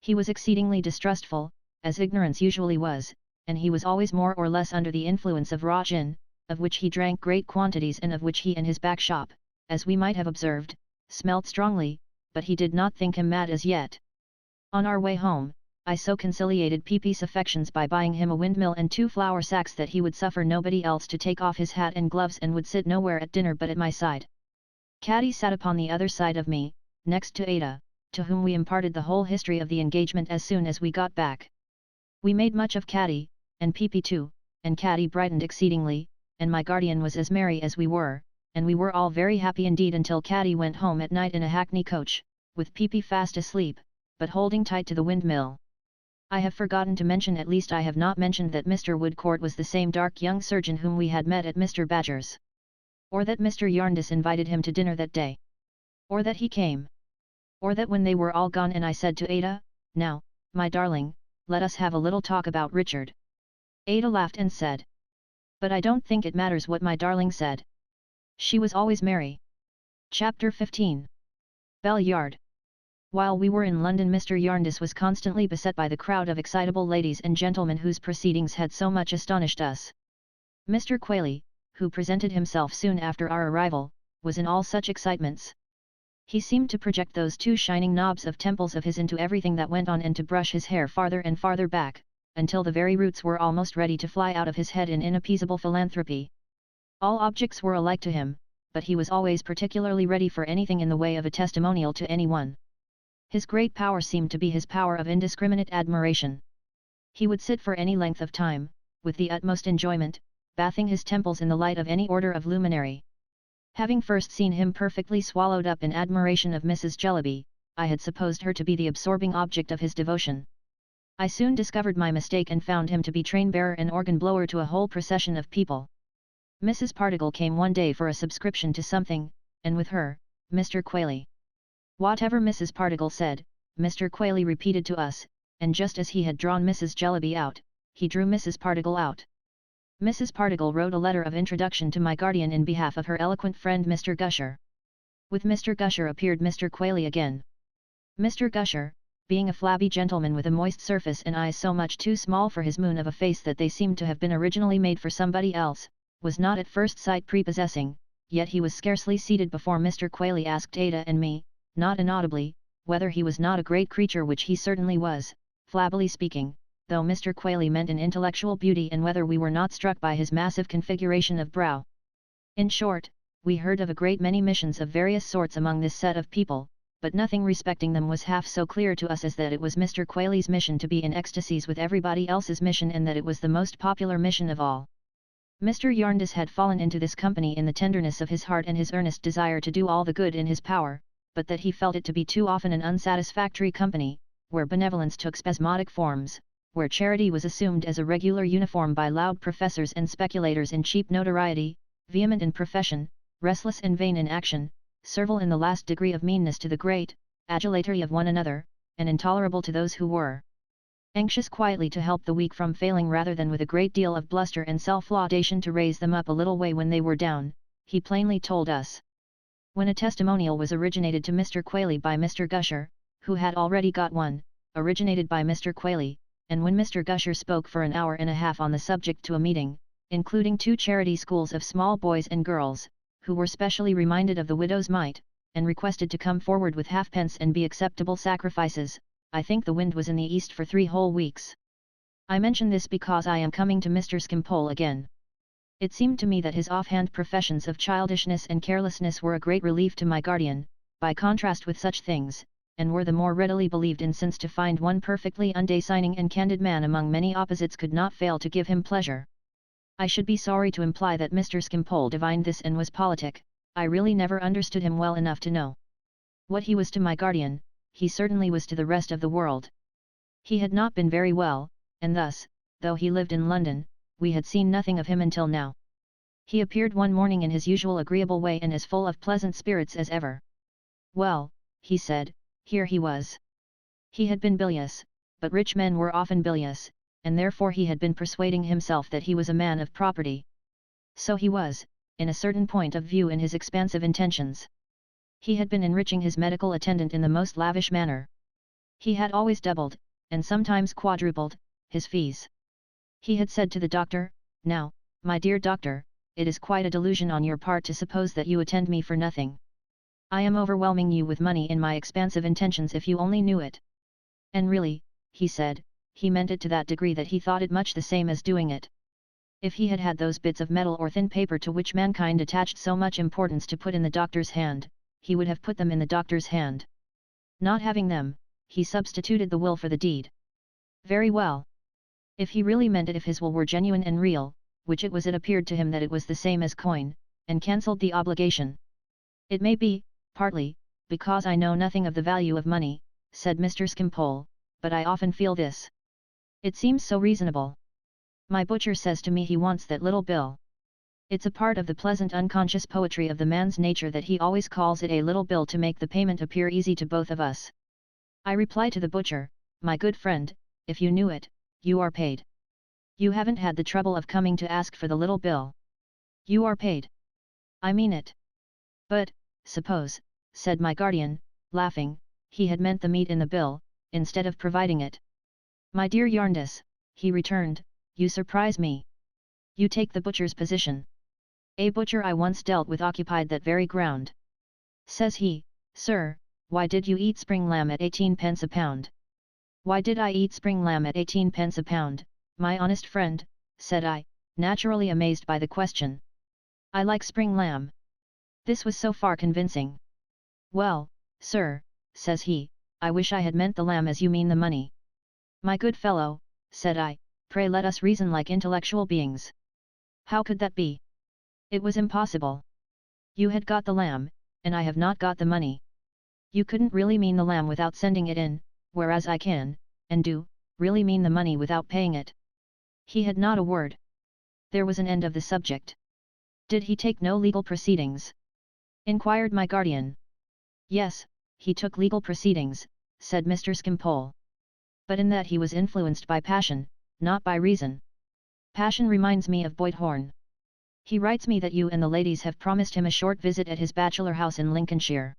He was exceedingly distrustful, as ignorance usually was, and he was always more or less under the influence of raw gin, of which he drank great quantities and of which he and his back shop, as we might have observed, smelt strongly, but he did not think him mad as yet. On our way home, I so conciliated Peepy's affections by buying him a windmill and 2 flour sacks that he would suffer nobody else to take off his hat and gloves and would sit nowhere at dinner but at my side. Caddy sat upon the other side of me, next to Ada, to whom we imparted the whole history of the engagement as soon as we got back. We made much of Caddy, and Peepy too, and Caddy brightened exceedingly, and my guardian was as merry as we were, and we were all very happy indeed until Caddy went home at night in a hackney coach, with Peepy fast asleep, but holding tight to the windmill. I have forgotten to mention, at least I have not mentioned, that Mr. Woodcourt was the same dark young surgeon whom we had met at Mr. Badger's. Or that Mr. Jarndyce invited him to dinner that day. Or that he came. Or that when they were all gone and I said to Ada, "Now, my darling, let us have a little talk about Richard." Ada laughed and said, "But I don't think it matters what my darling said. She was always merry." Chapter 15. Bell Yard. While we were in London, Mr. Jarndyce was constantly beset by the crowd of excitable ladies and gentlemen whose proceedings had so much astonished us. Mr. Quayle, who presented himself soon after our arrival, was in all such excitements. He seemed to project those 2 shining knobs of temples of his into everything that went on and to brush his hair farther and farther back, until the very roots were almost ready to fly out of his head in inappeasable philanthropy. All objects were alike to him, but he was always particularly ready for anything in the way of a testimonial to anyone. His great power seemed to be his power of indiscriminate admiration. He would sit for any length of time, with the utmost enjoyment, bathing his temples in the light of any order of luminary. Having first seen him perfectly swallowed up in admiration of Mrs. Jellyby, I had supposed her to be the absorbing object of his devotion. I soon discovered my mistake and found him to be train-bearer and organ-blower to a whole procession of people. Mrs. Particle came one day for a subscription to something, and with her, Mr. Quayle. Whatever Mrs. Particle said, Mr. Quayle repeated to us, and just as he had drawn Mrs. Jellyby out, he drew Mrs. Particle out. Mrs. Particle wrote a letter of introduction to my guardian in behalf of her eloquent friend Mr. Gusher. With Mr. Gusher appeared Mr. Quayle again. Mr. Gusher, being a flabby gentleman with a moist surface and eyes so much too small for his moon of a face that they seemed to have been originally made for somebody else, was not at first sight prepossessing, yet he was scarcely seated before Mr. Quayle asked Ada and me, not inaudibly, whether he was not a great creature, which he certainly was, flabbily speaking, though Mr. Quayle meant in intellectual beauty, and whether we were not struck by his massive configuration of brow. In short, we heard of a great many missions of various sorts among this set of people, but nothing respecting them was half so clear to us as that it was Mr. Quayle's mission to be in ecstasies with everybody else's mission, and that it was the most popular mission of all. Mr. Jarndyce had fallen into this company in the tenderness of his heart and his earnest desire to do all the good in his power, but that he felt it to be too often an unsatisfactory company, where benevolence took spasmodic forms, where charity was assumed as a regular uniform by loud professors and speculators in cheap notoriety, vehement in profession, restless and vain in action, servile in the last degree of meanness to the great, adulatory of one another, and intolerable to those who were anxious quietly to help the weak from failing, rather than with a great deal of bluster and self-laudation to raise them up a little way when they were down, he plainly told us. When a testimonial was originated to Mr. Quayle by Mr. Gusher, who had already got one, originated by Mr. Quayle, and when Mr. Gusher spoke for an hour and a half on the subject to a meeting, including 2 charity schools of small boys and girls, who were specially reminded of the widow's mite, and requested to come forward with halfpence and be acceptable sacrifices, I think the wind was in the east for 3 whole weeks. I mention this because I am coming to Mr. Skimpole again. It seemed to me that his offhand professions of childishness and carelessness were a great relief to my guardian, by contrast with such things, and were the more readily believed in since to find one perfectly undesigning and candid man among many opposites could not fail to give him pleasure. I should be sorry to imply that Mr. Skimpole divined this and was politic. I really never understood him well enough to know. What he was to my guardian, he certainly was to the rest of the world. He had not been very well, and thus, though he lived in London, we had seen nothing of him until now. He appeared one morning in his usual agreeable way and as full of pleasant spirits as ever. Well, he said, here he was. He had been bilious, but rich men were often bilious, and therefore he had been persuading himself that he was a man of property. So he was, in a certain point of view, in his expansive intentions. He had been enriching his medical attendant in the most lavish manner. He had always doubled, and sometimes quadrupled, his fees. He had said to the doctor, "Now, my dear doctor, it is quite a delusion on your part to suppose that you attend me for nothing. I am overwhelming you with money in my expansive intentions, if you only knew it." And really, he said, he meant it to that degree that he thought it much the same as doing it. If he had had those bits of metal or thin paper to which mankind attached so much importance to put in the doctor's hand, he would have put them in the doctor's hand. Not having them, he substituted the will for the deed. Very well. If he really meant it, if his will were genuine and real, which it was, it appeared to him that it was the same as coin, and cancelled the obligation. It may be, partly, because I know nothing of the value of money, said Mr. Skimpole, but I often feel this. It seems so reasonable. My butcher says to me he wants that little bill. It's a part of the pleasant unconscious poetry of the man's nature that he always calls it a little bill to make the payment appear easy to both of us. I reply to the butcher, my good friend, if you knew it, you are paid. You haven't had the trouble of coming to ask for the little bill. You are paid. I mean it. But, suppose, said my guardian, laughing, he had meant the meat in the bill, instead of providing it. My dear Jarndyce, he returned, you surprise me. You take the butcher's position. A butcher I once dealt with occupied that very ground. Says he, "Sir, why did you eat spring lamb at 18 pence a pound?" "Why did I eat spring lamb at 18 pence a pound, my honest friend?" said I, naturally amazed by the question. "I like spring lamb." This was so far convincing. "Well, sir," says he, "I wish I had meant the lamb as you mean the money." "My good fellow," said I, "pray let us reason like intellectual beings. How could that be? It was impossible. You had got the lamb, and I have not got the money. You couldn't really mean the lamb without sending it in, whereas I can, and do, really mean the money without paying it." He had not a word. There was an end of the subject. "Did he take no legal proceedings?" inquired my guardian. "Yes, he took legal proceedings," said Mr. Skimpole. "But in that he was influenced by passion, not by reason. Passion reminds me of Boydhorn. He writes me that you and the ladies have promised him a short visit at his bachelor house in Lincolnshire.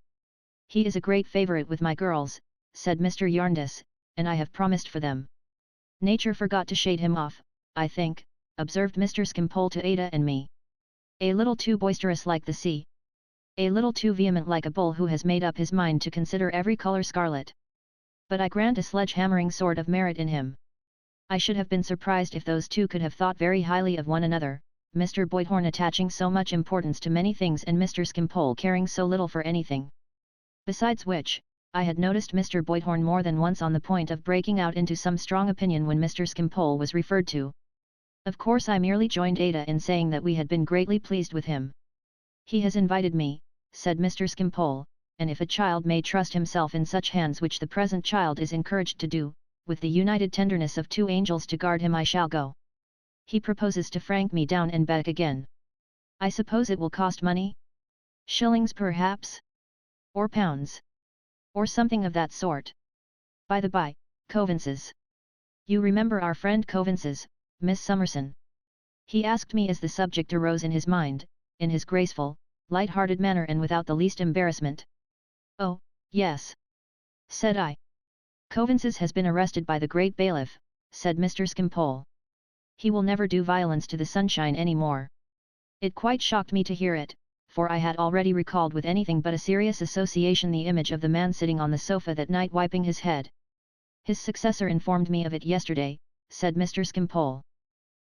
He is a great favourite with my girls, said Mr. Jarndyce, and I have promised for them. Nature forgot to shade him off, I think, observed Mr. Skimpole to Ada and me. A little too boisterous like the sea. A little too vehement like a bull who has made up his mind to consider every colour scarlet. But I grant a sledge-hammering sort of merit in him. I should have been surprised if those two could have thought very highly of one another, Mr. Boydhorn attaching so much importance to many things and Mr. Skimpole caring so little for anything. Besides which, I had noticed Mr. Boydhorn more than once on the point of breaking out into some strong opinion when Mr. Skimpole was referred to. Of course I merely joined Ada in saying that we had been greatly pleased with him. He has invited me, said Mr. Skimpole, and if a child may trust himself in such hands which the present child is encouraged to do, with the united tenderness of two angels to guard him I shall go. He proposes to frank me down and back again. I suppose it will cost money? Shillings perhaps? Or pounds? Or something of that sort. By the by, Coavinses. You remember our friend Coavinses, Miss Summerson? He asked me as the subject arose in his mind, in his graceful, light-hearted manner and without the least embarrassment. Oh, yes. Said I. Coavinses has been arrested by the great bailiff, said Mr. Skimpole. He will never do violence to the sunshine any more. It quite shocked me to hear it, for I had already recalled with anything but a serious association the image of the man sitting on the sofa that night wiping his head. His successor informed me of it yesterday, said Mr. Skimpole.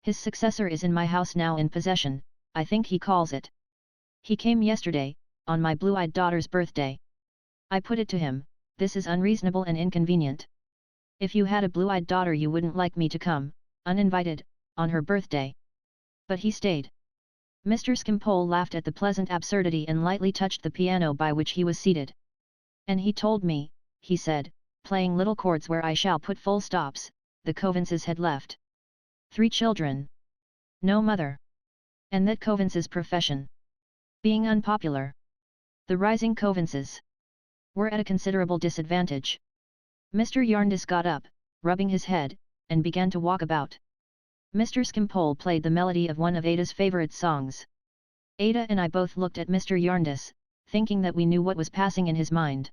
His successor is in my house now in possession, I think he calls it. He came yesterday, on my blue-eyed daughter's birthday. I put it to him, this is unreasonable and inconvenient. If you had a blue-eyed daughter you wouldn't like me to come, uninvited, on her birthday. But he stayed. Mr. Skimpole laughed at the pleasant absurdity and lightly touched the piano by which he was seated. And he told me, he said, playing little chords where I shall put full stops, the Coavinses had left 3 children. No mother. And that Coavinses' profession being unpopular, the rising Coavinses were at a considerable disadvantage. Mr. Jarndyce got up, rubbing his head, and began to walk about. Mr. Skimpole played the melody of one of Ada's favourite songs. Ada and I both looked at Mr. Jarndyce, thinking that we knew what was passing in his mind.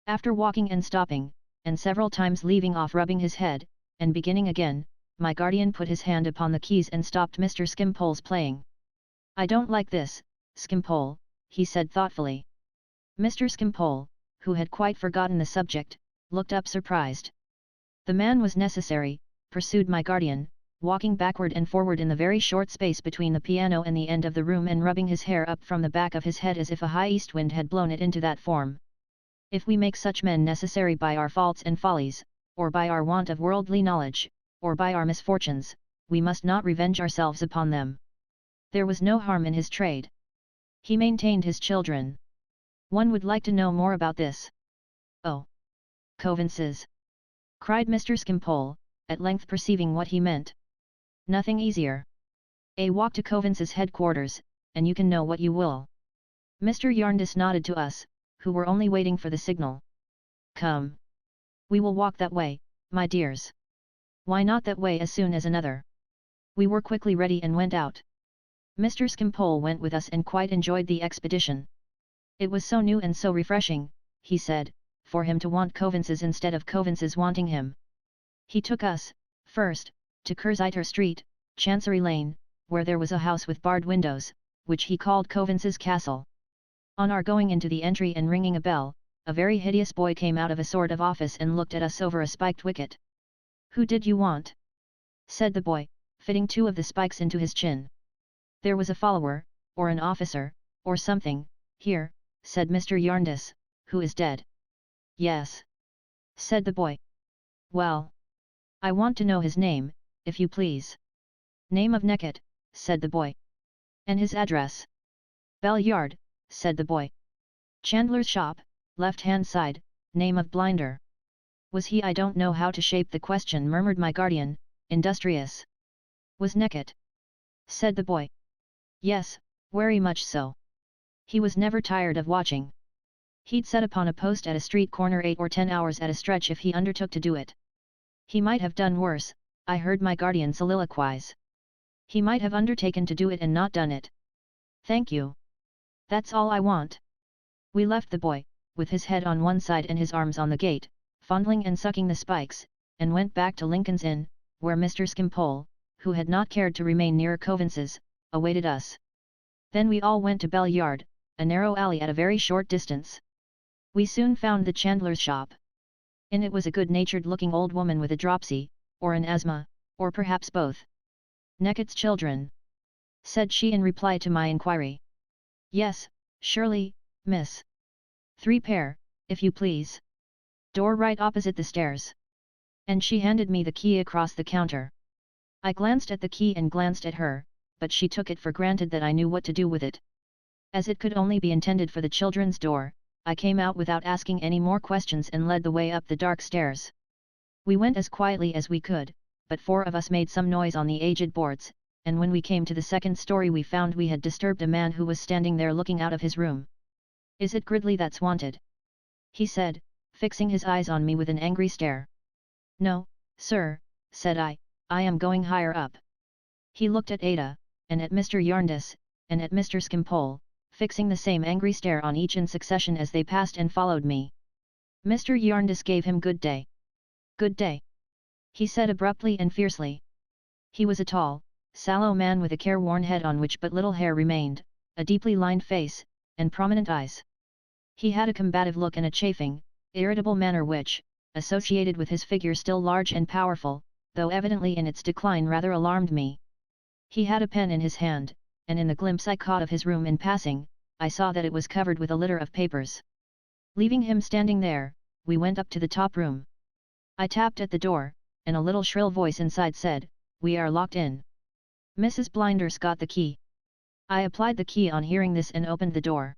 After walking and stopping, and several times leaving off rubbing his head, and beginning again, my guardian put his hand upon the keys and stopped Mr. Skimpole's playing. I don't like this, Skimpole, he said thoughtfully. Mr. Skimpole, who had quite forgotten the subject, looked up surprised. The man was necessary, pursued my guardian, walking backward and forward in the very short space between the piano and the end of the room and rubbing his hair up from the back of his head as if a high east wind had blown it into that form. If we make such men necessary by our faults and follies, or by our want of worldly knowledge, or by our misfortunes, we must not revenge ourselves upon them. There was no harm in his trade. He maintained his children. One would like to know more about this. Oh! Coavinses! Cried Mr. Skimpole, at length perceiving what he meant. Nothing easier. A walk to Coavinses' headquarters, and you can know what you will. Mr. Jarndyce nodded to us, who were only waiting for the signal. Come. We will walk that way, my dears. Why not that way as soon as another? We were quickly ready and went out. Mr. Skimpole went with us and quite enjoyed the expedition. It was so new and so refreshing, he said, for him to want Coavinses instead of Coavinses wanting him. He took us, first, to Curziter Street, Chancery Lane, where there was a house with barred windows, which he called Coavinses' Castle. On our going into the entry and ringing a bell, a very hideous boy came out of a sort of office and looked at us over a spiked wicket. Who did you want? Said the boy, fitting 2 of the spikes into his chin. There was a follower, or an officer, or something, here, said Mr. Jarndyce, who is dead. Yes. Said the boy. Well. I want to know his name, if you please. Name of Neckett, said the boy. And his address? Bell Yard, said the boy. Chandler's shop, left-hand side, name of Blinder. Was he? I don't know how to shape the question, murmured my guardian, industrious. Was Neckett? Said the boy. Yes, very much so. He was never tired of watching. He'd set upon a post at a street corner 8 or 10 hours at a stretch if he undertook to do it. He might have done worse, I heard my guardian soliloquize. He might have undertaken to do it and not done it. Thank you. That's all I want. We left the boy, with his head on one side and his arms on the gate, fondling and sucking the spikes, and went back to Lincoln's Inn, where Mr. Skimpole, who had not cared to remain near Coavinses, awaited us. Then we all went to Bell Yard, a narrow alley at a very short distance. We soon found the chandler's shop. In it was a good-natured looking old woman with a dropsy, or an asthma, or perhaps both. "Neckett's children?" said she in reply to my inquiry. "Yes, surely, miss. 3 pair, if you please. Door right opposite the stairs." And she handed me the key across the counter. I glanced at the key and glanced at her, but she took it for granted that I knew what to do with it. As it could only be intended for the children's door, I came out without asking any more questions and led the way up the dark stairs. We went as quietly as we could, but 4 of us made some noise on the aged boards, and when we came to the 2nd story we found we had disturbed a man who was standing there looking out of his room. "Is it Gridley that's wanted?" he said, fixing his eyes on me with an angry stare. "No, sir," said I am going higher up." He looked at Ada, and at Mr. Jarndyce, and at Mr. Skimpole, fixing the same angry stare on each in succession as they passed and followed me. Mr. Jarndyce gave him good day. "Good day," he said abruptly and fiercely. He was a tall, sallow man with a careworn head on which but little hair remained, a deeply lined face, and prominent eyes. He had a combative look and a chafing, irritable manner which, associated with his figure still large and powerful, though evidently in its decline, rather alarmed me. He had a pen in his hand, and in the glimpse I caught of his room in passing, I saw that it was covered with a litter of papers. Leaving him standing there, we went up to the top room. I tapped at the door, and a little shrill voice inside said, "We are locked in." Mrs. Blinders got the key. I applied the key on hearing this and opened the door.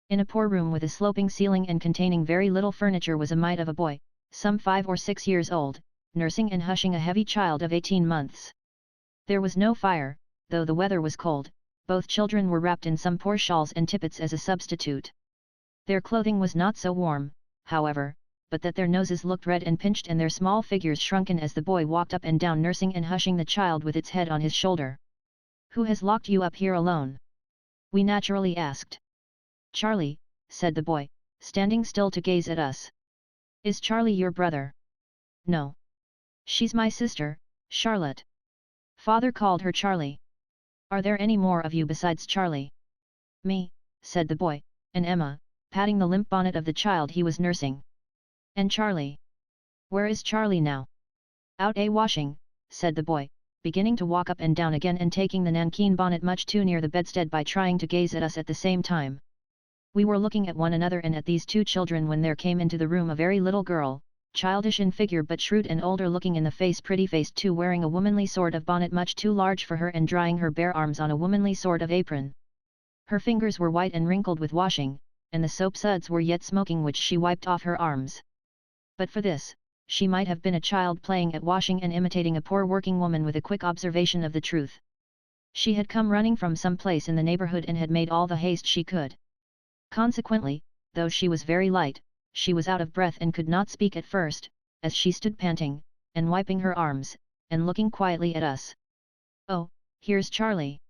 In a poor room with a sloping ceiling and containing very little furniture was a mite of a boy, some 5 or 6 years old, nursing and hushing a heavy child of 18 months. There was no fire, though the weather was cold. Both children were wrapped in some poor shawls and tippets as a substitute. Their clothing was not so warm, however, but that their noses looked red and pinched and their small figures shrunken as the boy walked up and down nursing and hushing the child with its head on his shoulder. "Who has locked you up here alone?" we naturally asked. "Charlie," said the boy, standing still to gaze at us. "Is Charlie your brother?" "No. She's my sister, Charlotte. Father called her Charlie." "Are there any more of you besides Charlie?" "Me," said the boy, "and Emma," patting the limp bonnet of the child he was nursing. "And Charlie? Where is Charlie now?" "Out washing," said the boy, beginning to walk up and down again and taking the nankeen bonnet much too near the bedstead by trying to gaze at us at the same time. We were looking at one another and at these 2 children when there came into the room a very little girl, childish in figure but shrewd and older looking in the face, pretty-faced too, wearing a womanly sort of bonnet much too large for her and drying her bare arms on a womanly sort of apron. Her fingers were white and wrinkled with washing, and the soap suds were yet smoking which she wiped off her arms. But for this, she might have been a child playing at washing and imitating a poor working woman with a quick observation of the truth. She had come running from some place in the neighborhood and had made all the haste she could. Consequently, though she was very light, she was out of breath and could not speak at first, as she stood panting, and wiping her arms, and looking quietly at us. "Oh, here's Charlie,"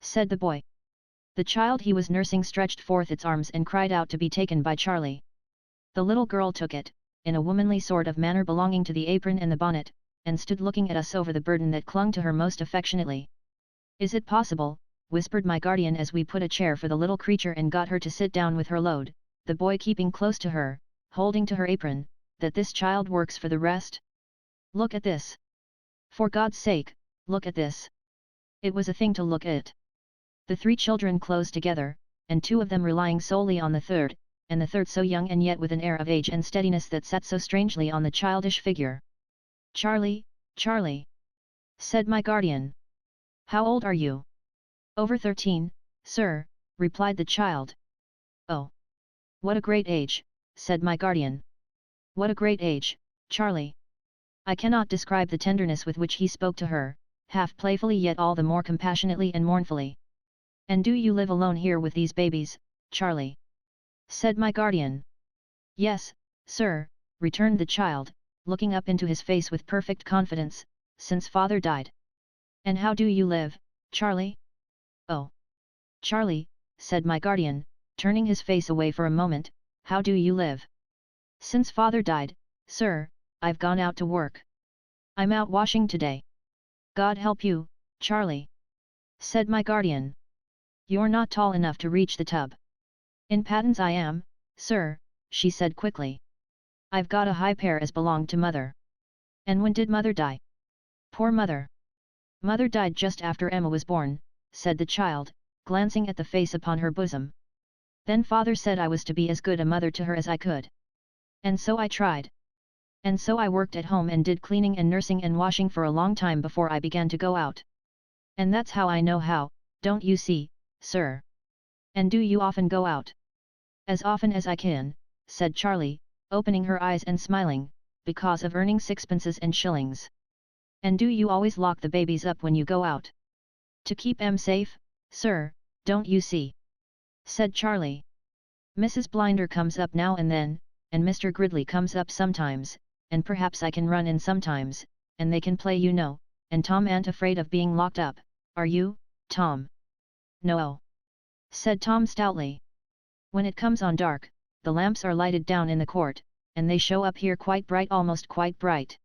said the boy. The child he was nursing stretched forth its arms and cried out to be taken by Charlie. The little girl took it, in a womanly sort of manner belonging to the apron and the bonnet, and stood looking at us over the burden that clung to her most affectionately. "Is it possible," whispered my guardian as we put a chair for the little creature and got her to sit down with her load, the boy keeping close to her, holding to her apron, "that this child works for the rest? Look at this! For God's sake, look at this!" It was a thing to look at. The 3 children close together, and 2 of them relying solely on the third, and the third so young and yet with an air of age and steadiness that sat so strangely on the childish figure. "Charlie, Charlie," said my guardian. "How old are you?" "Over 13, sir," replied the child. "Oh! What a great age," said my guardian. "What a great age, Charlie." I cannot describe the tenderness with which he spoke to her, half playfully yet all the more compassionately and mournfully. "And do you live alone here with these babies, Charlie?" said my guardian. "Yes, sir," returned the child, looking up into his face with perfect confidence, "since father died." And how do you live, Charlie? Oh, Charlie, said my guardian, turning his face away for a moment, how do you live? Since father died, sir, I've gone out to work. I'm out washing today. God help you, Charlie, said my guardian. You're not tall enough to reach the tub. In pattens I am, sir, she said quickly. I've got a high pair as belonged to mother. And when did mother die? Poor mother. Mother died just after Emma was born, said the child, glancing at the face upon her bosom. Then father said I was to be as good a mother to her as I could. And so I tried. And so I worked at home and did cleaning and nursing and washing for a long time before I began to go out. And that's how I know how, don't you see, sir? And do you often go out? As often as I can, said Charlie, opening her eyes and smiling, because of earning sixpences and shillings. And do you always lock the babies up when you go out? To keep 'em safe, sir, don't you see? Said Charlie. Mrs. Blinder comes up now and then, and Mr. Gridley comes up sometimes, and perhaps I can run in sometimes, and they can play, you know, and Tom ain't afraid of being locked up, are you, Tom? No, said Tom stoutly. When it comes on dark, the lamps are lighted down in the court, and they show up here quite bright, almost quite bright.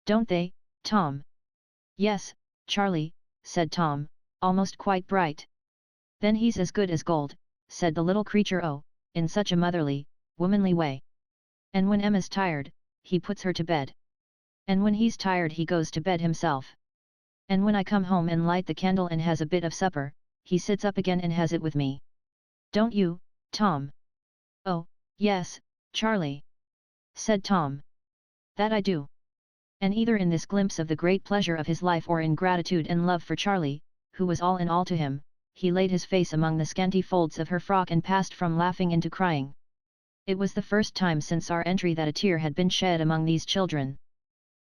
Don't they, Tom? Yes, Charlie, said Tom, almost quite bright. Then he's as good as gold, said the little creature, oh, in such a motherly, womanly way. And when Emma's tired, he puts her to bed. And when he's tired he goes to bed himself. And when I come home and light the candle and has a bit of supper, he sits up again and has it with me. Don't you, Tom? Oh, yes, Charlie, said Tom. That I do. And either in this glimpse of the great pleasure of his life or in gratitude and love for Charlie, who was all in all to him, he laid his face among the scanty folds of her frock and passed from laughing into crying. It was the first time since our entry that a tear had been shed among these children.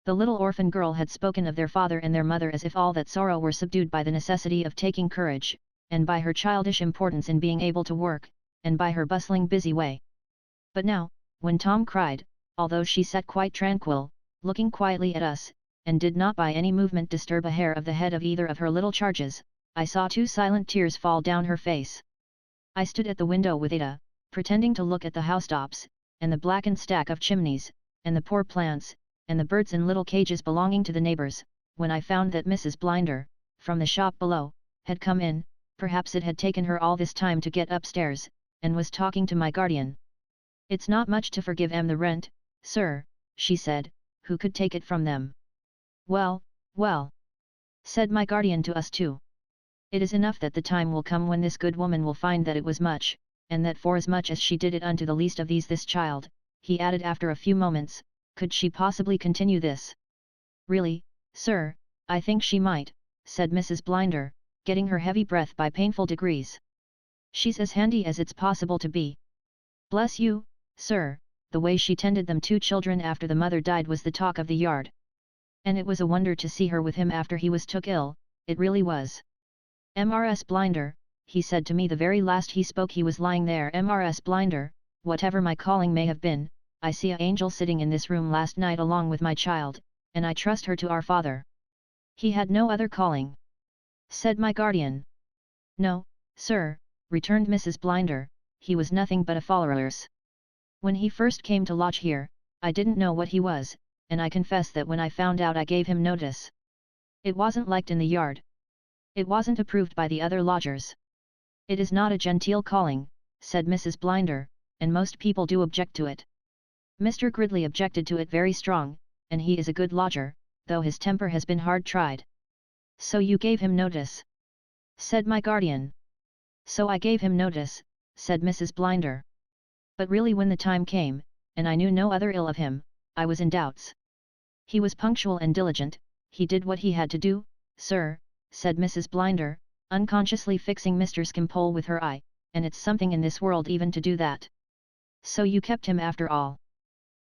The little orphan girl had spoken of their father and their mother as if all that sorrow were subdued by the necessity of taking courage, and by her childish importance in being able to work, and by her bustling busy way. But now, when Tom cried, although she sat quite tranquil, looking quietly at us, and did not by any movement disturb a hair of the head of either of her little charges, I saw 2 silent tears fall down her face. I stood at the window with Ada, pretending to look at the housetops, and the blackened stack of chimneys, and the poor plants, and the birds in little cages belonging to the neighbours, when I found that Mrs. Blinder, from the shop below, had come in. Perhaps it had taken her all this time to get upstairs, and was talking to my guardian. It's not much to forgive 'em the rent, sir, she said, who could take it from them? Well, well, said my guardian to us too. It is enough that the time will come when this good woman will find that it was much, and that forasmuch as she did it unto the least of these this child, he added after a few moments, could she possibly continue this? Really, sir, I think she might, said Mrs. Blinder, getting her heavy breath by painful degrees. She's as handy as it's possible to be. Bless you, sir, the way she tended them 2 children after the mother died was the talk of the yard. And it was a wonder to see her with him after he was took ill, it really was. Mrs. Blinder, he said to me the very last he spoke, he was lying there. Mrs. Blinder, whatever my calling may have been, I see a angel sitting in this room last night along with my child, and I trust her to our Father. He had no other calling, said my guardian. No, sir, returned Mrs. Blinder, he was nothing but a follower's. When he first came to lodge here, I didn't know what he was, and I confess that when I found out I gave him notice. It wasn't liked in the yard. It wasn't approved by the other lodgers. It is not a genteel calling, said Mrs. Blinder, and most people do object to it. Mr. Gridley objected to it very strong, and he is a good lodger, though his temper has been hard tried. So you gave him notice? Said my guardian. So I gave him notice, said Mrs. Blinder. But really when the time came, and I knew no other ill of him, I was in doubts. He was punctual and diligent, he did what he had to do, sir, said Mrs. Blinder, unconsciously fixing Mr. Skimpole with her eye, and it's something in this world even to do that. So you kept him after all?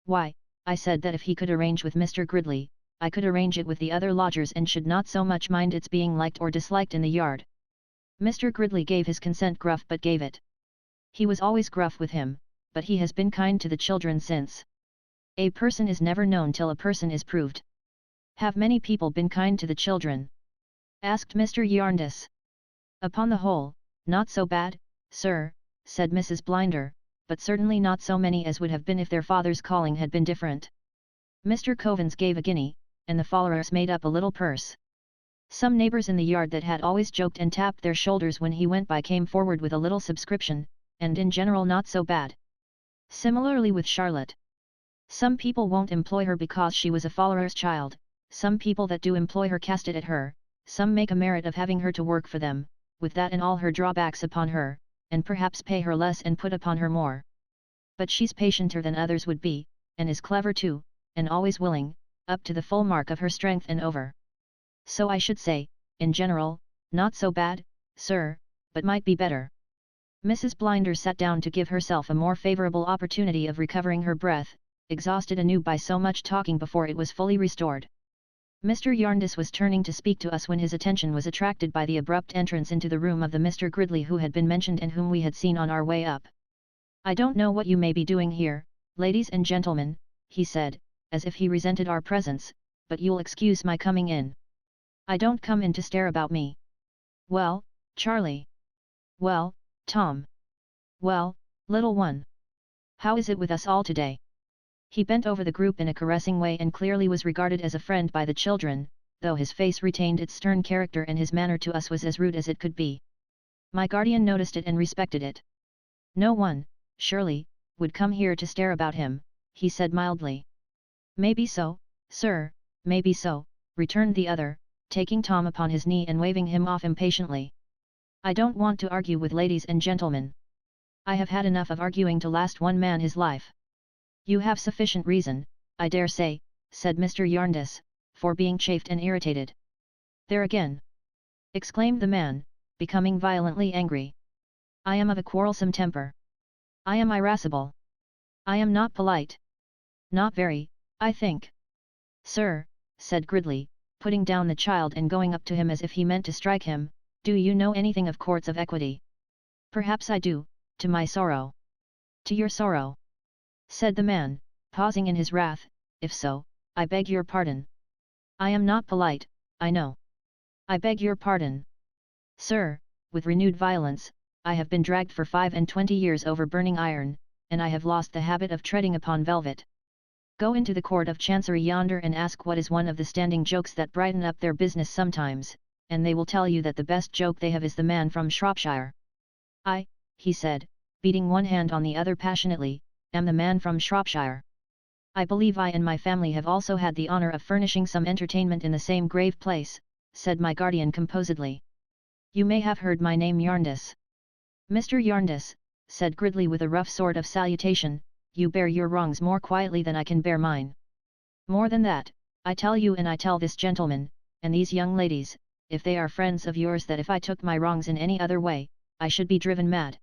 Why, I said that if he could arrange with Mr. Gridley, I could arrange it with the other lodgers and should not so much mind its being liked or disliked in the yard. Mr. Gridley gave his consent gruff, but gave it. He was always gruff with him, but he has been kind to the children since. A person is never known till a person is proved. Have many people been kind to the children? asked Mr. Yarndus. Upon the whole, not so bad, sir, said Mrs. Blinder, but certainly not so many as would have been if their father's calling had been different. Mr. Covens gave a guinea, and the followers made up a little purse. Some neighbours in the yard that had always joked and tapped their shoulders when he went by came forward with a little subscription, and in general not so bad. Similarly with Charlotte. Some people won't employ her because she was a follower's child, some people that do employ her cast it at her, some make a merit of having her to work for them, with that and all her drawbacks upon her, and perhaps pay her less and put upon her more. But she's patienter than others would be, and is clever too, and always willing, up to the full mark of her strength and over. So I should say, in general, not so bad, sir, but might be better. Mrs. Blinder sat down to give herself a more favourable opportunity of recovering her breath, exhausted anew by so much talking before it was fully restored. Mr. Yarndus was turning to speak to us when his attention was attracted by the abrupt entrance into the room of the Mr. Gridley who had been mentioned and whom we had seen on our way up. I don't know what you may be doing here, ladies and gentlemen, he said, as if he resented our presence, but you'll excuse my coming in. I don't come in to stare about me. Well, Charlie. Well, Tom. Well, little one. How is it with us all today? He bent over the group in a caressing way and clearly was regarded as a friend by the children, though his face retained its stern character and his manner to us was as rude as it could be. My guardian noticed it and respected it. No one, surely, would come here to stare about him, he said mildly. Maybe so, sir, maybe so, returned the other, taking Tom upon his knee and waving him off impatiently. I don't want to argue with ladies and gentlemen. I have had enough of arguing to last one man his life. You have sufficient reason, I dare say, said Mr. Yarndus, for being chafed and irritated. There again! Exclaimed the man, becoming violently angry. I am of a quarrelsome temper. I am irascible. I am not polite. Not very, I think. Sir, said Gridley, putting down the child and going up to him as if he meant to strike him, do you know anything of courts of equity? Perhaps I do, to my sorrow. To your sorrow? Said the man, pausing in his wrath, if so, I beg your pardon. I am not polite, I know. I beg your pardon. Sir, with renewed violence, I have been dragged for 25 years over burning iron, and I have lost the habit of treading upon velvet. Go into the court of chancery yonder and ask what is one of the standing jokes that brighten up their business sometimes, and they will tell you that the best joke they have is the man from Shropshire. I, he said, beating one hand on the other passionately, am the man from Shropshire. I believe I and my family have also had the honour of furnishing some entertainment in the same grave place, said my guardian composedly. You may have heard my name Yarndus. Mr. Yarndus, said Gridley with a rough sort of salutation, you bear your wrongs more quietly than I can bear mine. More than that, I tell you and I tell this gentleman, and these young ladies, if they are friends of yours, that if I took my wrongs in any other way, I should be driven mad.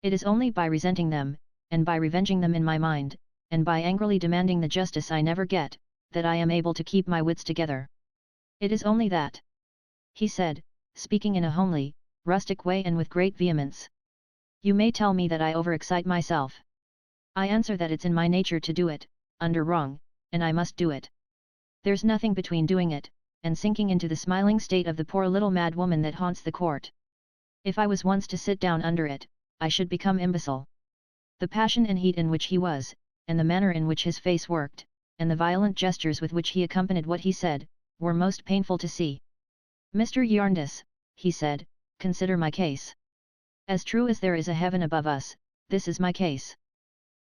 It is only by resenting them, and by revenging them in my mind, and by angrily demanding the justice I never get, that I am able to keep my wits together. It is only that. He said, speaking in a homely, rustic way and with great vehemence. You may tell me that I overexcite myself. I answer that it's in my nature to do it, under wrong, and I must do it. There's nothing between doing it, and sinking into the smiling state of the poor little mad woman that haunts the court. If I was once to sit down under it, I should become imbecile. The passion and heat in which he was, and the manner in which his face worked, and the violent gestures with which he accompanied what he said, were most painful to see. Mr. Yarndus, he said, consider my case. As true as there is a heaven above us, this is my case.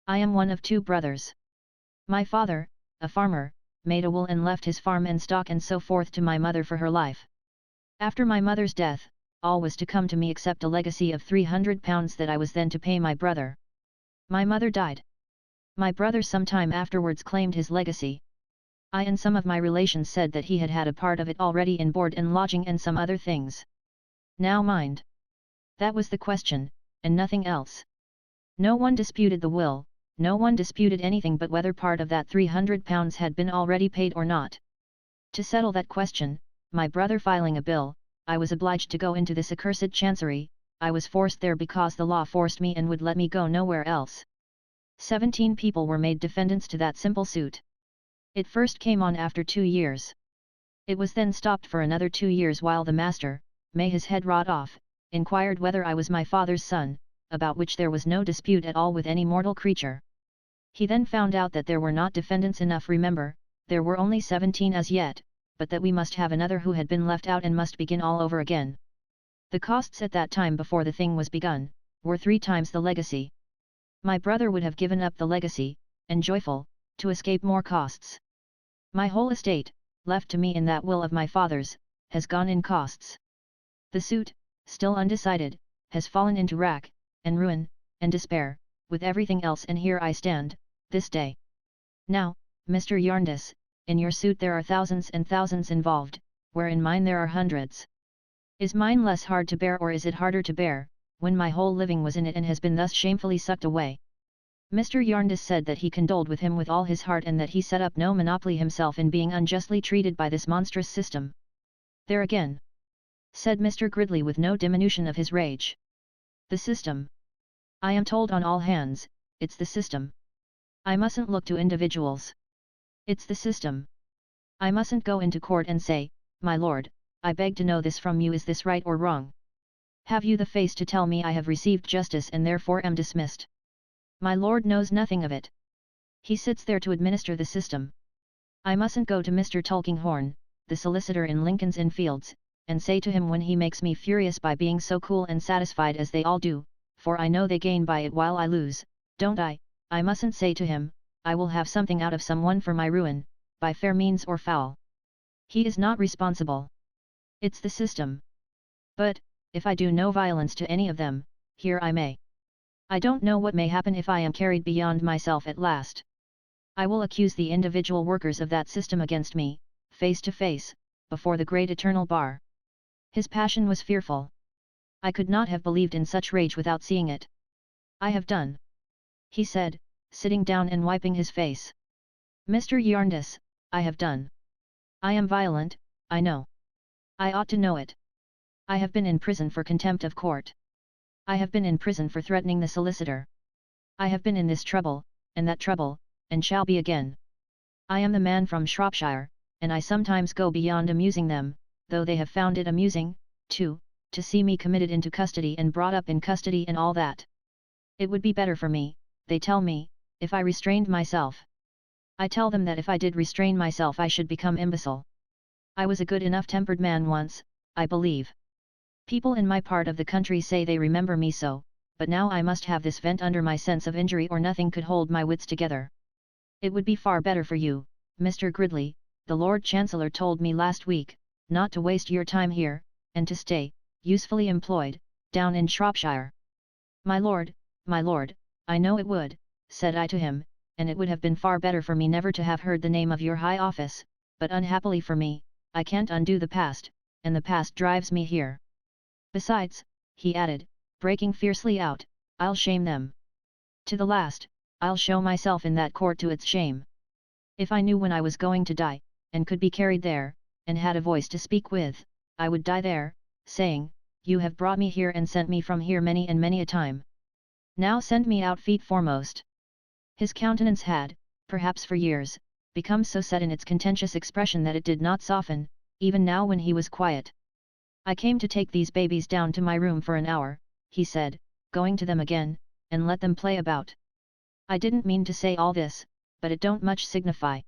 I am one of 2 brothers. My father, a farmer, made a will and left his farm and stock and so forth to my mother for her life. After my mother's death, all was to come to me except a legacy of £300 that I was then to pay my brother. My mother died. My brother some time afterwards claimed his legacy. I and some of my relations said that he had had a part of it already in board and lodging and some other things. Now mind. That was the question, and nothing else. No one disputed the will, no one disputed anything but whether part of that £300 had been already paid or not. To settle that question, my brother filing a bill, I was obliged to go into this accursed chancery. I was forced there because the law forced me and would let me go nowhere else. 17 people were made defendants to that simple suit. It first came on after 2 years. It was then stopped for another 2 years while the master, may his head rot off, inquired whether I was my father's son, about which there was no dispute at all with any mortal creature. He then found out that there were not defendants enough. Remember, there were only 17 as yet, but that we must have another who had been left out and must begin all over again. The costs at that time before the thing was begun, were 3 times the legacy. My brother would have given up the legacy, and joyful, to escape more costs. My whole estate, left to me in that will of my father's, has gone in costs. The suit, still undecided, has fallen into rack, and ruin, and despair, with everything else, and here I stand, this day. Now, Mr. Jarndyce, in your suit there are thousands and thousands involved, where in mine there are hundreds. Is mine less hard to bear, or is it harder to bear, when my whole living was in it and has been thus shamefully sucked away? Mr. Jarndyce said that he condoled with him with all his heart, and that he set up no monopoly himself in being unjustly treated by this monstrous system. There again, said Mr. Gridley with no diminution of his rage. The system. I am told on all hands, it's the system. I mustn't look to individuals. It's the system. I mustn't go into court and say, my lord, I beg to know this from you, is this right or wrong? Have you the face to tell me I have received justice and therefore am dismissed? My lord knows nothing of it. He sits there to administer the system. I mustn't go to Mr. Tulkinghorn, the solicitor in Lincoln's Inn Fields, and say to him when he makes me furious by being so cool and satisfied as they all do, for I know they gain by it while I lose, don't I? I mustn't say to him, I will have something out of someone for my ruin, by fair means or foul. He is not responsible. It's the system. But, if I do no violence to any of them, here I may. I don't know what may happen if I am carried beyond myself at last. I will accuse the individual workers of that system against me, face to face, before the great eternal bar. His passion was fearful. I could not have believed in such rage without seeing it. I have done, he said, sitting down and wiping his face. Mr. Jarndyce, I have done. I am violent, I know. I ought to know it. I have been in prison for contempt of court. I have been in prison for threatening the solicitor. I have been in this trouble, and that trouble, and shall be again. I am the man from Shropshire, and I sometimes go beyond amusing them, though they have found it amusing, too, to see me committed into custody and brought up in custody and all that. It would be better for me, they tell me, if I restrained myself. I tell them that if I did restrain myself I should become imbecile. I was a good enough tempered man once, I believe. People in my part of the country say they remember me so, but now I must have this vent under my sense of injury or nothing could hold my wits together. It would be far better for you, Mr. Gridley, the Lord Chancellor told me last week, not to waste your time here, and to stay, usefully employed, down in Shropshire. My lord, I know it would, said I to him, and it would have been far better for me never to have heard the name of your high office, but unhappily for me, I can't undo the past, and the past drives me here. Besides, he added, breaking fiercely out, I'll shame them. To the last, I'll show myself in that court to its shame. If I knew when I was going to die, and could be carried there, and had a voice to speak with, I would die there, saying, you have brought me here and sent me from here many and many a time. Now send me out feet foremost. His countenance had, perhaps for years, become so set in its contentious expression that it did not soften, even now when he was quiet. I came to take these babies down to my room for an hour, he said, going to them again, and let them play about. I didn't mean to say all this, but it don't much signify.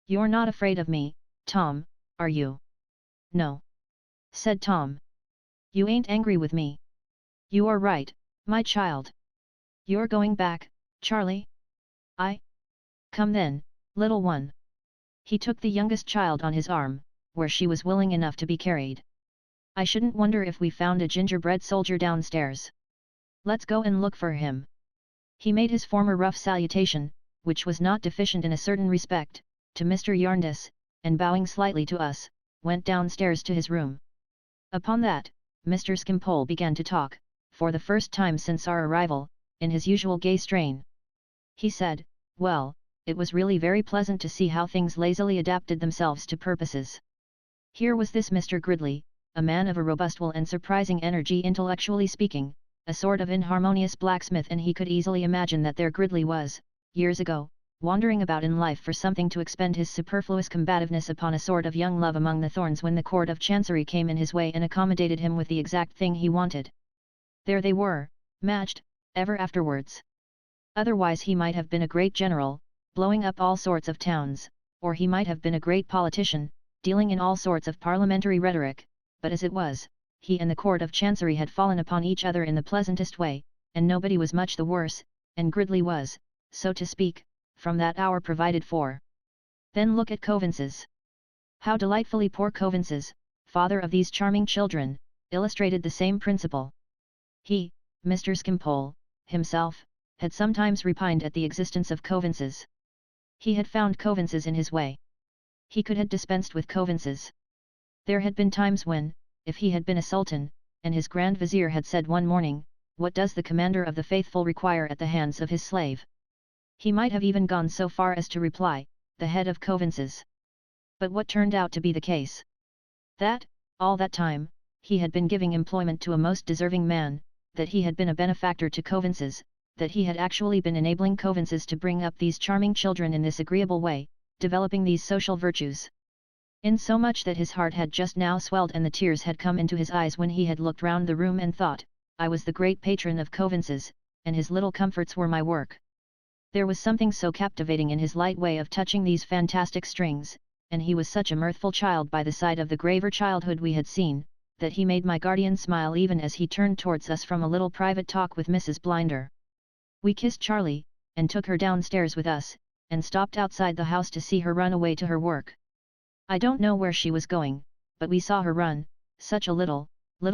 You're not afraid of me, Tom, are you? No, said Tom. You ain't angry with me. You are right, my child. You're going back, Charlie? Come then, little one. He took the youngest child on his arm, where she was willing enough to be carried. I shouldn't wonder if we found a gingerbread soldier downstairs. Let's go and look for him. He made his former rough salutation, which was not deficient in a certain respect, to Mr. Jarndyce, and bowing slightly to us, went downstairs to his room. Upon that, Mr. Skimpole began to talk, for the first time since our arrival, in his usual gay strain. He said, well, it was really very pleasant to see how things lazily adapted themselves to purposes. Here was this Mr. Gridley, a man of a robust will and surprising energy intellectually speaking, a sort of inharmonious blacksmith, and he could easily imagine that there Gridley was, years ago, wandering about in life for something to expend his superfluous combativeness upon a sort of young love among the thorns when the court of chancery came in his way and accommodated him with the exact thing he wanted. There they were, matched, ever afterwards. Otherwise he might have been a great general, blowing up all sorts of towns, or he might have been a great politician, dealing in all sorts of parliamentary rhetoric, but as it was, he and the court of chancery had fallen upon each other in the pleasantest way, and nobody was much the worse, and Gridley was, so to speak, from that hour provided for. Then look at Coavinses. How delightfully poor Coavinses, father of these charming children, illustrated the same principle. He, Mr. Skimpole, himself, had sometimes repined at the existence of Coavinses. He had found Coavinses in his way. He could have dispensed with Coavinses. There had been times when, if he had been a sultan, and his grand vizier had said one morning, "What does the commander of the faithful require at the hands of his slave?" he might have even gone so far as to reply, "The head of Coavinses." But what turned out to be the case? That, all that time, he had been giving employment to a most deserving man, that he had been a benefactor to Coavinses, that he had actually been enabling Coavinses to bring up these charming children in this agreeable way, developing these social virtues. Insomuch that his heart had just now swelled and the tears had come into his eyes when he had looked round the room and thought, I was the great patron of Coavinses, and his little comforts were my work. There was something so captivating in his light way of touching these fantastic strings, and he was such a mirthful child by the side of the graver childhood we had seen, that he made my guardian smile even as he turned towards us from a little private talk with Mrs. Blinder. We kissed Charlie, and took her downstairs with us, and stopped outside the house to see her run away to her work. I don't know where she was going, but we saw her run, such a little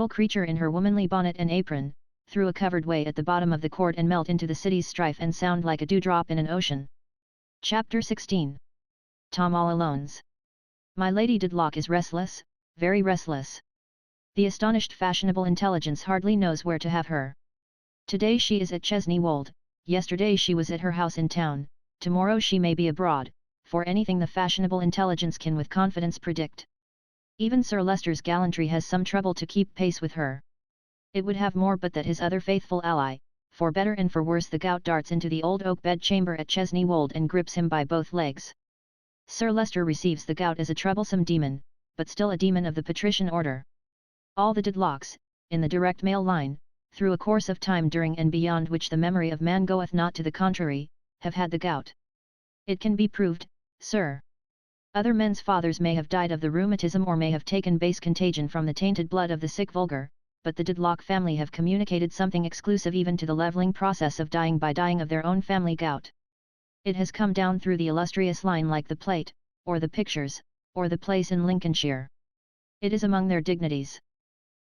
creature in her womanly bonnet and apron, through a covered way at the bottom of the court and melt into the city's strife and sound like a dewdrop in an ocean. Chapter 16. Tom all Alone's. My Lady Dedlock is restless, very restless. The astonished fashionable intelligence hardly knows where to have her. Today she is at Chesney Wold, yesterday she was at her house in town, tomorrow she may be abroad, for anything the fashionable intelligence can with confidence predict. Even Sir Leicester's gallantry has some trouble to keep pace with her. It would have more but that his other faithful ally, for better and for worse the gout darts into the old oak bed-chamber at Chesney Wold and grips him by both legs. Sir Leicester receives the gout as a troublesome demon, but still a demon of the patrician order. All the Dedlocks, in the direct male line, through a course of time during and beyond which the memory of man goeth not to the contrary, have had the gout. It can be proved, sir. Other men's fathers may have died of the rheumatism or may have taken base contagion from the tainted blood of the sick vulgar, but the Dedlock family have communicated something exclusive even to the levelling process of dying by dying of their own family gout. It has come down through the illustrious line like the plate, or the pictures, or the place in Lincolnshire. It is among their dignities.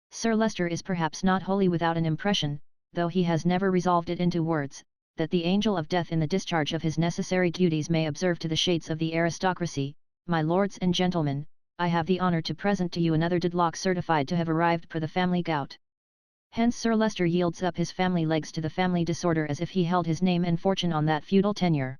Sir Leicester is perhaps not wholly without an impression, though he has never resolved it into words, that the angel of death in the discharge of his necessary duties may observe to the shades of the aristocracy, my lords and gentlemen, I have the honour to present to you another Dedlock certified to have arrived per the family gout. Hence Sir Leicester yields up his family legs to the family disorder as if he held his name and fortune on that feudal tenure.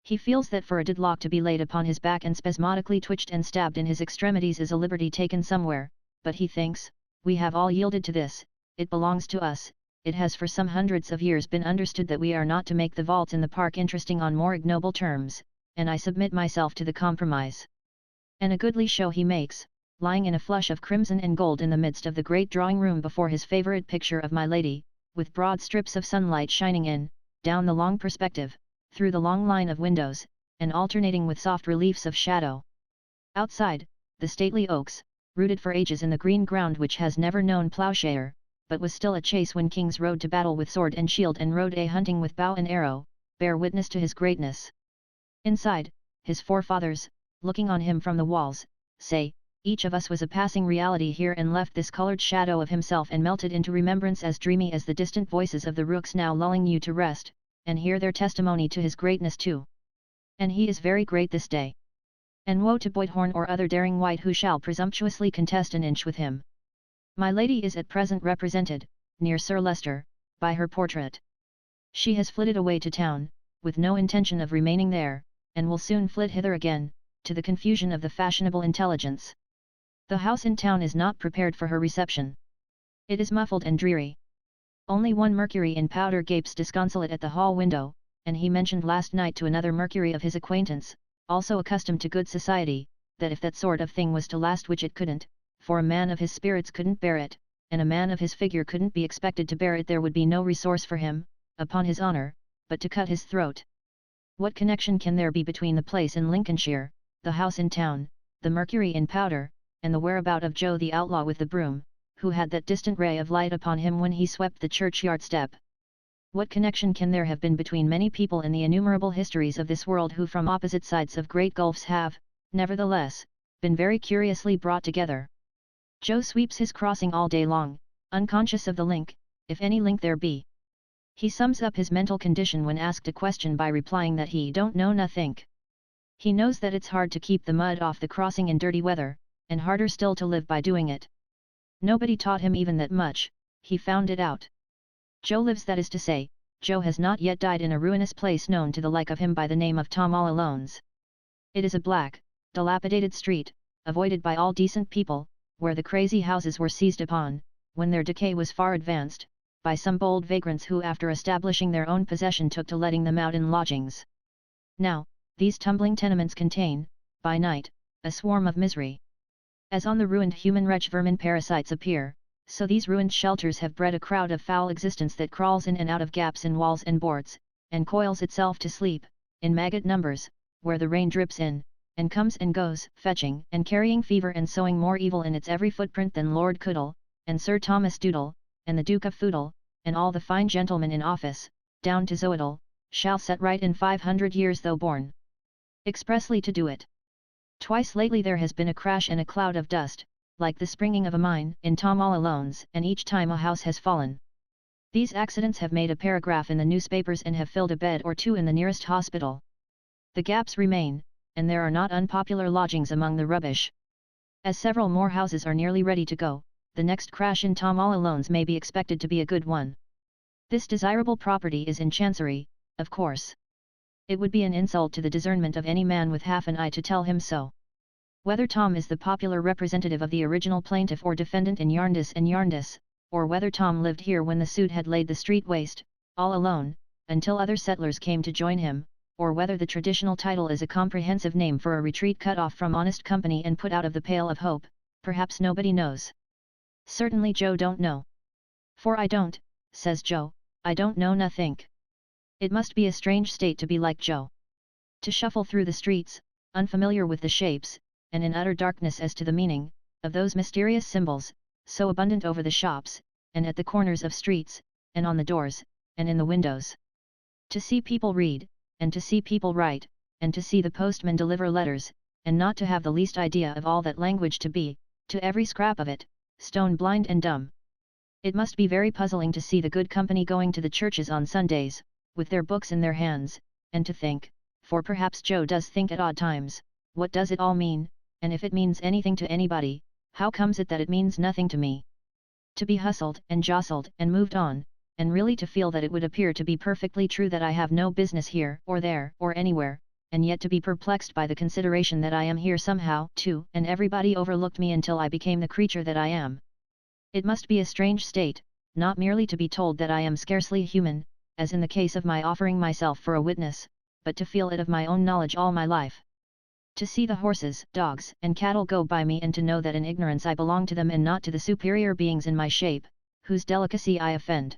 He feels that for a Dedlock to be laid upon his back and spasmodically twitched and stabbed in his extremities is a liberty taken somewhere, but he thinks, we have all yielded to this, it belongs to us, it has for some hundreds of years been understood that we are not to make the vaults in the park interesting on more ignoble terms, and I submit myself to the compromise. And a goodly show he makes, lying in a flush of crimson and gold in the midst of the great drawing-room before his favourite picture of my lady, with broad strips of sunlight shining in, down the long perspective, through the long line of windows, and alternating with soft reliefs of shadow. Outside, the stately oaks, rooted for ages in the green ground which has never known ploughshare, but was still a chase when kings rode to battle with sword and shield and rode a-hunting with bow and arrow, bear witness to his greatness. Inside, his forefathers, looking on him from the walls, say, each of us was a passing reality here and left this coloured shadow of himself and melted into remembrance as dreamy as the distant voices of the rooks now lulling you to rest, and hear their testimony to his greatness too. And he is very great this day. And woe to Boydhorn or other daring wight who shall presumptuously contest an inch with him. My lady is at present represented, near Sir Leicester, by her portrait. She has flitted away to town, with no intention of remaining there, and will soon flit hither again, to the confusion of the fashionable intelligence. The house in town is not prepared for her reception. It is muffled and dreary. Only one Mercury in powder gapes disconsolate at the hall window, and he mentioned last night to another Mercury of his acquaintance, also accustomed to good society, that if that sort of thing was to last, which it couldn't, for a man of his spirits couldn't bear it, and a man of his figure couldn't be expected to bear it, there would be no resource for him, upon his honour, but to cut his throat. What connection can there be between the place in Lincolnshire, the house in town, the Mercury in powder, and the whereabout of Joe the outlaw with the broom, who had that distant ray of light upon him when he swept the churchyard step? What connection can there have been between many people in the innumerable histories of this world who from opposite sides of great gulfs have, nevertheless, been very curiously brought together? Joe sweeps his crossing all day long, unconscious of the link, if any link there be. He sums up his mental condition when asked a question by replying that he don't know nothink. He knows that it's hard to keep the mud off the crossing in dirty weather, and harder still to live by doing it. Nobody taught him even that much, he found it out. Joe lives, that is to say, Joe has not yet died in a ruinous place known to the like of him by the name of Tom all Alone's. It is a black, dilapidated street, avoided by all decent people, where the crazy houses were seized upon, when their decay was far advanced, by some bold vagrants who after establishing their own possession took to letting them out in lodgings. Now, these tumbling tenements contain, by night, a swarm of misery. As on the ruined human wretch vermin parasites appear, so these ruined shelters have bred a crowd of foul existence that crawls in and out of gaps in walls and boards, and coils itself to sleep, in maggot numbers, where the rain drips in, and comes and goes, fetching and carrying fever and sowing more evil in its every footprint than Lord Coodle, and Sir Thomas Doodle, and the Duke of Foodle, and all the fine gentlemen in office, down to Zoidle, shall set right in 500 years though born expressly to do it. Twice lately there has been a crash and a cloud of dust, like the springing of a mine, in Tom all Alone's, and each time a house has fallen. These accidents have made a paragraph in the newspapers and have filled a bed or two in the nearest hospital. The gaps remain, and there are not unpopular lodgings among the rubbish. As several more houses are nearly ready to go, the next crash in Tom all Alone's may be expected to be a good one. This desirable property is in Chancery, of course. It would be an insult to the discernment of any man with half an eye to tell him so. Whether Tom is the popular representative of the original plaintiff or defendant in Yarndis and Yarndis, or whether Tom lived here when the suit had laid the street waste, all alone, until other settlers came to join him, or whether the traditional title is a comprehensive name for a retreat cut off from honest company and put out of the pale of hope, perhaps nobody knows. Certainly Joe don't know. For I don't, says Joe, I don't know nothink. It must be a strange state to be like Joe. To shuffle through the streets, unfamiliar with the shapes, and in utter darkness as to the meaning, of those mysterious symbols, so abundant over the shops, and at the corners of streets, and on the doors, and in the windows. To see people read, and to see people write, and to see the postman deliver letters, and not to have the least idea of all that language to be, to every scrap of it, stone blind and dumb. It must be very puzzling to see the good company going to the churches on Sundays, with their books in their hands, and to think, for perhaps Joe does think at odd times, what does it all mean, and if it means anything to anybody, how comes it that it means nothing to me? To be hustled and jostled and moved on, and really to feel that it would appear to be perfectly true that I have no business here or there or anywhere, and yet to be perplexed by the consideration that I am here somehow too, and everybody overlooked me until I became the creature that I am. It must be a strange state, not merely to be told that I am scarcely human, as in the case of my offering myself for a witness, but to feel it of my own knowledge all my life. To see the horses, dogs, and cattle go by me and to know that in ignorance I belong to them and not to the superior beings in my shape, whose delicacy I offend.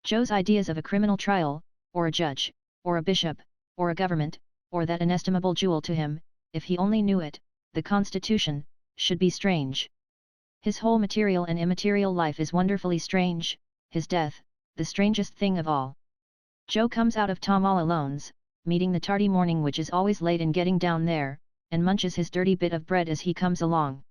Joe's ideas of a criminal trial, or a judge, or a bishop, or a government, or that inestimable jewel to him, if he only knew it, the Constitution, should be strange. His whole material and immaterial life is wonderfully strange, his death, the strangest thing of all. Joe comes out of Tom all Alone's, meeting the tardy morning which is always late in getting down there, and munches his dirty bit of bread as he comes along.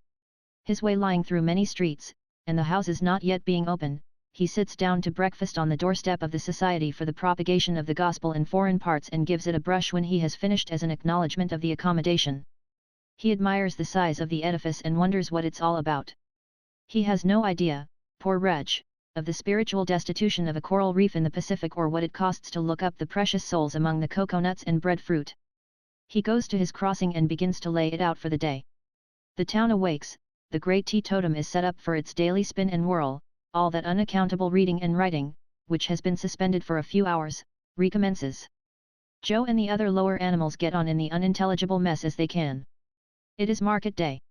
His way lying through many streets, and the houses not yet being open, he sits down to breakfast on the doorstep of the Society for the Propagation of the Gospel in Foreign Parts and gives it a brush when he has finished as an acknowledgement of the accommodation. He admires the size of the edifice and wonders what it's all about. He has no idea, poor wretch, of the spiritual destitution of a coral reef in the Pacific or what it costs to look up the precious souls among the coconuts and breadfruit. He goes to his crossing and begins to lay it out for the day. The town awakes, the great teetotum is set up for its daily spin and whirl, all that unaccountable reading and writing, which has been suspended for a few hours, recommences. Joe and the other lower animals get on in the unintelligible mess as they can. It is market day.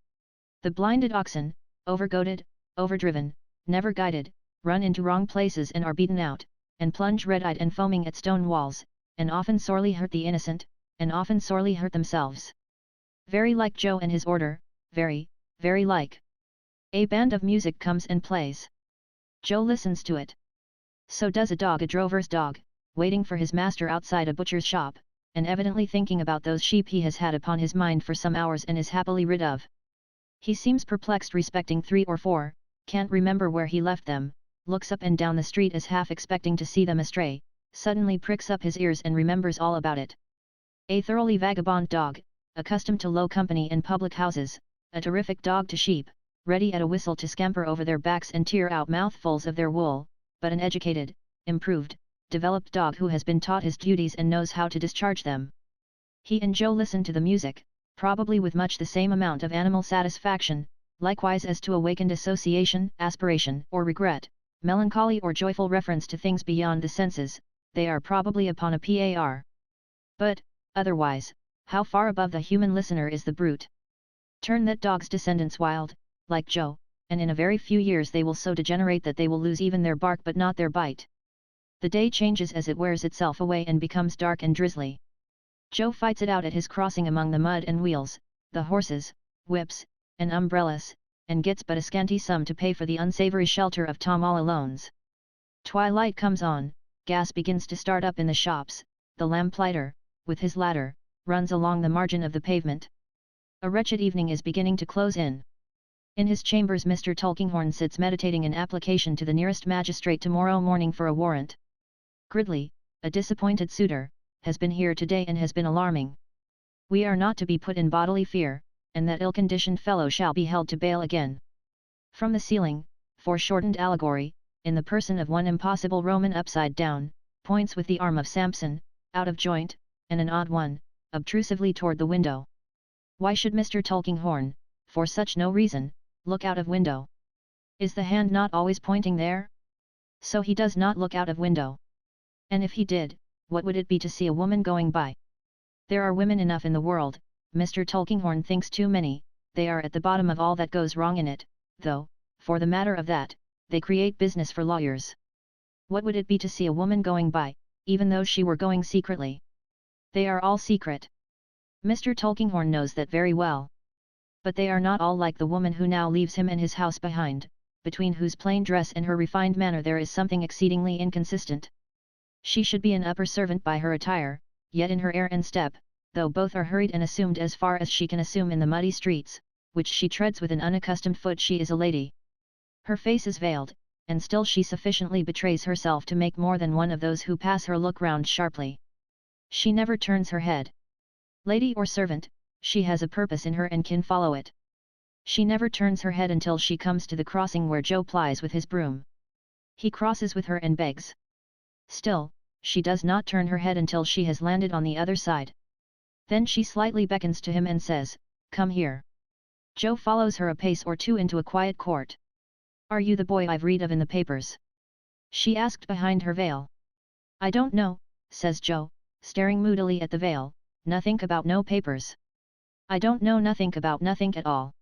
The blinded oxen, overgoaded, overdriven, never guided, run into wrong places and are beaten out, and plunge red-eyed and foaming at stone walls, and often sorely hurt the innocent, and often sorely hurt themselves. Very like Joe and his order, very, very like. A band of music comes and plays. Joe listens to it. So does a drover's dog, waiting for his master outside a butcher's shop, and evidently thinking about those sheep he has had upon his mind for some hours and is happily rid of. He seems perplexed respecting 3 or 4, can't remember where he left them, looks up and down the street as half expecting to see them astray, suddenly pricks up his ears and remembers all about it. A thoroughly vagabond dog, accustomed to low company in public houses, a terrific dog to sheep, ready at a whistle to scamper over their backs and tear out mouthfuls of their wool, but an educated, improved, developed dog who has been taught his duties and knows how to discharge them. He and Joe listen to the music, probably with much the same amount of animal satisfaction, likewise as to awakened association, aspiration or regret, melancholy or joyful reference to things beyond the senses. They are probably upon a par. But, otherwise, how far above the human listener is the brute? Turn that dog's descendants wild, like Joe, and in a very few years they will so degenerate that they will lose even their bark but not their bite. The day changes as it wears itself away and becomes dark and drizzly. Joe fights it out at his crossing among the mud and wheels, the horses, whips, and umbrellas, and gets but a scanty sum to pay for the unsavory shelter of Tom all alone's. Twilight comes on, gas begins to start up in the shops, the lamplighter, with his ladder, runs along the margin of the pavement. A wretched evening is beginning to close in. In his chambers Mr. Tulkinghorn sits meditating an application to the nearest magistrate tomorrow morning for a warrant. Gridley, a disappointed suitor, has been here today and has been alarming. We are not to be put in bodily fear, and that ill-conditioned fellow shall be held to bail again. From the ceiling, foreshortened allegory, in the person of one impossible Roman upside down, points with the arm of Samson, out of joint, and an odd one, obtrusively toward the window. Why should Mr. Tulkinghorn, for such no reason, look out of window? Is the hand not always pointing there? So he does not look out of window. And if he did, what would it be to see a woman going by? There are women enough in the world, Mr. Tulkinghorn thinks too many, they are at the bottom of all that goes wrong in it, though, for the matter of that, they create business for lawyers. What would it be to see a woman going by, even though she were going secretly? They are all secret. Mr. Tulkinghorn knows that very well. But they are not all like the woman who now leaves him and his house behind, between whose plain dress and her refined manner there is something exceedingly inconsistent. She should be an upper servant by her attire, yet in her air and step, though both are hurried and assumed as far as she can assume in the muddy streets, which she treads with an unaccustomed foot, she is a lady. Her face is veiled, and still she sufficiently betrays herself to make more than one of those who pass her look round sharply. She never turns her head. Lady or servant, she has a purpose in her and can follow it. She never turns her head until she comes to the crossing where Joe plies with his broom. He crosses with her and begs. Still, she does not turn her head until she has landed on the other side. Then she slightly beckons to him and says, "Come here." Joe follows her a pace or two into a quiet court. "Are you the boy I've read of in the papers?" she asked behind her veil. "I don't know," says Joe, staring moodily at the veil, "nothink about no papers. I don't know nothink about nothink at all.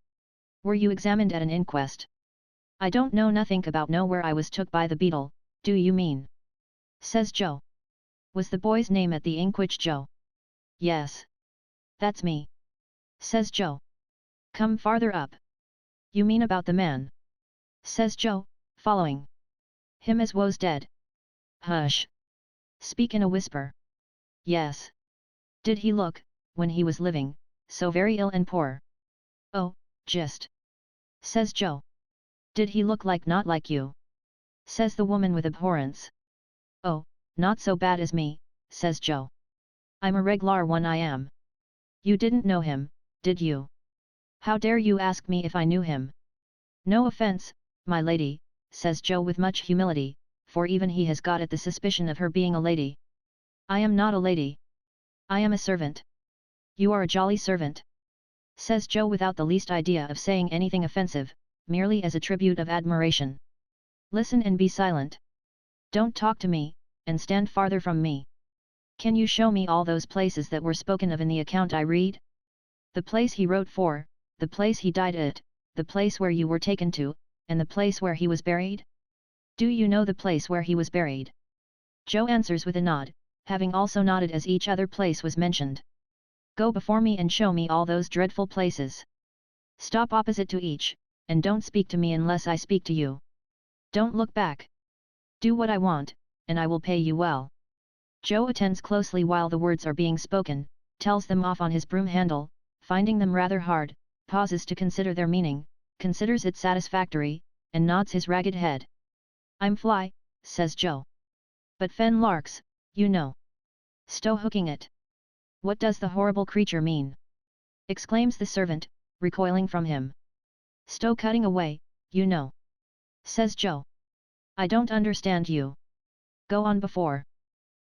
Were you examined at an inquest?" "I don't know nothink about no where I was took by the beetle, do you mean?" says Joe. "Was the boy's name at the inquest, Joe?" "Yes. That's me," says Joe. "Come farther up." "You mean about the man?" says Joe, following. "Him as was dead." "Hush! Speak in a whisper." "Yes. Did he look, when he was living, so very ill and poor?" "Oh, just," says Joe. "Did he look like not like you?" says the woman with abhorrence. "Oh, not so bad as me," says Joe. "I'm a reg'lar one, I am." "You didn't know him, did you?" "How dare you ask me if I knew him?" "No offence, my lady," says Joe with much humility, for even he has got at the suspicion of her being a lady. "I am not a lady. I am a servant." "You are a jolly servant," says Joe without the least idea of saying anything offensive, merely as a tribute of admiration. "Listen and be silent. Don't talk to me, and stand farther from me." Can you show me all those places that were spoken of in the account I read? The place he wrote for, the place he died at, the place where you were taken to, and the place where he was buried? Do you know the place where he was buried? Joe answers with a nod, having also nodded as each other place was mentioned. Go before me and show me all those dreadful places. Stop opposite to each, and don't speak to me unless I speak to you. Don't look back. Do what I want, and I will pay you well. Joe attends closely while the words are being spoken, tells them off on his broom handle, finding them rather hard, pauses to consider their meaning, considers it satisfactory, and nods his ragged head. I'm fly, says Joe. But fen larks, you know. Stow hooking it. What does the horrible creature mean? Exclaims the servant, recoiling from him. Stow cutting away, you know. Says Joe. I don't understand you. Go on before.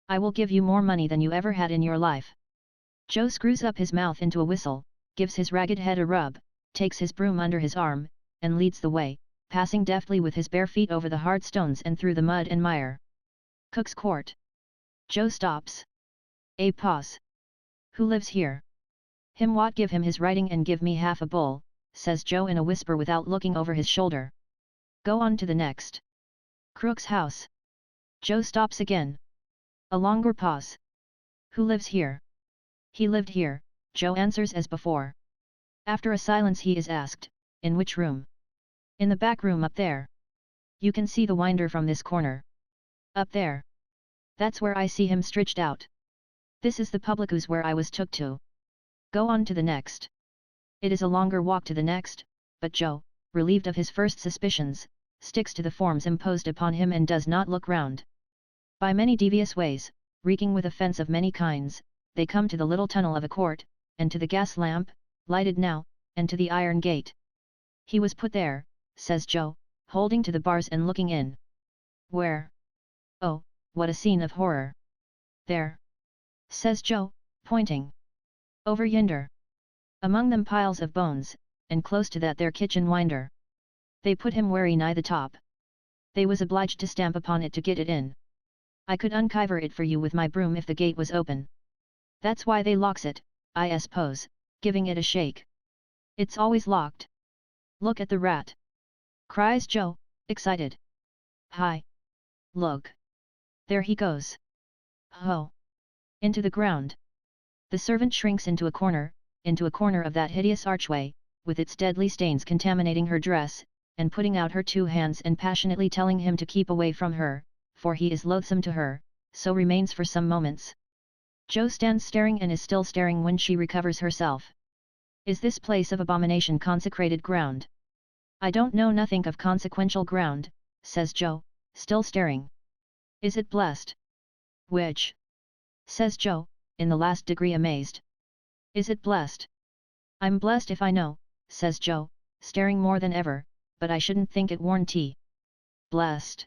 I will give you more money than you ever had in your life. Joe screws up his mouth into a whistle, gives his ragged head a rub, takes his broom under his arm, and leads the way, passing deftly with his bare feet over the hard stones and through the mud and mire. Cook's Court. Joe stops. A pause. Who lives here? Him what give him his writing and give me half a bull, says Joe in a whisper without looking over his shoulder. Go on to the next. Crook's house. Joe stops again. A longer pause. Who lives here? He lived here, Joe answers as before. After a silence he is asked, in which room? In the back room up there. You can see the winder from this corner. Up there. That's where I see him stretched out. This is the public house where I was took to. Go on to the next. It is a longer walk to the next, but Joe, relieved of his first suspicions, sticks to the forms imposed upon him and does not look round. By many devious ways, reeking with offence of many kinds, they come to the little tunnel of a court, and to the gas lamp, lighted now, and to the iron gate. He was put there, says Joe, holding to the bars and looking in. Where? Oh, what a scene of horror! There, says Joe, pointing. Over yonder. Among them piles of bones, and close to that their kitchen winder. They put him wery nigh the top. They was obliged to stamp upon it to get it in. I could unkiver it for you with my broom if the gate was open. That's why they locks it, I suppose, giving it a shake. It's always locked. Look at the rat! Cries Joe, excited. Hi! Look! There he goes! Ho! Into the ground. The servant shrinks into a corner of that hideous archway, with its deadly stains contaminating her dress, and putting out her two hands and passionately telling him to keep away from her, for he is loathsome to her, so remains for some moments. Joe stands staring and is still staring when she recovers herself. Is this place of abomination consecrated ground? I don't know nothing of consequential ground, says Joe, still staring. Is it blessed? Which? Says Joe, in the last degree amazed. Is it blessed? I'm blessed if I know, says Joe, staring more than ever, but I shouldn't think it warranty. Blessed?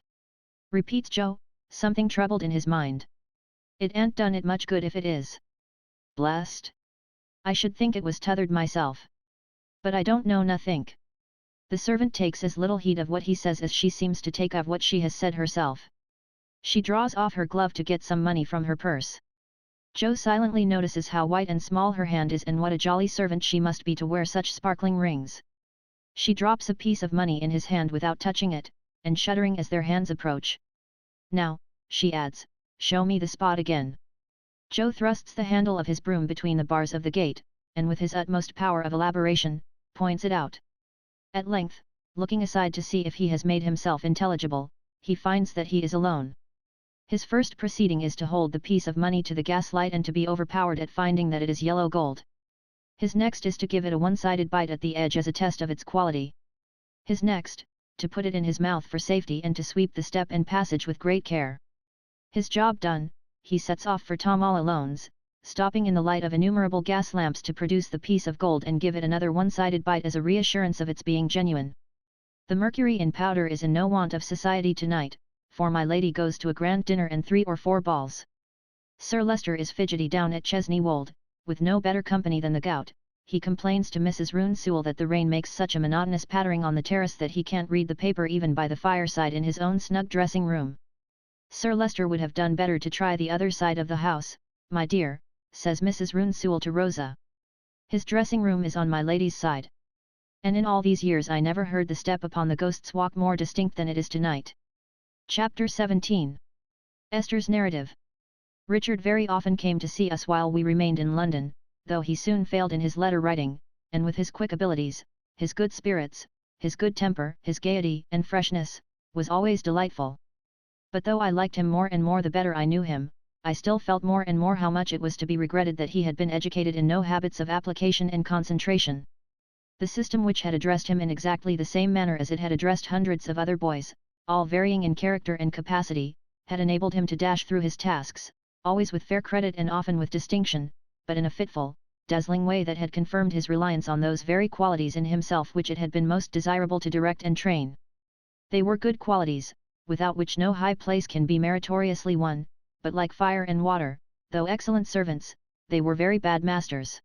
Repeats Joe, something troubled in his mind. It ain't done it much good if it is. Blessed? I should think it was t'othered myself. But I don't know nothink. The servant takes as little heed of what he says as she seems to take of what she has said herself. She draws off her glove to get some money from her purse. Joe silently notices how white and small her hand is and what a jolly servant she must be to wear such sparkling rings. She drops a piece of money in his hand without touching it, and shuddering as their hands approach. Now, she adds, show me the spot again. Joe thrusts the handle of his broom between the bars of the gate, and with his utmost power of elaboration, points it out. At length, looking aside to see if he has made himself intelligible, he finds that he is alone. His first proceeding is to hold the piece of money to the gaslight and to be overpowered at finding that it is yellow gold. His next is to give it a one-sided bite at the edge as a test of its quality. His next, to put it in his mouth for safety and to sweep the step and passage with great care. His job done, he sets off for Tom all Alone's, stopping in the light of innumerable gas lamps to produce the piece of gold and give it another one-sided bite as a reassurance of its being genuine. The mercury in powder is in no want of society tonight, for my lady goes to a grand dinner and 3 or 4 balls. Sir Leicester is fidgety down at Chesney Wold, with no better company than the gout. He complains to Mrs. Roone Sewell that the rain makes such a monotonous pattering on the terrace that he can't read the paper even by the fireside in his own snug dressing room. Sir Leicester would have done better to try the other side of the house, my dear," says Mrs. Rounsewell to Rosa. "His dressing room is on my lady's side. And in all these years I never heard the step upon the Ghost's Walk more distinct than it is tonight." Chapter 17. Esther's Narrative. Richard very often came to see us while we remained in London, though he soon failed in his letter writing, and with his quick abilities, his good spirits, his good temper, his gaiety and freshness, was always delightful. But though I liked him more and more the better I knew him, I still felt more and more how much it was to be regretted that he had been educated in no habits of application and concentration. The system which had addressed him in exactly the same manner as it had addressed hundreds of other boys, all varying in character and capacity, had enabled him to dash through his tasks, always with fair credit and often with distinction, but in a fitful, dazzling way that had confirmed his reliance on those very qualities in himself which it had been most desirable to direct and train. They were good qualities, without which no high place can be meritoriously won, but like fire and water, though excellent servants, they were very bad masters.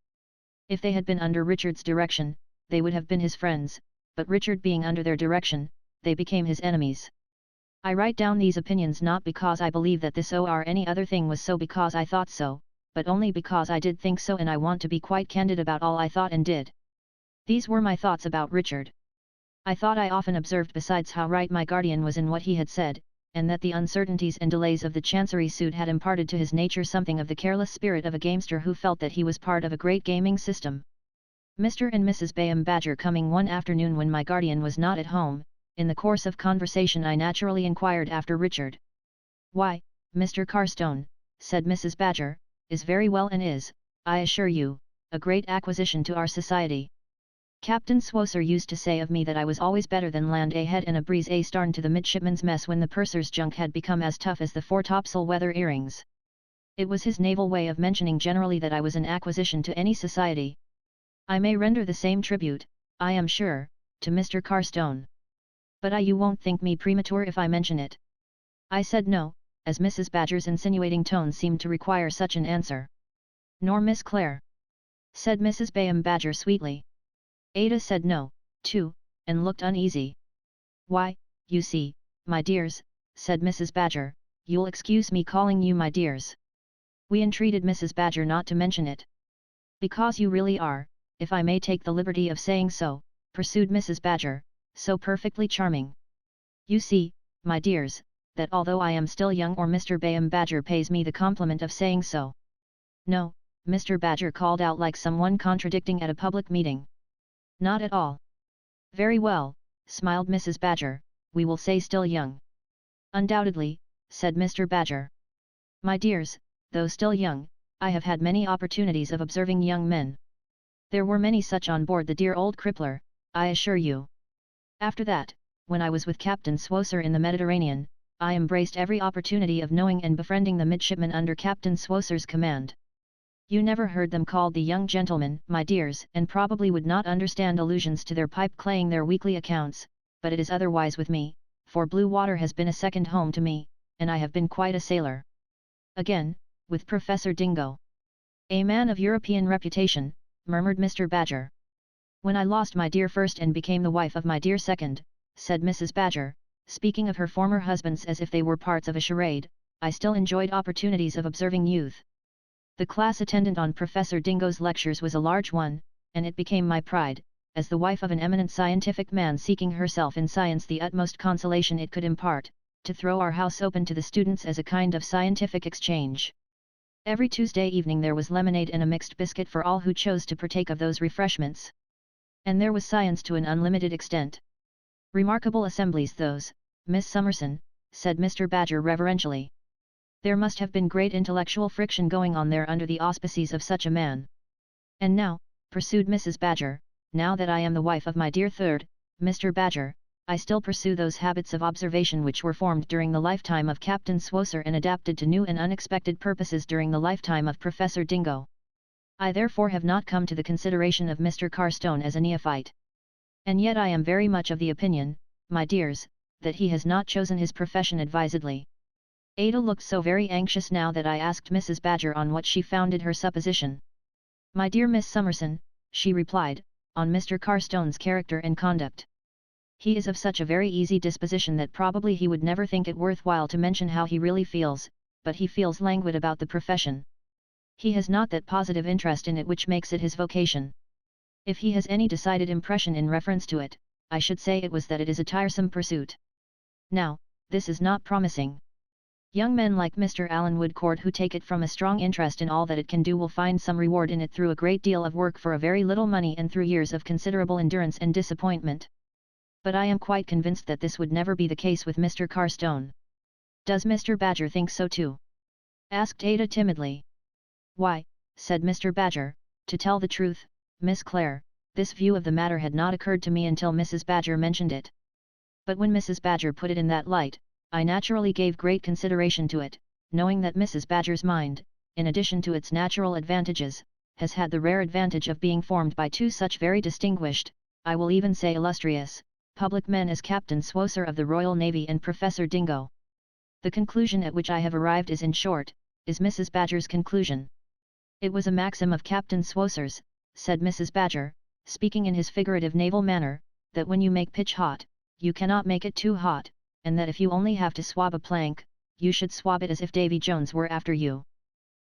If they had been under Richard's direction, they would have been his friends, but Richard being under their direction, they became his enemies. I write down these opinions not because I believe that this or any other thing was so because I thought so, but only because I did think so, and I want to be quite candid about all I thought and did. These were my thoughts about Richard. I thought I often observed besides how right my guardian was in what he had said, and that the uncertainties and delays of the Chancery suit had imparted to his nature something of the careless spirit of a gamester who felt that he was part of a great gaming system. Mr. and Mrs. Bayham Badger coming one afternoon when my guardian was not at home, in the course of conversation I naturally inquired after Richard. "Why, Mr. Carstone," said Mrs. Badger, "is very well and is, I assure you, a great acquisition to our society. Captain Swoser used to say of me that I was always better than land a head and a breeze a starn to the midshipman's mess when the purser's junk had become as tough as the foretopsail weather earrings. It was his naval way of mentioning generally that I was an acquisition to any society. I may render the same tribute, I am sure, to Mr. Carstone. But you won't think me premature if I mention it." I said no, as Mrs. Badger's insinuating tone seemed to require such an answer. "Nor Miss Clare?" said Mrs. Bayham Badger sweetly. Ada said no, too, and looked uneasy. "Why, you see, my dears," said Mrs. Badger, "you'll excuse me calling you my dears." We entreated Mrs. Badger not to mention it. "Because you really are, if I may take the liberty of saying so," pursued Mrs. Badger, "so perfectly charming. You see, my dears, that although I am still young or Mr. Bayham Badger pays me the compliment of saying so." "No," Mr. Badger called out like someone contradicting at a public meeting. "Not at all." "Very well," smiled Mrs. Badger, "we will say still young." "Undoubtedly," said Mr. Badger. "My dears, though still young, I have had many opportunities of observing young men. There were many such on board the dear old Crippler, I assure you. After that, when I was with Captain Swoser in the Mediterranean, I embraced every opportunity of knowing and befriending the midshipmen under Captain Swoser's command. You never heard them called the young gentlemen, my dears, and probably would not understand allusions to their pipe claying their weekly accounts, but it is otherwise with me, for blue water has been a second home to me, and I have been quite a sailor. Again, with Professor Dingo." "A man of European reputation," murmured Mr. Badger. "When I lost my dear first and became the wife of my dear second," said Mrs. Badger, speaking of her former husbands as if they were parts of a charade, "I still enjoyed opportunities of observing youth. The class attendant on Professor Dingo's lectures was a large one, and it became my pride, as the wife of an eminent scientific man seeking herself in science the utmost consolation it could impart, to throw our house open to the students as a kind of scientific exchange. Every Tuesday evening there was lemonade and a mixed biscuit for all who chose to partake of those refreshments. And there was science to an unlimited extent. Remarkable assemblies those, Miss Summerson," said Mr. Badger reverentially. "There must have been great intellectual friction going on there under the auspices of such a man. And now," pursued Mrs. Badger, "now that I am the wife of my dear third, Mr. Badger, I still pursue those habits of observation which were formed during the lifetime of Captain Swoser and adapted to new and unexpected purposes during the lifetime of Professor Dingo. I therefore have not come to the consideration of Mr. Carstone as a neophyte. And yet I am very much of the opinion, my dears, that he has not chosen his profession advisedly." Ada looked so very anxious now that I asked Mrs. Badger on what she founded her supposition. "My dear Miss Summerson," she replied, "on Mr. Carstone's character and conduct. He is of such a very easy disposition that probably he would never think it worth while to mention how he really feels, but he feels languid about the profession. He has not that positive interest in it which makes it his vocation. If he has any decided impression in reference to it, I should say it was that it is a tiresome pursuit. Now, this is not promising. Young men like Mr. Alan Woodcourt who take it from a strong interest in all that it can do will find some reward in it through a great deal of work for a very little money and through years of considerable endurance and disappointment. But I am quite convinced that this would never be the case with Mr. Carstone. Does Mr. Badger think so too? Asked Ada timidly. Why, said Mr. Badger, to tell the truth, Miss Clare, this view of the matter had not occurred to me until Mrs. Badger mentioned it. But when Mrs. Badger put it in that light, I naturally gave great consideration to it, knowing that Mrs. Badger's mind, in addition to its natural advantages, has had the rare advantage of being formed by two such very distinguished, I will even say illustrious, public men as Captain Swosser of the Royal Navy and Professor Dingo. The conclusion at which I have arrived is in short, is Mrs. Badger's conclusion. It was a maxim of Captain Swosser's, said Mrs. Badger, speaking in his figurative naval manner, that when you make pitch hot, you cannot make it too hot, and that if you only have to swab a plank, you should swab it as if Davy Jones were after you.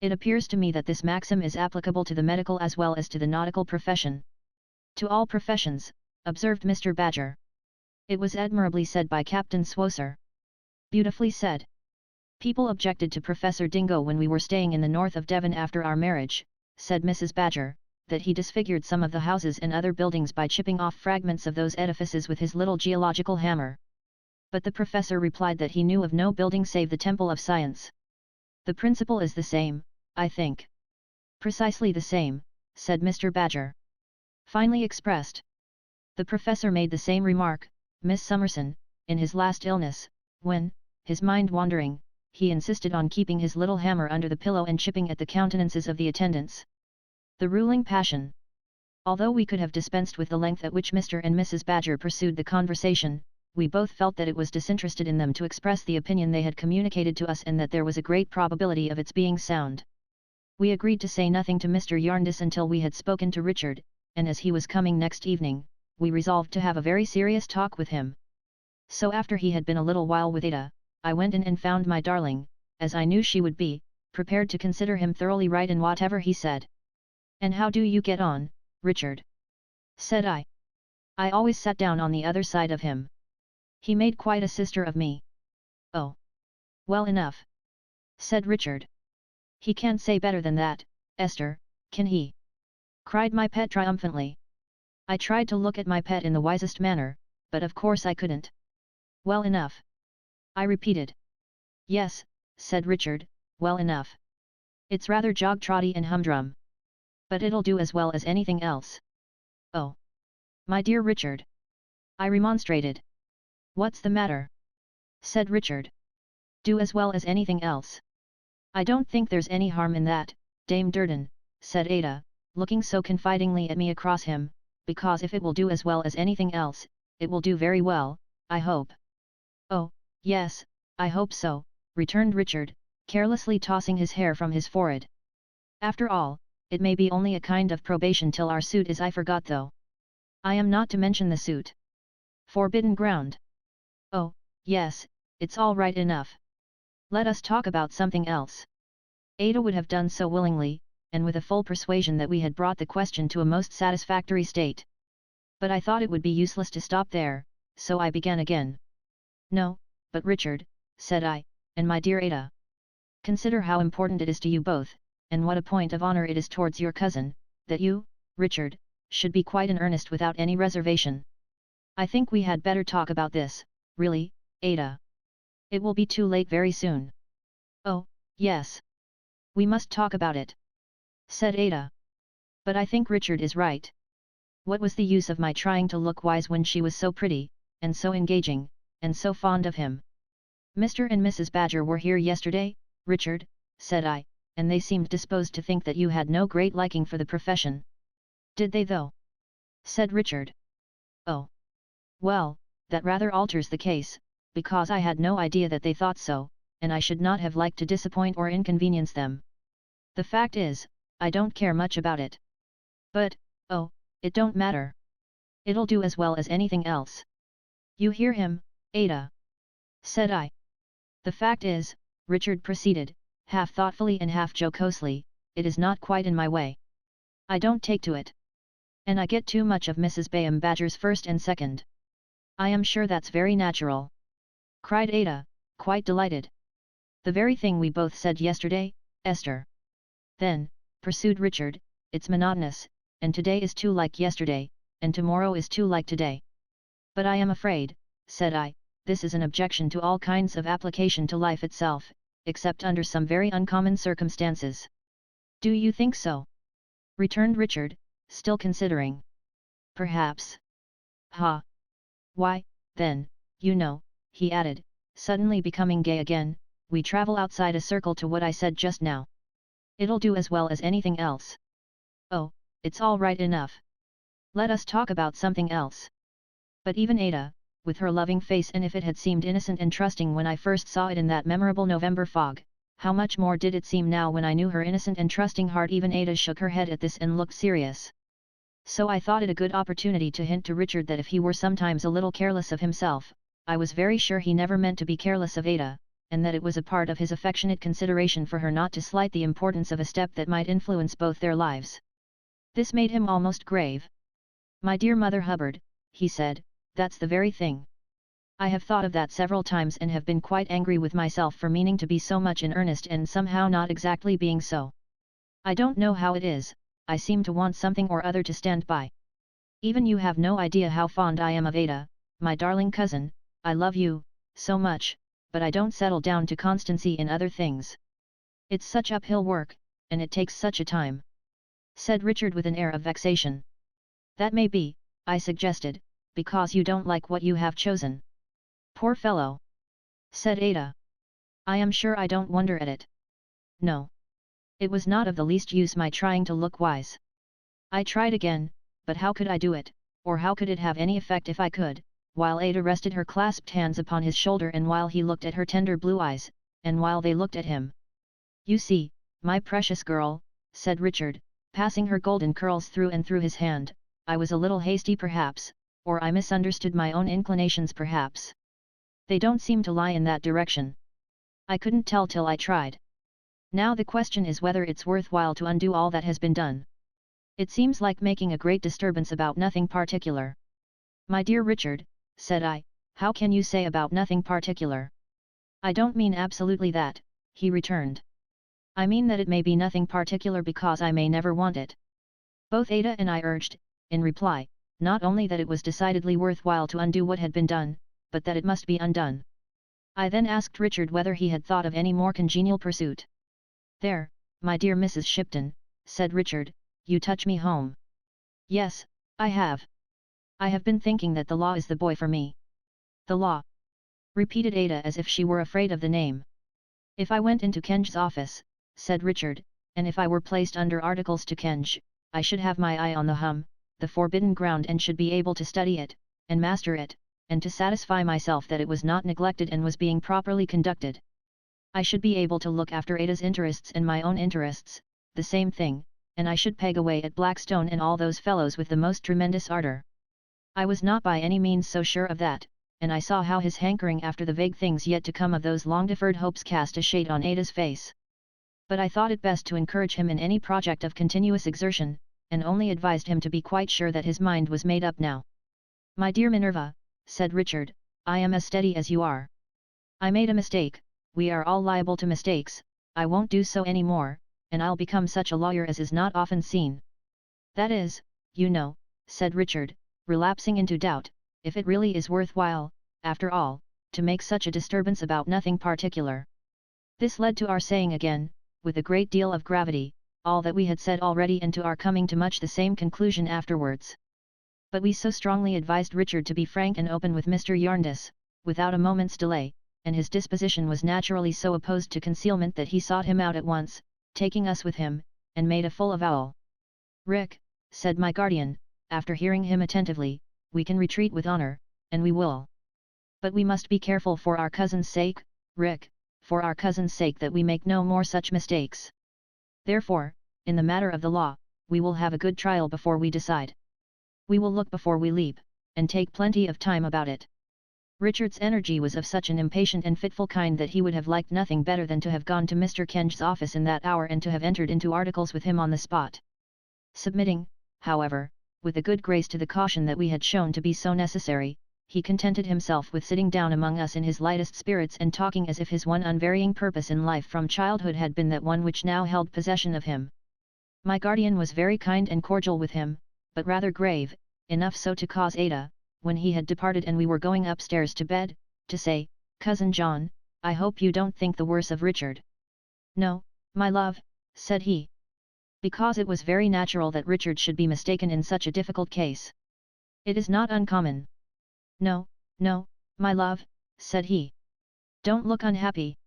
It appears to me that this maxim is applicable to the medical as well as to the nautical profession. To all professions, observed Mr. Badger. It was admirably said by Captain Swosser. Beautifully said. People objected to Professor Dingo when we were staying in the north of Devon after our marriage, said Mrs. Badger, that he disfigured some of the houses and other buildings by chipping off fragments of those edifices with his little geological hammer. But the professor replied that he knew of no building save the Temple of Science. The principle is the same, I think. Precisely the same, said Mr. Badger. Finely expressed. The professor made the same remark, Miss Summerson, in his last illness, when, his mind wandering, he insisted on keeping his little hammer under the pillow and chipping at the countenances of the attendants. The ruling passion. Although we could have dispensed with the length at which Mr. and Mrs. Badger pursued the conversation, we both felt that it was disinterested in them to express the opinion they had communicated to us and that there was a great probability of its being sound. We agreed to say nothing to Mr. Yarndis until we had spoken to Richard, and as he was coming next evening, we resolved to have a very serious talk with him. So after he had been a little while with Ada, I went in and found my darling, as I knew she would be, prepared to consider him thoroughly right in whatever he said. And how do you get on, Richard? Said I. I always sat down on the other side of him. He made quite a sister of me. Oh. Well enough. Said Richard. He can't say better than that, Esther, can he? Cried my pet triumphantly. I tried to look at my pet in the wisest manner, but of course I couldn't. Well enough. I repeated. Yes, said Richard, well enough. It's rather jog-trotty and humdrum. But it'll do as well as anything else. Oh. My dear Richard. I remonstrated. What's the matter? Said Richard. Do as well as anything else. I don't think there's any harm in that, Dame Durden, said Ada, looking so confidingly at me across him, because if it will do as well as anything else, it will do very well, I hope. Oh, yes, I hope so, returned Richard, carelessly tossing his hair from his forehead. After all, it may be only a kind of probation till our suit is I forgot though. I am not to mention the suit. Forbidden ground. Oh, yes, it's all right enough. Let us talk about something else. Ada would have done so willingly, and with a full persuasion that we had brought the question to a most satisfactory state. But I thought it would be useless to stop there, so I began again. No, but Richard, said I, and my dear Ada. Consider how important it is to you both, and what a point of honor it is towards your cousin, that you, Richard, should be quite in earnest without any reservation. I think we had better talk about this, really, Ada. It will be too late very soon. Oh, yes. We must talk about it. Said Ada. But I think Richard is right. What was the use of my trying to look wise when she was so pretty, and so engaging, and so fond of him? Mr. and Mrs. Badger were here yesterday, Richard, said I, and they seemed disposed to think that you had no great liking for the profession. Did they though? Said Richard. Oh. Well, that rather alters the case, because I had no idea that they thought so, and I should not have liked to disappoint or inconvenience them. The fact is, I don't care much about it. But, oh, it don't matter. It'll do as well as anything else. You hear him, Ada? Said I. The fact is, Richard proceeded, half thoughtfully and half jocosely, it is not quite in my way. I don't take to it. And I get too much of Mrs. Bayham Badger's first and second. I am sure that's very natural," cried Ada, quite delighted. "The very thing we both said yesterday, Esther." "Then," pursued Richard, "it's monotonous, and today is too like yesterday, and tomorrow is too like today." "But I am afraid," said I, "this is an objection to all kinds of application to life itself, except under some very uncommon circumstances." "Do you think so?" returned Richard, still considering. "Perhaps." "Ha! Why, then, you know," he added, suddenly becoming gay again, "we travel outside a circle to what I said just now. It'll do as well as anything else." "Oh, it's all right enough. Let us talk about something else." But even Ada, with her loving face, and if it had seemed innocent and trusting when I first saw it in that memorable November fog, how much more did it seem now when I knew her innocent and trusting heart. Even Ada shook her head at this and looked serious. So I thought it a good opportunity to hint to Richard that if he were sometimes a little careless of himself, I was very sure he never meant to be careless of Ada, and that it was a part of his affectionate consideration for her not to slight the importance of a step that might influence both their lives. This made him almost grave. "My dear Mother Hubbard," he said, "that's the very thing. I have thought of that several times and have been quite angry with myself for meaning to be so much in earnest and somehow not exactly being so. I don't know how it is, I seem to want something or other to stand by. Even you have no idea how fond I am of Ada, my darling cousin. I love you so much, but I don't settle down to constancy in other things. It's such uphill work, and it takes such a time," said Richard with an air of vexation. "That may be," I suggested, "because you don't like what you have chosen." "Poor fellow!" said Ada. "I am sure I don't wonder at it. No. It was not of the least use my trying to look wise. I tried again, but how could I do it, or how could it have any effect if I could?" While Ada rested her clasped hands upon his shoulder and while he looked at her tender blue eyes, and while they looked at him. "You see, my precious girl," said Richard, passing her golden curls through and through his hand, "I was a little hasty perhaps, or I misunderstood my own inclinations perhaps. They don't seem to lie in that direction. I couldn't tell till I tried. Now the question is whether it's worthwhile to undo all that has been done. It seems like making a great disturbance about nothing particular." "My dear Richard," said I, "how can you say about nothing particular?" "I don't mean absolutely that," he returned. "I mean that it may be nothing particular because I may never want it." Both Ada and I urged, in reply, not only that it was decidedly worthwhile to undo what had been done, but that it must be undone. I then asked Richard whether he had thought of any more congenial pursuit. "There, my dear Mrs. Shipton," said Richard, "you touch me home. Yes, I have. I have been thinking that the law is the boy for me." "The law?" repeated Ada as if she were afraid of the name. "If I went into Kenge's office," said Richard, "and if I were placed under articles to Kenge, I should have my eye on the forbidden ground and should be able to study it, and master it, and to satisfy myself that it was not neglected and was being properly conducted. I should be able to look after Ada's interests and my own interests, the same thing, and I should peg away at Blackstone and all those fellows with the most tremendous ardour." I was not by any means so sure of that, and I saw how his hankering after the vague things yet to come of those long-deferred hopes cast a shade on Ada's face. But I thought it best to encourage him in any project of continuous exertion, and only advised him to be quite sure that his mind was made up now. "My dear Minerva," said Richard, "I am as steady as you are. I made a mistake, we are all liable to mistakes, I won't do so any more, and I'll become such a lawyer as is not often seen. That is, you know," said Richard, relapsing into doubt, "if it really is worthwhile, after all, to make such a disturbance about nothing particular." This led to our saying again, with a great deal of gravity, all that we had said already and to our coming to much the same conclusion afterwards. But we so strongly advised Richard to be frank and open with Mr. Jarndyce, without a moment's delay, and his disposition was naturally so opposed to concealment that he sought him out at once, taking us with him, and made a full avowal. "Rick," said my guardian, after hearing him attentively, "we can retreat with honour, and we will. But we must be careful for our cousin's sake, Rick, for our cousin's sake that we make no more such mistakes. Therefore, in the matter of the law, we will have a good trial before we decide. We will look before we leap, and take plenty of time about it." Richard's energy was of such an impatient and fitful kind that he would have liked nothing better than to have gone to Mr. Kenge's office in that hour and to have entered into articles with him on the spot. Submitting, however, with a good grace to the caution that we had shown to be so necessary, he contented himself with sitting down among us in his lightest spirits and talking as if his one unvarying purpose in life from childhood had been that one which now held possession of him. My guardian was very kind and cordial with him, but rather grave, enough so to cause Ada, when he had departed and we were going upstairs to bed, to say, "Cousin John, I hope you don't think the worse of Richard." "No, my love," said he. Because it was very natural that Richard should be mistaken in such a difficult case. "It is not uncommon." "No, no, my love," said he. "Don't look unhappy."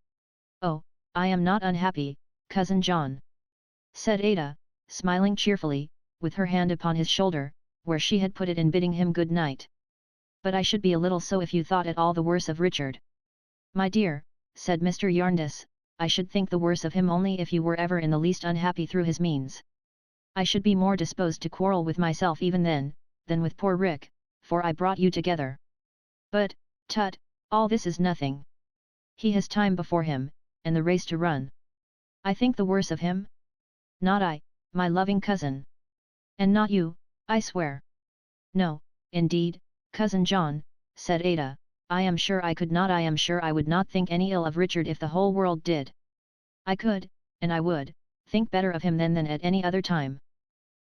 "Oh, I am not unhappy, Cousin John," said Ada, smiling cheerfully, with her hand upon his shoulder, where she had put it in bidding him good night. "But I should be a little so if you thought at all the worse of Richard." "My dear," said Mr. Jarndyce, "I should think the worse of him only if you were ever in the least unhappy through his means. I should be more disposed to quarrel with myself even then, than with poor Rick, for I brought you together. But, tut, all this is nothing. He has time before him, and the race to run. I think the worse of him? Not I, my loving cousin. And not you, I swear." "No, indeed, Cousin John," said Ada, "I am sure I could not. I am sure I would not think any ill of Richard if the whole world did. I could, and I would, think better of him then than at any other time."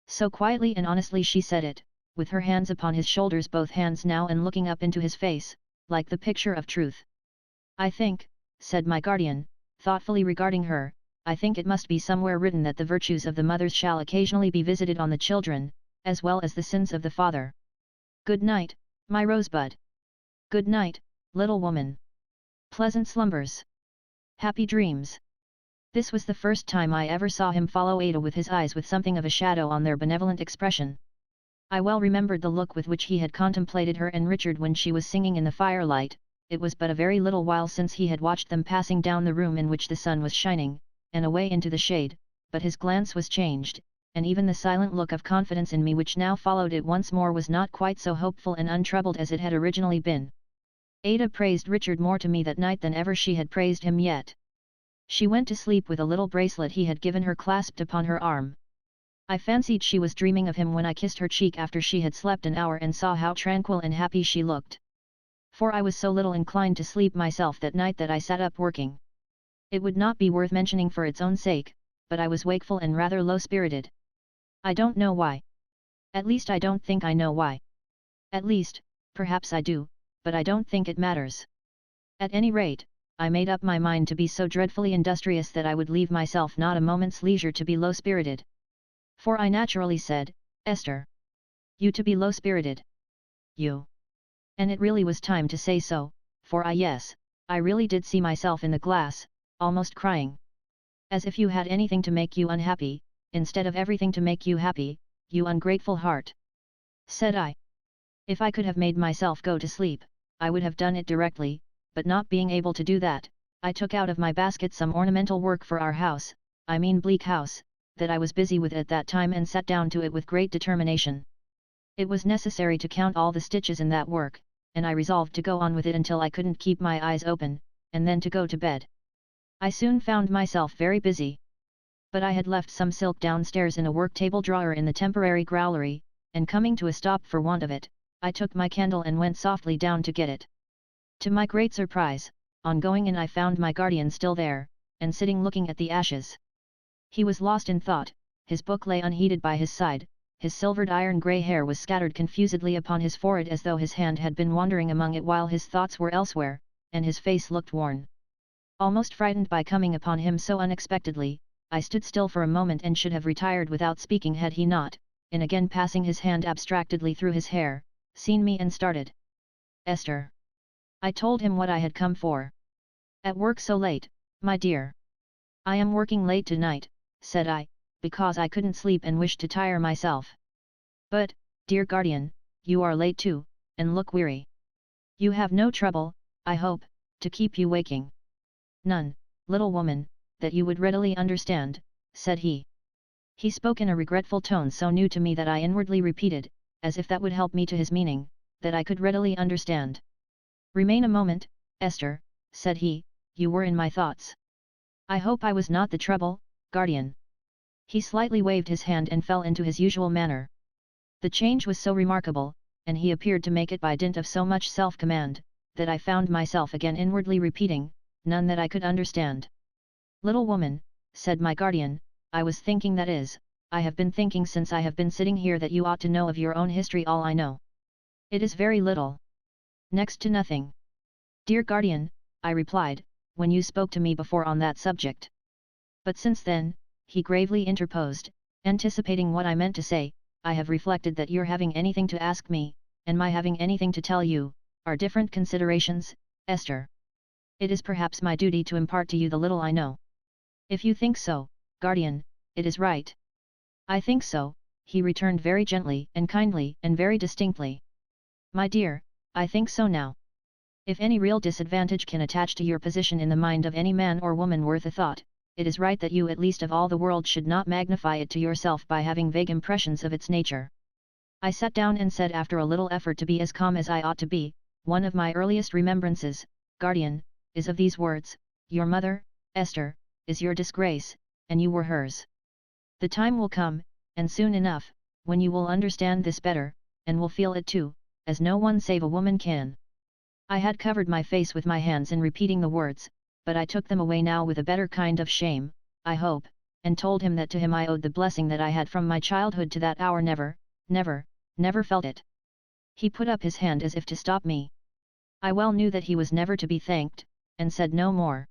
So quietly and honestly she said it, with her hands upon his shoulders, both hands now, and looking up into his face, like the picture of truth. "I think," said my guardian, thoughtfully regarding her, "I think it must be somewhere written that the virtues of the mothers shall occasionally be visited on the children, as well as the sins of the father. Good night, my rosebud. Good night, little woman. Pleasant slumbers. Happy dreams." This was the first time I ever saw him follow Ada with his eyes with something of a shadow on their benevolent expression. I well remembered the look with which he had contemplated her and Richard when she was singing in the firelight. It was but a very little while since he had watched them passing down the room in which the sun was shining, and away into the shade, but his glance was changed, and even the silent look of confidence in me which now followed it once more was not quite so hopeful and untroubled as it had originally been. Ada praised Richard more to me that night than ever she had praised him yet. She went to sleep with a little bracelet he had given her clasped upon her arm. I fancied she was dreaming of him when I kissed her cheek after she had slept an hour and saw how tranquil and happy she looked. For I was so little inclined to sleep myself that night that I sat up working. It would not be worth mentioning for its own sake, but I was wakeful and rather low-spirited. I don't know why. At least I don't think I know why. At least, perhaps I do, but I don't think it matters. At any rate, I made up my mind to be so dreadfully industrious that I would leave myself not a moment's leisure to be low-spirited. For I naturally said, "Esther, you to be low-spirited? You?" And it really was time to say so, for I really did see myself in the glass, almost crying. "As if you had anything to make you unhappy, instead of everything to make you happy, you ungrateful heart," said I. If I could have made myself go to sleep, I would have done it directly, but not being able to do that, I took out of my basket some ornamental work for our house, I mean Bleak House, that I was busy with at that time, and sat down to it with great determination. It was necessary to count all the stitches in that work, and I resolved to go on with it until I couldn't keep my eyes open, and then to go to bed. I soon found myself very busy. But I had left some silk downstairs in a work-table drawer in the temporary growlery, and coming to a stop for want of it, I took my candle and went softly down to get it. To my great surprise, on going in I found my guardian still there, and sitting looking at the ashes. He was lost in thought, his book lay unheeded by his side, his silvered iron-grey hair was scattered confusedly upon his forehead as though his hand had been wandering among it while his thoughts were elsewhere, and his face looked worn. Almost frightened by coming upon him so unexpectedly, I stood still for a moment and should have retired without speaking had he not, in again passing his hand abstractedly through his hair, seen me and started. "Esther!" I told him what I had come for. "At work so late, my dear?" "I am working late tonight," said I, "because I couldn't sleep and wished to tire myself." "But, dear guardian, you are late too, and look weary. You have no trouble, I hope, to keep you waking?" "None, little woman, that you would readily understand," said he. He spoke in a regretful tone so new to me that I inwardly repeated, as if that would help me to his meaning, that I could readily understand. "Remain a moment, Esther," said he, "you were in my thoughts. I hope I was not the trouble, guardian." He slightly waved his hand and fell into his usual manner. The change was so remarkable, and he appeared to make it by dint of so much self-command, that I found myself again inwardly repeating, "None that I could understand." "Little woman," said my guardian, "I was thinking, that is, I have been thinking since I have been sitting here, that you ought to know of your own history all I know. It is very little. Next to nothing." "Dear guardian," I replied, "when you spoke to me before on that subject. But since then," he gravely interposed, anticipating what I meant to say, "I have reflected that your having anything to ask me, and my having anything to tell you, are different considerations, Esther. It is perhaps my duty to impart to you the little I know. If you think so, guardian, it is right." "I think so," he returned very gently and kindly and very distinctly. "My dear, I think so now. If any real disadvantage can attach to your position in the mind of any man or woman worth a thought, it is right that you at least of all the world should not magnify it to yourself by having vague impressions of its nature." I sat down and said after a little effort to be as calm as I ought to be, "One of my earliest remembrances, guardian, is of these words: your mother, Esther, is your disgrace, and you were hers. The time will come, and soon enough, when you will understand this better, and will feel it too, as no one save a woman can." I had covered my face with my hands in repeating the words, but I took them away now with a better kind of shame, I hope, and told him that to him I owed the blessing that I had from my childhood to that hour never felt it. He put up his hand as if to stop me. I well knew that he was never to be thanked, and said no more.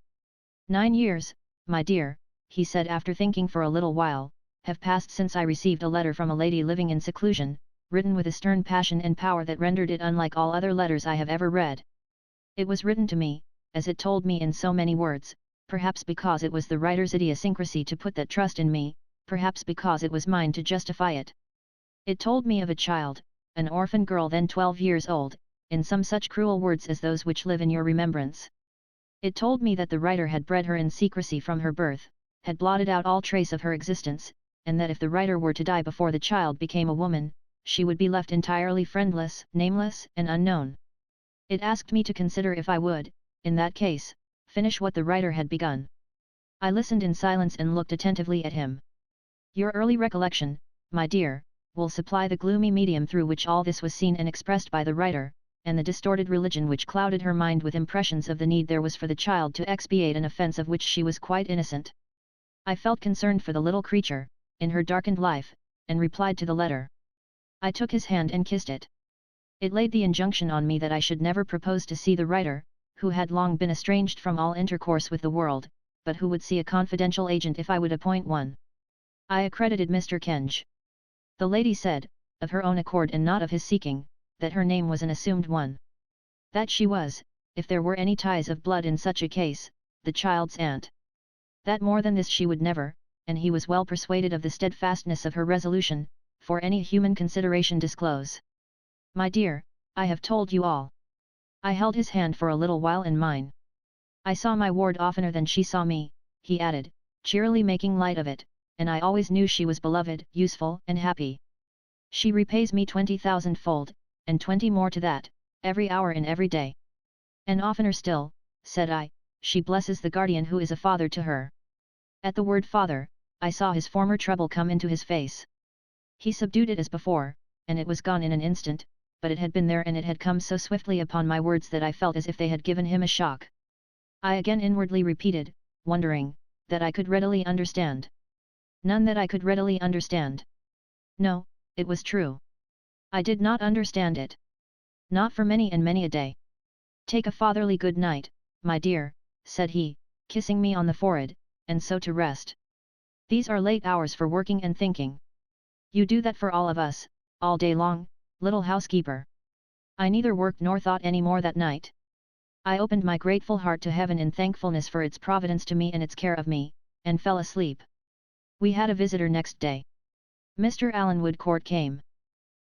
9 years, my dear," he said after thinking for a little while, "have passed since I received a letter from a lady living in seclusion, written with a stern passion and power that rendered it unlike all other letters I have ever read. It was written to me, as it told me in so many words, perhaps because it was the writer's idiosyncrasy to put that trust in me, perhaps because it was mine to justify it. It told me of a child, an orphan girl then 12 years old, in some such cruel words as those which live in your remembrance. It told me that the writer had bred her in secrecy from her birth, had blotted out all trace of her existence, and that if the writer were to die before the child became a woman, she would be left entirely friendless, nameless, and unknown. It asked me to consider if I would, in that case, finish what the writer had begun. I listened in silence and looked attentively at him. Your early recollection, my dear, will supply the gloomy medium through which all this was seen and expressed by the writer, and the distorted religion which clouded her mind with impressions of the need there was for the child to expiate an offence of which she was quite innocent. I felt concerned for the little creature, in her darkened life, and replied to the letter. I took his hand and kissed it. It laid the injunction on me that I should never propose to see the writer, who had long been estranged from all intercourse with the world, but who would see a confidential agent if I would appoint one. I accredited Mr. Kenge. The lady said, of her own accord and not of his seeking, that her name was an assumed one. That she was, if there were any ties of blood in such a case, the child's aunt. That more than this she would never, and he was well persuaded of the steadfastness of her resolution, for any human consideration disclose. My dear, I have told you all. I held his hand for a little while in mine. I saw my ward oftener than she saw me, he added, cheerily making light of it, and I always knew she was beloved, useful, and happy. She repays me 20,000-fold, and 20 more to that, every hour in every day. And oftener still, said I, she blesses the guardian who is a father to her. At the word father, I saw his former trouble come into his face. He subdued it as before, and it was gone in an instant, but it had been there and it had come so swiftly upon my words that I felt as if they had given him a shock. I again inwardly repeated, wondering, that I could readily understand. None that I could readily understand. No, it was true. I did not understand it. Not for many and many a day. Take a fatherly good night, my dear, said he, kissing me on the forehead, and so to rest. These are late hours for working and thinking. You do that for all of us, all day long, little housekeeper. I neither worked nor thought any more that night. I opened my grateful heart to heaven in thankfulness for its providence to me and its care of me, and fell asleep. We had a visitor next day. Mr. Alan Woodcourt came.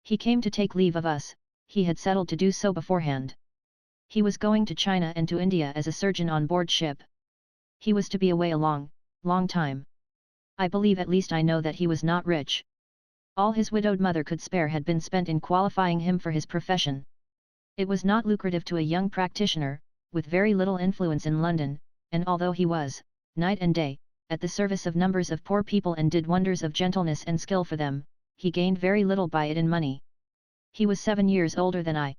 He came to take leave of us, he had settled to do so beforehand. He was going to China and to India as a surgeon on board ship. He was to be away a long, long time. I believe, at least I know, that he was not rich. All his widowed mother could spare had been spent in qualifying him for his profession. It was not lucrative to a young practitioner, with very little influence in London, and although he was, night and day, at the service of numbers of poor people and did wonders of gentleness and skill for them, he gained very little by it in money. He was 7 years older than I.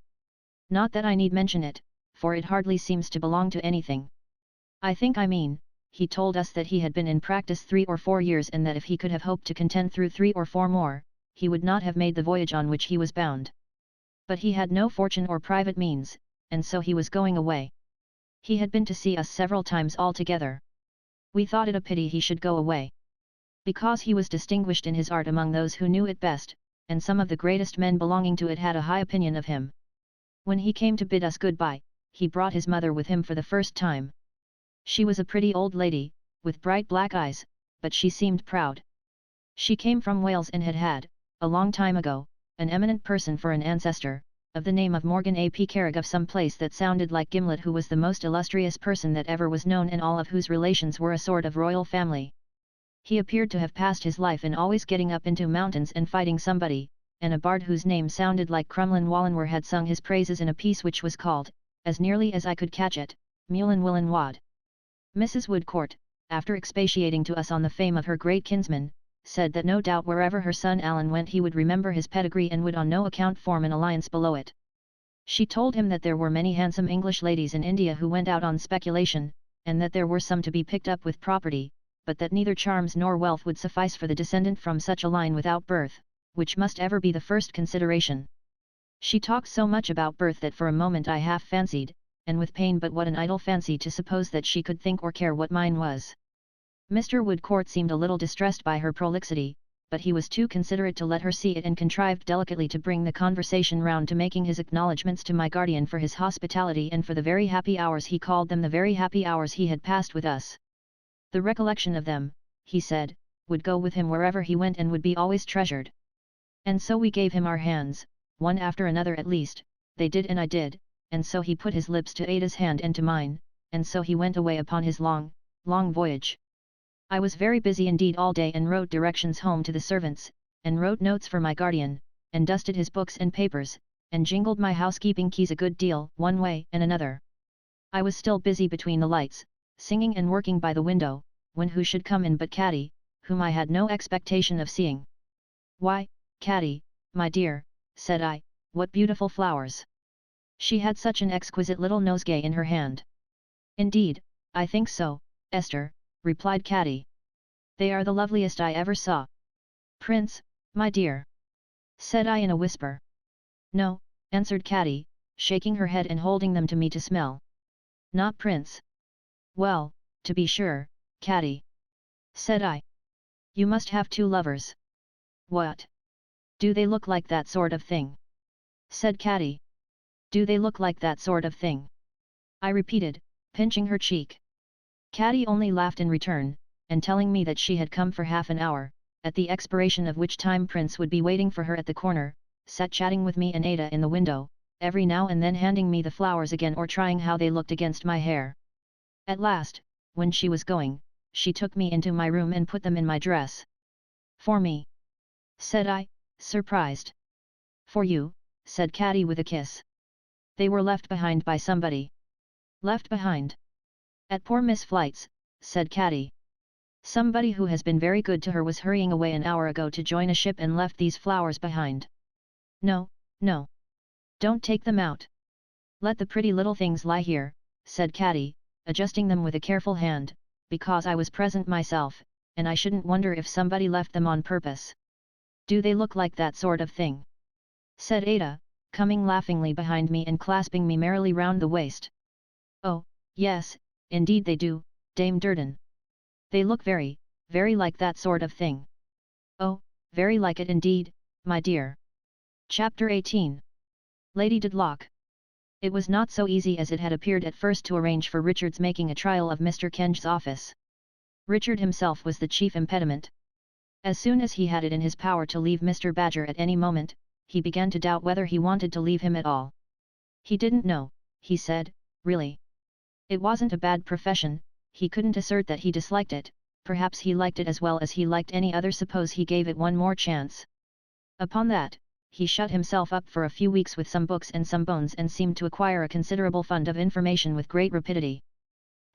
Not that I need mention it, for it hardly seems to belong to anything. I mean, he told us that he had been in practice 3 or 4 years and that if he could have hoped to contend through 3 or 4 more, he would not have made the voyage on which he was bound. But he had no fortune or private means, and so he was going away. He had been to see us several times altogether. We thought it a pity he should go away. Because he was distinguished in his art among those who knew it best, and some of the greatest men belonging to it had a high opinion of him. When he came to bid us good-bye, he brought his mother with him for the first time. She was a pretty old lady, with bright black eyes, but she seemed proud. She came from Wales and had, a long time ago, an eminent person for an ancestor, of the name of Morgan ap Carrig of some place that sounded like Gimlet, who was the most illustrious person that ever was known and all of whose relations were a sort of royal family. He appeared to have passed his life in always getting up into mountains and fighting somebody, and a bard whose name sounded like Crumlin Wallenwer had sung his praises in a piece which was called, as nearly as I could catch it, Mulin Willen Wad. Mrs. Woodcourt, after expatiating to us on the fame of her great kinsman, said that no doubt wherever her son Alan went he would remember his pedigree and would on no account form an alliance below it. She told him that there were many handsome English ladies in India who went out on speculation, and that there were some to be picked up with property, but that neither charms nor wealth would suffice for the descendant from such a line without birth, which must ever be the first consideration. She talked so much about birth that for a moment I half fancied, and with pain, but what an idle fancy to suppose that she could think or care what mine was. Mr. Woodcourt seemed a little distressed by her prolixity, but he was too considerate to let her see it and contrived delicately to bring the conversation round to making his acknowledgments to my guardian for his hospitality and for the very happy hours, he called them, the very happy hours he had passed with us. The recollection of them, he said, would go with him wherever he went and would be always treasured. And so we gave him our hands, one after another at least, they did and I did, and so he put his lips to Ada's hand and to mine, and so he went away upon his long, long voyage. I was very busy indeed all day and wrote directions home to the servants, and wrote notes for my guardian, and dusted his books and papers, and jingled my housekeeping keys a good deal, one way and another. I was still busy between the lights, singing and working by the window, when who should come in but Catty, whom I had no expectation of seeing. "Why, Catty, my dear," said I, "what beautiful flowers!" She had such an exquisite little nosegay in her hand. "Indeed, I think so, Esther," replied Catty. "They are the loveliest I ever saw." "Prince, my dear?" said I in a whisper. "No," answered Catty, shaking her head and holding them to me to smell. "Not Prince." "Well, to be sure, Catty," said I. "You must have 2 lovers." "What? Do they look like that sort of thing?" said Catty. "Do they look like that sort of thing?" I repeated, pinching her cheek. Catty only laughed in return, and telling me that she had come for half an hour, at the expiration of which time Prince would be waiting for her at the corner, sat chatting with me and Ada in the window, every now and then handing me the flowers again or trying how they looked against my hair. At last, when she was going, she took me into my room and put them in my dress. "For me?" said I, surprised. "For you," said Catty with a kiss. "They were left behind by somebody." "Left behind?" "At poor Miss Flight's," said Catty. "Somebody who has been very good to her was hurrying away an hour ago to join a ship and left these flowers behind." "No, no. Don't take them out. Let the pretty little things lie here," said Catty, adjusting them with a careful hand, "because I was present myself, and I shouldn't wonder if somebody left them on purpose." "Do they look like that sort of thing?" said Ada, coming laughingly behind me and clasping me merrily round the waist. "Oh, yes, indeed they do, Dame Durden. They look very, very like that sort of thing." "Oh, very like it indeed, my dear." Chapter 18. Lady Dedlock. It was not so easy as it had appeared at first to arrange for Richard's making a trial of Mr. Kenge's office. Richard himself was the chief impediment. As soon as he had it in his power to leave Mr. Badger at any moment, he began to doubt whether he wanted to leave him at all. He didn't know, he said, really. It wasn't a bad profession, he couldn't assert that he disliked it, perhaps he liked it as well as he liked any other, suppose he gave it one more chance. Upon that, he shut himself up for a few weeks with some books and some bones and seemed to acquire a considerable fund of information with great rapidity.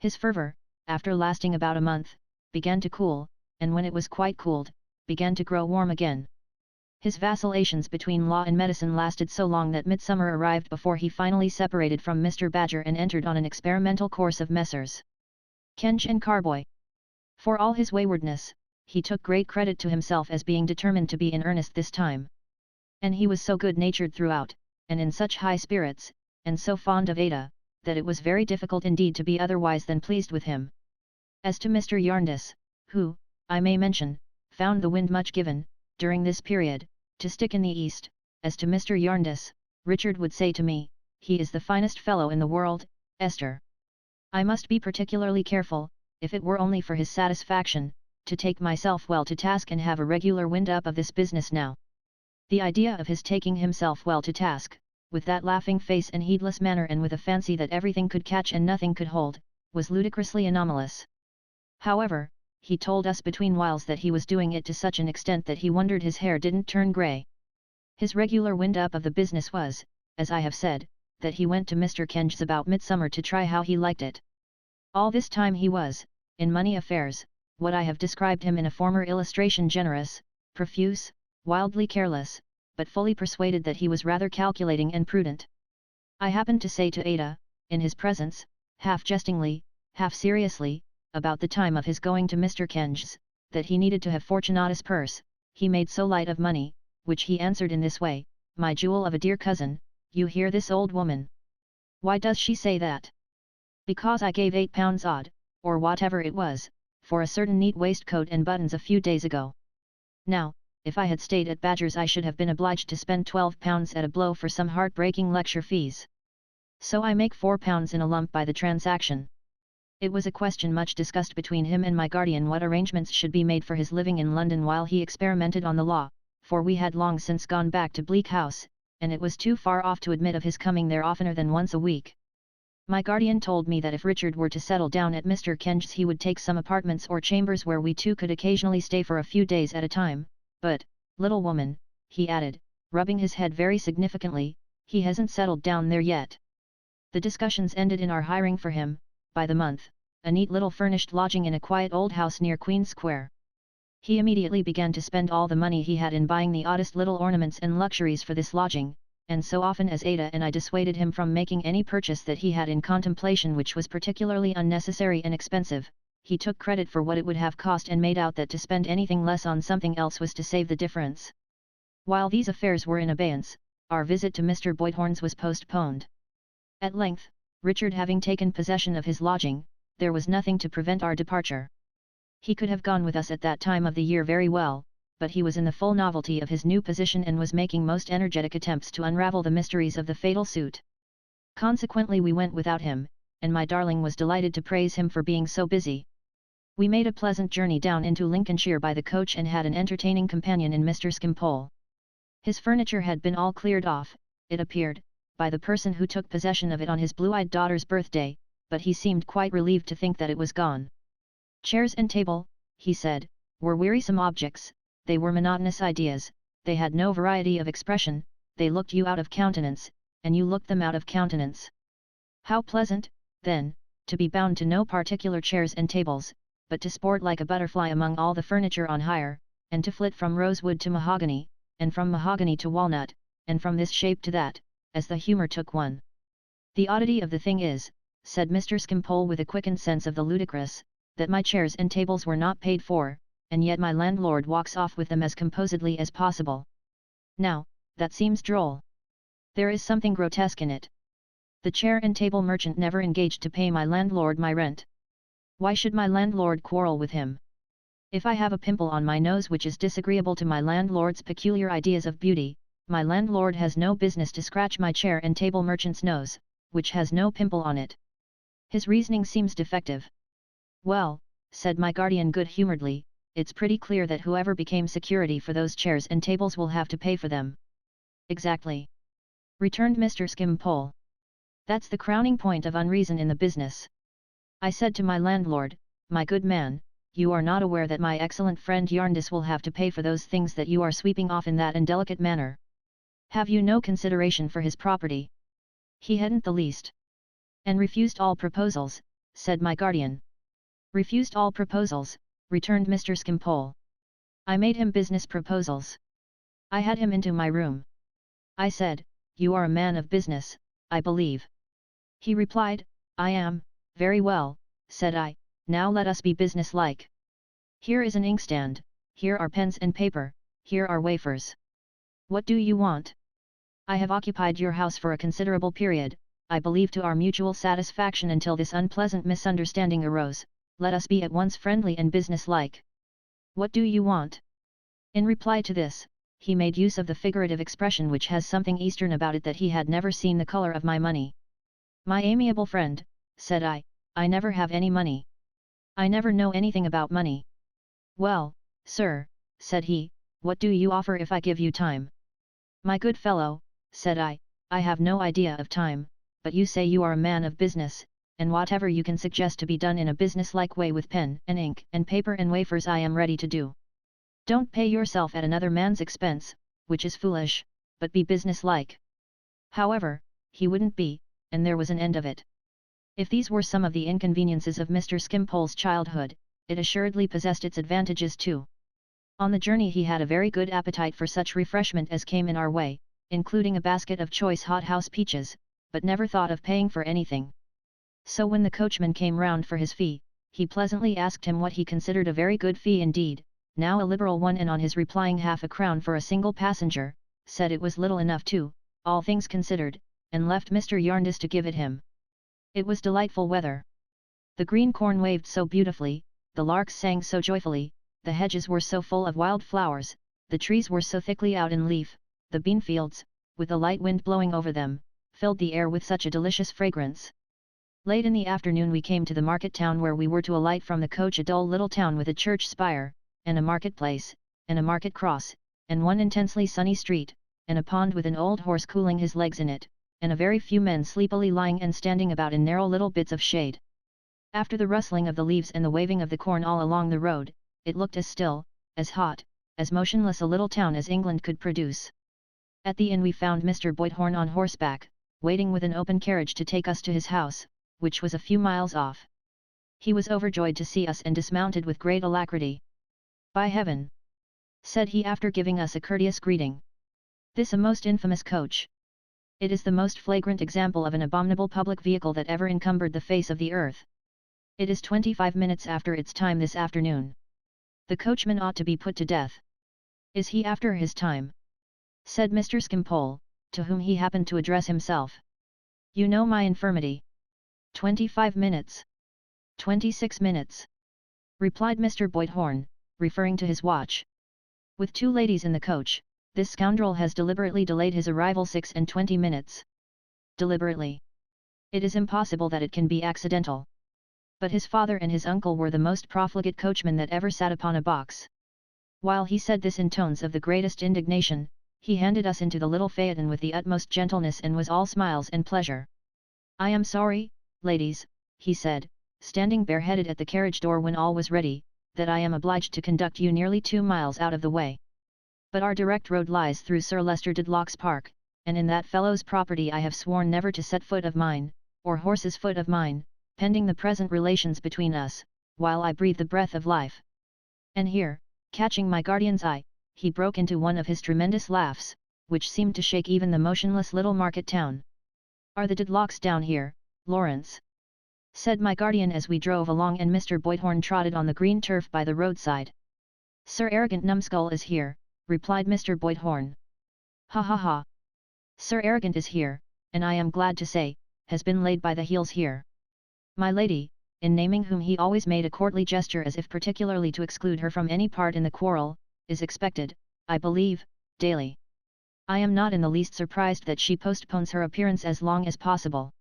His fervour, after lasting about a month, began to cool, and when it was quite cooled, began to grow warm again. His vacillations between law and medicine lasted so long that midsummer arrived before he finally separated from Mr. Badger and entered on an experimental course of Messrs. Kenge and Carboy. For all his waywardness, he took great credit to himself as being determined to be in earnest this time. And he was so good-natured throughout, and in such high spirits, and so fond of Ada, that it was very difficult indeed to be otherwise than pleased with him. As to Mr. Jarndyce, who, I may mention, found the wind much given, during this period, to stick in the east, as to Mr. Jarndyce, Richard would say to me, he is the finest fellow in the world, Esther. I must be particularly careful, if it were only for his satisfaction, to take myself well to task and have a regular wind-up of this business now. The idea of his taking himself well to task, with that laughing face and heedless manner and with a fancy that everything could catch and nothing could hold, was ludicrously anomalous. However, he told us between whiles that he was doing it to such an extent that he wondered his hair didn't turn grey. His regular wind-up of the business was, as I have said, that he went to Mr. Kenge's about midsummer to try how he liked it. All this time he was, in money affairs, what I have described him in a former illustration, generous, profuse, wildly careless, but fully persuaded that he was rather calculating and prudent. I happened to say to Ada, in his presence, half jestingly, half seriously, about the time of his going to Mr. Kenge's, that he needed to have Fortunatus' purse, he made so light of money, which he answered in this way, my jewel of a dear cousin, you hear this old woman. Why does she say that? Because I gave £8 odd, or whatever it was, for a certain neat waistcoat and buttons a few days ago. Now, if I had stayed at Badger's I should have been obliged to spend £12 at a blow for some heart-breaking lecture fees. So I make £4 in a lump by the transaction. It was a question much discussed between him and my guardian what arrangements should be made for his living in London while he experimented on the law, for we had long since gone back to Bleak House, and it was too far off to admit of his coming there oftener than once a week. My guardian told me that if Richard were to settle down at Mr. Kenge's he would take some apartments or chambers where we two could occasionally stay for a few days at a time, but, little woman, he added, rubbing his head very significantly, he hasn't settled down there yet. The discussions ended in our hiring for him, by the month, a neat little furnished lodging in a quiet old house near Queen Square. He immediately began to spend all the money he had in buying the oddest little ornaments and luxuries for this lodging, and so often as Ada and I dissuaded him from making any purchase that he had in contemplation which was particularly unnecessary and expensive, he took credit for what it would have cost and made out that to spend anything less on something else was to save the difference. While these affairs were in abeyance, our visit to Mr. Boydhorn's was postponed. At length, Richard having taken possession of his lodging, there was nothing to prevent our departure. He could have gone with us at that time of the year very well, but he was in the full novelty of his new position and was making most energetic attempts to unravel the mysteries of the fatal suit. Consequently we went without him, and my darling was delighted to praise him for being so busy. We made a pleasant journey down into Lincolnshire by the coach and had an entertaining companion in Mr. Skimpole. His furniture had been all cleared off, it appeared, by the person who took possession of it on his blue-eyed daughter's birthday, but he seemed quite relieved to think that it was gone. Chairs and table, he said, were wearisome objects, they were monotonous ideas, they had no variety of expression, they looked you out of countenance, and you looked them out of countenance. How pleasant, then, to be bound to no particular chairs and tables, but to sport like a butterfly among all the furniture on hire, and to flit from rosewood to mahogany, and from mahogany to walnut, and from this shape to that, as the humour took one. The oddity of the thing is, said Mr. Skimpole with a quickened sense of the ludicrous, that my chairs and tables were not paid for, and yet my landlord walks off with them as composedly as possible. Now, that seems droll. There is something grotesque in it. The chair and table merchant never engaged to pay my landlord my rent. Why should my landlord quarrel with him? If I have a pimple on my nose which is disagreeable to my landlord's peculiar ideas of beauty, my landlord has no business to scratch my chair and table merchant's nose, which has no pimple on it. His reasoning seems defective. Well, said my guardian good-humouredly, it's pretty clear that whoever became security for those chairs and tables will have to pay for them. Exactly. Returned Mr. Skimpole. That's the crowning point of unreason in the business. I said to my landlord, my good man, you are not aware that my excellent friend Jarndyce will have to pay for those things that you are sweeping off in that indelicate manner. Have you no consideration for his property? He hadn't the least. And refused all proposals, said my guardian. Refused all proposals, returned Mr. Skimpole. I made him business proposals. I had him into my room. I said, you are a man of business, I believe. He replied, I am. Very well, said I, now let us be business-like. Here is an inkstand, here are pens and paper, here are wafers. What do you want? I have occupied your house for a considerable period, I believe to our mutual satisfaction until this unpleasant misunderstanding arose, let us be at once friendly and business-like. What do you want? In reply to this, he made use of the figurative expression which has something Eastern about it that he had never seen the colour of my money. My amiable friend, said I never have any money. I never know anything about money. Well, sir, said he, what do you offer if I give you time? My good fellow, said I have no idea of time, but you say you are a man of business, and whatever you can suggest to be done in a business-like way with pen and ink and paper and wafers I am ready to do. Don't pay yourself at another man's expense, which is foolish, but be business-like. However, he wouldn't be, and there was an end of it. If these were some of the inconveniences of Mr. Skimpole's childhood, it assuredly possessed its advantages too. On the journey he had a very good appetite for such refreshment as came in our way, including a basket of choice hothouse peaches, but never thought of paying for anything. So when the coachman came round for his fee, he pleasantly asked him what he considered a very good fee indeed, now a liberal one, and on his replying 1/2 crown for a single passenger, said it was little enough too, all things considered, and left Mr. Yarndis to give it him. It was delightful weather. The green corn waved so beautifully, the larks sang so joyfully, the hedges were so full of wild flowers, the trees were so thickly out in leaf, the bean fields, with a light wind blowing over them, filled the air with such a delicious fragrance. Late in the afternoon we came to the market town where we were to alight from the coach, a dull little town with a church spire, and a market-place, and a market cross, and one intensely sunny street, and a pond with an old horse cooling his legs in it, and a very few men sleepily lying and standing about in narrow little bits of shade. After the rustling of the leaves and the waving of the corn all along the road, it looked as still, as hot, as motionless a little town as England could produce. At the inn we found Mr. Boydhorn on horseback, waiting with an open carriage to take us to his house, which was a few miles off. He was overjoyed to see us and dismounted with great alacrity. By heaven! Said he after giving us a courteous greeting. This a most infamous coach. It is the most flagrant example of an abominable public vehicle that ever encumbered the face of the earth. It is 25 minutes after its time this afternoon. The coachman ought to be put to death. Is he after his time? Said Mr. Skimpole, to whom he happened to address himself. You know my infirmity. 25 minutes. 26 minutes. Replied Mr. Boydhorn, referring to his watch. With 2 ladies in the coach, this scoundrel has deliberately delayed his arrival 26 minutes. Deliberately. It is impossible that it can be accidental. But his father and his uncle were the most profligate coachmen that ever sat upon a box. While he said this in tones of the greatest indignation, he handed us into the little phaeton with the utmost gentleness and was all smiles and pleasure. I am sorry, ladies, he said, standing bareheaded at the carriage door when all was ready, that I am obliged to conduct you nearly 2 miles out of the way. But our direct road lies through Sir Leicester Dedlock's park, and in that fellow's property I have sworn never to set foot of mine, or horse's foot of mine, pending the present relations between us, while I breathe the breath of life. And here, catching my guardian's eye, he broke into one of his tremendous laughs, which seemed to shake even the motionless little market town. Are the Dedlocks down here, Lawrence? Said my guardian as we drove along and Mr. Boydhorn trotted on the green turf by the roadside. Sir Arrogant Numbskull is here, replied Mr. Boydhorn. Ha ha ha! Sir Arrogant is here, and I am glad to say, has been laid by the heels here. My lady, in naming whom he always made a courtly gesture as if particularly to exclude her from any part in the quarrel, is expected, I believe, daily. I am not in the least surprised that she postpones her appearance as long as possible.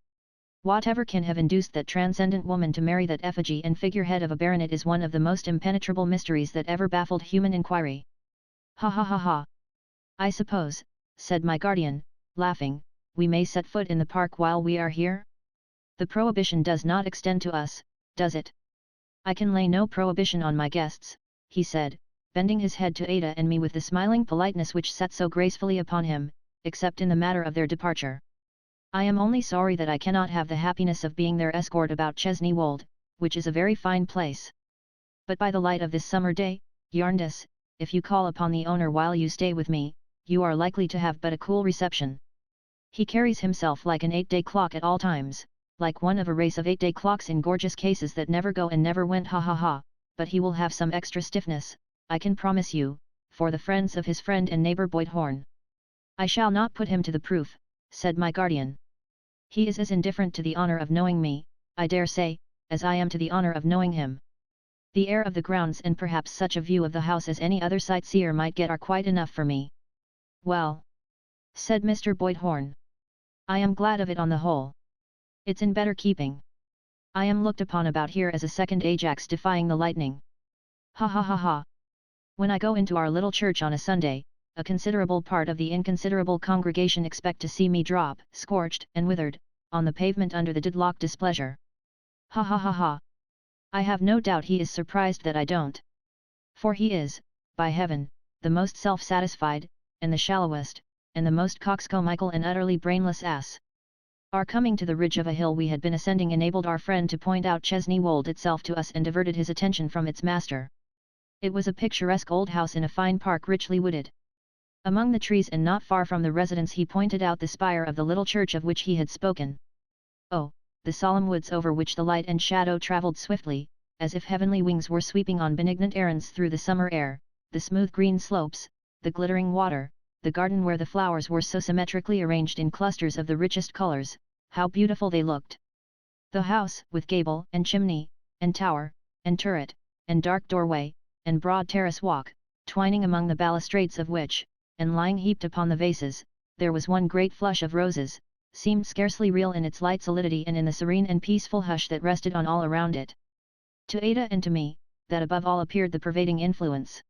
Whatever can have induced that transcendent woman to marry that effigy and figurehead of a baronet is one of the most impenetrable mysteries that ever baffled human inquiry. Ha ha ha ha! I suppose, said my guardian, laughing, we may set foot in the park while we are here? The prohibition does not extend to us, does it? I can lay no prohibition on my guests, he said, bending his head to Ada and me with the smiling politeness which sat so gracefully upon him, except in the matter of their departure. I am only sorry that I cannot have the happiness of being their escort about Chesney Wold, which is a very fine place. But by the light of this summer day, Yarndus, if you call upon the owner while you stay with me, you are likely to have but a cool reception. He carries himself like an 8-day clock at all times, like one of a race of 8-day clocks in gorgeous cases that never go and never went, ha ha ha, but he will have some extra stiffness, I can promise you, for the friends of his friend and neighbour Boydhorn. I shall not put him to the proof, said my guardian. He is as indifferent to the honour of knowing me, I dare say, as I am to the honour of knowing him. The air of the grounds and perhaps such a view of the house as any other sightseer might get are quite enough for me. Well, said Mr. Boydhorn, I am glad of it on the whole. It's in better keeping. I am looked upon about here as a second Ajax defying the lightning. Ha ha ha ha. When I go into our little church on a Sunday, a considerable part of the inconsiderable congregation expect to see me drop, scorched and withered, on the pavement under the deadlock displeasure. Ha ha ha ha. I have no doubt he is surprised that I don't. For he is, by heaven, the most self-satisfied, and the shallowest, and the most coxcombical and utterly brainless ass. Our coming to the ridge of a hill we had been ascending enabled our friend to point out Chesney Wold itself to us and diverted his attention from its master. It was a picturesque old house in a fine park richly wooded. Among the trees and not far from the residence he pointed out the spire of the little church of which he had spoken. Oh, the solemn woods over which the light and shadow travelled swiftly, as if heavenly wings were sweeping on benignant errands through the summer air, the smooth green slopes, the glittering water, the garden where the flowers were so symmetrically arranged in clusters of the richest colours, how beautiful they looked. The house, with gable, and chimney, and tower, and turret, and dark doorway, and broad terrace walk, twining among the balustrades of which, and lying heaped upon the vases, there was one great flush of roses, seemed scarcely real in its light solidity and in the serene and peaceful hush that rested on all around it. To Ada and to me, that above all appeared the pervading influence.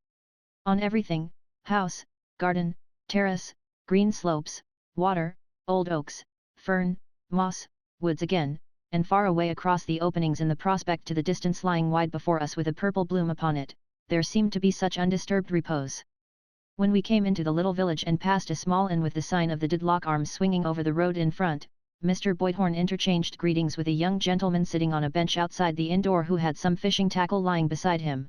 On everything, house, garden, terrace, green slopes, water, old oaks, fern, moss, woods again, and far away across the openings in the prospect to the distance lying wide before us with a purple bloom upon it, there seemed to be such undisturbed repose. When we came into the little village and passed a small inn with the sign of the Deadlock Arms swinging over the road in front, Mr. Boydhorn interchanged greetings with a young gentleman sitting on a bench outside the inn door who had some fishing tackle lying beside him.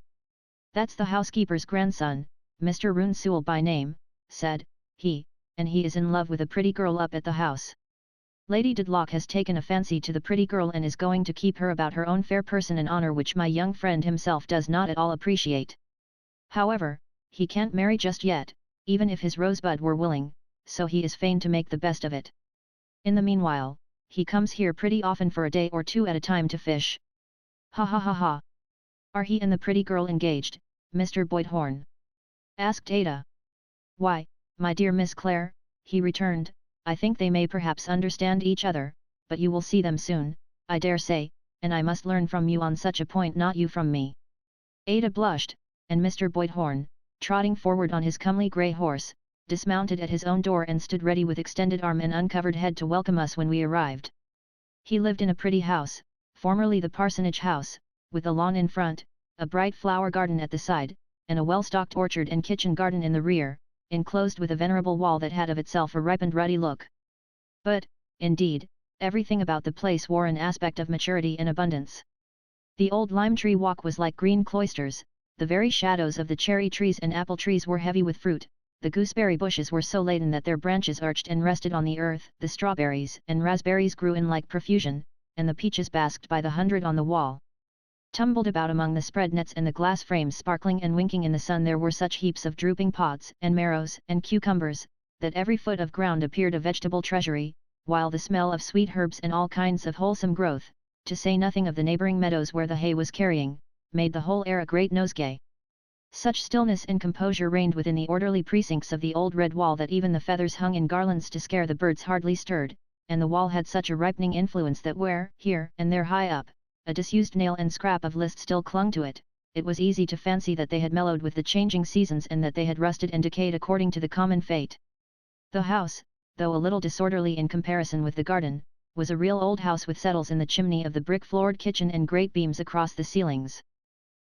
That's the housekeeper's grandson, Mr. Roon Sewell by name, said he, and he is in love with a pretty girl up at the house. Lady Dedlock has taken a fancy to the pretty girl and is going to keep her about her own fair person and honour, which my young friend himself does not at all appreciate. However, he can't marry just yet, even if his Rosebud were willing, so he is fain to make the best of it. In the meanwhile, he comes here pretty often for a day or two at a time to fish. Ha ha ha ha. Are he and the pretty girl engaged, Mr. Boydhorn? Asked Ada. Why, my dear Miss Clare, he returned, I think they may perhaps understand each other, but you will see them soon, I dare say, and I must learn from you on such a point, not you from me. Ada blushed, and Mr. Boydhorn, trotting forward on his comely grey horse, dismounted at his own door and stood ready with extended arm and uncovered head to welcome us when we arrived. He lived in a pretty house, formerly the parsonage house, with a lawn in front, a bright flower garden at the side, and a well-stocked orchard and kitchen garden in the rear, enclosed with a venerable wall that had of itself a ripened ruddy look. But, indeed, everything about the place wore an aspect of maturity and abundance. The old lime-tree walk was like green cloisters, the very shadows of the cherry trees and apple trees were heavy with fruit, the gooseberry bushes were so laden that their branches arched and rested on the earth, the strawberries and raspberries grew in like profusion, and the peaches basked by the hundred on the wall. Tumbled about among the spread nets and the glass frames sparkling and winking in the sun there were such heaps of drooping pods and marrows and cucumbers, that every foot of ground appeared a vegetable treasury, while the smell of sweet herbs and all kinds of wholesome growth, to say nothing of the neighbouring meadows where the hay was carrying, made the whole air a great nosegay. Such stillness and composure reigned within the orderly precincts of the old red wall that even the feathers hung in garlands to scare the birds hardly stirred, and the wall had such a ripening influence that where, here and there high up, a disused nail and scrap of list still clung to it, it was easy to fancy that they had mellowed with the changing seasons and that they had rusted and decayed according to the common fate. The house, though a little disorderly in comparison with the garden, was a real old house with settles in the chimney of the brick-floored kitchen and great beams across the ceilings.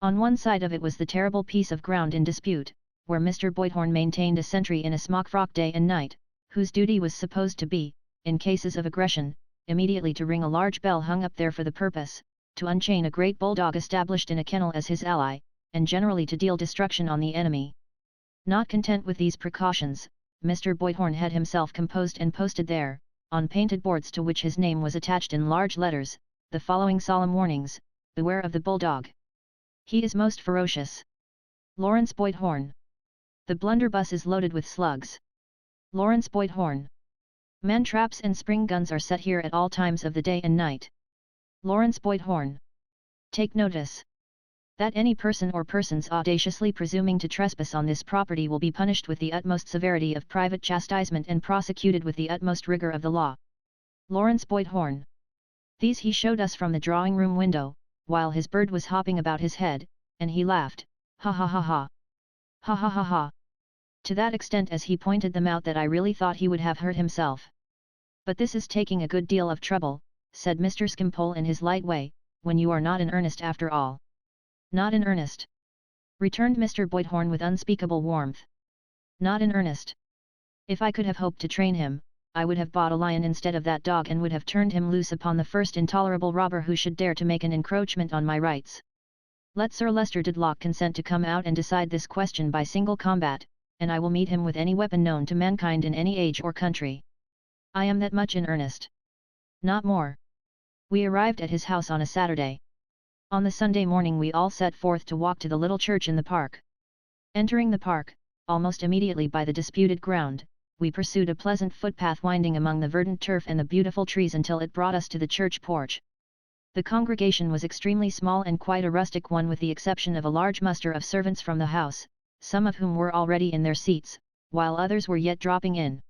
On one side of it was the terrible piece of ground in dispute, where Mr. Boydhorn maintained a sentry in a smock frock day and night, whose duty was supposed to be, in cases of aggression, immediately to ring a large bell hung up there for the purpose, to unchain a great bulldog established in a kennel as his ally, and generally to deal destruction on the enemy. Not content with these precautions, Mr. Boydhorn had himself composed and posted there, on painted boards to which his name was attached in large letters, the following solemn warnings: "Beware of the bulldog. He is most ferocious. Lawrence Boydhorn. The blunderbuss is loaded with slugs. Lawrence Boydhorn. Man traps and spring guns are set here at all times of the day and night. Lawrence Boydhorn. Take notice that any person or persons audaciously presuming to trespass on this property will be punished with the utmost severity of private chastisement and prosecuted with the utmost rigor of the law. Lawrence Boydhorn." These he showed us from the drawing-room window, while his bird was hopping about his head, and he laughed, "Ha ha ha ha! Ha ha ha ha!" to that extent as he pointed them out that I really thought he would have hurt himself. "But this is taking a good deal of trouble," said Mr. Skimpole in his light way, "when you are not in earnest after all." "Not in earnest," returned Mr. Boydhorn with unspeakable warmth. "Not in earnest. If I could have hoped to train him, I would have bought a lion instead of that dog and would have turned him loose upon the first intolerable robber who should dare to make an encroachment on my rights. Let Sir Leicester Dedlock consent to come out and decide this question by single combat, and I will meet him with any weapon known to mankind in any age or country. I am that much in earnest. Not more." We arrived at his house on a Saturday. On the Sunday morning we all set forth to walk to the little church in the park. Entering the park, almost immediately by the disputed ground, we pursued a pleasant footpath winding among the verdant turf and the beautiful trees until it brought us to the church porch. The congregation was extremely small and quite a rustic one with the exception of a large muster of servants from the house, some of whom were already in their seats, while others were yet dropping in.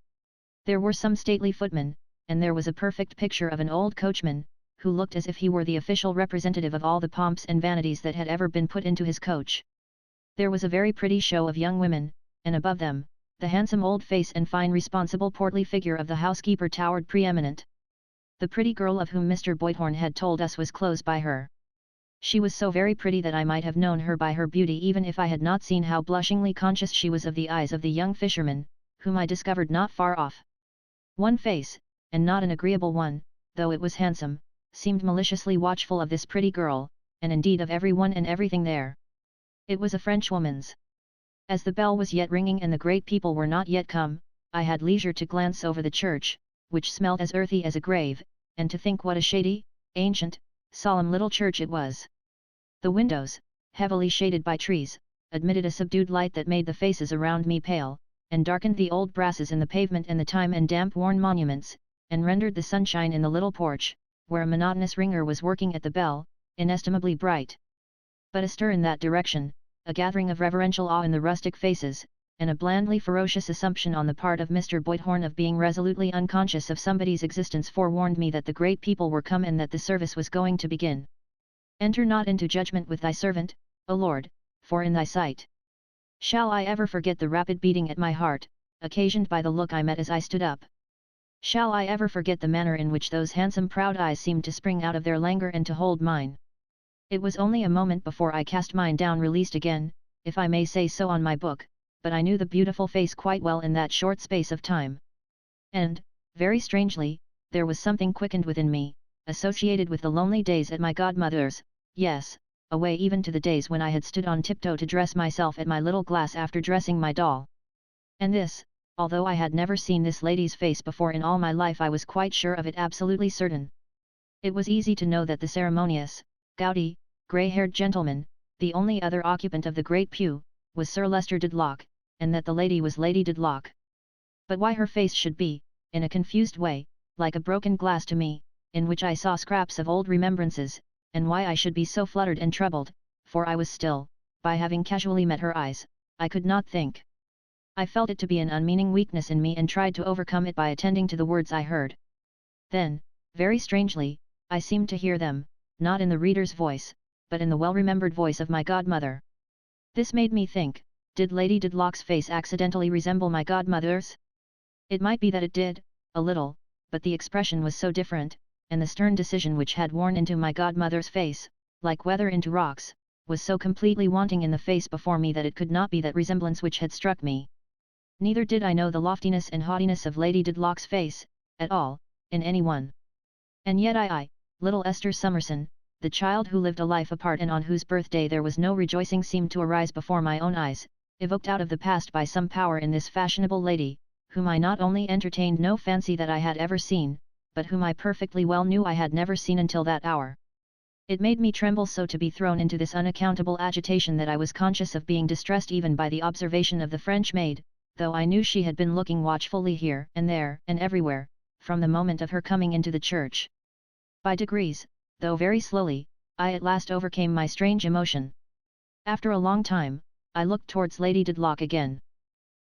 There were some stately footmen, and there was a perfect picture of an old coachman, who looked as if he were the official representative of all the pomps and vanities that had ever been put into his coach. There was a very pretty show of young women, and above them, the handsome old face and fine responsible portly figure of the housekeeper towered preeminent. The pretty girl of whom Mr. Boydhorn had told us was close by her. She was so very pretty that I might have known her by her beauty even if I had not seen how blushingly conscious she was of the eyes of the young fisherman, whom I discovered not far off. One face, and not an agreeable one, though it was handsome, seemed maliciously watchful of this pretty girl, and indeed of everyone and everything there. It was a Frenchwoman's. As the bell was yet ringing and the great people were not yet come, I had leisure to glance over the church, which smelt as earthy as a grave, and to think what a shady, ancient, solemn little church it was. The windows, heavily shaded by trees, admitted a subdued light that made the faces around me pale, and darkened the old brasses in the pavement and the time and damp-worn monuments, and rendered the sunshine in the little porch, where a monotonous ringer was working at the bell, inestimably bright. But a stir in that direction, a gathering of reverential awe in the rustic faces, and a blandly ferocious assumption on the part of Mr. Boydhorn of being resolutely unconscious of somebody's existence forewarned me that the great people were come and that the service was going to begin. "Enter not into judgment with thy servant, O Lord, for in thy sight." Shall I ever forget the rapid beating at my heart, occasioned by the look I met as I stood up? Shall I ever forget the manner in which those handsome proud eyes seemed to spring out of their languor and to hold mine? It was only a moment before I cast mine down released again, if I may say so on my book, but I knew the beautiful face quite well in that short space of time. And, very strangely, there was something quickened within me, associated with the lonely days at my godmother's, yes, away even to the days when I had stood on tiptoe to dress myself at my little glass after dressing my doll. And this, although I had never seen this lady's face before in all my life, I was quite sure of it, absolutely certain. It was easy to know that the ceremonious, gouty, grey-haired gentleman, the only other occupant of the great pew, was Sir Leicester Dedlock, and that the lady was Lady Dedlock. But why her face should be, in a confused way, like a broken glass to me, in which I saw scraps of old remembrances, and why I should be so fluttered and troubled, for I was still, by having casually met her eyes, I could not think. I felt it to be an unmeaning weakness in me and tried to overcome it by attending to the words I heard. Then, very strangely, I seemed to hear them, not in the reader's voice, but in the well-remembered voice of my godmother. This made me think, did Lady Dedlock's face accidentally resemble my godmother's? It might be that it did, a little, but the expression was so different, and the stern decision which had worn into my godmother's face, like weather into rocks, was so completely wanting in the face before me that it could not be that resemblance which had struck me. Neither did I know the loftiness and haughtiness of Lady Dedlock's face, at all, in any one. And yet little Esther Summerson, the child who lived a life apart and on whose birthday there was no rejoicing, seemed to arise before my own eyes, evoked out of the past by some power in this fashionable lady, whom I not only entertained no fancy that I had ever seen, but whom I perfectly well knew I had never seen until that hour. It made me tremble so to be thrown into this unaccountable agitation that I was conscious of being distressed even by the observation of the French maid, though I knew she had been looking watchfully here and there and everywhere, from the moment of her coming into the church. By degrees, though very slowly, I at last overcame my strange emotion. After a long time, I looked towards Lady Dedlock again.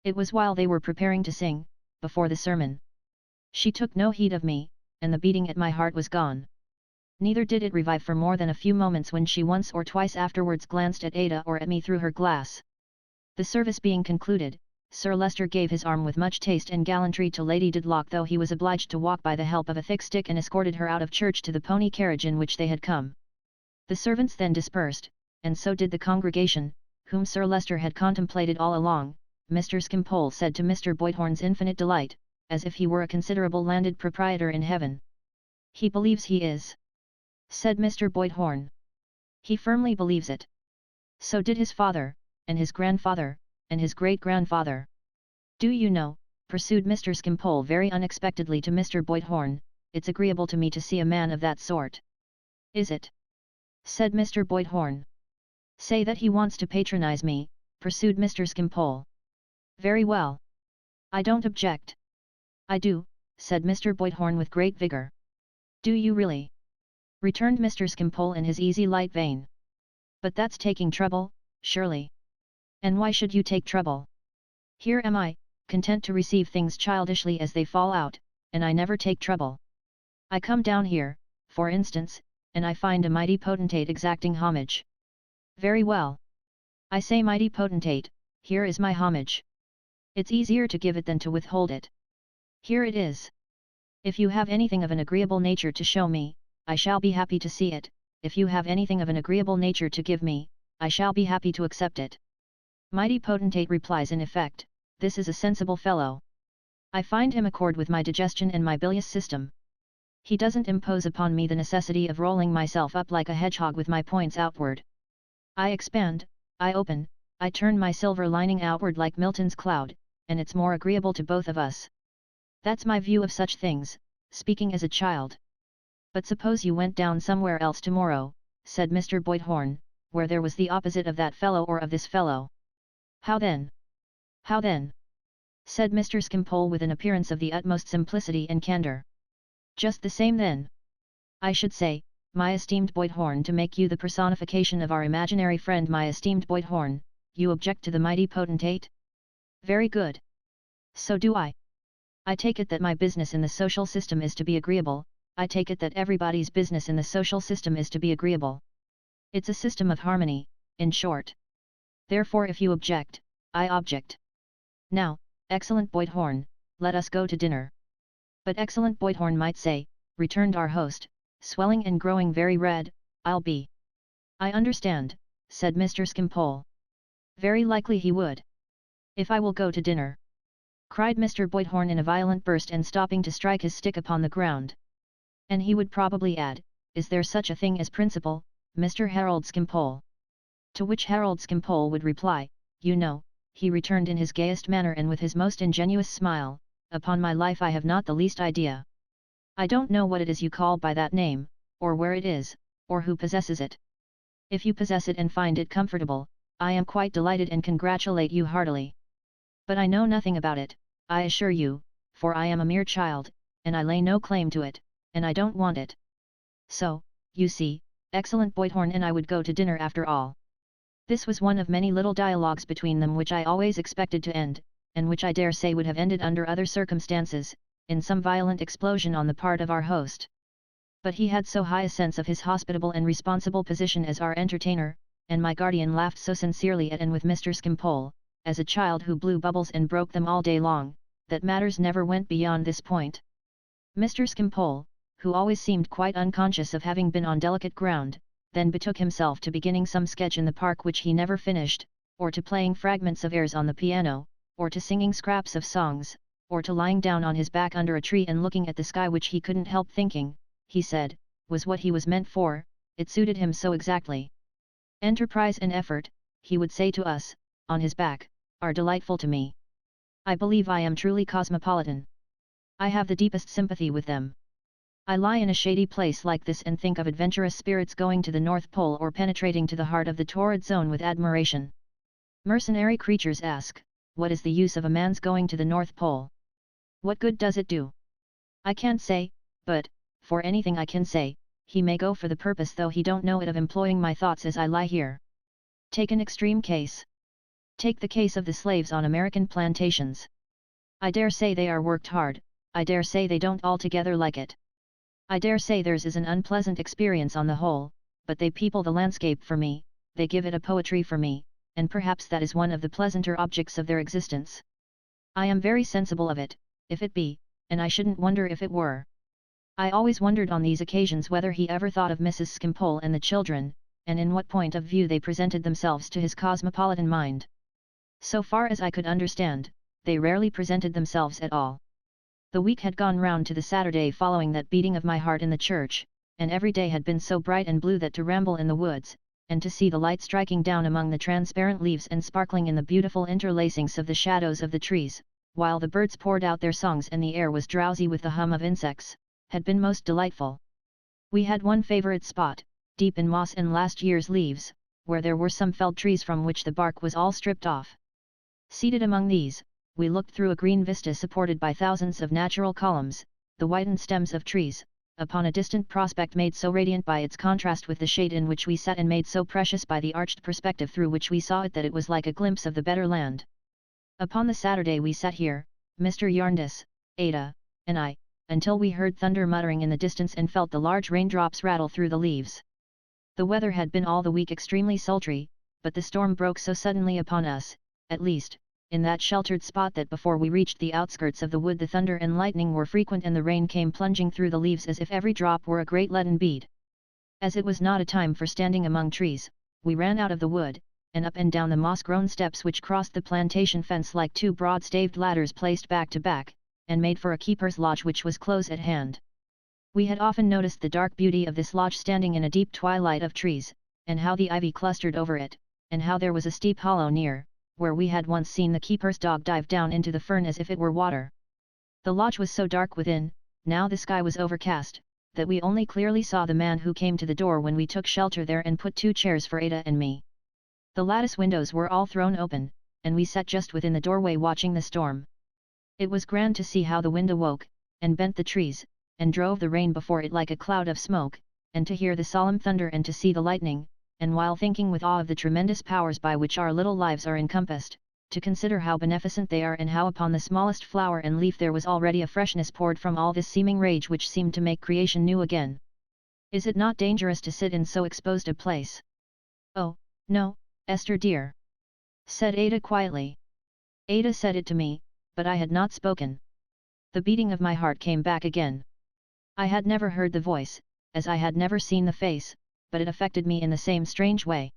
It was while they were preparing to sing, before the sermon. She took no heed of me, and the beating at my heart was gone. Neither did it revive for more than a few moments when she once or twice afterwards glanced at Ada or at me through her glass. The service being concluded, Sir Leicester gave his arm with much taste and gallantry to Lady Dedlock, though he was obliged to walk by the help of a thick stick, and escorted her out of church to the pony carriage in which they had come. The servants then dispersed, and so did the congregation, whom Sir Leicester had contemplated all along. Mr. Skimpole said to Mr. Boythorn's infinite delight, as if he were a considerable landed proprietor in heaven. "He believes he is," said Mr. Boythorn. "He firmly believes it. So did his father, and his grandfather, and his great-grandfather. Do you know," pursued Mr. Skimpole very unexpectedly to Mr. Boythorn, "it's agreeable to me to see a man of that sort." "Is it?" said Mr. Boythorn. "Say that he wants to patronize me," pursued Mr. Skimpole. "Very well. I don't object." "I do," said Mr. Boythorn with great vigour. "Do you really?" returned Mr. Skimpole in his easy light vein. "But that's taking trouble, surely. And why should you take trouble? Here am I, content to receive things childishly as they fall out, and I never take trouble. I come down here, for instance, and I find a mighty potentate exacting homage. Very well. I say, mighty potentate, here is my homage. It's easier to give it than to withhold it. Here it is. If you have anything of an agreeable nature to show me, I shall be happy to see it. If you have anything of an agreeable nature to give me, I shall be happy to accept it." Mighty potentate replies in effect, "This is a sensible fellow. I find him accord with my digestion and my bilious system. He doesn't impose upon me the necessity of rolling myself up like a hedgehog with my points outward. I expand, I open, I turn my silver lining outward like Milton's cloud, and it's more agreeable to both of us. That's my view of such things, speaking as a child. But suppose you went down somewhere else tomorrow," said Mr. Boythorn, "where there was the opposite of that fellow or of this fellow. How then?" "How then?" said Mr. Skimpole with an appearance of the utmost simplicity and candour. "Just the same then. I should say, my esteemed Boythorn, to make you the personification of our imaginary friend, my esteemed Boythorn, you object to the mighty potentate? Very good. So do I. I take it that my business in the social system is to be agreeable. I take it that everybody's business in the social system is to be agreeable. It's a system of harmony, in short. Therefore if you object, I object. Now, excellent Boythorn, let us go to dinner." "But excellent Boythorn might say," returned our host, swelling and growing very red, "I'll be—" "I understand," said Mr. Skimpole. "Very likely he would. If I will go to dinner," cried Mr. Boythorn in a violent burst and stopping to strike his stick upon the ground. "And he would probably add, is there such a thing as principle, Mr. Harold Skimpole?" To which Harold Skimpole would reply, "You know," he returned in his gayest manner and with his most ingenuous smile, "upon my life I have not the least idea. I don't know what it is you call by that name, or where it is, or who possesses it. If you possess it and find it comfortable, I am quite delighted and congratulate you heartily. But I know nothing about it, I assure you, for I am a mere child, and I lay no claim to it, and I don't want it. So, you see, excellent Boythorn and I would go to dinner after all." This was one of many little dialogues between them which I always expected to end, and which I dare say would have ended under other circumstances, in some violent explosion on the part of our host. But he had so high a sense of his hospitable and responsible position as our entertainer, and my guardian laughed so sincerely at and with Mr. Skimpole, as a child who blew bubbles and broke them all day long, that matters never went beyond this point. Mr. Skimpole, who always seemed quite unconscious of having been on delicate ground, then betook himself to beginning some sketch in the park which he never finished, or to playing fragments of airs on the piano, or to singing scraps of songs, or to lying down on his back under a tree and looking at the sky, which he couldn't help thinking, he said, was what he was meant for. It suited him so exactly. Enterprise and effort, he would say to us, on his back, are delightful to me. I believe I am truly cosmopolitan. I have the deepest sympathy with them. I lie in a shady place like this and think of adventurous spirits going to the North Pole or penetrating to the heart of the torrid zone with admiration. Mercenary creatures ask, what is the use of a man's going to the North Pole? What good does it do? I can't say, but, for anything I can say, he may go for the purpose, though he don't know it, of employing my thoughts as I lie here. Take an extreme case. Take the case of the slaves on American plantations. I dare say they are worked hard, I dare say they don't altogether like it. I dare say theirs is an unpleasant experience on the whole, but they people the landscape for me, they give it a poetry for me, and perhaps that is one of the pleasanter objects of their existence. I am very sensible of it, if it be, and I shouldn't wonder if it were. I always wondered on these occasions whether he ever thought of Mrs. Skimpole and the children, and in what point of view they presented themselves to his cosmopolitan mind. So far as I could understand, they rarely presented themselves at all. The week had gone round to the Saturday following that beating of my heart in the church, and every day had been so bright and blue that to ramble in the woods, and to see the light striking down among the transparent leaves and sparkling in the beautiful interlacings of the shadows of the trees, while the birds poured out their songs and the air was drowsy with the hum of insects, had been most delightful. We had one favourite spot, deep in moss and last year's leaves, where there were some felled trees from which the bark was all stripped off. Seated among these, we looked through a green vista supported by thousands of natural columns, the whitened stems of trees, upon a distant prospect made so radiant by its contrast with the shade in which we sat, and made so precious by the arched perspective through which we saw it, that it was like a glimpse of the better land. Upon the Saturday we sat here, Mr. Jarndyce, Ada, and I, until we heard thunder muttering in the distance and felt the large raindrops rattle through the leaves. The weather had been all the week extremely sultry, but the storm broke so suddenly upon us, at least, in that sheltered spot, that before we reached the outskirts of the wood the thunder and lightning were frequent and the rain came plunging through the leaves as if every drop were a great leaden bead. As it was not a time for standing among trees, we ran out of the wood, and up and down the moss-grown steps which crossed the plantation fence like two broad staved ladders placed back to back, and made for a keeper's lodge which was close at hand. We had often noticed the dark beauty of this lodge standing in a deep twilight of trees, and how the ivy clustered over it, and how there was a steep hollow near, where we had once seen the keeper's dog dive down into the fern as if it were water. The lodge was so dark within, now the sky was overcast, that we only clearly saw the man who came to the door when we took shelter there and put 2 chairs for Ada and me. The lattice windows were all thrown open, and we sat just within the doorway watching the storm. It was grand to see how the wind awoke, and bent the trees, and drove the rain before it like a cloud of smoke, and to hear the solemn thunder and to see the lightning, and while thinking with awe of the tremendous powers by which our little lives are encompassed, to consider how beneficent they are, and how upon the smallest flower and leaf there was already a freshness poured from all this seeming rage which seemed to make creation new again. Is it not dangerous to sit in so exposed a place? Oh, no, Esther dear, said Ada quietly. Ada said it to me, but I had not spoken. The beating of my heart came back again. I had never heard the voice, as I had never seen the face, but it affected me in the same strange way.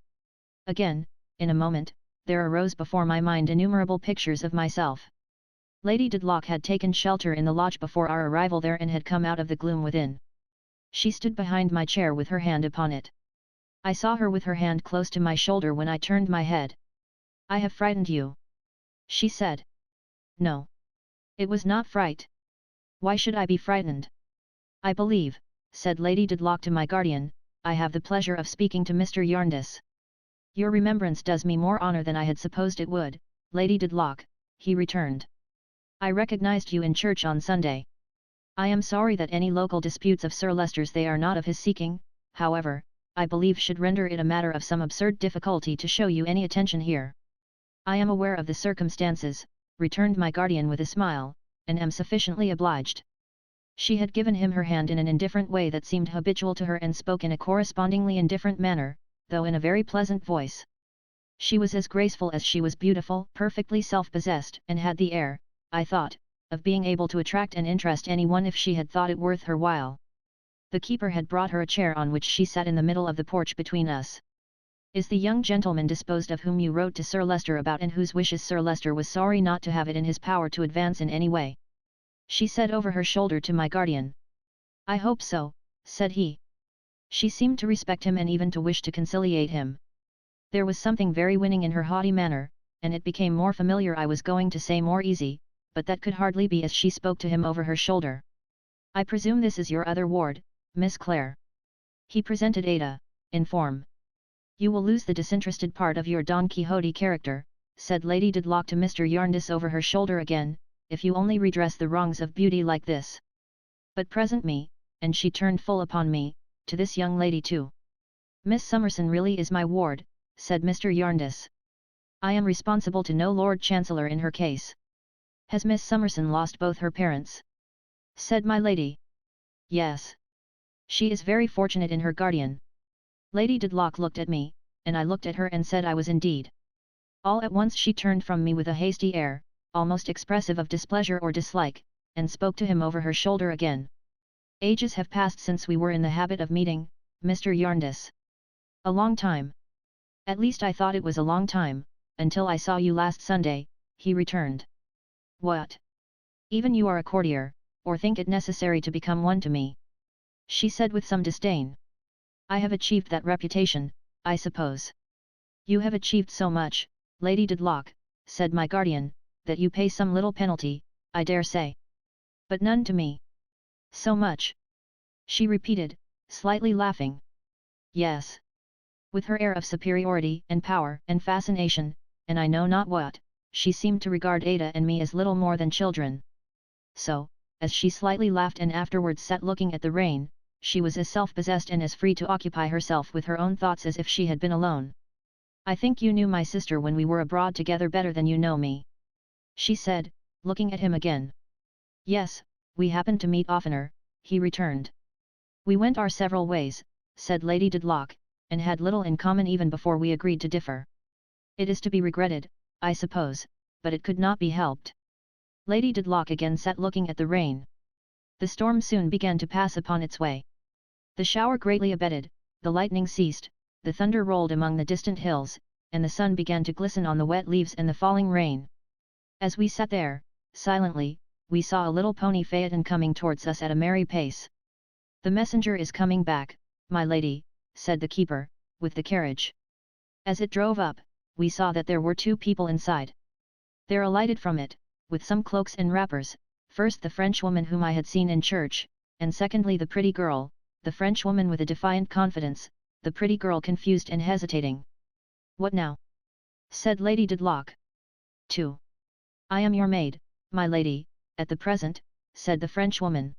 Again, in a moment, there arose before my mind innumerable pictures of myself. Lady Dedlock had taken shelter in the lodge before our arrival there and had come out of the gloom within. She stood behind my chair with her hand upon it. I saw her with her hand close to my shoulder when I turned my head. "I have frightened you," she said. "No. It was not fright. Why should I be frightened?" "I believe," said Lady Dedlock to my guardian, "I have the pleasure of speaking to Mr. Jarndyce." "Your remembrance does me more honour than I had supposed it would, Lady Dedlock," he returned. "I recognized you in church on Sunday. I am sorry that any local disputes of Sir Leicester's they are not of his seeking, however, I believe should render it a matter of some absurd difficulty to show you any attention here." "I am aware of the circumstances," returned my guardian with a smile, "and am sufficiently obliged." She had given him her hand in an indifferent way that seemed habitual to her, and spoke in a correspondingly indifferent manner, though in a very pleasant voice. She was as graceful as she was beautiful, perfectly self-possessed, and had the air, I thought, of being able to attract and interest anyone if she had thought it worth her while. The keeper had brought her a chair on which she sat in the middle of the porch between us. Is the young gentleman disposed of whom you wrote to Sir Leicester about and whose wishes Sir Leicester was sorry not to have it in his power to advance in any way? She said over her shoulder to my guardian. I hope so, said he. She seemed to respect him and even to wish to conciliate him. There was something very winning in her haughty manner, and it became more familiar, I was going to say more easy, but that could hardly be as she spoke to him over her shoulder. I presume this is your other ward, Miss Clare. He presented Ada, in form. You will lose the disinterested part of your Don Quixote character, said Lady Dedlock to Mr. Jarndyce over her shoulder again, if you only redress the wrongs of beauty like this. But present me, and she turned full upon me, to this young lady too. Miss Summerson really is my ward, said Mr. Jarndyce. I am responsible to no Lord Chancellor in her case. Has Miss Summerson lost both her parents? Said my lady. Yes. She is very fortunate in her guardian. Lady Dedlock looked at me, and I looked at her and said I was indeed. All at once she turned from me with a hasty air, almost expressive of displeasure or dislike, and spoke to him over her shoulder again. Ages have passed since we were in the habit of meeting, Mr. Jarndyce. A long time. At least I thought it was a long time, until I saw you last Sunday, he returned. What? Even you are a courtier, or think it necessary to become one to me? She said with some disdain. I have achieved that reputation, I suppose. You have achieved so much, Lady Dedlock, said my guardian, that you pay some little penalty, I dare say. But none to me. So much? She repeated, slightly laughing. Yes. With her air of superiority and power and fascination, and I know not what, she seemed to regard Ada and me as little more than children. So, as she slightly laughed and afterwards sat looking at the rain, she was as self-possessed and as free to occupy herself with her own thoughts as if she had been alone. I think you knew my sister when we were abroad together better than you know me, she said, looking at him again. Yes, we happened to meet oftener, he returned. We went our several ways, said Lady Dedlock, and had little in common even before we agreed to differ. It is to be regretted, I suppose, but it could not be helped. Lady Dedlock again sat looking at the rain. The storm soon began to pass upon its way. The shower greatly abated, the lightning ceased, the thunder rolled among the distant hills, and the sun began to glisten on the wet leaves and the falling rain. As we sat there, silently, we saw a little pony phaeton coming towards us at a merry pace. The messenger is coming back, my lady, said the keeper, with the carriage. As it drove up, we saw that there were two people inside. There alighted from it, with some cloaks and wrappers, first the Frenchwoman whom I had seen in church, and secondly the pretty girl, the Frenchwoman with a defiant confidence, the pretty girl confused and hesitating. What now? Said Lady Dedlock. 2. I am your maid, my lady, at the present, said the Frenchwoman.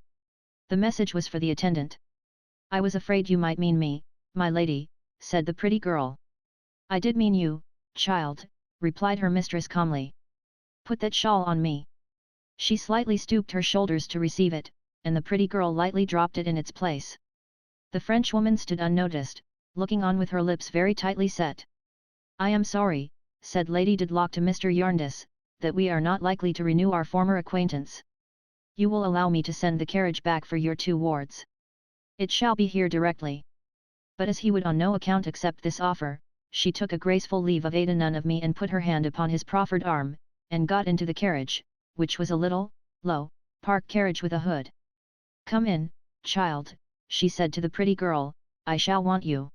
The message was for the attendant. I was afraid you might mean me, my lady, said the pretty girl. I did mean you, child, replied her mistress calmly. Put that shawl on me. She slightly stooped her shoulders to receive it, and the pretty girl lightly dropped it in its place. The Frenchwoman stood unnoticed, looking on with her lips very tightly set. I am sorry, said Lady Dedlock to Mr. Jarndyce, that we are not likely to renew our former acquaintance. You will allow me to send the carriage back for your two wards. It shall be here directly. But as he would on no account accept this offer, she took a graceful leave of Ada none of me and put her hand upon his proffered arm, and got into the carriage, which was a little, low, park carriage with a hood. Come in, child, she said to the pretty girl, I shall want you.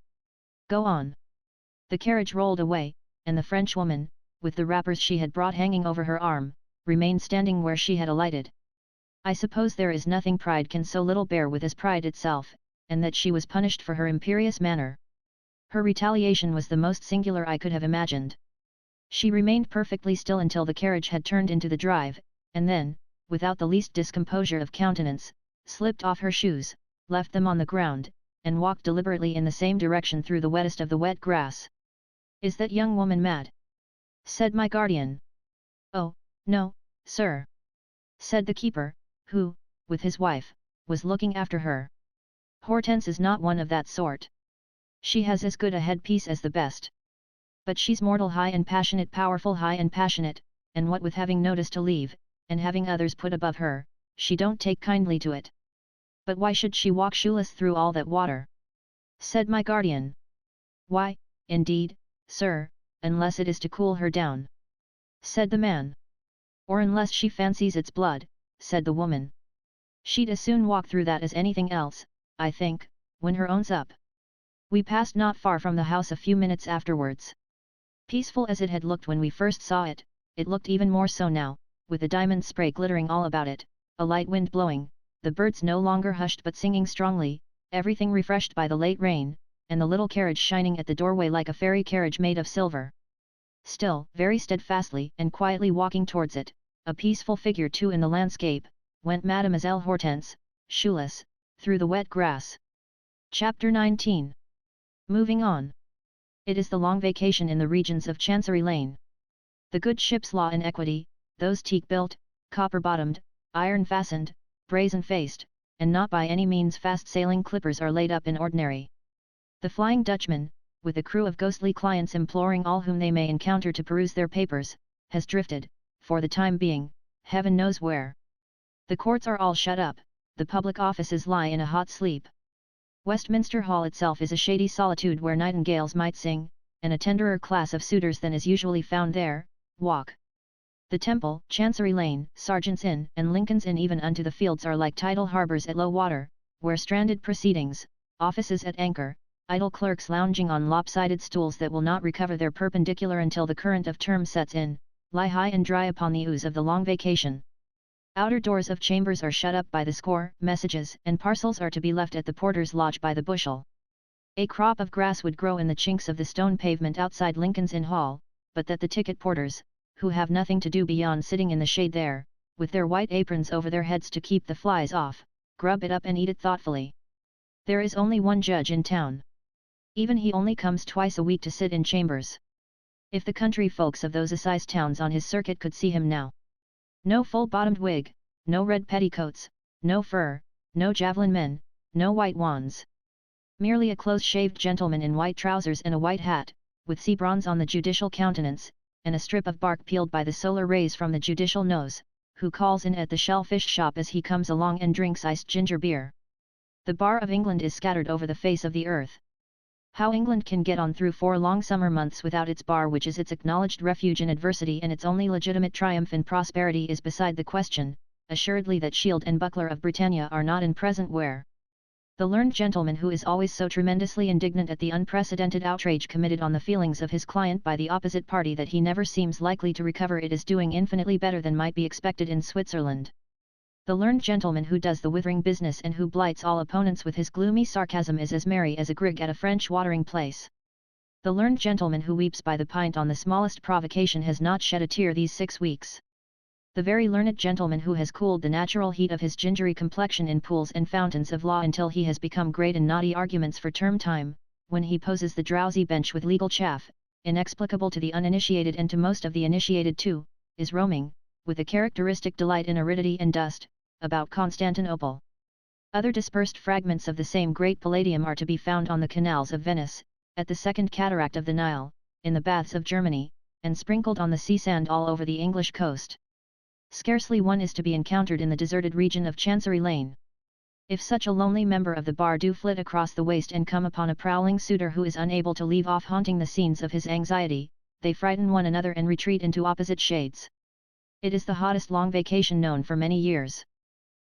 Go on. The carriage rolled away, and the Frenchwoman, with the wrappers she had brought hanging over her arm, remained standing where she had alighted. I suppose there is nothing pride can so little bear with as pride itself, and that she was punished for her imperious manner. Her retaliation was the most singular I could have imagined. She remained perfectly still until the carriage had turned into the drive, and then, without the least discomposure of countenance, slipped off her shoes, left them on the ground, and walked deliberately in the same direction through the wettest of the wet grass. Is that young woman mad? Said my guardian. Oh, no, sir, said the keeper, who, with his wife, was looking after her. Hortense is not one of that sort. She has as good a headpiece as the best. But she's mortal high and passionate, powerful high and passionate, and what with having notice to leave, and having others put above her, she don't take kindly to it. But why should she walk shoeless through all that water? Said my guardian. Why, "Indeed, sir, unless it is to cool her down," said the man. "Or unless she fancies it's blood," said the woman. "She'd as soon walk through that as anything else, I think, when her own's up." We passed not far from the house a few minutes afterwards. Peaceful as it had looked when we first saw it, it looked even more so now, with the diamond spray glittering all about it, a light wind blowing, the birds no longer hushed but singing strongly, everything refreshed by the late rain, and the little carriage shining at the doorway like a fairy carriage made of silver. Still, very steadfastly and quietly walking towards it, a peaceful figure too in the landscape, went Mademoiselle Hortense, shoeless, through the wet grass. Chapter 19. Moving on. It is the long vacation in the regions of Chancery Lane. The good ship's Law and Equity, those teak-built, copper-bottomed, iron-fastened, brazen-faced, and not by any means fast-sailing clippers are laid up in ordinary. The Flying Dutchman, with a crew of ghostly clients imploring all whom they may encounter to peruse their papers, has drifted, for the time being, heaven knows where. The courts are all shut up, the public offices lie in a hot sleep. Westminster Hall itself is a shady solitude where nightingales might sing, and a tenderer class of suitors than is usually found there, walk. The Temple, Chancery Lane, Sergeant's Inn, and Lincoln's Inn even unto the fields are like tidal harbours at low water, where stranded proceedings, offices at anchor, idle clerks lounging on lopsided stools that will not recover their perpendicular until the current of term sets in, lie high and dry upon the ooze of the long vacation. Outer doors of chambers are shut up by the score, messages and parcels are to be left at the porter's lodge by the bushel. A crop of grass would grow in the chinks of the stone pavement outside Lincoln's Inn Hall, but that the ticket porters, who have nothing to do beyond sitting in the shade there, with their white aprons over their heads to keep the flies off, grub it up and eat it thoughtfully. There is only one judge in town. Even he only comes twice a week to sit in chambers. If the country folks of those assize towns on his circuit could see him now! No full-bottomed wig, no red petticoats, no fur, no javelin men, no white wands. Merely a close-shaved gentleman in white trousers and a white hat, with sea bronze on the judicial countenance, and a strip of bark peeled by the solar rays from the judicial nose, who calls in at the shellfish shop as he comes along and drinks iced ginger beer. The bar of England is scattered over the face of the earth. How England can get on through 4 long summer months without its bar, which is its acknowledged refuge in adversity and its only legitimate triumph in prosperity, is beside the question. Assuredly that shield and buckler of Britannia are not in present wear. The learned gentleman who is always so tremendously indignant at the unprecedented outrage committed on the feelings of his client by the opposite party that he never seems likely to recover it, is doing infinitely better than might be expected in Switzerland. The learned gentleman who does the withering business and who blights all opponents with his gloomy sarcasm is as merry as a grig at a French watering place. The learned gentleman who weeps by the pint on the smallest provocation has not shed a tear these 6 weeks. The very learned gentleman who has cooled the natural heat of his gingery complexion in pools and fountains of law until he has become great in knotty arguments for term time, when he poses the drowsy bench with legal chaff, inexplicable to the uninitiated and to most of the initiated too, is roaming, with a characteristic delight in aridity and dust, about Constantinople. Other dispersed fragments of the same great palladium are to be found on the canals of Venice, at the second cataract of the Nile, in the baths of Germany, and sprinkled on the sea sand all over the English coast. Scarcely one is to be encountered in the deserted region of Chancery Lane. If such a lonely member of the bar do flit across the waste and come upon a prowling suitor who is unable to leave off haunting the scenes of his anxiety, they frighten one another and retreat into opposite shades. It is the hottest long vacation known for many years.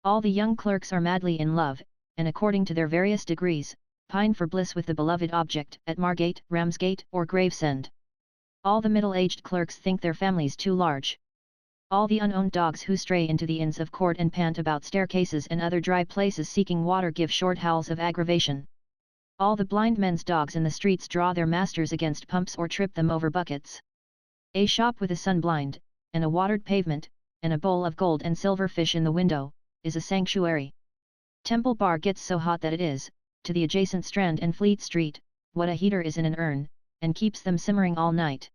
All the young clerks are madly in love, and according to their various degrees, pine for bliss with the beloved object at Margate, Ramsgate, or Gravesend. All the middle-aged clerks think their families too large. All the unowned dogs who stray into the Inns of Court and pant about staircases and other dry places seeking water give short howls of aggravation. All the blind men's dogs in the streets draw their masters against pumps or trip them over buckets. A shop with a sun-blind, and a watered pavement, and a bowl of gold and silver fish in the window, is a sanctuary. Temple Bar gets so hot that it is, to the adjacent Strand and Fleet Street, what a heater is in an urn, and keeps them simmering all night.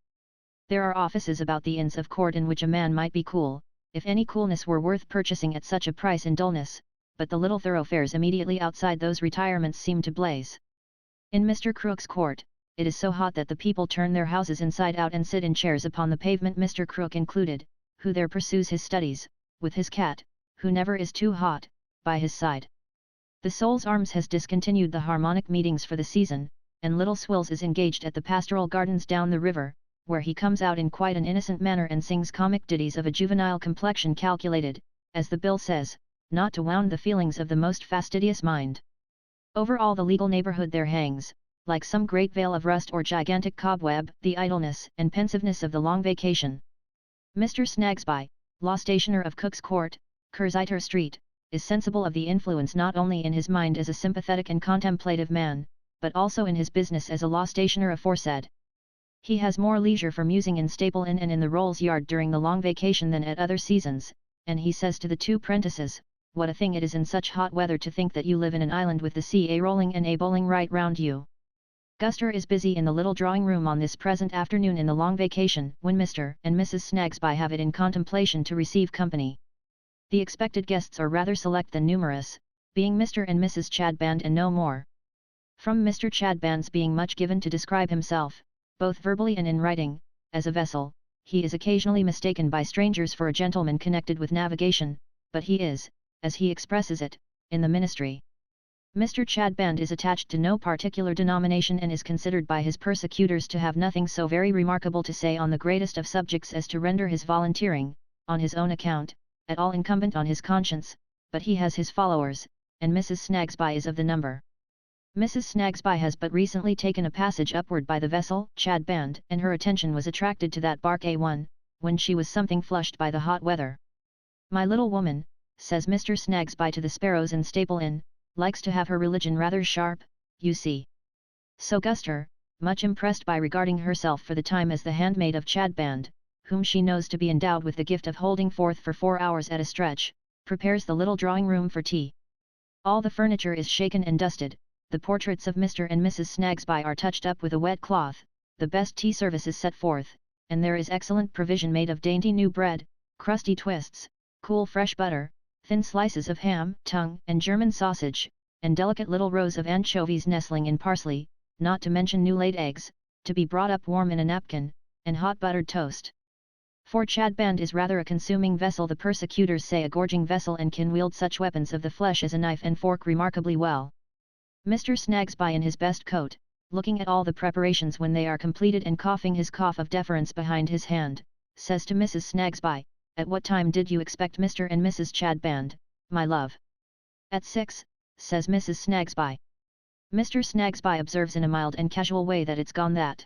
There are offices about the Inns of Court in which a man might be cool, if any coolness were worth purchasing at such a price in dullness, but the little thoroughfares immediately outside those retirements seem to blaze. In Mr. Crook's court, it is so hot that the people turn their houses inside out and sit in chairs upon the pavement, Mr. Crook included, who there pursues his studies, with his cat, who never is too hot, by his side. The Sol's Arms has discontinued the harmonic meetings for the season, and little Swills is engaged at the pastoral gardens down the river, where he comes out in quite an innocent manner and sings comic ditties of a juvenile complexion calculated, as the bill says, not to wound the feelings of the most fastidious mind. Over all the legal neighbourhood there hangs, like some great veil of rust or gigantic cobweb, the idleness and pensiveness of the long vacation. Mr. Snagsby, law stationer of Cook's Court, Cursitor Street, is sensible of the influence not only in his mind as a sympathetic and contemplative man, but also in his business as a law stationer aforesaid. He has more leisure for musing in Staple Inn and in the Rolls Yard during the long vacation than at other seasons, and he says to the two prentices, "What a thing it is in such hot weather to think that you live in an island with the sea a-rolling and a-bowling right round you." Guster is busy in the little drawing-room on this present afternoon in the long vacation, when Mr. and Mrs. Snagsby have it in contemplation to receive company. The expected guests are rather select than numerous, being Mr. and Mrs. Chadband and no more. From Mr. Chadband's being much given to describe himself, both verbally and in writing, as a vessel, he is occasionally mistaken by strangers for a gentleman connected with navigation, but he is, as he expresses it, in the ministry. Mr. Chadband is attached to no particular denomination and is considered by his persecutors to have nothing so very remarkable to say on the greatest of subjects as to render his volunteering, on his own account, at all incumbent on his conscience, but he has his followers, and Mrs. Snagsby is of the number. Mrs. Snagsby has but recently taken a passage upward by the vessel Chadband, and her attention was attracted to that bark A1, when she was something flushed by the hot weather. "My little woman," says Mr. Snagsby to the Sparrows in Staple Inn, "likes to have her religion rather sharp, you see." So Guster, much impressed by regarding herself for the time as the handmaid of Chadband, whom she knows to be endowed with the gift of holding forth for 4 hours at a stretch, prepares the little drawing-room for tea. All the furniture is shaken and dusted, the portraits of Mr. and Mrs. Snagsby are touched up with a wet cloth, the best tea service is set forth, and there is excellent provision made of dainty new bread, crusty twists, cool fresh butter, thin slices of ham, tongue, and German sausage, and delicate little rows of anchovies nestling in parsley, not to mention new-laid eggs, to be brought up warm in a napkin, and hot buttered toast. For Chadband is rather a consuming vessel, the persecutors say a gorging vessel, and can wield such weapons of the flesh as a knife and fork remarkably well. Mr. Snagsby in his best coat, looking at all the preparations when they are completed and coughing his cough of deference behind his hand, says to Mrs. Snagsby, "At what time did you expect Mr. and Mrs. Chadband, my love?" "At 6, says Mrs. Snagsby. Mr. Snagsby observes in a mild and casual way that it's gone that.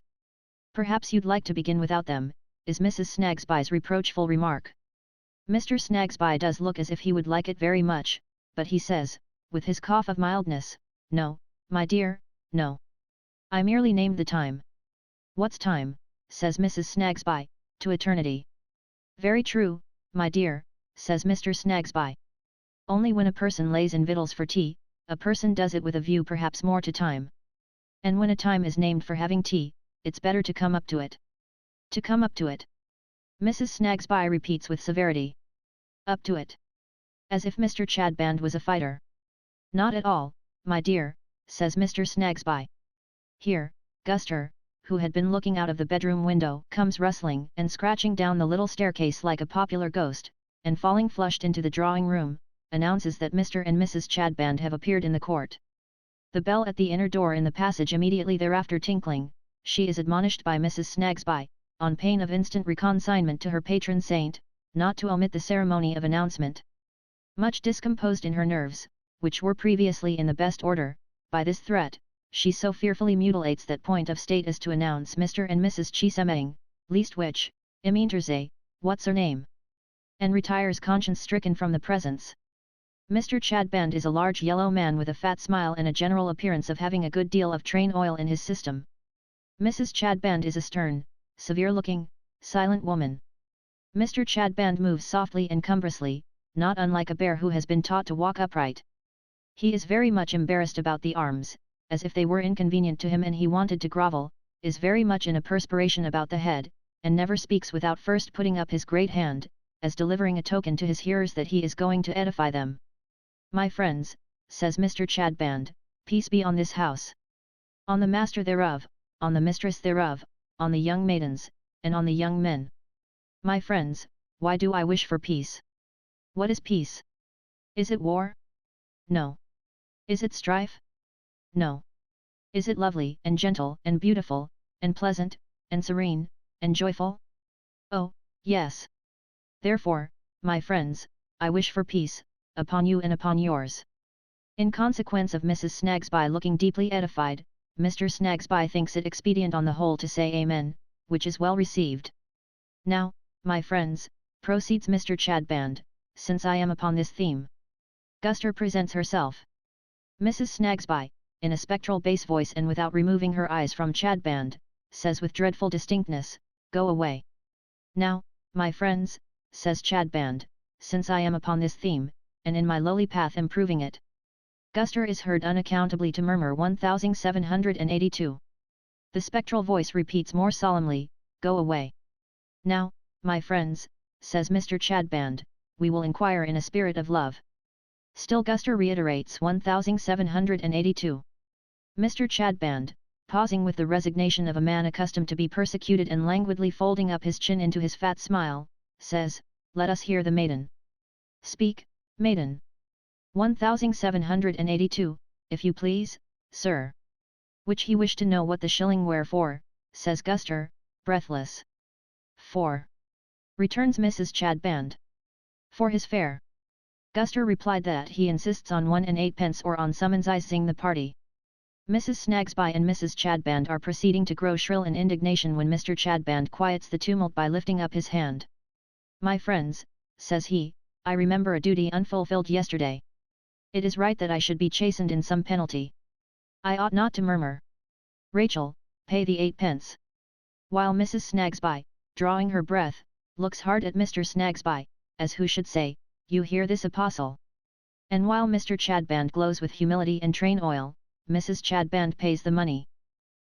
"Perhaps you'd like to begin without them," is Mrs. Snagsby's reproachful remark. Mr. Snagsby does look as if he would like it very much, but he says, with his cough of mildness, "No, my dear, no. I merely named the time." "What's time?" says Mrs. Snagsby, "to eternity." "Very true, my dear," says Mr. Snagsby. "Only when a person lays in victuals for tea, a person does it with a view perhaps more to time. And when a time is named for having tea, it's better to come up to it." "To come up to it," Mrs. Snagsby repeats with severity. "Up to it." As if Mr. Chadband was a fighter. "Not at all, my dear," says Mr. Snagsby. Here, Guster, who had been looking out of the bedroom window, comes rustling and scratching down the little staircase like a popular ghost, and falling flushed into the drawing-room, announces that Mr. and Mrs. Chadband have appeared in the court. The bell at the inner door in the passage immediately thereafter tinkling, she is admonished by Mrs. Snagsby, on pain of instant reconsignment to her patron saint, not to omit the ceremony of announcement. Much discomposed in her nerves, which were previously in the best order, by this threat, she so fearfully mutilates that point of state as to announce Mr. and Mrs. Cheeseming, least which, iminterse, what's her name? And retires conscience-stricken from the presence. Mr. Chadband is a large yellow man with a fat smile and a general appearance of having a good deal of train oil in his system. Mrs. Chadband is a stern, severe-looking, silent woman. Mr. Chadband moves softly and cumbrously, not unlike a bear who has been taught to walk upright. He is very much embarrassed about the arms, as if they were inconvenient to him and he wanted to grovel, is very much in a perspiration about the head, and never speaks without first putting up his great hand, as delivering a token to his hearers that he is going to edify them. "My friends," says Mr. Chadband, "peace be on this house. On the master thereof, on the mistress thereof, on the young maidens, and on the young men. My friends, why do I wish for peace? What is peace? Is it war? No. Is it strife? No. Is it lovely, and gentle, and beautiful, and pleasant, and serene, and joyful? Oh, yes. Therefore, my friends, I wish for peace, upon you and upon yours. In consequence of Mrs. Snagsby looking deeply edified, Mr. Snagsby thinks it expedient on the whole to say Amen, which is well received. Now, my friends, proceeds Mr. Chadband, since I am upon this theme. Guster presents herself. Mrs. Snagsby, in a spectral bass voice and without removing her eyes from Chadband, says with dreadful distinctness, "Go away." Now, my friends, says Chadband, since I am upon this theme, and in my lowly path am proving it. Guster is heard unaccountably to murmur 1782. The spectral voice repeats more solemnly, "Go away." Now, my friends, says Mr. Chadband, we will inquire in a spirit of love. Still Guster reiterates 1782. Mr. Chadband, pausing with the resignation of a man accustomed to be persecuted and languidly folding up his chin into his fat smile, says, "Let us hear the maiden. Speak, maiden." 1782, if you please, sir. Which he wished to know what the shilling were for, says Guster, breathless. "For," returns Mrs. Chadband. "For his fare." Guster replied that he insists on 1 and 8 or on summonizing the party. Mrs. Snagsby and Mrs. Chadband are proceeding to grow shrill in indignation when Mr. Chadband quiets the tumult by lifting up his hand. "My friends," says he, "I remember a duty unfulfilled yesterday. It is right that I should be chastened in some penalty. I ought not to murmur. Rachel, pay the 8 pence." While Mrs. Snagsby, drawing her breath, looks hard at Mr. Snagsby, as who should say, "You hear this apostle?" And while Mr. Chadband glows with humility and train oil, Mrs. Chadband pays the money.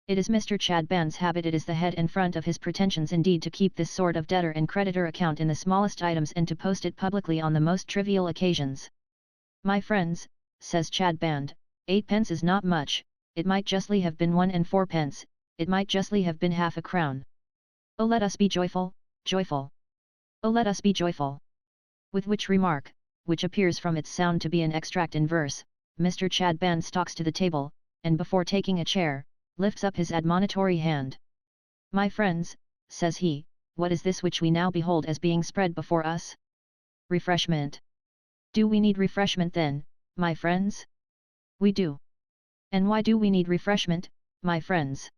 It is Mr. Chadband's habit, it is the head and front of his pretensions indeed, to keep this sort of debtor and creditor account in the smallest items and to post it publicly on the most trivial occasions. "My friends," says Chadband, 8 pence is not much, it might justly have been 1 and 4 pence, it might justly have been half a crown. Oh, let us be joyful, joyful! Oh, let us be joyful!" With which remark, which appears from its sound to be an extract in verse, Mr. Chadband stalks to the table, and before taking a chair, lifts up his admonitory hand. "My friends," says he, "what is this which we now behold as being spread before us? Refreshment. Do we need refreshment then, my friends? We do. And why do we need refreshment, my friends?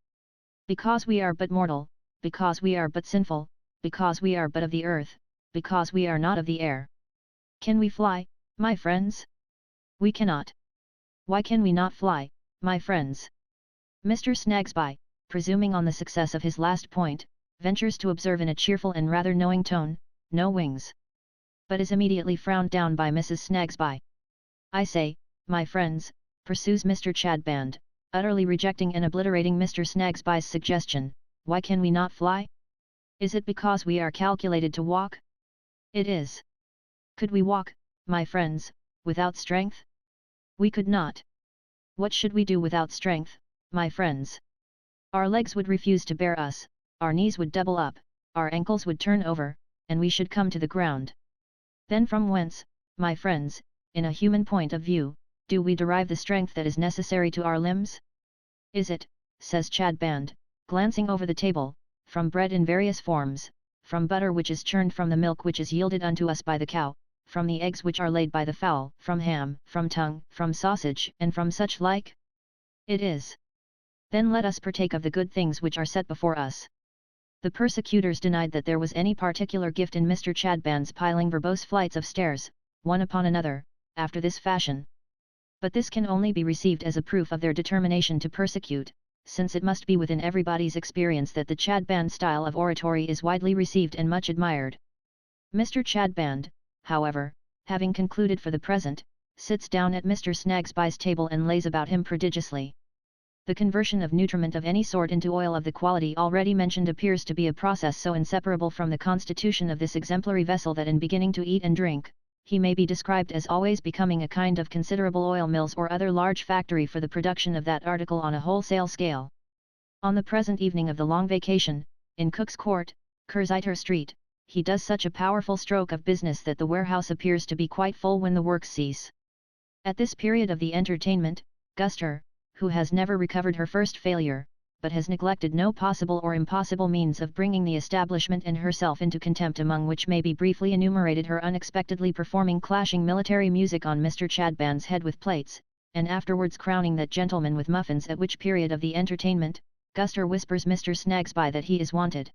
Because we are but mortal, because we are but sinful, because we are but of the earth, because we are not of the air. Can we fly, my friends? We cannot. Why can we not fly, my friends?" Mr. Snagsby, presuming on the success of his last point, ventures to observe in a cheerful and rather knowing tone, "No wings." But is immediately frowned down by Mrs. Snagsby. "I say, my friends," pursues Mr. Chadband, utterly rejecting and obliterating Mr. Snagsby's suggestion, "why can we not fly? Is it because we are calculated to walk? It is. Could we walk, my friends, without strength? We could not. What should we do without strength, my friends? Our legs would refuse to bear us, our knees would double up, our ankles would turn over, and we should come to the ground. Then from whence, my friends, in a human point of view, do we derive the strength that is necessary to our limbs? Is it," says Chadband, glancing over the table, "from bread in various forms, from butter which is churned from the milk which is yielded unto us by the cow, from the eggs which are laid by the fowl, from ham, from tongue, from sausage, and from such like? It is. Then let us partake of the good things which are set before us." The persecutors denied that there was any particular gift in Mr. Chadband's piling verbose flights of stairs, one upon another, after this fashion. But this can only be received as a proof of their determination to persecute, since it must be within everybody's experience that the Chadband style of oratory is widely received and much admired. Mr. Chadband, however, having concluded for the present, sits down at Mr. Snagsby's table and lays about him prodigiously. The conversion of nutriment of any sort into oil of the quality already mentioned appears to be a process so inseparable from the constitution of this exemplary vessel that in beginning to eat and drink, he may be described as always becoming a kind of considerable oil mills or other large factory for the production of that article on a wholesale scale. On the present evening of the long vacation, in Cook's Court, Curziter Street, he does such a powerful stroke of business that the warehouse appears to be quite full when the works cease. At this period of the entertainment, Guster, who has never recovered her first failure, but has neglected no possible or impossible means of bringing the establishment and herself into contempt, among which may be briefly enumerated her unexpectedly performing clashing military music on Mr. Chadband's head with plates, and afterwards crowning that gentleman with muffins, at which period of the entertainment, Guster whispers Mr. Snagsby that he is wanted.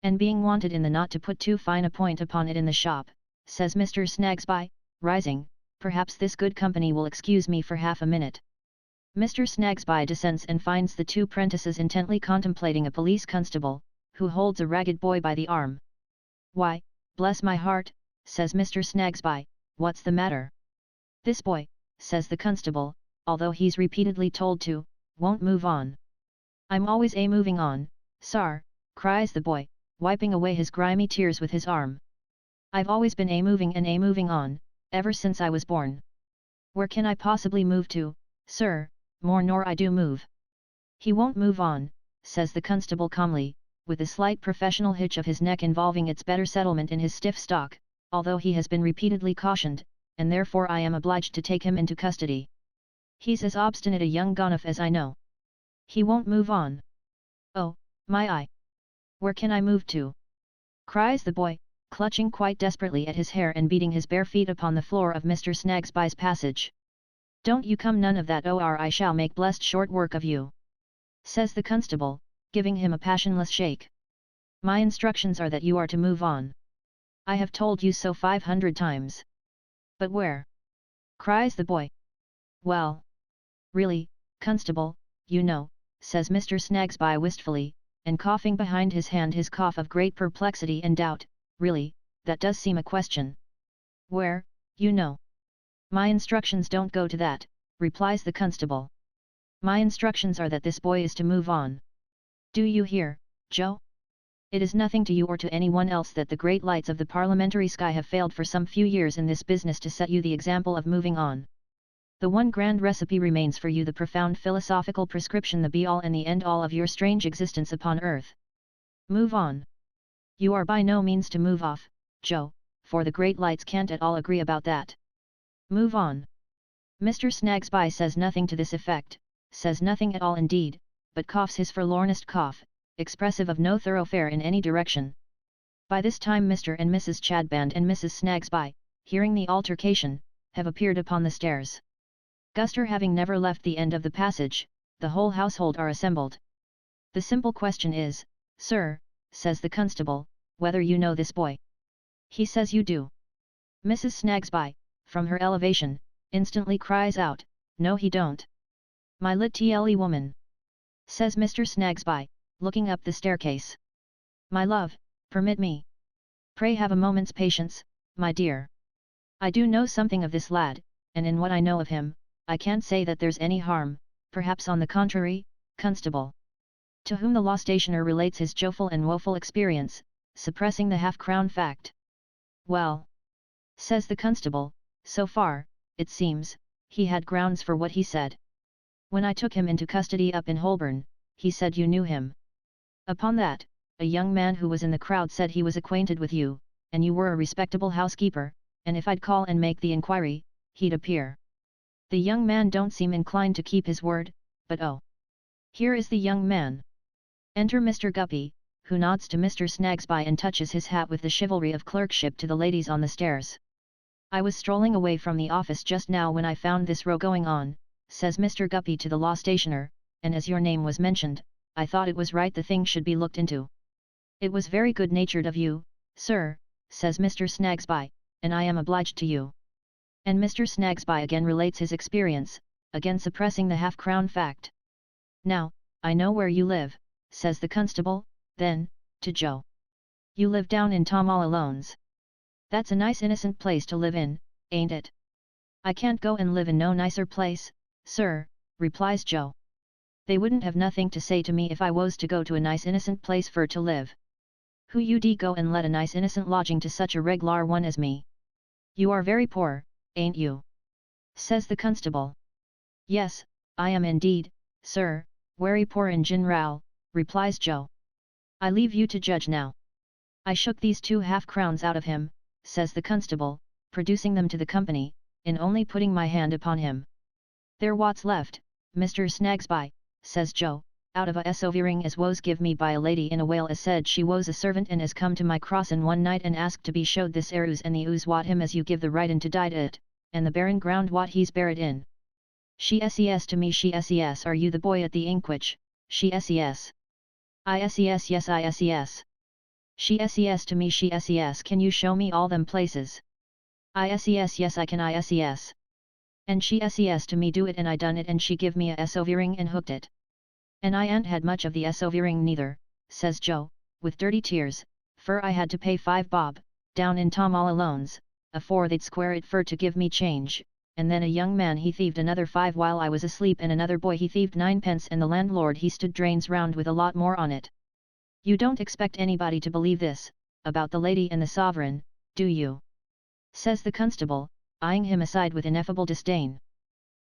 And being wanted in the not to put too fine a point upon it in the shop, says Mr. Snagsby, rising, perhaps this good company will excuse me for half a minute. Mr. Snagsby descends and finds the two prentices intently contemplating a police constable, who holds a ragged boy by the arm. Why, bless my heart, says Mr. Snagsby, what's the matter? This boy, says the constable, although he's repeatedly told to, won't move on. I'm always moving on, sir, cries the boy, wiping away his grimy tears with his arm. I've always been moving and moving on, ever since I was born. Where can I possibly move to, sir, more nor I do move? He won't move on, says the constable calmly, with a slight professional hitch of his neck involving its better settlement in his stiff stock, although he has been repeatedly cautioned, and therefore I am obliged to take him into custody. He's as obstinate a young gonoph as I know. He won't move on. Oh, my eye! Where can I move to? Cries the boy, clutching quite desperately at his hair and beating his bare feet upon the floor of Mr. Snagsby's passage. Don't you come none of that, or I shall make blessed short work of you, says the constable, giving him a passionless shake. My instructions are that you are to move on. I have told you so 500 times. But where? Cries the boy. Well, really, constable, you know, says Mr. Snagsby wistfully, and coughing behind his hand his cough of great perplexity and doubt, really, that does seem a question. Where, you know? My instructions don't go to that, replies the constable. My instructions are that this boy is to move on. Do you hear, Joe? It is nothing to you or to anyone else that the great lights of the parliamentary sky have failed for some few years in this business to set you the example of moving on. The one grand recipe remains for you, the profound philosophical prescription, the be-all and the end-all of your strange existence upon earth. Move on. You are by no means to move off, Joe, for the great lights can't at all agree about that. Move on. Mr. Snagsby says nothing to this effect, says nothing at all indeed, but coughs his forlornest cough, expressive of no thoroughfare in any direction. By this time Mr. and Mrs. Chadband and Mrs. Snagsby, hearing the altercation, have appeared upon the stairs. Guster having never left the end of the passage, the whole household are assembled. The simple question is, sir, says the constable, whether you know this boy. He says you do. Mrs. Snagsby, from her elevation, instantly cries out, no he don't. My little woman, says Mr. Snagsby, looking up the staircase. My love, permit me. Pray have a moment's patience, my dear. I do know something of this lad, and in what I know of him, I can't say that there's any harm, perhaps on the contrary, constable. To whom the law stationer relates his joyful and woeful experience, suppressing the half-crown fact. Well, says the constable, so far, it seems, he had grounds for what he said. When I took him into custody up in Holborn, he said you knew him. Upon that, a young man who was in the crowd said he was acquainted with you, and you were a respectable housekeeper, and if I'd call and make the inquiry, he'd appear. The young man don't seem inclined to keep his word, but oh! Here is the young man. Enter Mr. Guppy, who nods to Mr. Snagsby and touches his hat with the chivalry of clerkship to the ladies on the stairs. I was strolling away from the office just now when I found this row going on, says Mr. Guppy to the law stationer, and as your name was mentioned, I thought it was right the thing should be looked into. It was very good-natured of you, sir, says Mr. Snagsby, and I am obliged to you. And Mr. Snagsby again relates his experience, again suppressing the half-crown fact. Now, I know where you live, says the constable, then, to Joe. You live down in Tom all Alone's. That's a nice innocent place to live in, ain't it? I can't go and live in no nicer place, sir, replies Joe. They wouldn't have nothing to say to me if I was to go to a nice innocent place for to live. Who you'd go and let a nice innocent lodging to such a reg'lar one as me? You are very poor, ain't you? Says the constable. Yes, I am indeed, sir, wery poor in general, replies Joe. I leave you to judge now. I shook these 2 half-crowns out of him, says the constable, producing them to the company, in only putting my hand upon him. They're what's left, Mr. Snagsby, says Joe, out of a sovering as woes give me by a lady in a whale as said she was a servant and as come to my crossin one night and asked to be showed this air ooze and the ooze wat him as you give the right in to dide it, and the barren ground wat he's buried in. She ses to me she ses are you the boy at the Inkwich, she ses. I ses yes I ses. She ses to me she ses can you show me all them places? I ses yes I can I ses. And she ses to me do it and I done it and she give me a sovering and hooked it. And I ain't had much of the sovering neither, says Joe, with dirty tears, fur I had to pay 5 bob, down in Tom all alones, afore they'd square it fur to give me change, and then a young man he thieved another 5 while I was asleep and another boy he thieved 9 pence and the landlord he stood drains round with a lot more on it. You don't expect anybody to believe this, about the lady and the sovereign, do you? Says the constable, eyeing him aside with ineffable disdain.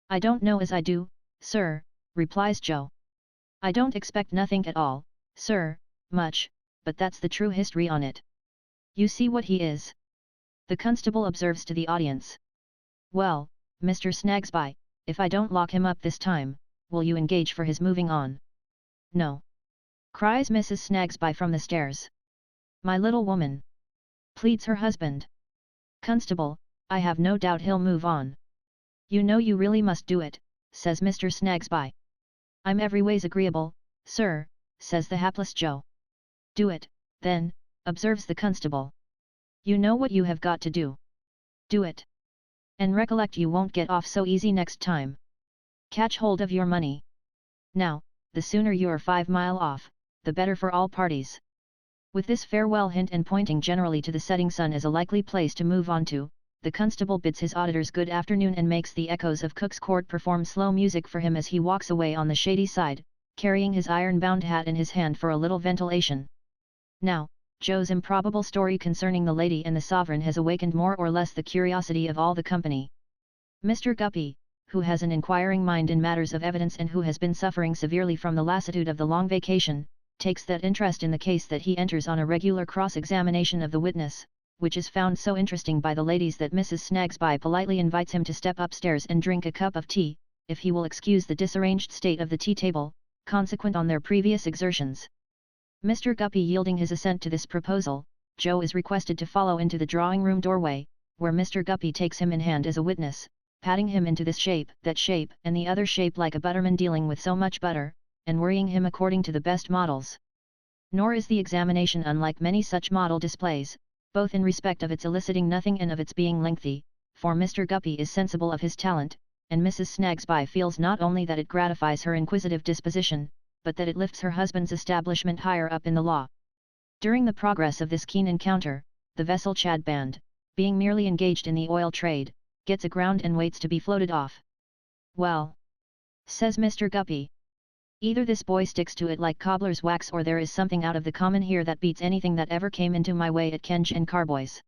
I don't know as I do, sir, replies Joe. I don't expect nothing at all, sir, much, but that's the true history on it. You see what he is? The constable observes to the audience. Well, Mr. Snagsby, if I don't lock him up this time, will you engage for his moving on? No. Cries Mrs. Snagsby from the stairs. My little woman. Pleads her husband. Constable, I have no doubt he'll move on. You know you really must do it, says Mr. Snagsby. I'm every ways agreeable, sir, says the hapless Joe. Do it, then, observes the constable. You know what you have got to do. Do it. And recollect you won't get off so easy next time. Catch hold of your money. Now, the sooner you're 5 mile off, the better for all parties. With this farewell hint and pointing generally to the setting sun as a likely place to move on to, the constable bids his auditors good afternoon and makes the echoes of Cook's Court perform slow music for him as he walks away on the shady side, carrying his iron-bound hat in his hand for a little ventilation. Now, Joe's improbable story concerning the lady and the sovereign has awakened more or less the curiosity of all the company. Mr. Guppy, who has an inquiring mind in matters of evidence and who has been suffering severely from the lassitude of the long vacation, takes that interest in the case that he enters on a regular cross-examination of the witness, which is found so interesting by the ladies that Mrs. Snagsby politely invites him to step upstairs and drink a cup of tea, if he will excuse the disarranged state of the tea table, consequent on their previous exertions. Mr. Guppy yielding his assent to this proposal, Joe is requested to follow into the drawing-room doorway, where Mr. Guppy takes him in hand as a witness, patting him into this shape, that shape, and the other shape like a butterman dealing with so much butter, and worrying him according to the best models. Nor is the examination unlike many such model displays, both in respect of its eliciting nothing and of its being lengthy, for Mr. Guppy is sensible of his talent, and Mrs. Snagsby feels not only that it gratifies her inquisitive disposition, but that it lifts her husband's establishment higher up in the law. During the progress of this keen encounter, the vessel Chadband, being merely engaged in the oil trade, gets aground and waits to be floated off. Well, says Mr. Guppy, either this boy sticks to it like cobbler's wax or there is something out of the common here that beats anything that ever came into my way at Kench and Carboy's.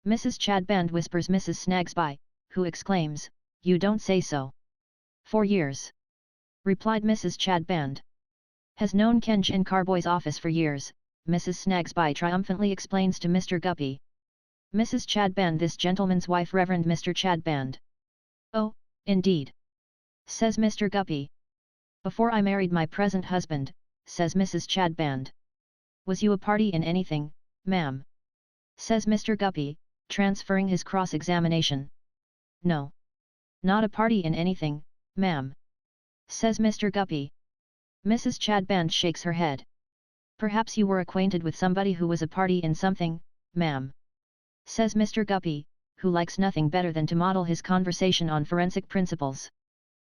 Mrs. Chadband whispers Mrs. Snagsby, who exclaims, you don't say so. 4 years. Replied Mrs. Chadband. Has known Kench and Carboy's office for years, Mrs. Snagsby triumphantly explains to Mr. Guppy. Mrs. Chadband this gentleman's wife Reverend Mr. Chadband. Oh, indeed. Says Mr. Guppy. Before I married my present husband, says Mrs. Chadband. Was you a party in anything, ma'am? Says Mr. Guppy, transferring his cross-examination. No. Not a party in anything, ma'am. Says Mr. Guppy. Mrs. Chadband shakes her head. Perhaps you were acquainted with somebody who was a party in something, ma'am. Says Mr. Guppy, who likes nothing better than to model his conversation on forensic principles.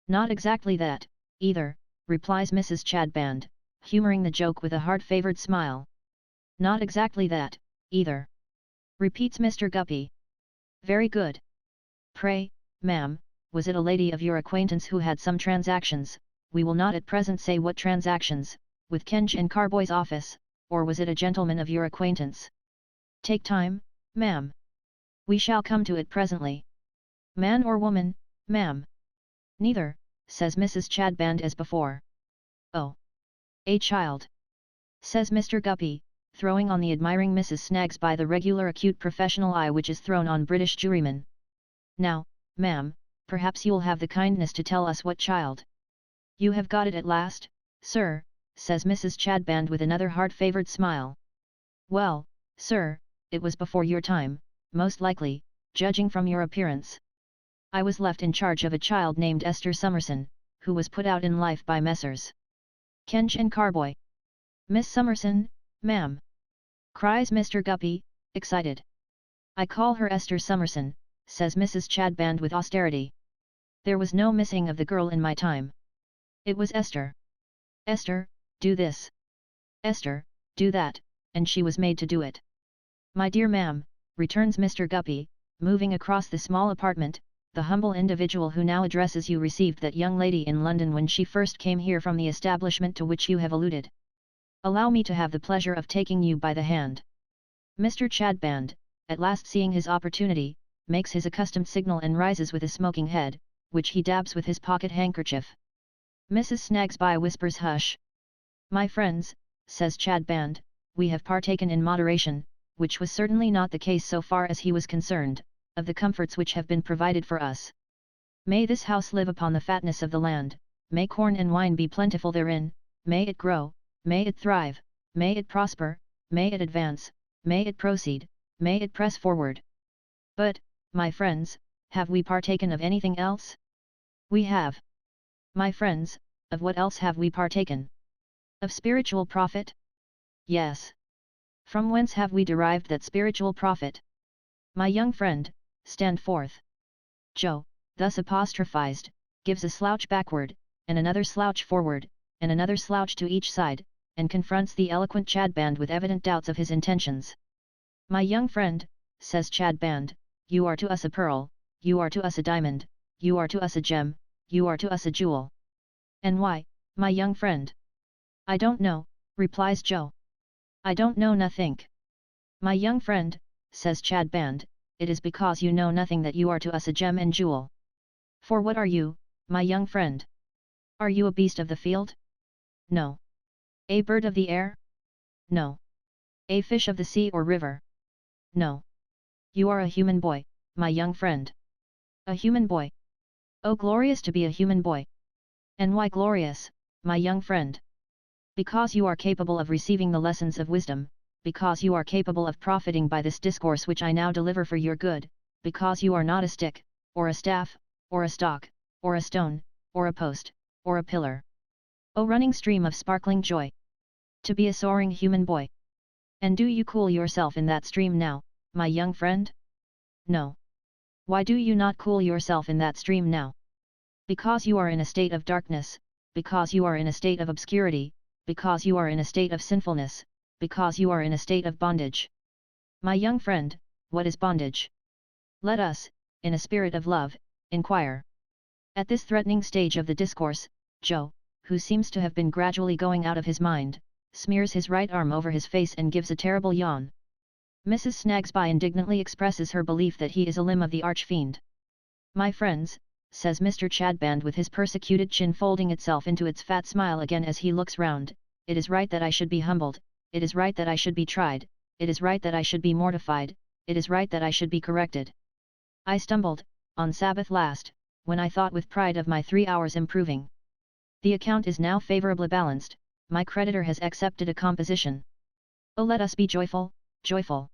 Not exactly that, either, replies Mrs. Chadband, humoring the joke with a hard-favored smile. Not exactly that, either. Repeats Mr. Guppy. Very good. Pray, ma'am, was it a lady of your acquaintance who had some transactions, we will not at present say what transactions, with Kench and Carboy's office, or was it a gentleman of your acquaintance? Take time, ma'am. We shall come to it presently. Man or woman, ma'am? Neither, says Mrs. Chadband as before. Oh. A child. Says Mr. Guppy, throwing on the admiring Mrs. Snagsby the regular acute professional eye which is thrown on British jurymen. Now, ma'am, perhaps you'll have the kindness to tell us what child. You have got it at last, sir, says Mrs. Chadband with another heart-favoured smile. Well, sir, it was before your time, most likely, judging from your appearance. I was left in charge of a child named Esther Summerson, who was put out in life by Messrs. Kench and Carboy. Miss Summerson, ma'am, cries Mr. Guppy, excited. I call her Esther Summerson, says Mrs. Chadband with austerity. There was no missing of the girl in my time. It was Esther. Esther, do this. Esther, do that, and she was made to do it. My dear ma'am, returns Mr. Guppy, moving across the small apartment, the humble individual who now addresses you received that young lady in London when she first came here from the establishment to which you have alluded. Allow me to have the pleasure of taking you by the hand. Mr. Chadband, at last seeing his opportunity, makes his accustomed signal and rises with a smoking head, which he dabs with his pocket handkerchief. Mrs. Snagsby whispers hush. My friends, says Chadband, we have partaken in moderation, which was certainly not the case so far as he was concerned, of the comforts which have been provided for us. May this house live upon the fatness of the land, may corn and wine be plentiful therein, may it grow, may it thrive, may it prosper, may it advance, may it proceed, may it press forward. But, my friends, have we partaken of anything else? We have. My friends, of what else have we partaken? Of spiritual profit? Yes. From whence have we derived that spiritual profit? My young friend, stand forth. Joe, thus apostrophized, gives a slouch backward, and another slouch forward, and another slouch to each side, and confronts the eloquent Chadband with evident doubts of his intentions. My young friend, says Chadband, you are to us a pearl, you are to us a diamond, you are to us a gem, you are to us a jewel. And why, my young friend? I don't know, replies Joe. I don't know nothink. My young friend, says Chadband, it is because you know nothing that you are to us a gem and jewel. For what are you, my young friend? Are you a beast of the field? No. A bird of the air? No. A fish of the sea or river? No. You are a human boy, my young friend. A human boy. Oh, glorious to be a human boy! And why glorious, my young friend? Because you are capable of receiving the lessons of wisdom, because you are capable of profiting by this discourse which I now deliver for your good, because you are not a stick, or a staff, or a stock, or a stone, or a post, or a pillar. O running stream of sparkling joy! To be a soaring human boy. And do you cool yourself in that stream now, my young friend? No. Why do you not cool yourself in that stream now? Because you are in a state of darkness, because you are in a state of obscurity, because you are in a state of sinfulness, because you are in a state of bondage. My young friend, what is bondage? Let us, in a spirit of love, inquire. At this threatening stage of the discourse, Joe, who seems to have been gradually going out of his mind, smears his right arm over his face and gives a terrible yawn. Mrs. Snagsby indignantly expresses her belief that he is a limb of the arch-fiend. My friends, says Mr. Chadband with his persecuted chin folding itself into its fat smile again as he looks round, it is right that I should be humbled, it is right that I should be tried, it is right that I should be mortified, it is right that I should be corrected. I stumbled, on Sabbath last, when I thought with pride of my 3 hours improving. The account is now favourably balanced, my creditor has accepted a composition. Oh, let us be joyful, joyful!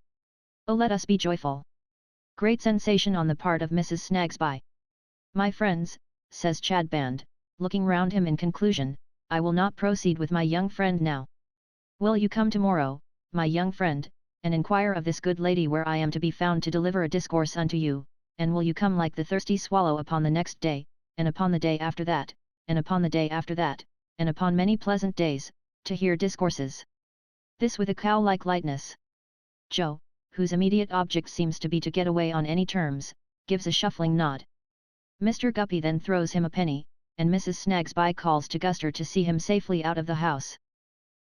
Oh, let us be joyful! Great sensation on the part of Mrs. Snagsby. My friends, says Chadband, looking round him in conclusion, I will not proceed with my young friend now. Will you come tomorrow, my young friend, and inquire of this good lady where I am to be found to deliver a discourse unto you, and will you come like the thirsty swallow upon the next day, and upon the day after that, and upon the day after that, and upon many pleasant days, to hear discourses? This with a cow-like lightness. Joe, whose immediate object seems to be to get away on any terms, gives a shuffling nod. Mr. Guppy then throws him a penny, and Mrs. Snagsby calls to Guster to see him safely out of the house.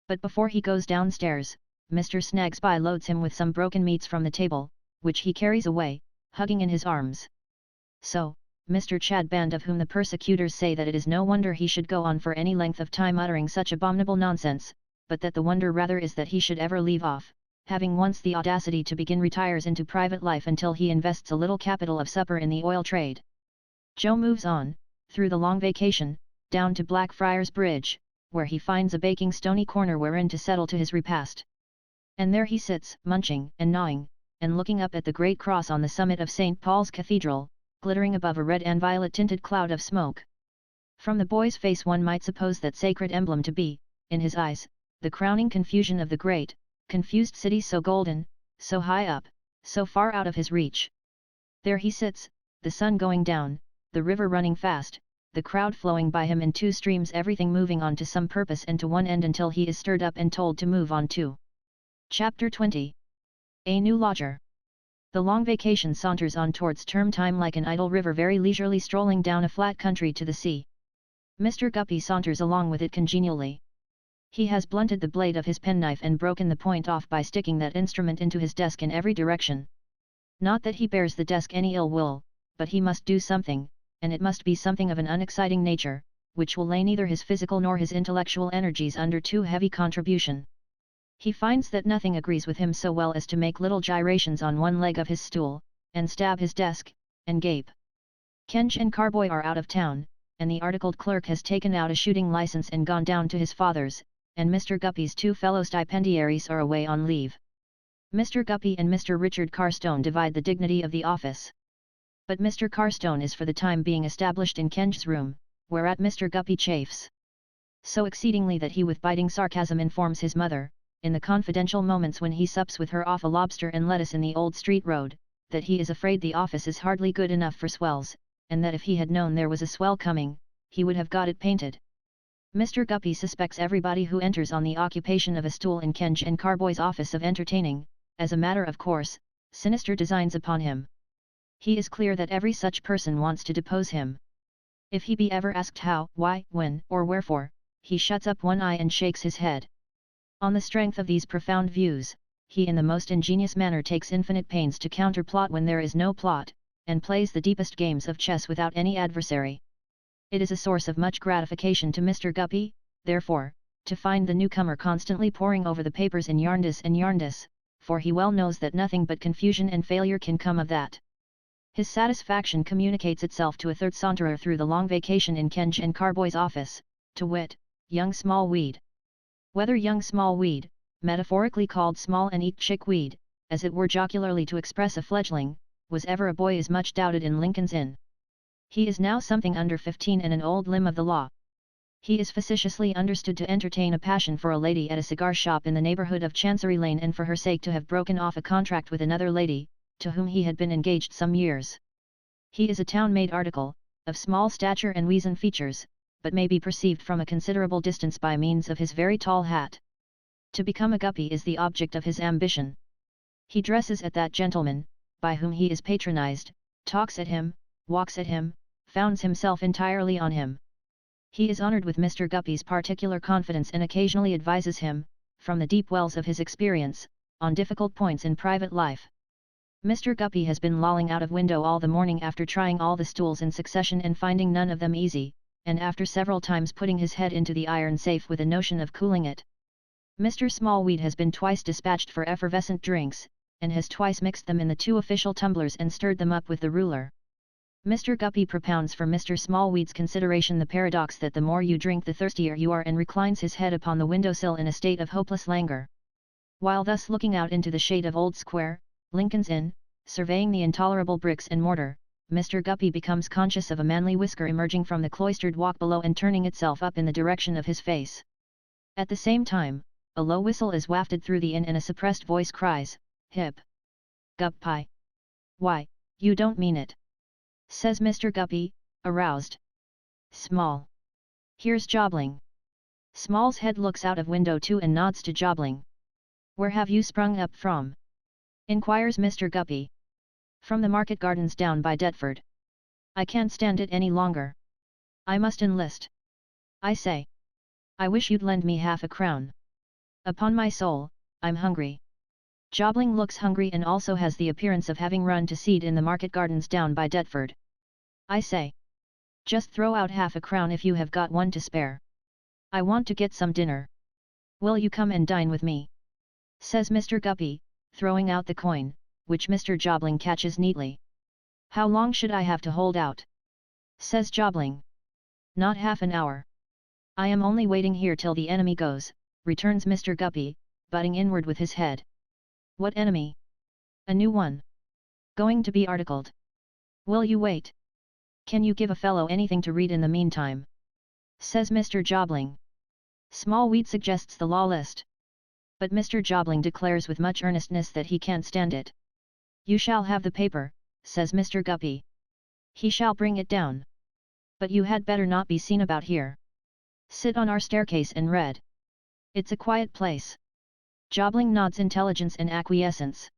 But before he goes downstairs, Mr. Snagsby loads him with some broken meats from the table, which he carries away, hugging in his arms. So, Mr. Chadband, of whom the persecutors say that it is no wonder he should go on for any length of time uttering such abominable nonsense, but that the wonder rather is that he should ever leave off, having once the audacity to begin, retires into private life until he invests a little capital of supper in the oil trade. Joe moves on, through the long vacation, down to Blackfriars Bridge, where he finds a baking stony corner wherein to settle to his repast. And there he sits, munching and gnawing, and looking up at the great cross on the summit of St. Paul's Cathedral, glittering above a red and violet-tinted cloud of smoke. From the boy's face one might suppose that sacred emblem to be, in his eyes, the crowning confusion of the great, confused city so golden, so high up, so far out of his reach. There he sits, the sun going down, the river running fast, the crowd flowing by him in two streams, everything moving on to some purpose and to one end until he is stirred up and told to move on too. Chapter 20. A New Lodger. The long vacation saunters on towards term time like an idle river very leisurely strolling down a flat country to the sea. Mr. Guppy saunters along with it congenially. He has blunted the blade of his penknife and broken the point off by sticking that instrument into his desk in every direction. Not that he bears the desk any ill will, but he must do something, and it must be something of an unexciting nature, which will lay neither his physical nor his intellectual energies under too heavy contribution. He finds that nothing agrees with him so well as to make little gyrations on one leg of his stool, and stab his desk, and gape. Kench and Carboy are out of town, and the articled clerk has taken out a shooting license and gone down to his father's, and Mr. Guppy's two fellow stipendiaries are away on leave. Mr. Guppy and Mr. Richard Carstone divide the dignity of the office. But Mr. Carstone is for the time being established in Kench's room, whereat Mr. Guppy chafes so exceedingly that he with biting sarcasm informs his mother, in the confidential moments when he sups with her off a lobster and lettuce in the old street road, that he is afraid the office is hardly good enough for swells, and that if he had known there was a swell coming, he would have got it painted. Mr. Guppy suspects everybody who enters on the occupation of a stool in Kench and Carboy's office of entertaining, as a matter of course, sinister designs upon him. He is clear that every such person wants to depose him. If he be ever asked how, why, when, or wherefore, he shuts up one eye and shakes his head. On the strength of these profound views, he in the most ingenious manner takes infinite pains to counterplot when there is no plot, and plays the deepest games of chess without any adversary. It is a source of much gratification to Mr. Guppy, therefore, to find the newcomer constantly poring over the papers in yarn-dis, for he well knows that nothing but confusion and failure can come of that. His satisfaction communicates itself to a third saunterer through the long vacation in Kench and Carboy's office, to wit, young Smallweed. Whether young Smallweed, metaphorically called small and eke chickweed, as it were jocularly to express a fledgling, was ever a boy is much doubted in Lincoln's Inn. He is now something under 15 and an old limb of the law. He is facetiously understood to entertain a passion for a lady at a cigar shop in the neighbourhood of Chancery Lane, and for her sake to have broken off a contract with another lady, to whom he had been engaged some years. He is a town-made article, of small stature and weazen features, but may be perceived from a considerable distance by means of his very tall hat. To become a Guppy is the object of his ambition. He dresses at that gentleman, by whom he is patronized, talks at him, walks at him, founds himself entirely on him. He is honoured with Mr. Guppy's particular confidence and occasionally advises him, from the deep wells of his experience, on difficult points in private life. Mr. Guppy has been lolling out of window all the morning after trying all the stools in succession and finding none of them easy, and after several times putting his head into the iron safe with a notion of cooling it. Mr. Smallweed has been twice dispatched for effervescent drinks, and has twice mixed them in the two official tumblers and stirred them up with the ruler. Mr. Guppy propounds for Mr. Smallweed's consideration the paradox that the more you drink the thirstier you are, and reclines his head upon the windowsill in a state of hopeless languor. While thus looking out into the shade of Old Square, Lincoln's Inn, surveying the intolerable bricks and mortar, Mr. Guppy becomes conscious of a manly whisker emerging from the cloistered walk below and turning itself up in the direction of his face. At the same time, a low whistle is wafted through the inn and a suppressed voice cries, "Hip! Guppy! Why, you don't mean it!" says Mr. Guppy, aroused. "Small! Here's Jobling." Small's head looks out of window too and nods to Jobling. "Where have you sprung up from?" inquires Mr. Guppy. "From the market gardens down by Deptford. I can't stand it any longer. I must enlist. I say. I wish you'd lend me half a crown. Upon my soul, I'm hungry." Jobling looks hungry and also has the appearance of having run to seed in the market gardens down by Deptford. "I say. Just throw out half a crown if you have got one to spare. I want to get some dinner. Will you come and dine with me?" says Mr. Guppy, throwing out the coin, which Mr. Jobling catches neatly. "How long should I have to hold out?" says Jobling. Not half an hour. I am only waiting here till the enemy goes, returns Mr. Guppy, butting inward with his head. What enemy? A new one. Going to be articled. Will you wait? Can you give a fellow anything to read in the meantime? Says Mr. Jobling. Smallweed suggests the law list. But Mr. Jobling declares with much earnestness that he can't stand it. You shall have the paper, says Mr. Guppy. He shall bring it down. But you had better not be seen about here. Sit on our staircase and read. It's a quiet place. Jobling nods intelligence and acquiescence.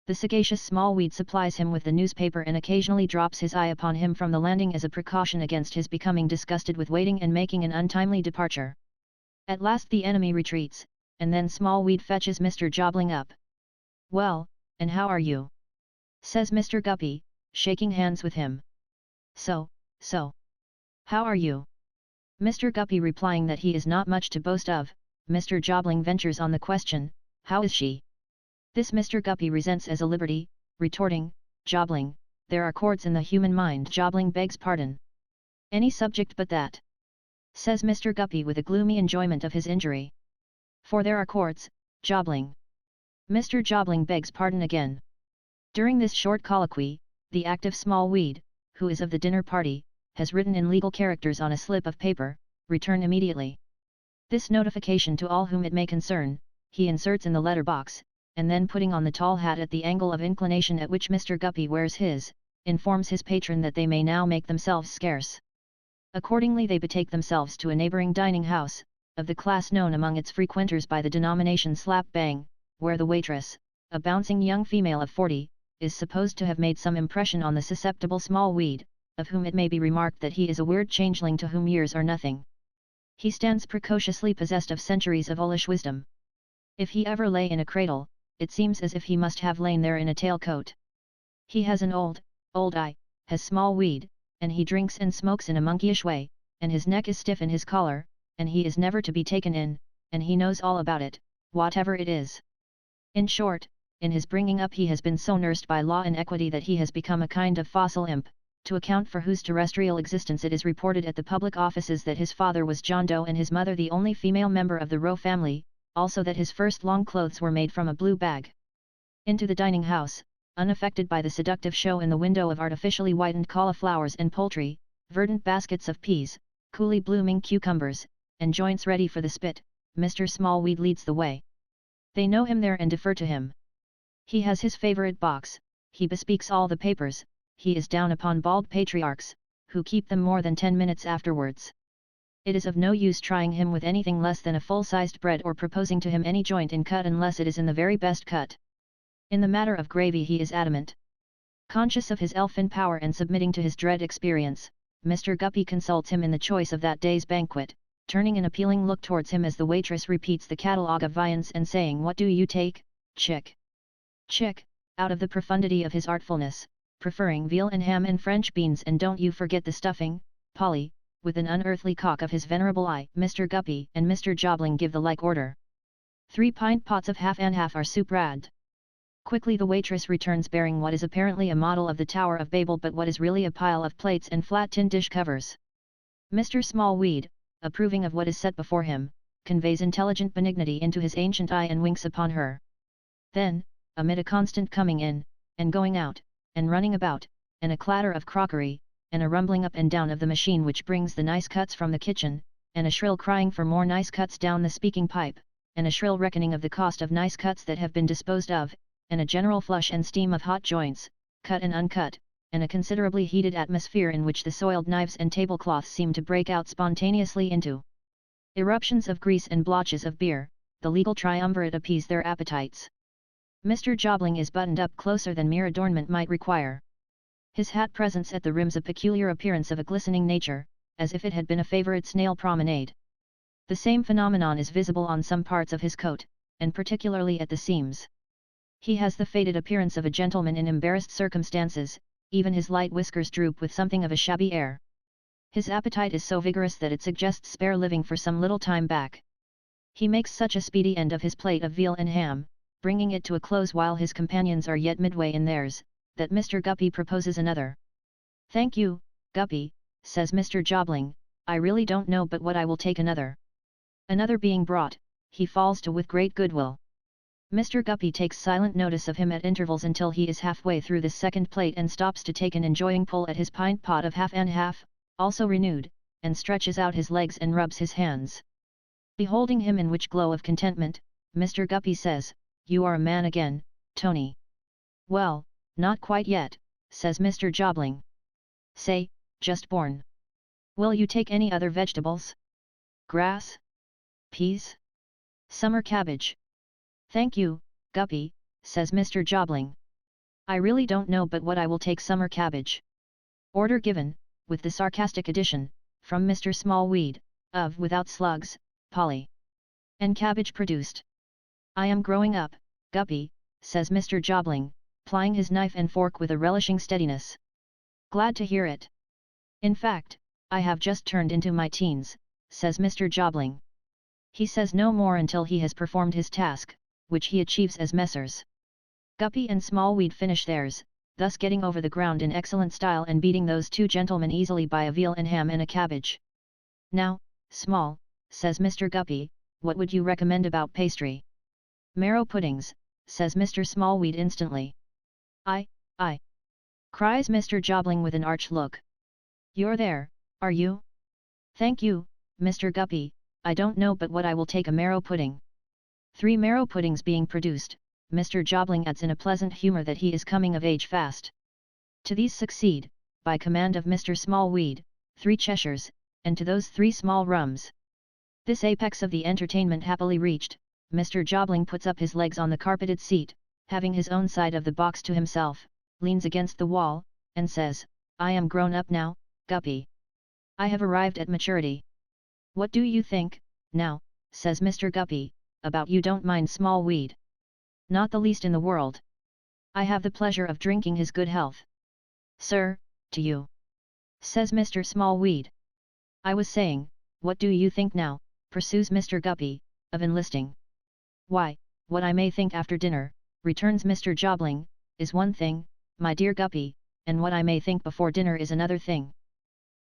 The sagacious Smallweed supplies him with the newspaper and occasionally drops his eye upon him from the landing as a precaution against his becoming disgusted with waiting and making an untimely departure. At last the enemy retreats, and then Smallweed fetches Mr. Jobling up. Well, and how are you? Says Mr. Guppy, shaking hands with him. So. How are you? Mr. Guppy replying that he is not much to boast of, Mr. Jobling ventures on the question, how is she? This Mr. Guppy resents as a liberty, retorting, Jobling, there are chords in the human mind. Jobling begs pardon. Any subject but that. Says Mr. Guppy with a gloomy enjoyment of his injury. For there are chords, Jobling. Mr. Jobling begs pardon again. During this short colloquy, the active Smallweed, who is of the dinner party, has written in legal characters on a slip of paper, return immediately. This notification to all whom it may concern, he inserts in the letter box, and then putting on the tall hat at the angle of inclination at which Mr. Guppy wears his, informs his patron that they may now make themselves scarce. Accordingly they betake themselves to a neighbouring dining house, of the class known among its frequenters by the denomination slap bang, where the waitress, a bouncing young female of 40, is supposed to have made some impression on the susceptible Smallweed, of whom it may be remarked that he is a weird changeling to whom years are nothing. He stands precociously possessed of centuries of owlish wisdom. If he ever lay in a cradle, it seems as if he must have lain there in a tailcoat. He has an old eye, has Smallweed, and he drinks and smokes in a monkeyish way, and his neck is stiff in his collar, and he is never to be taken in, and he knows all about it, whatever it is. In short, in his bringing up he has been so nursed by law and equity that he has become a kind of fossil imp, to account for whose terrestrial existence it is reported at the public offices that his father was John Doe and his mother the only female member of the Roe family, also that his first long clothes were made from a blue bag. Into the dining house, unaffected by the seductive show in the window of artificially whitened cauliflowers and poultry, verdant baskets of peas, coolly blooming cucumbers, and joints ready for the spit, Mr. Smallweed leads the way. They know him there and defer to him. He has his favourite box, he bespeaks all the papers, he is down upon bald patriarchs, who keep them more than 10 minutes afterwards. It is of no use trying him with anything less than a full-sized bread or proposing to him any joint in cut unless it is in the very best cut. In the matter of gravy he is adamant. Conscious of his elfin power and submitting to his dread experience, Mr. Guppy consults him in the choice of that day's banquet, turning an appealing look towards him as the waitress repeats the catalogue of viands and saying, "What do you take, chick?" Chick, out of the profundity of his artfulness, preferring veal and ham and French beans, and don't you forget the stuffing, Polly. With an unearthly cock of his venerable eye, Mr. Guppy and Mr. Jobling give the like order. 3 pint pots of half and half are soup-rad. Quickly the waitress returns bearing what is apparently a model of the Tower of Babel but what is really a pile of plates and flat tin dish covers. Mr. Smallweed, approving of what is set before him, conveys intelligent benignity into his ancient eye and winks upon her. Then, amid a constant coming in, and going out, and running about, and a clatter of crockery, and a rumbling up and down of the machine which brings the nice cuts from the kitchen, and a shrill crying for more nice cuts down the speaking pipe, and a shrill reckoning of the cost of nice cuts that have been disposed of, and a general flush and steam of hot joints, cut and uncut, and a considerably heated atmosphere in which the soiled knives and tablecloths seem to break out spontaneously into eruptions of grease and blotches of beer, the legal triumvirate appease their appetites. Mr. Jobling is buttoned up closer than mere adornment might require. His hat presents at the rims a peculiar appearance of a glistening nature, as if it had been a favourite snail promenade. The same phenomenon is visible on some parts of his coat, and particularly at the seams. He has the faded appearance of a gentleman in embarrassed circumstances, even his light whiskers droop with something of a shabby air. His appetite is so vigorous that it suggests spare living for some little time back. He makes such a speedy end of his plate of veal and ham, bringing it to a close while his companions are yet midway in theirs, that Mr. Guppy proposes another. "Thank you, Guppy," says Mr. Jobling, I really don't know but what I will take another. Another being brought, he falls to with great goodwill. Mr. Guppy takes silent notice of him at intervals until he is halfway through this second plate and stops to take an enjoying pull at his pint pot of half and half, also renewed, and stretches out his legs and rubs his hands. Beholding him in which glow of contentment, Mr. Guppy says, "You are a man again, Tony." "Well, not quite yet," says Mr. Jobling. "Say, just born. Will you take any other vegetables? Grass? Peas? Summer cabbage?" "Thank you, Guppy," says Mr. Jobling. "I really don't know but what I will take summer cabbage." Order given, with the sarcastic addition, from Mr. Smallweed, of "without slugs, Polly." And cabbage produced. "I am growing up, Guppy," says Mr. Jobling, plying his knife and fork with a relishing steadiness. "Glad to hear it. In fact, I have just turned into my teens," says Mr. Jobling. He says no more until he has performed his task, which he achieves as Messrs. Guppy and Smallweed finish theirs, thus getting over the ground in excellent style and beating those two gentlemen easily by a veal and ham and a cabbage. "Now, Small," says Mr. Guppy, "what would you recommend about pastry?" "Marrow puddings," says Mr. Smallweed instantly. I, cries Mr. Jobling with an arch look. "You're there, are you?" "Thank you, Mr. Guppy, I don't know but what I will take a marrow pudding." 3 marrow puddings being produced, Mr. Jobling adds in a pleasant humour that he is coming of age fast. To these succeed, by command of Mr. Smallweed, 3 Cheshires, and to those 3 small rums. This apex of the entertainment happily reached, Mr. Jobling puts up his legs on the carpeted seat, having his own side of the box to himself, leans against the wall, and says, "I am grown up now, Guppy. I have arrived at maturity. What do you think, now," says Mr. Guppy, "about you don't mind Smallweed?" "Not the least in the world. I have the pleasure of drinking his good health." "Sir, to you," says Mr. Smallweed. "I was saying, what do you think now," pursues Mr. Guppy, "of enlisting?" "Why, what I may think after dinner," returns Mr. Jobling, "is one thing, my dear Guppy, and what I may think before dinner is another thing.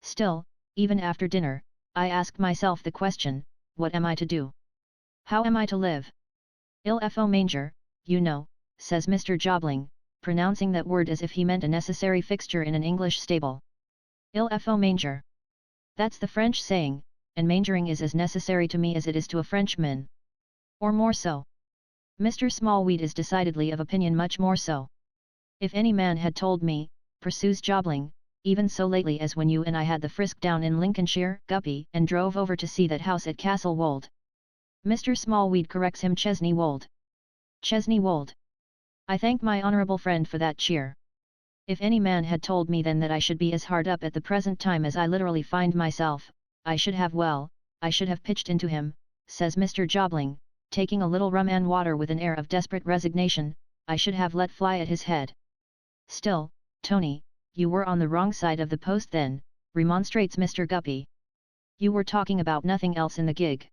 Still, even after dinner, I ask myself the question, what am I to do? How am I to live? Il-fo manger, you know," says Mr. Jobling, pronouncing that word as if he meant a necessary fixture in an English stable. Il-fo manger. That's the French saying, and mangering is as necessary to me as it is to a Frenchman. Or more so. Mr. Smallweed is decidedly of opinion much more so. "If any man had told me," pursues Jobling, "even so lately as when you and I had the frisk down in Lincolnshire, Guppy, and drove over to see that house at Castle Wold." Mr. Smallweed corrects him, Chesney Wold. "Chesney Wold. I thank my honourable friend for that cheer. If any man had told me then that I should be as hard up at the present time as I literally find myself, I should have pitched into him," says Mr. Jobling, taking a little rum and water with an air of desperate resignation, "I should have let fly at his head." "Still, Tony, you were on the wrong side of the post then," remonstrates Mr. Guppy. "You were talking about nothing else in the gig."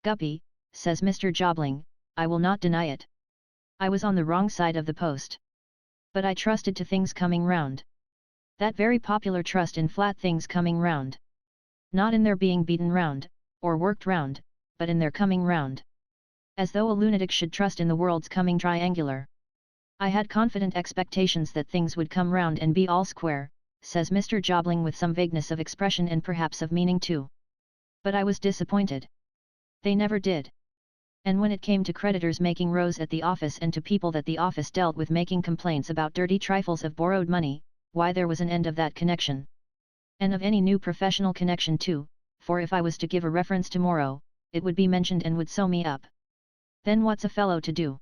"Guppy," says Mr. Jobling, "I will not deny it. I was on the wrong side of the post. But I trusted to things coming round. That very popular trust in flat things coming round. Not in their being beaten round, or worked round, but in their coming round. As though a lunatic should trust in the world's coming triangular. I had confident expectations that things would come round and be all square," says Mr. Jobling with some vagueness of expression and perhaps of meaning too. "But I was disappointed. They never did. And when it came to creditors making rows at the office and to people that the office dealt with making complaints about dirty trifles of borrowed money, why there was an end of that connection. And of any new professional connection too, for if I was to give a reference tomorrow, it would be mentioned and would sew me up. Then what's a fellow to do?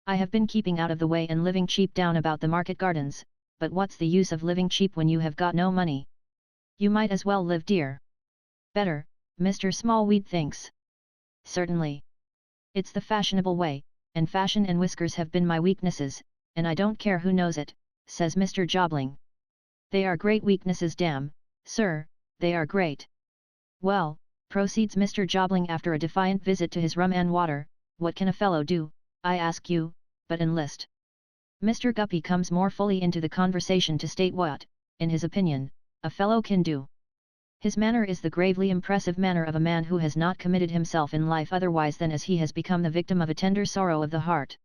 I have been keeping out of the way and living cheap down about the market gardens, but what's the use of living cheap when you have got no money? You might as well live dear. Better, Mr. Smallweed thinks. Certainly. It's the fashionable way, and fashion and whiskers have been my weaknesses, and I don't care who knows it," says Mr. Jobling. "They are great weaknesses, damn, sir, they are great. Well," proceeds Mr. Jobling after a defiant visit to his rum and water, "what can a fellow do, I ask you, but enlist?" Mr. Guppy comes more fully into the conversation to state what, in his opinion, a fellow can do. His manner is the gravely impressive manner of a man who has not committed himself in life otherwise than as he has become the victim of a tender sorrow of the heart.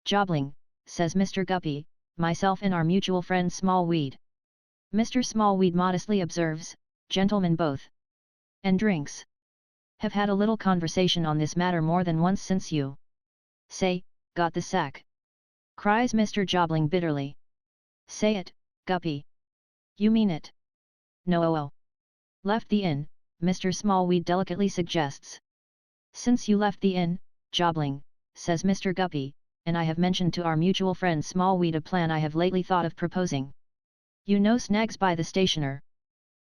"Jobling," says Mr. Guppy, "myself and our mutual friend Smallweed." Mr. Smallweed modestly observes, "Gentlemen both. And drinks. Have had a little conversation on this matter more than once since you say, got the sack," cries Mr. Jobling bitterly. "Say it, Guppy. You mean it?" "No. Left the inn," Mr. Smallweed delicately suggests. "Since you left the inn, Jobling," says Mr. Guppy, "and I have mentioned to our mutual friend Smallweed a plan I have lately thought of proposing. You know Snagsby the stationer?"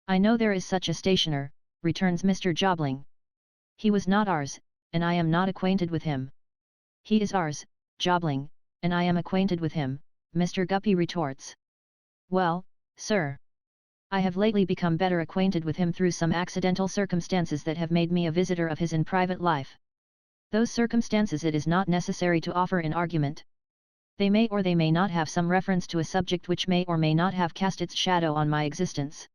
"I know there is such a stationer," returns Mr. Jobling. "He was not ours, and I am not acquainted with him." "He is ours, Jobling, and I am acquainted with him," Mr. Guppy retorts. "Well, sir, I have lately become better acquainted with him through some accidental circumstances that have made me a visitor of his in private life. Those circumstances it is not necessary to offer in argument. They may or they may not have some reference to a subject which may or may not have cast its shadow on my existence.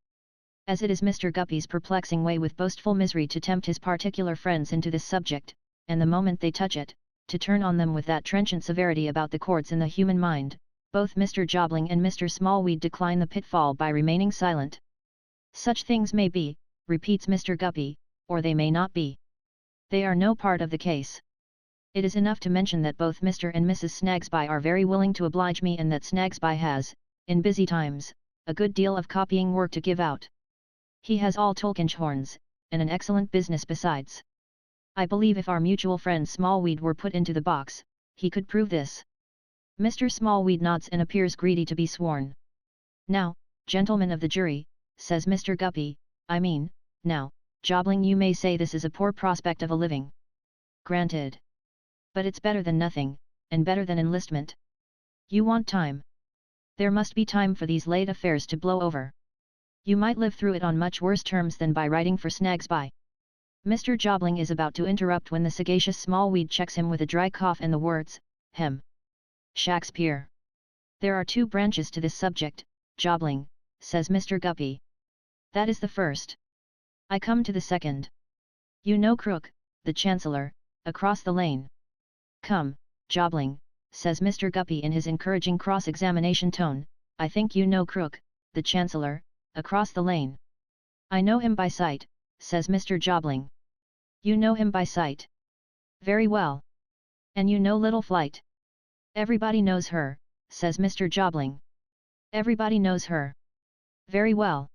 As it is Mr. Guppy's perplexing way with boastful misery to tempt his particular friends into this subject, and the moment they touch it, to turn on them with that trenchant severity about the chords in the human mind, both Mr. Jobling and Mr. Smallweed decline the pitfall by remaining silent. Such things may be, repeats Mr. Guppy, or they may not be. They are no part of the case. It is enough to mention that both Mr. and Mrs. Snagsby are very willing to oblige me and that Snagsby has, in busy times, a good deal of copying work to give out. He has all Tulkinghorns, and an excellent business besides. I believe if our mutual friend Smallweed were put into the box, he could prove this." Mr. Smallweed nods and appears greedy to be sworn. "Now, gentlemen of the jury," says Mr. Guppy, "I mean, now, Jobling, you may say this is a poor prospect of a living. Granted. But it's better than nothing, and better than enlistment. You want time. There must be time for these late affairs to blow over. You might live through it on much worse terms than by writing for Snagsby." Mr. Jobling is about to interrupt when the sagacious Smallweed checks him with a dry cough and the words, "Hem. Shakespeare. There are two branches to this subject, Jobling," says Mr. Guppy. "That is the first. I come to the second. You know Crook, the Chancellor, across the lane?" "Come, Jobling," says Mr. Guppy in his encouraging cross-examination tone, "I think you know Crook, the Chancellor, across the lane." "I know him by sight," says Mr. Jobling. "You know him by sight? Very well. And you know Little Flight?" "Everybody knows her," says Mr. Jobling. "Everybody knows her. Very well.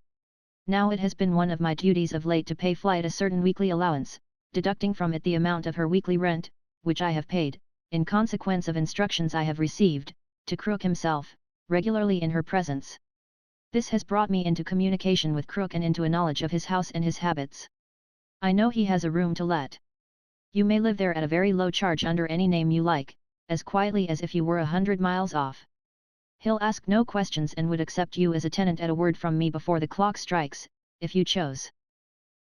Now it has been one of my duties of late to pay Flight a certain weekly allowance, deducting from it the amount of her weekly rent, which I have paid, in consequence of instructions I have received, to Crook himself, regularly in her presence. This has brought me into communication with Crook and into a knowledge of his house and his habits. I know he has a room to let. You may live there at a very low charge under any name you like, as quietly as if you were 100 miles off. He'll ask no questions and would accept you as a tenant at a word from me before the clock strikes, if you chose.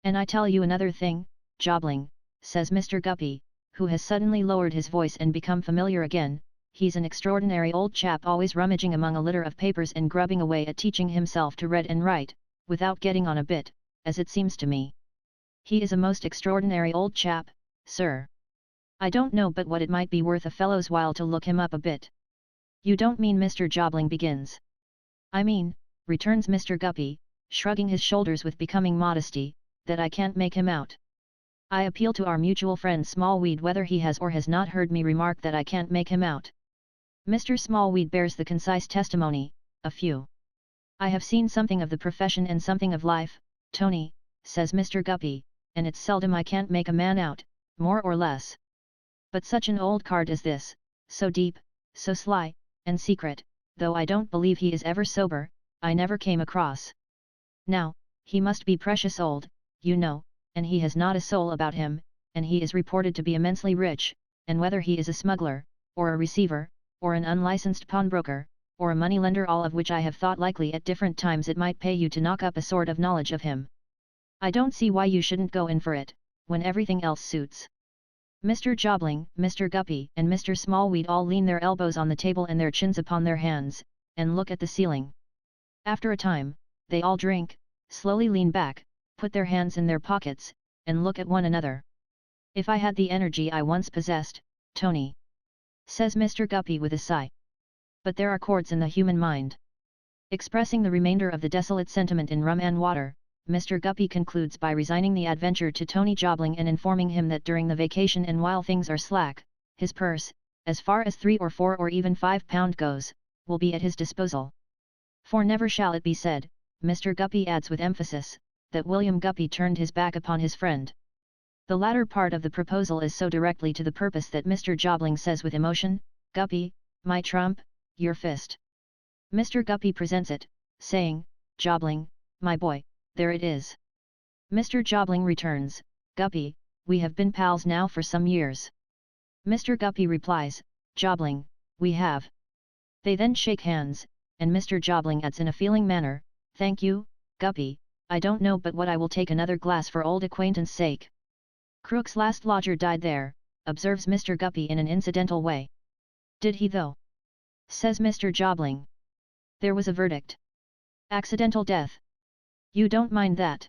And I tell you another thing, Jobling," says Mr. Guppy, who has suddenly lowered his voice and become familiar again, "he's an extraordinary old chap always rummaging among a litter of papers and grubbing away at teaching himself to read and write, without getting on a bit, as it seems to me. He is a most extraordinary old chap, sir. I don't know but what it might be worth a fellow's while to look him up a bit." "You don't mean," Mr. Jobling begins. "I mean," returns Mr. Guppy, shrugging his shoulders with becoming modesty, "that I can't make him out. I appeal to our mutual friend Smallweed whether he has or has not heard me remark that I can't make him out." Mr. Smallweed bears the concise testimony, "A few. I have seen something of the profession and something of life, Tony," says Mr. Guppy, "and it's seldom I can't make a man out, more or less. But such an old card as this, so deep, so sly, and secret, though I don't believe he is ever sober, I never came across. Now, he must be precious old, you know, and he has not a soul about him, and he is reported to be immensely rich, and whether he is a smuggler, or a receiver, or an unlicensed pawnbroker, or a moneylender, all of which I have thought likely at different times it might pay you to knock up a sort of knowledge of him. I don't see why you shouldn't go in for it, when everything else suits." Mr. Jobling, Mr. Guppy, and Mr. Smallweed all lean their elbows on the table and their chins upon their hands, and look at the ceiling. After a time, they all drink, slowly lean back, put their hands in their pockets, and look at one another. "If I had the energy I once possessed, Tony," says Mr. Guppy with a sigh. "But there are chords in the human mind." Expressing the remainder of the desolate sentiment in rum and water, Mr. Guppy concludes by resigning the adventure to Tony Jobling and informing him that during the vacation and while things are slack, his purse, as far as 3 or 4 or even £5 goes, will be at his disposal. For never shall it be said, Mr. Guppy adds with emphasis, that William Guppy turned his back upon his friend. The latter part of the proposal is so directly to the purpose that Mr. Jobling says with emotion, "Guppy, my trump, your fist." Mr. Guppy presents it, saying, "Jobling, my boy, there it is." Mr. Jobling returns, "Guppy, we have been pals now for some years." Mr. Guppy replies, "Jobling, we have." They then shake hands, and Mr. Jobling adds in a feeling manner, "Thank you, Guppy, I don't know but what I will take another glass for old acquaintance sake." "Crook's last lodger died there," observes Mr. Guppy in an incidental way. "Did he though?" says Mr. Jobling. "There was a verdict. Accidental death. You don't mind that?"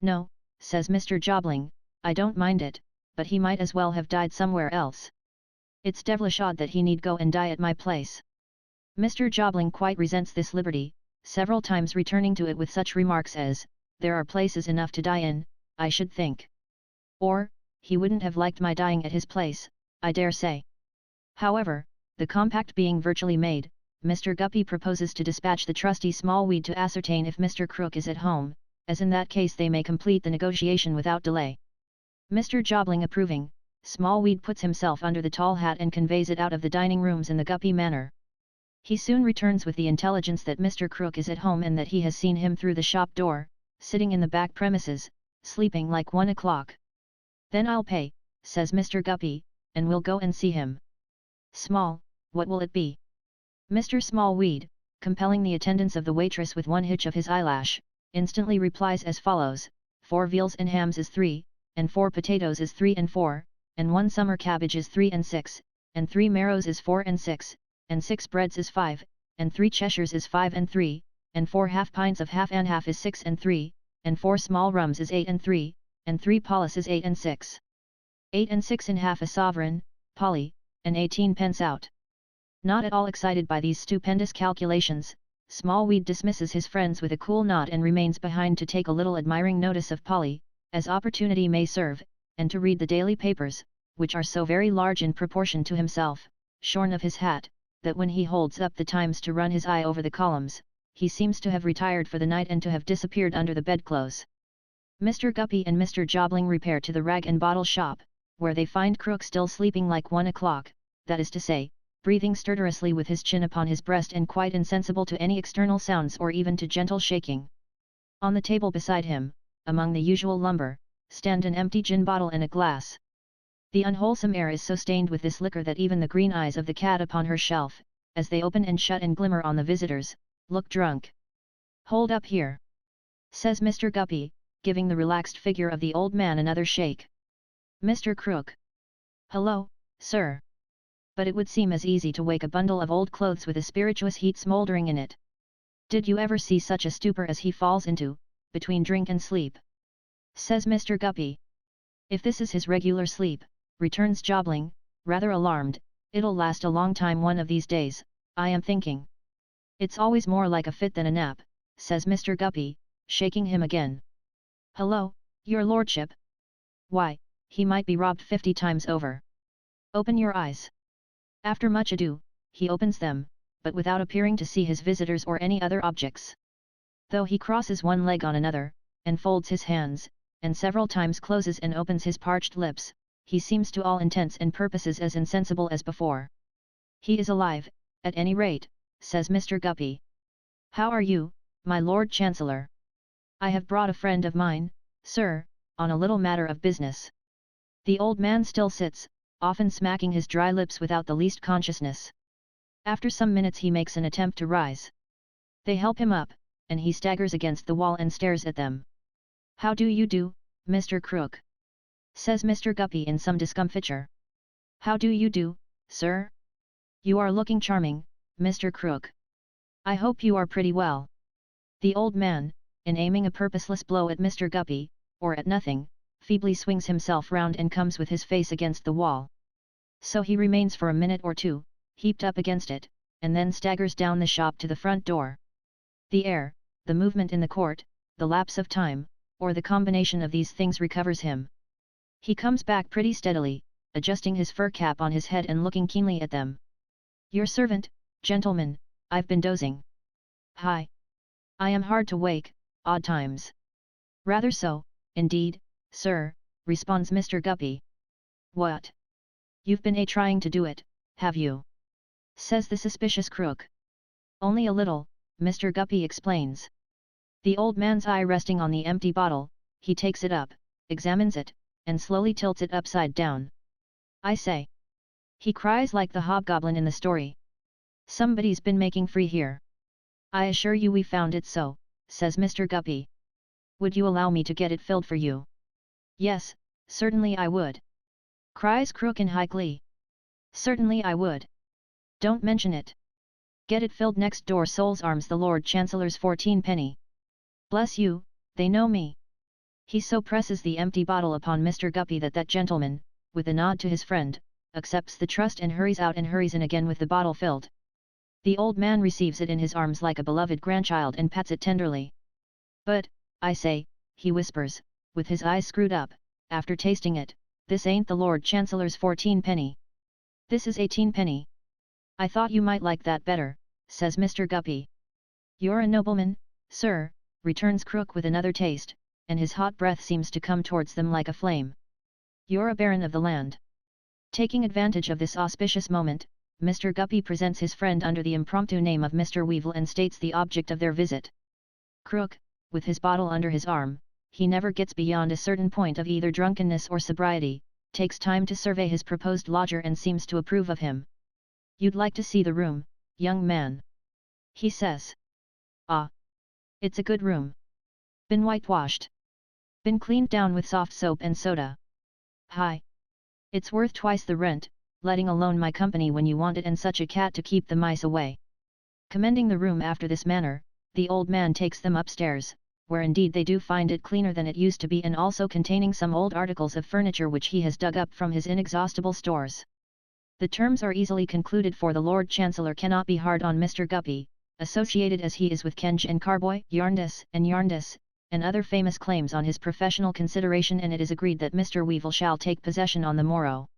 "No," says Mr. Jobling, "I don't mind it, but he might as well have died somewhere else. It's devilish odd that he need go and die at my place." Mr. Jobling quite resents this liberty, several times returning to it with such remarks as, "There are places enough to die in, I should think." Or, "He wouldn't have liked my dying at his place, I dare say." However, the compact being virtually made, Mr. Guppy proposes to dispatch the trusty Smallweed to ascertain if Mr. Crook is at home, as in that case they may complete the negotiation without delay. Mr. Jobling approving, Smallweed puts himself under the tall hat and conveys it out of the dining rooms in the Guppy manner. He soon returns with the intelligence that Mr. Crook is at home and that he has seen him through the shop door, sitting in the back premises, sleeping like 1 o'clock. "Then I'll pay," says Mr. Guppy, "and we'll go and see him." "Small, what will it be?" Mr. Smallweed, compelling the attendance of the waitress with one hitch of his eyelash, instantly replies as follows, "4 veals and hams is 3, and 4 potatoes is 3 and 4, and 1 summer cabbage is 3 and 6, and 3 marrows is 4 and 6, and 6 breads is 5, and 3 cheshires is 5 and 3, and 4 half pints of half and half is 6 and 3, and 4 small rums is 8 and 3, and 3 polis is 8 and 6. 8 and 6 and half a sovereign, Polly, and 18 pence out." Not at all excited by these stupendous calculations, Smallweed dismisses his friends with a cool nod and remains behind to take a little admiring notice of Polly, as opportunity may serve, and to read the daily papers, which are so very large in proportion to himself, shorn of his hat, that when he holds up the Times to run his eye over the columns, he seems to have retired for the night and to have disappeared under the bedclothes. Mr. Guppy and Mr. Jobling repair to the rag and bottle shop, where they find Crook still sleeping like 1 o'clock, that is to say, breathing stertorously with his chin upon his breast and quite insensible to any external sounds or even to gentle shaking. On the table beside him, among the usual lumber, stand an empty gin bottle and a glass. The unwholesome air is so stained with this liquor that even the green eyes of the cat upon her shelf, as they open and shut and glimmer on the visitors, look drunk. "Hold up here," says Mr. Guppy, giving the relaxed figure of the old man another shake. "Mr. Crook." "Hello, sir." But it would seem as easy to wake a bundle of old clothes with a spirituous heat smouldering in it. "Did you ever see such a stupor as he falls into, between drink and sleep?" says Mr. Guppy. "If this is his regular sleep," returns Jobling, rather alarmed, "it'll last a long time one of these days, I am thinking." "It's always more like a fit than a nap," says Mr. Guppy, shaking him again. "Hello, your lordship. Why, he might be robbed 50 times over. Open your eyes." After much ado, he opens them, but without appearing to see his visitors or any other objects. Though he crosses one leg on another, and folds his hands, and several times closes and opens his parched lips, he seems to all intents and purposes as insensible as before. "He is alive, at any rate," says Mr. Guppy. "How are you, my Lord Chancellor?" "I have brought a friend of mine, sir, on a little matter of business." The old man still sits, often smacking his dry lips without the least consciousness. After some minutes he makes an attempt to rise. They help him up, and he staggers against the wall and stares at them. "How do you do, Mr. Crook?" says Mr. Guppy in some discomfiture. "How do you do, sir? You are looking charming, Mr. Crook. I hope you are pretty well." The old man, in aiming a purposeless blow at Mr. Guppy, or at nothing, feebly swings himself round and comes with his face against the wall. So he remains for a minute or two, heaped up against it, and then staggers down the shop to the front door. The air, the movement in the court, the lapse of time, or the combination of these things recovers him. He comes back pretty steadily, adjusting his fur cap on his head and looking keenly at them. "Your servant, gentlemen, I've been dozing." "Hi. I am hard to wake, odd times." "Rather so, indeed, sir," responds Mr. Guppy. "What? You've been trying to do it, have you?" says the suspicious crook. "Only a little," Mr. Guppy explains. The old man's eye resting on the empty bottle, he takes it up, examines it, and slowly tilts it upside down. "I say!" he cries like the hobgoblin in the story. "Somebody's been making free here." "I assure you we found it so," says Mr. Guppy. "Would you allow me to get it filled for you?" "Yes, certainly I would," cries Crook in high glee. "Certainly I would. Don't mention it. Get it filled next door Soul's Arms, the Lord Chancellor's 14-penny. Bless you, they know me." He so presses the empty bottle upon Mr. Guppy that gentleman, with a nod to his friend, accepts the trust and hurries out and hurries in again with the bottle filled. The old man receives it in his arms like a beloved grandchild and pats it tenderly. "But, I say," he whispers, with his eyes screwed up, after tasting it, "this ain't the Lord Chancellor's 14-penny. This is 18-penny. "I thought you might like that better," says Mr. Guppy. "You're a nobleman, sir," returns Crook with another taste, and his hot breath seems to come towards them like a flame. "You're a baron of the land." Taking advantage of this auspicious moment, Mr. Guppy presents his friend under the impromptu name of Mr. Weevil and states the object of their visit. Crook, with his bottle under his arm, he never gets beyond a certain point of either drunkenness or sobriety, takes time to survey his proposed lodger and seems to approve of him. "You'd like to see the room, young man?" he says. "Ah! It's a good room. Been whitewashed. Been cleaned down with soft soap and soda. Hi! It's worth twice the rent, letting alone my company when you want it and such a cat to keep the mice away." Commending the room after this manner, the old man takes them upstairs, where indeed they do find it cleaner than it used to be and also containing some old articles of furniture which he has dug up from his inexhaustible stores. The terms are easily concluded, for the Lord Chancellor cannot be hard on Mr. Guppy, associated as he is with Kenj and Carboy, Yarndus, and other famous claims on his professional consideration, and it is agreed that Mr. Weevil shall take possession on the morrow.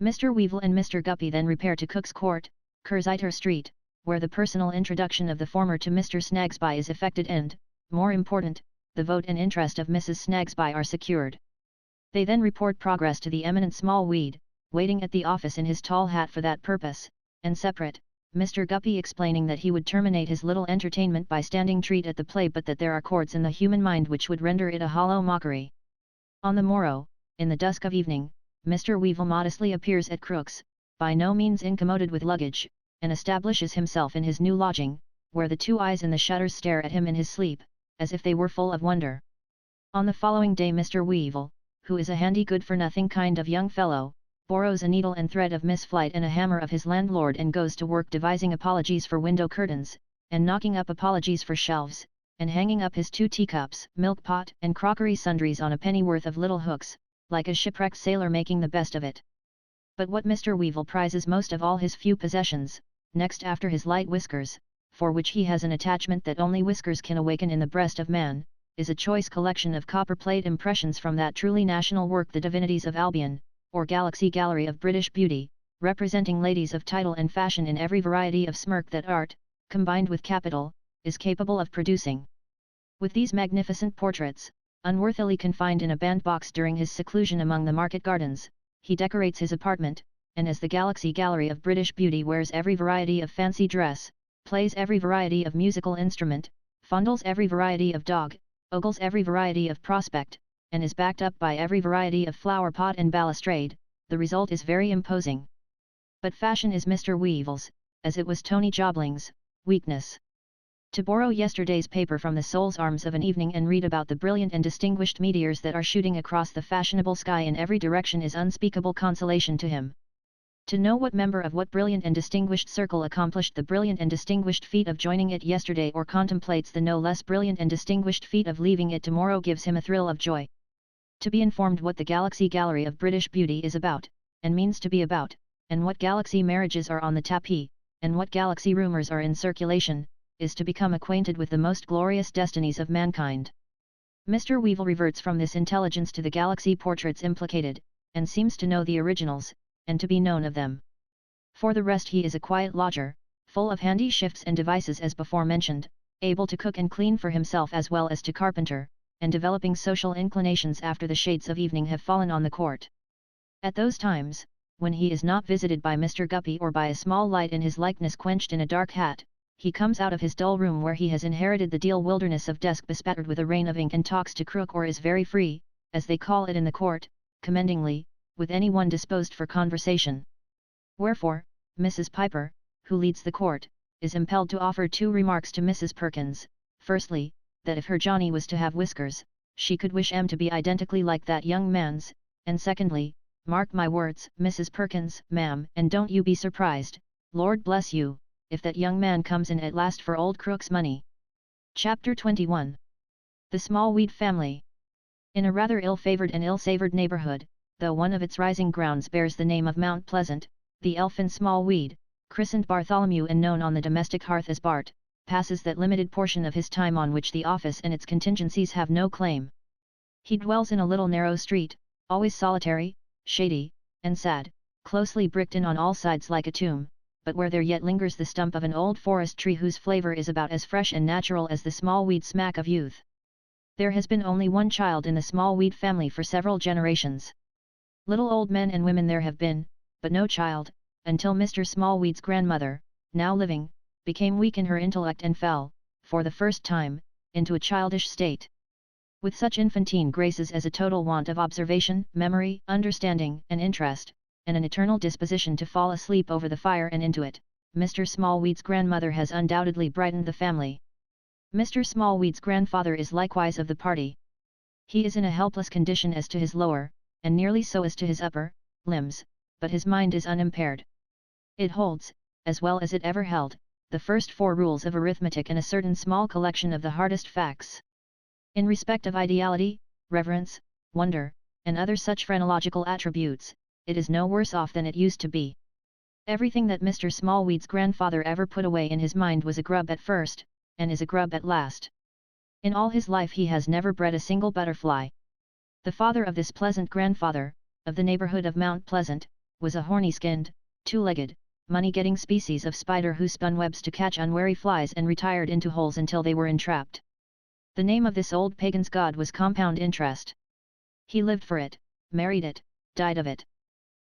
Mr. Weevil and Mr. Guppy then repair to Cook's Court, Curziter Street, where the personal introduction of the former to Mr. Snagsby is effected and, more important, the vote and interest of Mrs. Snagsby are secured. They then report progress to the eminent Smallweed, waiting at the office in his tall hat for that purpose, and separate, Mr. Guppy explaining that he would terminate his little entertainment by standing treat at the play, but that there are chords in the human mind which would render it a hollow mockery. On the morrow, in the dusk of evening, Mr. Weevil modestly appears at Crook's, by no means incommoded with luggage, and establishes himself in his new lodging, where the two eyes in the shutters stare at him in his sleep, as if they were full of wonder. On the following day Mr. Weevil, who is a handy good-for-nothing kind of young fellow, borrows a needle and thread of Miss Flight and a hammer of his landlord and goes to work devising apologies for window curtains, and knocking up apologies for shelves, and hanging up his 2 teacups, milk pot, and crockery sundries on a pennyworth of little hooks, like a shipwrecked sailor making the best of it. But what Mr. Weevil prizes most of all his few possessions, next after his light whiskers, for which he has an attachment that only whiskers can awaken in the breast of man, is a choice collection of copper-plate impressions from that truly national work, The Divinities of Albion, or Galaxy Gallery of British Beauty, representing ladies of title and fashion in every variety of smirk that art, combined with capital, is capable of producing. With these magnificent portraits, unworthily confined in a bandbox during his seclusion among the market gardens, he decorates his apartment, and as the Galaxy Gallery of British Beauty wears every variety of fancy dress, plays every variety of musical instrument, fondles every variety of dog, ogles every variety of prospect, and is backed up by every variety of flower pot and balustrade, the result is very imposing. But fashion is Mr. Weevil's, as it was Tony Jobling's, weakness. To borrow yesterday's paper from the Soul's Arms of an evening and read about the brilliant and distinguished meteors that are shooting across the fashionable sky in every direction is unspeakable consolation to him. To know what member of what brilliant and distinguished circle accomplished the brilliant and distinguished feat of joining it yesterday or contemplates the no less brilliant and distinguished feat of leaving it tomorrow gives him a thrill of joy. To be informed what the Galaxy Gallery of British Beauty is about, and means to be about, and what galaxy marriages are on the tapis, and what galaxy rumors are in circulation, is to become acquainted with the most glorious destinies of mankind. Mr. Weevil reverts from this intelligence to the galaxy portraits implicated, and seems to know the originals, and to be known of them. For the rest he is a quiet lodger, full of handy shifts and devices as before mentioned, able to cook and clean for himself as well as to carpenter, and developing social inclinations after the shades of evening have fallen on the court. At those times, when he is not visited by Mr. Guppy or by a small light in his likeness quenched in a dark hat, he comes out of his dull room where he has inherited the deal wilderness of desk bespattered with a rain of ink and talks to crook or is very free, as they call it in the court, commendingly, with any one disposed for conversation. Wherefore, Mrs. Piper, who leads the court, is impelled to offer 2 remarks to Mrs. Perkins. Firstly, that if her Johnny was to have whiskers, she could wish to be identically like that young man's, and secondly, mark my words, Mrs. Perkins, ma'am, and don't you be surprised, Lord bless you, if that young man comes in at last for old Crook's money. Chapter 21. The Smallweed Family. In a rather ill-favoured and ill-savoured neighbourhood, though one of its rising grounds bears the name of Mount Pleasant, the elfin Smallweed, christened Bartholomew and known on the domestic hearth as Bart, passes that limited portion of his time on which the office and its contingencies have no claim. He dwells in a little narrow street, always solitary, shady, and sad, closely bricked in on all sides like a tomb, but where there yet lingers the stump of an old forest tree whose flavour is about as fresh and natural as the Smallweed smack of youth. There has been only one child in the Smallweed family for several generations. Little old men and women there have been, but no child, until Mr. Smallweed's grandmother, now living, became weak in her intellect and fell, for the first time, into a childish state. With such infantine graces as a total want of observation, memory, understanding, and interest, and an eternal disposition to fall asleep over the fire and into it, Mr. Smallweed's grandmother has undoubtedly brightened the family. Mr. Smallweed's grandfather is likewise of the party. He is in a helpless condition as to his lower, and nearly so as to his upper, limbs, but his mind is unimpaired. It holds, as well as it ever held, the first 4 rules of arithmetic and a certain small collection of the hardest facts. In respect of ideality, reverence, wonder, and other such phrenological attributes, it is no worse off than it used to be. Everything that Mr. Smallweed's grandfather ever put away in his mind was a grub at first, and is a grub at last. In all his life he has never bred a single butterfly. The father of this pleasant grandfather, of the neighbourhood of Mount Pleasant, was a horny-skinned, 2-legged, money-getting species of spider who spun webs to catch unwary flies and retired into holes until they were entrapped. The name of this old pagan's god was compound interest. He lived for it, married it, died of it.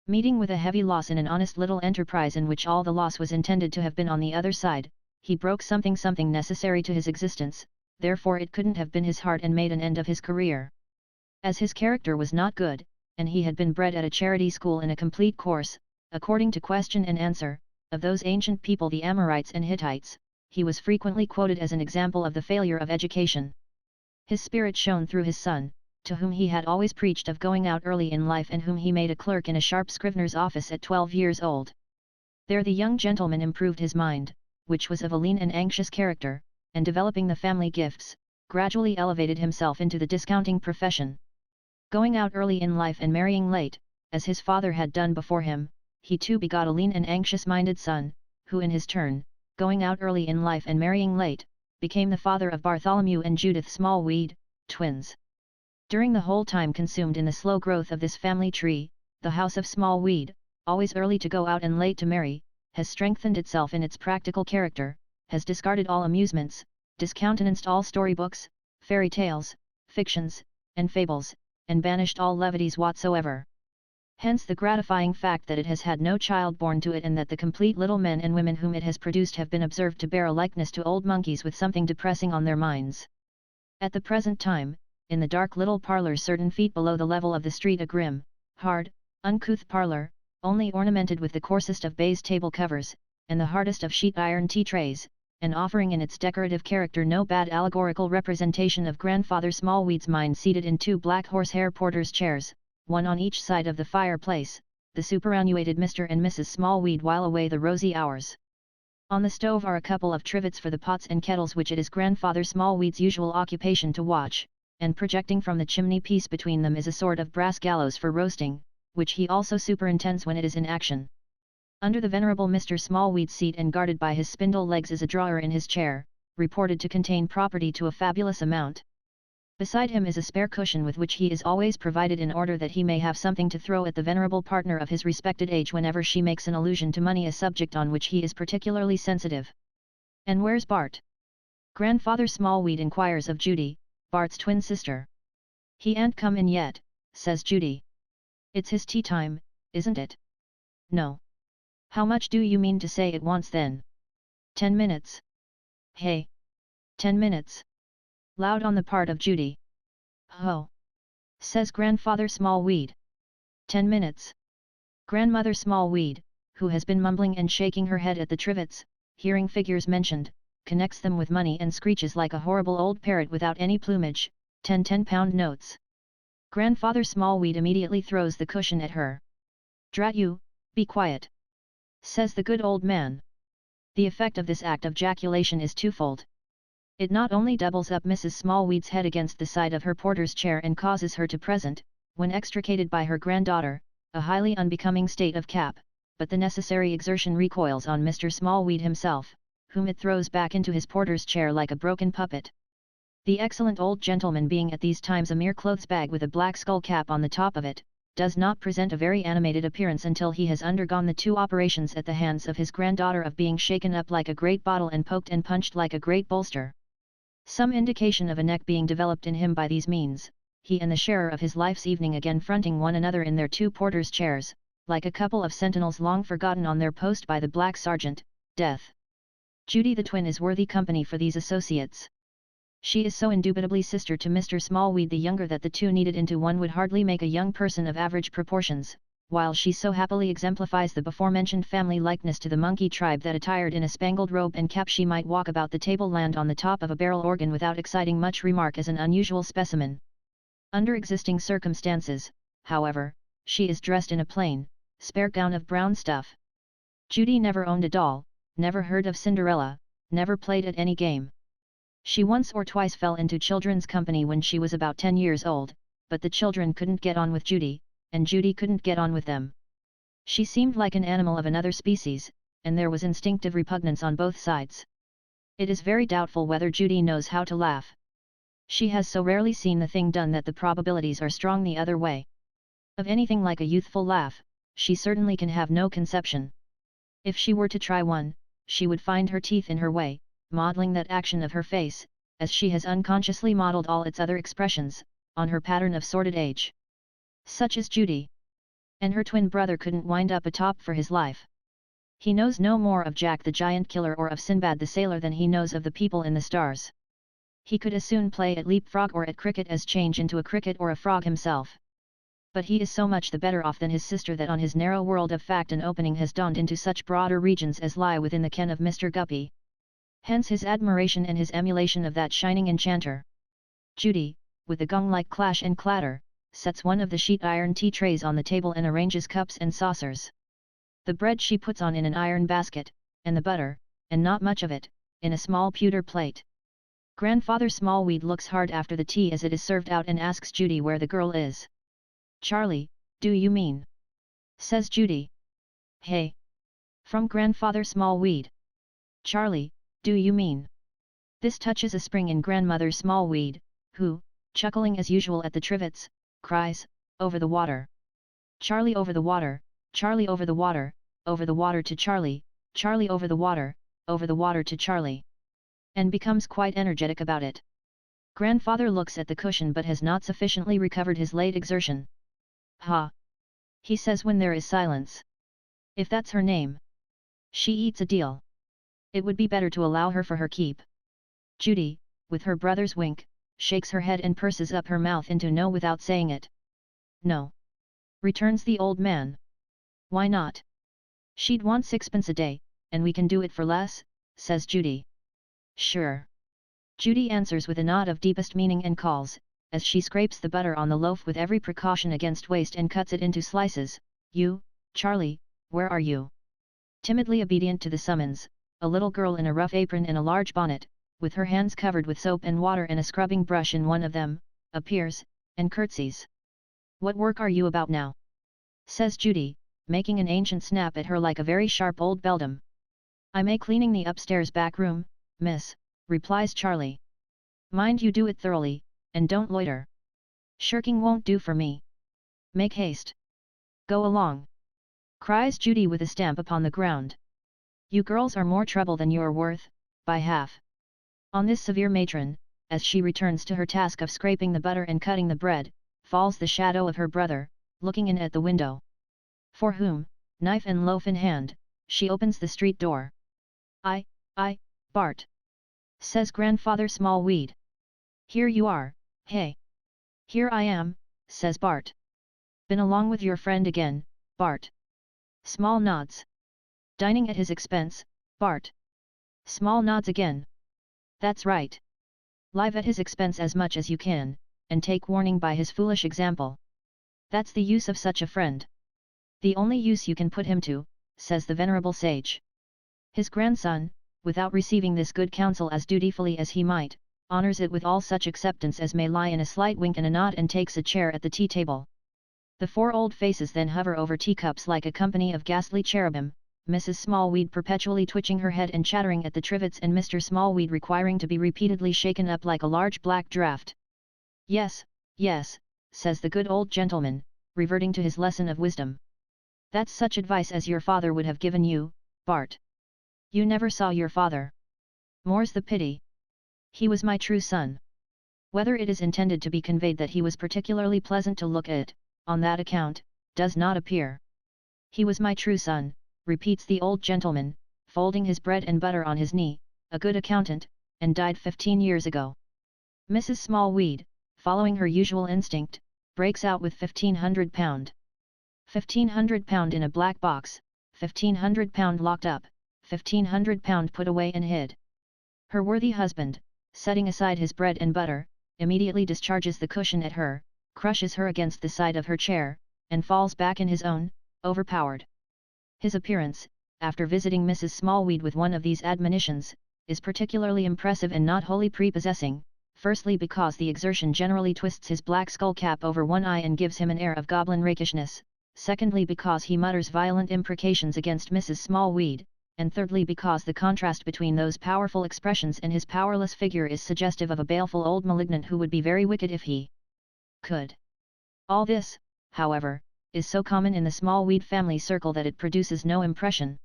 Meeting with a heavy loss in an honest little enterprise in which all the loss was intended to have been on the other side, he broke something necessary to his existence, therefore it couldn't have been his heart and made an end of his career. As his character was not good, and he had been bred at a charity school in a complete course, according to question and answer, of those ancient people the Amorites and Hittites, he was frequently quoted as an example of the failure of education. His spirit shone through his son, to whom he had always preached of going out early in life and whom he made a clerk in a sharp scrivener's office at 12 years old. There the young gentleman improved his mind, which was of a lean and anxious character, and developing the family gifts, gradually elevated himself into the discounting profession. Going out early in life and marrying late, as his father had done before him, he too begot a lean and anxious-minded son, who in his turn, going out early in life and marrying late, became the father of Bartholomew and Judith Smallweed, twins. During the whole time consumed in the slow growth of this family tree, the house of Smallweed, always early to go out and late to marry, has strengthened itself in its practical character, has discarded all amusements, discountenanced all storybooks, fairy tales, fictions, and fables, and banished all levities whatsoever. Hence the gratifying fact that it has had no child born to it and that the complete little men and women whom it has produced have been observed to bear a likeness to old monkeys with something depressing on their minds. At the present time, in the dark little parlour certain feet below the level of the street, a grim, hard, uncouth parlour, only ornamented with the coarsest of baize table covers, and the hardest of sheet iron tea trays, and offering in its decorative character no bad allegorical representation of Grandfather Smallweed's mind seated in 2 black horsehair porter's chairs, one on each side of the fireplace, the superannuated Mr. and Mrs. Smallweed while away the rosy hours. On the stove are a couple of trivets for the pots and kettles which it is Grandfather Smallweed's usual occupation to watch, and projecting from the chimney-piece between them is a sort of brass gallows for roasting, which he also superintends when it is in action. Under the venerable Mr. Smallweed's seat and guarded by his spindle legs is a drawer in his chair, reported to contain property to a fabulous amount. Beside him is a spare cushion with which he is always provided in order that he may have something to throw at the venerable partner of his respected age whenever she makes an allusion to money, a subject on which he is particularly sensitive. "And where's Bart?" Grandfather Smallweed inquires of Judy, Bart's twin sister. "He ain't come in yet," says Judy. "It's his tea time, isn't it?" "No." "How much do you mean to say it wants then?" 10 minutes. "Hey! 10 minutes!" Loud on the part of Judy. "Ho!" says Grandfather Smallweed. 10 minutes. Grandmother Smallweed, who has been mumbling and shaking her head at the trivets, hearing figures mentioned, connects them with money and screeches like a horrible old parrot without any plumage, 10 10-pound notes. Grandfather Smallweed immediately throws the cushion at her. "Drat you, be quiet!" says the good old man. The effect of this act of ejaculation is twofold. It not only doubles up Mrs. Smallweed's head against the side of her porter's chair and causes her to present, when extricated by her granddaughter, a highly unbecoming state of cap, but the necessary exertion recoils on Mr. Smallweed himself, whom it throws back into his porter's chair like a broken puppet. The excellent old gentleman, being at these times a mere clothes bag with a black skull cap on the top of it, does not present a very animated appearance until he has undergone the two operations at the hands of his granddaughter of being shaken up like a great bottle and poked and punched like a great bolster. Some indication of a neck being developed in him by these means, he and the sharer of his life's evening again fronting one another in their two porters' chairs, like a couple of sentinels long forgotten on their post by the black sergeant, Death. Judy the twin is worthy company for these associates. She is so indubitably sister to Mr. Smallweed the younger that the two kneaded into one would hardly make a young person of average proportions, while she so happily exemplifies the before-mentioned family likeness to the monkey tribe that attired in a spangled robe and cap she might walk about the tableland on the top of a barrel organ without exciting much remark as an unusual specimen. Under existing circumstances, however, she is dressed in a plain, spare gown of brown stuff. Judy never owned a doll, never heard of Cinderella, never played at any game. She once or twice fell into children's company when she was about 10 years old, but the children couldn't get on with Judy, and Judy couldn't get on with them. She seemed like an animal of another species, and there was instinctive repugnance on both sides. It is very doubtful whether Judy knows how to laugh. She has so rarely seen the thing done that the probabilities are strong the other way. Of anything like a youthful laugh, she certainly can have no conception. If she were to try one, she would find her teeth in her way, modeling that action of her face, as she has unconsciously modeled all its other expressions, on her pattern of sordid age. Such is Judy. And her twin brother couldn't wind up a top for his life. He knows no more of Jack the Giant Killer or of Sinbad the Sailor than he knows of the people in the stars. He could as soon play at leapfrog or at cricket as change into a cricket or a frog himself. But he is so much the better off than his sister that on his narrow world of fact an opening has dawned into such broader regions as lie within the ken of Mr. Guppy. Hence his admiration and his emulation of that shining enchanter. Judy, with a gong-like clash and clatter, sets one of the sheet iron tea trays on the table and arranges cups and saucers. The bread she puts on in an iron basket, and the butter, and not much of it, in a small pewter plate. Grandfather Smallweed looks hard after the tea as it is served out and asks Judy where the girl is. "Charlie, do you mean?" says Judy. "Hey!" from Grandfather Smallweed. "Charlie, do you mean?" This touches a spring in Grandmother Smallweed, who, chuckling as usual at the trivets, cries, "Over the water! Charlie over the water, Charlie over the water to Charlie, Charlie over the water to Charlie," and becomes quite energetic about it. Grandfather looks at the cushion but has not sufficiently recovered his late exertion. "Ha!" he says when there is silence. "If that's her name. She eats a deal. It would be better to allow her for her keep." Judy, with her brother's wink, shakes her head and purses up her mouth into no without saying it. "No," returns the old man. "Why not? She'd want 6pence a day, and we can do it for less," says Judy. "Sure." Judy answers with a nod of deepest meaning and calls, as she scrapes the butter on the loaf with every precaution against waste and cuts it into slices, "You, Charlie, where are you? Timidly obedient to the summons, a little girl in a rough apron and a large bonnet, with her hands covered with soap and water and a scrubbing brush in one of them, appears, and curtsies. What work are you about now? Says Judy, making an ancient snap at her like a very sharp old beldam. I'm cleaning the upstairs back room, miss, replies Charlie. Mind you do it thoroughly, and don't loiter. Shirking won't do for me. Make haste. Go along, cries Judy with a stamp upon the ground. You girls are more trouble than you're worth, by half. On this severe matron, as she returns to her task of scraping the butter and cutting the bread, falls the shadow of her brother, looking in at the window. For whom, knife and loaf in hand, she opens the street door. I, Bart, says Grandfather Smallweed. Here you are, hey. Here I am, says Bart. Been along with your friend again, Bart. Small nods. Dining at his expense, Bart. Small nods again. That's right. Live at his expense as much as you can, and take warning by his foolish example. That's the use of such a friend. The only use you can put him to, says the venerable sage. His grandson, without receiving this good counsel as dutifully as he might, honors it with all such acceptance as may lie in a slight wink and a nod, and takes a chair at the tea table. The four old faces then hover over teacups like a company of ghastly cherubim, Mrs. Smallweed perpetually twitching her head and chattering at the trivets, and Mr. Smallweed requiring to be repeatedly shaken up like a large black draught. Yes, yes, says the good old gentleman, reverting to his lesson of wisdom. That's such advice as your father would have given you, Bart. You never saw your father. More's the pity. He was my true son. Whether it is intended to be conveyed that he was particularly pleasant to look at, on that account, does not appear. He was my true son, repeats the old gentleman, folding his bread and butter on his knee, a good accountant, and died 15 years ago. Mrs. Smallweed, following her usual instinct, breaks out with £1,500. £1,500 in a black box, £1,500 locked up, £1,500 put away and hid. Her worthy husband, setting aside his bread and butter, immediately discharges the cushion at her, crushes her against the side of her chair, and falls back in his own, overpowered. His appearance, after visiting Mrs. Smallweed with one of these admonitions, is particularly impressive and not wholly prepossessing, firstly because the exertion generally twists his black skull cap over one eye and gives him an air of goblin rakishness, secondly because he mutters violent imprecations against Mrs. Smallweed, and thirdly because the contrast between those powerful expressions and his powerless figure is suggestive of a baleful old malignant who would be very wicked if he could. All this, however, is so common in the Smallweed family circle that it produces no impression.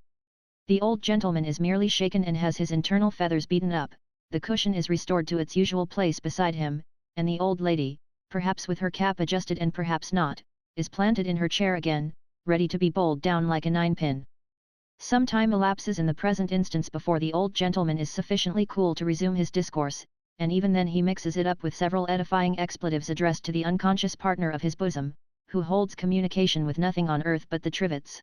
The old gentleman is merely shaken and has his internal feathers beaten up, the cushion is restored to its usual place beside him, and the old lady, perhaps with her cap adjusted and perhaps not, is planted in her chair again, ready to be bowled down like a ninepin. Some time elapses in the present instance before the old gentleman is sufficiently cool to resume his discourse, and even then he mixes it up with several edifying expletives addressed to the unconscious partner of his bosom, who holds communication with nothing on earth but the trivets.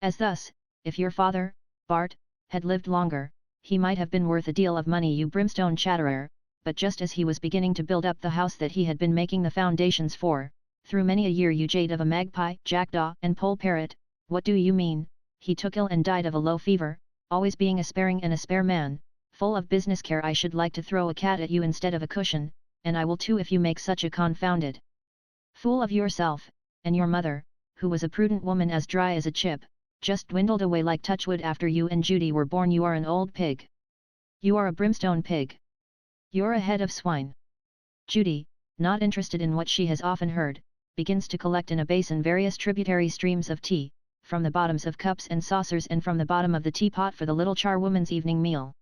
As thus, if your father, Bart, had lived longer, he might have been worth a deal of money, you brimstone chatterer, but just as he was beginning to build up the house that he had been making the foundations for, through many a year, you jade of a magpie, jackdaw and poll parrot, what do you mean? He took ill and died of a low fever, always being a sparing and a spare man, full of business care. I should like to throw a cat at you instead of a cushion, and I will too if you make such a confounded fool of yourself, and your mother, who was a prudent woman as dry as a chip, just dwindled away like touchwood after you and Judy were born. You are an old pig. You are a brimstone pig. You're a head of swine. Judy, not interested in what she has often heard, begins to collect in a basin various tributary streams of tea, from the bottoms of cups and saucers and from the bottom of the teapot for the little charwoman's evening meal.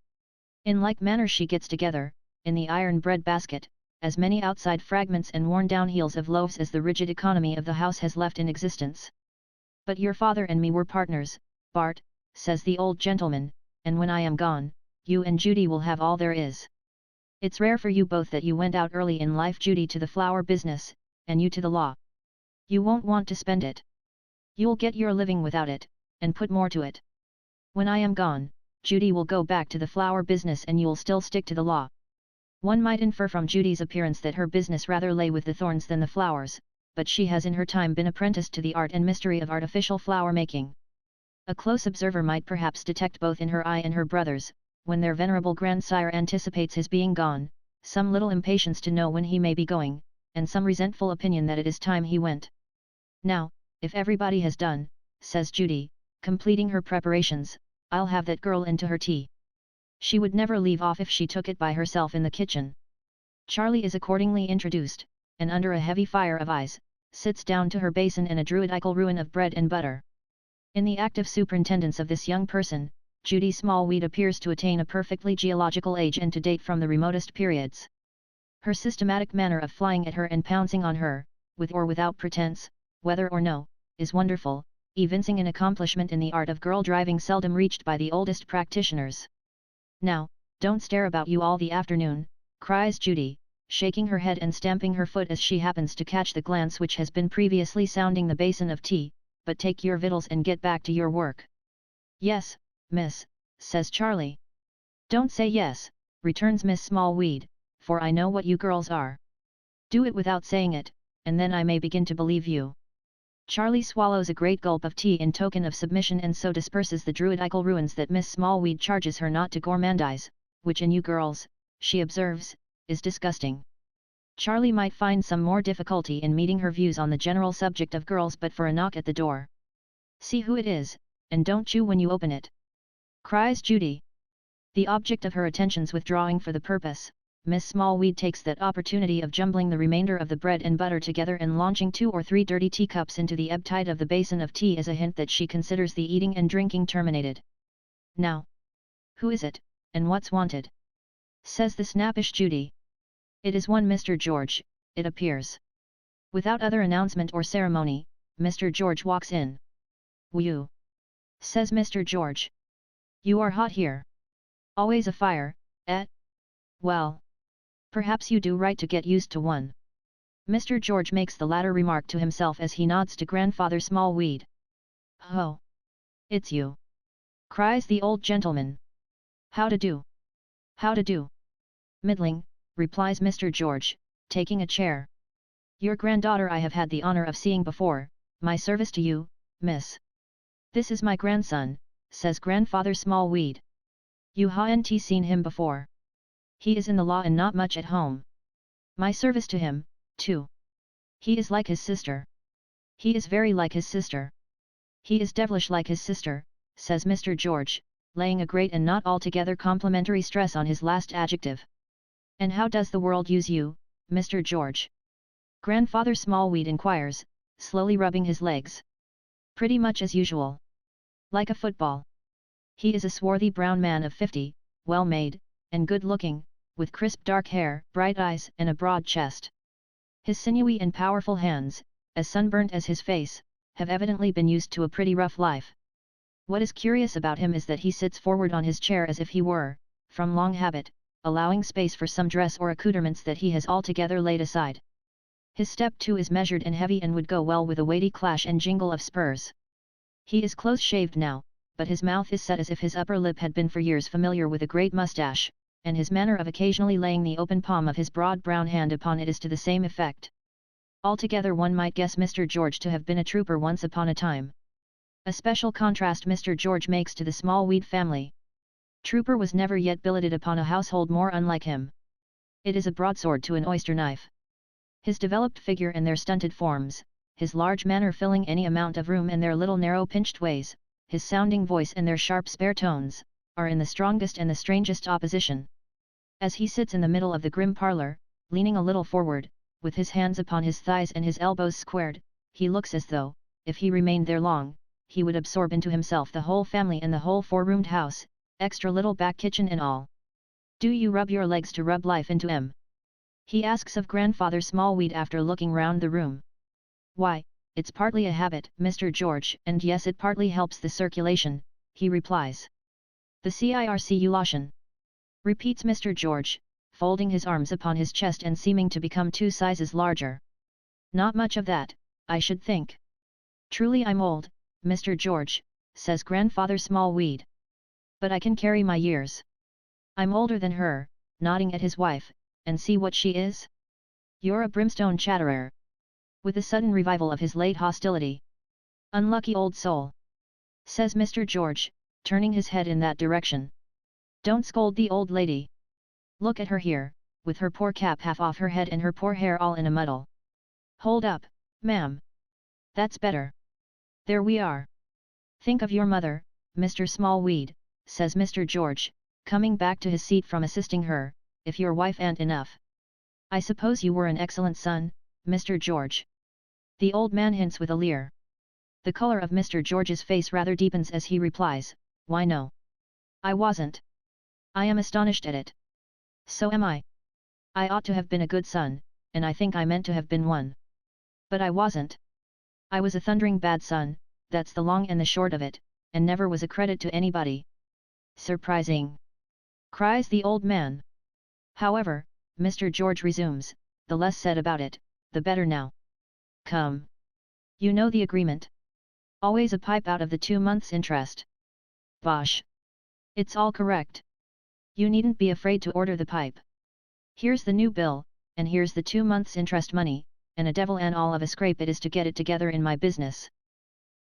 In like manner she gets together, in the iron bread basket, as many outside fragments and worn-down heels of loaves as the rigid economy of the house has left in existence. But your father and me were partners, Bart, says the old gentleman, and when I am gone, you and Judy will have all there is. It's rare for you both that you went out early in life, Judy to the flower business, and you to the law. You won't want to spend it. You'll get your living without it, and put more to it. When I am gone, Judy will go back to the flower business and you'll still stick to the law. One might infer from Judy's appearance that her business rather lay with the thorns than the flowers, but she has in her time been apprenticed to the art and mystery of artificial flower making. A close observer might perhaps detect both in her eye and her brother's, when their venerable grandsire anticipates his being gone, some little impatience to know when he may be going, and some resentful opinion that it is time he went. Now, if everybody has done, says Judy, completing her preparations, I'll have that girl into her tea. She would never leave off if she took it by herself in the kitchen. Charlie is accordingly introduced, and under a heavy fire of eyes, sits down to her basin and a druidical ruin of bread and butter. In the active superintendence of this young person, Judy Smallweed appears to attain a perfectly geological age and to date from the remotest periods. Her systematic manner of flying at her and pouncing on her, with or without pretense, whether or no, is wonderful, evincing an accomplishment in the art of girl driving seldom reached by the oldest practitioners. Now, don't stare about you all the afternoon, cries Judy, shaking her head and stamping her foot as she happens to catch the glance which has been previously sounding the basin of tea, but take your victuals and get back to your work. Yes, miss, says Charlie. Don't say yes, returns Miss Smallweed, for I know what you girls are. Do it without saying it, and then I may begin to believe you. Charlie swallows a great gulp of tea in token of submission and so disperses the druidical ruins that Miss Smallweed charges her not to gourmandize, which in you girls, she observes, is disgusting. Charlie might find some more difficulty in meeting her views on the general subject of girls but for a knock at the door. See who it is, and don't chew when you open it, cries Judy. The object of her attentions withdrawing for the purpose, Miss Smallweed takes that opportunity of jumbling the remainder of the bread and butter together and launching 2 or 3 dirty teacups into the ebb tide of the basin of tea as a hint that she considers the eating and drinking terminated. Now, who is it, and what's wanted? Says the snappish Judy. It is one Mr. George, it appears. Without other announcement or ceremony, Mr. George walks in. Whew! Says Mr. George. You are hot here. Always a fire, eh? Well, perhaps you do right to get used to one. Mr. George makes the latter remark to himself as he nods to Grandfather Smallweed. Ho! It's you! Cries the old gentleman. How to do? How to do? Middling, replies Mr. George, taking a chair. Your granddaughter I have had the honor of seeing before, my service to you, miss. This is my grandson, says Grandfather Smallweed. You haven't seen him before. He is in the law and not much at home. My service to him, too. He is like his sister. He is very like his sister. He is devilish like his sister, says Mr. George, laying a great and not altogether complimentary stress on his last adjective. And how does the world use you, Mr. George? Grandfather Smallweed inquires, slowly rubbing his legs. Pretty much as usual. Like a football. He is a swarthy brown man of 50, well-made, and good-looking, with crisp dark hair, bright eyes and a broad chest. His sinewy and powerful hands, as sunburnt as his face, have evidently been used to a pretty rough life. What is curious about him is that he sits forward on his chair as if he were, from long habit, allowing space for some dress or accoutrements that he has altogether laid aside. His step too is measured and heavy and would go well with a weighty clash and jingle of spurs. He is close-shaved now, but his mouth is set as if his upper lip had been for years familiar with a great moustache, and his manner of occasionally laying the open palm of his broad brown hand upon it is to the same effect. Altogether one might guess Mr. George to have been a trooper once upon a time. A special contrast Mr. George makes to the Smallweed family. Trooper was never yet billeted upon a household more unlike him. It is a broadsword to an oyster knife. His developed figure and their stunted forms, his large manner filling any amount of room and their little narrow pinched ways, his sounding voice and their sharp spare tones, are in the strongest and the strangest opposition. As he sits in the middle of the grim parlour, leaning a little forward, with his hands upon his thighs and his elbows squared, he looks as though, if he remained there long, he would absorb into himself the whole family and the whole four-roomed house, extra little back kitchen and all. Do you rub your legs to rub life into 'em? He asks of Grandfather Smallweed after looking round the room. Why, it's partly a habit, Mr. George, and yes it partly helps the circulation, he replies. The circulation, repeats Mr. George, folding his arms upon his chest and seeming to become 2 sizes larger. Not much of that, I should think. Truly I'm old, Mr. George, says Grandfather Smallweed. But I can carry my years. I'm older than her, nodding at his wife, and see what she is? You're a brimstone chatterer. with a sudden revival of his late hostility. "Unlucky old soul," says Mr. George, turning his head in that direction. "Don't scold the old lady. Look at her here, with her poor cap half off her head and her poor hair all in a muddle. Hold up, ma'am. That's better. There we are. Think of your mother, Mr. Smallweed," says Mr. George, coming back to his seat from assisting her, "if your wife ain't enough. I suppose you were an excellent son, Mr. George?" The old man hints with a leer. The color of Mr. George's face rather deepens as he replies, "Why no. I wasn't. I am astonished at it. So am I. I ought to have been a good son, and I think I meant to have been one. But I wasn't. I was a thundering bad son, that's the long and the short of it, and never was a credit to anybody." "Surprising!" cries the old man. However, Mr. George resumes, "The less said about it, the better now. Come. You know the agreement. Always a pipe out of the 2 months' interest." "Bosh! It's all correct. You needn't be afraid to order the pipe. Here's the new bill, and here's the 2 months' interest money, and a devil and all of a scrape it is to get it together in my business."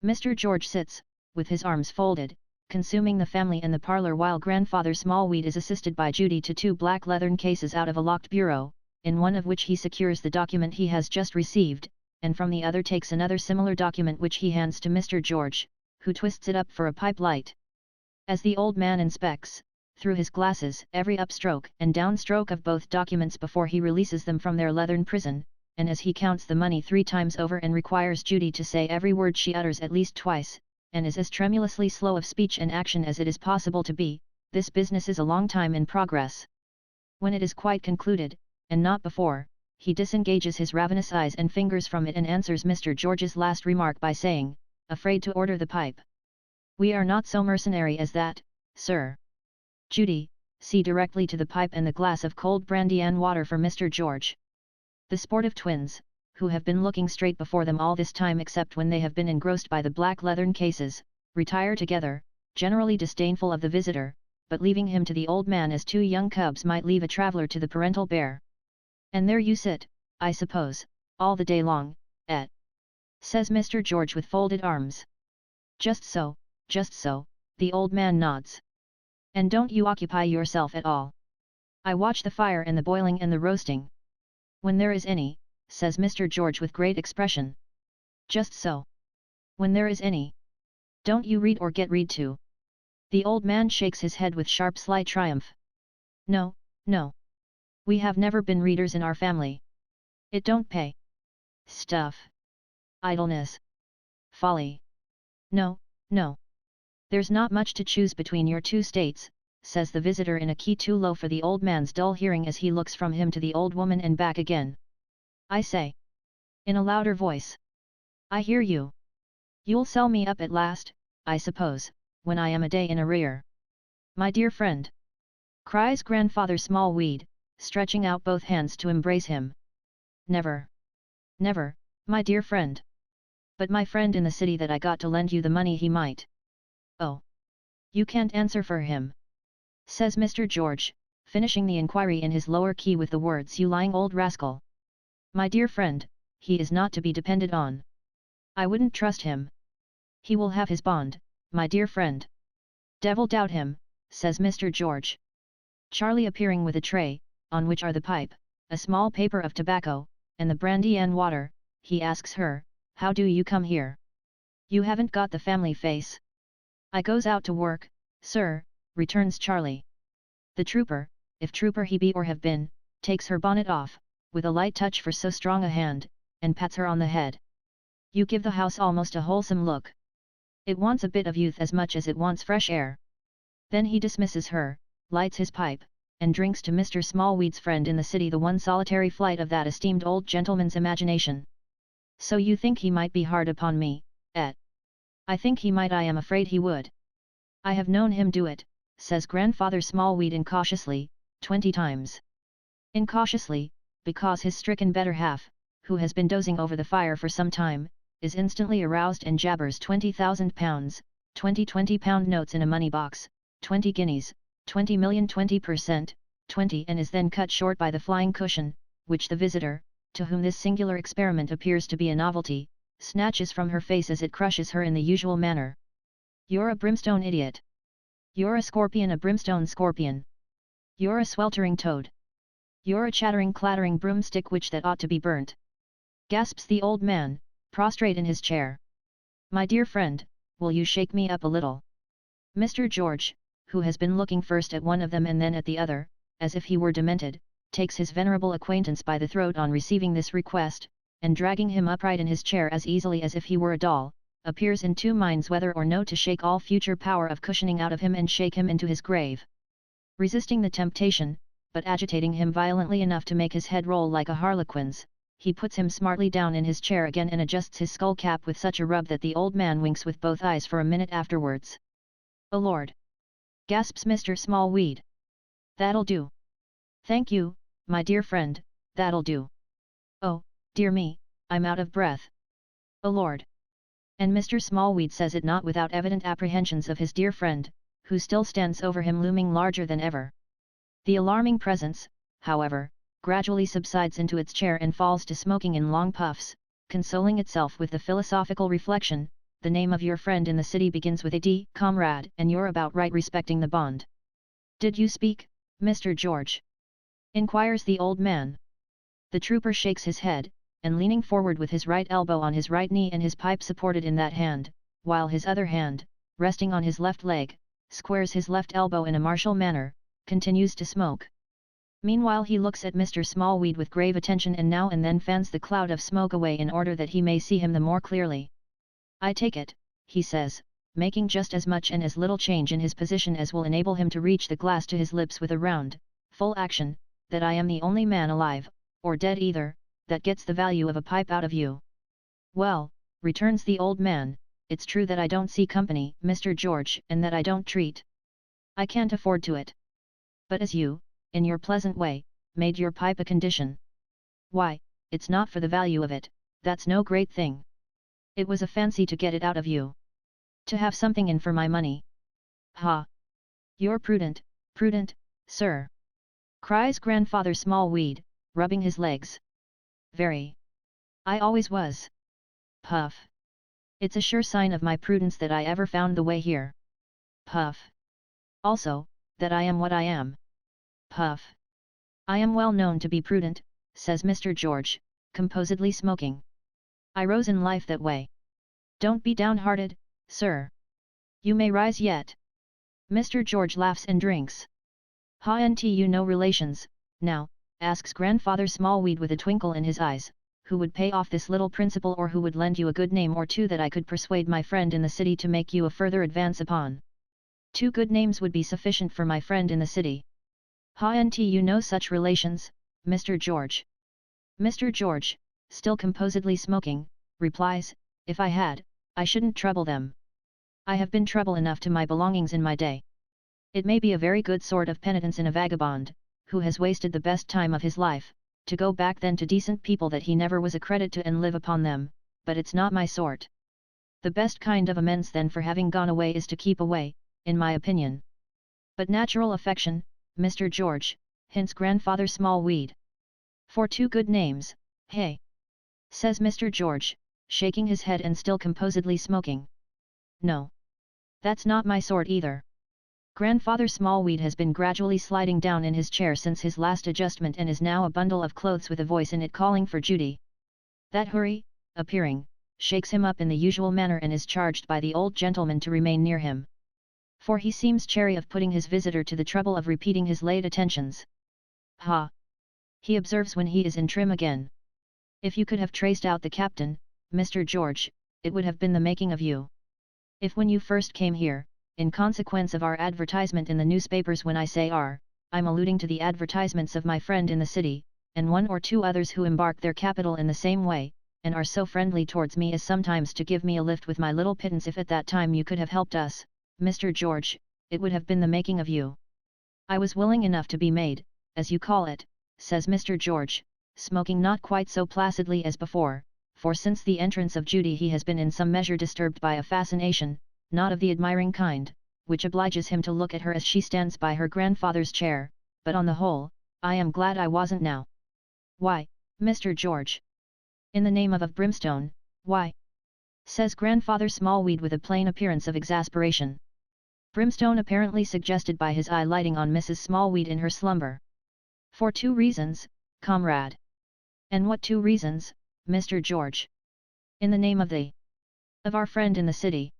Mr. George sits, with his arms folded, consuming the family in the parlour while Grandfather Smallweed is assisted by Judy to 2 black leathern cases out of a locked bureau, in one of which he secures the document he has just received, and from the other takes another similar document which he hands to Mr. George, who twists it up for a pipe light. As the old man inspects, through his glasses, every upstroke and downstroke of both documents before he releases them from their leathern prison, and as he counts the money 3 times over and requires Judy to say every word she utters at least twice, and is as tremulously slow of speech and action as it is possible to be, this business is a long time in progress. When it is quite concluded, and not before, he disengages his ravenous eyes and fingers from it and answers Mr. George's last remark by saying, "Afraid to order the pipe? We are not so mercenary as that, sir. Judy, see directly to the pipe and the glass of cold brandy and water for Mr. George." The sportive twins, who have been looking straight before them all this time except when they have been engrossed by the black leathern cases, retire together, generally disdainful of the visitor, but leaving him to the old man as 2 young cubs might leave a traveller to the parental bear. "And there you sit, I suppose, all the day long, says Mr. George with folded arms. Just so," the old man nods. "And don't you occupy yourself at all? I watch the fire and the boiling and the roasting. When there is any," says Mr. George with great expression. "Just so. When there is any. Don't you read or get read to?" The old man shakes his head with sharp sly triumph. "No, no. We have never been readers in our family. It don't pay. Stuff. Idleness. Folly. No, no. There's not much to choose between your 2 states," says the visitor in a key too low for the old man's dull hearing as he looks from him to the old woman and back again. "I say," in a louder voice. "I hear you. You'll sell me up at last, I suppose, when I am a day in arrear." "My dear friend!" cries Grandfather Smallweed, stretching out both hands to embrace him. "Never. Never, my dear friend. But my friend in the city that I got to lend you the money, he might." "Oh. You can't answer for him," says Mr. George, finishing the inquiry in his lower key with the words, "You lying old rascal. My dear friend, he is not to be depended on. I wouldn't trust him. He will have his bond, my dear friend." "Devil doubt him," says Mr. George. Charlie appearing with a tray, on which are the pipe, a small paper of tobacco, and the brandy and water, he asks her, "How do you come here? You haven't got the family face." "I goes out to work, sir," returns Charlie. The trooper, if trooper he be or have been, takes her bonnet off, with a light touch for so strong a hand, and pats her on the head. "You give the house almost a wholesome look. It wants a bit of youth as much as it wants fresh air." Then he dismisses her, lights his pipe, and drinks to Mr. Smallweed's friend in the city the one solitary flight of that esteemed old gentleman's imagination. "So you think he might be hard upon me, eh?" "I think he might. I am afraid he would. I have known him do it," says Grandfather Smallweed incautiously, 20 times. Incautiously, because his stricken better half, who has been dozing over the fire for some time, is instantly aroused and jabbers £20,000, 20 £20 notes in a money box, 20 guineas, 20 million 20%, 20, and is then cut short by the flying cushion, which the visitor, to whom this singular experiment appears to be a novelty, snatches from her face as it crushes her in the usual manner. "You're a brimstone idiot! You're a scorpion, a brimstone scorpion! You're a sweltering toad! You're a chattering clattering broomstick witch that ought to be burnt!" gasps the old man, prostrate in his chair. "My dear friend, will you shake me up a little?" Mr. George, who has been looking first at one of them and then at the other, as if he were demented, takes his venerable acquaintance by the throat on receiving this request, and dragging him upright in his chair as easily as if he were a doll, appears in two minds whether or no to shake all future power of cushioning out of him and shake him into his grave. Resisting the temptation, but agitating him violently enough to make his head roll like a harlequin's, he puts him smartly down in his chair again and adjusts his skull cap with such a rub that the old man winks with both eyes for a minute afterwards. "Oh Lord!" gasps Mr. Smallweed. "That'll do. Thank you, my dear friend, that'll do. Oh, dear me, I'm out of breath. Oh Lord!" And Mr. Smallweed says it not without evident apprehensions of his dear friend, who still stands over him looming larger than ever. The alarming presence, however, gradually subsides into its chair and falls to smoking in long puffs, consoling itself with the philosophical reflection, "The name of your friend in the city begins with a D, comrade, and you're about right respecting the bond." "Did you speak, Mr. George?" inquires the old man. The trooper shakes his head, and leaning forward with his right elbow on his right knee and his pipe supported in that hand, while his other hand, resting on his left leg, squares his left elbow in a martial manner, continues to smoke. Meanwhile he looks at Mr. Smallweed with grave attention and now and then fans the cloud of smoke away in order that he may see him the more clearly. "I take it," he says, making just as much and as little change in his position as will enable him to reach the glass to his lips with a round, full action, "that I am the only man alive, or dead either, that gets the value of a pipe out of you." "Well," returns the old man, "it's true that I don't see company, Mr. George, and that I don't treat. I can't afford to it. But as you, in your pleasant way, made your pipe a condition. Why, it's not for the value of it, that's no great thing. It was a fancy to get it out of you. To have something in for my money. Ha! You're prudent, sir!" cries Grandfather Smallweed, rubbing his legs. "Very. I always was. Puff. It's a sure sign of my prudence that I ever found the way here. Puff. Also, that I am what I am. Puff. I am well known to be prudent," says Mr. George, composedly smoking. "I rose in life that way. Don't be downhearted, sir. You may rise yet." Mr. George laughs and drinks. "Ha'n't you no relations, now?" asks Grandfather Smallweed with a twinkle in his eyes, "who would pay off this little principal or who would lend you a good name or two that I could persuade my friend in the city to make you a further advance upon? 2 good names would be sufficient for my friend in the city. Ha'n't you no such relations, Mr. George?" Mr. George, still composedly smoking, replies, "If I had, I shouldn't trouble them. I have been trouble enough to my belongings in my day. It may be a very good sort of penitence in a vagabond, who has wasted the best time of his life, to go back then to decent people that he never was a credit to and live upon them, but it's not my sort. The best kind of amends then for having gone away is to keep away, in my opinion. But natural affection, Mr. George," hints Grandfather Smallweed. "For 2 good names, hey?" says Mr. George, shaking his head and still composedly smoking. "No. That's not my sort either." Grandfather Smallweed has been gradually sliding down in his chair since his last adjustment and is now a bundle of clothes with a voice in it calling for Judy. That hurry, appearing, shakes him up in the usual manner and is charged by the old gentleman to remain near him. For he seems chary of putting his visitor to the trouble of repeating his late attentions. "Ha!" he observes when he is in trim again. "If you could have traced out the captain, Mr. George, it would have been the making of you. If when you first came here, in consequence of our advertisement in the newspapers, when I say our, I'm alluding to the advertisements of my friend in the city, and 1 or 2 others who embark their capital in the same way, and are so friendly towards me as sometimes to give me a lift with my little pittance, if at that time you could have helped us, Mr. George, it would have been the making of you. I was willing enough to be made, as you call it," says Mr. George, smoking not quite so placidly as before, for since the entrance of Judy he has been in some measure disturbed by a fascination, not of the admiring kind, which obliges him to look at her as she stands by her grandfather's chair, but on the whole, "I am glad I wasn't now. Why, Mr. George. In the name of brimstone, why? Says Grandfather Smallweed with a plain appearance of exasperation. Brimstone apparently suggested by his eye lighting on Mrs. Smallweed in her slumber. For 2 reasons, comrade. And what 2 reasons, Mr. George? In the name of our friend in the city,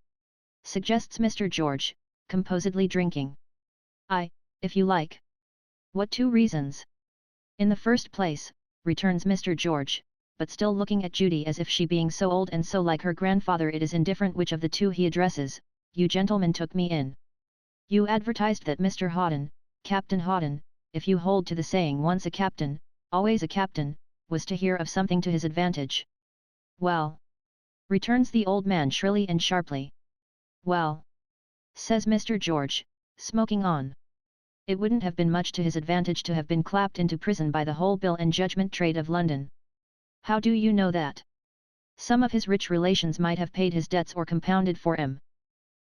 suggests Mr. George, composedly drinking. If you like. What 2 reasons? In the first place, returns Mr. George, but still looking at Judy as if she being so old and so like her grandfather it is indifferent which of the 2 he addresses, you gentlemen took me in. You advertised that Mr. Hawdon, Captain Hawdon, if you hold to the saying once a captain, always a captain, was to hear of something to his advantage. Well, returns the old man shrilly and sharply. Well, says Mr. George, smoking on. It wouldn't have been much to his advantage to have been clapped into prison by the whole bill and judgment trade of London. How do you know that? Some of his rich relations might have paid his debts or compounded for him.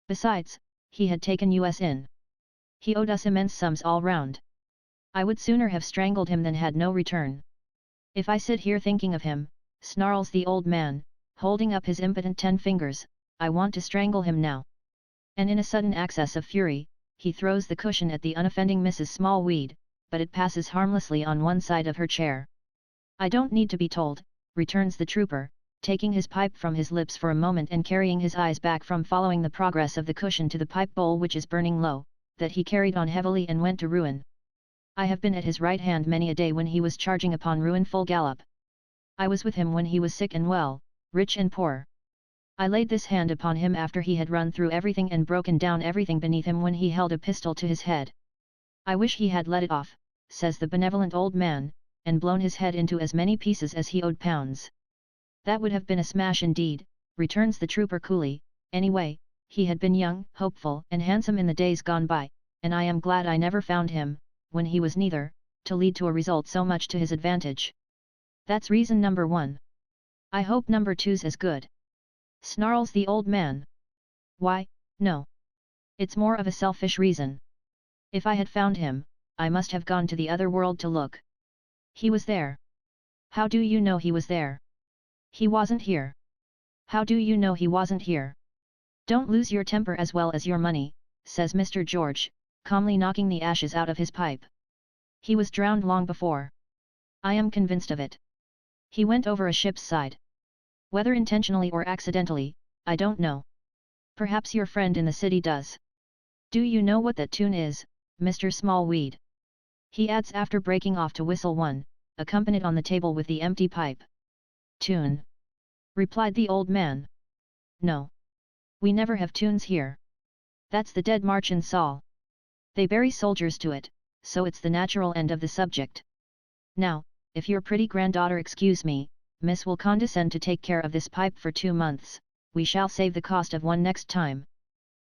Besides, he had taken us in. He owed us immense sums all round. I would sooner have strangled him than had no return. If I sit here thinking of him, snarls the old man, holding up his impotent 10 fingers, I want to strangle him now. And in a sudden access of fury, he throws the cushion at the unoffending Mrs. Smallweed, but it passes harmlessly on one side of her chair. I don't need to be told, returns the trooper, taking his pipe from his lips for a moment and carrying his eyes back from following the progress of the cushion to the pipe bowl which is burning low, that he carried on heavily and went to ruin. I have been at his right hand many a day when he was charging upon ruin full gallop. I was with him when he was sick and well, rich and poor. I laid this hand upon him after he had run through everything and broken down everything beneath him when he held a pistol to his head. I wish he had let it off, says the benevolent old man, and blown his head into as many pieces as he owed pounds. That would have been a smash indeed, returns the trooper coolly. Anyway, he had been young, hopeful and handsome in the days gone by, and I am glad I never found him, when he was neither, to lead to a result so much to his advantage. That's reason number 1. I hope number 2's as good. Snarls the old man. Why, no. It's more of a selfish reason. If I had found him, I must have gone to the other world to look. He was there. How do you know he was there? He wasn't here. How do you know he wasn't here? Don't lose your temper as well as your money, says Mr. George, calmly knocking the ashes out of his pipe. He was drowned long before. I am convinced of it. He went over a ship's side. Whether intentionally or accidentally, I don't know. Perhaps your friend in the city does. Do you know what that tune is, Mr. Smallweed? He adds after breaking off to whistle one, accompanied on the table with the empty pipe. Tune? Replied the old man. No. We never have tunes here. That's the Dead March in Saul. They bury soldiers to it, so it's the natural end of the subject. Now, if your pretty granddaughter excuse me, Miss will condescend to take care of this pipe for 2 months, we shall save the cost of one next time.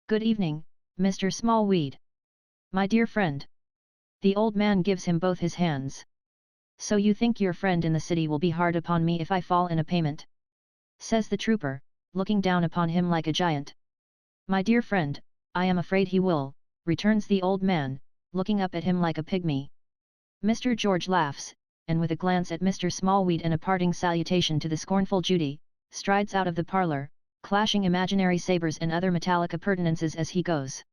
Good evening, Mr. Smallweed. My dear friend. The old man gives him both his hands. So you think your friend in the city will be hard upon me if I fall in a payment? Says the trooper, looking down upon him like a giant. My dear friend, I am afraid he will, returns the old man, looking up at him like a pygmy. Mr. George laughs, and with a glance at Mr. Smallweed and a parting salutation to the scornful Judy, strides out of the parlour, clashing imaginary sabres and other metallic appurtenances as he goes.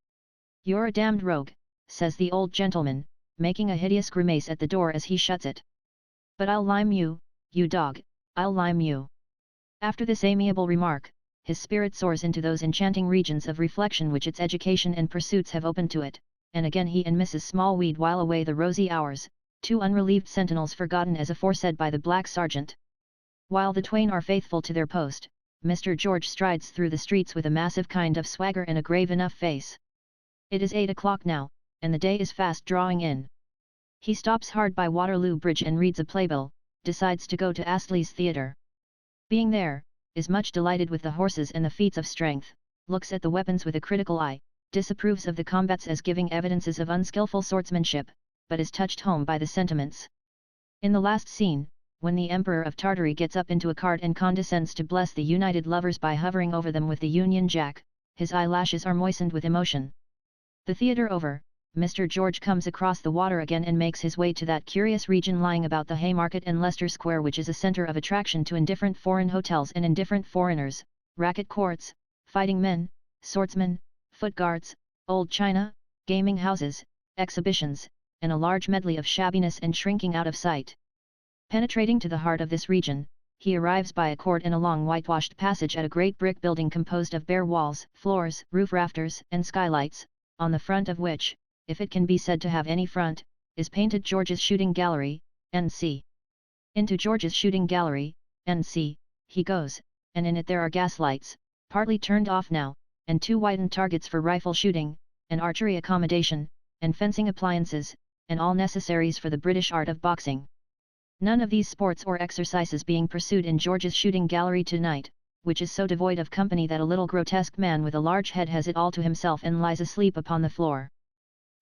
You're a damned rogue, says the old gentleman, making a hideous grimace at the door as he shuts it. But I'll lime you, you dog, I'll lime you. After this amiable remark, his spirit soars into those enchanting regions of reflection which its education and pursuits have opened to it, and again he and Mrs. Smallweed while away the rosy hours, 2 unrelieved sentinels forgotten as aforesaid by the black sergeant. While the twain are faithful to their post, Mr. George strides through the streets with a massive kind of swagger and a grave enough face. It is 8 o'clock now, and the day is fast drawing in. He stops hard by Waterloo Bridge and reads a playbill, decides to go to Astley's Theatre. Being there, is much delighted with the horses and the feats of strength, looks at the weapons with a critical eye, disapproves of the combats as giving evidences of unskillful swordsmanship, but is touched home by the sentiments. In the last scene, when the Emperor of Tartary gets up into a cart and condescends to bless the united lovers by hovering over them with the Union Jack, his eyelashes are moistened with emotion. The theatre over, Mr. George comes across the water again and makes his way to that curious region lying about the Haymarket and Leicester Square, which is a centre of attraction to indifferent foreign hotels and indifferent foreigners, racket courts, fighting men, swordsmen, foot guards, old china, gaming houses, exhibitions, and a large medley of shabbiness and shrinking out of sight. Penetrating to the heart of this region, he arrives by a court and a long whitewashed passage at a great brick building composed of bare walls, floors, roof rafters, and skylights, on the front of which, if it can be said to have any front, is painted George's Shooting Gallery, N.C. Into George's Shooting Gallery, N.C., he goes, and in it there are gaslights, partly turned off now, and 2 widened targets for rifle shooting, and archery accommodation, and fencing appliances, and all necessaries for the British art of boxing. None of these sports or exercises being pursued in George's Shooting Gallery tonight, which is so devoid of company that a little grotesque man with a large head has it all to himself and lies asleep upon the floor.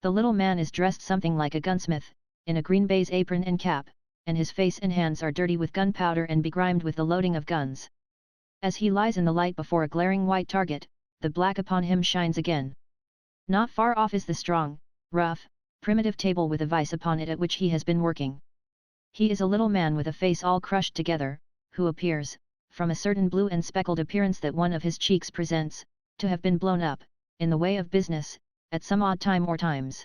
The little man is dressed something like a gunsmith, in a green baize apron and cap, and his face and hands are dirty with gunpowder and begrimed with the loading of guns. As he lies in the light before a glaring white target, the black upon him shines again. Not far off is the strong, rough, primitive table with a vice upon it at which he has been working. He is a little man with a face all crushed together, who appears, from a certain blue and speckled appearance that one of his cheeks presents, to have been blown up, in the way of business, at some odd time or times.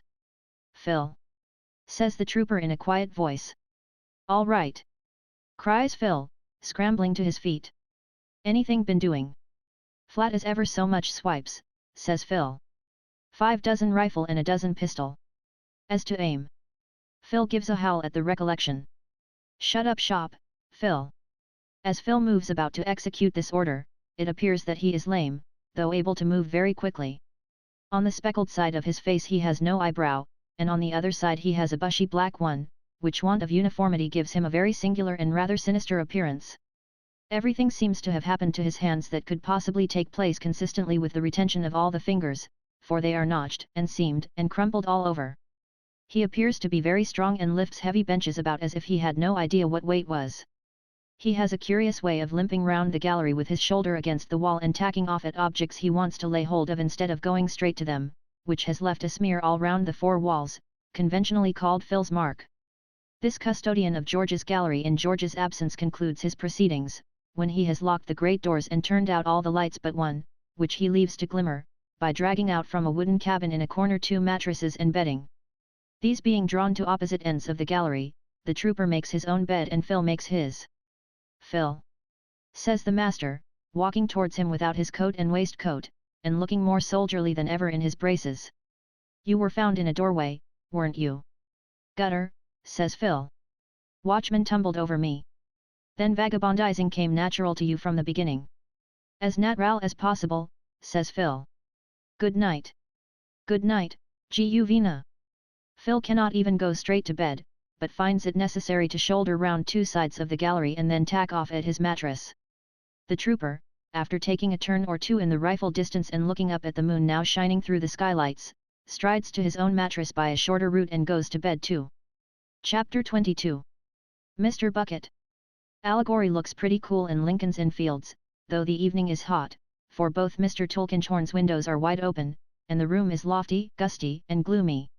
"Phil," says the trooper in a quiet voice. "All right," cries Phil, scrambling to his feet. "Anything been doing?" "Flat as ever so much swipes," says Phil. 5 dozen rifle and a dozen pistol. As to aim." Phil gives a howl at the recollection. "Shut up shop, Phil." As Phil moves about to execute this order, it appears that he is lame, though able to move very quickly. On the speckled side of his face he has no eyebrow, and on the other side he has a bushy black one, which want of uniformity gives him a very singular and rather sinister appearance. Everything seems to have happened to his hands that could possibly take place consistently with the retention of all the fingers, for they are notched and seamed and crumpled all over. He appears to be very strong and lifts heavy benches about as if he had no idea what weight was. He has a curious way of limping round the gallery with his shoulder against the wall and tacking off at objects he wants to lay hold of instead of going straight to them, which has left a smear all round the 4 walls, conventionally called Phil's mark. This custodian of George's gallery in George's absence concludes his proceedings, when he has locked the great doors and turned out all the lights but one, which he leaves to glimmer, by dragging out from a wooden cabin in a corner 2 mattresses and bedding. These being drawn to opposite ends of the gallery, the trooper makes his own bed and Phil makes his. "Phil," says the master, walking towards him without his coat and waistcoat, and looking more soldierly than ever in his braces. "You were found in a doorway, weren't you?" "Gutter," says Phil. "Watchman tumbled over me." "Then vagabondizing came natural to you from the beginning?" "As natural as possible," says Phil. "Good night." "Good night, Guvina." Phil cannot even go straight to bed, but finds it necessary to shoulder round 2 sides of the gallery and then tack off at his mattress. The trooper, after taking a turn or 2 in the rifle distance and looking up at the moon now shining through the skylights, strides to his own mattress by a shorter route and goes to bed too. Chapter 22. Mr. Bucket. Allegory looks pretty cool in Lincoln's Inn Fields, though the evening is hot, for both Mr. Tulkinghorn's windows are wide open, and the room is lofty, gusty, and gloomy.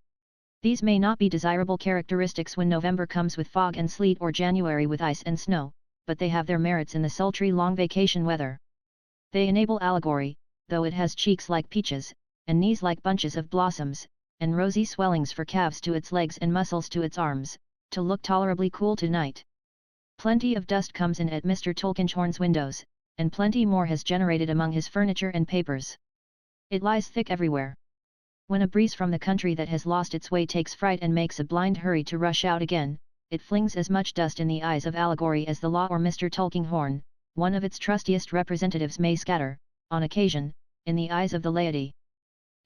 These may not be desirable characteristics when November comes with fog and sleet or January with ice and snow, but they have their merits in the sultry long vacation weather. They enable allegory, though it has cheeks like peaches, and knees like bunches of blossoms, and rosy swellings for calves to its legs and muscles to its arms, to look tolerably cool tonight. Plenty of dust comes in at Mr. Tulkinghorn's windows, and plenty more has generated among his furniture and papers. It lies thick everywhere. When a breeze from the country that has lost its way takes fright and makes a blind hurry to rush out again, it flings as much dust in the eyes of allegory as the law or Mr. Tulkinghorn, one of its trustiest representatives, may scatter, on occasion, in the eyes of the laity.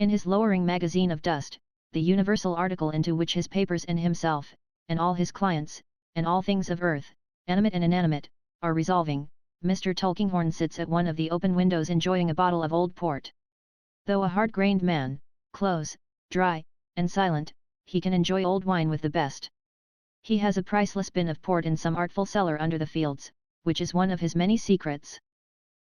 In his lowering magazine of dust, the universal article into which his papers and himself, and all his clients, and all things of earth, animate and inanimate, are resolving, Mr. Tulkinghorn sits at one of the open windows enjoying a bottle of old port. Though a hard-grained man, close, dry, and silent, he can enjoy old wine with the best. He has a priceless bin of port in some artful cellar under the fields, which is one of his many secrets.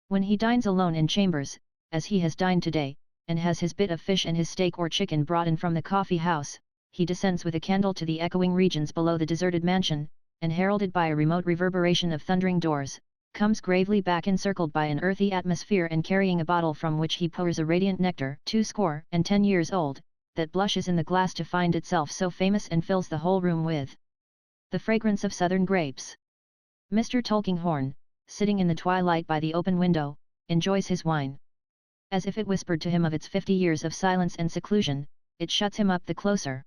When he dines alone in chambers, as he has dined today, and has his bit of fish and his steak or chicken brought in from the coffee house, he descends with a candle to the echoing regions below the deserted mansion, and heralded by a remote reverberation of thundering doors, comes gravely back encircled by an earthy atmosphere and carrying a bottle from which he pours a radiant nectar 20 years old, that blushes in the glass to find itself so famous and fills the whole room with the fragrance of southern grapes. Mr. Tulkinghorn, sitting in the twilight by the open window, enjoys his wine. As if it whispered to him of its 50 years of silence and seclusion, it shuts him up the closer.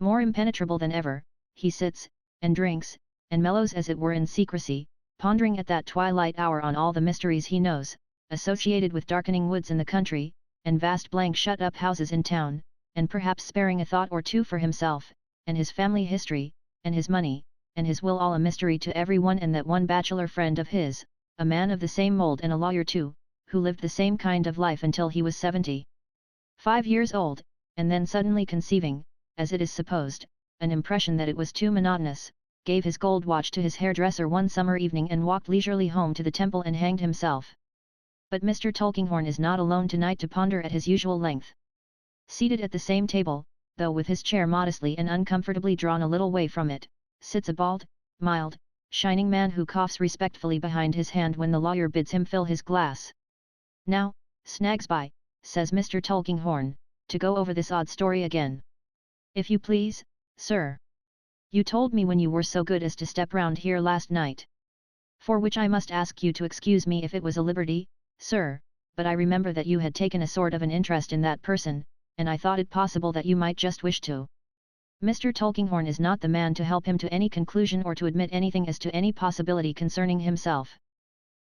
More impenetrable than ever, he sits, and drinks, and mellows as it were in secrecy, pondering at that twilight hour on all the mysteries he knows, associated with darkening woods in the country, and vast blank shut-up houses in town, and perhaps sparing a thought or two for himself, and his family history, and his money, and his will, all a mystery to everyone, and that one bachelor friend of his, a man of the same mould and a lawyer too, who lived the same kind of life until he was 75 years old, and then suddenly conceiving, as it is supposed, an impression that it was too monotonous, gave his gold watch to his hairdresser one summer evening and walked leisurely home to the temple and hanged himself. But Mr. Tulkinghorn is not alone tonight to ponder at his usual length. Seated at the same table, though with his chair modestly and uncomfortably drawn a little way from it, sits a bald, mild, shining man who coughs respectfully behind his hand when the lawyer bids him fill his glass. "Now, Snagsby," says Mr. Tulkinghorn, "to go over this odd story again. If you please, sir. You told me when you were so good as to step round here last night. For which I must ask you to excuse me if it was a liberty, sir, but I remember that you had taken a sort of an interest in that person, and I thought it possible that you might just wish to." Mr. Tulkinghorn is not the man to help him to any conclusion or to admit anything as to any possibility concerning himself.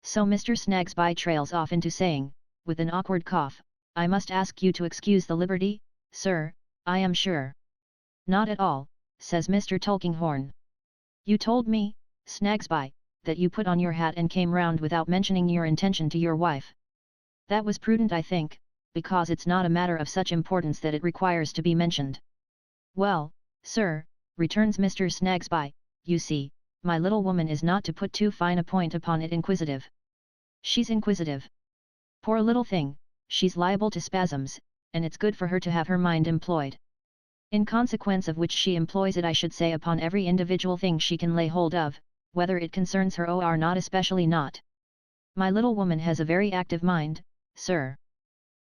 So Mr. Snagsby trails off into saying, with an awkward cough, "I must ask you to excuse the liberty, sir, I am sure." "Not at all," says Mr. Tulkinghorn. "You told me, Snagsby, that you put on your hat and came round without mentioning your intention to your wife. That was prudent, I think, because it's not a matter of such importance that it requires to be mentioned." "Well, sir," returns Mr. Snagsby, "you see, my little woman is not to put too fine a point upon it inquisitive. She's inquisitive. Poor little thing, she's liable to spasms, and it's good for her to have her mind employed. In consequence of which she employs it, I should say, upon every individual thing she can lay hold of, whether it concerns her or not, especially not. My little woman has a very active mind, sir."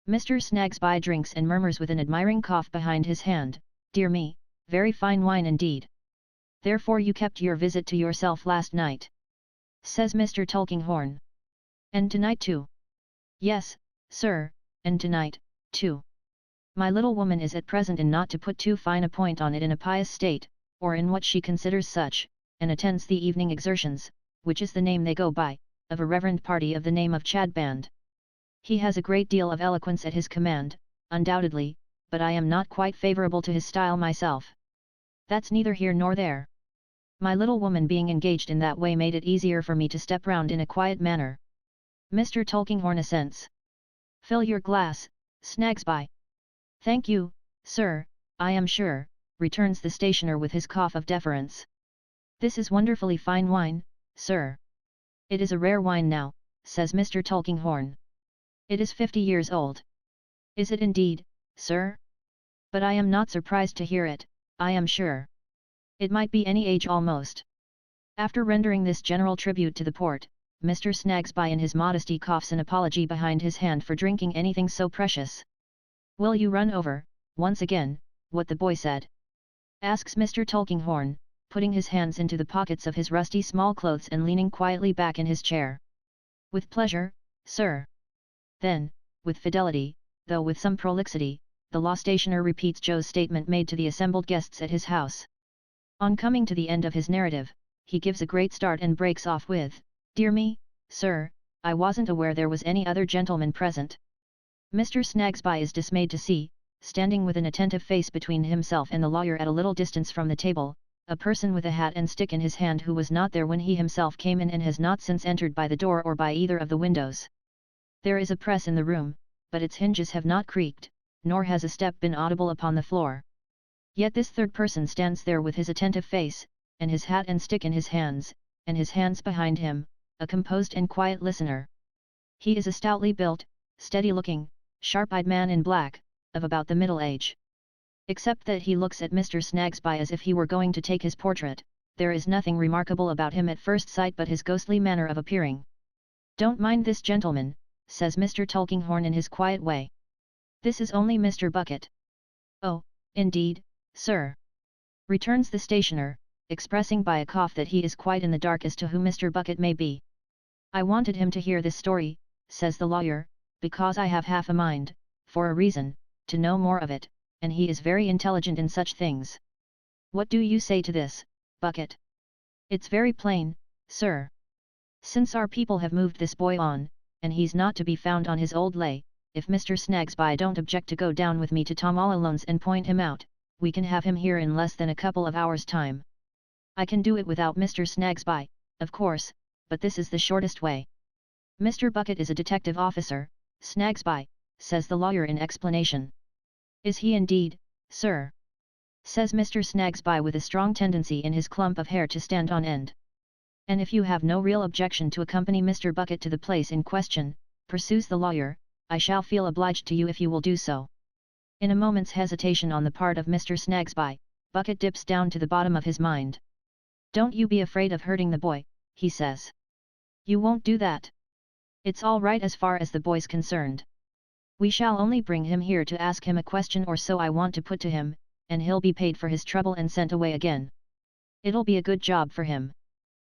Mr. Snagsby drinks and murmurs with an admiring cough behind his hand, "Dear me, very fine wine indeed. Therefore you kept your visit to yourself last night?" says Mr. Tulkinghorn. "And tonight too?" "Yes, sir, and tonight, too. My little woman is at present in not to put too fine a point on it in a pious state, or in what she considers such, and attends the evening exertions, which is the name they go by, of a reverend party of the name of Chadband. He has a great deal of eloquence at his command, undoubtedly, but I am not quite favourable to his style myself. That's neither here nor there. My little woman being engaged in that way made it easier for me to step round in a quiet manner." Mr. Tulkinghorn assents. "Fill your glass, Snagsby." "Thank you, sir, I am sure," returns the stationer with his cough of deference. "This is wonderfully fine wine, sir." "It is a rare wine now," says Mr. Tulkinghorn. "It is 50 years old." "Is it indeed, sir? But I am not surprised to hear it, I am sure. It might be any age almost." After rendering this general tribute to the port, Mr. Snagsby in his modesty coughs an apology behind his hand for drinking anything so precious. "Will you run over, once again, what the boy said?" asks Mr. Tulkinghorn, putting his hands into the pockets of his rusty small clothes and leaning quietly back in his chair. "With pleasure, sir." Then, with fidelity, though with some prolixity, the law stationer repeats Joe's statement made to the assembled guests at his house. On coming to the end of his narrative, he gives a great start and breaks off with, "Dear me, sir, I wasn't aware there was any other gentleman present." Mr. Snagsby is dismayed to see, standing with an attentive face between himself and the lawyer at a little distance from the table, a person with a hat and stick in his hand who was not there when he himself came in and has not since entered by the door or by either of the windows. There is a press in the room, but its hinges have not creaked, nor has a step been audible upon the floor. Yet this third person stands there with his attentive face, and his hat and stick in his hands, and his hands behind him, a composed and quiet listener. He is a stoutly built, steady-looking, sharp-eyed man in black, of about the middle age. Except that he looks at Mr. Snagsby as if he were going to take his portrait, there is nothing remarkable about him at first sight but his ghostly manner of appearing. "Don't mind this gentleman," says Mr. Tulkinghorn in his quiet way. "This is only Mr. Bucket." "Oh, indeed, sir," returns the stationer, expressing by a cough that he is quite in the dark as to who Mr. Bucket may be. "I wanted him to hear this story," says the lawyer, "because I have half a mind, for a reason, to know more of it, and he is very intelligent in such things. What do you say to this, Bucket?" "It's very plain, sir. Since our people have moved this boy on, and he's not to be found on his old lay, if Mr. Snagsby don't object to go down with me to Tom all Alone's and point him out, we can have him here in less than a couple of hours' time. I can do it without Mr. Snagsby, of course, but this is the shortest way. Mr. Bucket is a detective officer, Snagsby," says the lawyer in explanation. "Is he indeed, sir?" says Mr. Snagsby with a strong tendency in his clump of hair to stand on end. "And if you have no real objection to accompany Mr. Bucket to the place in question," pursues the lawyer, "I shall feel obliged to you if you will do so." In a moment's hesitation on the part of Mr. Snagsby, Bucket dips down to the bottom of his mind. "Don't you be afraid of hurting the boy," he says. "You won't do that. It's all right as far as the boy's concerned. We shall only bring him here to ask him a question or so I want to put to him, and he'll be paid for his trouble and sent away again. It'll be a good job for him.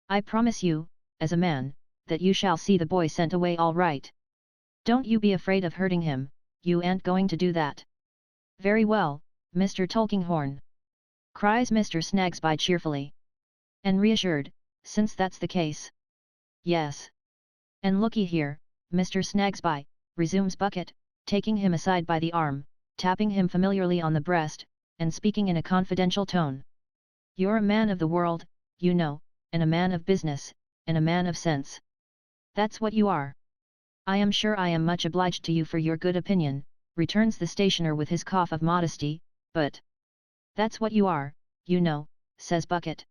I promise you, as a man, that you shall see the boy sent away all right. Don't you be afraid of hurting him, you ain't going to do that." "Very well, Mr. Tulkinghorn," cries Mr. Snagsby cheerfully. And reassured, since that's the case. "Yes. And looky here, Mr. Snagsby," resumes Bucket, taking him aside by the arm, tapping him familiarly on the breast, and speaking in a confidential tone. "You're a man of the world, you know, and a man of business, and a man of sense. That's what you are." "I am sure I am much obliged to you for your good opinion," returns the stationer with his cough of modesty, "but that's what you are, you know," says Bucket.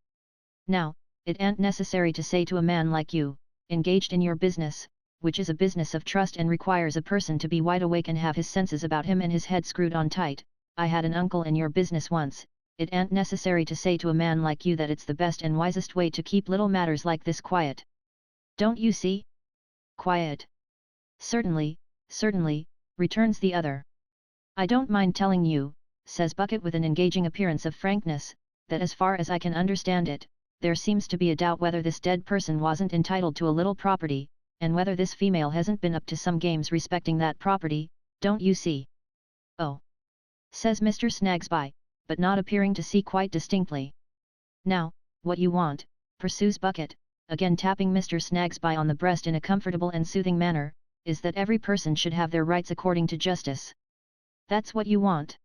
"Now, it ain't necessary to say to a man like you, engaged in your business, which is a business of trust and requires a person to be wide awake and have his senses about him and his head screwed on tight. I had an uncle in your business once. It ain't necessary to say to a man like you that it's the best and wisest way to keep little matters like this quiet. Don't you see?" "Quiet? Certainly, certainly," returns the other. "I don't mind telling you," says Bucket with an engaging appearance of frankness, "that as far as I can understand it, there seems to be a doubt whether this dead person wasn't entitled to a little property, and whether this female hasn't been up to some games respecting that property, don't you see?" "Oh," says Mr. Snagsby, but not appearing to see quite distinctly. "Now, what you want," pursues Bucket, again tapping Mr. Snagsby on the breast in a comfortable and soothing manner, "is that every person should have their rights according to justice. That's what you want."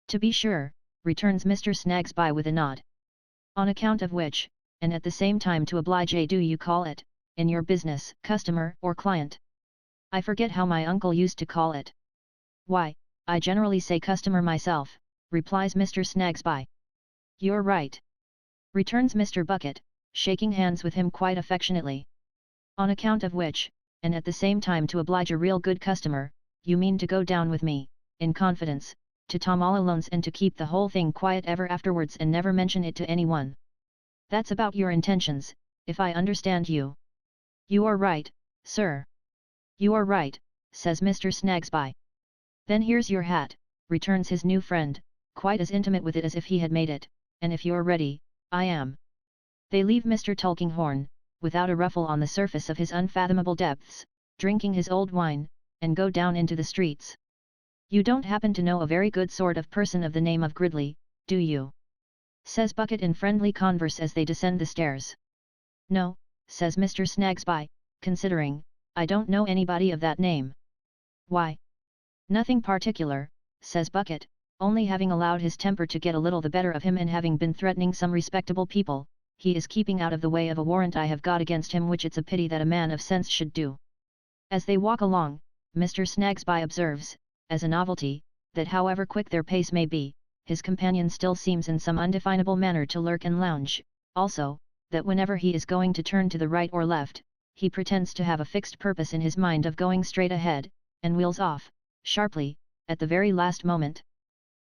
"To be sure," returns Mr. Snagsby with a nod. "On account of which, and at the same time to oblige a do you call it, in your business, customer or client? I forget how my uncle used to call it." "Why, I generally say customer myself," replies Mr. Snagsby. "You're right," returns Mr. Bucket, shaking hands with him quite affectionately. "On account of which, and at the same time to oblige a real good customer, you mean to go down with me, in confidence, to Tom all Alone's and to keep the whole thing quiet ever afterwards and never mention it to anyone. That's about your intentions, if I understand you." "You are right, sir. You are right," says Mr. Snagsby. "Then here's your hat," returns his new friend, quite as intimate with it as if he had made it, "and if you're ready, I am." They leave Mr. Tulkinghorn, without a ruffle on the surface of his unfathomable depths, drinking his old wine, and go down into the streets. "You don't happen to know a very good sort of person of the name of Gridley, do you?" says Bucket in friendly converse as they descend the stairs. "No," says Mr. Snagsby, considering, "I don't know anybody of that name." "Why?" "Nothing particular," says Bucket, "only having allowed his temper to get a little the better of him and having been threatening some respectable people, he is keeping out of the way of a warrant I have got against him, which it's a pity that a man of sense should do." As they walk along, Mr. Snagsby observes, as a novelty, that however quick their pace may be, his companion still seems in some undefinable manner to lurk and lounge, also, that whenever he is going to turn to the right or left, he pretends to have a fixed purpose in his mind of going straight ahead, and wheels off, sharply, at the very last moment.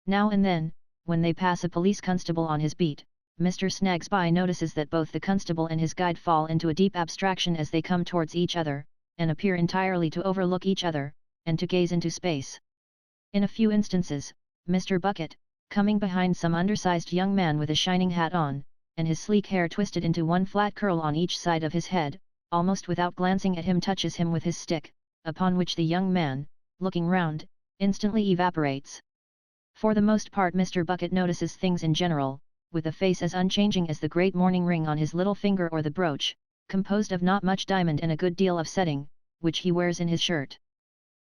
Now and then, when they pass a police constable on his beat, Mr. Snagsby notices that both the constable and his guide fall into a deep abstraction as they come towards each other, and appear entirely to overlook each other, and to gaze into space. In a few instances, Mr. Bucket, coming behind some undersized young man with a shining hat on, and his sleek hair twisted into one flat curl on each side of his head, almost without glancing at him touches him with his stick, upon which the young man, looking round, instantly evaporates. For the most part Mr. Bucket notices things in general, with a face as unchanging as the great mourning ring on his little finger or the brooch, composed of not much diamond and a good deal of setting, which he wears in his shirt.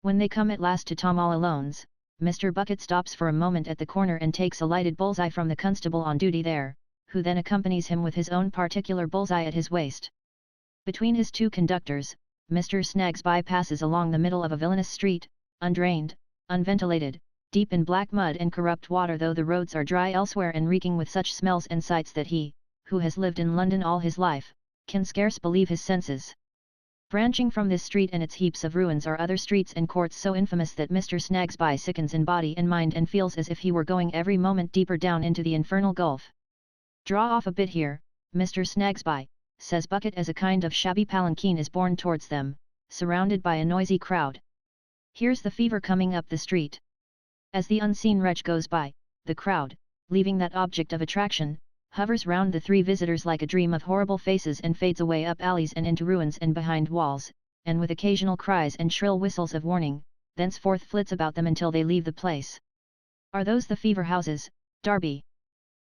When they come at last to Tom all Alone's, Mr. Bucket stops for a moment at the corner and takes a lighted bullseye from the constable on duty there, who then accompanies him with his own particular bullseye at his waist. Between his two conductors, Mr. Snagsby passes along the middle of a villainous street, undrained, unventilated, deep in black mud and corrupt water, though the roads are dry elsewhere and reeking with such smells and sights that he, who has lived in London all his life, can scarce believe his senses. Branching from this street and its heaps of ruins are other streets and courts so infamous that Mr. Snagsby sickens in body and mind and feels as if he were going every moment deeper down into the infernal gulf. "Draw off a bit here, Mr. Snagsby," says Bucket as a kind of shabby palanquin is borne towards them, surrounded by a noisy crowd. "Here's the fever coming up the street." As the unseen wretch goes by, the crowd, leaving that object of attraction, hovers round the three visitors like a dream of horrible faces and fades away up alleys and into ruins and behind walls, and with occasional cries and shrill whistles of warning, thenceforth flits about them until they leave the place. "Are those the fever houses, Darby?"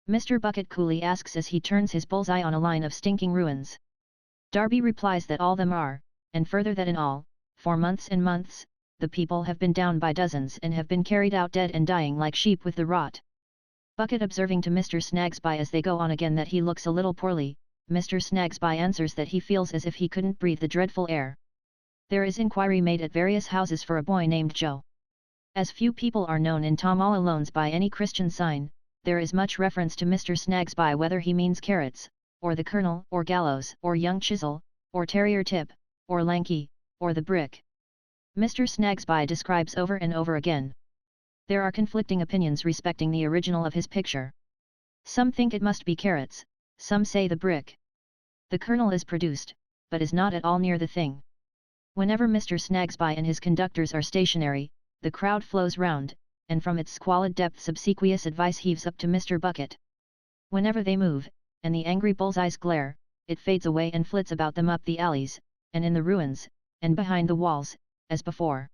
Mr. Bucket coolly asks as he turns his bullseye on a line of stinking ruins. Darby replies that all them are, and further that in all, for months and months, the people have been down by dozens and have been carried out dead and dying like sheep with the rot. Bucket observing to Mr. Snagsby as they go on again that he looks a little poorly, Mr. Snagsby answers that he feels as if he couldn't breathe the dreadful air. There is inquiry made at various houses for a boy named Joe. As few people are known in Tom all Alone's by any Christian sign, there is much reference to Mr. Snagsby whether he means Carrots, or the Colonel, or Gallows, or Young Chisel, or Terrier Tip, or Lanky, or the Brick. Mr. Snagsby describes over and over again. There are conflicting opinions respecting the original of his picture. Some think it must be Carrots, some say the Brick. The Colonel is produced, but is not at all near the thing. Whenever Mr. Snagsby and his conductors are stationary, the crowd flows round, and from its squalid depths obsequious advice heaves up to Mr. Bucket. Whenever they move, and the angry bullseyes glare, it fades away and flits about them up the alleys, and in the ruins, and behind the walls, as before.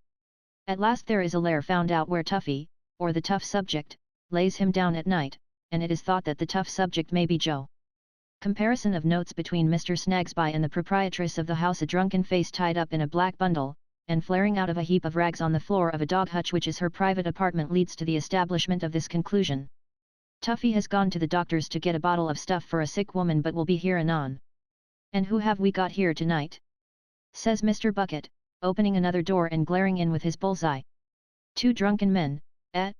At last there is a lair found out where Tuffy, or the tough subject, lays him down at night, and it is thought that the tough subject may be Joe. Comparison of notes between Mr. Snagsby and the proprietress of the house. A drunken face tied up in a black bundle, and flaring out of a heap of rags on the floor of a dog hutch which is her private apartment, leads to the establishment of this conclusion. Tuffy has gone to the doctor's to get a bottle of stuff for a sick woman, but will be here anon. "And who have we got here tonight?" says Mr. Bucket, opening another door and glaring in with his bullseye. "Two drunken men, eh?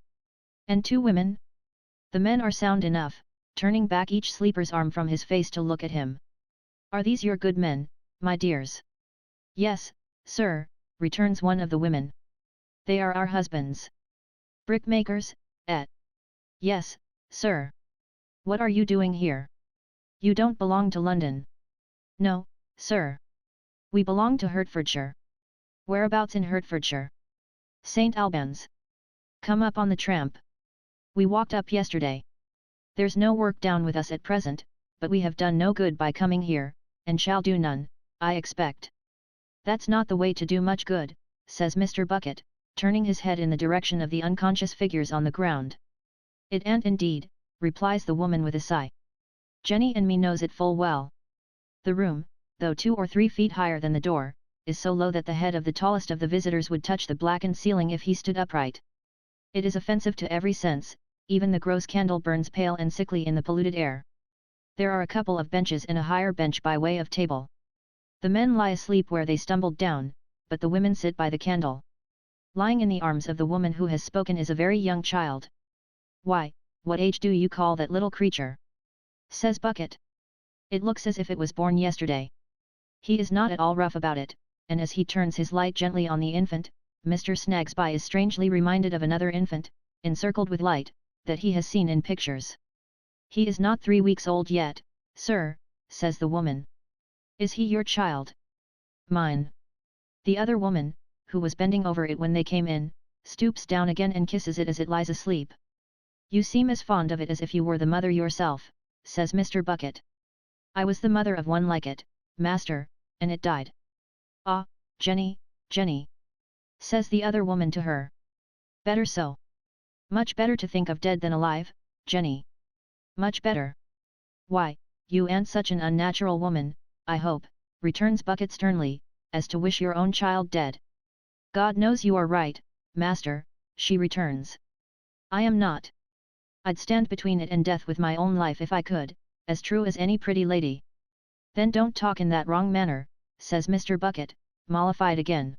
And two women?" The men are sound enough, turning back each sleeper's arm from his face to look at him. "Are these your good men, my dears?" "Yes, sir," returns one of the women. "They are our husbands." "Brickmakers, eh?" "Yes, sir." "What are you doing here? You don't belong to London?" "No, sir. We belong to Hertfordshire." "Whereabouts in Hertfordshire?" "St. Albans." "Come up on the tramp." "We walked up yesterday." "There's no work down with us at present, but we have done no good by coming here, and shall do none, I expect." "That's not the way to do much good," says Mr. Bucket, turning his head in the direction of the unconscious figures on the ground. "It ain't indeed," replies the woman with a sigh. "Jenny and me knows it full well." The room, though 2 or 3 feet higher than the door, is so low that the head of the tallest of the visitors would touch the blackened ceiling if he stood upright. It is offensive to every sense, even the gross candle burns pale and sickly in the polluted air. There are a couple of benches and a higher bench by way of table. The men lie asleep where they stumbled down, but the women sit by the candle. Lying in the arms of the woman who has spoken is a very young child. "Why, what age do you call that little creature?" says Bucket. "It looks as if it was born yesterday." He is not at all rough about it, and as he turns his light gently on the infant, Mr. Snagsby is strangely reminded of another infant, encircled with light, that he has seen in pictures. "He is not 3 weeks old yet, sir," says the woman. "Is he your child?" "Mine." The other woman, who was bending over it when they came in, stoops down again and kisses it as it lies asleep. "You seem as fond of it as if you were the mother yourself," says Mr. Bucket. "I was the mother of one like it, master, and it died." "Ah, Jenny, Jenny," says the other woman to her. "Better so. Much better to think of dead than alive, Jenny. Much better." "Why, you ain't such an unnatural woman, I hope," returns Bucket sternly, "as to wish your own child dead." "God knows you are right, master," she returns. "I am not. I'd stand between it and death with my own life if I could, as true as any pretty lady." "Then don't talk in that wrong manner," says Mr. Bucket, mollified again.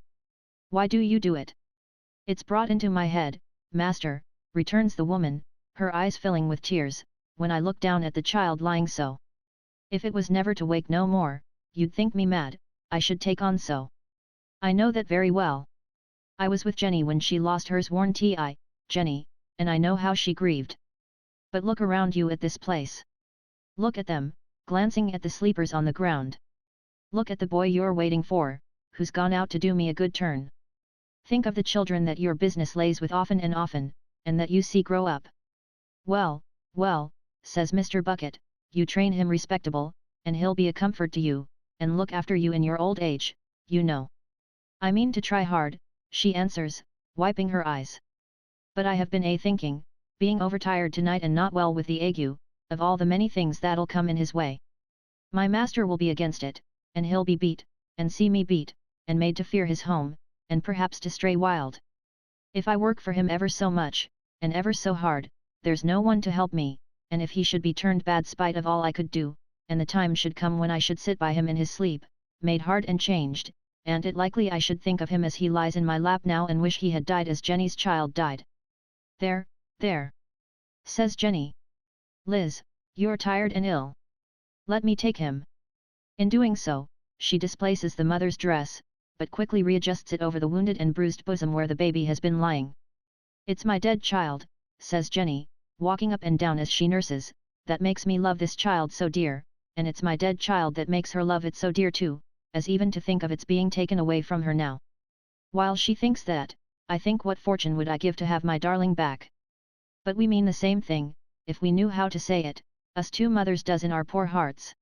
"Why do you do it?" "It's brought into my head, master," returns the woman, her eyes filling with tears, "when I look down at the child lying so. If it was never to wake no more, you'd think me mad, I should take on so. I know that very well. I was with Jenny when she lost hers, worn ti, Jenny, and I know how she grieved. But look around you at this place. Look at them," glancing at the sleepers on the ground. "Look at the boy you're waiting for, who's gone out to do me a good turn. Think of the children that your business lays with often and often, and that you see grow up. Well, well," says Mr. Bucket, "you train him respectable, and he'll be a comfort to you, and look after you in your old age, you know." "I mean to try hard," she answers, wiping her eyes. "But I have been thinking, being overtired tonight and not well with the ague, of all the many things that'll come in his way. My master will be against it, and he'll be beat, and see me beat, and made to fear his home, and perhaps to stray wild. If I work for him ever so much, and ever so hard, there's no one to help me, and if he should be turned bad spite of all I could do, and the time should come when I should sit by him in his sleep, made hard and changed, and it likely I should think of him as he lies in my lap now and wish he had died as Jenny's child died." "There, there," says Jenny. "Liz, you're tired and ill. Let me take him." In doing so, she displaces the mother's dress, but quickly readjusts it over the wounded and bruised bosom where the baby has been lying. "It's my dead child," says Jenny, walking up and down as she nurses, "that makes me love this child so dear, and it's my dead child that makes her love it so dear too, as even to think of its being taken away from her now. While she thinks that, I think what fortune would I give to have my darling back. But we mean the same thing, if we knew how to say it, us two mothers does in our poor hearts."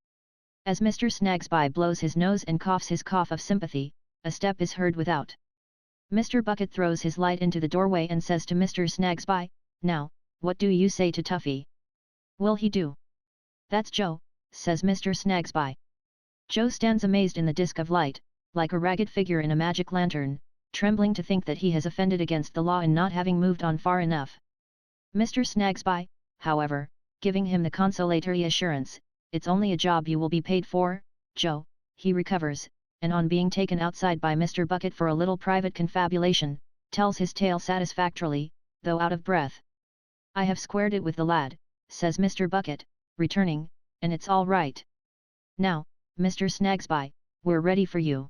As Mr. Snagsby blows his nose and coughs his cough of sympathy, a step is heard without. Mr. Bucket throws his light into the doorway and says to Mr. Snagsby, "Now, what do you say to Tuffy? Will he do?" "That's Joe," says Mr. Snagsby. Joe stands amazed in the disc of light, like a ragged figure in a magic lantern, trembling to think that he has offended against the law in not having moved on far enough. Mr. Snagsby, however, giving him the consolatory assurance, "It's only a job you will be paid for, Joe," he recovers, and on being taken outside by Mr. Bucket for a little private confabulation, tells his tale satisfactorily, though out of breath. "I have squared it with the lad," says Mr. Bucket, returning, "and it's all right. Now, Mr. Snagsby, we're ready for you."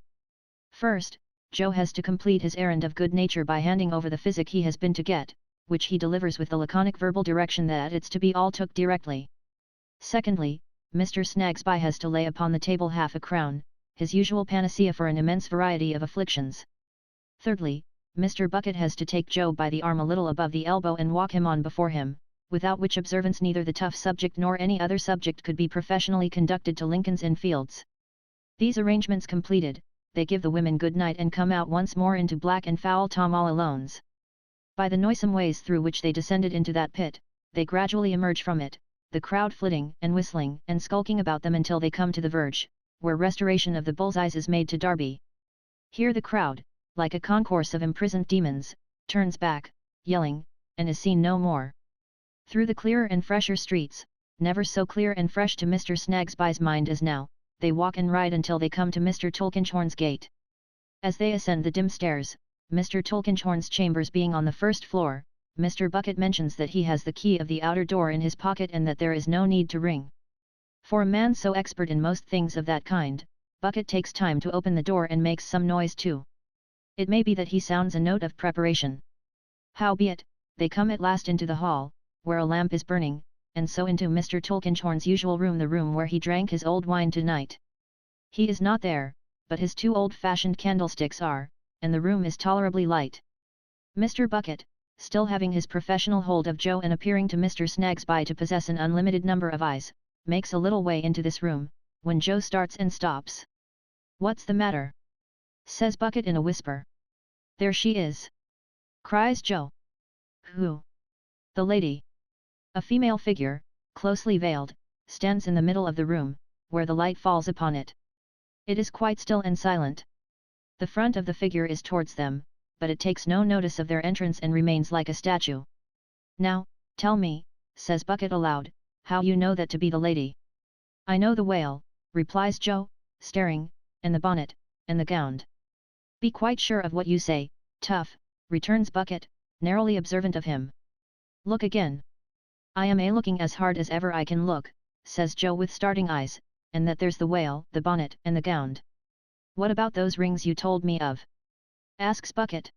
First, Joe has to complete his errand of good nature by handing over the physic he has been to get, which he delivers with the laconic verbal direction that it's to be all took directly. Secondly, Mr. Snagsby has to lay upon the table half a crown, his usual panacea for an immense variety of afflictions. Thirdly, Mr. Bucket has to take Joe by the arm a little above the elbow and walk him on before him, without which observance neither the tough subject nor any other subject could be professionally conducted to Lincoln's Inn Fields. These arrangements completed, they give the women good night and come out once more into Black and Foul Tom all alone's. By the noisome ways through which they descended into that pit, they gradually emerge from it, the crowd flitting and whistling and skulking about them until they come to the verge, where restoration of the bull's-eyes is made to Darby. Here the crowd, like a concourse of imprisoned demons, turns back, yelling, and is seen no more. Through the clearer and fresher streets, never so clear and fresh to Mr. Snagsby's mind as now, they walk and ride until they come to Mr. Tulkinghorn's gate. As they ascend the dim stairs, Mr. Tulkinghorn's chambers being on the first floor, Mr. Bucket mentions that he has the key of the outer door in his pocket and that there is no need to ring. For a man so expert in most things of that kind, Bucket takes time to open the door and makes some noise too. It may be that he sounds a note of preparation. Howbeit, they come at last into the hall, where a lamp is burning, and so into Mr. Tulkinghorn's usual room, the room where he drank his old wine tonight. He is not there, but his 2 old-fashioned candlesticks are, and the room is tolerably light. Mr. Bucket, still having his professional hold of Joe and appearing to Mr. Snagsby to possess an unlimited number of eyes, makes a little way into this room, when Joe starts and stops. "What's the matter?" says Bucket in a whisper. "There she is!" cries Joe. "Who?" "The lady." A female figure, closely veiled, stands in the middle of the room, where the light falls upon it. It is quite still and silent. The front of the figure is towards them, but it takes no notice of their entrance and remains like a statue. "Now, tell me," says Bucket aloud, "how you know that to be the lady." "I know the wail," replies Joe, staring, "and the bonnet, and the gown." "Be quite sure of what you say, tough," returns Bucket, narrowly observant of him. "Look again." "I am looking as hard as ever I can look," says Joe with starting eyes, "and that there's the wail, the bonnet, and the gown." "What about those rings you told me of?" asks Bucket.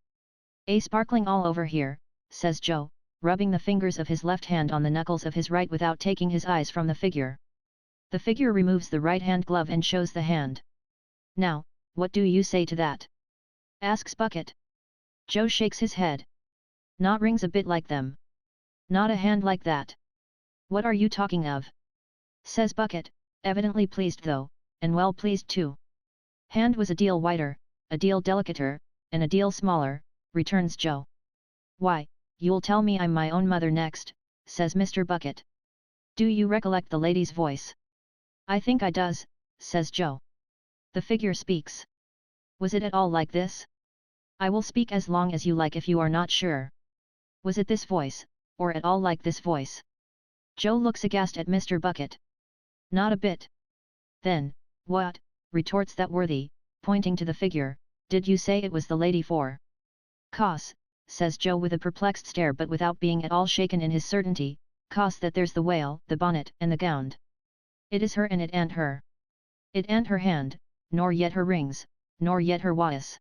"Sparkling all over here," says Joe, rubbing the fingers of his left hand on the knuckles of his right without taking his eyes from the figure. The figure removes the right hand glove and shows the hand. "Now, what do you say to that?" asks Bucket. Joe shakes his head. "Not rings a bit like them. Not a hand like that." "What are you talking of?" says Bucket, evidently pleased though, and well pleased too. "Hand was a deal whiter, a deal delicater, and a deal smaller," returns Joe. "Why, you'll tell me I'm my own mother next," says Mr. Bucket. "Do you recollect the lady's voice?" "I think I does," says Joe. The figure speaks. "Was it at all like this?" "I will speak as long as you like if you are not sure." "Was it this voice, or at all like this voice?" Joe looks aghast at Mr. Bucket. "Not a bit." "Then, what," retorts that worthy, pointing to the figure, "did you say it was the lady for?" "'Cause," says Joe with a perplexed stare but without being at all shaken in his certainty, "'cause that there's the wail, the bonnet, and the gown. It is her and it and her. It and her hand, nor yet her rings, nor yet her wais.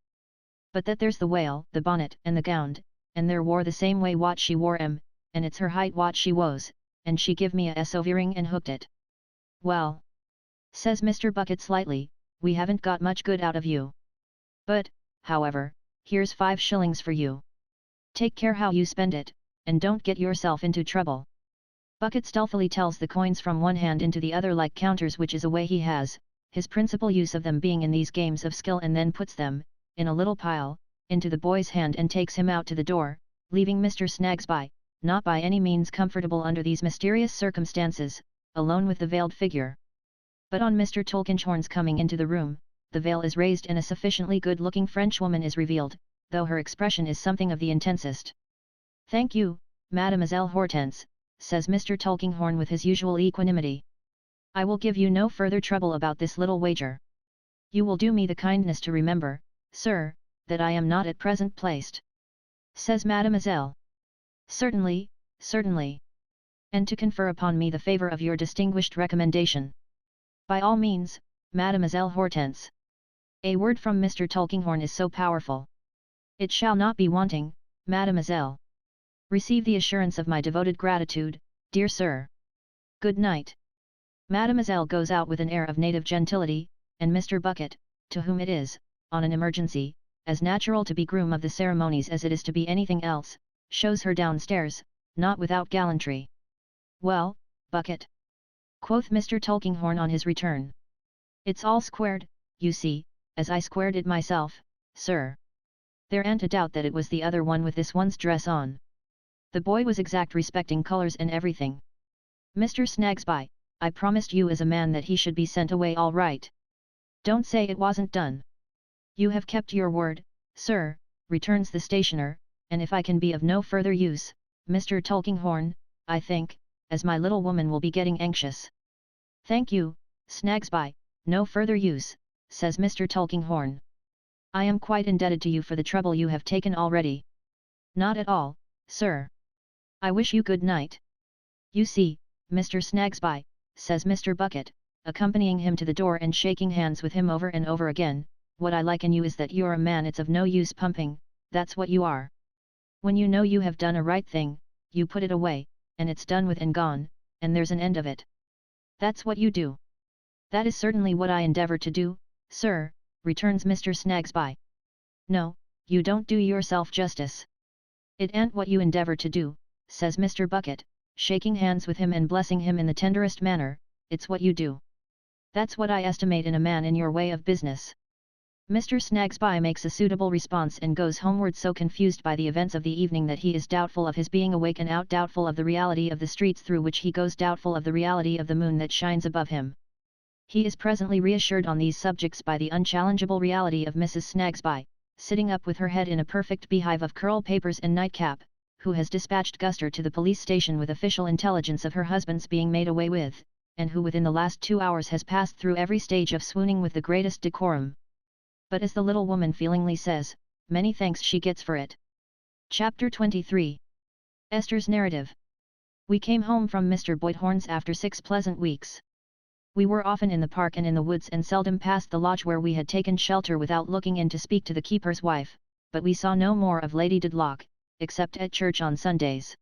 But that there's the wail, the bonnet, and the gown, and they're wore the same way what she wore 'em, and it's her height what she wos, and she give me a sovering and hooked it." "Well," says Mr. Bucket slightly, "we haven't got much good out of you. But, however, here's 5 shillings for you. Take care how you spend it, and don't get yourself into trouble." Bucket stealthily tells the coins from one hand into the other like counters, which is a way he has, his principal use of them being in these games of skill, and then puts them, in a little pile, into the boy's hand and takes him out to the door, leaving Mr. Snagsby, not by any means comfortable under these mysterious circumstances, alone with the veiled figure. But on Mr. Tulkinghorn's coming into the room, the veil is raised and a sufficiently good-looking Frenchwoman is revealed, though her expression is something of the intensest. "Thank you, Mademoiselle Hortense," says Mr. Tulkinghorn with his usual equanimity. "I will give you no further trouble about this little wager. You will do me the kindness to remember, sir, that I am not at present placed," says Mademoiselle. "Certainly, certainly. And to confer upon me the favour of your distinguished recommendation." "By all means, Mademoiselle Hortense. A word from Mr. Tulkinghorn is so powerful." "It shall not be wanting, Mademoiselle. Receive the assurance of my devoted gratitude, dear sir. Good night." Mademoiselle goes out with an air of native gentility, and Mr. Bucket, to whom it is, on an emergency, as natural to be groom of the ceremonies as it is to be anything else, shows her downstairs, not without gallantry. "Well, Bucket," quoth Mr. Tulkinghorn on his return. "It's all squared, you see, as I squared it myself, sir. There ain't a doubt that it was the other one with this one's dress on. The boy was exact respecting colours and everything. Mr. Snagsby, I promised you as a man that he should be sent away all right. Don't say it wasn't done." "You have kept your word, sir," returns the stationer, "and if I can be of no further use, Mr. Tulkinghorn, I think, as my little woman will be getting anxious." "Thank you, Snagsby, no further use," says Mr. Tulkinghorn. "I am quite indebted to you for the trouble you have taken already." "Not at all, sir. I wish you good night." "You see, Mr. Snagsby," says Mr. Bucket, accompanying him to the door and shaking hands with him over and over again, what I like in you is that you're a man. It's of no use pumping, that's what you are. When you know you have done a right thing, you put it away, and it's done with and gone, and there's an end of it. That's what you do. That is certainly what I endeavour to do, sir, returns Mr. Snagsby. No, you don't do yourself justice. It ain't what you endeavour to do, says Mr. Bucket, shaking hands with him and blessing him in the tenderest manner, it's what you do. That's what I estimate in a man in your way of business. Mr. Snagsby makes a suitable response and goes homeward so confused by the events of the evening that he is doubtful of his being awake and out, doubtful of the reality of the streets through which he goes, doubtful of the reality of the moon that shines above him. He is presently reassured on these subjects by the unchallengeable reality of Mrs. Snagsby, sitting up with her head in a perfect beehive of curl papers and nightcap, who has dispatched Guster to the police station with official intelligence of her husband's being made away with, and who within the last 2 hours has passed through every stage of swooning with the greatest decorum. But as the little woman feelingly says, many thanks she gets for it. Chapter 23. Esther's Narrative. We came home from Mr. Boythorn's after 6 pleasant weeks. We were often in the park and in the woods and seldom passed the lodge where we had taken shelter without looking in to speak to the keeper's wife, but we saw no more of Lady Dedlock, except at church on Sundays.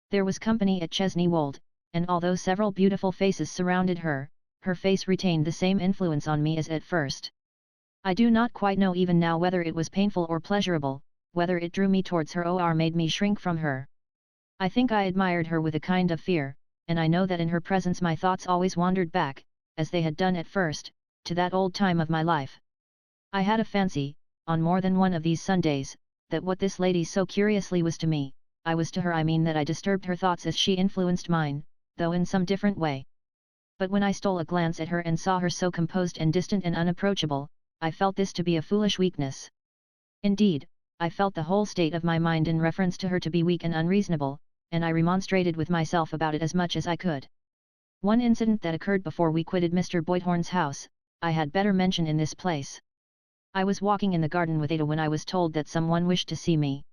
There was company at Chesney Wold, and although several beautiful faces surrounded her, her face retained the same influence on me as at first. I do not quite know even now whether it was painful or pleasurable, whether it drew me towards her or made me shrink from her. I think I admired her with a kind of fear, and I know that in her presence my thoughts always wandered back, as they had done at first, to that old time of my life. I had a fancy, on more than one of these Sundays, that what this lady so curiously was to me, I was to her. I mean that I disturbed her thoughts as she influenced mine, though in some different way. But when I stole a glance at her and saw her so composed and distant and unapproachable, I felt this to be a foolish weakness. Indeed, I felt the whole state of my mind in reference to her to be weak and unreasonable, and I remonstrated with myself about it as much as I could. One incident that occurred before we quitted Mr. Boythorn's house, I had better mention in this place. I was walking in the garden with Ada when I was told that someone wished to see me.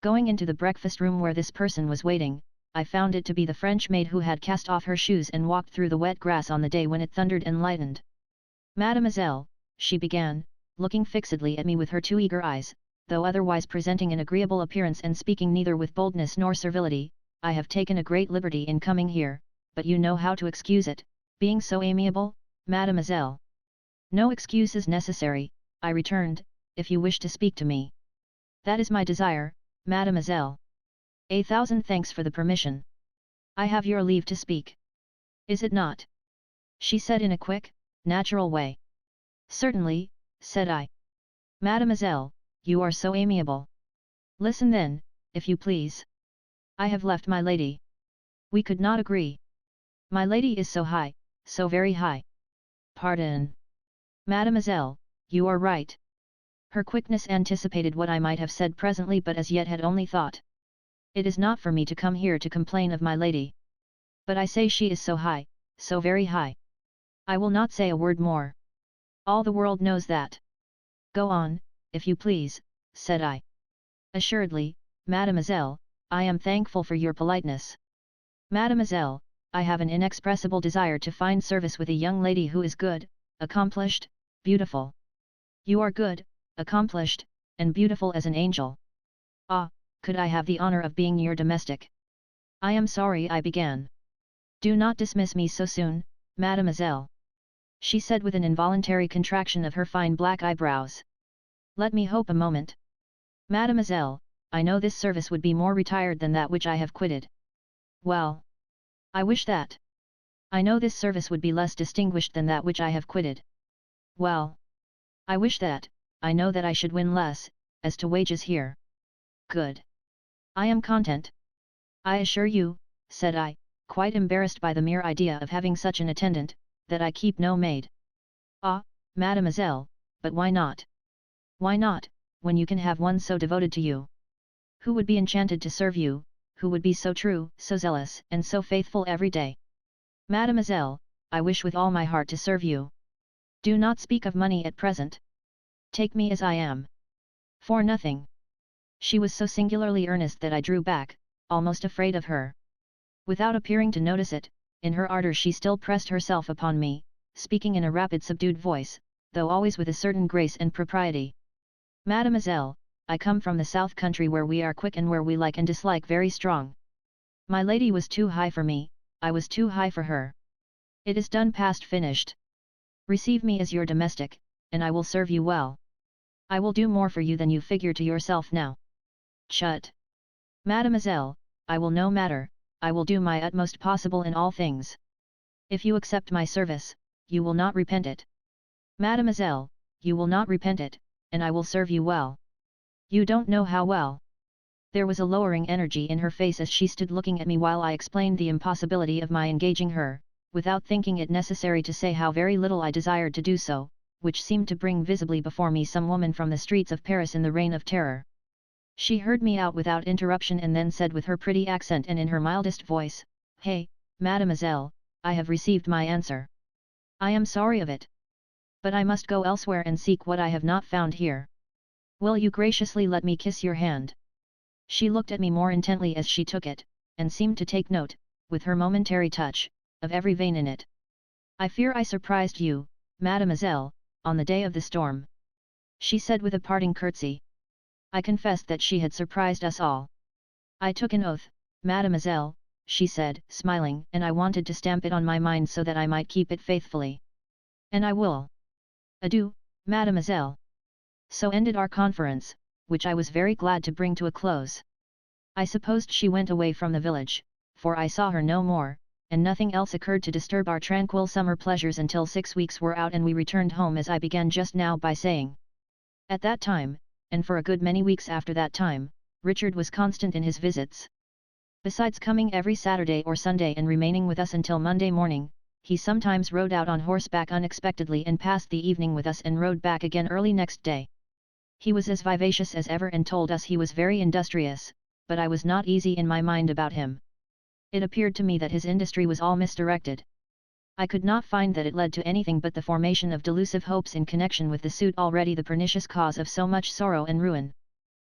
Going into the breakfast room where this person was waiting, I found it to be the French maid who had cast off her shoes and walked through the wet grass on the day when it thundered and lightened. Mademoiselle, she began, looking fixedly at me with her 2 eager eyes, though otherwise presenting an agreeable appearance and speaking neither with boldness nor servility, I have taken a great liberty in coming here, but you know how to excuse it, being so amiable, mademoiselle. No excuse is necessary, I returned, if you wish to speak to me. That is my desire, mademoiselle. 1,000 thanks for the permission. I have your leave to speak. Is it not? She said in a quick, natural way. Certainly, said I. Mademoiselle, you are so amiable. Listen then, if you please. I have left my lady. We could not agree. My lady is so high, so very high. Pardon. Mademoiselle, you are right. Her quickness anticipated what I might have said presently but as yet had only thought. It is not for me to come here to complain of my lady. But I say she is so high, so very high. I will not say a word more. All the world knows that. Go on, if you please, said I. Assuredly, mademoiselle, I am thankful for your politeness. Mademoiselle, I have an inexpressible desire to find service with a young lady who is good, accomplished, beautiful. You are good, accomplished, and beautiful as an angel. Ah, could I have the honor of being your domestic? I am sorry I began. Do not dismiss me so soon, mademoiselle. She said with an involuntary contraction of her fine black eyebrows. Let me hope a moment. Mademoiselle, I know this service would be more retired than that which I have quitted. Well. I wish that. I know this service would be less distinguished than that which I have quitted. Well. I wish that, I know that I should win less, as to wages here. Good. I am content. I assure you, said I, quite embarrassed by the mere idea of having such an attendant, that I keep no maid. Ah, mademoiselle, but why not? Why not, when you can have one so devoted to you? Who would be enchanted to serve you, who would be so true, so zealous, and so faithful every day? Mademoiselle, I wish with all my heart to serve you. Do not speak of money at present. Take me as I am. For nothing. She was so singularly earnest that I drew back, almost afraid of her. Without appearing to notice it, in her ardour she still pressed herself upon me, speaking in a rapid subdued voice, though always with a certain grace and propriety. Mademoiselle, I come from the south country where we are quick and where we like and dislike very strong. My lady was too high for me, I was too high for her. It is done past finished. Receive me as your domestic, and I will serve you well. I will do more for you than you figure to yourself now. Chut! Mademoiselle, I will no matter, I will do my utmost possible in all things. If you accept my service, you will not repent it. Mademoiselle, you will not repent it, and I will serve you well. You don't know how well. There was a lowering energy in her face as she stood looking at me while I explained the impossibility of my engaging her, without thinking it necessary to say how very little I desired to do so, which seemed to bring visibly before me some woman from the streets of Paris in the reign of terror. She heard me out without interruption and then said with her pretty accent and in her mildest voice, "Hey, mademoiselle, I have received my answer. I am sorry of it. But I must go elsewhere and seek what I have not found here. Will you graciously let me kiss your hand?" She looked at me more intently as she took it, and seemed to take note, with her momentary touch, of every vein in it. "I fear I surprised you, mademoiselle, on the day of the storm," she said with a parting curtsy. I confessed that she had surprised us all. "I took an oath, mademoiselle," she said, smiling, "and I wanted to stamp it on my mind so that I might keep it faithfully. And I will. Adieu, mademoiselle." So ended our conference, which I was very glad to bring to a close. I supposed she went away from the village, for I saw her no more, and nothing else occurred to disturb our tranquil summer pleasures until 6 weeks were out and we returned home, as I began just now by saying. At that time, and for a good many weeks after that time, Richard was constant in his visits. Besides coming every Saturday or Sunday and remaining with us until Monday morning, he sometimes rode out on horseback unexpectedly and passed the evening with us and rode back again early next day. He was as vivacious as ever and told us he was very industrious, but I was not easy in my mind about him. It appeared to me that his industry was all misdirected. I could not find that it led to anything but the formation of delusive hopes in connection with the suit already the pernicious cause of so much sorrow and ruin.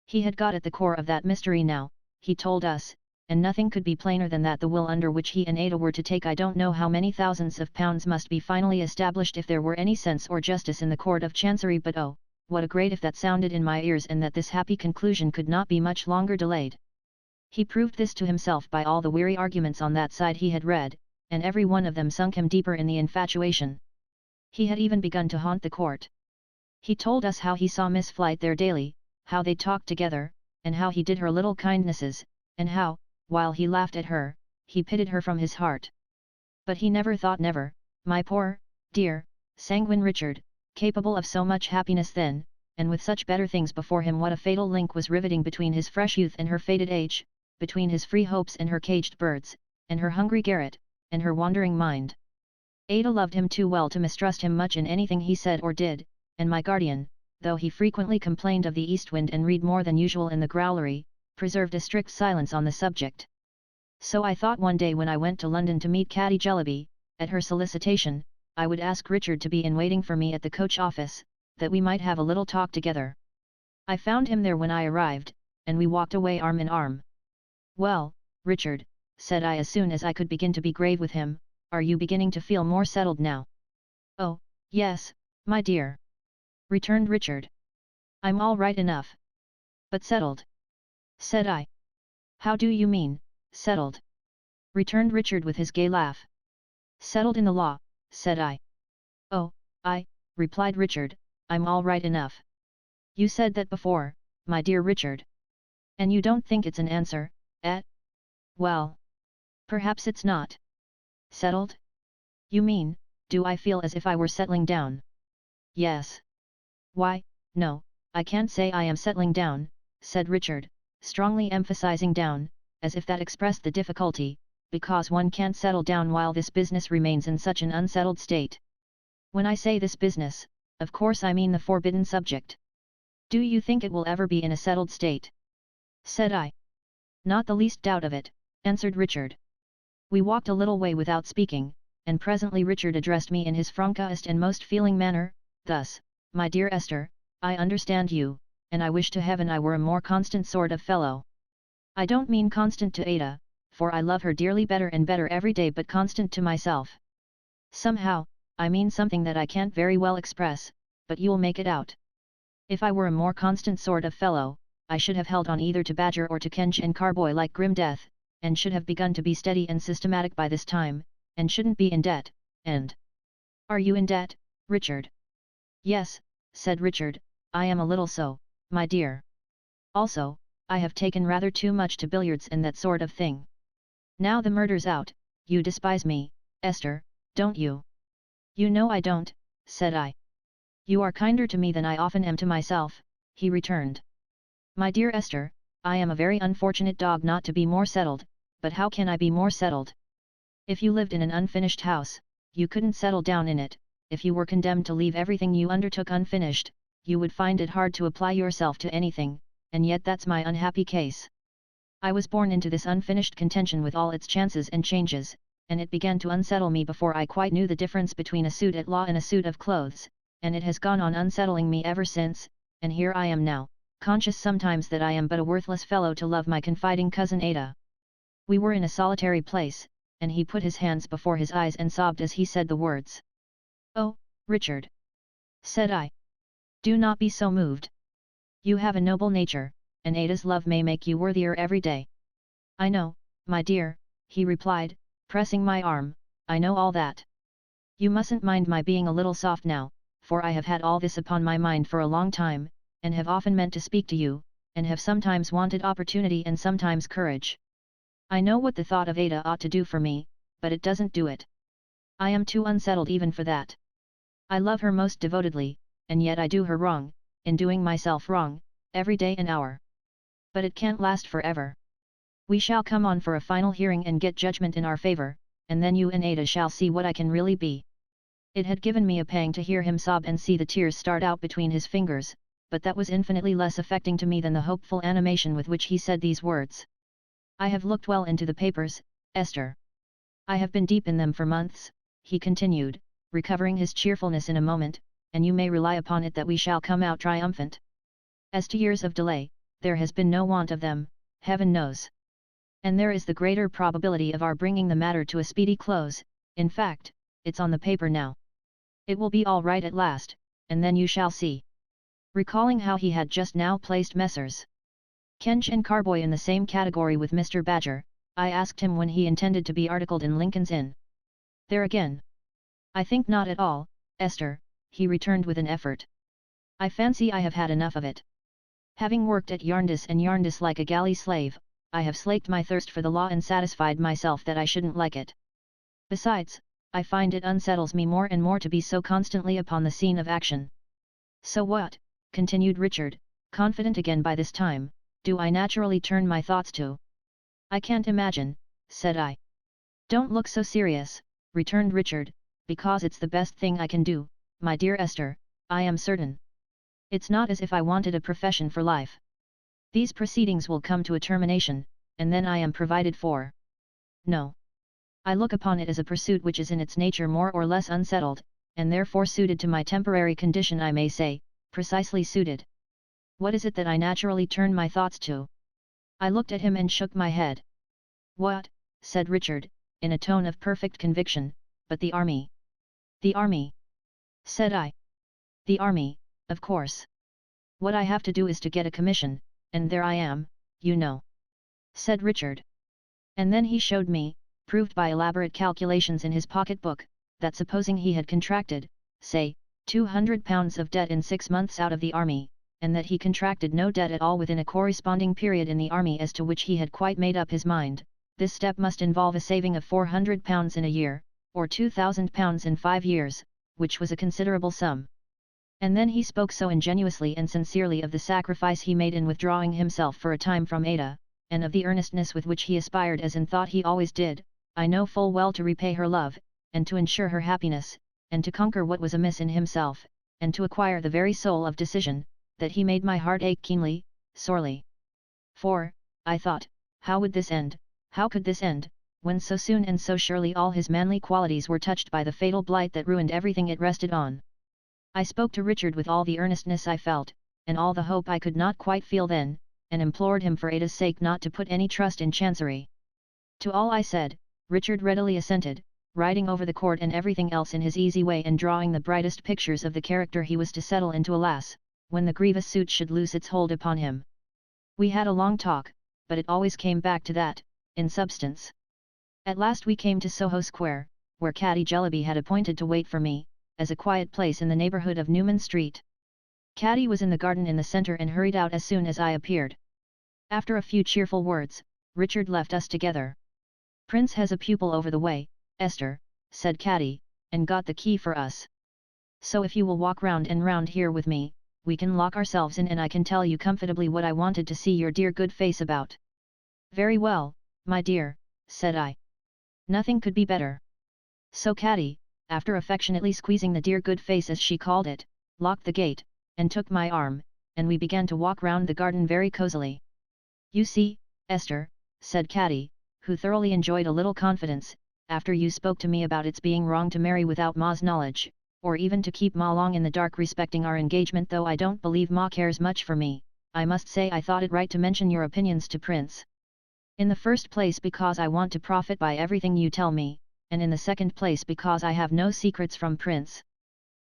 He had got at the core of that mystery now, he told us, and nothing could be plainer than that the will under which he and Ada were to take I don't know how many thousands of pounds must be finally established if there were any sense or justice in the Court of Chancery, but oh, what a great if that sounded in my ears, and that this happy conclusion could not be much longer delayed. He proved this to himself by all the weary arguments on that side he had read, and every one of them sunk him deeper in the infatuation. He had even begun to haunt the court. He told us how he saw Miss Flite there daily, how they talked together, and how he did her little kindnesses, and how, while he laughed at her, he pitied her from his heart. But he never thought, never, my poor, dear, sanguine Richard, capable of so much happiness then, and with such better things before him, what a fatal link was riveting between his fresh youth and her faded age, between his free hopes and her caged birds, and her hungry garret, and her wandering mind. Ada loved him too well to mistrust him much in anything he said or did, and my guardian, though he frequently complained of the east wind and read more than usual in the growlery, preserved a strict silence on the subject. So I thought one day when I went to London to meet Caddy Jellyby, at her solicitation, I would ask Richard to be in waiting for me at the coach office, that we might have a little talk together. I found him there when I arrived, and we walked away arm in arm. "Well, Richard," said I as soon as I could begin to be grave with him, "are you beginning to feel more settled now?" "Oh, yes, my dear," returned Richard. "I'm all right enough." "But settled?" said I. "How do you mean, settled?" returned Richard with his gay laugh. "Settled in the law," said I. "Oh, replied Richard, "I'm all right enough." "You said that before, my dear Richard. And you don't think it's an answer, eh?" "Well, perhaps it's not." "Settled? You mean, do I feel as if I were settling down?" "Yes." "Why, no, I can't say I am settling down," said Richard, strongly emphasizing down, as if that expressed the difficulty, because one can't settle down while this business remains in such an unsettled state. "When I say this business, of course I mean the forbidden subject." "Do you think it will ever be in a settled state?" said I. "Not the least doubt of it," answered Richard. We walked a little way without speaking, and presently Richard addressed me in his frankest and most feeling manner, thus: "My dear Esther, I understand you, and I wish to heaven I were a more constant sort of fellow. I don't mean constant to Ada, for I love her dearly better and better every day, but constant to myself. Somehow, I mean something that I can't very well express, but you'll make it out. If I were a more constant sort of fellow, I should have held on either to Badger or to Kench and Carboy like grim death, and should have begun to be steady and systematic by this time, and shouldn't be in debt, and... Are you in debt, Richard? Yes, said Richard, I am a little so, my dear. Also, I have taken rather too much to billiards and that sort of thing. Now the murder's out, you despise me, Esther, don't you? You know I don't, said I. You are kinder to me than I often am to myself, he returned. My dear Esther, I am a very unfortunate dog not to be more settled, but how can I be more settled? If you lived in an unfinished house, you couldn't settle down in it. If you were condemned to leave everything you undertook unfinished, you would find it hard to apply yourself to anything, and yet that's my unhappy case. I was born into this unfinished contention with all its chances and changes, and it began to unsettle me before I quite knew the difference between a suit at law and a suit of clothes, and it has gone on unsettling me ever since, and here I am now, conscious sometimes that I am but a worthless fellow to love my confiding cousin Ada. We were in a solitary place, and he put his hands before his eyes and sobbed as he said the words. Oh, Richard! Said I. Do not be so moved. You have a noble nature, and Ada's love may make you worthier every day. I know, my dear, he replied, pressing my arm, I know all that. You mustn't mind my being a little soft now, for I have had all this upon my mind for a long time, and have often meant to speak to you, and have sometimes wanted opportunity and sometimes courage. I know what the thought of Ada ought to do for me, but it doesn't do it. I am too unsettled even for that. I love her most devotedly, and yet I do her wrong, in doing myself wrong, every day and hour. But it can't last forever. We shall come on for a final hearing and get judgment in our favor, and then you and Ada shall see what I can really be. It had given me a pang to hear him sob and see the tears start out between his fingers, but that was infinitely less affecting to me than the hopeful animation with which he said these words. I have looked well into the papers, Esther. I have been deep in them for months, he continued, recovering his cheerfulness in a moment, and you may rely upon it that we shall come out triumphant. As to years of delay, there has been no want of them, heaven knows. And there is the greater probability of our bringing the matter to a speedy close. In fact, it's on the paper now. It will be all right at last, and then you shall see. Recalling how he had just now placed Messrs. Kench and Carboy in the same category with Mr. Badger, I asked him when he intended to be articled in Lincoln's Inn. There again. I think not at all, Esther, he returned with an effort. I fancy I have had enough of it. Having worked at Yarndis and Yarndis like a galley slave, I have slaked my thirst for the law and satisfied myself that I shouldn't like it. Besides, I find it unsettles me more and more to be so constantly upon the scene of action. So what, continued Richard, confident again by this time, do I naturally turn my thoughts to? I can't imagine, said I. Don't look so serious, returned Richard, because it's the best thing I can do, my dear Esther, I am certain. It's not as if I wanted a profession for life. These proceedings will come to a termination, and then I am provided for. No. I look upon it as a pursuit which is in its nature more or less unsettled, and therefore suited to my temporary condition, I may say, precisely suited. What is it that I naturally turn my thoughts to? I looked at him and shook my head. What, said Richard, in a tone of perfect conviction, but the army. The army? Said I. The army, of course. What I have to do is to get a commission, and there I am, you know. Said Richard. And then he showed me, proved by elaborate calculations in his pocket-book, that supposing he had contracted, say, £200 of debt in 6 months out of the army, and that he contracted no debt at all within a corresponding period in the army as to which he had quite made up his mind, this step must involve a saving of £400 in a year, or £2,000 in 5 years, which was a considerable sum. And then he spoke so ingenuously and sincerely of the sacrifice he made in withdrawing himself for a time from Ada, and of the earnestness with which he aspired, as in thought he always did, I know full well, to repay her love, and to ensure her happiness, and to conquer what was amiss in himself, and to acquire the very soul of decision, that he made my heart ache keenly, sorely. For, I thought, how would this end, how could this end, when so soon and so surely all his manly qualities were touched by the fatal blight that ruined everything it rested on? I spoke to Richard with all the earnestness I felt, and all the hope I could not quite feel then, and implored him for Ada's sake not to put any trust in Chancery. To all I said, Richard readily assented, riding over the court and everything else in his easy way and drawing the brightest pictures of the character he was to settle into, alas, when the grievous suit should loose its hold upon him. We had a long talk, but it always came back to that, in substance. At last we came to Soho Square, where Caddy Jellyby had appointed to wait for me, as a quiet place in the neighbourhood of Newman Street. Caddy was in the garden in the centre and hurried out as soon as I appeared. After a few cheerful words, Richard left us together. "Prince has a pupil over the way, Esther," said Caddy, "and got the key for us. So if you will walk round and round here with me, we can lock ourselves in and I can tell you comfortably what I wanted to see your dear good face about." "Very well, my dear," said I. "Nothing could be better." So Caddy, after affectionately squeezing the dear good face as she called it, locked the gate, and took my arm, and we began to walk round the garden very cosily. "You see, Esther," said Caddy, who thoroughly enjoyed a little confidence, "after you spoke to me about its being wrong to marry without Ma's knowledge, or even to keep Ma long in the dark respecting our engagement, though I don't believe Ma cares much for me, I must say I thought it right to mention your opinions to Prince. In the first place because I want to profit by everything you tell me, and in the second place because I have no secrets from Prince.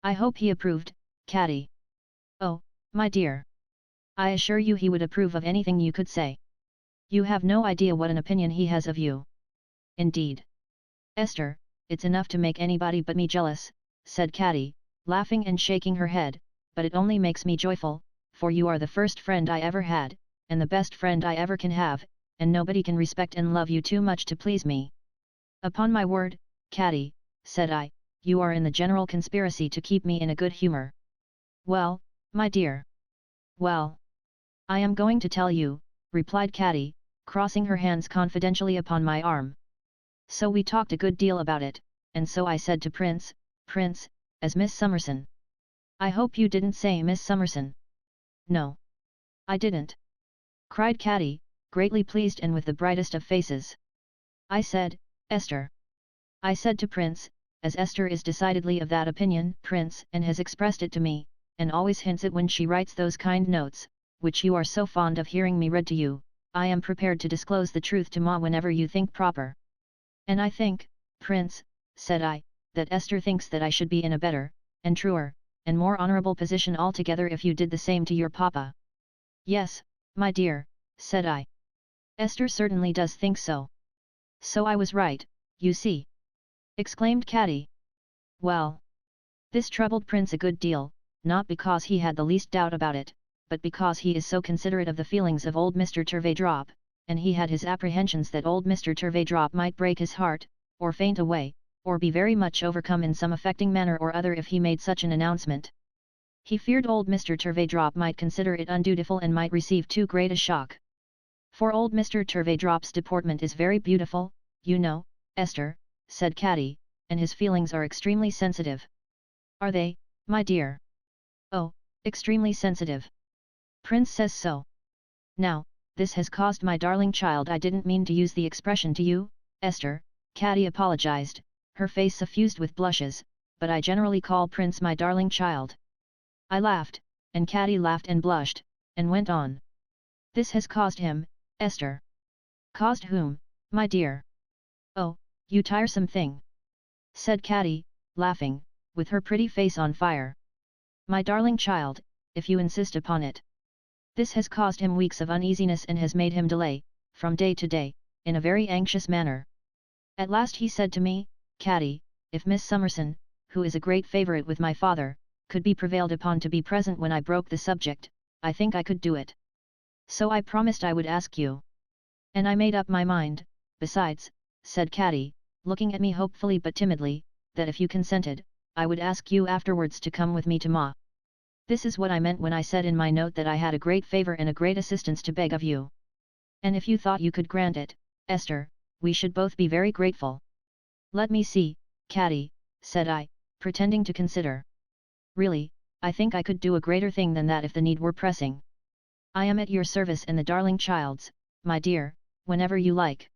I hope he approved, Caddy." "Oh, my dear. I assure you he would approve of anything you could say. You have no idea what an opinion he has of you." "Indeed, Esther, it's enough to make anybody but me jealous," said Caddy, laughing and shaking her head, "but it only makes me joyful, for you are the first friend I ever had, and the best friend I ever can have, and nobody can respect and love you too much to please me." "Upon my word, Caddy," said I, "you are in the general conspiracy to keep me in a good humour." "Well, my dear. Well, I am going to tell you," replied Caddy, crossing her hands confidentially upon my arm. "So we talked a good deal about it, and so I said to Prince, 'Prince, as Miss Summerson.'" "I hope you didn't say Miss Summerson." "No, I didn't," cried Caddy, greatly pleased and with the brightest of faces. "I said, Esther. I said to Prince, as Esther is decidedly of that opinion, Prince, and has expressed it to me, and always hints it when she writes those kind notes, which you are so fond of hearing me read to you, I am prepared to disclose the truth to Ma whenever you think proper. And I think, Prince," said I, "that Esther thinks that I should be in a better, and truer, and more honourable position altogether if you did the same to your papa." "Yes, my dear," said I. "Esther certainly does think so." "So I was right, you see," exclaimed Caddy. Well, this troubled Prince a good deal, not because he had the least doubt about it, but because he is so considerate of the feelings of old Mr. Turveydrop, and he had his apprehensions that old Mr. Turveydrop might break his heart, or faint away, or be very much overcome in some affecting manner or other if he made such an announcement. He feared old Mr. Turveydrop might consider it undutiful and might receive too great a shock. For old Mr. Turveydrop's deportment is very beautiful, you know, Esther, said Caddy, and his feelings are extremely sensitive. Are they, my dear? Oh, extremely sensitive. Prince says so. Now, this has caused my darling child, I didn't mean to use the expression to you, Esther, Caddy apologized, her face suffused with blushes, but I generally call Prince my darling child. I laughed, and Caddy laughed and blushed, and went on. This has caused him, Esther. Caused whom, my dear? Oh, you tiresome thing! Said Caddy, laughing, with her pretty face on fire. My darling child, if you insist upon it. This has caused him weeks of uneasiness and has made him delay, from day to day, in a very anxious manner. At last he said to me, Caddy, if Miss Summerson, who is a great favourite with my father, could be prevailed upon to be present when I broke the subject, I think I could do it. So I promised I would ask you. And I made up my mind, besides, said Caddy, looking at me hopefully but timidly, that if you consented, I would ask you afterwards to come with me to Ma. This is what I meant when I said in my note that I had a great favour and a great assistance to beg of you. And if you thought you could grant it, Esther, we should both be very grateful. Let me see, Caddy, said I, pretending to consider. Really, I think I could do a greater thing than that if the need were pressing. I am at your service and the darling child's, my dear, whenever you like.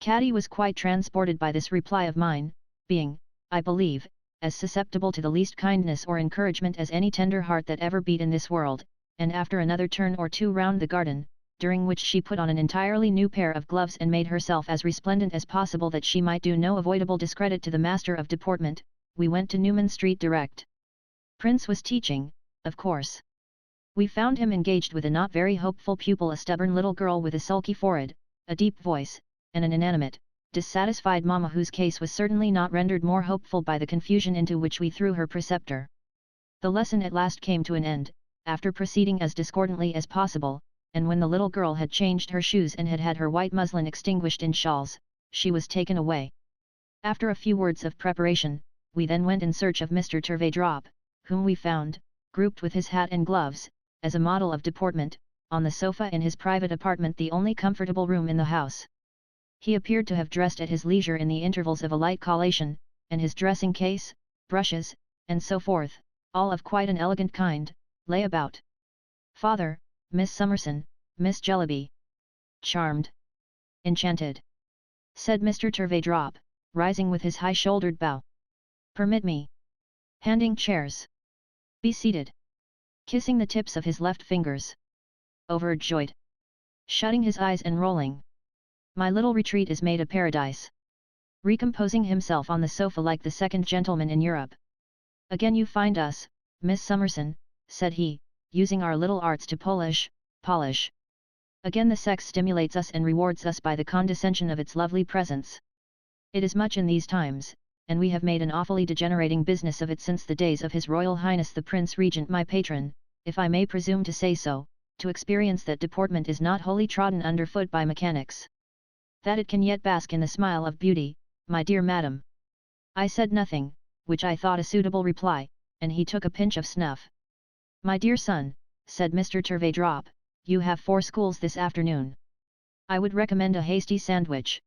Caddy was quite transported by this reply of mine, being, I believe, as susceptible to the least kindness or encouragement as any tender heart that ever beat in this world, and after another turn or two round the garden, during which she put on an entirely new pair of gloves and made herself as resplendent as possible that she might do no avoidable discredit to the master of deportment, we went to Newman Street direct. Prince was teaching, of course. We found him engaged with a not very hopeful pupil, a stubborn little girl with a sulky forehead, a deep voice, and an inanimate, dissatisfied mamma whose case was certainly not rendered more hopeful by the confusion into which we threw her preceptor. The lesson at last came to an end, after proceeding as discordantly as possible, and when the little girl had changed her shoes and had had her white muslin extinguished in shawls, she was taken away. After a few words of preparation, we then went in search of Mr. Turveydrop, whom we found, grouped with his hat and gloves, as a model of deportment, on the sofa in his private apartment, the only comfortable room in the house. He appeared to have dressed at his leisure in the intervals of a light collation, and his dressing case, brushes, and so forth, all of quite an elegant kind, lay about. Father, Miss Summerson, Miss Jellyby. Charmed. Enchanted. Said Mr. Turveydrop, rising with his high-shouldered bow. Permit me. Handing chairs. Be seated. Kissing the tips of his left fingers. Overjoyed. Shutting his eyes and rolling. My little retreat is made a paradise. Recomposing himself on the sofa like the second gentleman in Europe. Again you find us, Miss Summerson, said he, using our little arts to polish. Again the sex stimulates us and rewards us by the condescension of its lovely presence. It is much in these times, and we have made an awfully degenerating business of it since the days of His Royal Highness the Prince Regent, my patron, if I may presume to say so, to experience that deportment is not wholly trodden under foot by mechanics. That it can yet bask in the smile of beauty, my dear madam. I said nothing, which I thought a suitable reply, and he took a pinch of snuff. My dear son, said Mr. Turveydrop, you have 4 schools this afternoon. I would recommend a hasty sandwich.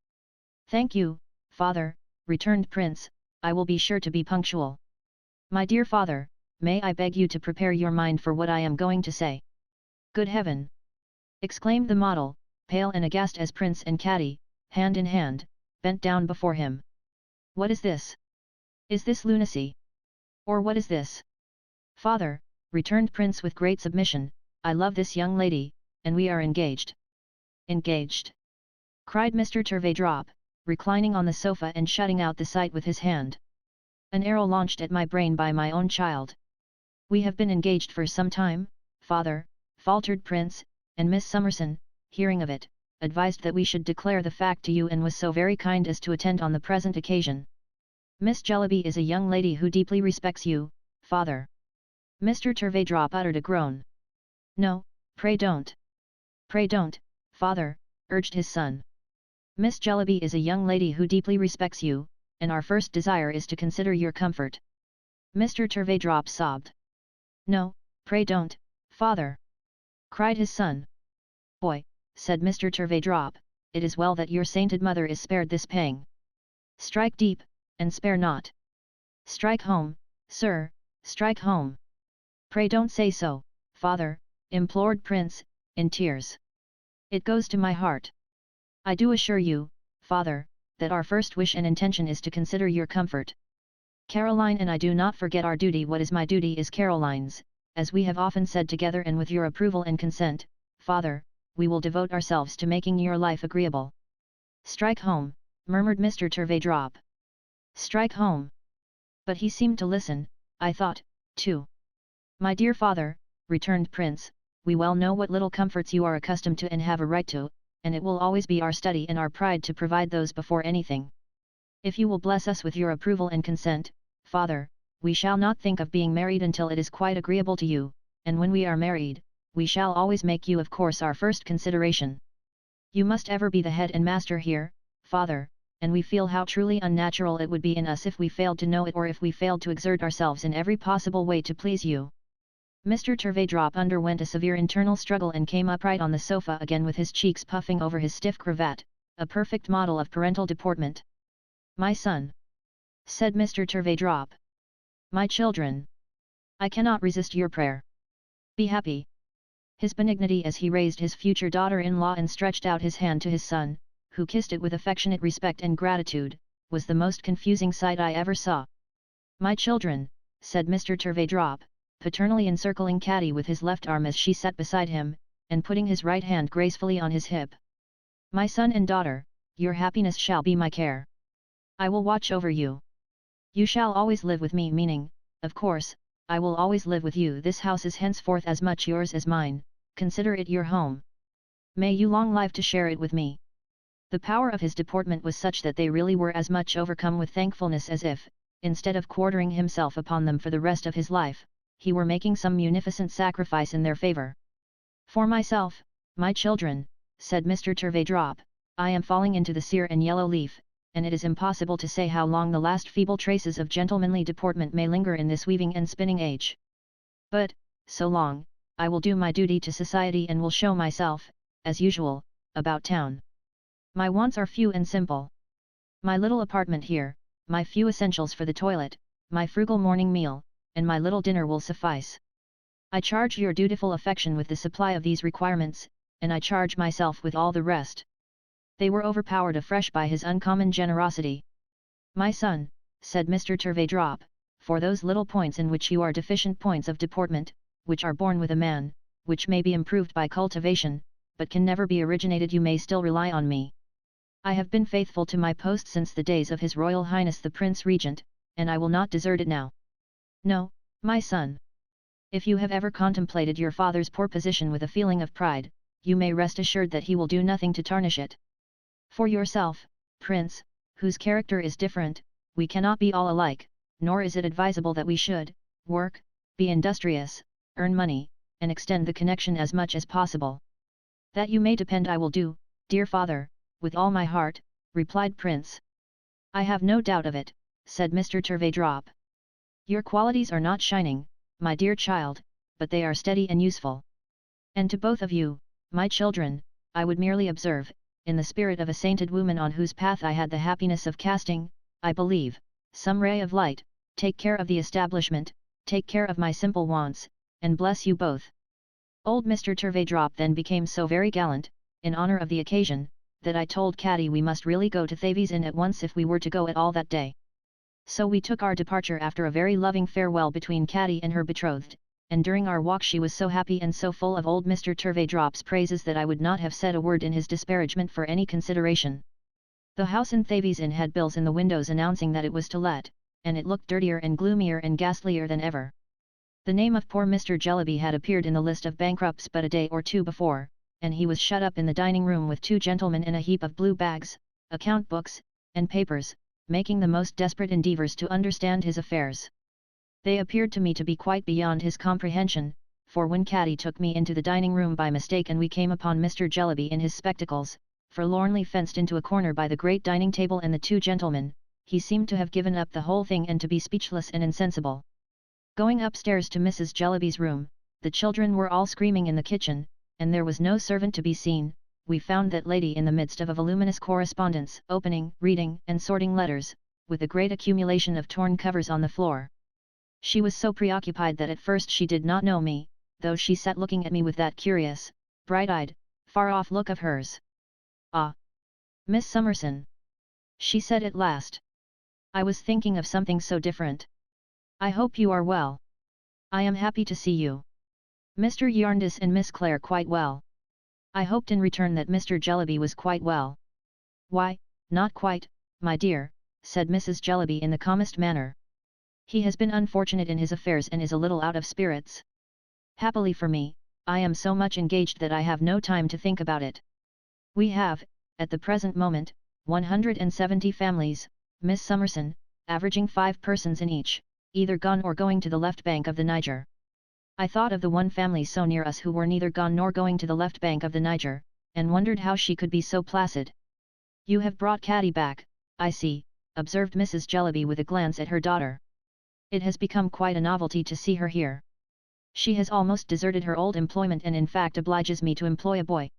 Thank you, father, returned Prince, I will be sure to be punctual. My dear father, may I beg you to prepare your mind for what I am going to say? Good heaven! Exclaimed the model, pale and aghast as Prince and Caddy, hand in hand, bent down before him. What is this? Is this lunacy? Or what is this? Father, returned Prince with great submission, I love this young lady, and we are engaged. Engaged? Cried Mr. Turveydrop, reclining on the sofa and shutting out the sight with his hand. An arrow launched at my brain by my own child. We have been engaged for some time, father, faltered Prince, and Miss Summerson, hearing of it, advised that we should declare the fact to you and was so very kind as to attend on the present occasion. Miss Jellyby is a young lady who deeply respects you, father. Mr. Turveydrop uttered a groan. No, pray don't. Pray don't, father, urged his son. Miss Jellyby is a young lady who deeply respects you, and our first desire is to consider your comfort. Mr. Turveydrop sobbed. No, pray don't, father, cried his son. Boy, said Mr. Turveydrop, it is well that your sainted mother is spared this pang. Strike deep, and spare not. Strike home, sir, strike home. Pray don't say so, father, implored Prince, in tears. It goes to my heart. I do assure you, father, that our first wish and intention is to consider your comfort. Caroline and I do not forget our duty. What is my duty is Caroline's, as we have often said together, and with your approval and consent, father, we will devote ourselves to making your life agreeable. Strike home, murmured Mr. Turveydrop. Strike home. But he seemed to listen, I thought, too. My dear father, returned Prince, we well know what little comforts you are accustomed to and have a right to, and it will always be our study and our pride to provide those before anything. If you will bless us with your approval and consent, father, we shall not think of being married until it is quite agreeable to you, and when we are married, we shall always make you of course our first consideration. You must ever be the head and master here, father, and we feel how truly unnatural it would be in us if we failed to know it, or if we failed to exert ourselves in every possible way to please you. Mr. Turveydrop underwent a severe internal struggle and came upright on the sofa again with his cheeks puffing over his stiff cravat, a perfect model of parental deportment. My son, said Mr. Turveydrop. My children, I cannot resist your prayer. Be happy. His benignity as he raised his future daughter-in-law and stretched out his hand to his son, who kissed it with affectionate respect and gratitude, was the most confusing sight I ever saw. My children, said Mr. Turveydrop, paternally encircling Caddy with his left arm as she sat beside him, and putting his right hand gracefully on his hip. "My son and daughter, your happiness shall be my care. I will watch over you. You shall always live with me, meaning, of course, I will always live with you. This house is henceforth as much yours as mine, consider it your home. May you long live to share it with me." The power of his deportment was such that they really were as much overcome with thankfulness as if, instead of quartering himself upon them for the rest of his life, he were making some munificent sacrifice in their favour. "For myself, my children," said Mr. Turveydrop, "I am falling into the sere and yellow leaf, and it is impossible to say how long the last feeble traces of gentlemanly deportment may linger in this weaving and spinning age. But, so long, I will do my duty to society and will show myself, as usual, about town. My wants are few and simple. My little apartment here, my few essentials for the toilet, my frugal morning meal, and my little dinner will suffice. I charge your dutiful affection with the supply of these requirements, and I charge myself with all the rest." They were overpowered afresh by his uncommon generosity. "My son," said Mr. Turveydrop, "for those little points in which you are deficient, points of deportment, which are born with a man, which may be improved by cultivation, but can never be originated, you may still rely on me. I have been faithful to my post since the days of His Royal Highness the Prince Regent, and I will not desert it now. No, my son. If you have ever contemplated your father's poor position with a feeling of pride, you may rest assured that he will do nothing to tarnish it. For yourself, Prince, whose character is different, we cannot be all alike, nor is it advisable that we should work, be industrious, earn money, and extend the connection as much as possible. That you may depend I will do, dear father, with all my heart," replied Prince. "I have no doubt of it," said Mr. Turveydrop. "Your qualities are not shining, my dear child, but they are steady and useful. And to both of you, my children, I would merely observe, in the spirit of a sainted woman on whose path I had the happiness of casting, I believe, some ray of light, take care of the establishment, take care of my simple wants, and bless you both." Old Mr. Turveydrop then became so very gallant, in honour of the occasion, that I told Caddy we must really go to Thavies Inn at once if we were to go at all that day. So we took our departure after a very loving farewell between Caddy and her betrothed, and during our walk she was so happy and so full of old Mr. Turveydrop's praises that I would not have said a word in his disparagement for any consideration. The house in Thavies Inn had bills in the windows announcing that it was to let, and it looked dirtier and gloomier and ghastlier than ever. The name of poor Mr. Jellyby had appeared in the list of bankrupts but a day or two before, and he was shut up in the dining room with two gentlemen in a heap of blue bags, account books, and papers, making the most desperate endeavours to understand his affairs. They appeared to me to be quite beyond his comprehension, for when Caddy took me into the dining room by mistake and we came upon Mr. Jellyby in his spectacles, forlornly fenced into a corner by the great dining table and the two gentlemen, he seemed to have given up the whole thing and to be speechless and insensible. Going upstairs to Mrs. Jellyby's room, the children were all screaming in the kitchen, and there was no servant to be seen. We found that lady in the midst of a voluminous correspondence, opening, reading, and sorting letters, with a great accumulation of torn covers on the floor. She was so preoccupied that at first she did not know me, though she sat looking at me with that curious, bright-eyed, far-off look of hers. "Ah! Miss Summerson!" she said at last. "I was thinking of something so different. I hope you are well. I am happy to see you. Mr. Yarndis and Miss Clare quite well." I hoped in return that Mr. Jellyby was quite well. "Why, not quite, my dear," said Mrs. Jellyby in the calmest manner. "He has been unfortunate in his affairs and is a little out of spirits. Happily for me, I am so much engaged that I have no time to think about it. We have, at the present moment, 170 families, Miss Summerson, averaging 5 persons in each, either gone or going to the left bank of the Niger. I thought of the one family so near us who were neither gone nor going to the left bank of the Niger, and wondered how she could be so placid." "You have brought Caddy back, I see," observed Mrs. Jellyby with a glance at her daughter. "It has become quite a novelty to see her here. She has almost deserted her old employment and in fact obliges me to employ a boy."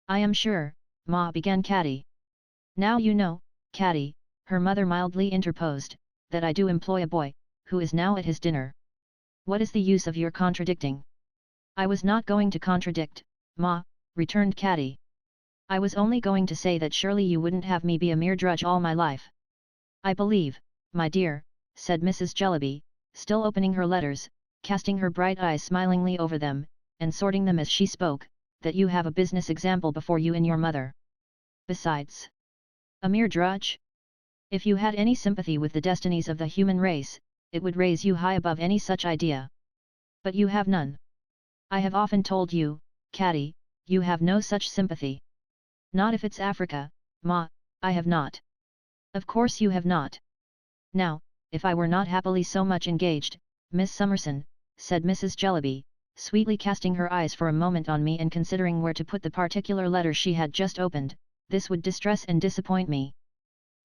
"I am sure, Ma," began Caddy. "Now you know, Caddy," her mother mildly interposed, "that I do employ a boy, who is now at his dinner. What is the use of your contradicting?" "I was not going to contradict, Ma," returned Caddy. "I was only going to say that surely you wouldn't have me be a mere drudge all my life." "I believe, my dear," said Mrs. Jellyby, still opening her letters, casting her bright eyes smilingly over them, and sorting them as she spoke, that you have a business example before you in your mother. Besides, a mere drudge? If you had any sympathy with the destinies of the human race, it would raise you high above any such idea. But you have none. I have often told you, Catty, you have no such sympathy. Not if it's Africa, Ma, I have not. Of course you have not. Now, if I were not happily so much engaged, Miss Summerson, said Mrs. Jellyby, sweetly casting her eyes for a moment on me and considering where to put the particular letter she had just opened, this would distress and disappoint me.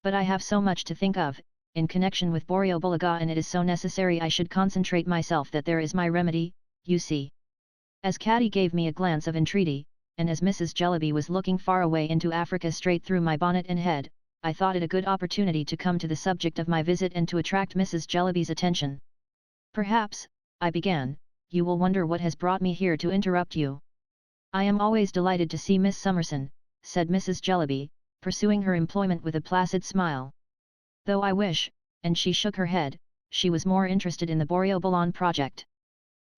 But I have so much to think of, in connection with Borrioboola, and it is so necessary I should concentrate myself that there is my remedy, you see. As Catty gave me a glance of entreaty, and as Mrs. Jellyby was looking far away into Africa straight through my bonnet and head, I thought it a good opportunity to come to the subject of my visit and to attract Mrs. Jellyby's attention. Perhaps, I began, you will wonder what has brought me here to interrupt you. I am always delighted to see Miss Summerson, said Mrs. Jellyby, pursuing her employment with a placid smile. Though I wish, and she shook her head, she was more interested in the Borrioboolan project.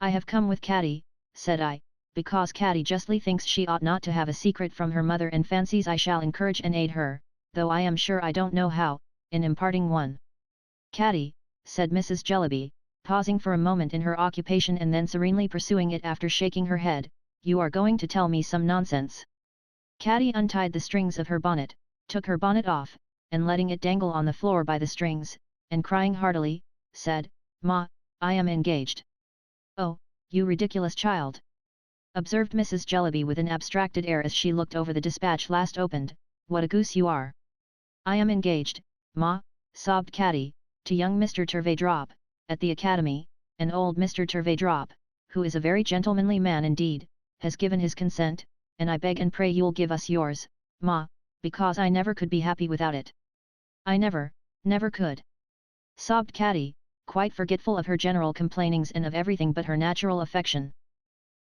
I have come with Catty, said I, because Catty justly thinks she ought not to have a secret from her mother and fancies I shall encourage and aid her, though I am sure I don't know how, in imparting one. Catty, said Mrs. Jellyby, pausing for a moment in her occupation and then serenely pursuing it after shaking her head, you are going to tell me some nonsense. Catty untied the strings of her bonnet, took her bonnet off, and letting it dangle on the floor by the strings, and crying heartily, said, Ma, I am engaged. Oh, you ridiculous child! Observed Mrs. Jellyby with an abstracted air as she looked over the dispatch last opened, what a goose you are! I am engaged, Ma, sobbed Catty, to young Mr. Turveydrop, at the Academy, and old Mr. Turveydrop, who is a very gentlemanly man indeed, has given his consent, and I beg and pray you'll give us yours, Ma, because I never could be happy without it. I never could. Sobbed Catty, quite forgetful of her general complainings and of everything but her natural affection.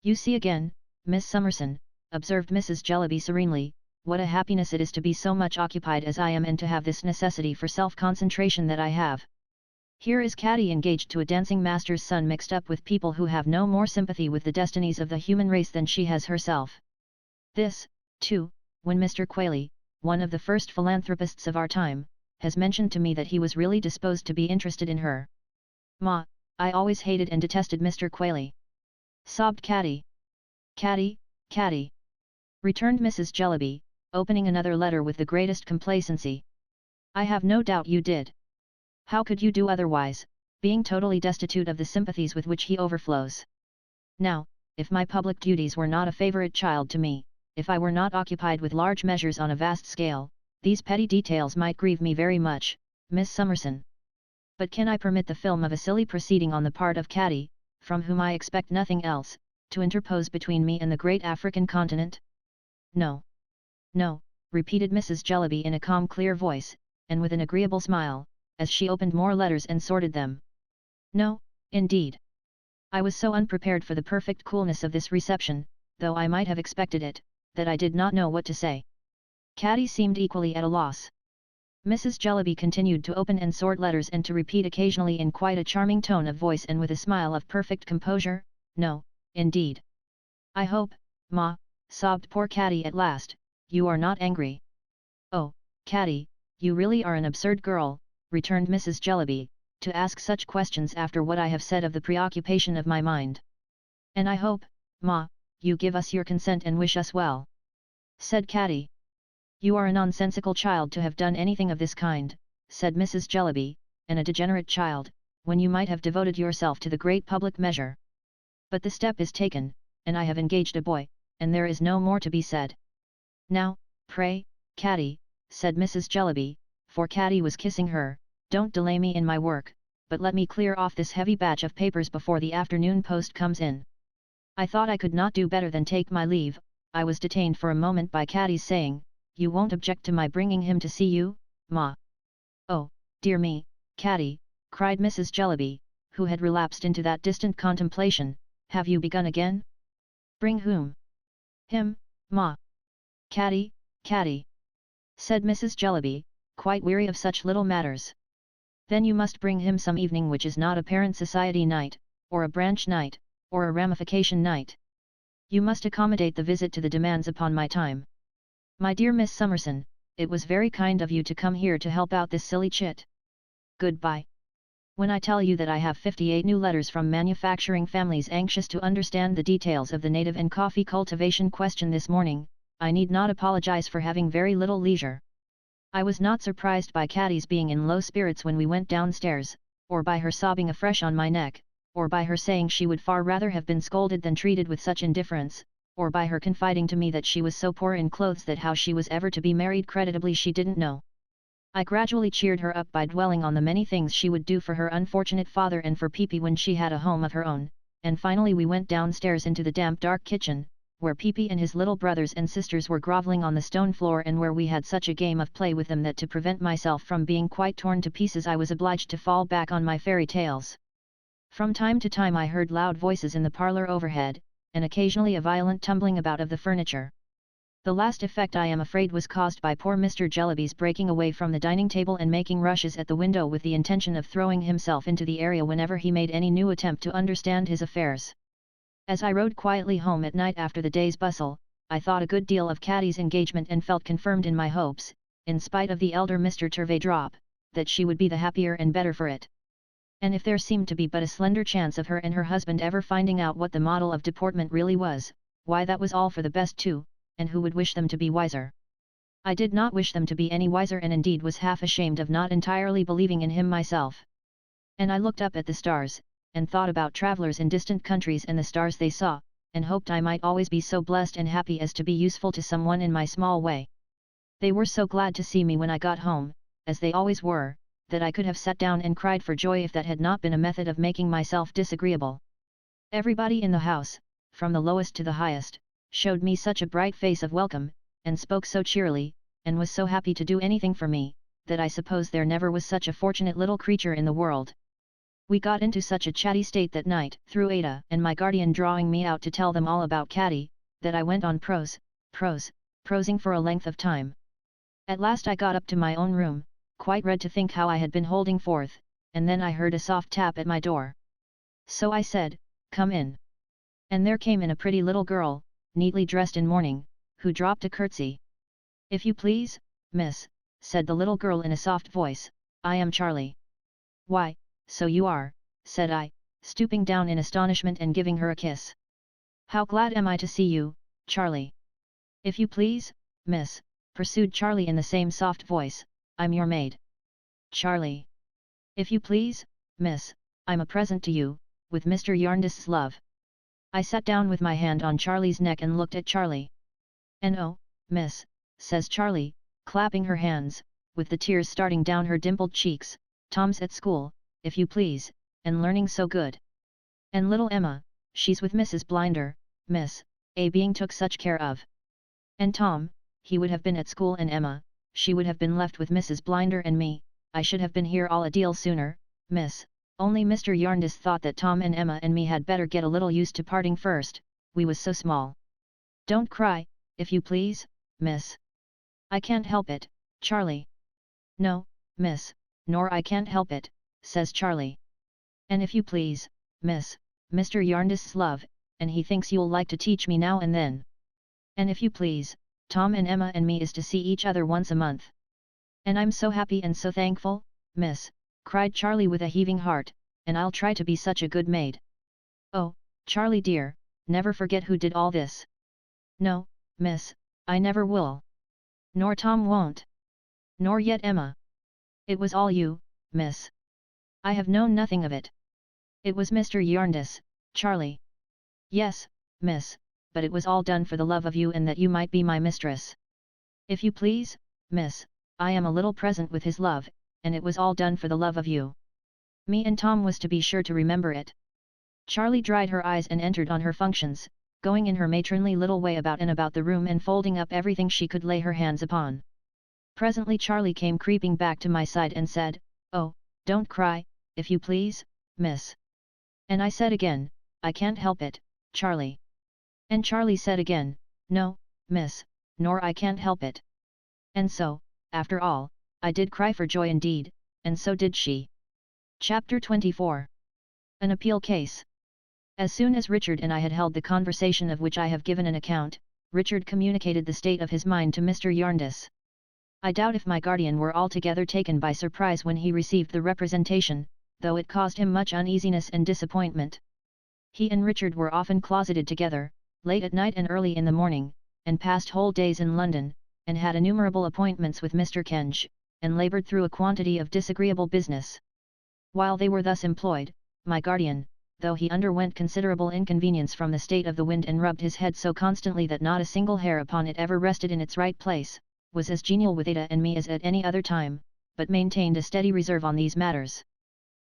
You see again, Miss Summerson, observed Mrs. Jellyby serenely, what a happiness it is to be so much occupied as I am and to have this necessity for self-concentration that I have. Here is Catty engaged to a dancing master's son mixed up with people who have no more sympathy with the destinies of the human race than she has herself. This, too, when Mr. Quayle, one of the first philanthropists of our time, has mentioned to me that he was really disposed to be interested in her. Ma, I always hated and detested Mr. Quayle. Sobbed Catty. Catty, Catty, returned Mrs. Jellyby, opening another letter with the greatest complacency. I have no doubt you did. How could you do otherwise, being totally destitute of the sympathies with which he overflows? Now, if my public duties were not a favourite child to me, if I were not occupied with large measures on a vast scale, these petty details might grieve me very much, Miss Summerson. But can I permit the film of a silly proceeding on the part of Catty, from whom I expect nothing else, to interpose between me and the great African continent? No. No, repeated Mrs. Jellyby in a calm clear voice, and with an agreeable smile, as she opened more letters and sorted them. No, indeed. I was so unprepared for the perfect coolness of this reception, though I might have expected it, that I did not know what to say. Catty seemed equally at a loss. Mrs. Jellyby continued to open and sort letters and to repeat occasionally in quite a charming tone of voice and with a smile of perfect composure, no, indeed. I hope, Ma, sobbed poor Catty at last, you are not angry. Oh, Catty, you really are an absurd girl, returned Mrs. Jellyby, to ask such questions after what I have said of the preoccupation of my mind. And I hope, Ma, you give us your consent and wish us well. Said Catty. You are a nonsensical child to have done anything of this kind, said Mrs. Jellyby, and a degenerate child, when you might have devoted yourself to the great public measure. But the step is taken, and I have engaged a boy, and there is no more to be said. Now, pray, Catty, said Mrs. Jellyby, for Catty was kissing her, don't delay me in my work, but let me clear off this heavy batch of papers before the afternoon post comes in. I thought I could not do better than take my leave. I was detained for a moment by Catty's saying, you won't object to my bringing him to see you, Ma? Oh, dear me, Catty, cried Mrs. Jellyby, who had relapsed into that distant contemplation, have you begun again? Bring whom? Him, Ma. Catty, Catty, said Mrs. Jellyby, quite weary of such little matters. Then you must bring him some evening which is not a parent society night, or a branch night, or a ramification night. You must accommodate the visit to the demands upon my time. My dear Miss Summerson, it was very kind of you to come here to help out this silly chit. Goodbye. When I tell you that I have 58 new letters from manufacturing families anxious to understand the details of the native and coffee cultivation question this morning, I need not apologize for having very little leisure. I was not surprised by Caddy's being in low spirits when we went downstairs, or by her sobbing afresh on my neck, or by her saying she would far rather have been scolded than treated with such indifference, or by her confiding to me that she was so poor in clothes that how she was ever to be married creditably she didn't know. I gradually cheered her up by dwelling on the many things she would do for her unfortunate father and for Peepee when she had a home of her own, and finally we went downstairs into the damp dark kitchen, where Peepee and his little brothers and sisters were groveling on the stone floor and where we had such a game of play with them that to prevent myself from being quite torn to pieces I was obliged to fall back on my fairy tales. From time to time I heard loud voices in the parlour overhead, and occasionally a violent tumbling about of the furniture. The last effect I am afraid was caused by poor Mr. Jellyby's breaking away from the dining table and making rushes at the window with the intention of throwing himself into the area whenever he made any new attempt to understand his affairs. As I rode quietly home at night after the day's bustle, I thought a good deal of Caddy's engagement and felt confirmed in my hopes, in spite of the elder Mr. Turveydrop, that she would be the happier and better for it. And if there seemed to be but a slender chance of her and her husband ever finding out what the model of deportment really was, why that was all for the best too, and who would wish them to be wiser? I did not wish them to be any wiser and indeed was half ashamed of not entirely believing in him myself. And I looked up at the stars, and thought about travellers in distant countries and the stars they saw, and hoped I might always be so blessed and happy as to be useful to someone in my small way. They were so glad to see me when I got home, as they always were, that I could have sat down and cried for joy if that had not been a method of making myself disagreeable. Everybody in the house, from the lowest to the highest, showed me such a bright face of welcome, and spoke so cheerily, and was so happy to do anything for me, that I suppose there never was such a fortunate little creature in the world. We got into such a chatty state that night, through Ada and my guardian drawing me out to tell them all about Caddy, that I went on prosing for a length of time. At last I got up to my own room, quite red to think how I had been holding forth, and then I heard a soft tap at my door. So I said, "Come in." And there came in a pretty little girl, neatly dressed in mourning, who dropped a curtsy. "If you please, miss," said the little girl in a soft voice, "I am Charlie." "Why, so you are," said I, stooping down in astonishment and giving her a kiss. "How glad am I to see you, Charlie." "If you please, miss," pursued Charlie in the same soft voice, "I'm your maid." "Charlie." "If you please, miss, I'm a present to you, with Mr. Yarndist's love." I sat down with my hand on Charlie's neck and looked at Charlie. "And oh, miss," says Charlie, clapping her hands, with the tears starting down her dimpled cheeks, "Tom's at school, if you please, and learning so good. And little Emma, she's with Mrs. Blinder, miss, being took such care of. And Tom, he would have been at school and Emma, she would have been left with Mrs. Blinder and me, I should have been here all a deal sooner, miss, only Mr. Yarndist thought that Tom and Emma and me had better get a little used to parting first, we was so small. Don't cry, if you please, miss." "I can't help it, Charlie." "No, miss, nor I can't help it," says Charlie. "And if you please, miss, Mr. Yarndist's love, and he thinks you'll like to teach me now and then. And if you please, Tom and Emma and me is to see each other once a month. And I'm so happy and so thankful, miss," cried Charlie with a heaving heart, "and I'll try to be such a good maid." "Oh, Charlie dear, never forget who did all this." "No, miss, I never will. Nor Tom won't. Nor yet Emma. It was all you, miss. I have known nothing of it. It was Mr. Yarndis, Charlie." "Yes, miss, but it was all done for the love of you and that you might be my mistress." "If you please, miss, I am a little present with his love, and it was all done for the love of you. Me and Tom was to be sure to remember it." Charlie dried her eyes and entered on her functions, going in her matronly little way about and about the room and folding up everything she could lay her hands upon. Presently Charlie came creeping back to my side and said, "Oh, don't cry, if you please, miss." And I said again, "I can't help it, Charlie." And Charlie said again, "No, miss, nor I can't help it." And so, after all, I did cry for joy indeed, and so did she. Chapter 24. An appeal case. As soon as Richard and I had held the conversation of which I have given an account, Richard communicated the state of his mind to Mr. Jarndyce. I doubt if my guardian were altogether taken by surprise when he received the representation, though it caused him much uneasiness and disappointment. He and Richard were often closeted together, late at night and early in the morning, and passed whole days in London, and had innumerable appointments with Mr. Kenge, and laboured through a quantity of disagreeable business. While they were thus employed, my guardian, though he underwent considerable inconvenience from the state of the wind and rubbed his head so constantly that not a single hair upon it ever rested in its right place, was as genial with Ada and me as at any other time, but maintained a steady reserve on these matters.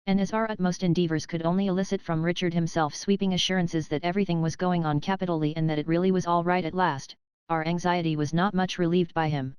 And as our utmost endeavours could only elicit from Richard himself sweeping assurances that everything was going on capitally and that it really was all right at last, our anxiety was not much relieved by him.